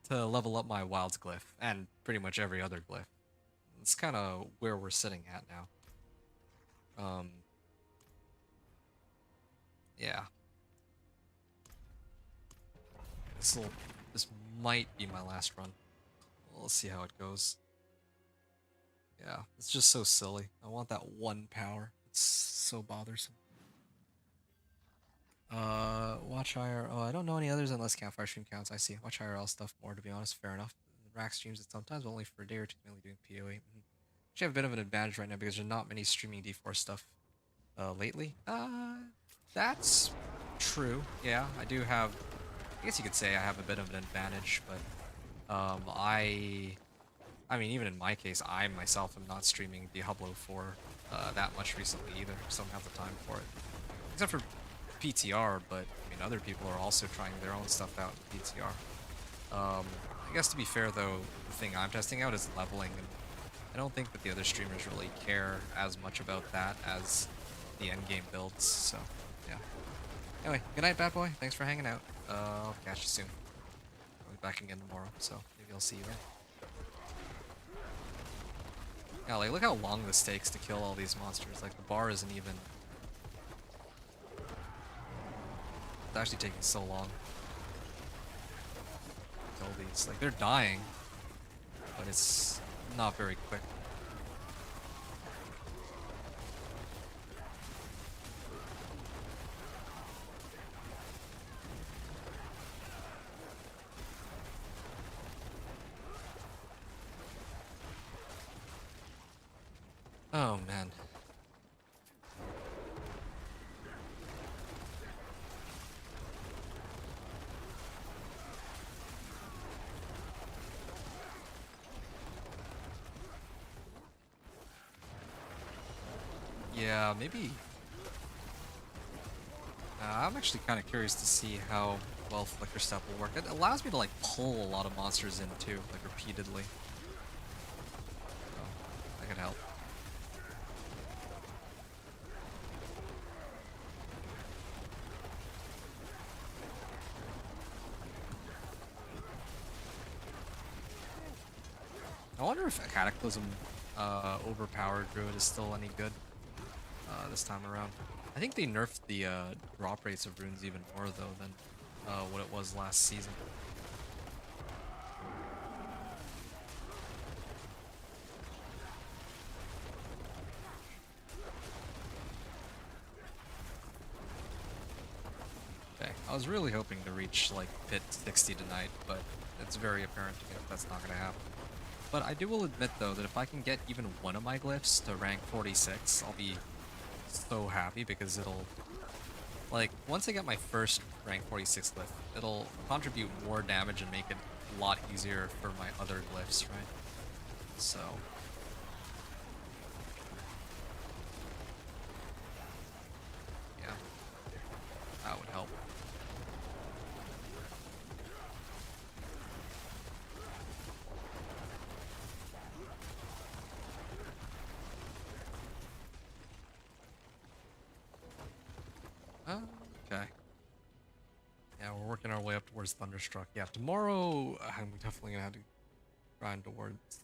to level up my Wild's Glyph, and pretty much every other glyph. It's kind of where we're sitting at now. Yeah. This might be my last run. We'll see how it goes. Yeah, it's just so silly. I want that 1 power. It's so bothersome. Watch IRL. Oh, I don't know any others unless Campfire stream counts. I see. Watch IRL stuff more, to be honest. Fair enough. Rack streams it sometimes, but only for a day or two, mainly doing PoE. Actually have a bit of an advantage right now because there's not many streaming D4 stuff lately. That's true. Yeah, I do have... I guess you could say I have a bit of an advantage, but I mean, even in my case, I myself am not streaming Diablo 4 that much recently either. Just don't have the time for it. Except for PTR, but I mean, other people are also trying their own stuff out in PTR. I guess to be fair though, the thing I'm testing out is leveling, and I don't think that the other streamers really care as much about that as the endgame builds, so yeah. Anyway, good night, bad boy. Thanks for hanging out. I'll catch you soon. I'll be back again tomorrow, so maybe I'll see you then. Yeah, like, look how long this takes to kill all these monsters. Like, the bar isn't even... It's actually taking so long to kill these. Like, they're dying, but it's not very quick. Oh, man. Yeah, maybe I'm actually kind of curious to see how well Flicker Step will work. It allows me to like pull a lot of monsters in too, like repeatedly. So that could help. I wonder if a Cataclysm overpowered Druid is still any good this time around. I think they nerfed the drop rates of runes even more though than what it was last season. Okay, I was really hoping to reach like pit 60 tonight, but it's very apparent to me that that's not going to happen. But I do will admit though that if I can get even one of my glyphs to rank 46, I'll be so happy because it'll, like, once I get my first rank 46 glyph, it'll contribute more damage and make it a lot easier for my other glyphs, right? So yeah, that would help. Okay. Yeah, we're working our way up towards Thunderstruck. Yeah, tomorrow I'm definitely gonna have to grind towards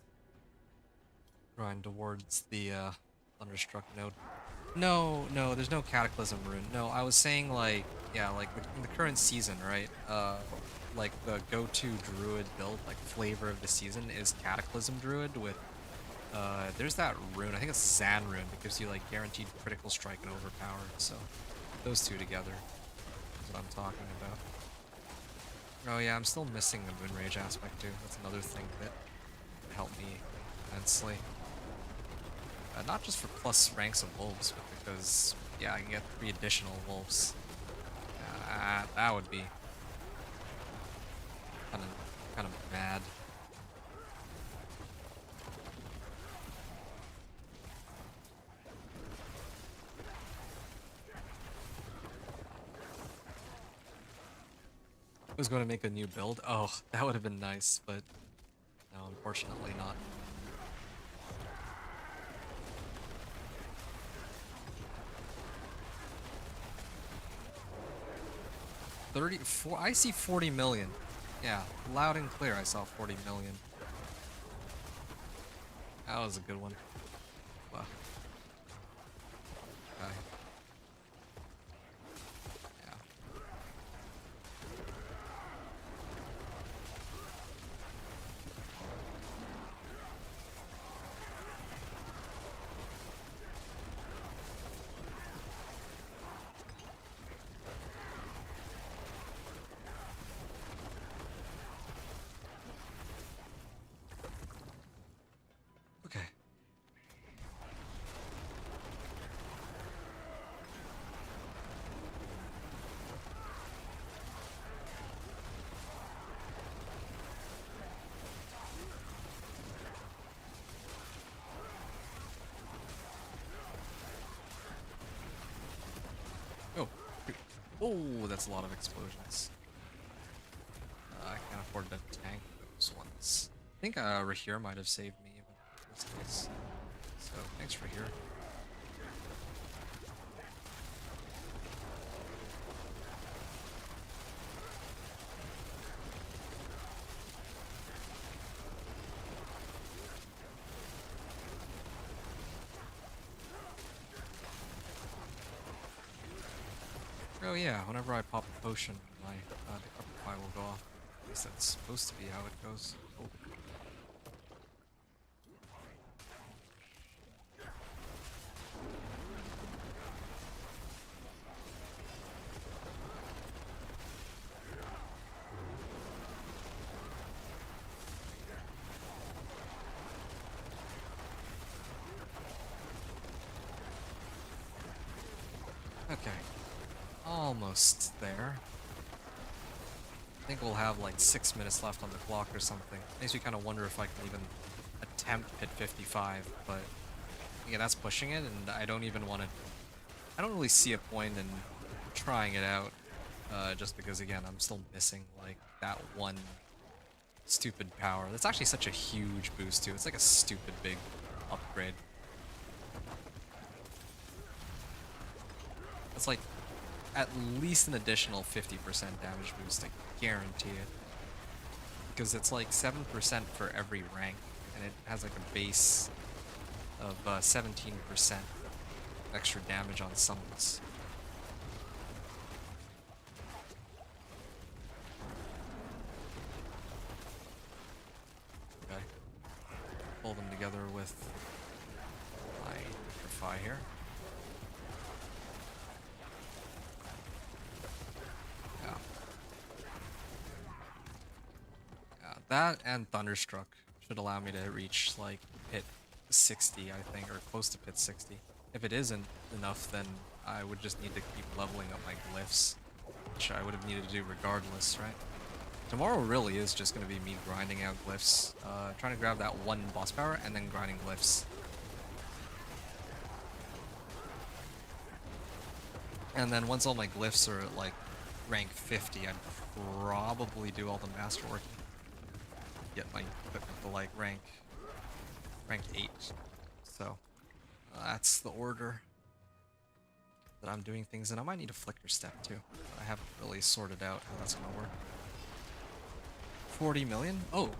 the Thunderstruck node. No, no, there's no Cataclysm rune. No, I was saying like, yeah, like in the current season, right? Like the go-to Druid build, like flavor of the season is Cataclysm Druid with there's that rune. I think it's Sand rune that gives you like guaranteed critical strike and overpower. So those two together is what I'm talking about. Oh yeah, I'm still missing the Moon Rage aspect too. That's another thing that would help me immensely. Not just for plus ranks of wolves, but because, yeah, I can get 3 additional wolves. That would be kind of mad. I was going to make a new build. Oh, that would have been nice, but no, unfortunately not. 34. I see 40 million. Yeah, loud and clear. I saw 40 million. That was a good one. Wow. Okay. Yeah. Okay. Oh. Oh, that's a lot of explosions. I can't afford to tank those ones. I think Rahir might have saved me even in this case. So thanks, Rahir. Oh yeah, whenever I pop a potion, my decrepify will go off. At least that's supposed to be how it goes. Oh. Okay. Almost there. I think we'll have like 6 minutes left on the clock or something. Makes me kind of wonder if I can even attempt pit 55, but yeah, that's pushing it, and I don't even want to. I don't really see a point in trying it out, just because again I'm still missing like that one stupid power. That's actually such a huge boost too. It's like a stupid big upgrade. It's like at least an additional 50% damage boost, I guarantee it. Because it's like 7% for every rank, and it has like a base of 17% extra damage on summons. Okay. Pull them together with my Defy here. Yeah. Yeah, that and Thunderstruck should allow me to reach like hit 60, I think, or close to pit 60. If it isn't enough, then I would just need to keep leveling up my glyphs, which I would have needed to do regardless, right? Tomorrow really is just going to be me grinding out glyphs, trying to grab that one boss power and then grinding glyphs. And then once all my glyphs are at like rank 50, I'd probably do all the masterwork. Get my equipment to like rank 8. So that's the order that I'm doing things in. I might need a flicker step too. I haven't really sorted out how that's gonna work. 40 million? Oh,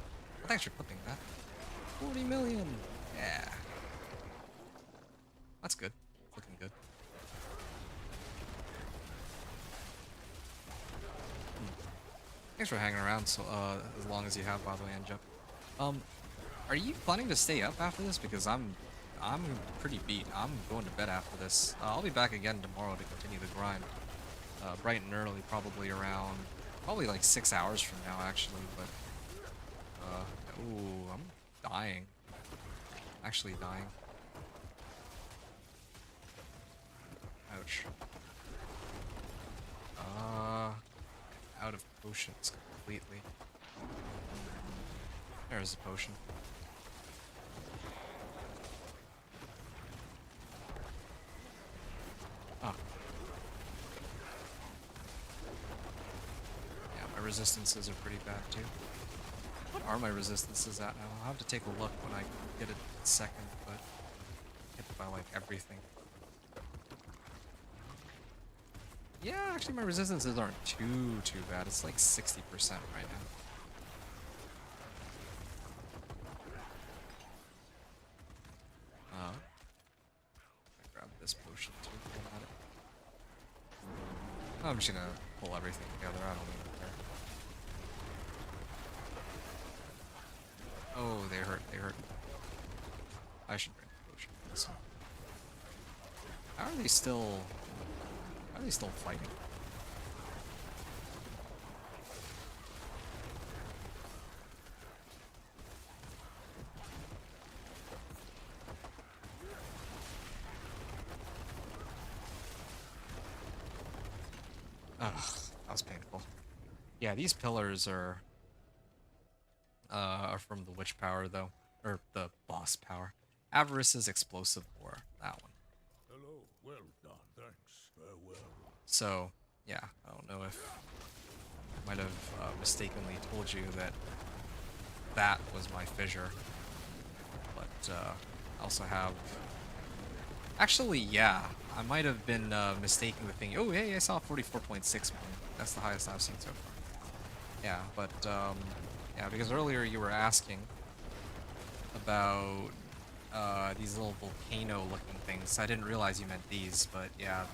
thanks for clipping that. 40 million! Yeah. That's good. Looking good. Thanks for hanging around so as long as you have, by the way, Anjo. Are you planning to stay up after this? Because I'm pretty beat. I'm going to bed after this. I'll be back again tomorrow to continue the grind. Bright and early, probably around, probably like 6 hours from now, actually. But ooh, I'm dying. Actually dying. Ouch. Out of potions completely. There's a potion. Oh. Yeah, my resistances are pretty bad too. What are my resistances at now? I'll have to take a look when I get it in a second, but hit by like everything. Yeah, actually my resistances aren't too bad. It's like 60% right now. I grab this potion too. I'm just gonna pull everything together. I don't even care. Oh, they hurt. They hurt. I should bring the potion for this one. How are they still? How are they still fighting? Ugh, that was painful. Yeah, these pillars are from the witch power though, or the boss power. Avarice's explosive war, that one. Hello, well done, thanks. Farewell. So yeah, I don't know if I might have mistakenly told you that that was my fissure, but I also have. Actually, yeah, I might have been mistaken with thinking, oh, hey, I saw 44.6 million. That's the highest I've seen so far. Yeah, but, yeah, because earlier you were asking about these little volcano-looking things. I didn't realize you meant these, but yeah,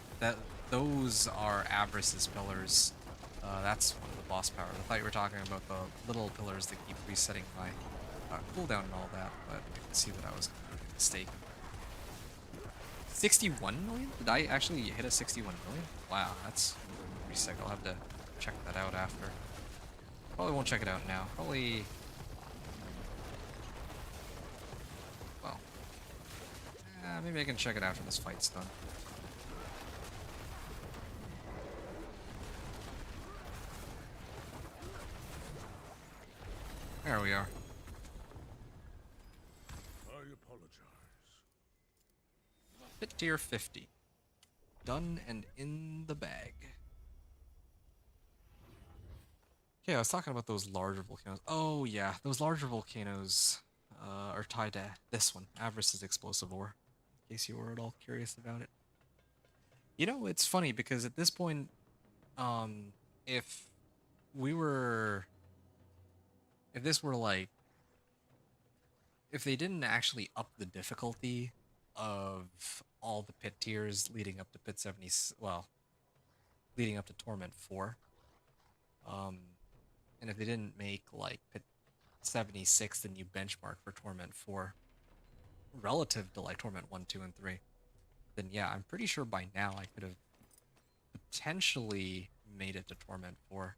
those are Avarice's pillars. That's one of the boss powers. I thought you were talking about the little pillars that keep resetting my cooldown and all that, but I can see that I was mistaken. 61 million? Did I actually hit a 61 million? Wow, that's pretty sick. I'll have to check that out after. Probably won't check it out now. Probably... Well... maybe I can check it after this fight's done. There we are. I apologize. Hit tier 50. done and in the bag. Okay, I was talking about those larger volcanoes. Oh yeah, those larger volcanoes are tied to this one, Avarice's explosive ore, in case you were at all curious about it. You know, it's funny because at this point, um, if we were, if this were like, if they didn't actually up the difficulty of all the pit tiers leading up to pit 70, well, leading up to Torment 4, um, and if they didn't make like pit 76 the new benchmark for Torment 4 relative to like Torment 1, 2, and 3, then yeah, I'm pretty sure by now I could have potentially made it to Torment 4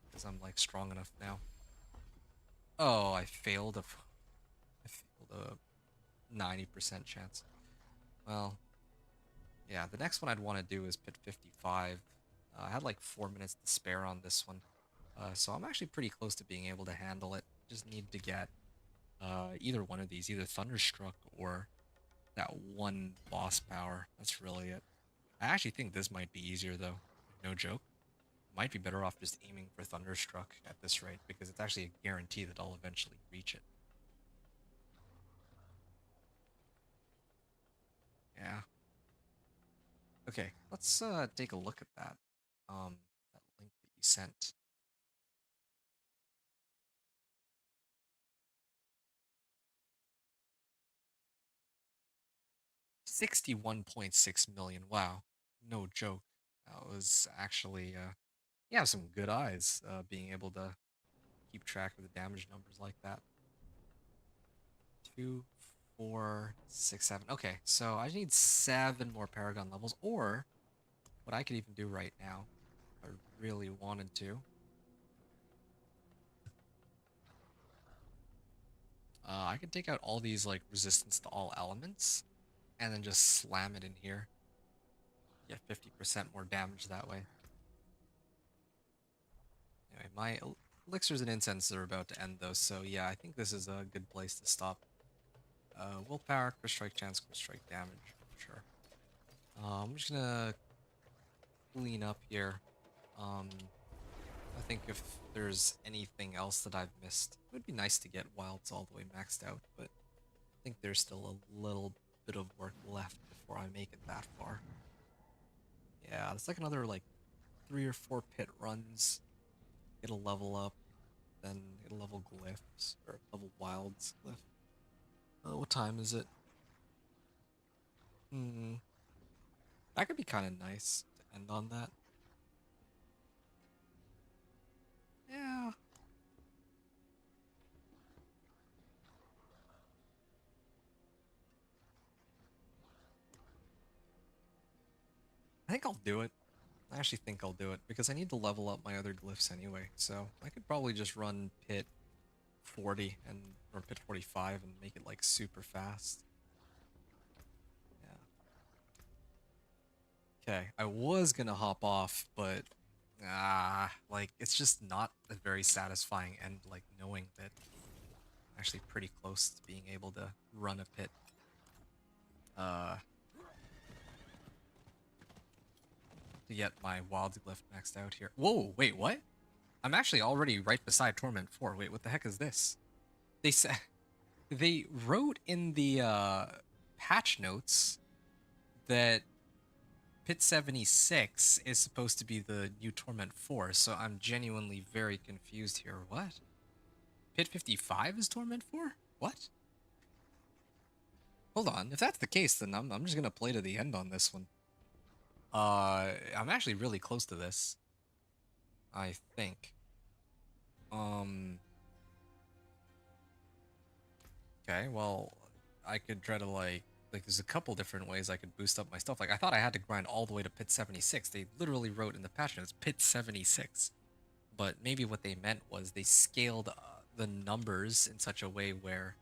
because I'm like strong enough now. Oh, I failed a 90% chance. Well, yeah, the next one I'd want to do is pit 55. I had like 4 minutes to spare on this one. So I'm actually pretty close to being able to handle it. Just need to get either one of these, either Thunderstruck or that one boss power. That's really it. I actually think this might be easier though. No joke. Might be better off just aiming for Thunderstruck at this rate because it's actually a guarantee that I'll eventually reach it. Yeah. Okay, let's take a look at that. That link that you sent. 61.6 million. Wow. No joke. That was actually you have some good eyes being able to keep track of the damage numbers like that. 2, 4, 6, 7. Okay, so I need 7 more Paragon levels, or what I could even do right now, if I really wanted to. I could take out all these like resistance to all elements, and then just slam it in here. Get 50% more damage that way. Anyway, my elixirs and incenses are about to end though, so yeah, I think this is a good place to stop. Willpower, crit strike chance, crit strike damage, sure. I'm just gonna clean up here. I think if there's anything else that I've missed, it would be nice to get wilds all the way maxed out, but I think there's still a little bit of work left before I make it that far. Yeah, it's like another like 3 or 4 pit runs. Get a level up, then get a level glyphs, or level wilds glyph. What time is it? That could be kind of nice to end on that. Yeah. I think I'll do it. I actually think I'll do it because I need to level up my other glyphs anyway. So I could probably just run pit 40 and or pit 45 and make it like super fast. Yeah. Okay, I was gonna hop off, but like it's just not a very satisfying end. Like knowing that I'm actually pretty close to being able to run a pit. To get my wild glyph maxed out here. Whoa, wait, what? I'm actually already right beside Torment 4. Wait, what the heck is this? They said they wrote in the patch notes that Pit 76 is supposed to be the new Torment 4, so I'm genuinely very confused here. What? Pit 55 is Torment 4? What? Hold on. If that's the case, then I'm just gonna play to the end on this one. I'm actually really close to this. I think. Okay, well, I could try to like there's a couple different ways I could boost up my stuff. Like I thought I had to grind all the way to pit 76. They literally wrote in the patch notes pit 76. But maybe what they meant was they scaled the numbers in such a way where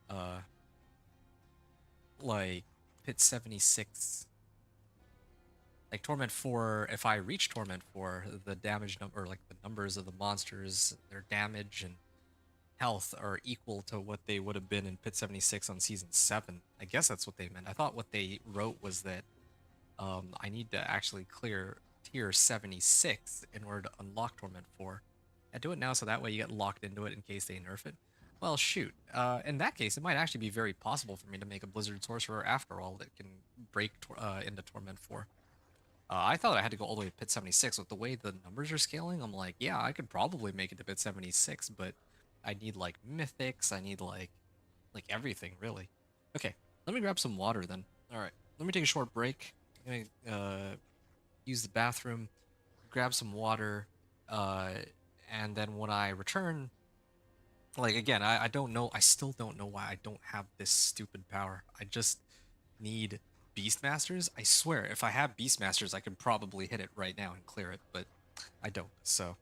uh like pit 76, like Torment 4, if I reach Torment 4, the damage number, like the numbers of the monsters, their damage and health are equal to what they would have been in Pit 76 on season 7. I guess that's what they meant. I thought what they wrote was that I need to actually clear tier 76 in order to unlock Torment 4. I do it now so that way you get locked into it in case they nerf it. Well, shoot. In that case, it might actually be very possible for me to make a Blizzard Sorcerer after all that can break into Torment 4. I thought I had to go all the way to Pit 76. With the way the numbers are scaling, I'm like, yeah, I could probably make it to Pit 76, but I need like mythics, I need like everything really. Okay, let me grab some water then. All right, let me take a short break. I'm gonna use the bathroom, grab some water, uh, and then when I return, like again, I don't know, I still don't know why I don't have this stupid power. I just need Beastmasters. I swear, if I have Beastmasters, I could probably hit it right now and clear it, but I don't. So,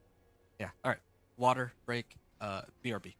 yeah. All right. Water break. BRB.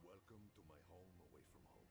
Welcome to my home away from home.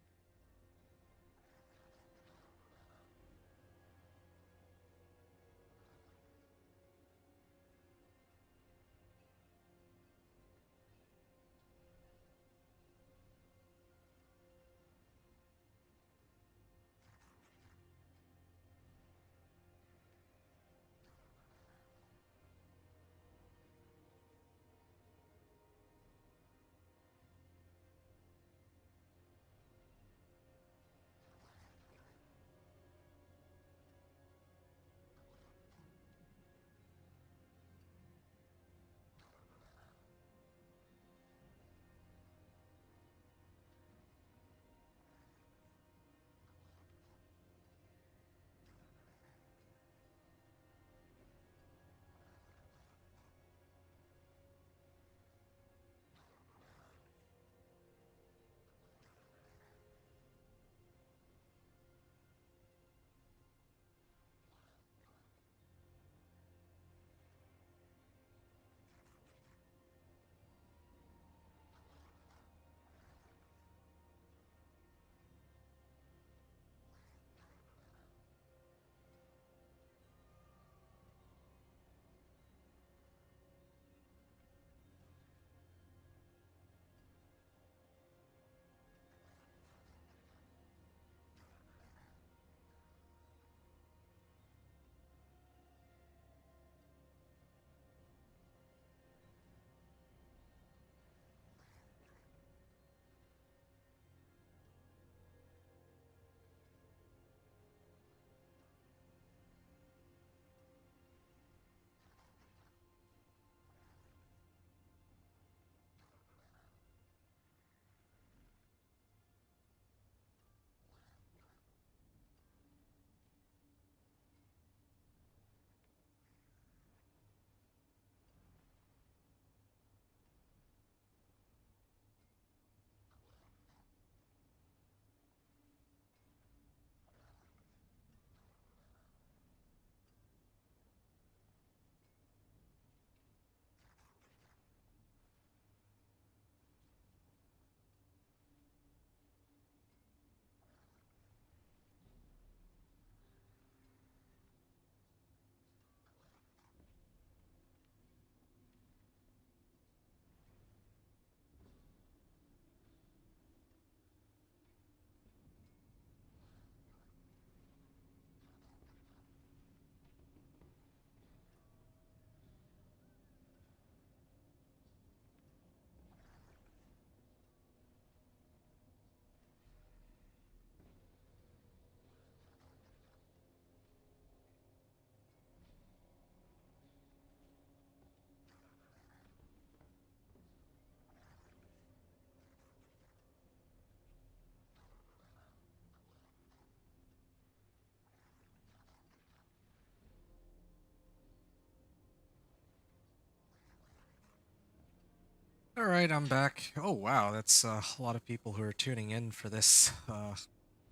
All right, I'm back. Oh wow, that's a lot of people who are tuning in for this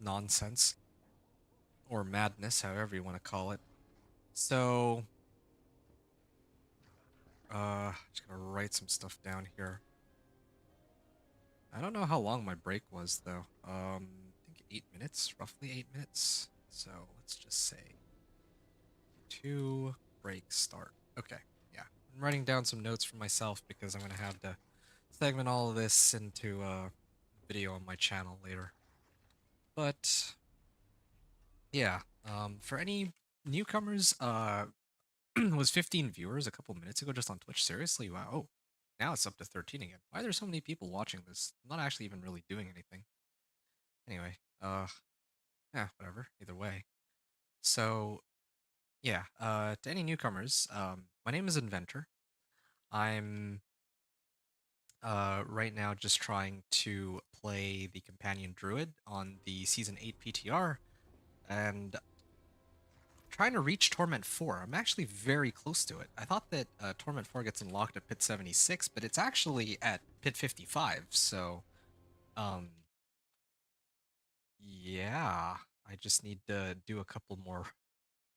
nonsense or madness, however you want to call it. So, just gonna write some stuff down here. I don't know how long my break was though. I think 8 minutes, roughly 8 minutes. So let's just say 2 break start. Okay, yeah. I'm writing down some notes for myself because I'm gonna have to segment all of this into a video on my channel later. But yeah, for any newcomers, was 15 viewers a couple minutes ago just on Twitch. Seriously? Wow. Oh, now it's up to 13 again. Why are there so many people watching this? I'm not actually even really doing anything. Anyway, yeah, whatever. Either way. So, yeah, to any newcomers, my name is Inventor. I'm right now just trying to play the companion druid on the season 8 PTR and trying to reach Torment 4. I'm actually very close to it. I thought that Torment 4 gets unlocked at Pit 76, but it's actually at Pit 55. So, um, yeah, I just need to do a couple more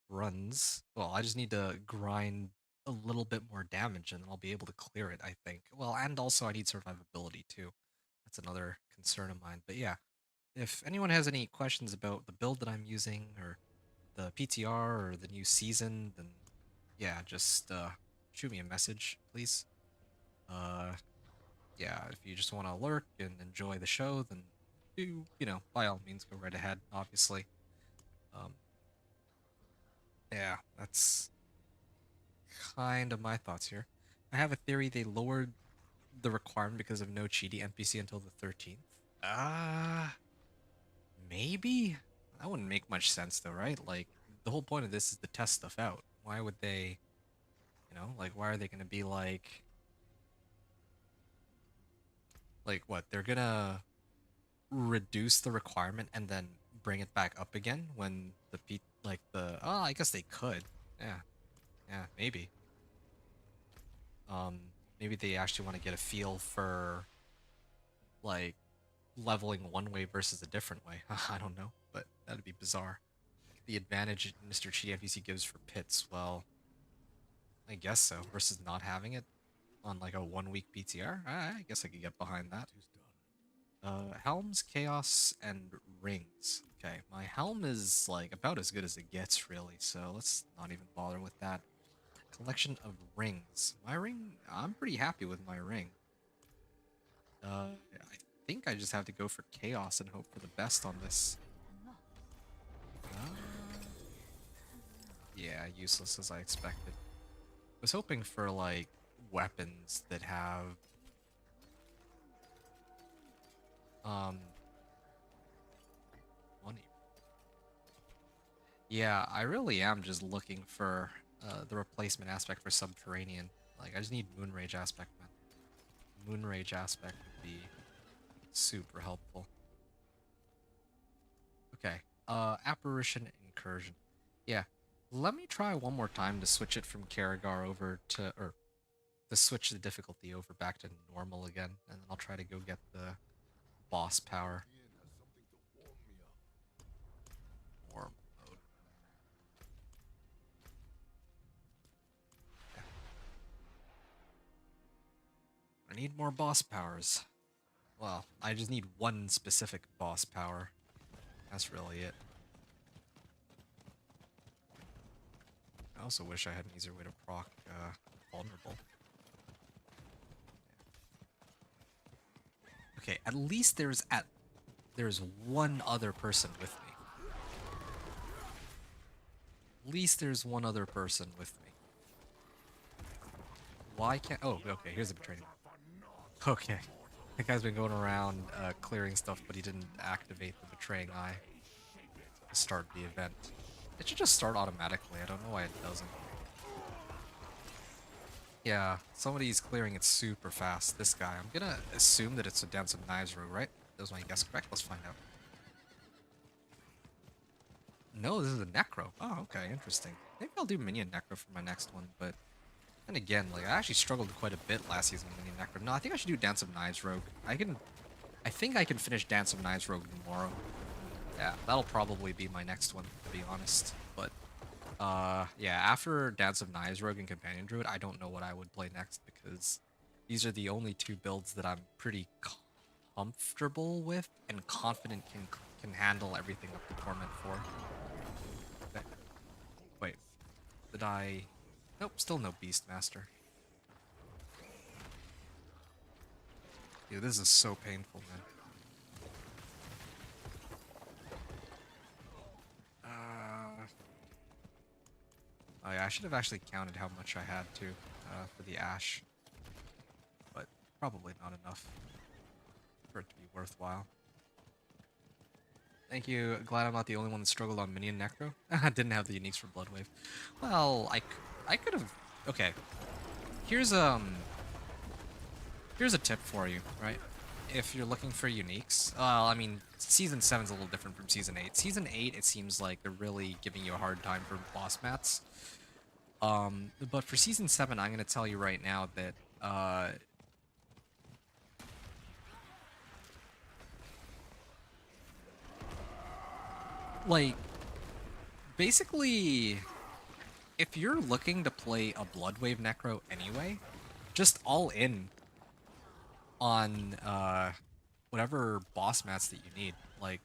runs. Well, I just need to grind a little bit more damage and then I'll be able to clear it, I think. Well, and also I need survivability too. That's another concern of mine. But yeah, if anyone has any questions about the build that I'm using or the PTR or the new season, then yeah, just shoot me a message, please. Uh, yeah, if you just want to lurk and enjoy the show, then do, by all means, go right ahead, obviously. Um, yeah, that's kind of my thoughts here. I have a theory they lowered the requirement because of no cheaty NPC until the 13th. Maybe? That wouldn't make much sense though, right? Like, the whole point of this is to test stuff out. Why would they, like, why are they gonna be like what? They're gonna reduce the requirement and then bring it back up again when oh, I guess they could. Yeah. Yeah, maybe. Maybe they actually want to get a feel for like leveling one way versus a different way. I don't know, but that'd be bizarre. The advantage Mr. Chi FEC gives for pits, well, I guess so, versus not having it on like a 1 week PTR. I guess I could get behind that. Helms, Chaos, and Rings. Okay, my helm is like about as good as it gets, really, so let's not even bother with that. Collection of rings. My ring, I'm pretty happy with my ring. I think I just have to go for Chaos and hope for the best on this. Yeah, useless as I expected. Was hoping for like weapons that have money. Yeah, I really am just looking for the replacement aspect for Subterranean. Like, I just need Moonrage aspect, man. Moonrage aspect would be super helpful. Okay, Apparition Incursion. Yeah, let me try one more time to switch it from Karagar over to, or to switch the difficulty over back to normal again, and then I'll try to go get the boss power. Warm mode. Yeah. I need more boss powers. Well, I just need one specific boss power. That's really it. I also wish I had an easier way to proc vulnerable. Okay, at least there's one other person with me. At least there's one other person with me. Why can't... Oh, okay, here's the betrayal. Okay. That guy's been going around clearing stuff, but he didn't activate the Betraying Eye to start the event. It should just start automatically. I don't know why it doesn't. Yeah, somebody's clearing it super fast. This guy. I'm gonna assume that it's a Dance of Knives rogue, right? That was my guess correct. Let's find out. No, this is a Necro. Oh, okay, interesting. Maybe I'll do Minion Necro for my next one, but And again, like I actually struggled quite a bit last season with Minion Necro. No, I think I should do Dance of Knives Rogue. I think I can finish Dance of Knives Rogue tomorrow. Yeah, that'll probably be my next one, to be honest. But yeah, after Dance of Knives Rogue and Companion Druid, I don't know what I would play next because these are the only two builds that I'm pretty comfortable with and confident can handle everything up to Torment 4. Okay. Wait, did I? Nope, still no Beastmaster. Dude, this is so painful, man. Oh yeah, I should have actually counted how much I had too for the Ash, but probably not enough for it to be worthwhile. Thank you. Glad I'm not the only one that struggled on Minion Necro. I didn't have the uniques for Bloodwave. Well, I could have. Okay, here's a tip for you, right? If you're looking for uniques, well, I mean, Season 7's a little different from Season 8. Season 8, it seems like they're really giving you a hard time for boss mats. But for Season 7, I'm going to tell you right now that, like, basically, if you're looking to play a Bloodwave Necro anyway, just all in on, whatever boss mats that you need. Like,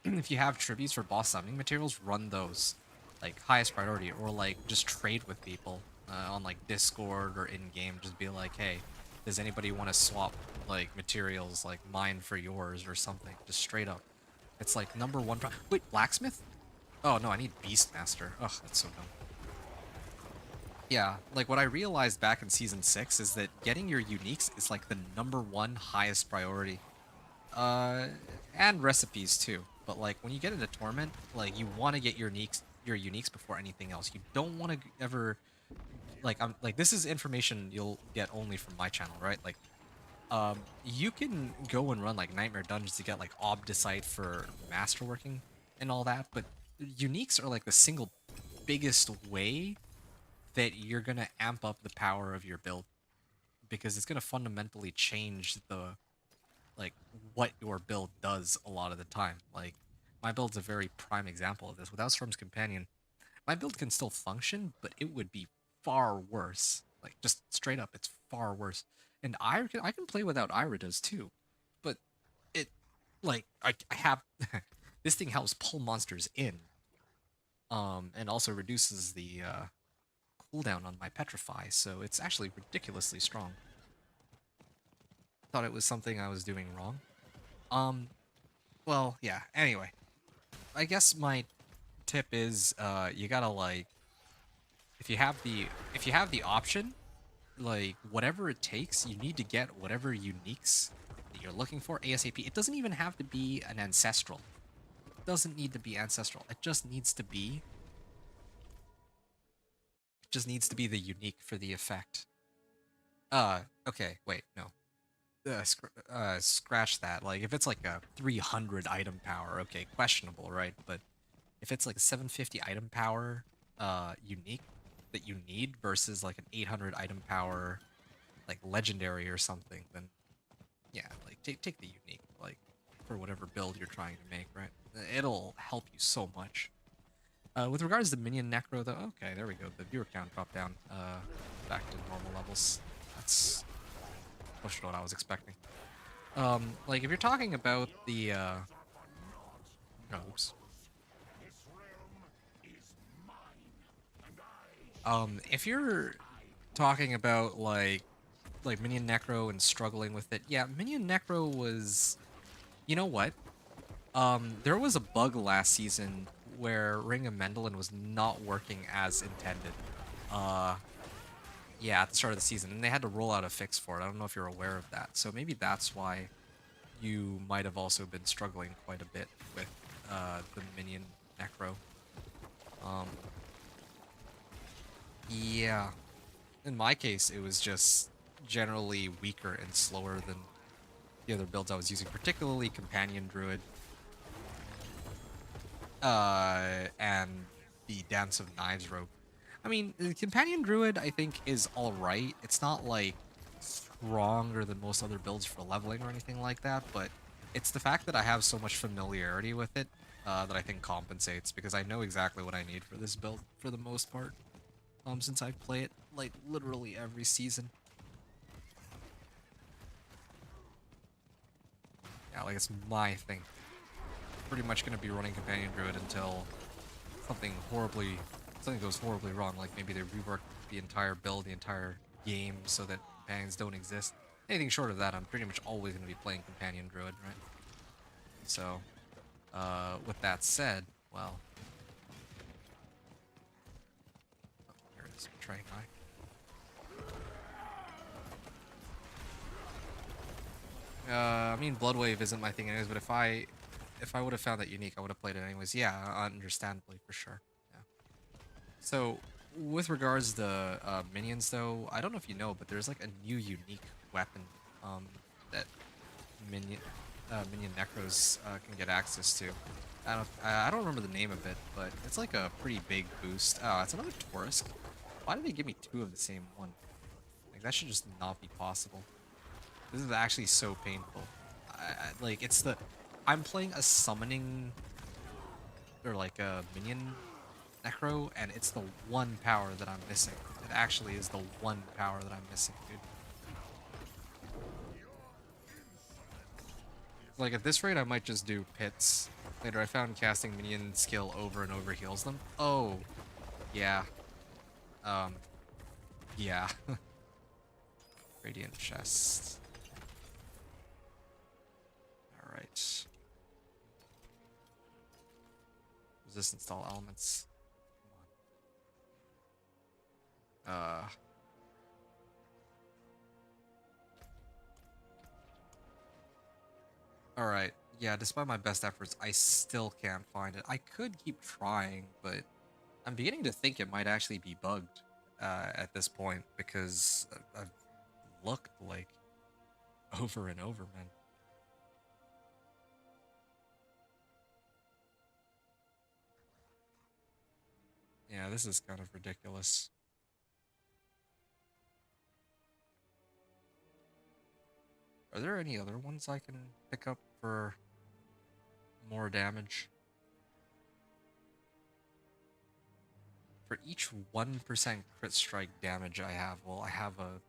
if you have tributes for boss summoning materials, run those. Like, highest priority, or like, just trade with people on like Discord or in-game. Just be like, hey, does anybody want to swap like materials, like mine for yours or something? Just straight up. It's like #1. Wait, blacksmith? Oh no, I need Beastmaster. Ugh, that's so dumb. Yeah, like what I realized back in Season 6 is that getting your uniques is like the #1 highest priority. And recipes too. But like when you get into Torment, like you want to get your uniques before anything else. You don't want to ever like this is information you'll get only from my channel, right? Like you can go and run like Nightmare Dungeons to get like Obdicite for masterworking and all that, but uniques are like the single biggest way that you're gonna amp up the power of your build because it's gonna fundamentally change the like what your build does a lot of the time. Like my build's a very prime example of this. Without Storm's Companion, my build can still function, but it would be far worse. Like just straight up, it's far worse. And I can play without Ira does too, but it like I have this thing helps pull monsters in, and also reduces the cooldown on my Petrify, so it's actually ridiculously strong. Thought it was something I was doing wrong. Well, yeah, anyway. I guess my tip is you gotta like if you have the option, like whatever it takes, you need to get whatever uniques that you're looking for ASAP. It doesn't even have to be an ancestral. It doesn't need to be ancestral. It just needs to be the unique for the effect. Okay, wait, no. Scratch that. Like, if it's like a 300 item power, okay, questionable, right? But if it's like a 750 item power, unique that you need versus like an 800 item power, like legendary or something, then yeah, like take the unique, like for whatever build you're trying to make, right? It'll help you so much. With regards to Minion Necro, though, okay, there we go. The viewer count dropped down back to normal levels. That's pushed what I was expecting. Like if you're talking about the oh, oops. If you're talking about like Minion Necro and struggling with it, yeah, Minion Necro was, you know what? There was a bug last season where Ring of Mendelin was not working as intended. Yeah, at the start of the season, and they had to roll out a fix for it. I don't know if you're aware of that. So maybe that's why you might have also been struggling quite a bit with the Minion Necro. Yeah. In my case, it was just generally weaker and slower than the other builds I was using, particularly Companion Druid. And the Dance of Knives Rogue. I mean, the Companion Druid, I think, is alright. It's not, like, stronger than most other builds for leveling or anything like that, but it's the fact that I have so much familiarity with it that I think compensates, because I know exactly what I need for this build for the most part, since I play it, like, literally every season. Yeah, like, it's my thing. Pretty much going to be running Companion Druid until something goes horribly wrong, like maybe they rework the entire build, the entire game, so that companions don't exist. Anything short of that, I'm pretty much always going to be playing Companion Druid, right? So, with that said, well... Oh, there it is, betraying eye. I mean, Bloodwave isn't my thing anyways, but if I would have found that unique, I would have played it anyways. Yeah, understandably, for sure. Yeah. So, with regards to minions, though, I don't know if you know, but there's like a new unique weapon that minion necros can get access to. I don't remember the name of it, but it's like a pretty big boost. Oh, it's another Taurus. Why did they give me two of the same one? Like, that should just not be possible. This is actually so painful. Like, it's the... I'm playing a summoning... or like a minion necro, and it's the one power that I'm missing. It actually is the one power that I'm missing, dude. Like, at this rate, I might just do pits. Later, I found casting minion skill over and over heals them. Oh, yeah. Yeah. Radiant chest. Alright. Resistance to all elements. Come on. Alright. Yeah, despite my best efforts, I still can't find it. I could keep trying, but I'm beginning to think it might actually be bugged at this point, because I've looked, like, over and over, man. Yeah, this is kind of ridiculous. Are there any other ones I can pick up for more damage? For each 1% crit strike damage I have, well, I have a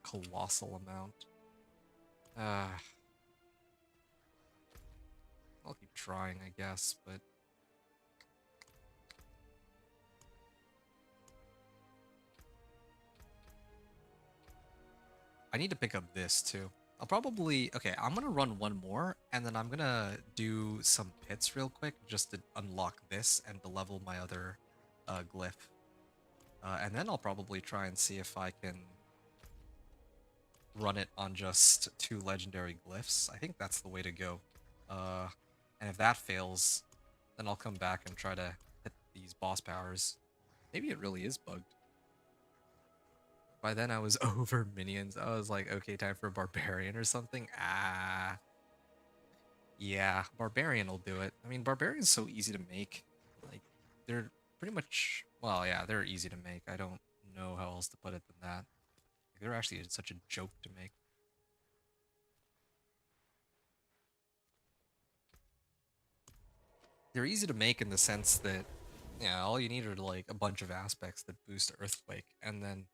colossal amount. I'll keep trying, I guess, but... I need to pick up this, too. I'll probably... Okay, I'm gonna run one more, and then I'm gonna do some pits real quick, just to unlock this and to level my other glyph. And then I'll probably try and see if I can run it on just 2 legendary glyphs. I think that's the way to go. And if that fails, then I'll come back and try to hit these boss powers. Maybe it really is bugged. By then I was over minions. I was like, okay, time for a barbarian or something. Yeah, barbarian will do it. I mean, barbarian's so easy to make. Like, they're pretty much... Well, yeah, they're easy to make. I don't know how else to put it than that. They're actually such a joke to make. They're easy to make in the sense that, yeah, all you need are like a bunch of aspects that boost Earthquake, and then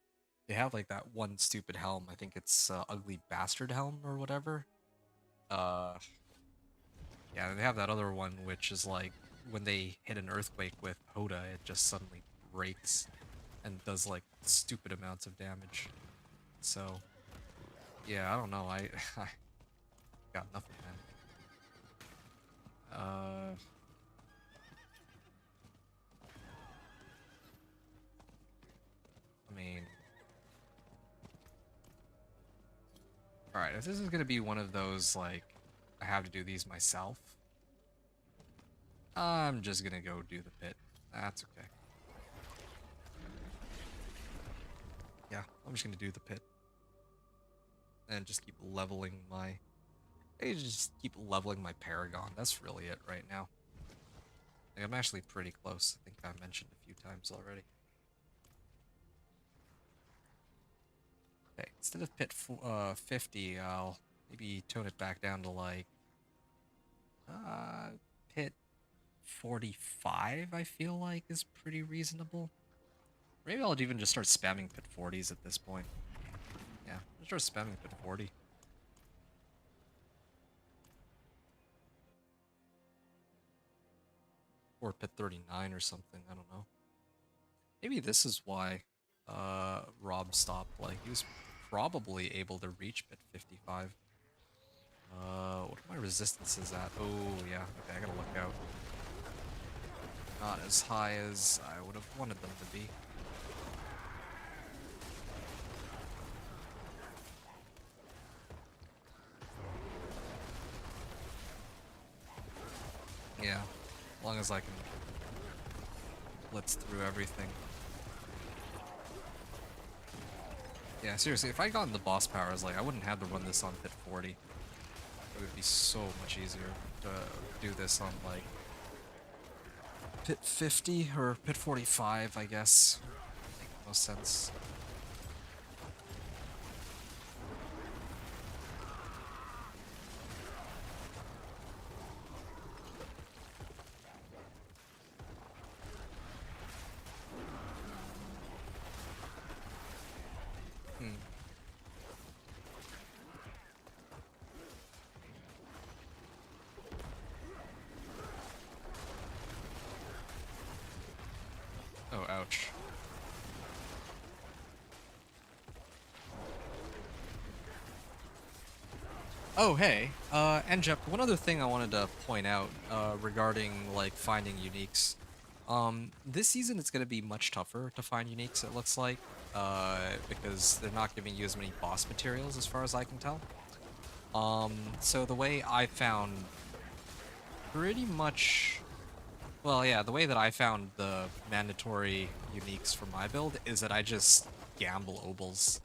they have like that one stupid helm. I think it's Ugly Bastard Helm or whatever. Yeah, they have that other one which is like when they hit an Earthquake with Hoda, it just suddenly breaks and does like stupid amounts of damage. So, yeah, I don't know. I got nothing, man. I mean, alright, if this is gonna be one of those, like, I have to do these myself, I'm just gonna go do the pit. That's okay. Yeah, I'm just gonna do the pit. And just keep leveling my... just keep leveling my Paragon. That's really it right now. Like, I'm actually pretty close. I think I mentioned a few times already. Okay, instead of 50, I'll maybe tone it back down to like pit 45. I feel like is pretty reasonable. Maybe I'll even just start spamming pit 40s at this point. Yeah, I'll start spamming pit 40. Or pit 39 or something, I don't know. Maybe this is why Rob stopped. Like, he was probably able to reach pit 55. What are my resistances at? Oh, yeah, okay, I gotta look out. Not as high as I would have wanted them to be. Yeah, as long as I can blitz through everything. Yeah, seriously, if I got in the boss powers, like, I wouldn't have to run this on pit 40. It would be so much easier to do this on, like, pit 50 or pit 45, I guess. Make the most sense. Hmm. Oh, ouch. Oh, hey, and Jeff, one other thing I wanted to point out, regarding, like, finding uniques. This season it's gonna be much tougher to find uniques, it looks like, because they're not giving you as many boss materials as far as I can tell. So the way I found pretty much, well, yeah, the way that I found the mandatory uniques for my build is that I just gamble obols.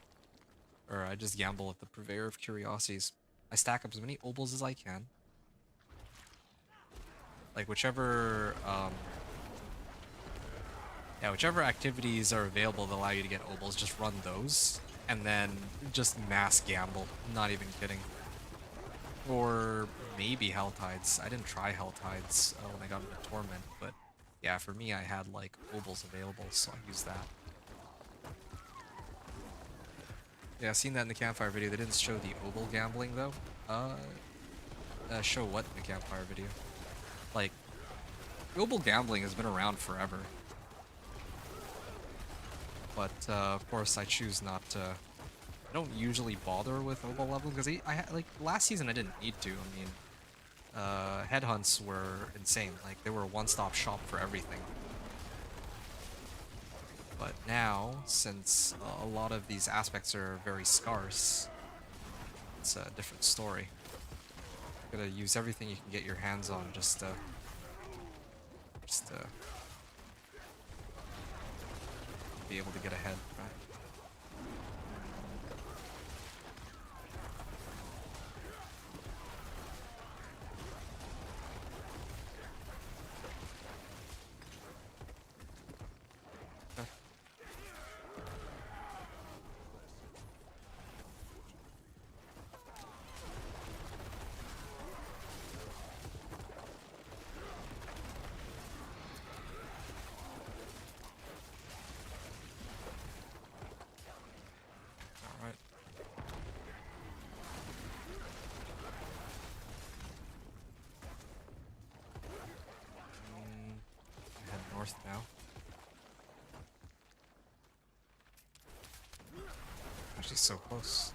Or I just gamble with the Purveyor of Curiosities. I stack up as many obols as I can. Like, whichever, yeah, whichever activities are available that allow you to get obols, just run those. And then just mass gamble. Not even kidding. Or maybe Hell Tides. I didn't try Hell Tides when I got into Torment, but yeah, for me I had like obols available, so I used that. Yeah, I seen that in the campfire video. They didn't show the obol gambling though. Show what in the campfire video? Like, obol gambling has been around forever. But of course I choose not to. I don't usually bother with obol leveling because like last season I didn't need to. I mean, headhunts were insane. Like, they were a one-stop shop for everything. But now, since a lot of these aspects are very scarce, it's a different story. You gotta use everything you can get your hands on just to be able to get ahead, right? Alright. Head north now. Actually, so close.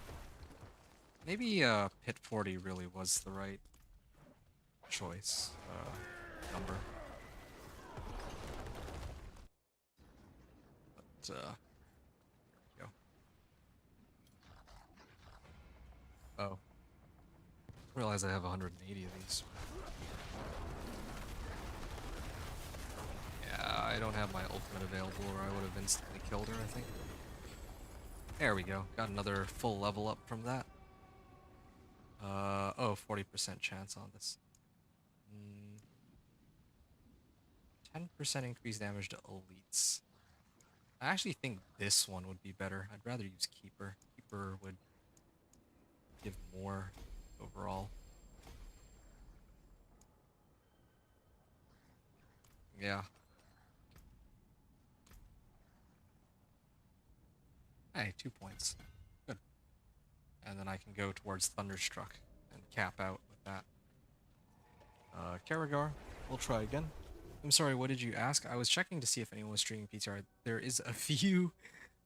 Maybe pit 40 really was the right choice number. But go. Oh, realize I have 180 of these. Yeah, I don't have my ultimate available, or I would have instantly killed her, I think. There we go. Got another full level up from that. Oh, 40% chance on this. 10% increased damage to elites. I actually think this one would be better. I'd rather use Keeper. Keeper Reaper would give more overall. Yeah. Hey, 2 points. Good. And then I can go towards Thunderstruck and cap out with that. Karagar, we'll try again. I'm sorry, what did you ask? I was checking to see if anyone was streaming PTR. There is a few,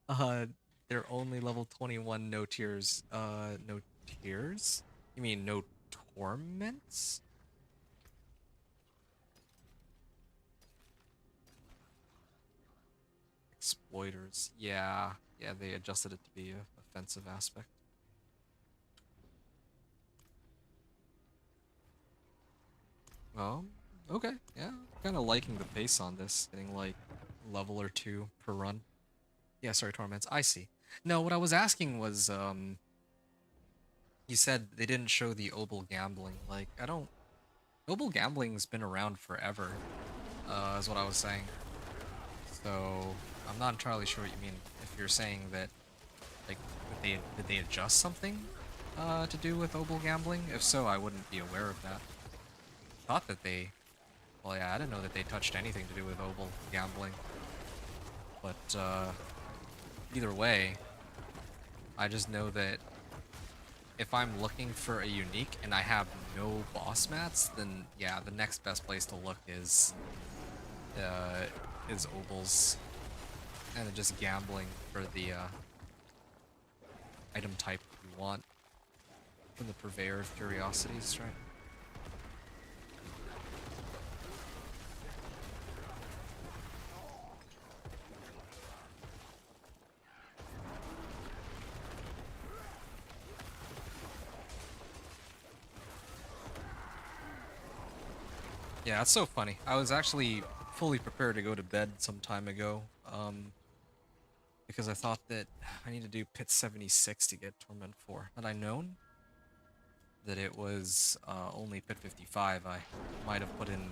they're only level 21, no tiers. No tiers? You mean no torments? Exploiters. Yeah, they adjusted it to be a offensive aspect. Okay, yeah, kind of liking the pace on this, getting like level or 2 per run. Yeah, sorry, torments. I see. No, what I was asking was, you said they didn't show the Obel gambling. Like, I don't. Obel gambling's been around forever, is what I was saying. So I'm not entirely sure what you mean. If you're saying that, like, did they adjust something, to do with Obel gambling? If so, I wouldn't be aware of that. Thought that they. Well, yeah, I didn't know that they touched anything to do with Obel gambling. But either way, I just know that if I'm looking for a unique and I have no boss mats, then yeah, the next best place to look is Obel's, and then just gambling for the item type you want from the Purveyor of Curiosities, right? Yeah, that's so funny. I was actually fully prepared to go to bed some time ago, because I thought that I need to do Pit 76 to get Torment 4. Had I known that it was only Pit 55, I might have put in